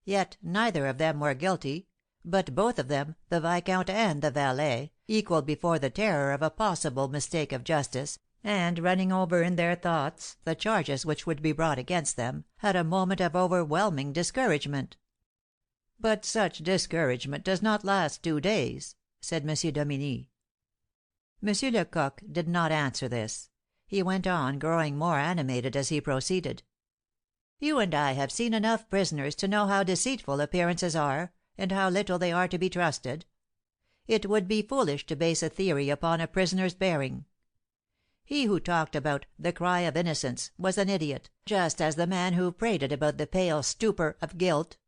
Yet neither of them were guilty, but both of them, the viscount and the valet, equal before the terror of a possible mistake of justice, and running over in their thoughts the charges which would be brought against them, had a moment of overwhelming discouragement." "But such discouragement does not last 2 days," said M. Dominie. M. Lecoq did not answer this. He went on, growing more animated as he proceeded. "You and I have seen enough prisoners to know how deceitful appearances are, and how little they are to be trusted. It would be foolish to base a theory upon a prisoner's bearing. He who talked about 'the cry of innocence' was an idiot, just as the man who prated about the pale stupor of guilt.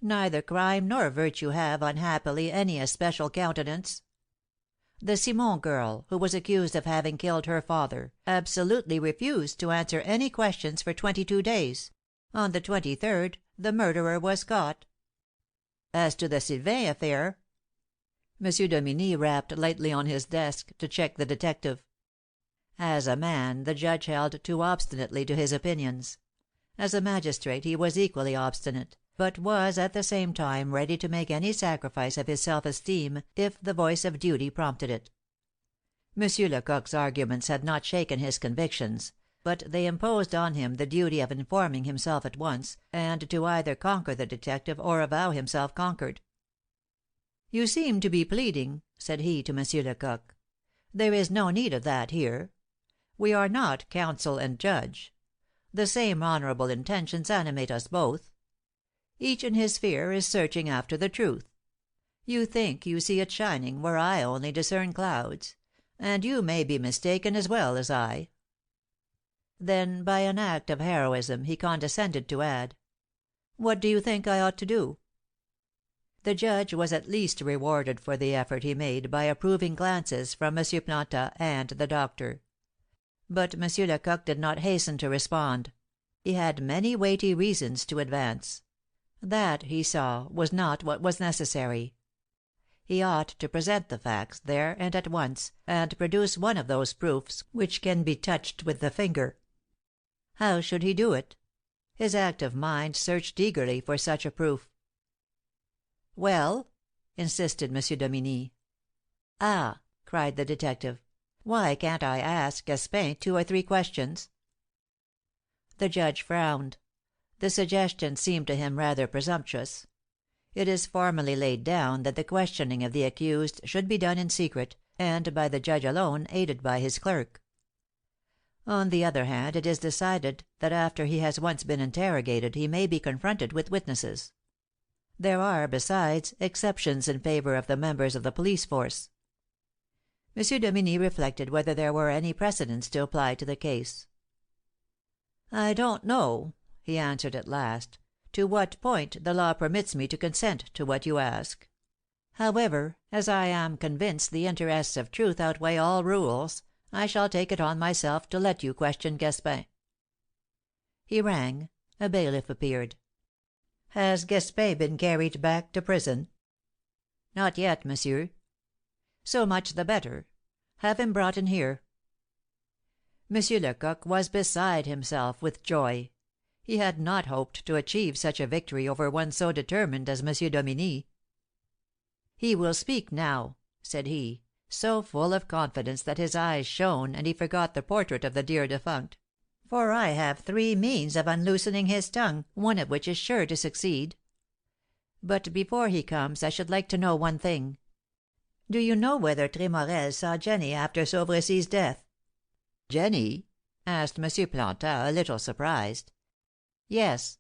Neither crime nor virtue have, unhappily, any especial countenance. The Simon girl, who was accused of having killed her father, absolutely refused to answer any questions for 22 days. On the 23rd the murderer was caught." "As to the Sylvain affair?" M. Dominie rapped lightly on his desk to check the detective. As a man, the Judge held too obstinately to his opinions. As a magistrate he was equally obstinate, but was at the same time ready to make any sacrifice of his self esteem if the voice of duty prompted it. M. Lecoq's arguments had not shaken his convictions, but they imposed on him the duty of informing himself at once, and to either conquer the detective or avow himself conquered. "You seem to be pleading," said he to M. Lecoq. "There is no need of that here. We are not counsel and judge. The same honourable intentions animate us both. Each in his sphere is searching after the truth. You think you see it shining where I only discern clouds, and you may be mistaken as well as I." Then, by an act of heroism, he condescended to add, "What do you think I ought to do?" The Judge was at least rewarded for the effort he made by approving glances from M. Planta and the doctor. But M. Lecoq did not hasten to respond. He had many weighty reasons to advance. That, he saw, was not what was necessary. He ought to present the facts, there and at once, and produce one of those proofs which can be touched with the finger. How should he do it? His active mind searched eagerly for such a proof. "Well?" insisted M. Dominie. "Ah!" cried the detective. "Why can't I ask Gaspin 2 or 3 questions?" The Judge frowned. The suggestion seemed to him rather presumptuous. It is formally laid down that the questioning of the accused should be done in secret, and by the Judge alone, aided by his clerk. On the other hand, it is decided that after he has once been interrogated he may be confronted with witnesses. There are, besides, exceptions in favour of the members of the police force. M. Dominie reflected whether there were any precedents to apply to the case. "I don't know," he answered at last, "to what point the law permits me to consent to what you ask. However, as I am convinced the interests of truth outweigh all rules, I shall take it on myself to let you question Gaspin." He rang. A bailiff appeared. "Has Gaspin been carried back to prison?" "Not yet, monsieur." "So much the better. Have him brought in here." M. Lecoq was beside himself with joy. He had not hoped to achieve such a victory over one so determined as M. Dominie. "He will speak now," said he, so full of confidence that his eyes shone, and he forgot the portrait of the dear defunct, "for I have 3 means of unloosening his tongue, one of which is sure to succeed. But before he comes I should like to know one thing. Do you know whether Tremorel saw Jenny after Sauvrecy's death?" "Jenny?" asked M. Planta, a little surprised. "Yes."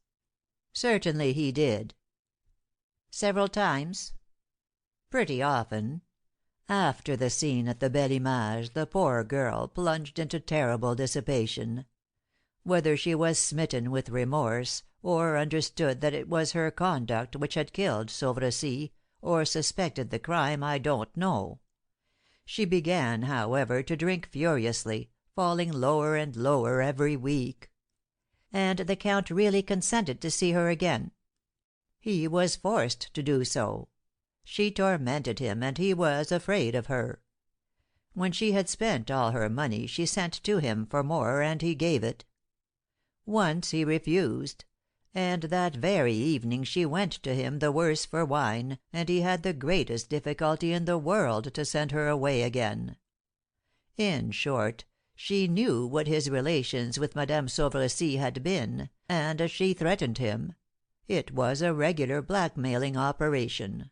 "Certainly he did." "Several times?" "Pretty often. After the scene at the Belle Image the poor girl plunged into terrible dissipation. Whether she was smitten with remorse, or understood that it was her conduct which had killed Sauvercy, or suspected the crime, I don't know. She began, however, to drink furiously, falling lower and lower every week." "And the Count really consented to see her again?" "He was forced to do so. She tormented him, and he was afraid of her. When she had spent all her money she sent to him for more, and he gave it. Once he refused, and that very evening she went to him the worse for wine, and he had the greatest difficulty in the world to send her away again. In short, she knew what his relations with Madame Sauvercy had been, and she threatened him. It was a regular blackmailing operation.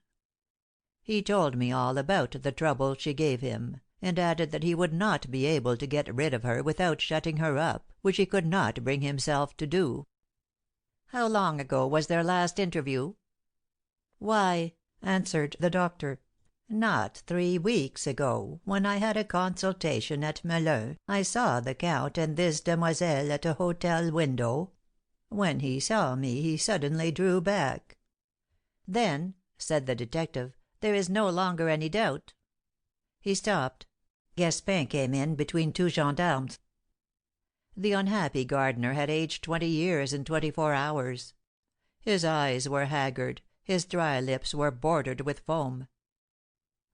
He told me all about the trouble she gave him, and added that he would not be able to get rid of her without shutting her up, which he could not bring himself to do." "How long ago was their last interview?" "Why," answered the doctor, "not 3 weeks ago, when I had a consultation at Melun, I saw the Count and this demoiselle at a hotel window. When he saw me he suddenly drew back." "Then," said the detective, "there is no longer any doubt." He stopped. Gaspin came in between 2 gendarmes. The unhappy gardener had aged 20 years in 24 hours. His eyes were haggard, his dry lips were bordered with foam.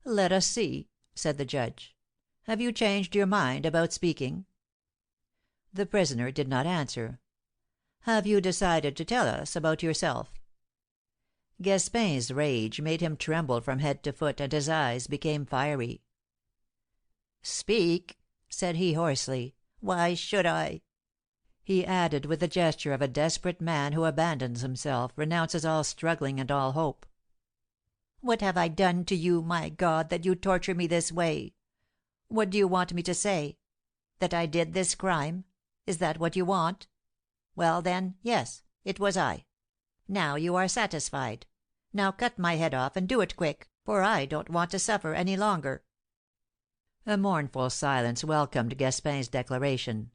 "Let us see," said the judge. "Have you changed your mind about speaking?" The prisoner did not answer. "Have you decided to tell us about yourself?" Gaspin's rage made him tremble from head to foot, and his eyes became fiery. "Speak!" said he hoarsely. "Why should I?" He added with the gesture of a desperate man who abandons himself, renounces all struggling and all hope. "What have I done to you, my God, that you torture me this way? What do you want me to say? That I did this crime? Is that what you want? Well, then, yes, it was I. Now you are satisfied. Now cut my head off, and do it quick, for I don't want to suffer any longer." A mournful silence welcomed Gaspin's declaration.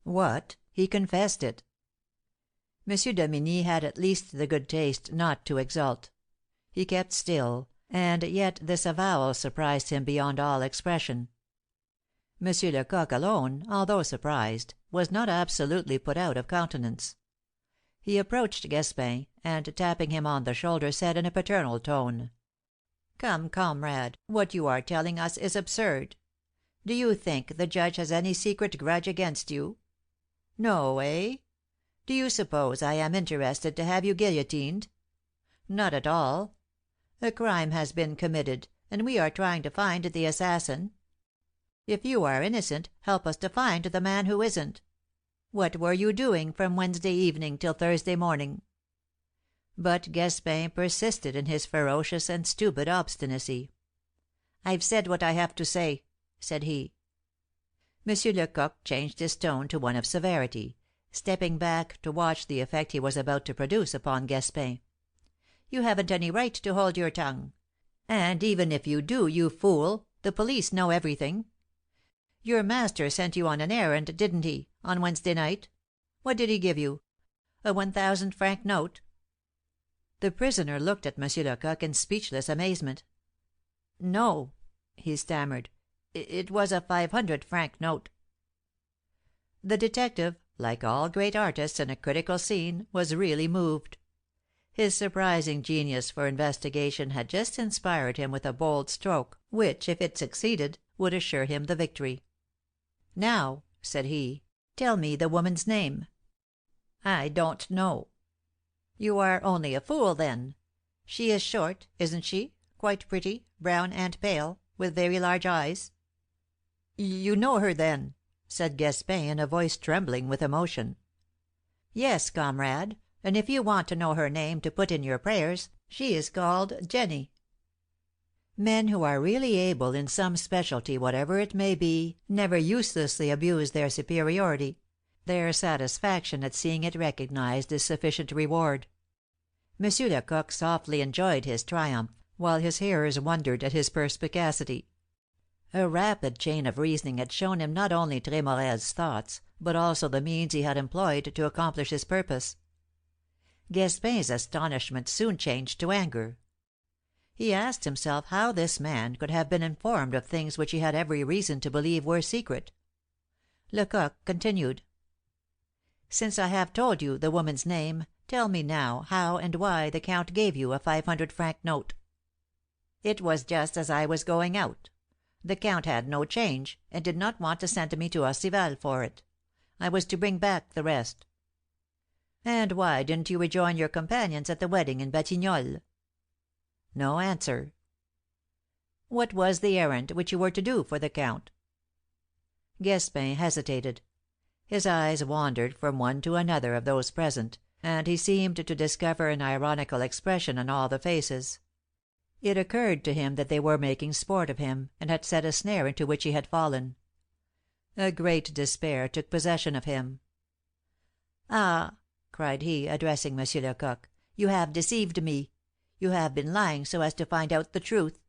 What? He confessed it. M. Dominy had at least the good taste not to exult. He kept still, and yet this avowal surprised him beyond all expression. M. Lecoq alone, although surprised, was not absolutely put out of countenance. He approached Gaspin, and tapping him on the shoulder, said in a paternal tone: "Come, comrade, what you are telling us is absurd. Do you think the judge has any secret grudge against you? No, eh? Do you suppose I am interested to have you guillotined? Not at all. A crime has been committed, and we are trying to find the assassin. If you are innocent, help us to find the man who isn't. What were you doing from Wednesday evening till Thursday morning?" But Gaspin persisted in his ferocious and stupid obstinacy. "I've said what I have to say," said he. M. Lecoq changed his tone to one of severity, stepping back to watch the effect he was about to produce upon Gaspin. "You haven't any right to hold your tongue. And even if you do, you fool, the police know everything. Your master sent you on an errand, didn't he, on Wednesday night? What did he give you? A 1,000-franc note?" The prisoner looked at M. Lecoq in speechless amazement. "No," he stammered. "It was a 500-franc note." The detective, like all great artists in a critical scene, was really moved. His surprising genius for investigation had just inspired him with a bold stroke, which, if it succeeded, would assure him the victory. "Now," said he, "tell me the woman's name." "I don't know." "You are only a fool, then. She is short, isn't she, quite pretty, brown and pale, with very large eyes?" "You know her, then?" said Gaspin, in a voice trembling with emotion. "Yes, comrade, and if you want to know her name to put in your prayers, she is called Jenny." Men who are really able in some specialty, whatever it may be, never uselessly abuse their superiority. Their satisfaction at seeing it recognized is sufficient reward. M. Lecoq softly enjoyed his triumph, while his hearers wondered at his perspicacity. A rapid chain of reasoning had shown him not only Tremorel's thoughts, but also the means he had employed to accomplish his purpose. Gaspin's astonishment soon changed to anger. He asked himself how this man could have been informed of things which he had every reason to believe were secret. Lecoq continued: "Since I have told you the woman's name, tell me now how and why the Count gave you a 500-franc note." "It was just as I was going out. The Count had no change, and did not want to send me to Orcival for it. I was to bring back the rest." "And why didn't you rejoin your companions at the wedding in Batignolles?" No answer. "What was the errand which you were to do for the Count?" Gaspin hesitated. His eyes wandered from one to another of those present, and he seemed to discover an ironical expression on all the faces. It occurred to him that they were making sport of him, and had set a snare into which he had fallen. A great despair took possession of him. "Ah!" cried he, addressing M. Lecoq, "you have deceived me. You have been lying so as to find out the truth.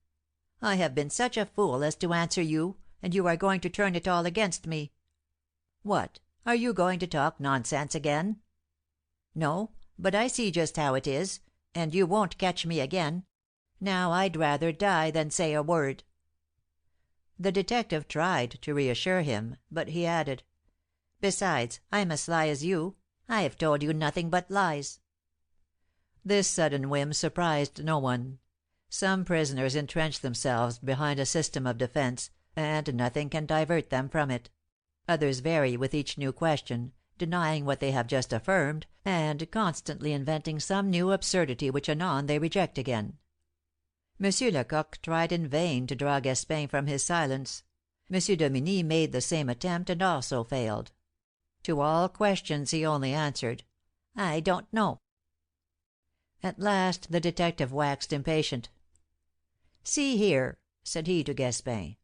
I have been such a fool as to answer you, and you are going to turn it all against me. What, are you going to talk nonsense again?" "No, but I see just how it is, and you won't catch me again. Now I'd rather die than say a word." The detective tried to reassure him, but he added: "Besides, I'm as sly as you. I have told you nothing but lies." This sudden whim surprised no one. Some prisoners entrench themselves behind a system of defence, and nothing can divert them from it. Others vary with each new question, denying what they have just affirmed, and constantly inventing some new absurdity which anon they reject again. M. Lecoq tried in vain to draw Gaspin from his silence. M. Dominy made the same attempt, and also failed. To all questions he only answered: "I don't know." At last the detective waxed impatient. "See here," said he to Gaspin,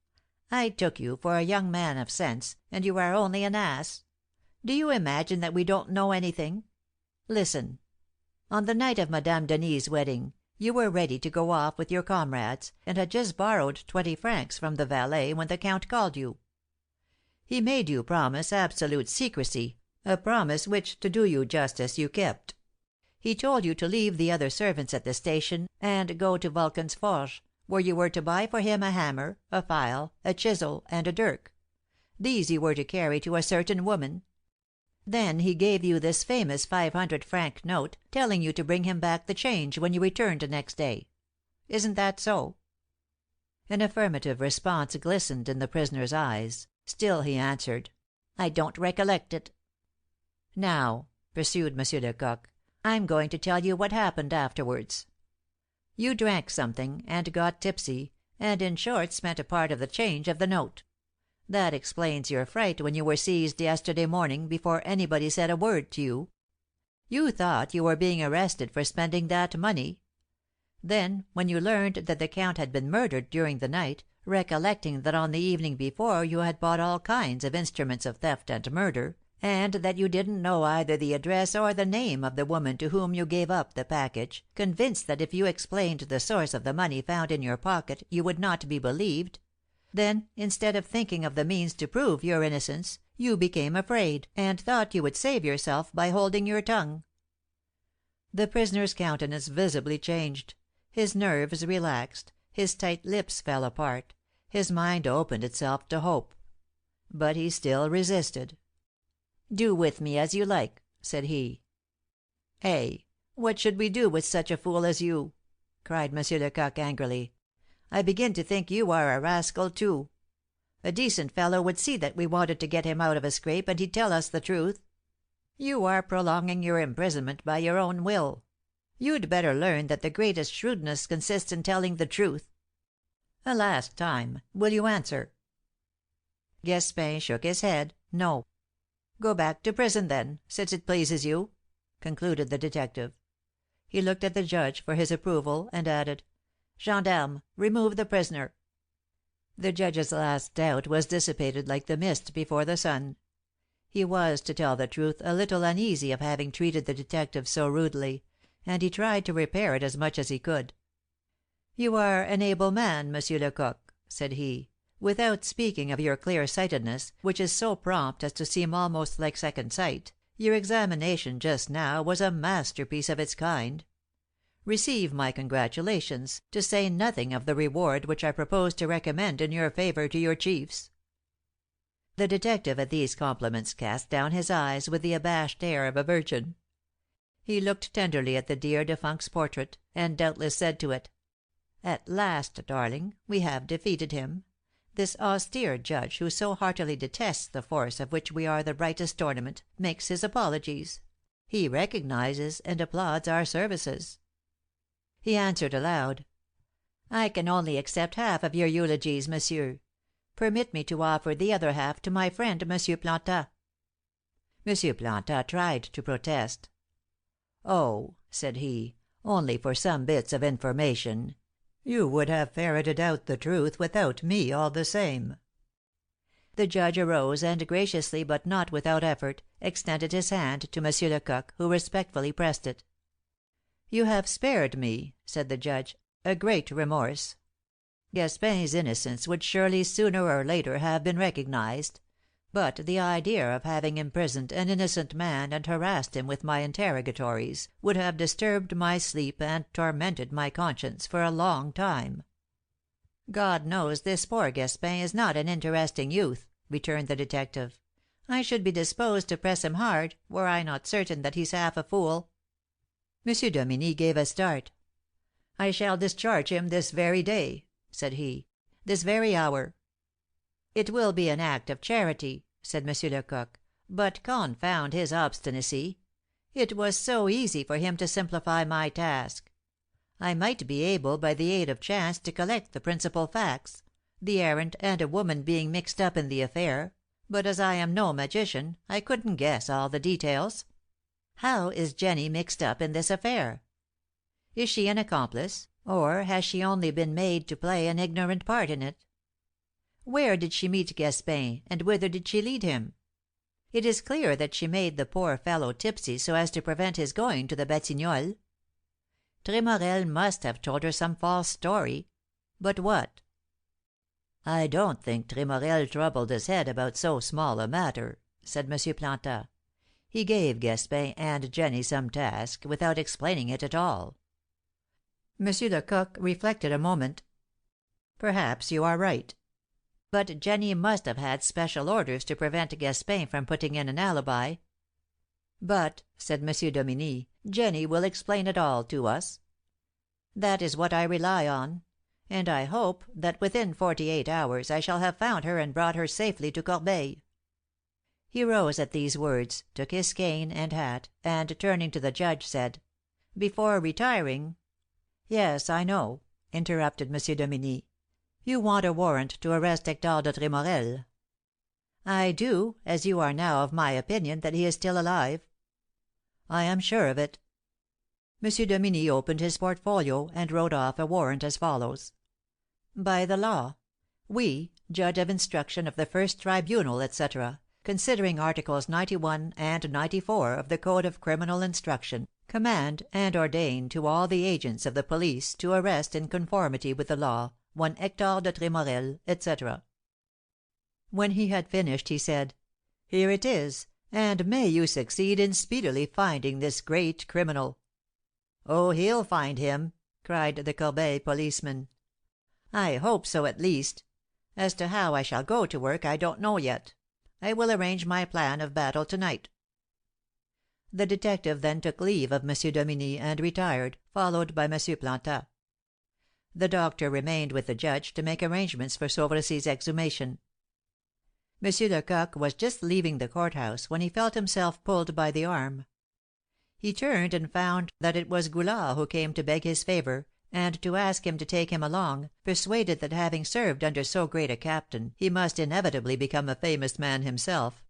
"I took you for a young man of sense, and you are only an ass. Do you imagine that we don't know anything? Listen. On the night of Madame Denis's wedding, you were ready to go off with your comrades, and had just borrowed 20 francs from the valet when the Count called you. He made you promise absolute secrecy, a promise which, to do you justice, you kept. He told you to leave the other servants at the station and go to Vulcan's Forge, where you were to buy for him a hammer, a file, a chisel, and a dirk. These you were to carry to a certain woman. Then he gave you this famous 500-franc note, telling you to bring him back the change when you returned next day. Isn't that so?" An affirmative response glistened in the prisoner's eyes. Still he answered: "I don't recollect it." "Now," pursued M. Lecoq, "I'm going to tell you what happened afterwards. You drank something, and got tipsy, and in short spent a part of the change of the note. That explains your fright when you were seized yesterday morning before anybody said a word to you. You thought you were being arrested for spending that money. Then, when you learned that the Count had been murdered during the night, recollecting that on the evening before you had bought all kinds of instruments of theft and murder, and that you didn't know either the address or the name of the woman to whom you gave up the package, convinced that if you explained the source of the money found in your pocket you would not be believed, then, instead of thinking of the means to prove your innocence, you became afraid, and thought you would save yourself by holding your tongue." The prisoner's countenance visibly changed. His nerves relaxed, his tight lips fell apart, his mind opened itself to hope. But he still resisted. "Do with me as you like," said he. "Eh! What should we do with such a fool as you?" cried M. Lecoq angrily. "I begin to think you are a rascal, too. A decent fellow would see that we wanted to get him out of a scrape, and he'd tell us the truth. You are prolonging your imprisonment by your own will. You'd better learn that the greatest shrewdness consists in telling the truth. A last time, will you answer?" Gaspin shook his head. No. "Go back to prison, then, since it pleases you," concluded the detective. He looked at the judge for his approval, and added: "Gendarme, remove the prisoner." The judge's last doubt was dissipated like the mist before the sun. He was, to tell the truth, a little uneasy of having treated the detective so rudely, and he tried to repair it as much as he could. "You are an able man, M. Lecoq," said he, Without speaking of your clear-sightedness, which is so prompt as to seem almost like second sight, your examination just now was a masterpiece of its kind. Receive my congratulations, to say nothing of the reward which I propose to recommend in your favour to your chiefs." The detective at these compliments cast down his eyes with the abashed air of a virgin. He looked tenderly at the dear defunct's portrait, and doubtless said to it, "At last, darling, we have defeated him. This austere judge, who so heartily detests the force of which we are the brightest ornament, makes his apologies. He recognizes and applauds our services." He answered aloud, "I can only accept half of your eulogies, monsieur. Permit me to offer the other half to my friend, M. Plantat." M. Plantat tried to protest. "Oh," said he, "only for some bits of information. You would have ferreted out the truth without me, all the same." The judge arose and graciously, but not without effort, extended his hand to M. Lecoq, who respectfully pressed it. "You have spared me," said the judge, "a great remorse. Gaspin's innocence would surely sooner or later have been recognized; but the idea of having imprisoned an innocent man and harassed him with my interrogatories would have disturbed my sleep and tormented my conscience for a long time." "God knows this poor Gaspin is not an interesting youth," returned the detective. "I should be disposed to press him hard, were I not certain that he's half a fool." M. Dominie gave a start. "I shall discharge him this very day," said he, "this very hour." "It will be an act of charity," said M. Lecoq; "but confound his obstinacy! It was so easy for him to simplify my task. I might be able by the aid of chance to collect the principal facts, the errand and a woman being mixed up in the affair, but as I am no magician, I couldn't guess all the details. How is Jenny mixed up in this affair? Is she an accomplice, or has she only been made to play an ignorant part in it? Where did she meet Gaspin, and whither did she lead him? It is clear that she made the poor fellow tipsy so as to prevent his going to the Batignolles. Tremorel must have told her some false story. But what?" "I don't think Tremorel troubled his head about so small a matter," said M. Plantat. "He gave Gaspin and Jenny some task, without explaining it at all." M. Lecoq reflected a moment. "Perhaps you are right. But Jenny must have had special orders to prevent Gaspin from putting in an alibi." "But," said M. Dominie, "Jenny will explain it all to us." "That is what I rely on; and I hope that within 48 hours I shall have found her and brought her safely to Corbeil." He rose at these words, took his cane and hat, and, turning to the judge, said, "Before retiring " "Yes, I know," interrupted M. Dominie. "You want a warrant to arrest Hector de Tremorel." "I do, as you are now of my opinion that he is still alive." "I am sure of it." M. Dominie opened his portfolio, and wrote off a warrant as follows: "By the law, we, Judge of Instruction of the First Tribunal, etc., considering Articles 91 and 94 of the Code of Criminal Instruction, command and ordain to all the agents of the police to arrest in conformity with the law one Hector de Tremorel, etc." When he had finished, he said, "Here it is, and may you succeed in speedily finding this great criminal." "Oh, he'll find him!" cried the Corbeil policeman. "I hope so, at least. As to how I shall go to work I don't know yet. I will arrange my plan of battle to night." The detective then took leave of M. Dominie, and retired, followed by M. Plantat. The doctor remained with the judge to make arrangements for Sauvrecy's exhumation. M. Lecoq was just leaving the court house when he felt himself pulled by the arm. He turned and found that it was Goulard who came to beg his favour, and to ask him to take him along, persuaded that having served under so great a captain he must inevitably become a famous man himself.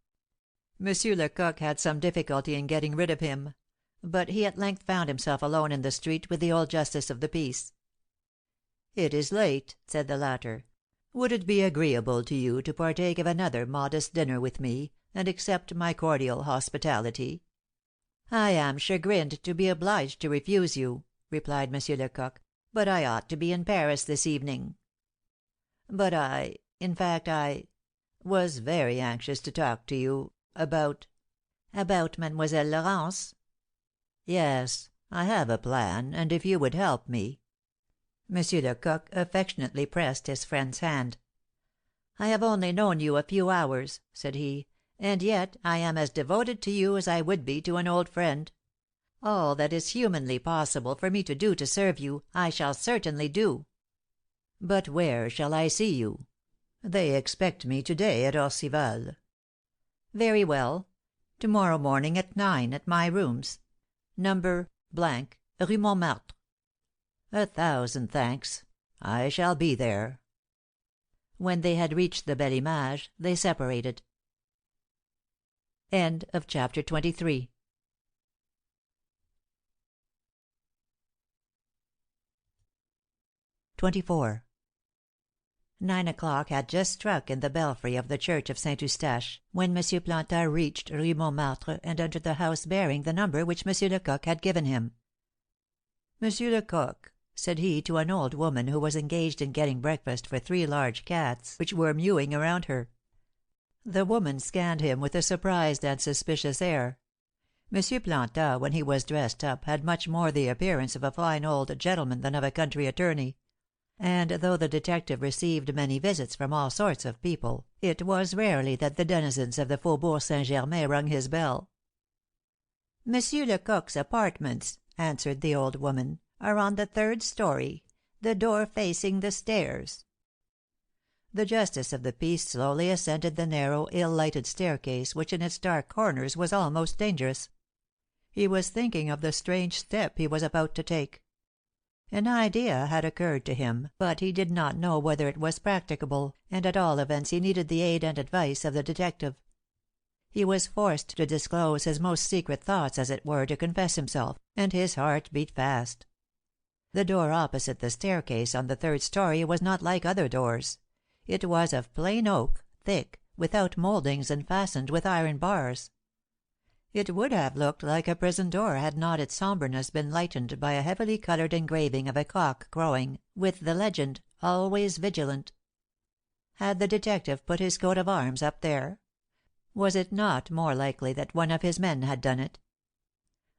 M. Lecoq had some difficulty in getting rid of him; but he at length found himself alone in the street with the old justice of the peace. "It is late," said the latter. "Would it be agreeable to you to partake of another modest dinner with me, and accept my cordial hospitality?" "I am chagrined to be obliged to refuse you," replied M. Lecoq, "but I ought to be in Paris this evening." "But I In fact, I was very anxious to talk to you about Mademoiselle Laurence? Yes, I have a plan, and if you would help me." Monsieur Lecoq affectionately pressed his friend's hand. "I have only known you a few hours," said he, "and yet I am as devoted to you as I would be to an old friend. All that is humanly possible for me to do to serve you, I shall certainly do." "But where shall I see you? They expect me to day at Orcival." "Very well. To morrow morning at 9, at my rooms. Number Rue Montmartre." "A thousand thanks. I shall be there." When they had reached the Belle Image, they separated. CHAPTer 24. 9 o'clock had just struck in the belfry of the church of Saint Eustache, when M. Plantin reached Rue Montmartre and entered the house bearing the number which M. Lecoq had given him. "Monsieur Lecoq," said he to an old woman who was engaged in getting breakfast for 3 large cats which were mewing around her. The woman scanned him with a surprised and suspicious air. M. Plantin, when he was dressed up, had much more the appearance of a fine old gentleman than of a country attorney; and though the detective received many visits from all sorts of people, it was rarely that the denizens of the Faubourg St. Germain rung his bell. "Monsieur Lecoq's apartments," answered the old woman, "are on the 3rd story, the door facing the stairs." The justice of the peace slowly ascended the narrow, ill lighted staircase, which in its dark corners was almost dangerous. He was thinking of the strange step he was about to take. An idea had occurred to him, but he did not know whether it was practicable, and at all events he needed the aid and advice of the detective. He was forced to disclose his most secret thoughts, as it were, to confess himself, and his heart beat fast. The door opposite the staircase on the 3rd story was not like other doors. It was of plain oak, thick, without mouldings and fastened with iron bars. It would have looked like a prison door had not its sombreness been lightened by a heavily colored engraving of a cock crowing, with the legend, "Always Vigilant." Had the detective put his coat of arms up there? Was it not more likely that one of his men had done it?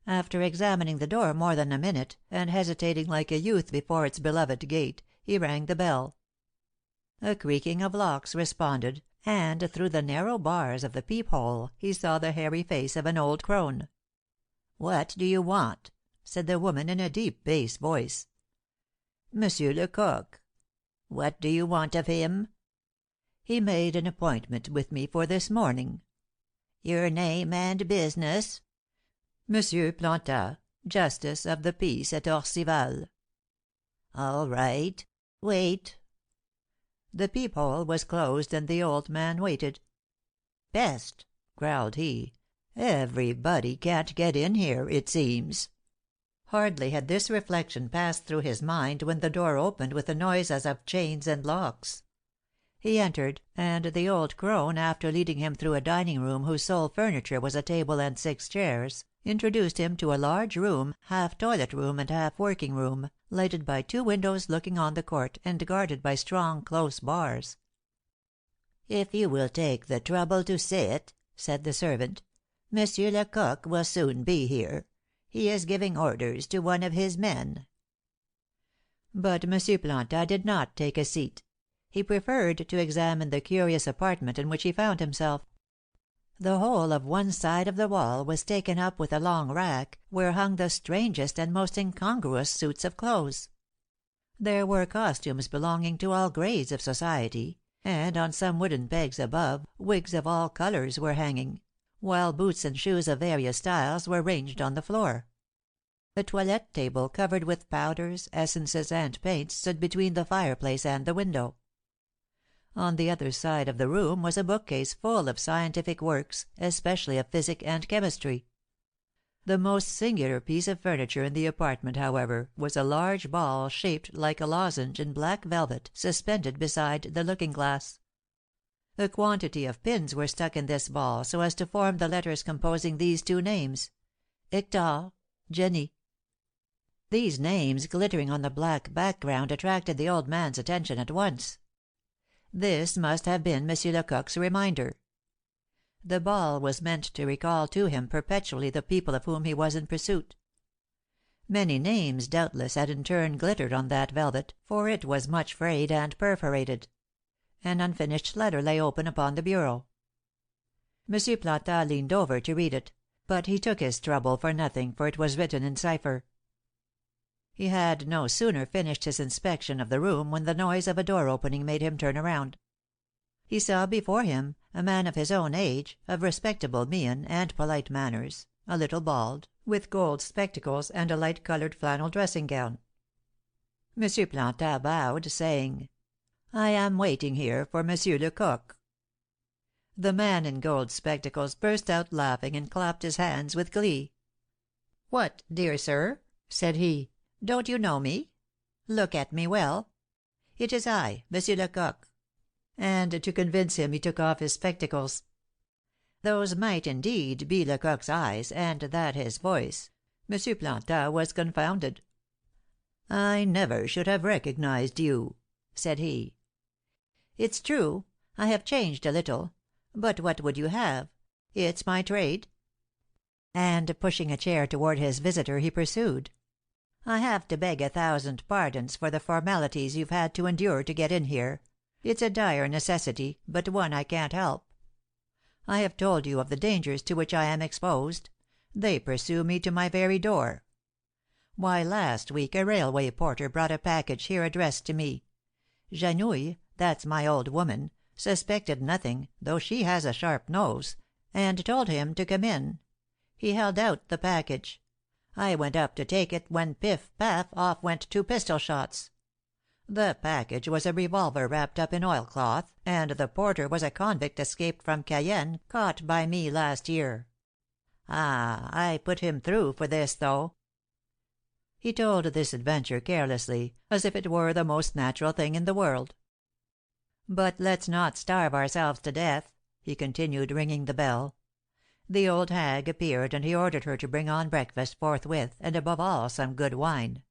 After examining the door more than a minute, and hesitating like a youth before its beloved gate, he rang the bell. A creaking of locks responded, and through the narrow bars of the peep-hole he saw the hairy face of an old crone. "What do you want?" said the woman in a deep bass voice. "Monsieur Lecoq." "What do you want of him?" "He made an appointment with me for this morning." "Your name and business?" "Monsieur Plantin, Justice of the Peace at Orcival." "All right. Wait." The peep-hole was closed and the old man waited. "Peste!" growled he. "Everybody can't get in here, it seems." Hardly had this reflection passed through his mind when the door opened with a noise as of chains and locks. He entered, and the old crone, after leading him through a dining room whose sole furniture was a table and 6 chairs, introduced him to a large room, half toilet room and half working room, lighted by 2 windows looking on the court, and guarded by strong, close bars. "If you will take the trouble to sit," said the servant, "Monsieur Lecoq will soon be here. He is giving orders to one of his men." But M. Plantin did not take a seat. He preferred to examine the curious apartment in which he found himself. The whole of one side of the wall was taken up with a long rack, where hung the strangest and most incongruous suits of clothes. There were costumes belonging to all grades of society, and on some wooden pegs above wigs of all colours were hanging, while boots and shoes of various styles were ranged on the floor. A toilette table covered with powders, essences, and paints stood between the fireplace and the window. On the other side of the room was a bookcase full of scientific works, especially of physic and chemistry. The most singular piece of furniture in the apartment, however, was a large ball shaped like a lozenge in black velvet, suspended beside the looking glass. A quantity of pins were stuck in this ball so as to form the letters composing these 2 names, Hector, Jenny. These names glittering on the black background attracted the old man's attention at once. This must have been Monsieur Lecoq's reminder. The ball was meant to recall to him perpetually the people of whom he was in pursuit. Many names, doubtless, had in turn glittered on that velvet, for it was much frayed and perforated. An unfinished letter lay open upon the bureau. M. Plantin leaned over to read it, but he took his trouble for nothing, for it was written in cipher. He had no sooner finished his inspection of the room when the noise of a door opening made him turn round. He saw before him a man of his own age, of respectable mien and polite manners, a little bald, with gold spectacles and a light-coloured flannel dressing-gown. M. Plantin bowed, saying, "I am waiting here for Monsieur Lecoq." The man in gold spectacles burst out laughing and clapped his hands with glee. "What, dear sir," said he, "don't you know me? Look at me well. It is I, Monsieur Lecoq." And to convince him he took off his spectacles. Those might, indeed, be Lecoq's eyes, and that his voice. M. Plantin was confounded. "I never should have recognized you," said he. "It's true, I have changed a little. But what would you have? It's my trade." And pushing a chair toward his visitor, he pursued, "I have to beg 1,000 pardons for the formalities you've had to endure to get in here. It's a dire necessity, but one I can't help. I have told you of the dangers to which I am exposed. They pursue me to my very door. Why, last week a railway porter brought a package here addressed to me. Janouille, that's my old woman, suspected nothing, though she has a sharp nose, and told him to come in. He held out the package. I went up to take it, when piff, paff, off went 2 pistol shots. The package was a revolver wrapped up in oilcloth, and the porter was a convict escaped from Cayenne, caught by me last year. Ah, I put him through for this, though." He told this adventure carelessly, as if it were the most natural thing in the world. "But let's not starve ourselves to death," he continued, ringing the bell. The old hag appeared, and he ordered her to bring on breakfast forthwith, and above all some good wine.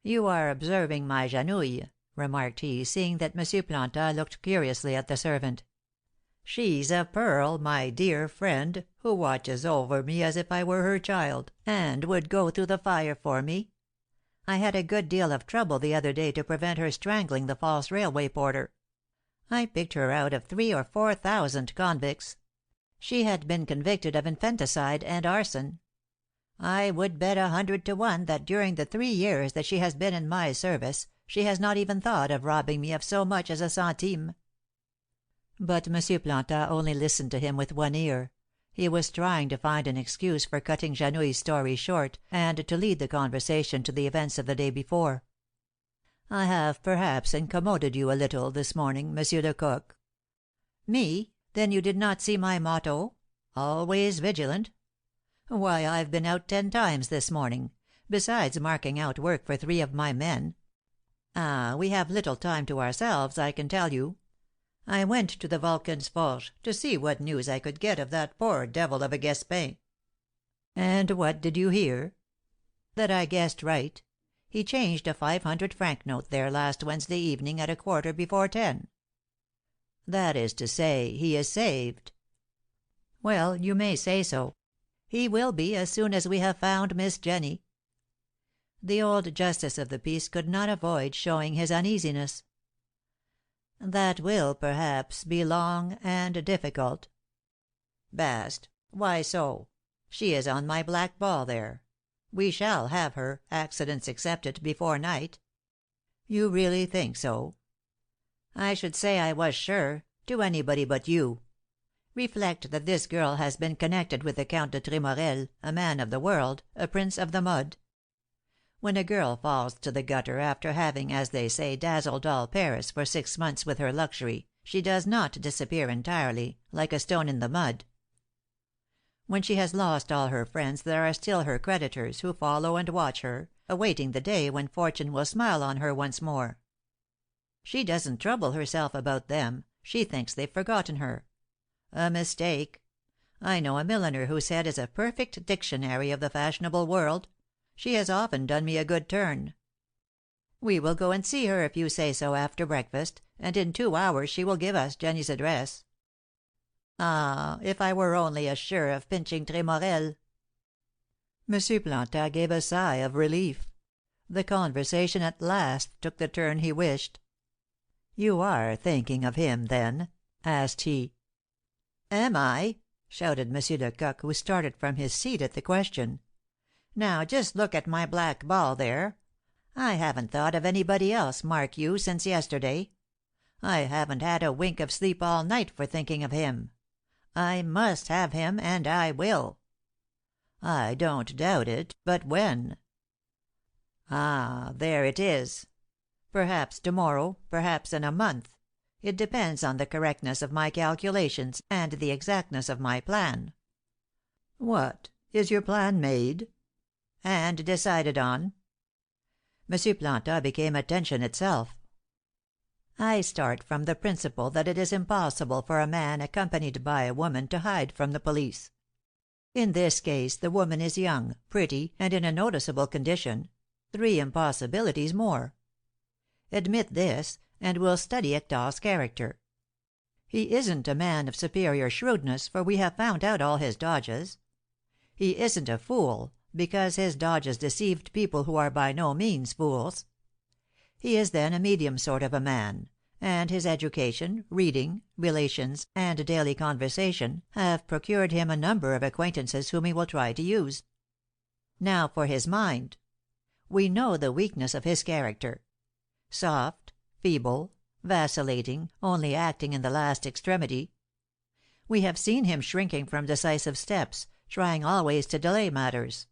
"You are observing my Janouille," remarked he, seeing that M. Plantin looked curiously at the servant. "She's a pearl, my dear friend, who watches over me as if I were her child, and would go through the fire for me. I had a good deal of trouble the other day to prevent her strangling the false railway porter. I picked her out of 3,000 or 4,000 convicts. She had been convicted of infanticide and arson. I would bet 100 to 1 that during the 3 years that she has been in my service she has not even thought of robbing me of so much as a centime." But M. Plantin only listened to him with one ear. He was trying to find an excuse for cutting Janouille's story short, and to lead the conversation to the events of the day before. "I have perhaps incommoded you a little this morning, Monsieur Lecoq." "Me? Then you did not see my motto, 'Always vigilant'? Why, I've been out 10 times this morning, besides marking out work for 3 of my men. Ah, we have little time to ourselves, I can tell you. I went to the Vulcan's Forge to see what news I could get of that poor devil of a Gaspin." "And what did you hear?" "That I guessed right. He changed a 500-franc note there last Wednesday evening at 10:15. "That is to say, he is saved." "Well, you may say so. He will be, as soon as we have found Miss Jenny." The old justice of the peace could not avoid showing his uneasiness. "That will, perhaps, be long and difficult." "Bast! Why so? She is on my black ball there. We shall have her, accidents excepted, before night." "You really think so?" "I should say I was sure, to anybody but you. Reflect that this girl has been connected with the Count de Tremorel, a man of the world, a prince of the mud. When a girl falls to the gutter after having, as they say, dazzled all Paris for 6 months with her luxury, she does not disappear entirely, like a stone in the mud. When she has lost all her friends there are still her creditors, who follow and watch her, awaiting the day when fortune will smile on her once more. She doesn't trouble herself about them, she thinks they've forgotten her. A mistake. I know a milliner whose head is a perfect dictionary of the fashionable world. She has often done me a good turn." We will go and see her if you say so after breakfast, and in 2 hours she will give us Jenny's address. Ah, if I were only as sure of pinching Tremorel!" Monsieur Plantat gave a sigh of relief. The conversation at last took the turn he wished. "You are thinking of him, then?" asked he. "Am I?" shouted Monsieur Lecoq, who started from his seat at the question. "Now just look at my black ball there. I haven't thought of anybody else, mark you, since yesterday. I haven't had a wink of sleep all night for thinking of him. I must have him, and I will." "I don't doubt it. But when?" "Ah, there it is. Perhaps to morrow, perhaps in a month. It depends on the correctness of my calculations, and the exactness of my plan." "What! Is your plan made?" "And decided on." Monsieur Plantat became attention itself. "I start from the principle that it is impossible for a man accompanied by a woman to hide from the police. In this case the woman is young, pretty, and in a noticeable condition 3 impossibilities more. Admit this, and we'll study Hector's character. He isn't a man of superior shrewdness, for we have found out all his dodges. He isn't a fool, because his dodges deceived people who are by no means fools. He is then a medium sort of a man, and his education, reading, relations, and daily conversation have procured him a number of acquaintances whom he will try to use. Now for his mind. We know the weakness of his character. Soft, feeble, vacillating, only acting in the last extremity. We have seen him shrinking from decisive steps, trying always to delay matters.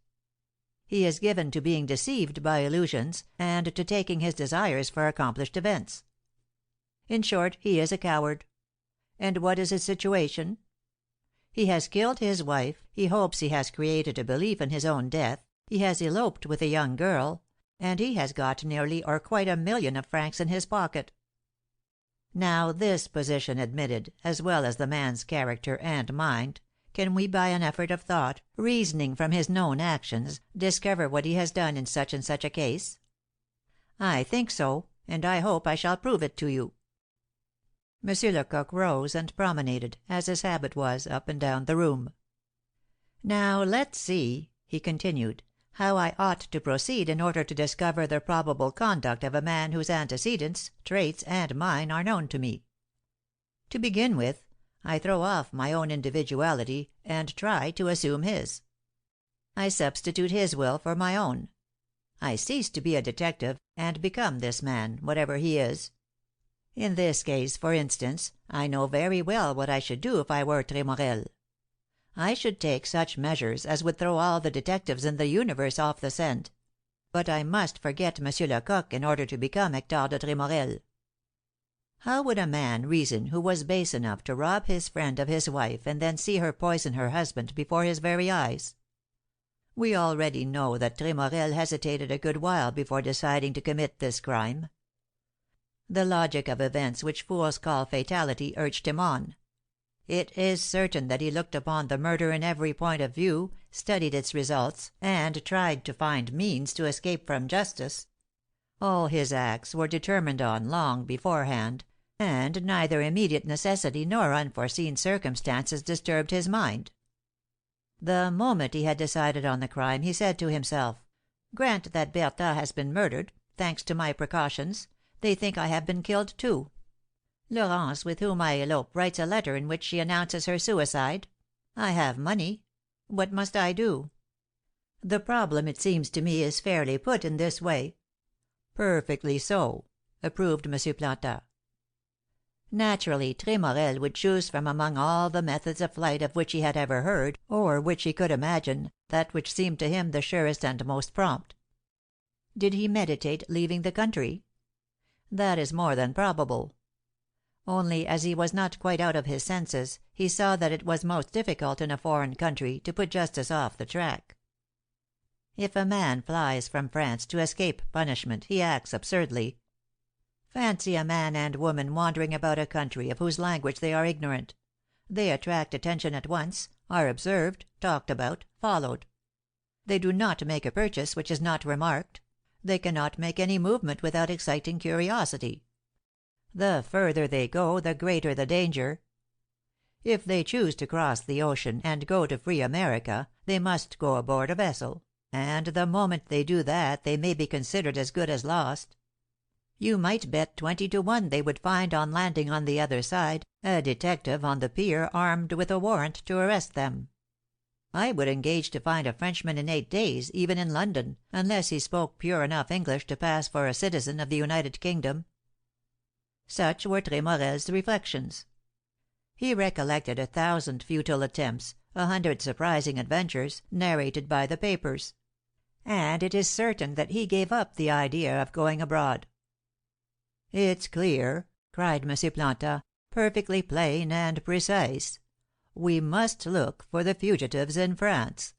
He is given to being deceived by illusions, and to taking his desires for accomplished events. In short, he is a coward. And what is his situation? He has killed his wife, he hopes he has created a belief in his own death, he has eloped with a young girl, and he has got nearly or quite 1,000,000 of francs in his pocket. Now this position admitted, as well as the man's character and mind, can we by an effort of thought, reasoning from his known actions, discover what he has done in such and such a case? I think so, and I hope I shall prove it to you." Monsieur Lecoq rose and promenaded, as his habit was, up and down the room. "Now let's see," he continued, "how I ought to proceed in order to discover the probable conduct of a man whose antecedents, traits, and mine are known to me. To begin with, I throw off my own individuality and try to assume his. I substitute his will for my own. I cease to be a detective, and become this man, whatever he is. In this case, for instance, I know very well what I should do if I were Tremorel. I should take such measures as would throw all the detectives in the universe off the scent. But I must forget Monsieur Lecoq in order to become Hector de Tremorel. How would a man reason who was base enough to rob his friend of his wife and then see her poison her husband before his very eyes? We already know that Tremorel hesitated a good while before deciding to commit this crime. The logic of events which fools call fatality urged him on. It is certain that he looked upon the murder in every point of view, studied its results, and tried to find means to escape from justice. All his acts were determined on long beforehand, and neither immediate necessity nor unforeseen circumstances disturbed his mind. The moment he had decided on the crime, he said to himself, "Grant that Bertha has been murdered, thanks to my precautions, they think I have been killed too. Laurence, with whom I elope, writes a letter in which she announces her suicide. I have money. What must I do? The problem, it seems to me, is fairly put in this way." "Perfectly so," approved M. Plantat. "Naturally, Tremorel would choose from among all the methods of flight of which he had ever heard, or which he could imagine, that which seemed to him the surest and most prompt. Did he meditate leaving the country? That is more than probable. Only, as he was not quite out of his senses, he saw that it was most difficult in a foreign country to put justice off the track. If a man flies from France to escape punishment, he acts absurdly. Fancy a man and woman wandering about a country of whose language they are ignorant. They attract attention at once, are observed, talked about, followed. They do not make a purchase which is not remarked. They cannot make any movement without exciting curiosity. The further they go, the greater the danger. If they choose to cross the ocean and go to free America, they must go aboard a vessel, and the moment they do that they may be considered as good as lost. You might bet 20 to 1 they would find on landing on the other side a detective on the pier armed with a warrant to arrest them. I would engage to find a Frenchman in 8 days, even in London, unless he spoke pure enough English to pass for a citizen of the United Kingdom." Such were Tremorel's reflections. He recollected 1,000 futile attempts, 100 surprising adventures, narrated by the papers; and it is certain that he gave up the idea of going abroad. "It's clear," cried M. Planta, "perfectly plain and precise. We must look for the fugitives in France."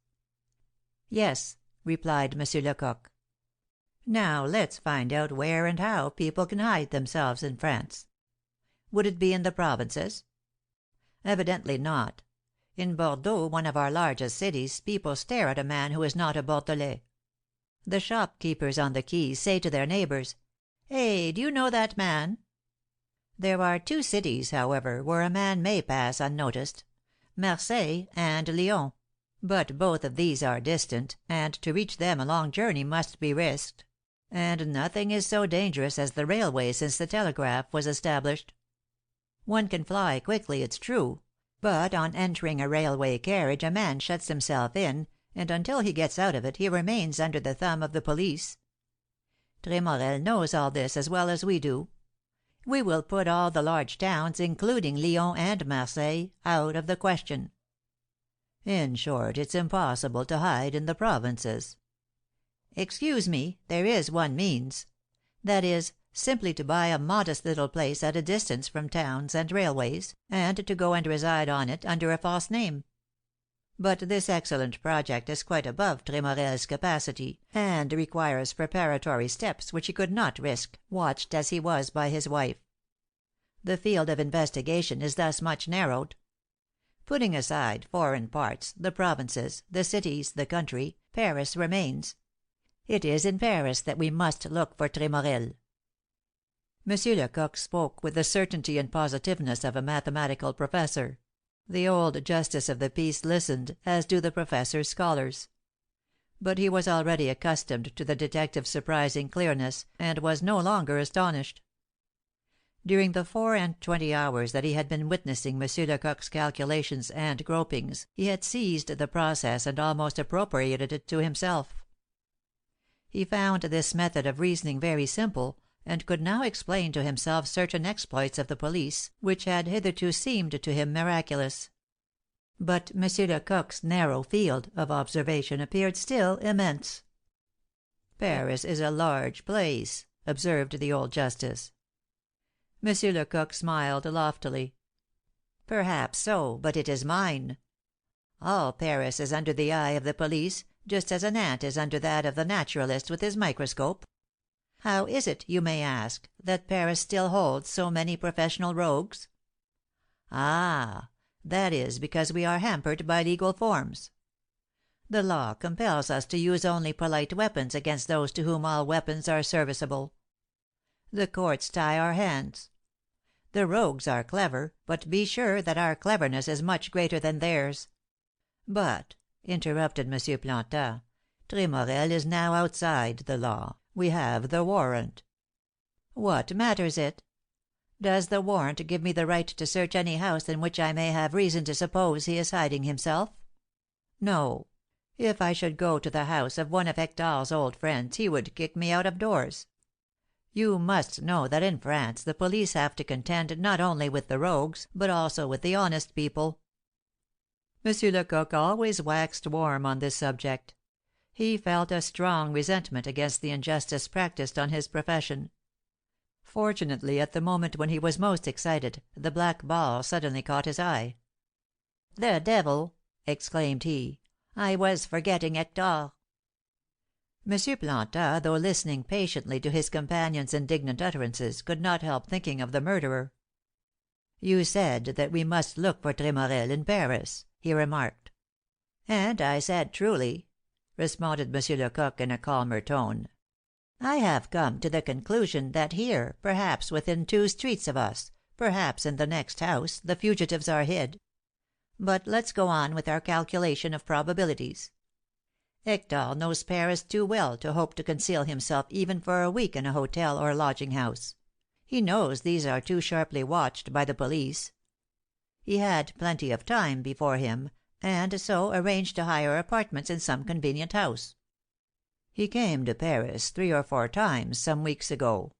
"Yes," replied M. Lecoq. "Now let's find out where and how people can hide themselves in France. Would it be in the provinces? Evidently not. In Bordeaux, one of our largest cities, people stare at a man who is not a Bordelais. The shopkeepers on the quays say to their neighbors, 'Hey, do you know that man?' There are 2 cities, however, where a man may pass unnoticed, Marseilles and Lyons; but both of these are distant, and to reach them a long journey must be risked; and nothing is so dangerous as the railway since the telegraph was established. One can fly quickly, it's true; but on entering a railway carriage a man shuts himself in, and until he gets out of it he remains under the thumb of the police. Tremorel knows all this as well as we do. We will put all the large towns, including Lyons and Marseilles, out of the question. In short, it's impossible to hide in the provinces." "Excuse me, there is one means. That is, simply to buy a modest little place at a distance from towns and railways, and to go and reside on it under a false name. But this excellent project is quite above Tremorel's capacity, and requires preparatory steps which he could not risk, watched as he was by his wife. The field of investigation is thus much narrowed. Putting aside foreign parts, the provinces, the cities, the country, Paris remains. It is in Paris that we must look for Tremorel." M. Lecoq spoke with the certainty and positiveness of a mathematical professor. The old justice of the peace listened, as do the professor's scholars. But he was already accustomed to the detective's surprising clearness, and was no longer astonished. During the 24 hours that he had been witnessing M. Lecoq's calculations and gropings, he had seized the process and almost appropriated it to himself. He found this method of reasoning very simple, and could now explain to himself certain exploits of the police, which had hitherto seemed to him miraculous. But M. Lecoq's narrow field of observation appeared still immense. "Paris is a large place," observed the old justice. M. Lecoq smiled loftily. "Perhaps so, but it is mine. All Paris is under the eye of the police, just as an ant is under that of the naturalist with his microscope. How is it, you may ask, that Paris still holds so many professional rogues? Ah! That is because we are hampered by legal forms. The law compels us to use only polite weapons against those to whom all weapons are serviceable. The courts tie our hands. The rogues are clever, but be sure that our cleverness is much greater than theirs. But," interrupted M. Planta, "Tremorel is now outside the law. We have the warrant. What matters it? Does the warrant give me the right to search any house in which I may have reason to suppose he is hiding himself? No. If I should go to the house of one of Hector's old friends he would kick me out of doors. You must know that in France the police have to contend not only with the rogues, but also with the honest people." M. Lecoq always waxed warm on this subject. He felt a strong resentment against the injustice practised on his profession. Fortunately, at the moment when he was most excited, the black ball suddenly caught his eye. "The devil!" exclaimed he. "I was forgetting Hector." M. Planta, though listening patiently to his companion's indignant utterances, could not help thinking of the murderer. "You said that we must look for Tremorel in Paris," he remarked. "And I said truly," responded M. Lecoq in a calmer tone. I have come to the conclusion that here, perhaps within 2 streets of us, perhaps in the next house, the fugitives are hid. But let's go on with our calculation of probabilities. Hector knows Paris too well to hope to conceal himself even for a week in a hotel or lodging house. He knows these are too sharply watched by the police. He had plenty of time before him, and so arranged to hire apartments in some convenient house. He came to Paris 3 or 4 times some weeks ago.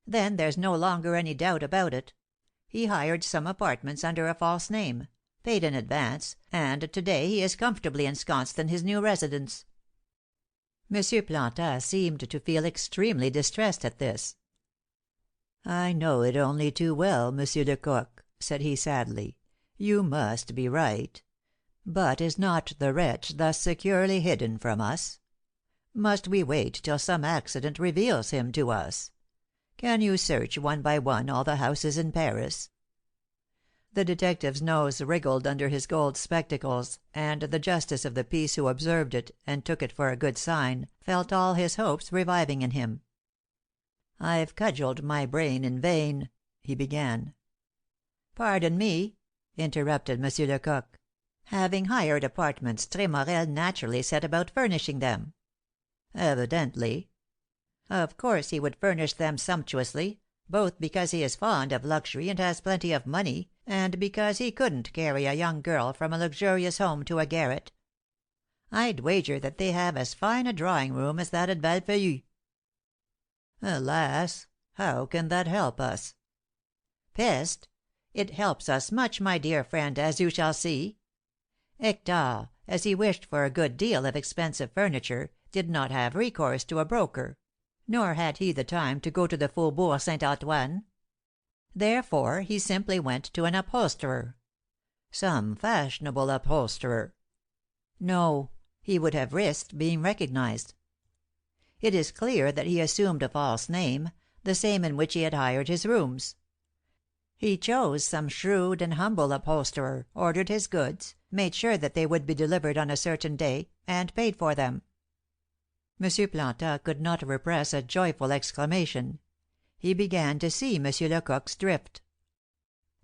Then there's no longer any doubt about it. He hired some apartments under a false name, paid in advance, and to day he is comfortably ensconced in his new residence." Monsieur Planta seemed to feel extremely distressed at this. "I know it only too well, Monsieur Lecoq," said he sadly. "You must be right. But is not the wretch thus securely hidden from us? Must we wait till some accident reveals him to us? Can you search one by one all the houses in Paris?" The detective's nose wriggled under his gold spectacles, and the justice of the peace who observed it, and took it for a good sign, felt all his hopes reviving in him. "I've cudgelled my brain in vain," he began. "Pardon me," interrupted Monsieur Lecoq. "Having hired apartments, Tremorel naturally set about furnishing them." "Evidently." "Of course he would furnish them sumptuously, both because he is fond of luxury and has plenty of money, and because he couldn't carry a young girl from a luxurious home to a garret. I'd wager that they have as fine a drawing room as that at Valfeuillu." "Alas! How can that help us?" "Peste! It helps us much, my dear friend, as you shall see. Hector, as he wished for a good deal of expensive furniture, did not have recourse to a broker, nor had he the time to go to the Faubourg St. Antoine. Therefore he simply went to an upholsterer." "Some fashionable upholsterer." "No. He would have risked being recognized. It is clear that he assumed a false name, the same in which he had hired his rooms. He chose some shrewd and humble upholsterer, ordered his goods, made sure that they would be delivered on a certain day, and paid for them." Monsieur Planta could not repress a joyful exclamation. He began to see Monsieur Lecoq's drift.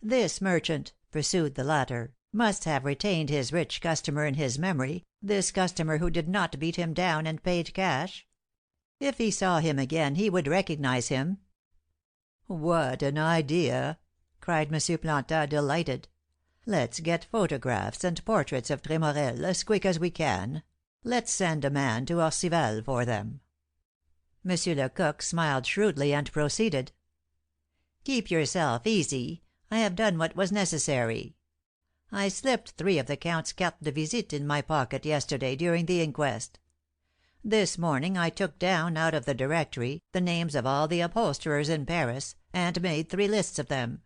"This merchant," pursued the latter, "must have retained his rich customer in his memory, this customer who did not beat him down and paid cash. If he saw him again he would recognize him." "What an idea!" cried Monsieur Planta, delighted. "Let's get photographs and portraits of Tremorel as quick as we can. Let's send a man to Orcival for them." Monsieur Lecoq smiled shrewdly, and proceeded: "Keep yourself easy. I have done what was necessary. I slipped 3 of the Count's cartes de visite in my pocket yesterday during the inquest. This morning I took down, out of the directory, the names of all the upholsterers in Paris, and made 3 lists of them.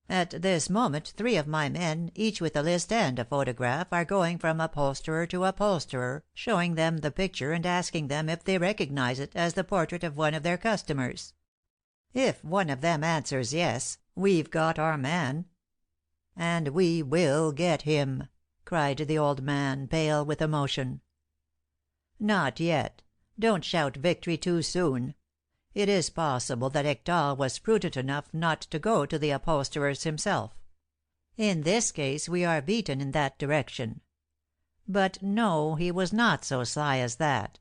At this moment 3 of my men, each with a list and a photograph, are going from upholsterer to upholsterer, showing them the picture and asking them if they recognize it as the portrait of one of their customers. If one of them answers yes, we've got our man." "And we will get him," cried the old man, pale with emotion. "Not yet. Don't shout victory too soon. It is possible that Hector was prudent enough not to go to the upholsterer's himself. In this case we are beaten in that direction. But no, he was not so sly as that."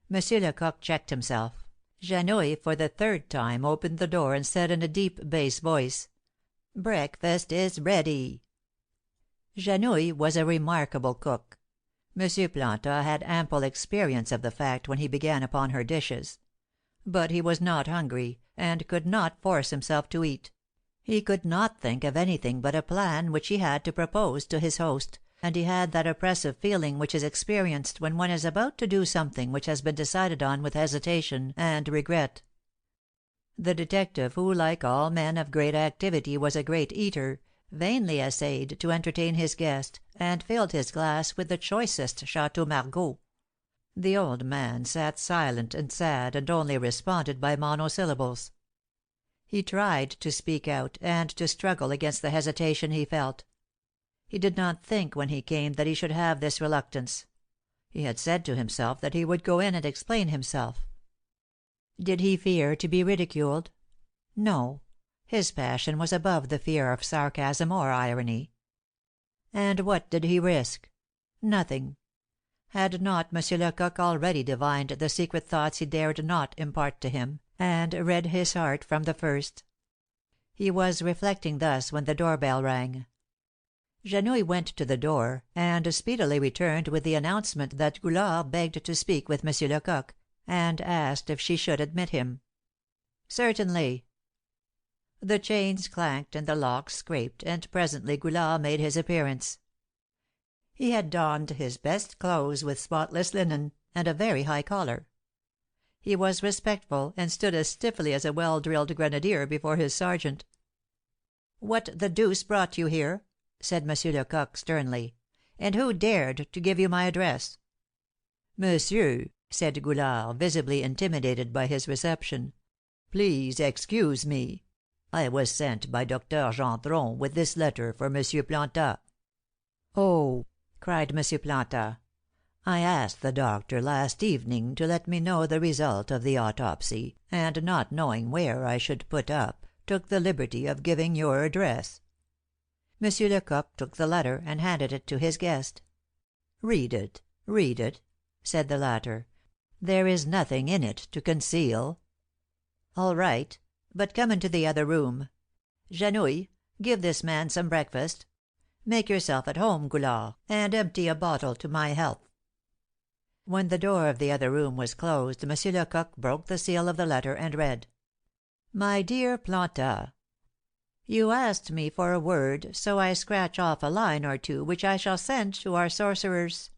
Monsieur Lecoq checked himself. Janouille for the 3rd time opened the door and said in a deep bass voice: "Breakfast is ready." Janouille was a remarkable cook. Monsieur Planta had ample experience of the fact when he began upon her dishes. But he was not hungry, and could not force himself to eat. He could not think of anything but a plan which he had to propose to his host, and he had that oppressive feeling which is experienced when one is about to do something which has been decided on with hesitation and regret. The detective, who, like all men of great activity, was a great eater, vainly essayed to entertain his guest, and filled his glass with the choicest Château Margaux. The old man sat silent and sad, and only responded by monosyllables. He tried to speak out, and to struggle against the hesitation he felt. He did not think when he came that he should have this reluctance. He had said to himself that he would go in and explain himself. Did he fear to be ridiculed? No. His passion was above the fear of sarcasm or irony. And what did he risk? Nothing. Had not Monsieur Lecoq already divined the secret thoughts he dared not impart to him, and read his heart from the first? He was reflecting thus when the door bell rang. Janouille went to the door, and speedily returned with the announcement that Goulard begged to speak with Monsieur Lecoq, and asked if she should admit him. "Certainly." The chains clanked and the locks scraped, and presently Goulard made his appearance. He had donned his best clothes with spotless linen, and a very high collar. He was respectful, and stood as stiffly as a well drilled grenadier before his sergeant. "What the deuce brought you here?" said Monsieur Lecoq, sternly. "And who dared to give you my address?" "Monsieur," said Goulard, visibly intimidated by his reception, "please excuse me. I was sent by Doctor Gendron with this letter for Monsieur Planta." "Oh!" cried Monsieur Planta. "I asked the doctor last evening to let me know the result of the autopsy, and not knowing where I should put up, took the liberty of giving your address." Monsieur Lecoq took the letter, and handed it to his guest. "Read it, read it," said the latter. "There is nothing in it to conceal." "All right. But come into the other room. Janouille, give this man some breakfast. Make yourself at home, Goulard, and empty a bottle to my health." When the door of the other room was closed, Monsieur Lecoq broke the seal of the letter, and read: "My dear Planta, you asked me for a word, so I scratch off a line or two which I shall send to our sorcerers."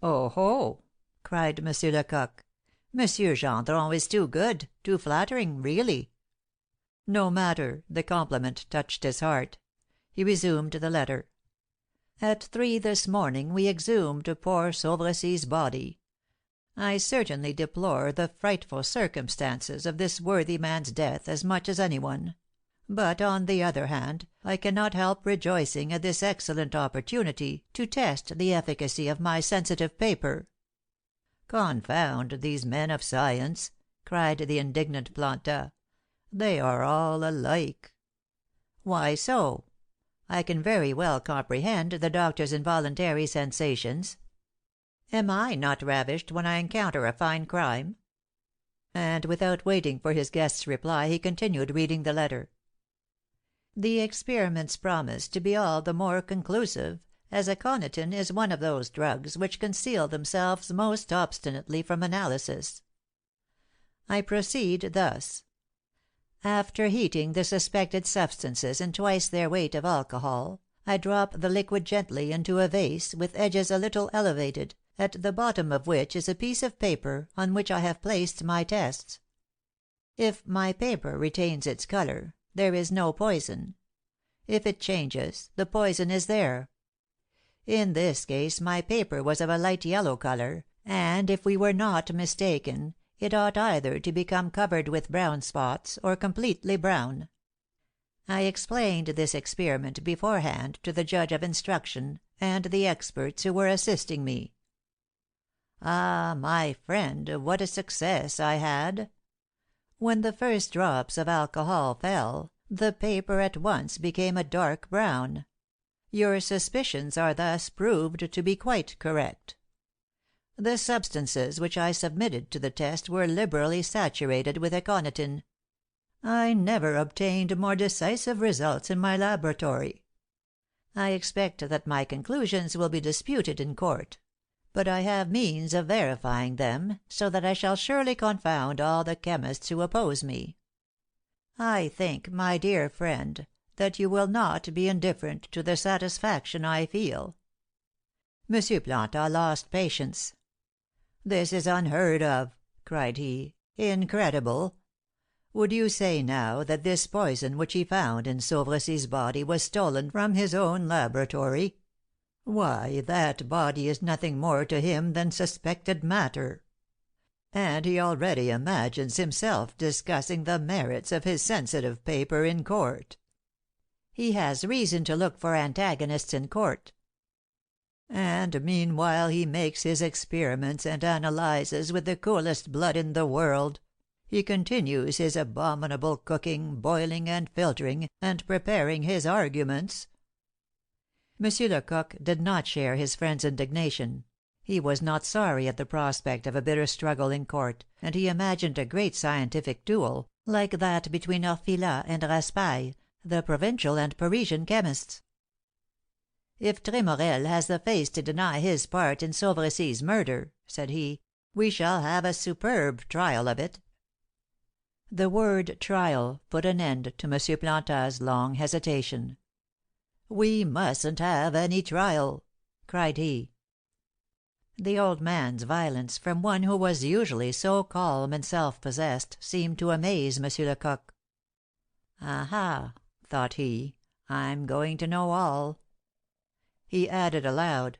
"Oh, ho!" cried Monsieur Lecoq. "Monsieur Gendron is too good, too flattering, really." No matter, the compliment touched his heart. He resumed the letter. "At 3 this morning we exhumed poor Sauvrecy's body. I certainly deplore the frightful circumstances of this worthy man's death as much as any one; but, on the other hand, I cannot help rejoicing at this excellent opportunity to test the efficacy of my sensitive paper." "Confound these men of science!" cried the indignant Planta. "They are all alike." "Why so? I can very well comprehend the doctor's involuntary sensations. Am I not ravished when I encounter a fine crime?" And without waiting for his guest's reply, he continued reading the letter. "The experiments promise to be all the more conclusive, as aconitine is one of those drugs which conceal themselves most obstinately from analysis. I proceed thus. After heating the suspected substances in twice their weight of alcohol, I drop the liquid gently into a vase with edges a little elevated, at the bottom of which is a piece of paper on which I have placed my tests. If my paper retains its colour, there is no poison; if it changes, the poison is there. In this case my paper was of a light yellow colour, and, if we were not mistaken, it ought either to become covered with brown spots or completely brown. I explained this experiment beforehand to the judge of instruction and the experts who were assisting me. Ah, my friend, what a success I had! When the first drops of alcohol fell, the paper at once became a dark brown. Your suspicions are thus proved to be quite correct. The substances which I submitted to the test were liberally saturated with aconitine. I never obtained more decisive results in my laboratory. I expect that my conclusions will be disputed in court; but I have means of verifying them, so that I shall surely confound all the chemists who oppose me. I think, my dear friend, that you will not be indifferent to the satisfaction I feel." Monsieur Planta lost patience. "This is unheard of!" cried he. "Incredible! Would you say now that this poison which he found in Sauvrecy's body was stolen from his own laboratory? Why, that body is nothing more to him than suspected matter. And he already imagines himself discussing the merits of his sensitive paper in court." "He has reason to look for antagonists in court." "And meanwhile he makes his experiments and analyses with the coolest blood in the world. He continues his abominable cooking, boiling and filtering, and preparing his arguments." Monsieur Lecoq did not share his friend's indignation. He was not sorry at the prospect of a bitter struggle in court, and he imagined a great scientific duel, like that between Orfila and Raspail, the provincial and Parisian chemists. "If Tremorel has the face to deny his part in Sauvrecy's murder," said he, "we shall have a superb trial of it." The word trial put an end to M. Planta's long hesitation. "We mustn't have any trial," cried he. The old man's violence, from one who was usually so calm and self possessed, seemed to amaze M. Lecoq. "Aha!" thought he, "I'm going to know all." He added aloud: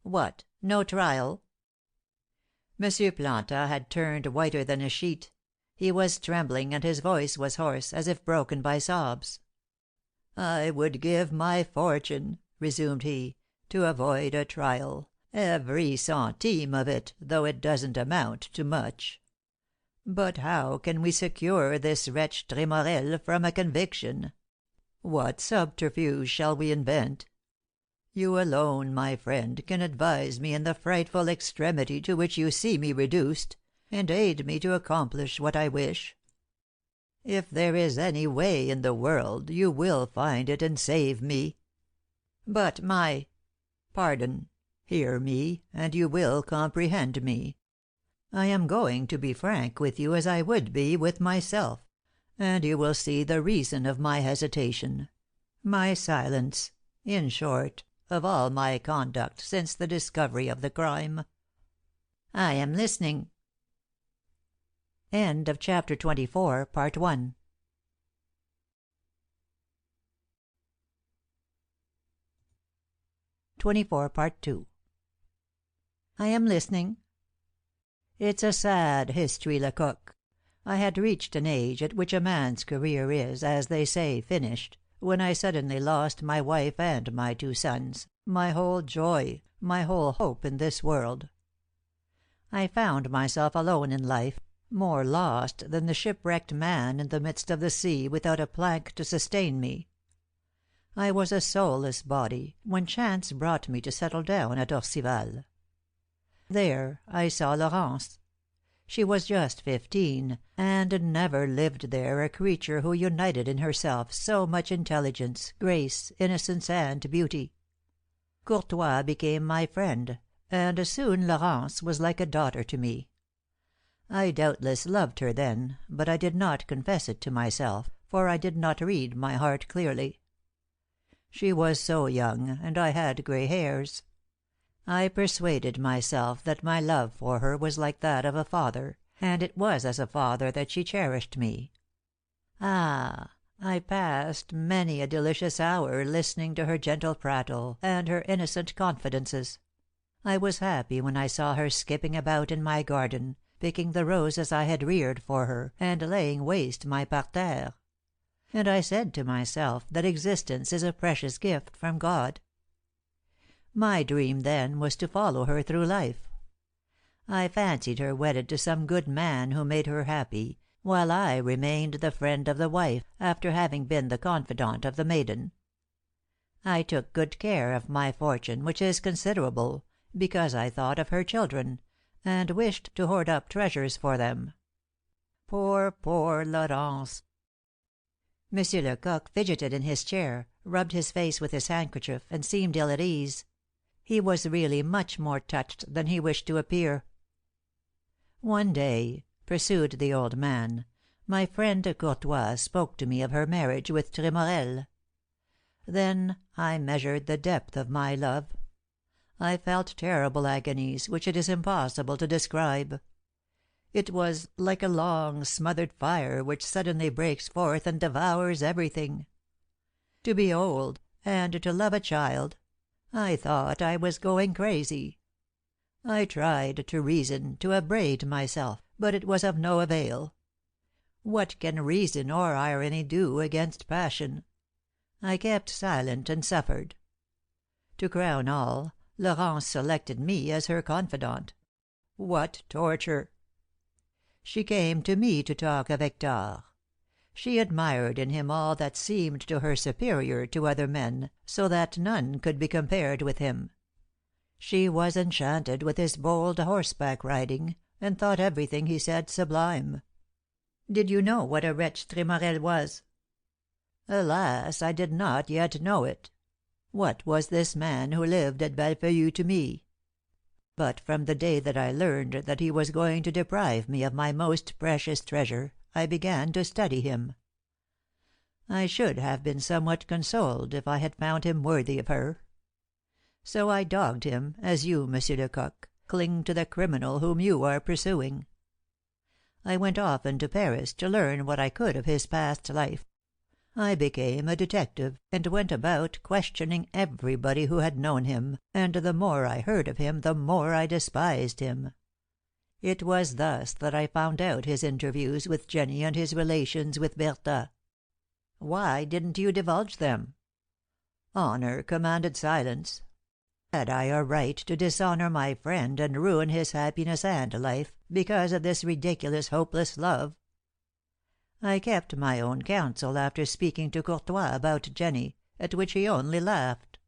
"What, no trial?" Monsieur Planta had turned whiter than a sheet. He was trembling, and his voice was hoarse, as if broken by sobs. "I would give my fortune," resumed he, "to avoid a trial, every centime of it, though it doesn't amount to much. But how can we secure this wretch Tremorel from a conviction? What subterfuge shall we invent? You alone, my friend, can advise me in the frightful extremity to which you see me reduced, and aid me to accomplish what I wish. If there is any way in the world, you will find it and save me." "But my " "Pardon. Hear me, and you will comprehend me. I am going to be frank with you as I would be with myself, and you will see the reason of my hesitation, my silence, in short, of all my conduct since the discovery of the crime." "I am listening." CHAPTer 24. 24. "I am listening." "It's a sad history, Lecoq. I had reached an age at which a man's career is, as they say, finished, when I suddenly lost my wife and my 2 sons, my whole joy, my whole hope in this world. I found myself alone in life, more lost than the shipwrecked man in the midst of the sea, without a plank to sustain me. I was a soulless body, when chance brought me to settle down at Orcival. There I saw Laurence. She was just 15, and never lived there a creature who united in herself so much intelligence, grace, innocence, and beauty. Courtois became my friend, and soon Laurence was like a daughter to me. I doubtless loved her then, but I did not confess it to myself, for I did not read my heart clearly. She was so young, and I had gray hairs. I persuaded myself that my love for her was like that of a father, and it was as a father that she cherished me. Ah! I passed many a delicious hour listening to her gentle prattle and her innocent confidences. I was happy when I saw her skipping about in my garden, picking the roses I had reared for her, and laying waste my parterre. And I said to myself that existence is a precious gift from God. My dream then was to follow her through life. I fancied her wedded to some good man who made her happy, while I remained the friend of the wife, after having been the confidant of the maiden. I took good care of my fortune, which is considerable, because I thought of her children, and wished to hoard up treasures for them. Poor Laurence!" Monsieur Lecoq fidgeted in his chair, rubbed his face with his handkerchief, and seemed ill at ease. He was really much more touched than he wished to appear. "One day," pursued the old man, "my friend Courtois spoke to me of her marriage with Tremorel. Then I measured the depth of my love. I felt terrible agonies, which it is impossible to describe. It was like a long smothered fire which suddenly breaks forth and devours everything. To be old, and to love a child, I thought I was going crazy. I tried to reason, to upbraid myself, but it was of no avail. What can reason or irony do against passion? I kept silent and suffered. To crown all, Laurence selected me as her confidant. What torture! She came to me to talk of Hector. She admired in him all that seemed to her superior to other men, so that none could be compared with him. She was enchanted with his bold horseback riding, and thought everything he said sublime." "Did you know what a wretch Tremorel was?" "Alas, I did not yet know it. What was this man who lived at Bellefeuille to me? But from the day that I learned that he was going to deprive me of my most precious treasure, I began to study him. I should have been somewhat consoled if I had found him worthy of her. So I dogged him, as you, Monsieur Lecoq, cling to the criminal whom you are pursuing. I went often to Paris to learn what I could of his past life. I became a detective, and went about questioning everybody who had known him, and the more I heard of him the more I despised him. It was thus that I found out his interviews with Jenny and his relations with Bertha." "Why didn't you divulge them?" "Honor commanded silence. Had I a right to dishonor my friend and ruin his happiness and life, because of this ridiculous, hopeless love? I kept my own counsel after speaking to Courtois about Jenny, at which he only laughed.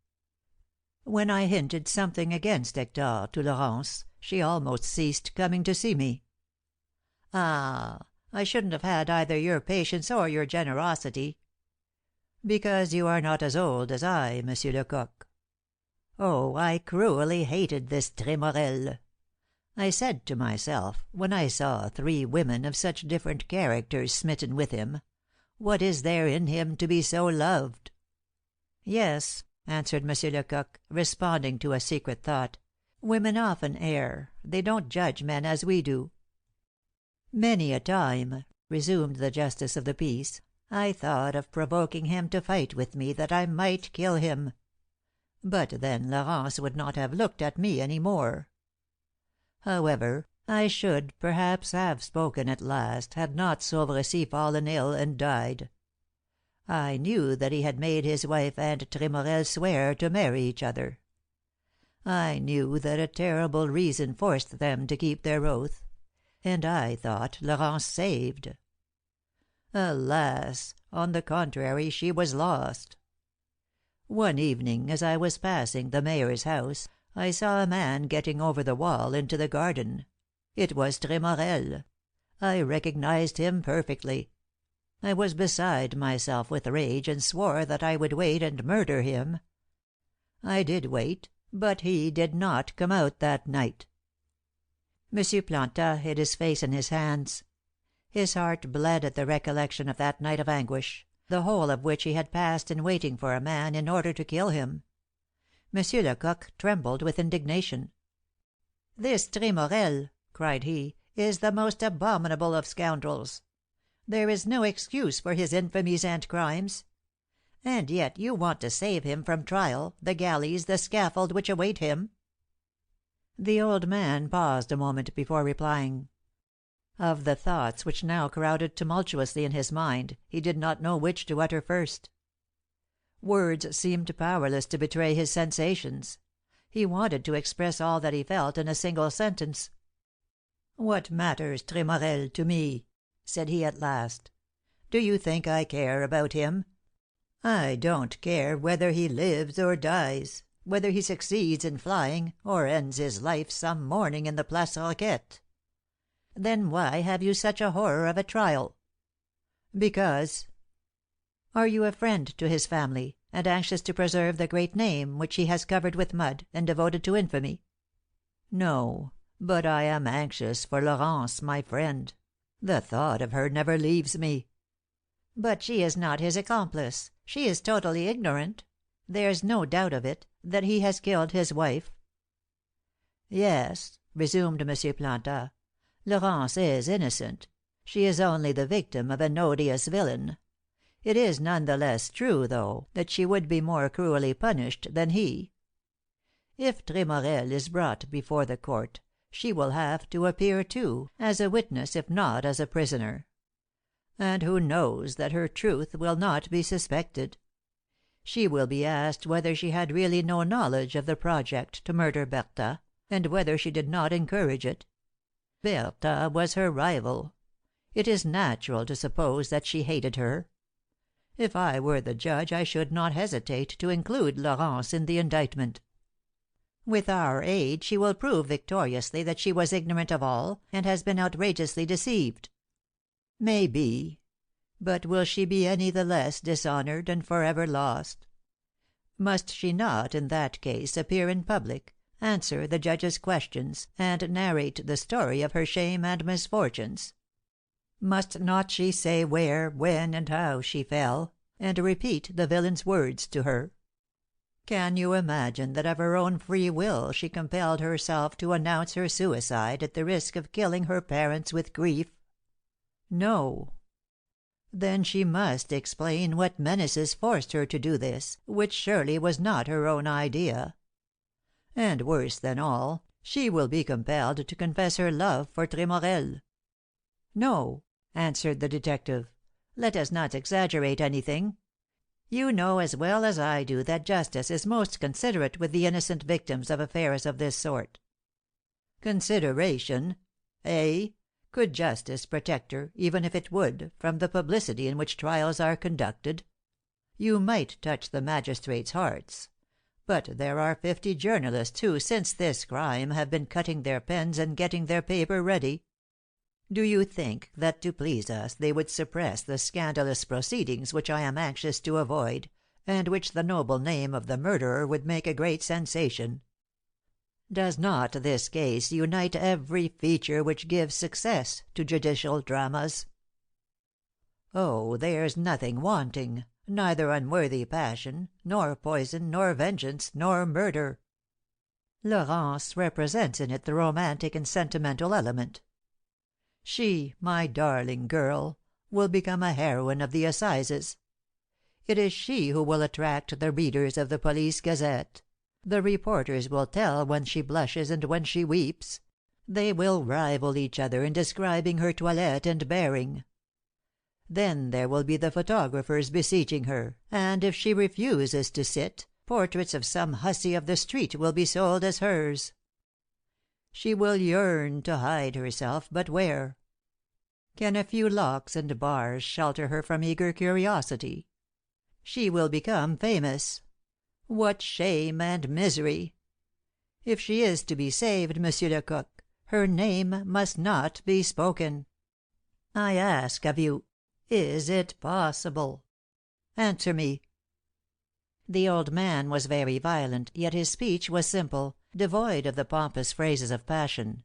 When I hinted something against Hector to Laurence, she almost ceased coming to see me." "Ah! I shouldn't have had either your patience or your generosity." "Because you are not as old as I, Monsieur Lecoq. Oh, I cruelly hated this Tremorel. I said to myself, when I saw three women of such different characters smitten with him, what is there in him to be so loved?" "Yes," answered Monsieur Lecoq, responding to a secret thought, "women often err. They don't judge men as we do." "Many a time," resumed the justice of the peace, "I thought of provoking him to fight with me that I might kill him. But then Laurence would not have looked at me any more. However, I should perhaps have spoken at last had not Sauvercy fallen ill and died. I knew that he had made his wife and Tremorel swear to marry each other. I knew that a terrible reason forced them to keep their oath, and I thought Laurence saved. Alas! On the contrary, she was lost. One evening, as I was passing the mayor's house, I saw a man getting over the wall into the garden. It was Tremorel. I recognized him perfectly. I was beside myself with rage, and swore that I would wait and murder him. I did wait, but he did not come out that night." Monsieur Planta hid his face in his hands. His heart bled at the recollection of that night of anguish, the whole of which he had passed in waiting for a man in order to kill him. Monsieur Lecoq trembled with indignation. "This Tremorel," cried he, "is the most abominable of scoundrels. There is no excuse for his infamies and crimes. And yet you want to save him from trial, the galleys, the scaffold which await him." The old man paused a moment before replying. Of the thoughts which now crowded tumultuously in his mind, he did not know which to utter first. Words seemed powerless to betray his sensations. He wanted to express all that he felt in a single sentence. "What matters Tremorel to me?" said he at last. "Do you think I care about him? I don't care whether he lives or dies, whether he succeeds in flying, or ends his life some morning in the Place Roquette." "Then why have you such a horror of a trial?" "Because " "Are you a friend to his family, and anxious to preserve the great name which he has covered with mud, and devoted to infamy?" "No, but I am anxious for Laurence, my friend. The thought of her never leaves me." "But she is not his accomplice. She is totally ignorant. There's no doubt of it, that he has killed his wife." "Yes," resumed M. Planta, "Laurence is innocent. She is only the victim of an odious villain. It is none the less true, though, that she would be more cruelly punished than he. If Tremorel is brought before the court, she will have to appear, too, as a witness if not as a prisoner. And who knows that her truth will not be suspected? She will be asked whether she had really no knowledge of the project to murder Bertha, and whether she did not encourage it. Bertha was her rival. It is natural to suppose that she hated her. If I were the judge I should not hesitate to include Laurence in the indictment. With our aid she will prove victoriously that she was ignorant of all, and has been outrageously deceived. Maybe. But will she be any the less dishonored and forever lost? Must she not, in that case, appear in public, answer the judge's questions, and narrate the story of her shame and misfortunes? Must not she say where, when, and how she fell, and repeat the villain's words to her? Can you imagine that of her own free will she compelled herself to announce her suicide at the risk of killing her parents with grief? No. Then she must explain what menaces forced her to do this, which surely was not her own idea. And worse than all, she will be compelled to confess her love for Tremorel. No, answered the detective. Let us not exaggerate anything. You know as well as I do that justice is most considerate with the innocent victims of affairs of this sort. Consideration? Eh? Could justice protect her, even if it would, from the publicity in which trials are conducted? You might touch the magistrates' hearts. But there are 50 journalists who, since this crime, have been cutting their pens and getting their paper ready. Do you think that to please us they would suppress the scandalous proceedings which I am anxious to avoid, and which the noble name of the murderer would make a great sensation? Does not this case unite every feature which gives success to judicial dramas? Oh, there's nothing wanting, neither unworthy passion, nor poison, nor vengeance, nor murder. Laurence represents in it the romantic and sentimental element. She, my darling girl, will become a heroine of the Assizes. It is she who will attract the readers of the Police Gazette. The reporters will tell when she blushes and when she weeps. They will rival each other in describing her toilette and bearing. Then there will be the photographers besieging her, and if she refuses to sit, portraits of some hussy of the street will be sold as hers. She will yearn to hide herself, but where? Can a few locks and bars shelter her from eager curiosity? She will become famous. What shame and misery! If she is to be saved, Monsieur Lecoq, her name must not be spoken. I ask of you, is it possible? Answer me." The old man was very violent, yet his speech was simple, devoid of the pompous phrases of passion.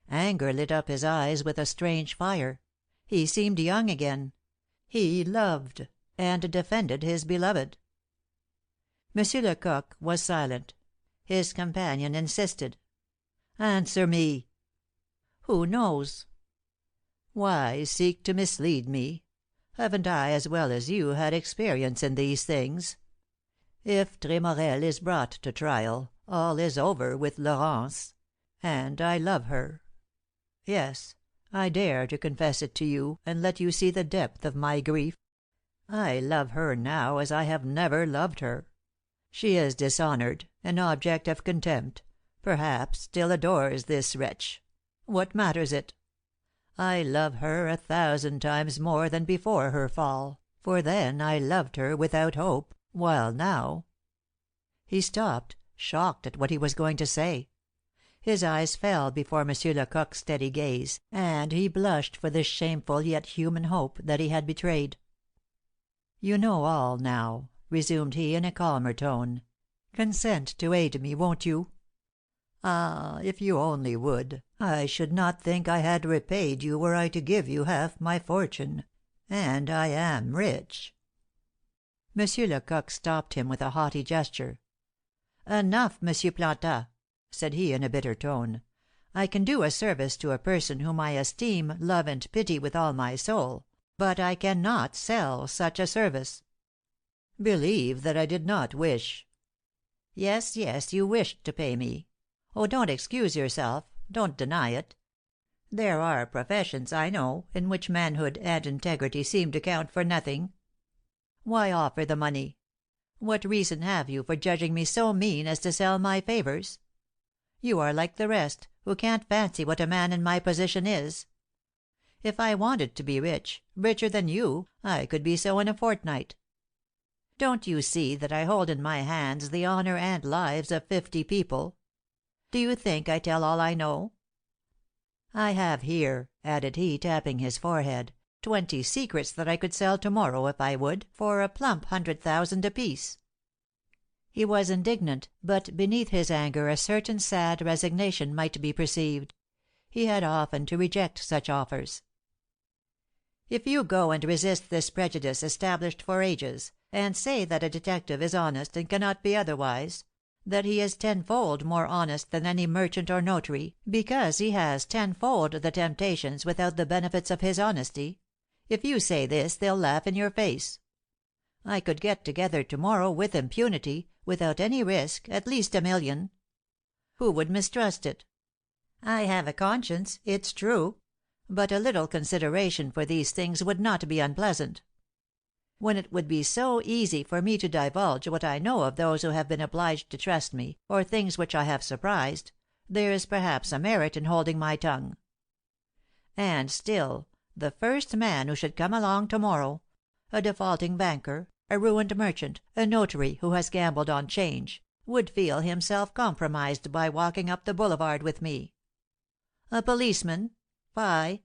Anger lit up his eyes with a strange fire. He seemed young again. He loved, and defended his beloved. Monsieur Lecoq was silent. His companion insisted. "Answer me." "Who knows?" "Why seek to mislead me? Haven't I, as well as you, had experience in these things? If Tremorel is brought to trial, all is over with Laurence. And I love her. Yes, I dare to confess it to you, and let you see the depth of my grief. I love her now as I have never loved her. She is dishonored, an object of contempt, perhaps still adores this wretch. What matters it? I love her 1,000 times more than before her fall, for then I loved her without hope, while now—" He stopped, shocked at what he was going to say. His eyes fell before Monsieur Lecoq's steady gaze, and he blushed for this shameful yet human hope that he had betrayed. "You know all now," resumed he, in a calmer tone. "Consent to aid me, won't you? Ah, if you only would, I should not think I had repaid you were I to give you half my fortune. And I am rich." Monsieur Lecoq stopped him with a haughty gesture. "Enough, Monsieur Plantat," said he, in a bitter tone. "I can do a service to a person whom I esteem, love, and pity with all my soul, but I cannot sell such a service." "Believe that I did not wish—" "Yes, yes, you wished to pay me. Oh, don't excuse yourself, don't deny it. There are professions, I know, in which manhood and integrity seem to count for nothing. Why offer the money? What reason have you for judging me so mean as to sell my favors? You are like the rest, who can't fancy what a man in my position is. If I wanted to be rich, richer than you, I could be so in a fortnight. Don't you see that I hold in my hands the honour and lives of 50 people? Do you think I tell all I know? I have here," added he, tapping his forehead, 20 secrets that I could sell to morrow, if I would, for a plump 100,000 apiece." He was indignant, but beneath his anger a certain sad resignation might be perceived. He had often to reject such offers. "If you go and resist this prejudice established for ages, and say that a detective is honest and cannot be otherwise, that he is tenfold more honest than any merchant or notary, because he has tenfold the temptations without the benefits of his honesty, if you say this they'll laugh in your face. I could get together to morrow, with impunity, without any risk, at least 1,000,000. Who would mistrust it? I have a conscience, it's true; but a little consideration for these things would not be unpleasant. When it would be so easy for me to divulge what I know of those who have been obliged to trust me, or things which I have surprised, there is perhaps a merit in holding my tongue. And still, the first man who should come along to morrow, a defaulting banker, a ruined merchant, a notary who has gambled on 'Change, would feel himself compromised by walking up the boulevard with me. A policeman? Fie!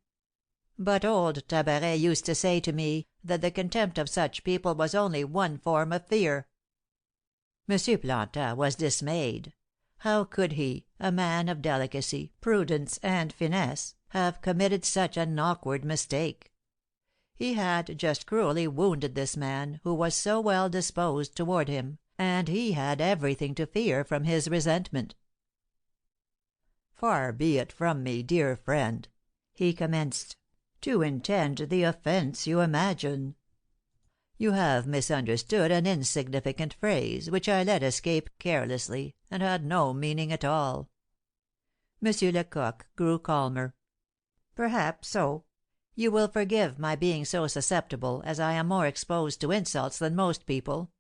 But old Tabaret used to say to me that the contempt of such people was only one form of fear." M. Planta was dismayed. How could he, a man of delicacy, prudence, and finesse, have committed such an awkward mistake? He had just cruelly wounded this man, who was so well disposed toward him, and he had everything to fear from his resentment. "Far be it from me, dear friend," he commenced, "to intend the offence you imagine. You have misunderstood an insignificant phrase, which I let escape carelessly, and had no meaning at all." M. Lecoq grew calmer. "Perhaps so. You will forgive my being so susceptible, as I am more exposed to insults than most people.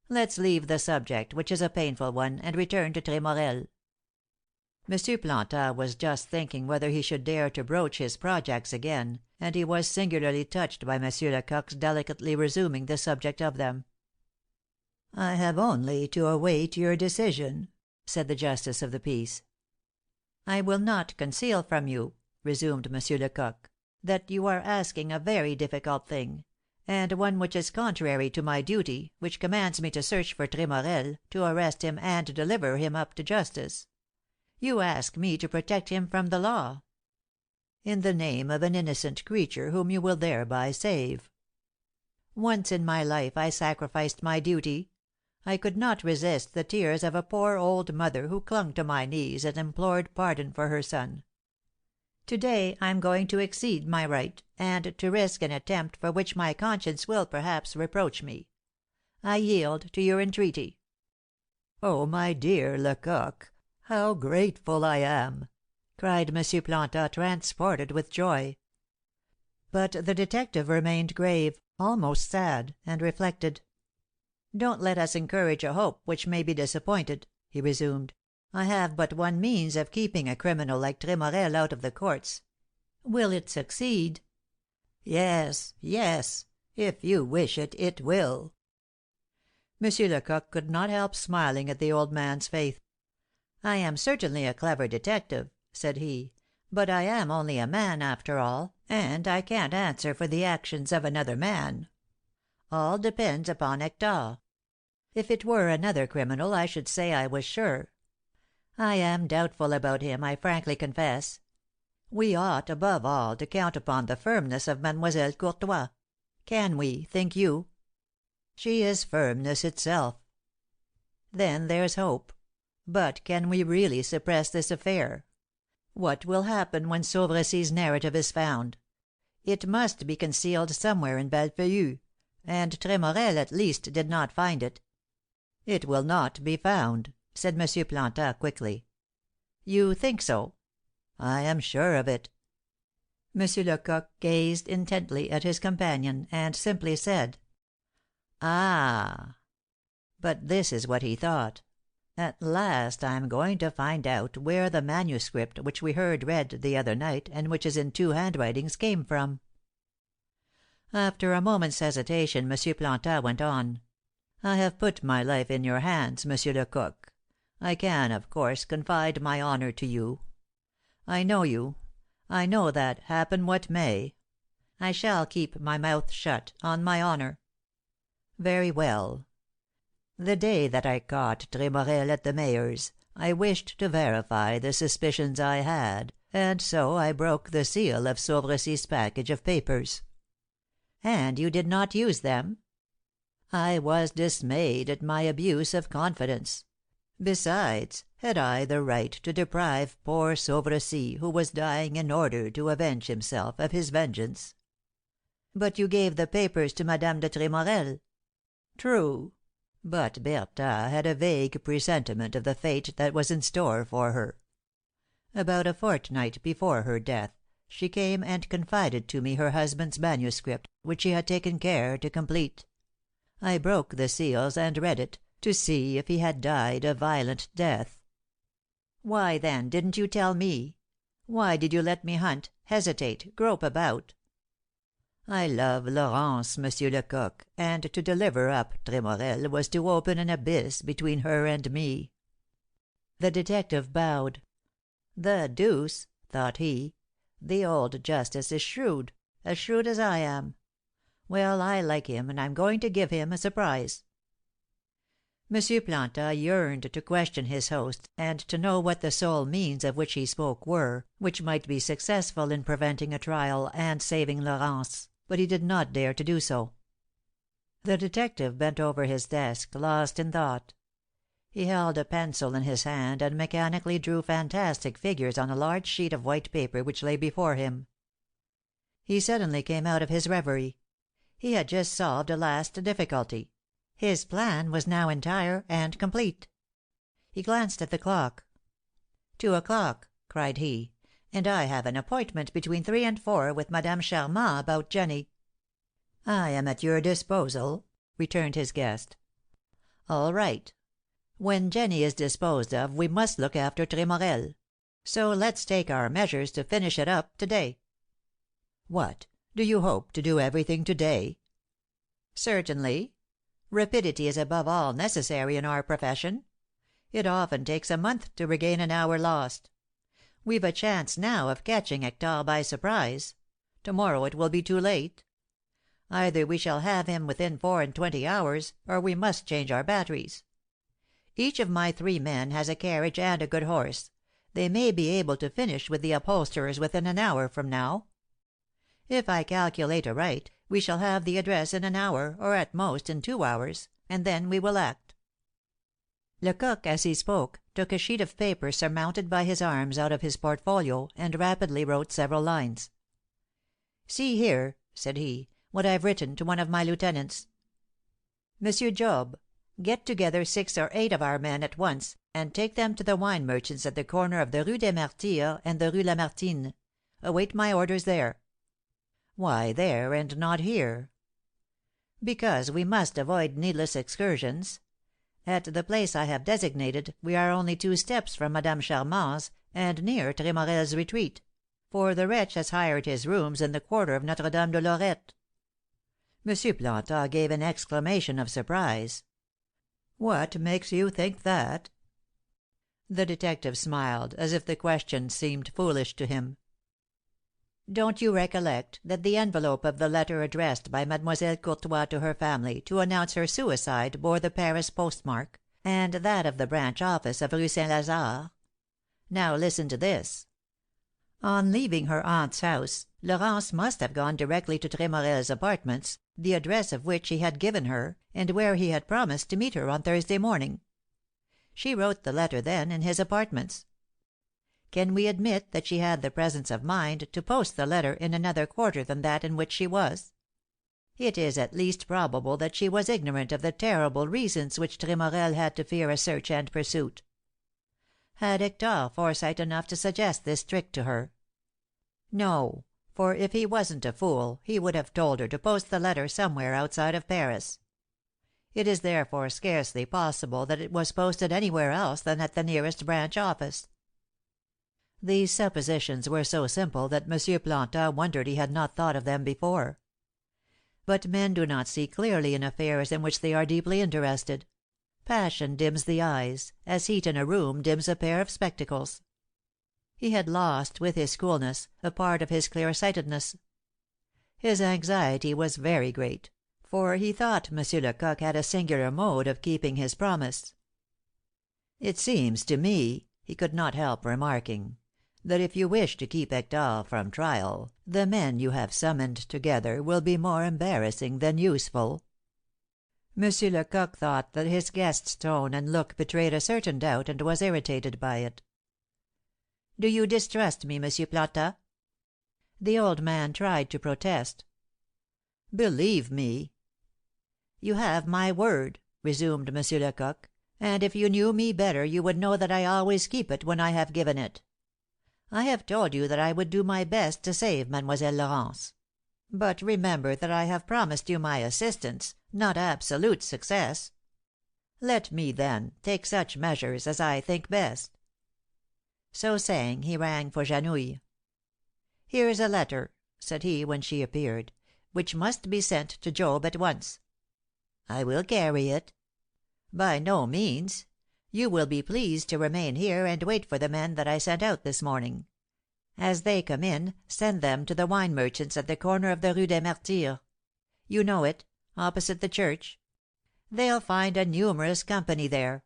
Let's leave the subject, which is a painful one, and return to Tremorel." M. Planta was just thinking whether he should dare to broach his projects again, and he was singularly touched by M. Lecoq's delicately resuming the subject of them. "I have only to await your decision," said the justice of the peace. "I will not conceal from you," resumed M. Lecoq, "that you are asking a very difficult thing, and one which is contrary to my duty, which commands me to search for Tremorel, to arrest him and deliver him up to justice. You ask me to protect him from the law. In the name of an innocent creature whom you will thereby save. Once in my life I sacrificed my duty. I could not resist the tears of a poor old mother who clung to my knees and implored pardon for her son. To day I'm going to exceed my right, and to risk an attempt for which my conscience will perhaps reproach me. I yield to your entreaty." "Oh, my dear Lecoq, how grateful I am!" cried M. Planta, transported with joy. But the detective remained grave, almost sad, and reflected. "Don't let us encourage a hope which may be disappointed," he resumed. "I have but one means of keeping a criminal like Tremorel out of the courts. Will it succeed?" "Yes, yes. If you wish it, it will." M. Lecoq could not help smiling at the old man's faith. "I am certainly a clever detective," said he, "but I am only a man, after all, and I can't answer for the actions of another man. All depends upon Hector. If it were another criminal I should say I was sure. I am doubtful about him, I frankly confess. We ought, above all, to count upon the firmness of Mademoiselle Courtois. Can we, think you?" "She is firmness itself." "Then there's hope. But can we really suppress this affair? What will happen when Sauvrecy's narrative is found? It must be concealed somewhere in Bellefeuille, and Tremorel, at least, did not find it." "It will not be found," said M. Planta quickly. "You think so?" "I am sure of it." M. Lecoq gazed intently at his companion, and simply said, "Ah!" But this is what he thought. At last I am going to find out where the manuscript which we heard read the other night, and which is in 2 handwritings, came from." After a moment's hesitation, M. Plantin went on: "I have put my life in your hands, M. Lecoq. I can, of course, confide my honor to you. I know you. I know that, happen what may. I shall keep my mouth shut, on my honor." "Very well. The day that I caught Tremorel at the mayor's, I wished to verify the suspicions I had, and so I broke the seal of Sauveressie's package of papers." "And you did not use them?" "I was dismayed at my abuse of confidence. Besides, had I the right to deprive poor Sauveressie, who was dying, in order to avenge himself of his vengeance?" "But you gave the papers to Madame de Tremorel." "True. But Bertha had a vague presentiment of the fate that was in store for her. About a fortnight before her death, she came and confided to me her husband's manuscript, which she had taken care to complete. I broke the seals and read it, to see if he had died a violent death." "Why, then, didn't you tell me? Why did you let me hunt, hesitate, grope about?" "I love Laurence, M. Lecoq, and to deliver up Tremorel was to open an abyss between her and me." The detective bowed. "The deuce!" thought he. "The old justice is shrewd, as shrewd as I am. Well, I like him, and I'm going to give him a surprise." M. Plantin yearned to question his host, and to know what the sole means of which he spoke were, which might be successful in preventing a trial and saving Laurence, but he did not dare to do so. The detective bent over his desk, lost in thought. He held a pencil in his hand and mechanically drew fantastic figures on a large sheet of white paper which lay before him. He suddenly came out of his reverie. He had just solved a last difficulty. His plan was now entire and complete. He glanced at the clock. 2 o'clock," cried he, "and I have an appointment between 3 and 4 with Madame Charmant about Jenny." "I am at your disposal," returned his guest. "All right. When Jenny is disposed of we must look after Tremorel. So let's take our measures to finish it up to day." "What! Do you hope to do everything to day?" "Certainly. Rapidity is above all necessary in our profession. It often takes a month to regain an hour lost. We've a chance now of catching Hector by surprise. To morrow it will be too late. Either we shall have him within 24 hours, or we must change our batteries. Each of my 3 men has a carriage and a good horse. They may be able to finish with the upholsterers within an hour from now. If I calculate aright, we shall have the address in an hour, or at most in 2 hours, and then we will act." Lecoq, as he spoke, took a sheet of paper surmounted by his arms out of his portfolio, and rapidly wrote several lines. "See here," said he, "what I've written to one of my lieutenants. 'Monsieur Job, get together 6 or 8 of our men at once, and take them to the wine merchants at the corner of the Rue des Martyrs and the Rue Lamartine. Await my orders there.'" "Why there, and not here?" "Because we must avoid needless excursions. At the place I have designated we are only 2 steps from Madame Charmant's, and near Tremorel's retreat; for the wretch has hired his rooms in the quarter of Notre Dame de Lorette." M. Plantin gave an exclamation of surprise. "What makes you think that?" The detective smiled, as if the question seemed foolish to him. "Don't you recollect that the envelope of the letter addressed by Mademoiselle Courtois to her family to announce her suicide bore the Paris postmark, and that of the branch office of Rue St. Lazare? Now listen to this. On leaving her aunt's house, Laurence must have gone directly to Tremorel's apartments, the address of which he had given her, and where he had promised to meet her on Thursday morning. She wrote the letter, then, in his apartments. Can we admit that she had the presence of mind to post the letter in another quarter than that in which she was? It is at least probable that she was ignorant of the terrible reasons which Tremorel had to fear a search and pursuit. Had Hector foresight enough to suggest this trick to her? No, for if he wasn't a fool he would have told her to post the letter somewhere outside of Paris. It is therefore scarcely possible that it was posted anywhere else than at the nearest branch office." These suppositions were so simple that M. Plantin wondered he had not thought of them before. But men do not see clearly in affairs in which they are deeply interested. Passion dims the eyes, as heat in a room dims a pair of spectacles. He had lost, with his coolness, a part of his clear-sightedness. His anxiety was very great, for he thought M. Lecoq had a singular mode of keeping his promise. "It seems to me," he could not help remarking, "that if you wish to keep Hector from trial, the men you have summoned together will be more embarrassing than useful." M. Lecoq thought that his guest's tone and look betrayed a certain doubt, and was irritated by it. "Do you distrust me, M. Plantin?" The old man tried to protest. "Believe me " "You have my word," resumed M. Lecoq, "and if you knew me better you would know that I always keep it when I have given it. I have told you that I would do my best to save Mademoiselle Laurence. But remember that I have promised you my assistance, not absolute success. Let me, then, take such measures as I think best." So saying, he rang for Janouille. "Here's a letter," said he, when she appeared, "which must be sent to Job at once." "I will carry it." "By no means. You will be pleased to remain here and wait for the men that I sent out this morning. As they come in, send them to the wine merchant's at the corner of the Rue des Martyrs. You know it, opposite the church. They'll find a numerous company there."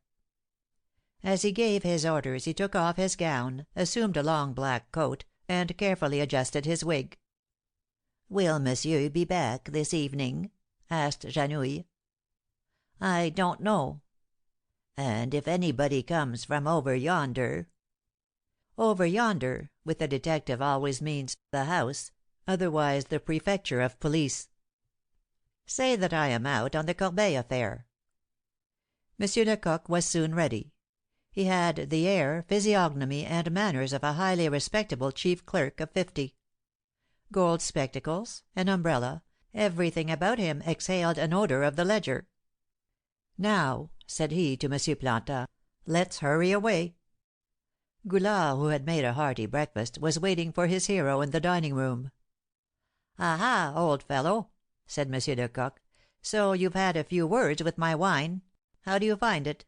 As he gave his orders he took off his gown, assumed a long black coat, and carefully adjusted his wig. "Will monsieur be back this evening?" asked Janouille. "I don't know." "And if anybody comes from over yonder?" "Over yonder," with a detective, always means the house, otherwise the Prefecture of Police. "Say that I am out on the Corbeil affair." M. Lecoq was soon ready. He had the air, physiognomy, and manners of a highly respectable chief clerk of 50. Gold spectacles, an umbrella, everything about him exhaled an odour of the ledger. "Now," said he to M. Plantin, "let's hurry away." Goulard, who had made a hearty breakfast, was waiting for his hero in the dining room. "Ah, ha, old fellow!" said M. Lecoq. "So you've had a few words with my wine. How do you find it?"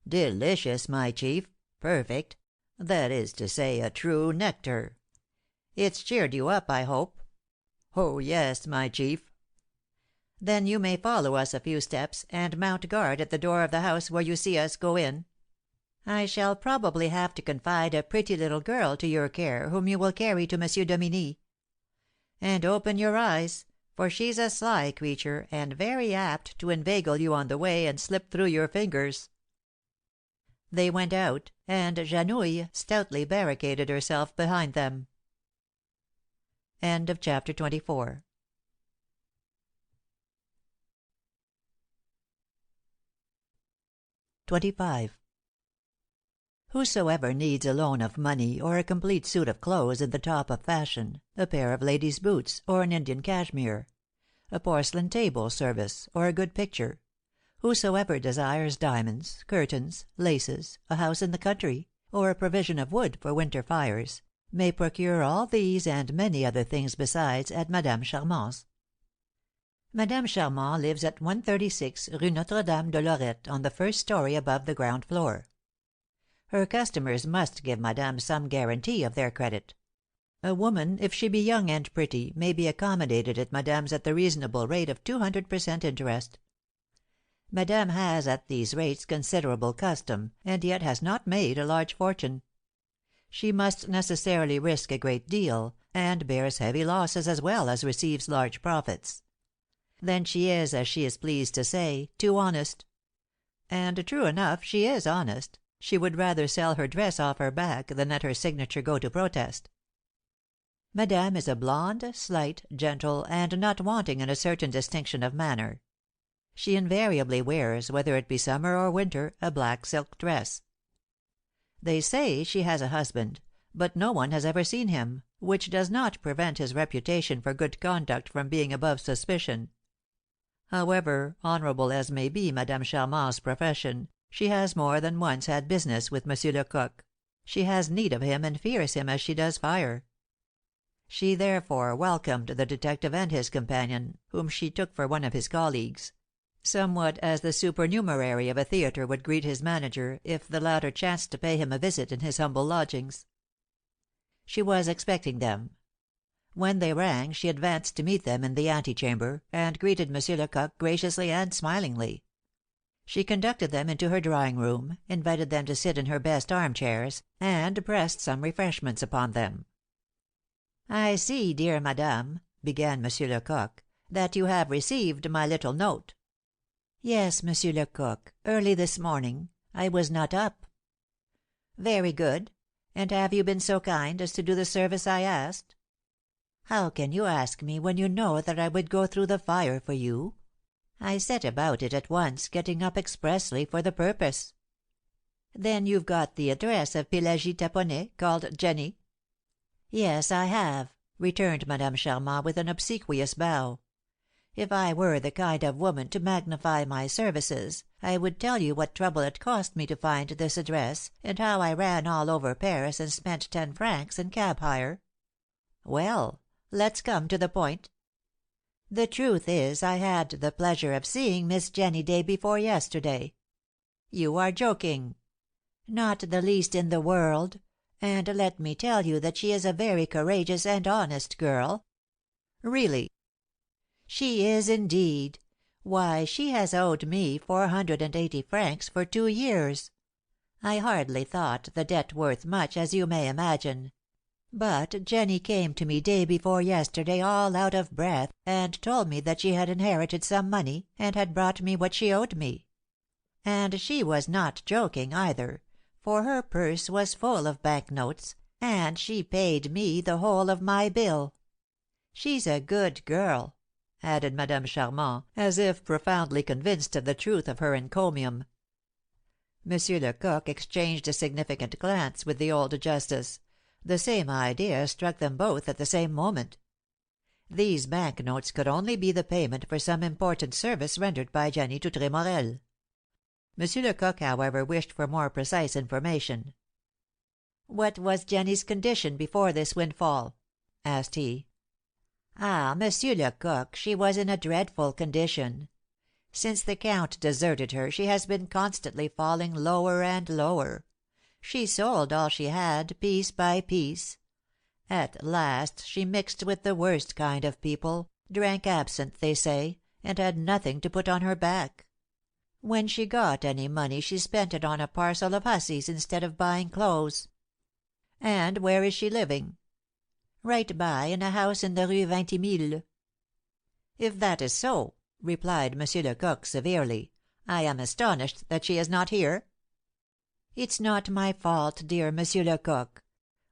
"Delicious, my chief. Perfect. That is to say, a true nectar." "It's cheered you up, I hope?" "Oh, yes, my chief." "Then you may follow us a few steps, and mount guard at the door of the house where you see us go in. I shall probably have to confide a pretty little girl to your care, whom you will carry to M. Dominie. And open your eyes, for she's a sly creature, and very apt to inveigle you on the way and slip through your fingers." They went out, and Janouille stoutly barricaded herself behind them. CHAPter 25. Whosoever needs a loan of money, or a complete suit of clothes in the top of fashion, a pair of ladies' boots, or an Indian cashmere, a porcelain table service, or a good picture, whosoever desires diamonds, curtains, laces, a house in the country, or a provision of wood for winter fires, may procure all these and many other things besides at Madame Charmant's. Madame Charmant lives at 136 Rue Notre Dame de Lorette, on the first story above the ground floor. Her customers must give Madame some guarantee of their credit. A woman, if she be young and pretty, may be accommodated at Madame's at the reasonable rate of 200% interest. Madame has at these rates considerable custom, and yet has not made a large fortune. She must necessarily risk a great deal, and bears heavy losses as well as receives large profits. Then she is, as she is pleased to say, too honest. And true enough, she is honest. She would rather sell her dress off her back than let her signature go to protest. Madame is a blonde, slight, gentle, and not wanting in a certain distinction of manner. She invariably wears, whether it be summer or winter, a black silk dress. They say she has a husband, but no one has ever seen him, which does not prevent his reputation for good conduct from being above suspicion. However honorable as may be Madame Charmant's profession, she has more than once had business with Monsieur Lecoq. She has need of him and fears him as she does fire. She therefore welcomed the detective and his companion, whom she took for one of his colleagues, somewhat as the supernumerary of a theatre would greet his manager if the latter chanced to pay him a visit in his humble lodgings. She was expecting them. When they rang she advanced to meet them in the antechamber, and greeted Monsieur Lecoq graciously and smilingly. She conducted them into her drawing room, invited them to sit in her best armchairs, and pressed some refreshments upon them. "I see, dear madame," began Monsieur Lecoq, "that you have received my little note." "Yes, Monsieur Lecoq, early this morning. I was not up." "Very good. And have you been so kind as to do the service I asked?" "How can you ask me when you know that I would go through the fire for you? I set about it at once, getting up expressly for the purpose." "Then you've got the address of Pelagie Taponnet, called Jenny?" "Yes, I have," returned Madame Charmant, with an obsequious bow. "If I were the kind of woman to magnify my services, I would tell you what trouble it cost me to find this address, and how I ran all over Paris and spent 10 francs in cab hire. Well, let's come to the point. The truth is I had the pleasure of seeing Miss Jenny day before yesterday." "You are joking." "Not the least in the world. And let me tell you that she is a very courageous and honest girl." "Really?" "She is, indeed. Why, she has owed me 480 francs for 2 years. I hardly thought the debt worth much, as you may imagine. But Jenny came to me day before yesterday all out of breath, and told me that she had inherited some money, and had brought me what she owed me. And she was not joking, either, for her purse was full of bank notes, and she paid me the whole of my bill. She's a good girl," added Madame Charmant, as if profoundly convinced of the truth of her encomium. Monsieur Lecoq exchanged a significant glance with the old justice. The same idea struck them both at the same moment. These bank notes could only be the payment for some important service rendered by Jenny to Tremorel. Monsieur Lecoq, however, wished for more precise information. "What was Jenny's condition before this windfall?" asked he. "Ah, Monsieur Lecoq, she was in a dreadful condition. Since the count deserted her she has been constantly falling lower and lower. She sold all she had, piece by piece. At last she mixed with the worst kind of people, drank absinthe, they say, and had nothing to put on her back. When she got any money she spent it on a parcel of hussies instead of buying clothes." "And where is she living?" "Right by, in a house in the Rue Vintimille." "If that is so," replied Monsieur Lecoq, severely, "I am astonished that she is not here." "It's not my fault, dear Monsieur Lecoq.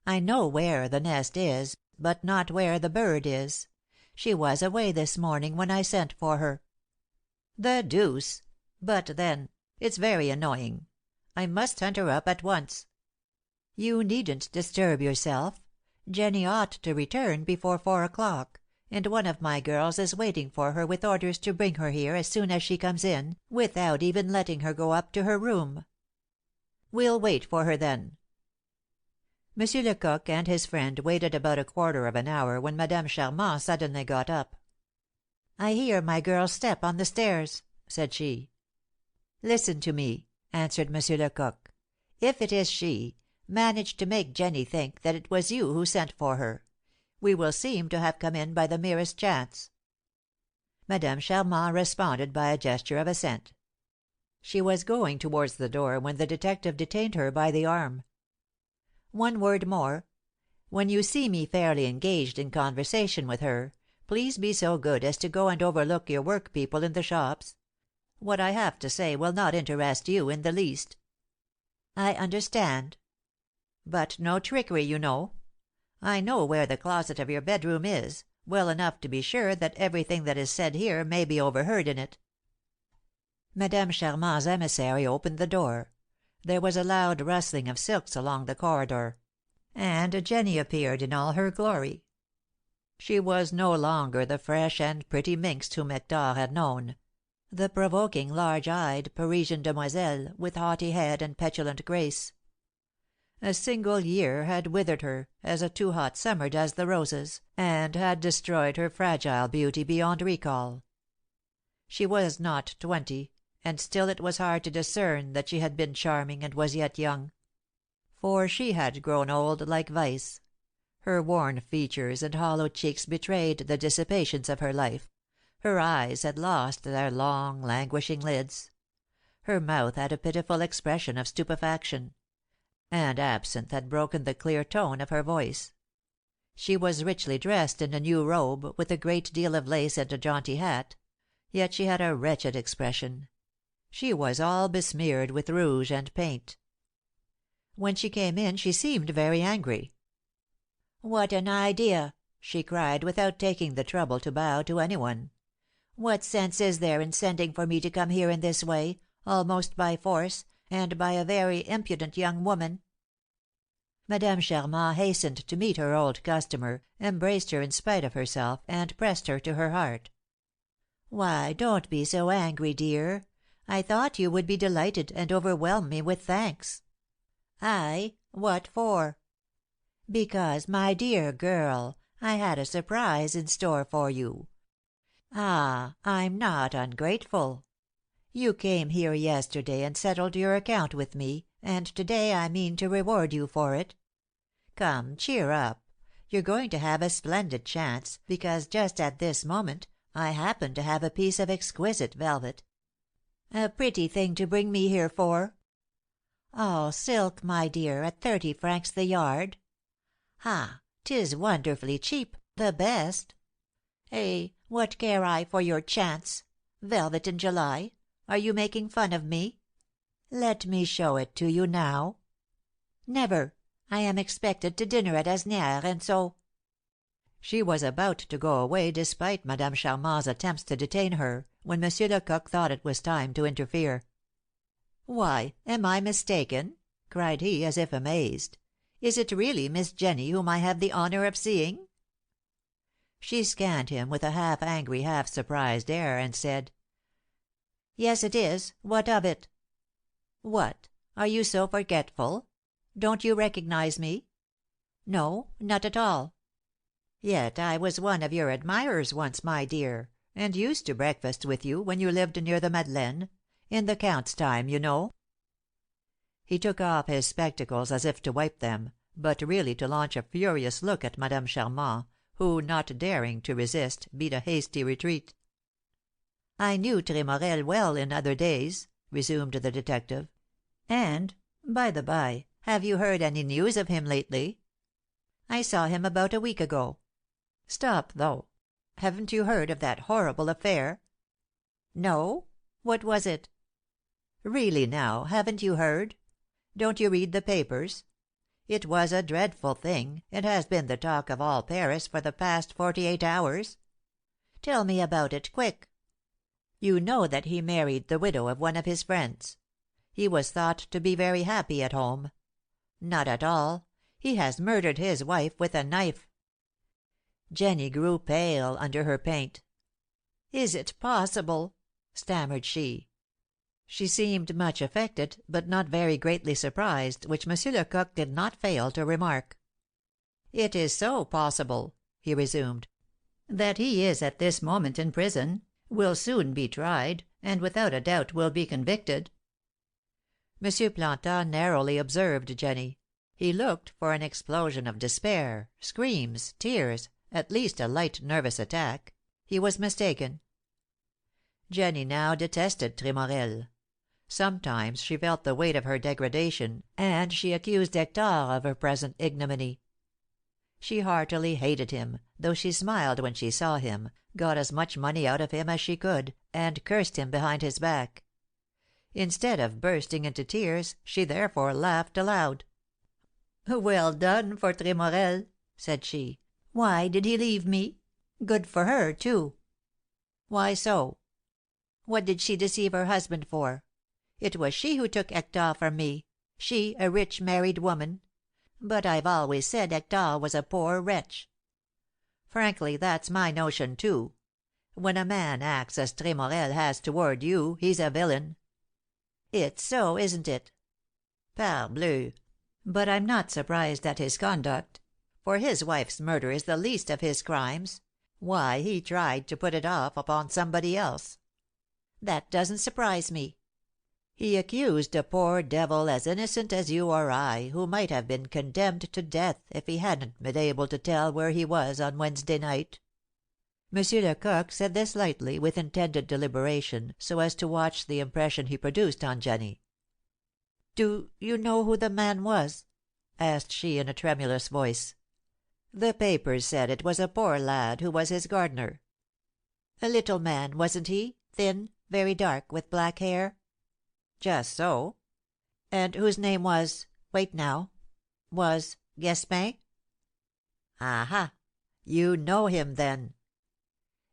I know where the nest is, but not where the bird is. She was away this morning when I sent for her." "The deuce! But, then, it's very annoying. I must hunt her up at once." "You needn't disturb yourself. Jenny ought to return before 4 o'clock, and one of my girls is waiting for her with orders to bring her here as soon as she comes in, without even letting her go up to her room." "We'll wait for her, then." Monsieur Lecoq and his friend waited about a quarter of an hour, when Madame Charmant suddenly got up. "I hear my girl's step on the stairs," said she. "Listen to me," answered Monsieur Lecoq. "If it is she, manage to make Jenny think that it was you who sent for her. We will seem to have come in by the merest chance." Madame Charmant responded by a gesture of assent. She was going towards the door when the detective detained her by the arm. "One word more. When you see me fairly engaged in conversation with her, please be so good as to go and overlook your work people in the shops. What I have to say will not interest you in the least." "I understand." "But no trickery, you know. I know where the closet of your bedroom is, well enough to be sure that everything that is said here may be overheard in it." Madame Charmant's emissary opened the door. There was a loud rustling of silks along the corridor, and Jenny appeared in all her glory. She was no longer the fresh and pretty minx whom Hector had known. the provoking, large-eyed Parisian demoiselle, with haughty head and petulant grace. A single year had withered her, as a too hot summer does the roses, and had destroyed her fragile beauty beyond recall. She was not 20, and still it was hard to discern that she had been charming and was yet young. For she had grown old like vice. Her worn features and hollow cheeks betrayed the dissipations of her life. Her eyes had lost their long, languishing lids. Her mouth had a pitiful expression of stupefaction, and absinthe had broken the clear tone of her voice. She was richly dressed in a new robe, with a great deal of lace and a jaunty hat, yet she had a wretched expression. She was all besmeared with rouge and paint. When she came in she seemed very angry. "What an idea!" she cried, without taking the trouble to bow to anyone. "What sense is there in sending for me to come here in this way, almost by force, and by a very impudent young woman?" Madame Charmant hastened to meet her old customer, embraced her in spite of herself, and pressed her to her heart. "Why, don't be so angry, dear. I thought you would be delighted, and overwhelm me with thanks." "I? What for?" "Because, my dear girl, I had a surprise in store for you. Ah, I'm not ungrateful. You came here yesterday and settled your account with me, and to day I mean to reward you for it. Come, cheer up. You're going to have a splendid chance, because just at this moment I happen to have a piece of exquisite velvet." "A pretty thing to bring me here for." "All silk, my dear, at 30 francs the yard. Ah, 'tis wonderfully cheap, the best. Eh, what care I for your chance? Velvet in July! Are you making fun of me? Let me show it to you now." "Never! I am expected to dinner at Asnières, and so—" She was about to go away, despite Madame Charmant's attempts to detain her, when M. Lecoq thought it was time to interfere. "Why, am I mistaken?" cried he, as if amazed. "Is it really Miss Jenny whom I have the honour of seeing?" She scanned him with a half angry, half surprised air, and said: "Yes, it is. What of it?" "What! Are you so forgetful? Don't you recognise me?" "No, not at all." "Yet I was one of your admirers once, my dear, and used to breakfast with you when you lived near the Madeleine, in the count's time, you know." He took off his spectacles as if to wipe them, but really to launch a furious look at Madame Charmant, who, not daring to resist, beat a hasty retreat. "I knew Tremorel well in other days," resumed the detective. "And, by the by, have you heard any news of him lately?" "I saw him about a week ago." "Stop, though. Haven't you heard of that horrible affair?" "No. What was it?" "Really now, haven't you heard? Don't you read the papers? It was a dreadful thing, and has been the talk of all Paris for the past 48 hours." "Tell me about it, quick." "You know that he married the widow of one of his friends. He was thought to be very happy at home. Not at all. He has murdered his wife with a knife." Jenny grew pale under her paint. "Is it possible?" stammered she. She seemed much affected, but not very greatly surprised, which M. Lecoq did not fail to remark. "It is so possible," he resumed, "that he is at this moment in prison, will soon be tried, and without a doubt will be convicted." M. Planton narrowly observed Jenny. He looked for an explosion of despair, screams, tears, at least a light nervous attack. He was mistaken. Jenny now detested Tremorel. Sometimes she felt the weight of her degradation, and she accused Hector of her present ignominy. She heartily hated him, though she smiled when she saw him, got as much money out of him as she could, and cursed him behind his back. Instead of bursting into tears, she therefore laughed aloud. "Well done for Tremorel!" said she. "Why did he leave me? Good for her, too." "Why so?" "What did she deceive her husband for? It was she who took Hector from me, she, a rich married woman. But I've always said Hector was a poor wretch. Frankly, that's my notion, too. When a man acts as Tremorel has toward you, he's a villain." "It's so, isn't it?" "Parbleu! But I'm not surprised at his conduct. For his wife's murder is the least of his crimes. Why, he tried to put it off upon somebody else." "That doesn't surprise me." "He accused a poor devil as innocent as you or I, who might have been condemned to death if he hadn't been able to tell where he was on Wednesday night." Monsieur Lecoq said this lightly, with intended deliberation, so as to watch the impression he produced on Jenny. "Do you know who the man was?" asked she, in a tremulous voice. "The papers said it was a poor lad who was his gardener." "A little man, wasn't he? Thin, very dark, with black hair?" "Just so." "And whose name was wait now was Gaspin?" "Aha! You know him, then?"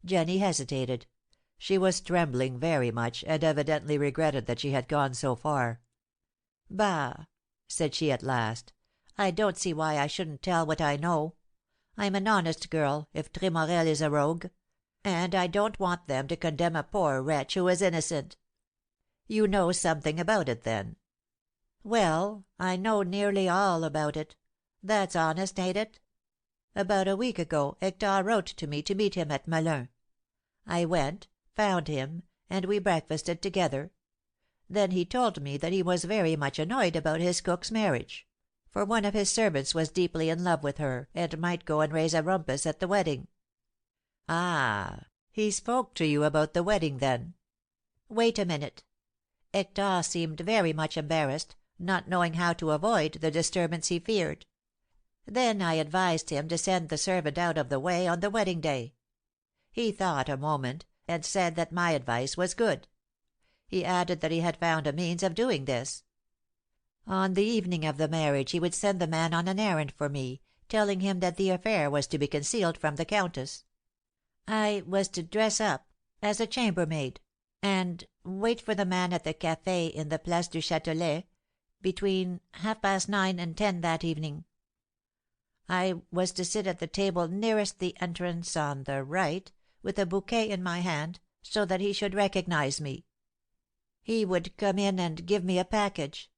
Jenny hesitated. She was trembling very much, and evidently regretted that she had gone so far. "Bah!" said she at last. "I don't see why I shouldn't tell what I know. I'm an honest girl, if Tremorel is a rogue; and I don't want them to condemn a poor wretch who is innocent." "You know something about it, then?" "Well, I know nearly all about it. That's honest, ain't it? About a week ago Hector wrote to me to meet him at Melun. I went, found him, and we breakfasted together. Then he told me that he was very much annoyed about his cook's marriage; for one of his servants was deeply in love with her, and might go and raise a rumpus at the wedding." "Ah! He spoke to you about the wedding, then?" "Wait a minute. Hector seemed very much embarrassed, not knowing how to avoid the disturbance he feared. Then I advised him to send the servant out of the way on the wedding day. He thought a moment, and said that my advice was good. He added that he had found a means of doing this. On the evening of the marriage he would send the man on an errand for me, telling him that the affair was to be concealed from the countess. I was to dress up as a chambermaid, and wait for the man at the café in the Place du Châtelet between 9:30 and 10 that evening. I was to sit at the table nearest the entrance, on the right, with a bouquet in my hand, so that he should recognise me. He would come in and give me a package.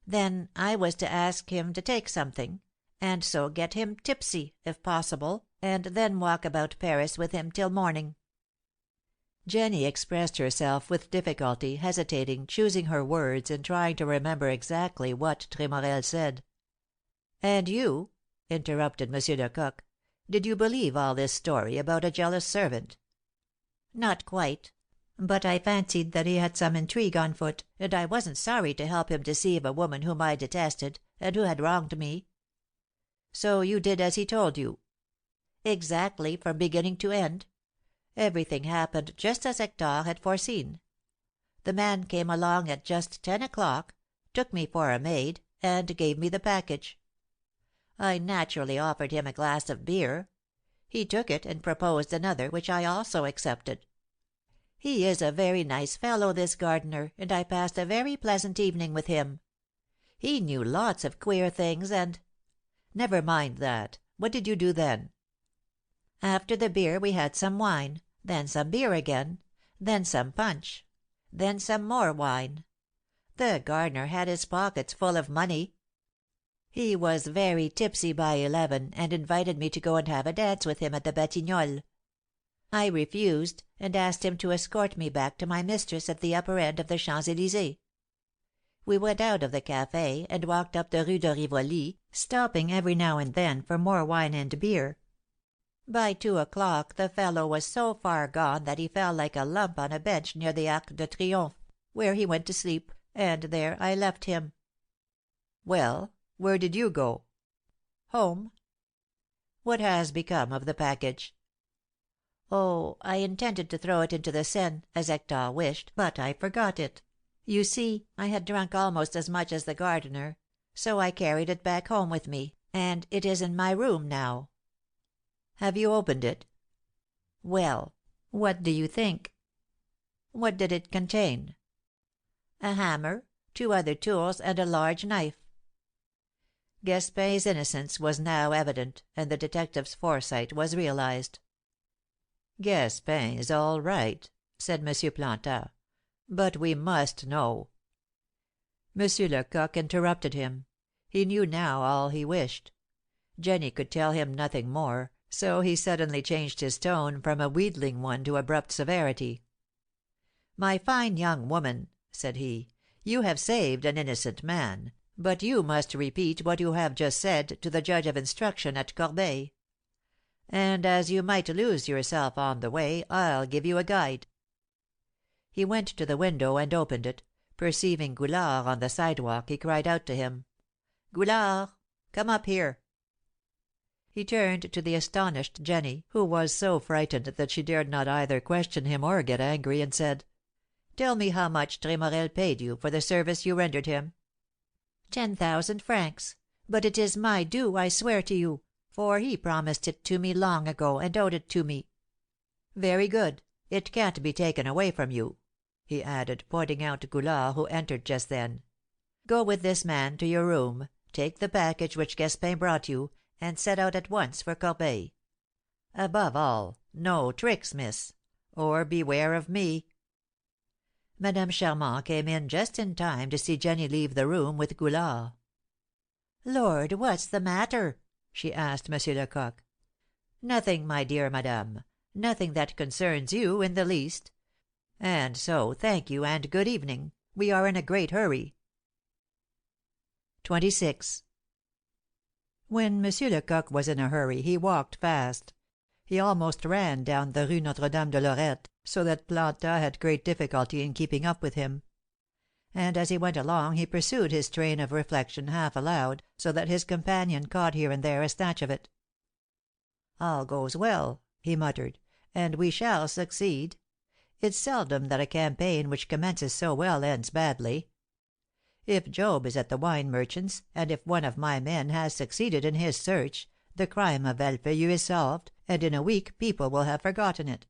Then I was to ask him to take something, and so get him tipsy, if possible, and then walk about Paris with him till morning." Jenny expressed herself with difficulty, hesitating, choosing her words, and trying to remember exactly what Tremorel said. "And you," interrupted M. Lecoq, "did you believe all this story about a jealous servant?" "Not quite; but I fancied that he had some intrigue on foot, and I wasn't sorry to help him deceive a woman whom I detested, and who had wronged me." "So you did as he told you?" "Exactly, from beginning to end. Everything happened just as Hector had foreseen. The man came along at just 10 o'clock, took me for a maid, and gave me the package. I naturally offered him a glass of beer. He took it, and proposed another, which I also accepted. He is a very nice fellow, this gardener, and I passed a very pleasant evening with him. He knew lots of queer things, and—" "Never mind that. What did you do then?" "After the beer we had some wine, then some beer again, then some punch, then some more wine. The gardener had his pockets full of money. He was very tipsy by 11, and invited me to go and have a dance with him at the Batignolles. I refused, and asked him to escort me back to my mistress at the upper end of the Champs Elysées. We went out of the café, and walked up the Rue de Rivoli, stopping every now and then for more wine and beer. By 2 o'clock the fellow was so far gone that he fell like a lump on a bench near the Arc de Triomphe, where he went to sleep, and there I left him." "Well, where did you go?" "Home." "What has become of the package?" "Oh, I intended to throw it into the Seine, as Hector wished, but I forgot it. You see, I had drunk almost as much as the gardener, so I carried it back home with me, and it is in my room now." "Have you opened it?" "Well, what do you think?" "What did it contain?" "A hammer, 2 other tools, and a large knife." Gaspin's innocence was now evident, and the detective's foresight was realised. "Gaspin is all right," said M. Planta, "but we must know " M. Lecoq interrupted him. He knew now all he wished. Jenny could tell him nothing more, so he suddenly changed his tone from a wheedling one to abrupt severity. "My fine young woman," said he, "you have saved an innocent man, but you must repeat what you have just said to the judge of instruction at Corbeil. And as you might lose yourself on the way, I'll give you a guide." He went to the window and opened it. Perceiving Goulard on the sidewalk, he cried out to him: "Goulard! Come up here!" He turned to the astonished Jenny, who was so frightened that she dared not either question him or get angry, and said: "Tell me how much Tremorel paid you for the service you rendered him." 10,000 francs; but it is my due, I swear to you, for he promised it to me long ago, and owed it to me." "Very good; it can't be taken away from you," he added, pointing out to Goulard, who entered just then. "Go with this man to your room, take the package which Gaspin brought you, and set out at once for Corbeil. Above all, no tricks, miss, or beware of me." Madame Charmant came in just in time to see Jenny leave the room with Goulard. "Lord, what's the matter?" she asked M. Lecoq. "Nothing, my dear madame, nothing that concerns you in the least. And so, thank you, and good evening. We are in a great hurry." 26. When M. Lecoq was in a hurry he walked fast. He almost ran down the Rue Notre Dame de Lorette, so that Planta had great difficulty in keeping up with him. And as he went along he pursued his train of reflection half aloud, so that his companion caught here and there a snatch of it. "All goes well," he muttered, "and we shall succeed. It's seldom that a campaign which commences so well ends badly. If Job is at the wine merchant's, and if one of my men has succeeded in his search, the crime of Valpellu is solved, and in a week people will have forgotten it."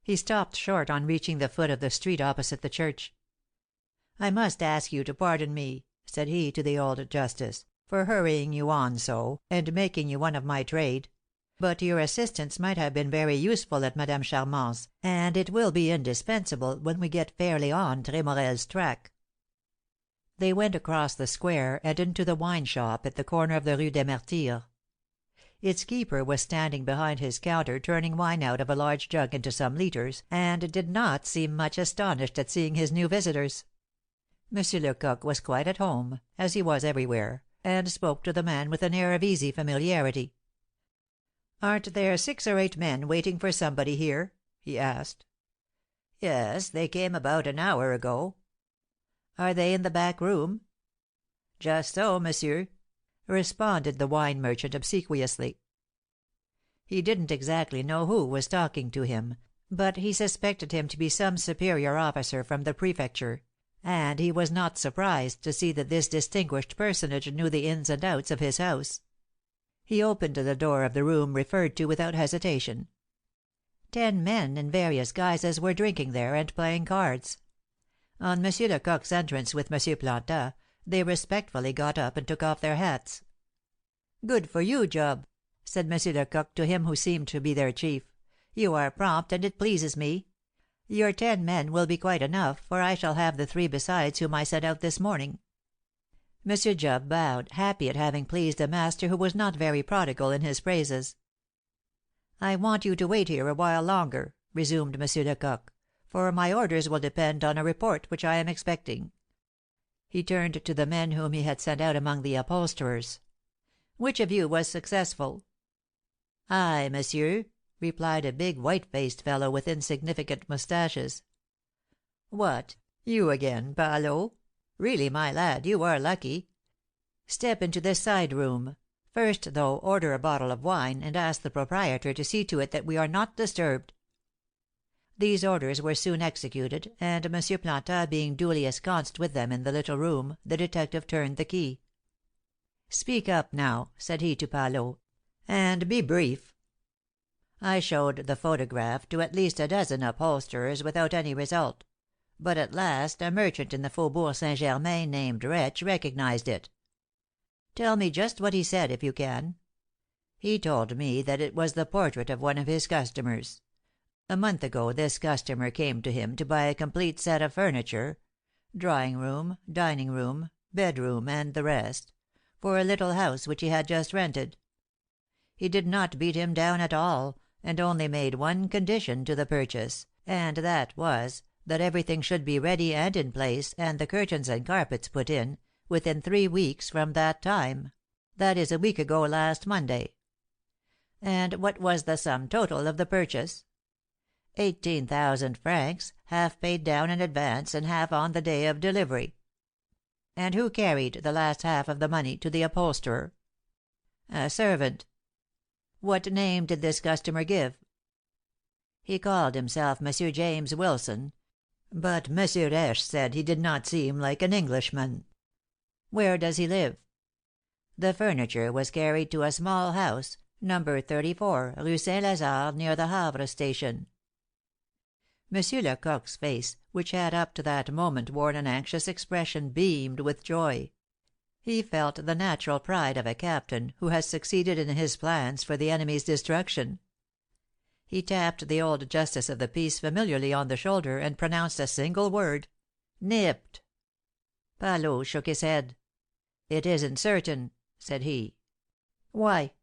He stopped short on reaching the foot of the street opposite the church. "I must ask you to pardon me," said he to the old justice, "for hurrying you on so, and making you one of my trade; but your assistance might have been very useful at Madame Charmant's, and it will be indispensable when we get fairly on Tremorel's track." They went across the square and into the wine shop at the corner of the Rue des Martyrs. Its keeper was standing behind his counter turning wine out of a large jug into some litres, and did not seem much astonished at seeing his new visitors. M. Lecoq was quite at home, as he was everywhere, and spoke to the man with an air of easy familiarity. "Aren't there 6 or 8 men waiting for somebody here?" he asked. "Yes, they came about an hour ago." "Are they in the back room?" "Just so, monsieur," responded the wine merchant obsequiously. He didn't exactly know who was talking to him, but he suspected him to be some superior officer from the Prefecture, and he was not surprised to see that this distinguished personage knew the ins and outs of his house. He opened the door of the room referred to without hesitation. 10 men in various guises were drinking there, and playing cards. On M. Lecoq's entrance with M. Planta, they respectfully got up and took off their hats. "Good for you, Job," said M. Lecoq to him who seemed to be their chief. "You are prompt, and it pleases me. Your 10 men will be quite enough, for I shall have the 3 besides whom I sent out this morning." M. Job bowed, happy at having pleased a master who was not very prodigal in his praises. "I want you to wait here a while longer," resumed M. Lecoq, "for my orders will depend on a report which I am expecting." He turned to the men whom he had sent out among the upholsterers. "Which of you was successful?" "I, monsieur," replied a big white faced fellow with insignificant moustaches. "What, you again, Palot? Really, my lad, you are lucky. Step into this side room. First, though, order a bottle of wine, and ask the proprietor to see to it that we are not disturbed." These orders were soon executed, and M. Planta being duly ensconced with them in the little room, the detective turned the key. "Speak up, now," said he to Palot, "and be brief." "I showed the photograph to at least a dozen upholsterers without any result; but at last a merchant in the Faubourg St. Germain named Wretch recognized it." "Tell me just what he said, if you can." He told me that it was the portrait of one of his customers. A month ago this customer came to him to buy a complete set of furniture drawing room, dining room, bedroom, and the rest for a little house which he had just rented. He did not beat him down at all, and only made one condition to the purchase, and that was, that everything should be ready and in place, and the curtains and carpets put in, within 3 weeks from that time, that is a week ago last Monday. And what was the sum total of the purchase? 18,000 francs, half paid down in advance and half on the day of delivery. And who carried the last half of the money to the upholsterer? A servant. What name did this customer give? He called himself Monsieur James Wilson, but Monsieur Reche said he did not seem like an Englishman. Where does he live? The furniture was carried to a small house, number 34, Rue Saint-Lazare, near the Havre station. Monsieur Lecoq's face, which had up to that moment worn an anxious expression, beamed with joy. He felt the natural pride of a captain who has succeeded in his plans for the enemy's destruction. He tapped the old justice of the peace familiarly on the shoulder, and pronounced a single word: "Nipped." Palot shook his head. "It isn't certain," said he. "Why?"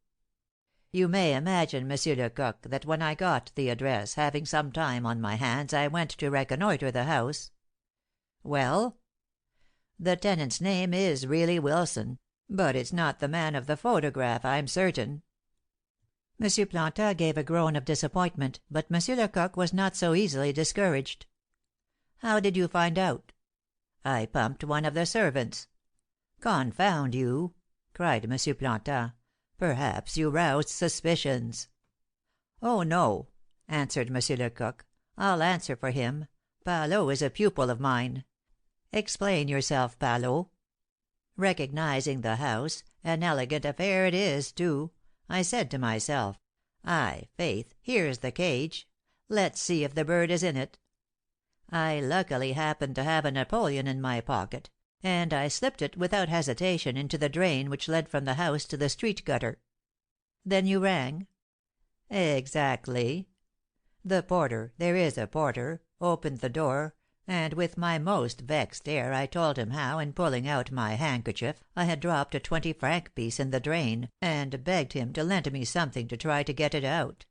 "You may imagine, Monsieur Lecoq, that when I got the address, having some time on my hands, I went to reconnoitre the house." "Well?" "The tenant's name is really Wilson, but it's not the man of the photograph, I'm certain." M. Plantin gave a groan of disappointment, but M. Lecoq was not so easily discouraged. "How did you find out?" "I pumped one of the servants." "Confound you!" cried M. Plantin. "Perhaps you roused suspicions." "Oh, no," answered M. Lecoq. "I'll answer for him. Palot is a pupil of mine. Explain yourself, Palot." Recognizing the house, an elegant affair it is, too, I said to myself, "Ay, faith, here's the cage. Let's see if the bird is in it." I luckily happened to have a napoleon in my pocket, and I slipped it without hesitation into the drain which led from the house to the street gutter. "Then you rang?" "Exactly. The porter there is a porter opened the door, and with my most vexed air I told him how, in pulling out my handkerchief, I had dropped a 20-franc piece in the drain, and begged him to lend me something to try to get it out.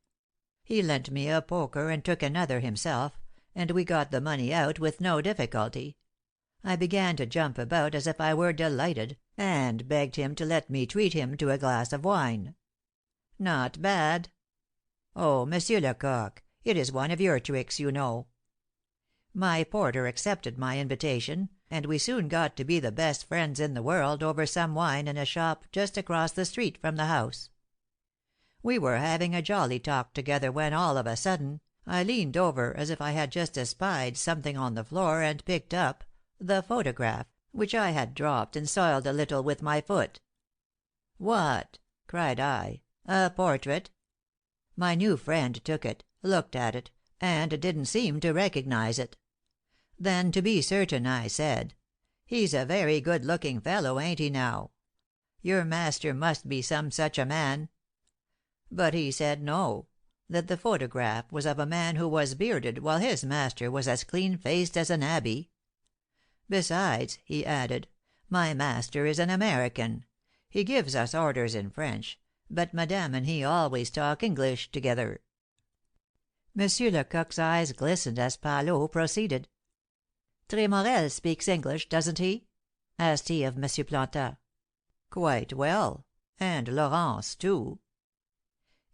He lent me a poker and took another himself, and we got the money out with no difficulty. I began to jump about as if I were delighted, and begged him to let me treat him to a glass of wine. Not bad. Oh, Monsieur Lecoq, it is one of your tricks, you know. My porter accepted my invitation, and we soon got to be the best friends in the world over some wine in a shop just across the street from the house. We were having a jolly talk together when, all of a sudden, I leaned over as if I had just espied something on the floor, and picked up the photograph, which I had dropped and soiled a little with my foot. "What!" cried I, "a portrait?" My new friend took it, looked at it, and didn't seem to recognize it. Then, to be certain, I said, "He's a very good-looking fellow, ain't he now? Your master must be some such a man." But he said no, that the photograph was of a man who was bearded, while his master was as clean-faced as an abbey. "Besides," he added, "my master is an American. He gives us orders in French, but madame and he always talk English together." Monsieur Lecoq's eyes glistened as Palot proceeded. "Tremorel speaks English, doesn't he?" asked he of M. Plantin. "Quite well, and Laurence, too."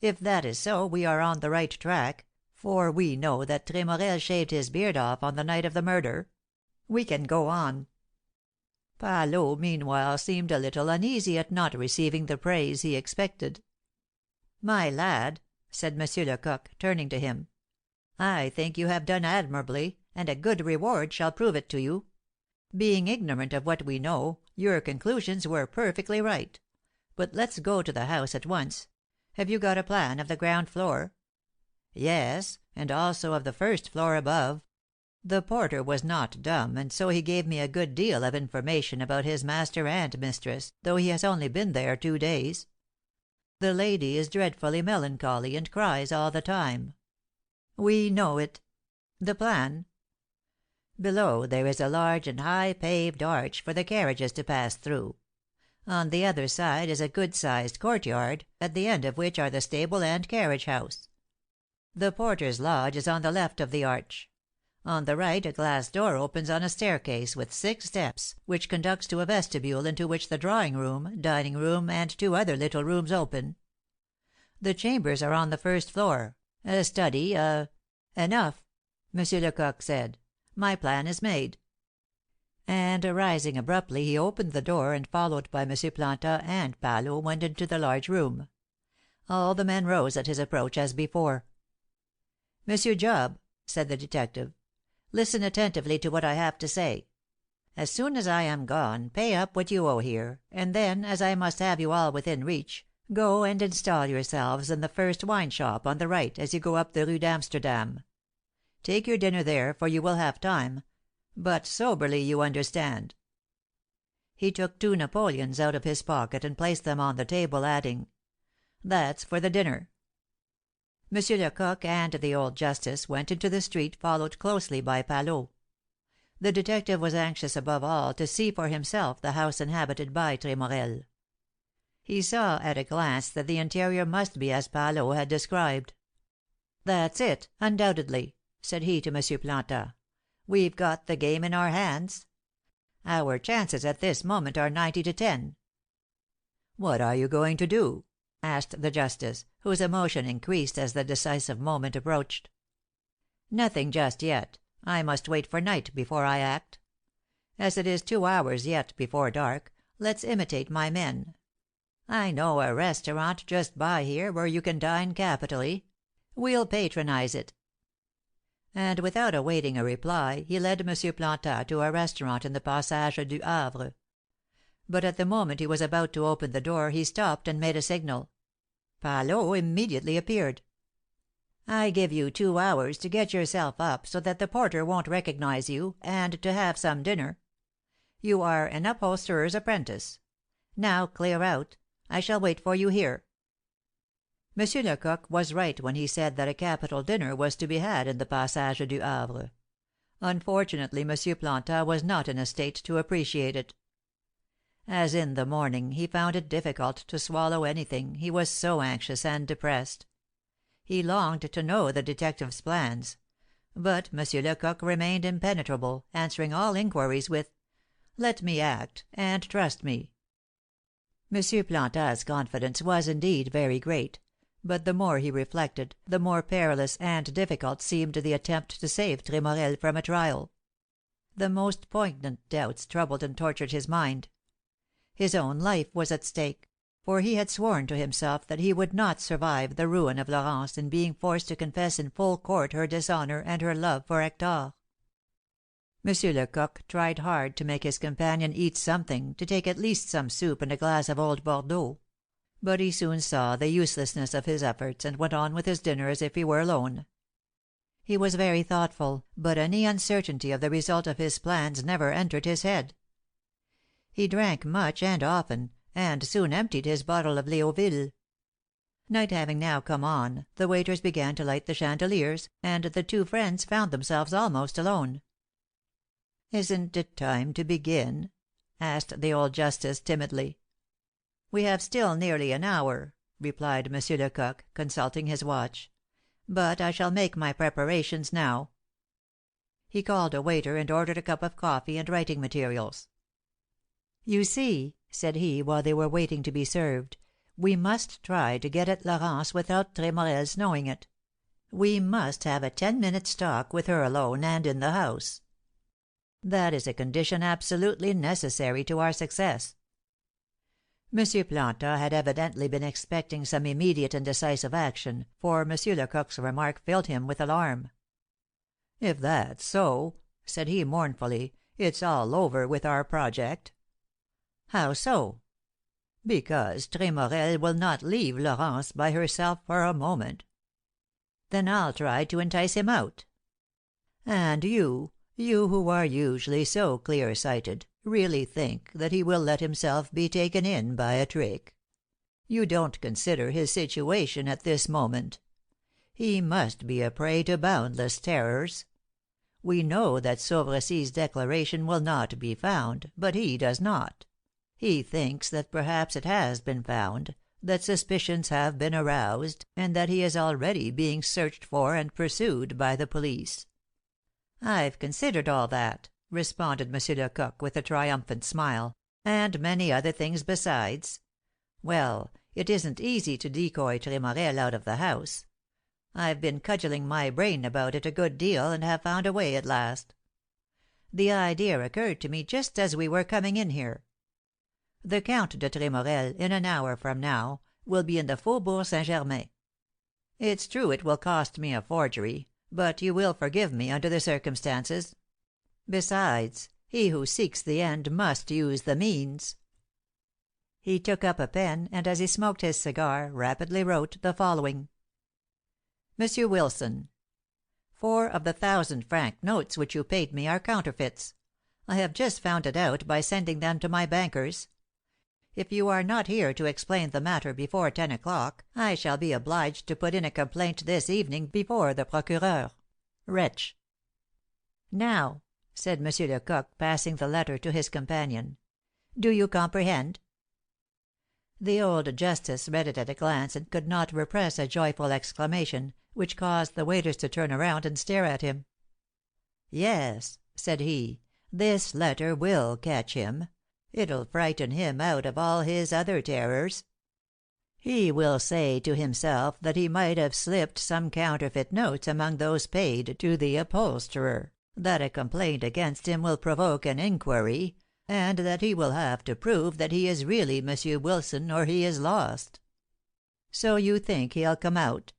"If that is so, we are on the right track, for we know that Tremorel shaved his beard off on the night of the murder. We can go on." Palot, meanwhile, seemed a little uneasy at not receiving the praise he expected. "My lad," said M. Lecoq, turning to him, "I think you have done admirably, and a good reward shall prove it to you. Being ignorant of what we know, your conclusions were perfectly right. But let's go to the house at once. Have you got a plan of the ground floor?" "Yes, and also of the first floor above. The porter was not dumb, and so he gave me a good deal of information about his master and mistress, though he has only been there 2 days. The lady is dreadfully melancholy, and cries all the time." "We know it. The plan?" "Below there is a large and high paved arch for the carriages to pass through. On the other side is a good sized courtyard, at the end of which are the stable and carriage house. The porter's lodge is on the left of the arch. On the right a glass door opens on a staircase with 6 steps, which conducts to a vestibule into which the drawing room, dining room, and 2 other little rooms open. The chambers are on the first floor. A study, a " "Enough," M. Lecoq said. "My plan is made." And rising abruptly, he opened the door, and, followed by M. Planta and Palot, went into the large room. All the men rose at his approach as before. "Monsieur Job," said the detective, "listen attentively to what I have to say. As soon as I am gone, pay up what you owe here, and then, as I must have you all within reach, go and install yourselves in the first wine shop on the right as you go up the Rue d'Amsterdam. Take your dinner there, for you will have time; but soberly, you understand." He took 2 napoleons out of his pocket and placed them on the table, adding, "That's for the dinner." M. Lecoq and the old justice went into the street, followed closely by Palot. The detective was anxious above all to see for himself the house inhabited by Tremorel. He saw at a glance that the interior must be as Palot had described. "That's it, undoubtedly," said he to M. Planta. "We've got the game in our hands. Our chances at this moment are 90 to 10." "What are you going to do?" asked the justice, whose emotion increased as the decisive moment approached. "Nothing just yet. I must wait for night before I act. As it is 2 hours yet before dark, let's imitate my men. I know a restaurant just by here where you can dine capitally. We'll patronize it." And without awaiting a reply, he led M. Planta to a restaurant in the Passage du Havre. But at the moment he was about to open the door he stopped and made a signal. Palot immediately appeared. "I give you 2 hours to get yourself up so that the porter won't recognize you, and to have some dinner. You are an upholsterer's apprentice. Now clear out. I shall wait for you here." M. Lecoq was right when he said that a capital dinner was to be had in the Passage du Havre. Unfortunately, M. Planta was not in a state to appreciate it. As in the morning, he found it difficult to swallow anything, he was so anxious and depressed. He longed to know the detective's plans; but M. Lecoq remained impenetrable, answering all inquiries with, "Let me act, and trust me." M. Planta's confidence was, indeed, very great; but the more he reflected, the more perilous and difficult seemed the attempt to save Tremorel from a trial. The most poignant doubts troubled and tortured his mind. His own life was at stake, for he had sworn to himself that he would not survive the ruin of Florence in being forced to confess in full court her dishonour and her love for Hector. M. Lecoq tried hard to make his companion eat something, to take at least some soup and a glass of old Bordeaux; but he soon saw the uselessness of his efforts, and went on with his dinner as if he were alone. He was very thoughtful, but any uncertainty of the result of his plans never entered his head. He drank much and often, and soon emptied his bottle of Léoville. Night having now come on, the waiters began to light the chandeliers, and the 2 friends found themselves almost alone. "Isn't it time to begin?" asked the old justice, timidly. "We have still nearly an hour," replied M. Lecoq, consulting his watch; "but I shall make my preparations now." He called a waiter and ordered a cup of coffee and writing materials. "You see," said he, while they were waiting to be served, "we must try to get at Florence without Tremorel's knowing it. We must have a 10-minutes talk with her alone and in the house. That is a condition absolutely necessary to our success." M. Planta had evidently been expecting some immediate and decisive action, for M. Lecoq's remark filled him with alarm. "If that's so," said he, mournfully, "it's all over with our project." "How so?" "Because Tremorel will not leave Florence by herself for a moment." "Then I'll try to entice him out." "And you who are usually so clear sighted, really think that he will let himself be taken in by a trick?" You don't consider his situation at this moment. He must be a prey to boundless terrors. We know that Sauvrecy's declaration will not be found, but he does not. He thinks that perhaps it has been found, that suspicions have been aroused, and that he is already being searched for and pursued by the police." "I've considered all that," responded M. Lecoq, with a triumphant smile, "and many other things besides. Well, it isn't easy to decoy Tremorel out of the house. I've been cudgelling my brain about it a good deal, and have found a way at last. The idea occurred to me just as we were coming in here. The Count de Tremorel, in an hour from now, will be in the Faubourg St. Germain. It's true it will cost me a forgery, but you will forgive me under the circumstances. Besides, he who seeks the end must use the means." He took up a pen, and as he smoked his cigar, rapidly wrote the following: "Monsieur Wilson, 4 of the 1,000-franc notes which you paid me are counterfeits. I have just found it out by sending them to my bankers. If you are not here to explain the matter before 10 o'clock, I shall be obliged to put in a complaint this evening before the Procureur. Wretch." "Now," said M. Lecoq, passing the letter to his companion, "do you comprehend?" The old justice read it at a glance and could not repress a joyful exclamation, which caused the waiters to turn around and stare at him. "Yes," said he, "this letter will catch him. It'll frighten him out of all his other terrors. He will say to himself that he might have slipped some counterfeit notes among those paid to the upholsterer, that a complaint against him will provoke an inquiry, and that he will have to prove that he is really M. Wilson or he is lost. So you think he'll come out?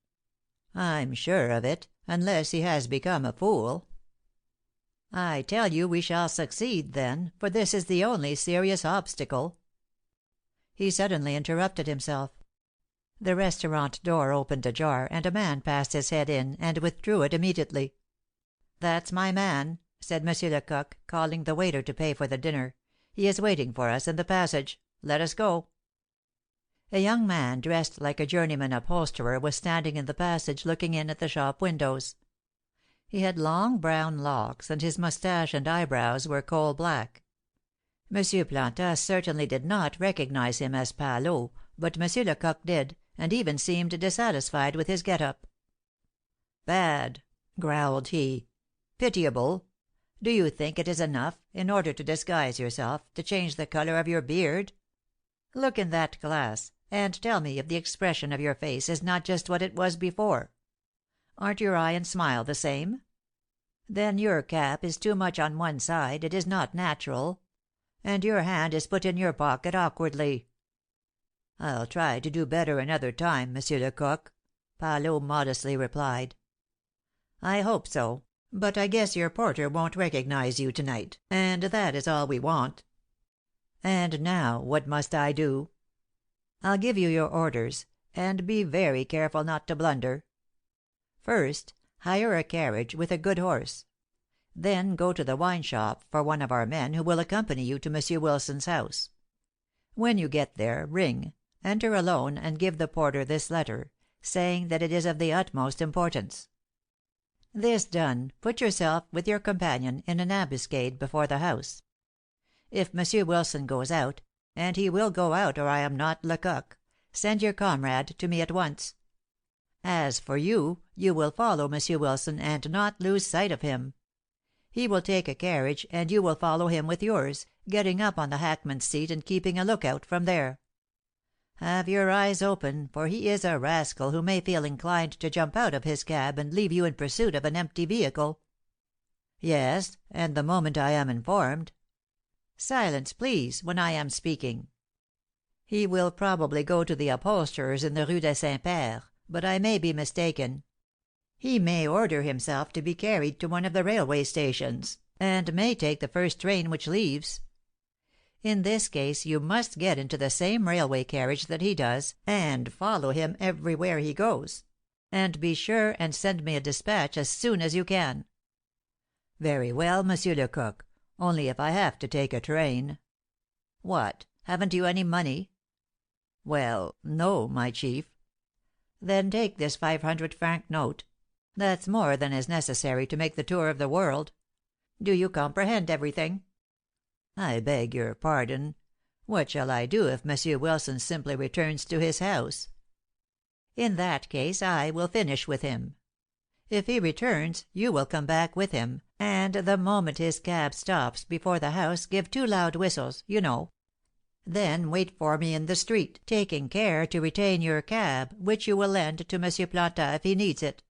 I'm sure of it, unless he has become a fool. I tell you we shall succeed, then, for this is the only serious obstacle." He suddenly interrupted himself. The restaurant door opened ajar, and a man passed his head in, and withdrew it immediately. "That's my man," said M. Lecoq, calling the waiter to pay for the dinner. "He is waiting for us in the passage. Let us go." A young man, dressed like a journeyman upholsterer, was standing in the passage looking in at the shop windows. He had long brown locks, and his moustache and eyebrows were coal black. M. Planta certainly did not recognise him as Palot, but M. Lecoq did, and even seemed dissatisfied with his get-up. "Bad!" growled he. "Pitiable! Do you think it is enough, in order to disguise yourself, to change the colour of your beard? Look in that glass, and tell me if the expression of your face is not just what it was before. Aren't your eye and smile the same? Then your cap is too much on one side, it is not natural; and your hand is put in your pocket awkwardly." "I'll try to do better another time, M. Lecoq," Palot modestly replied. "I hope so; but I guess your porter won't recognise you to night, and that is all we want. And now what must I do?" "I'll give you your orders, and be very careful not to blunder. First, hire a carriage with a good horse. Then go to the wine shop for one of our men, who will accompany you to M. Wilson's house. When you get there, ring, enter alone, and give the porter this letter, saying that it is of the utmost importance. This done, put yourself, with your companion, in an ambuscade before the house. If M. Wilson goes out, and he will go out or I am not Lecoq, send your comrade to me at once. As for you, you will follow M. Wilson, and not lose sight of him. He will take a carriage, and you will follow him with yours, getting up on the hackman's seat and keeping a lookout from there. Have your eyes open, for he is a rascal who may feel inclined to jump out of his cab and leave you in pursuit of an empty vehicle." "Yes, and the moment I am informed—" "Silence, please, when I am speaking. He will probably go to the upholsterer's in the Rue des Saints-Pères, but I may be mistaken. He may order himself to be carried to one of the railway stations, and may take the first train which leaves. In this case you must get into the same railway carriage that he does, and follow him everywhere he goes; and be sure and send me a despatch as soon as you can." "Very well, M. Lecoq, only if I have to take a train—" "What, haven't you any money?" "Well, no, my chief." "Then take this 500-franc note. That's more than is necessary to make the tour of the world. Do you comprehend everything?" "I beg your pardon. What shall I do if Monsieur Wilson simply returns to his house?" "In that case I will finish with him. If he returns, you will come back with him, and the moment his cab stops before the house give 2 loud whistles, you know. Then wait for me in the street, taking care to retain your cab, which you will lend to Monsieur Plantat if he needs it."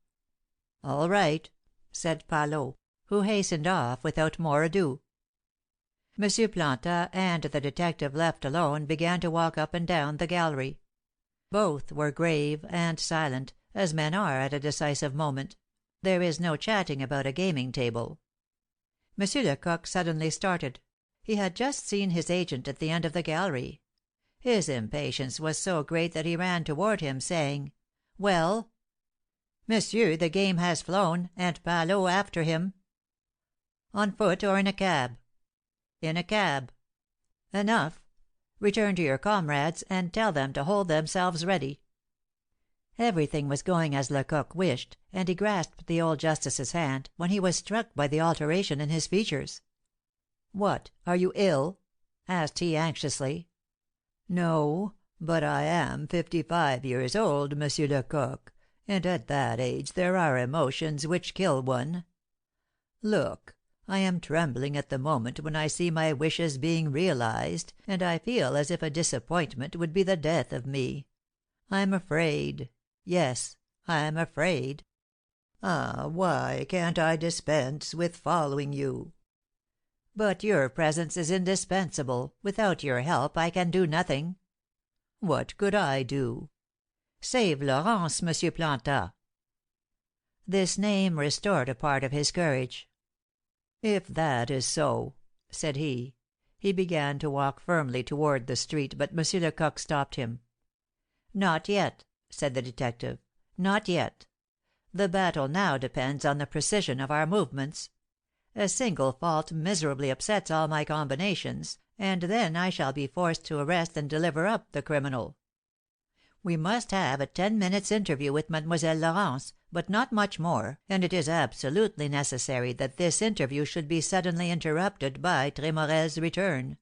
"All right," said Palot, who hastened off without more ado. Monsieur Plantat and the detective left alone began to walk up and down the gallery. Both were grave and silent, as men are at a decisive moment. There is no chatting about a gaming table. M. Lecoq suddenly started. He had just seen his agent at the end of the gallery. His impatience was so great that he ran toward him, saying: "Well?" "Monsieur, the game has flown, and Palot after him." "On foot or in a cab?" "In a cab." "Enough. Return to your comrades, and tell them to hold themselves ready." Everything was going as Lecoq wished, and he grasped the old justice's hand, when he was struck by the alteration in his features. "What, are you ill?" asked he anxiously. "No, but I am 55 years old, Monsieur Lecoq, and at that age there are emotions which kill one. Look, I am trembling at the moment when I see my wishes being realized, and I feel as if a disappointment would be the death of me. I'm afraid. Yes, I'm afraid. Ah, why can't I dispense with following you?" "But your presence is indispensable. Without your help I can do nothing." "What could I do?" "Save Laurence, Monsieur Plantat." This name restored a part of his courage. "If that is so," said he. He began to walk firmly toward the street, but M. Lecoq stopped him. "Not yet," said the detective. "Not yet. The battle now depends on the precision of our movements. A single fault miserably upsets all my combinations, and then I shall be forced to arrest and deliver up the criminal. We must have a 10 minutes' interview with Mademoiselle Laurence, but not much more, and it is absolutely necessary that this interview should be suddenly interrupted by Tremorel's return.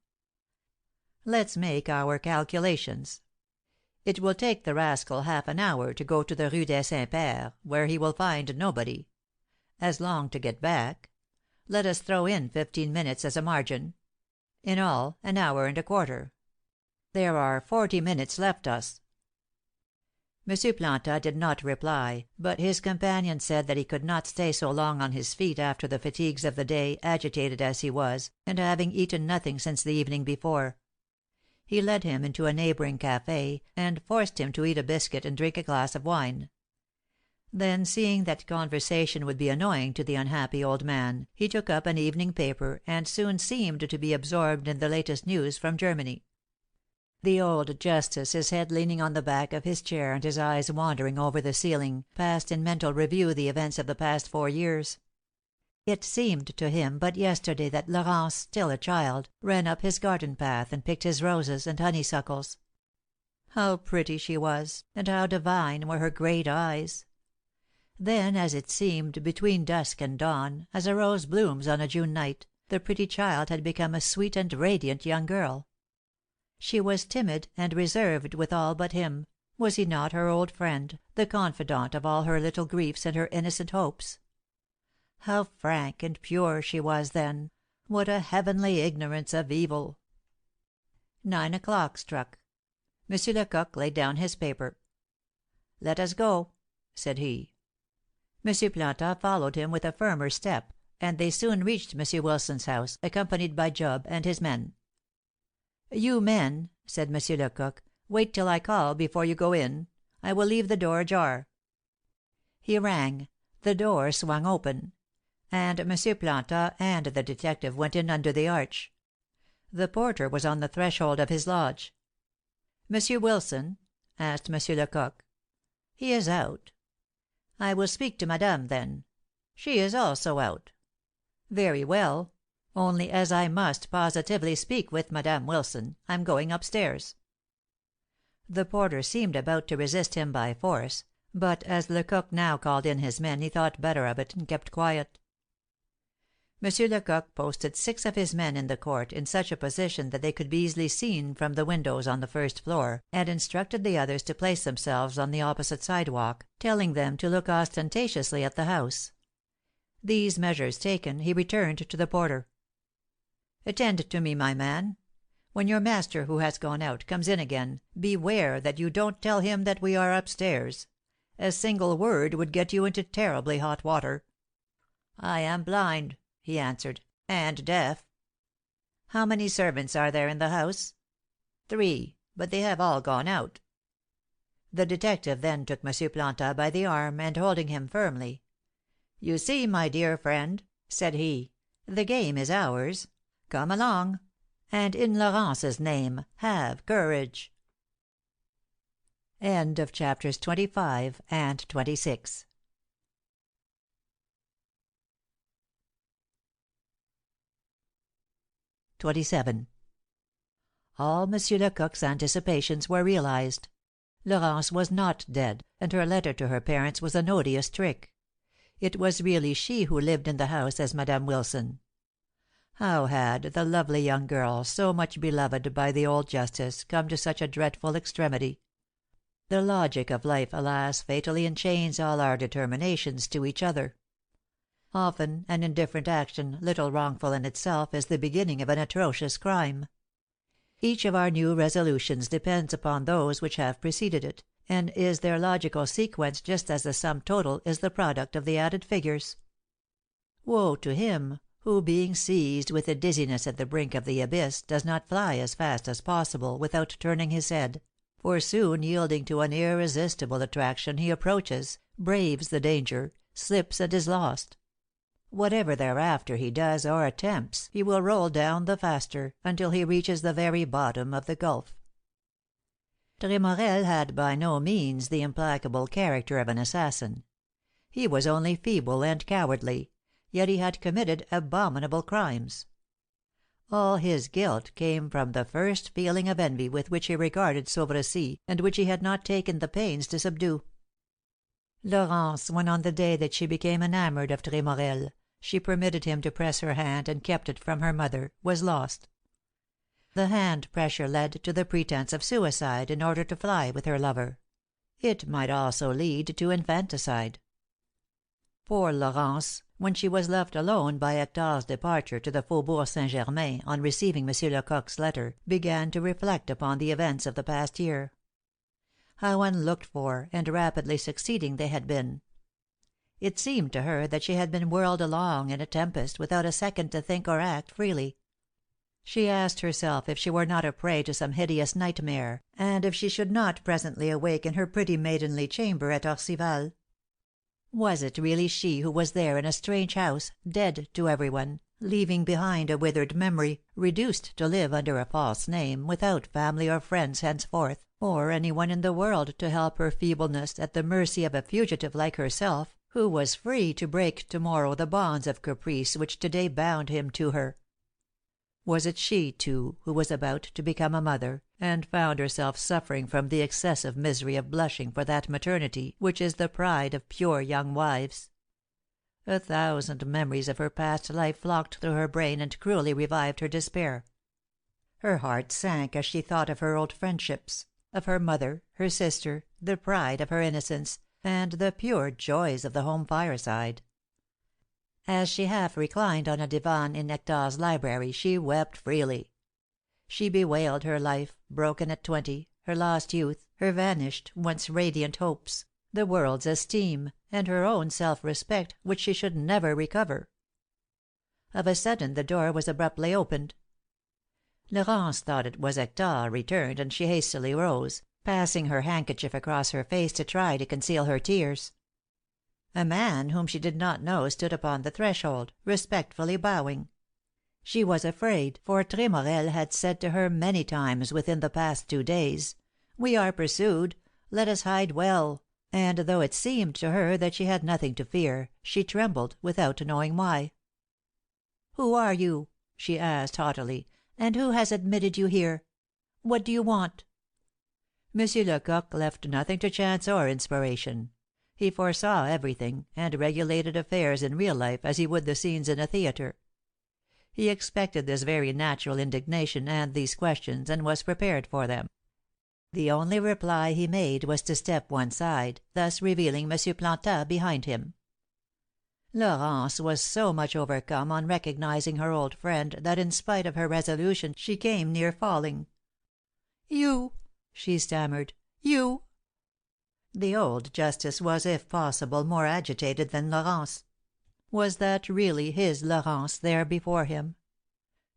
Let's make our calculations. It will take the rascal half an hour to go to the Rue des Saints-Pères, where he will find nobody. As long to get back. Let us throw in 15 minutes as a margin. In all, an hour and a quarter. There are 40 minutes left us." M. Plantat did not reply, but his companion said that he could not stay so long on his feet after the fatigues of the day, agitated as he was, and having eaten nothing since the evening before. He led him into a neighbouring café, and forced him to eat a biscuit and drink a glass of wine. Then, seeing that conversation would be annoying to the unhappy old man, he took up an evening paper, and soon seemed to be absorbed in the latest news from Germany. The old justice, his head leaning on the back of his chair and his eyes wandering over the ceiling, passed in mental review the events of the past 4 years. It seemed to him but yesterday that Laurence, still a child, ran up his garden path and picked his roses and honeysuckles. How pretty she was, and how divine were her great eyes! Then, as it seemed between dusk and dawn, as a rose blooms on a June night, the pretty child had become a sweet and radiant young girl. She was timid and reserved with all but him. Was he not her old friend, the confidant of all her little griefs and her innocent hopes? How frank and pure she was then! What a heavenly ignorance of evil! 9 o'clock struck. M. Lecoq laid down his paper. "Let us go," said he. M. Plantat followed him with a firmer step, and they soon reached M. Wilson's house, accompanied by Job and his men. "You men," said M. Lecoq, "wait till I call before you go in. I will leave the door ajar." He rang. The door swung open, and M. Plantat and the detective went in under the arch. The porter was on the threshold of his lodge. "Monsieur Wilson?" asked M. Lecoq. "He is out." "I will speak to madame, then." "She is also out." "Very well. Only, as I must positively speak with Madame Wilson, I'm going up stairs." The porter seemed about to resist him by force, but as Lecoq now called in his men he thought better of it, and kept quiet. M. Lecoq posted 6 of his men in the court, in such a position that they could be easily seen from the windows on the first floor, and instructed the others to place themselves on the opposite sidewalk, telling them to look ostentatiously at the house. These measures taken, he returned to the porter. "Attend to me, my man. When your master, who has gone out, comes in again, beware that you don't tell him that we are upstairs. A single word would get you into terribly hot water." "I am blind," he answered, "and deaf." "How many servants are there in the house?" "3, but they have all gone out." The detective then took M. Planta by the arm, and holding him firmly, "You see, my dear friend," said he, "the game is ours. Come along, and in Florence's name, have courage." End of chapters 25 and 26. All M. Lecoq's anticipations were realized. Florence was not dead, and her letter to her parents was an odious trick. It was really she who lived in the house as Madame Wilson. How had the lovely young girl, so much beloved by the old justice, come to such a dreadful extremity? The logic of life, alas, fatally enchains all our determinations to each other. Often an indifferent action, little wrongful in itself, is the beginning of an atrocious crime. Each of our new resolutions depends upon those which have preceded it, and is their logical sequence just as the sum total is the product of the added figures. Woe to him who, being seized with a dizziness at the brink of the abyss, does not fly as fast as possible without turning his head, for soon yielding to an irresistible attraction he approaches, braves the danger, slips and is lost. Whatever thereafter he does or attempts he will roll down the faster, until he reaches the very bottom of the gulf. Tremorel had by no means the implacable character of an assassin. He was only feeble and cowardly, yet he had committed abominable crimes. All his guilt came from the first feeling of envy with which he regarded Sauvercy, and which he had not taken the pains to subdue. Florence, when on the day that she became enamoured of Tremorel, she permitted him to press her hand and kept it from her mother, was lost. The hand pressure led to the pretence of suicide in order to fly with her lover. It might also lead to infanticide. Poor Florence, when she was left alone by Hector's departure to the Faubourg St. Germain on receiving M. Lecoq's letter, began to reflect upon the events of the past year. How unlooked for and rapidly succeeding they had been! It seemed to her that she had been whirled along in a tempest without a second to think or act freely. She asked herself if she were not a prey to some hideous nightmare, and if she should not presently awake in her pretty maidenly chamber at Orcival. Was it really she who was there in a strange house, dead to every one, leaving behind a withered memory, reduced to live under a false name, without family or friends henceforth, or any one in the world to help her feebleness, at the mercy of a fugitive like herself, who was free to break to morrow the bonds of caprice which to day bound him to her? Was it she, too, who was about to become a mother, and found herself suffering from the excessive misery of blushing for that maternity which is the pride of pure young wives? 1,000 memories of her past life flocked through her brain and cruelly revived her despair. Her heart sank as she thought of her old friendships, of her mother, her sister, the pride of her innocence, and the pure joys of the home fireside. As she half reclined on a divan in Hector's library she wept freely. She bewailed her life, broken at 20, her lost youth, her vanished, once radiant hopes, the world's esteem, and her own self-respect, which she should never recover. Of a sudden the door was abruptly opened. Florence thought it was Hector returned, and she hastily rose, passing her handkerchief across her face to try to conceal her tears. A man whom she did not know stood upon the threshold, respectfully bowing. She was afraid, for Tremorel had said to her many times within the past 2 days, "We are pursued. Let us hide well," and though it seemed to her that she had nothing to fear, she trembled, without knowing why. "Who are you?" she asked haughtily, "and who has admitted you here? What do you want?" Monsieur Lecoq left nothing to chance or inspiration. He foresaw everything, and regulated affairs in real life as he would the scenes in a theatre. He expected this very natural indignation and these questions, and was prepared for them. The only reply he made was to step one side, thus revealing Monsieur Plantat behind him. Laurence was so much overcome on recognizing her old friend that in spite of her resolution she came near falling. "You!" she stammered. "You!" The old justice was, if possible, more agitated than Laurence. Was that really his Laurence there before him?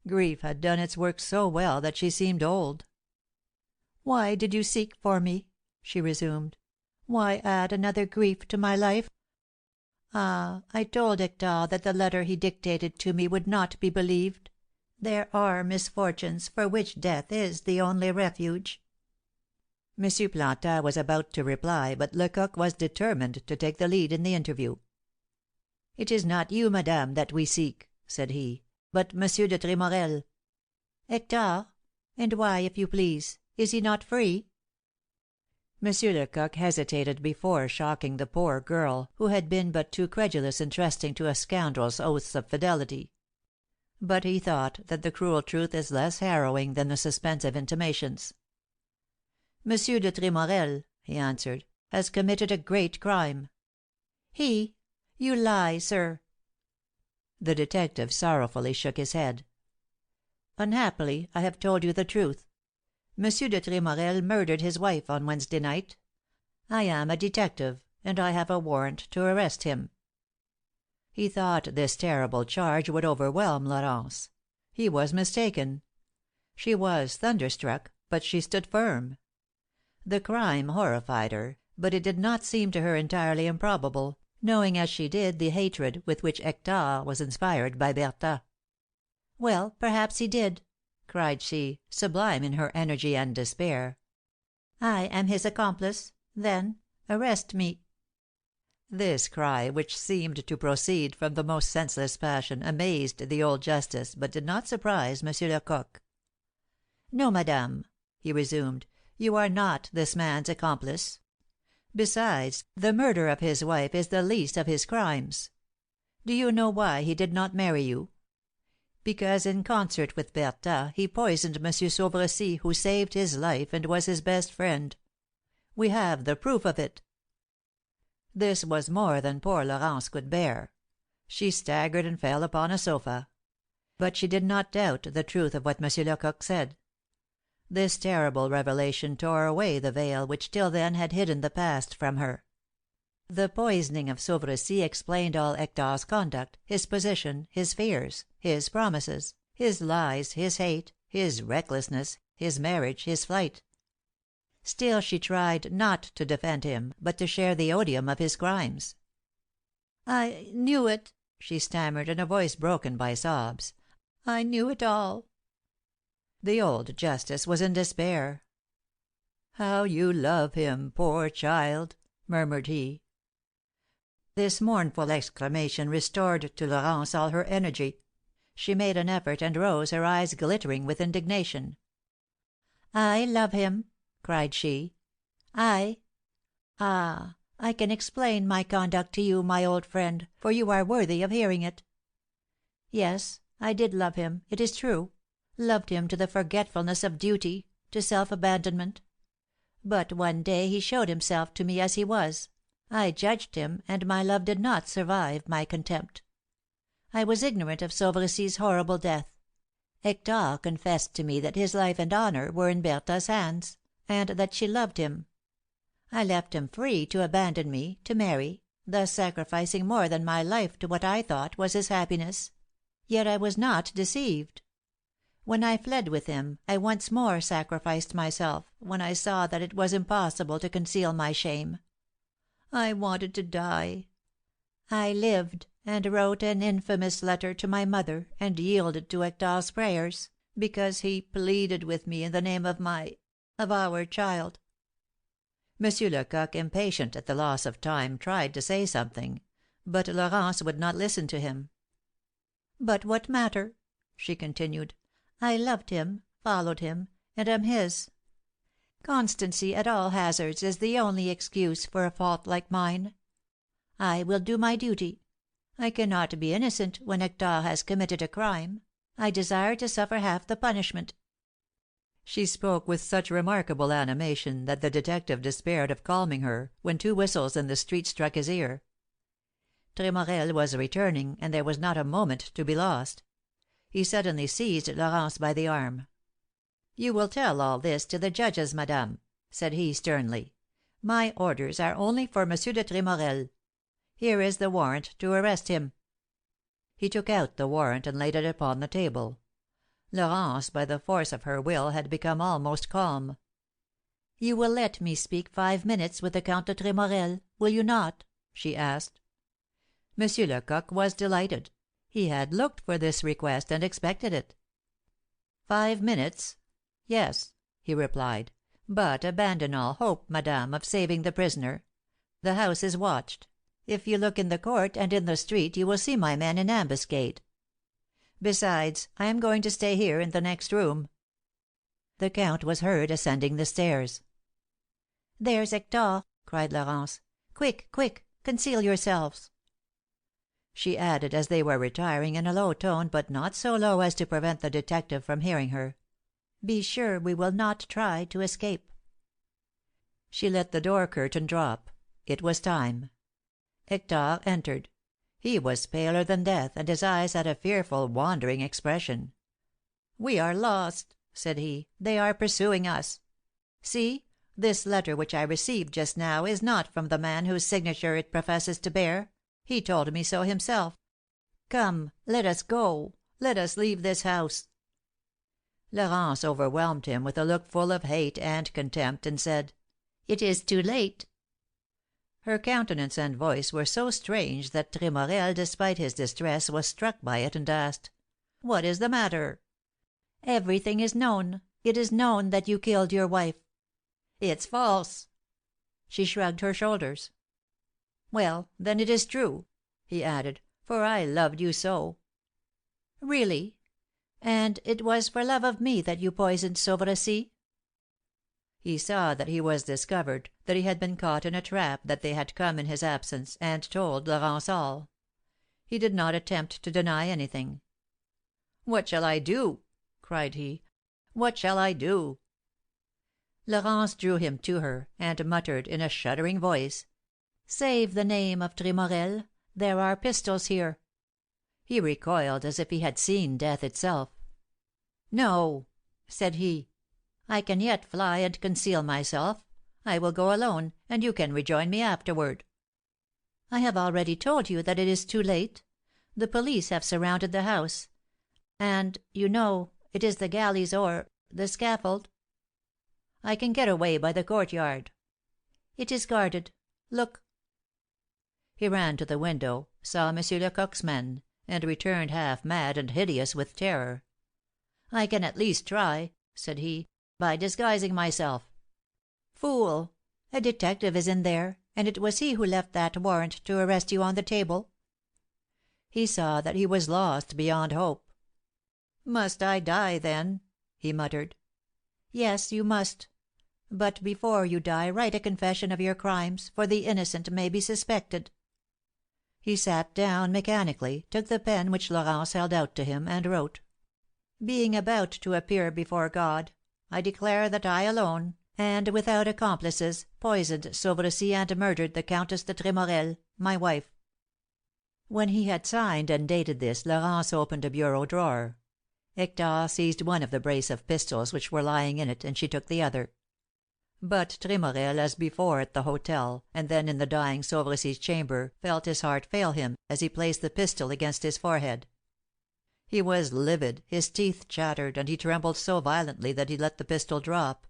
Grief had done its work so well that she seemed old. "Why did you seek for me?" she resumed. "Why add another grief to my life? Ah, I told Hector that the letter he dictated to me would not be believed. There are misfortunes for which death is the only refuge." Monsieur Plantat was about to reply, but Lecoq was determined to take the lead in the interview. "It is not you, madame, that we seek," said he, "but Monsieur de Tremorel." "Hector? And why, if you please? Is he not free?" Monsieur Lecoq hesitated before shocking the poor girl, who had been but too credulous in trusting to a scoundrel's oaths of fidelity. But he thought that the cruel truth is less harrowing than the suspense of intimations. "Monsieur de Tremorel," he answered, "has committed a great crime." "He? You lie, sir." The detective sorrowfully shook his head. "Unhappily, I have told you the truth. Monsieur de Tremorel murdered his wife on Wednesday night. I am a detective, and I have a warrant to arrest him." He thought this terrible charge would overwhelm Laurence. He was mistaken. She was thunderstruck, but she stood firm. The crime horrified her, but it did not seem to her entirely improbable, knowing as she did the hatred with which Hector was inspired by Bertha. "Well, perhaps he did," cried she, sublime in her energy and despair. "I am his accomplice, then arrest me." This cry, which seemed to proceed from the most senseless passion, amazed the old justice, but did not surprise Monsieur Lecoq. "No, madame," he resumed, "you are not this man's accomplice. Besides, the murder of his wife is the least of his crimes. Do you know why he did not marry you? Because, in concert with Bertha, he poisoned Monsieur Sauvercy, who saved his life and was his best friend. We have the proof of it." This was more than poor Laurence could bear. She staggered and fell upon a sofa. But she did not doubt the truth of what Monsieur Lecoq said. This terrible revelation tore away the veil which till then had hidden the past from her. The poisoning of Sauvercy explained all Hector's conduct, his position, his fears, his promises, his lies, his hate, his recklessness, his marriage, his flight. Still she tried not to defend him, but to share the odium of his crimes. "I knew it," she stammered, in a voice broken by sobs. "I knew it all." The old justice was in despair. "How you love him, poor child!" murmured he. This mournful exclamation restored to Laurence all her energy. She made an effort, and rose, her eyes glittering with indignation. "I love him!" cried she. "I? Ah, I can explain my conduct to you, my old friend, for you are worthy of hearing it. Yes, I did love him, it is true, loved him to the forgetfulness of duty, to self-abandonment. But one day he showed himself to me as he was. I judged him, and my love did not survive my contempt. I was ignorant of Sauvercy's horrible death. Hector confessed to me that his life and honour were in Bertha's hands, and that she loved him. I left him free to abandon me, to marry, thus sacrificing more than my life to what I thought was his happiness. Yet I was not deceived. When I fled with him, I once more sacrificed myself, when I saw that it was impossible to conceal my shame. I wanted to die. I lived, and wrote an infamous letter to my mother, and yielded to Hector's prayers, because he pleaded with me in the name of our child." Monsieur Lecoq, impatient at the loss of time, tried to say something, but Laurence would not listen to him. "But what matter?" she continued. "I loved him, followed him, and am his." Constancy at all hazards is the only excuse for a fault like mine. I will do my duty. I cannot be innocent when Hector has committed a crime. I desire to suffer half the punishment." She spoke with such remarkable animation that the detective despaired of calming her, when two whistles in the street struck his ear. Tremorel was returning, and there was not a moment to be lost. He suddenly seized Laurence by the arm. "You will tell all this to the judges, madame," said he sternly. "My orders are only for Monsieur de Tremorel. Here is the warrant to arrest him." He took out the warrant and laid it upon the table. Laurence, by the force of her will, had become almost calm. "You will let me speak 5 minutes with the Count de Tremorel, will you not?" she asked. Monsieur Lecoq was delighted. He had looked for this request, and expected it. "5 minutes? Yes," he replied; "but abandon all hope, madame, of saving the prisoner. The house is watched. If you look in the court and in the street you will see my men in ambuscade. Besides, I am going to stay here in the next room." The count was heard ascending the stairs. "There's Hector!" cried Laurence. "Quick, quick! Conceal yourselves!" She added, as they were retiring, in a low tone, but not so low as to prevent the detective from hearing her, "Be sure we will not try to escape." She let the door curtain drop. It was time. Hector entered. He was paler than death, and his eyes had a fearful, wandering expression. "We are lost," said he. "They are pursuing us. See, this letter which I received just now is not from the man whose signature it professes to bear. He told me so himself. Come, let us go. Let us leave this house." Laurence overwhelmed him with a look full of hate and contempt, and said, "It is too late." Her countenance and voice were so strange that Tremorel, despite his distress, was struck by it, and asked, "What is the matter?" "Everything is known. It is known that you killed your wife." "It's false." She shrugged her shoulders. "Well, then it is true," he added, "for I loved you so." "Really? And it was for love of me that you poisoned Sauvercy?" He saw that he was discovered, that he had been caught in a trap, that they had come in his absence, and told Laurence all. He did not attempt to deny anything. "What shall I do?" cried he. "What shall I do?" Laurence drew him to her, and muttered, in a shuddering voice, "Save the name of Tremorel. There are pistols here." He recoiled as if he had seen death itself. "No," said he. "I can yet fly and conceal myself. I will go alone, and you can rejoin me afterward." "I have already told you that it is too late. The police have surrounded the house, and, you know, it is the galleys or the scaffold." "I can get away by the courtyard." "It is guarded. Look." He ran to the window, saw M. Lecoq's men, and returned half mad and hideous with terror. "I can at least try," said he, "by disguising myself." "Fool! A detective is in there, and it was he who left that warrant to arrest you on the table." He saw that he was lost beyond hope. "Must I die, then?" he muttered. "Yes, you must. But before you die write a confession of your crimes, for the innocent may be suspected." He sat down mechanically, took the pen which Laurence held out to him, and wrote: "Being about to appear before God, I declare that I alone, and without accomplices, poisoned Sauvercy and murdered the Countess de Tremorel, my wife." When he had signed and dated this, Laurence opened a bureau drawer. Hector seized one of the brace of pistols which were lying in it, and she took the other. But Tremorel, as before at the hotel, and then in the dying Sauvercy's chamber, felt his heart fail him as he placed the pistol against his forehead. He was livid, his teeth chattered, and he trembled so violently that he let the pistol drop.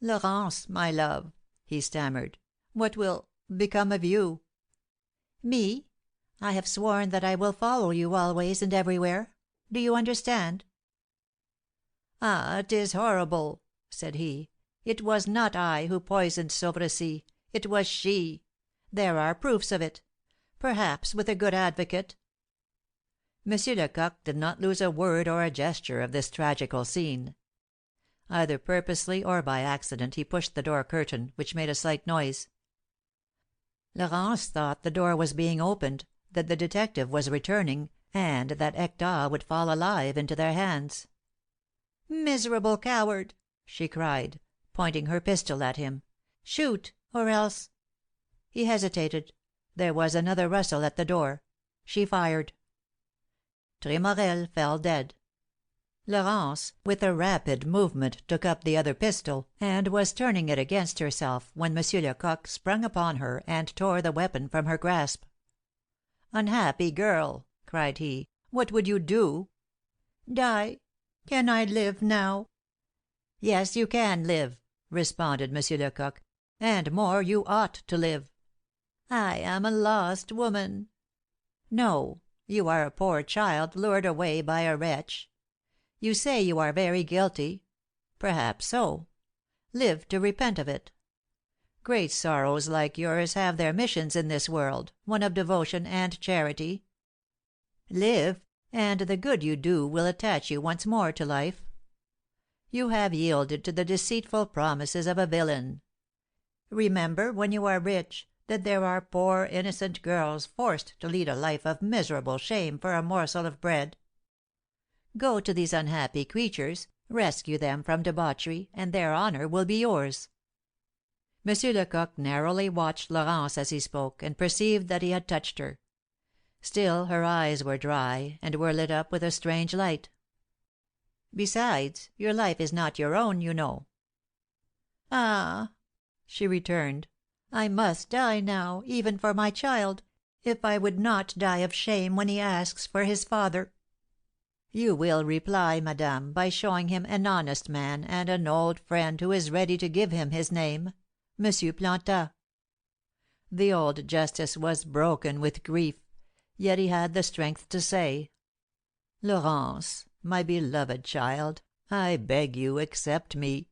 "Laurence, my love," he stammered, "what will become of you?" "Me? I have sworn that I will follow you always and everywhere. Do you understand?" "Ah, 'tis horrible!" said he. "It was not I who poisoned Sauvercy. It was she. There are proofs of it. Perhaps with a good advocate." M. Lecoq did not lose a word or a gesture of this tragical scene. Either purposely or by accident he pushed the door curtain, which made a slight noise. Laurence thought the door was being opened, that the detective was returning, and that Hector would fall alive into their hands. "Miserable coward!" she cried, pointing her pistol at him. "Shoot, or else—" He hesitated. There was another rustle at the door. She fired. Tremorel fell dead. Laurence, with a rapid movement, took up the other pistol, and was turning it against herself when Monsieur Lecoq sprung upon her and tore the weapon from her grasp. "Unhappy girl!" cried he. "What would you do?" "Die. Can I live now?" "Yes, you can live," responded Monsieur Lecoq. "And more, you ought to live." "I am a lost woman." "No. You are a poor child lured away by a wretch. You say you are very guilty. Perhaps so. Live to repent of it. Great sorrows like yours have their missions in this world, one of devotion and charity. Live, and the good you do will attach you once more to life. You have yielded to the deceitful promises of a villain. Remember, when you are rich, that there are poor innocent girls forced to lead a life of miserable shame for a morsel of bread. Go to these unhappy creatures, rescue them from debauchery, and their honour will be yours." Monsieur Lecoq narrowly watched Laurence as he spoke, and perceived that he had touched her. Still her eyes were dry, and were lit up with a strange light. "Besides, your life is not your own, you know." "Ah!" she returned, "I must die now, even for my child, if I would not die of shame when he asks for his father." "You will reply, madame, by showing him an honest man and an old friend who is ready to give him his name, Monsieur Planta." The old justice was broken with grief, yet he had the strength to say: "Laurence, my beloved child, I beg you accept me."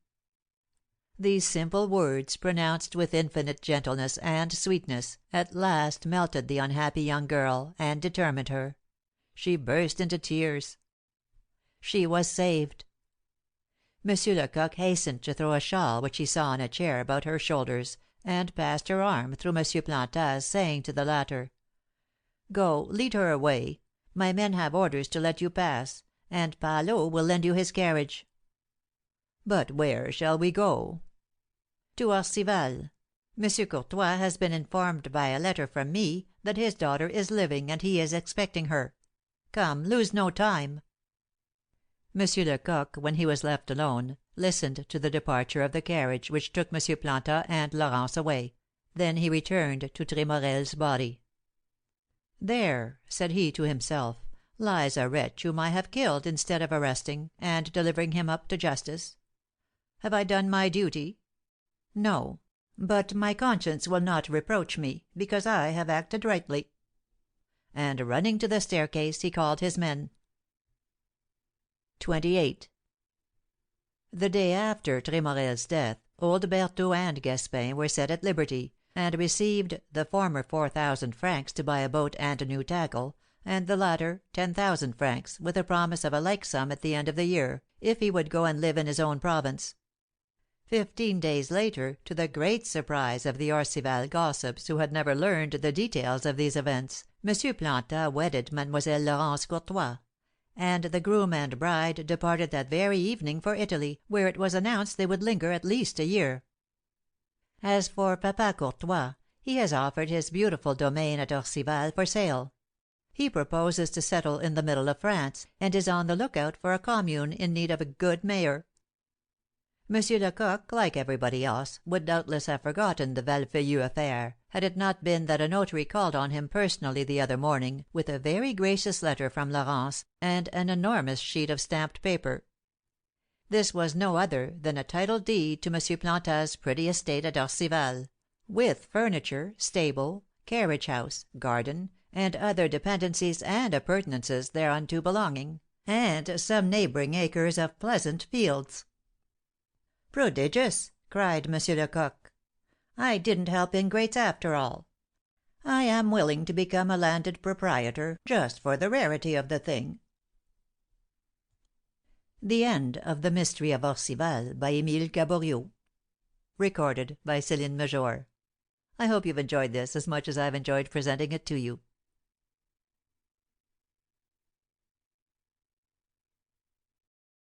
These simple words, pronounced with infinite gentleness and sweetness, at last melted the unhappy young girl, and determined her. She burst into tears. She was saved. Monsieur Lecoq hastened to throw a shawl which he saw on a chair about her shoulders, and passed her arm through Monsieur Planta's, saying to the latter: "Go, lead her away. My men have orders to let you pass, and Palot will lend you his carriage." "But where shall we go?" "To Orcival. Monsieur Courtois has been informed by a letter from me that his daughter is living and he is expecting her. Come, lose no time." Monsieur Lecoq, when he was left alone, listened to the departure of the carriage which took Monsieur Planta and Laurence away; then he returned to Tremorel's body. "There," said he to himself, "lies a wretch whom I have killed instead of arresting, and delivering him up to justice. Have I done my duty? No; but my conscience will not reproach me, because I have acted rightly." And running to the staircase, he called his men. 28. The day after Tremorel's death, old Berthaud and Gaspin were set at liberty, and received the former 4,000 francs to buy a boat and new tackle, and the latter 10,000 francs, with a promise of a like sum at the end of the year, if he would go and live in his own province. 15 days later, to the great surprise of the Orcival gossips, who had never learned the details of these events, Monsieur Planta wedded Mademoiselle Laurence Courtois; and the groom and bride departed that very evening for Italy, where it was announced they would linger at least a year. As for Papa Courtois, he has offered his beautiful domain at Orcival for sale. He proposes to settle in the middle of France, and is on the lookout for a commune in need of a good mayor. Monsieur Lecoq, like everybody else, would doubtless have forgotten the Valfeuillu affair, had it not been that a notary called on him personally the other morning, with a very gracious letter from Laurence, and an enormous sheet of stamped paper. This was no other than a title deed to Monsieur Planta's pretty estate at Orcival, with furniture, stable, carriage house, garden, and other dependencies and appurtenances thereunto belonging, and some neighbouring acres of pleasant fields. "Prodigious!" cried Monsieur Lecoq. "I didn't help ingrates after all. I am willing to become a landed proprietor, just for the rarity of the thing." The End of the Mystery of Orcival by Émile Gaboriau. Recorded by Celine Major. I hope you've enjoyed this as much as I've enjoyed presenting it to you.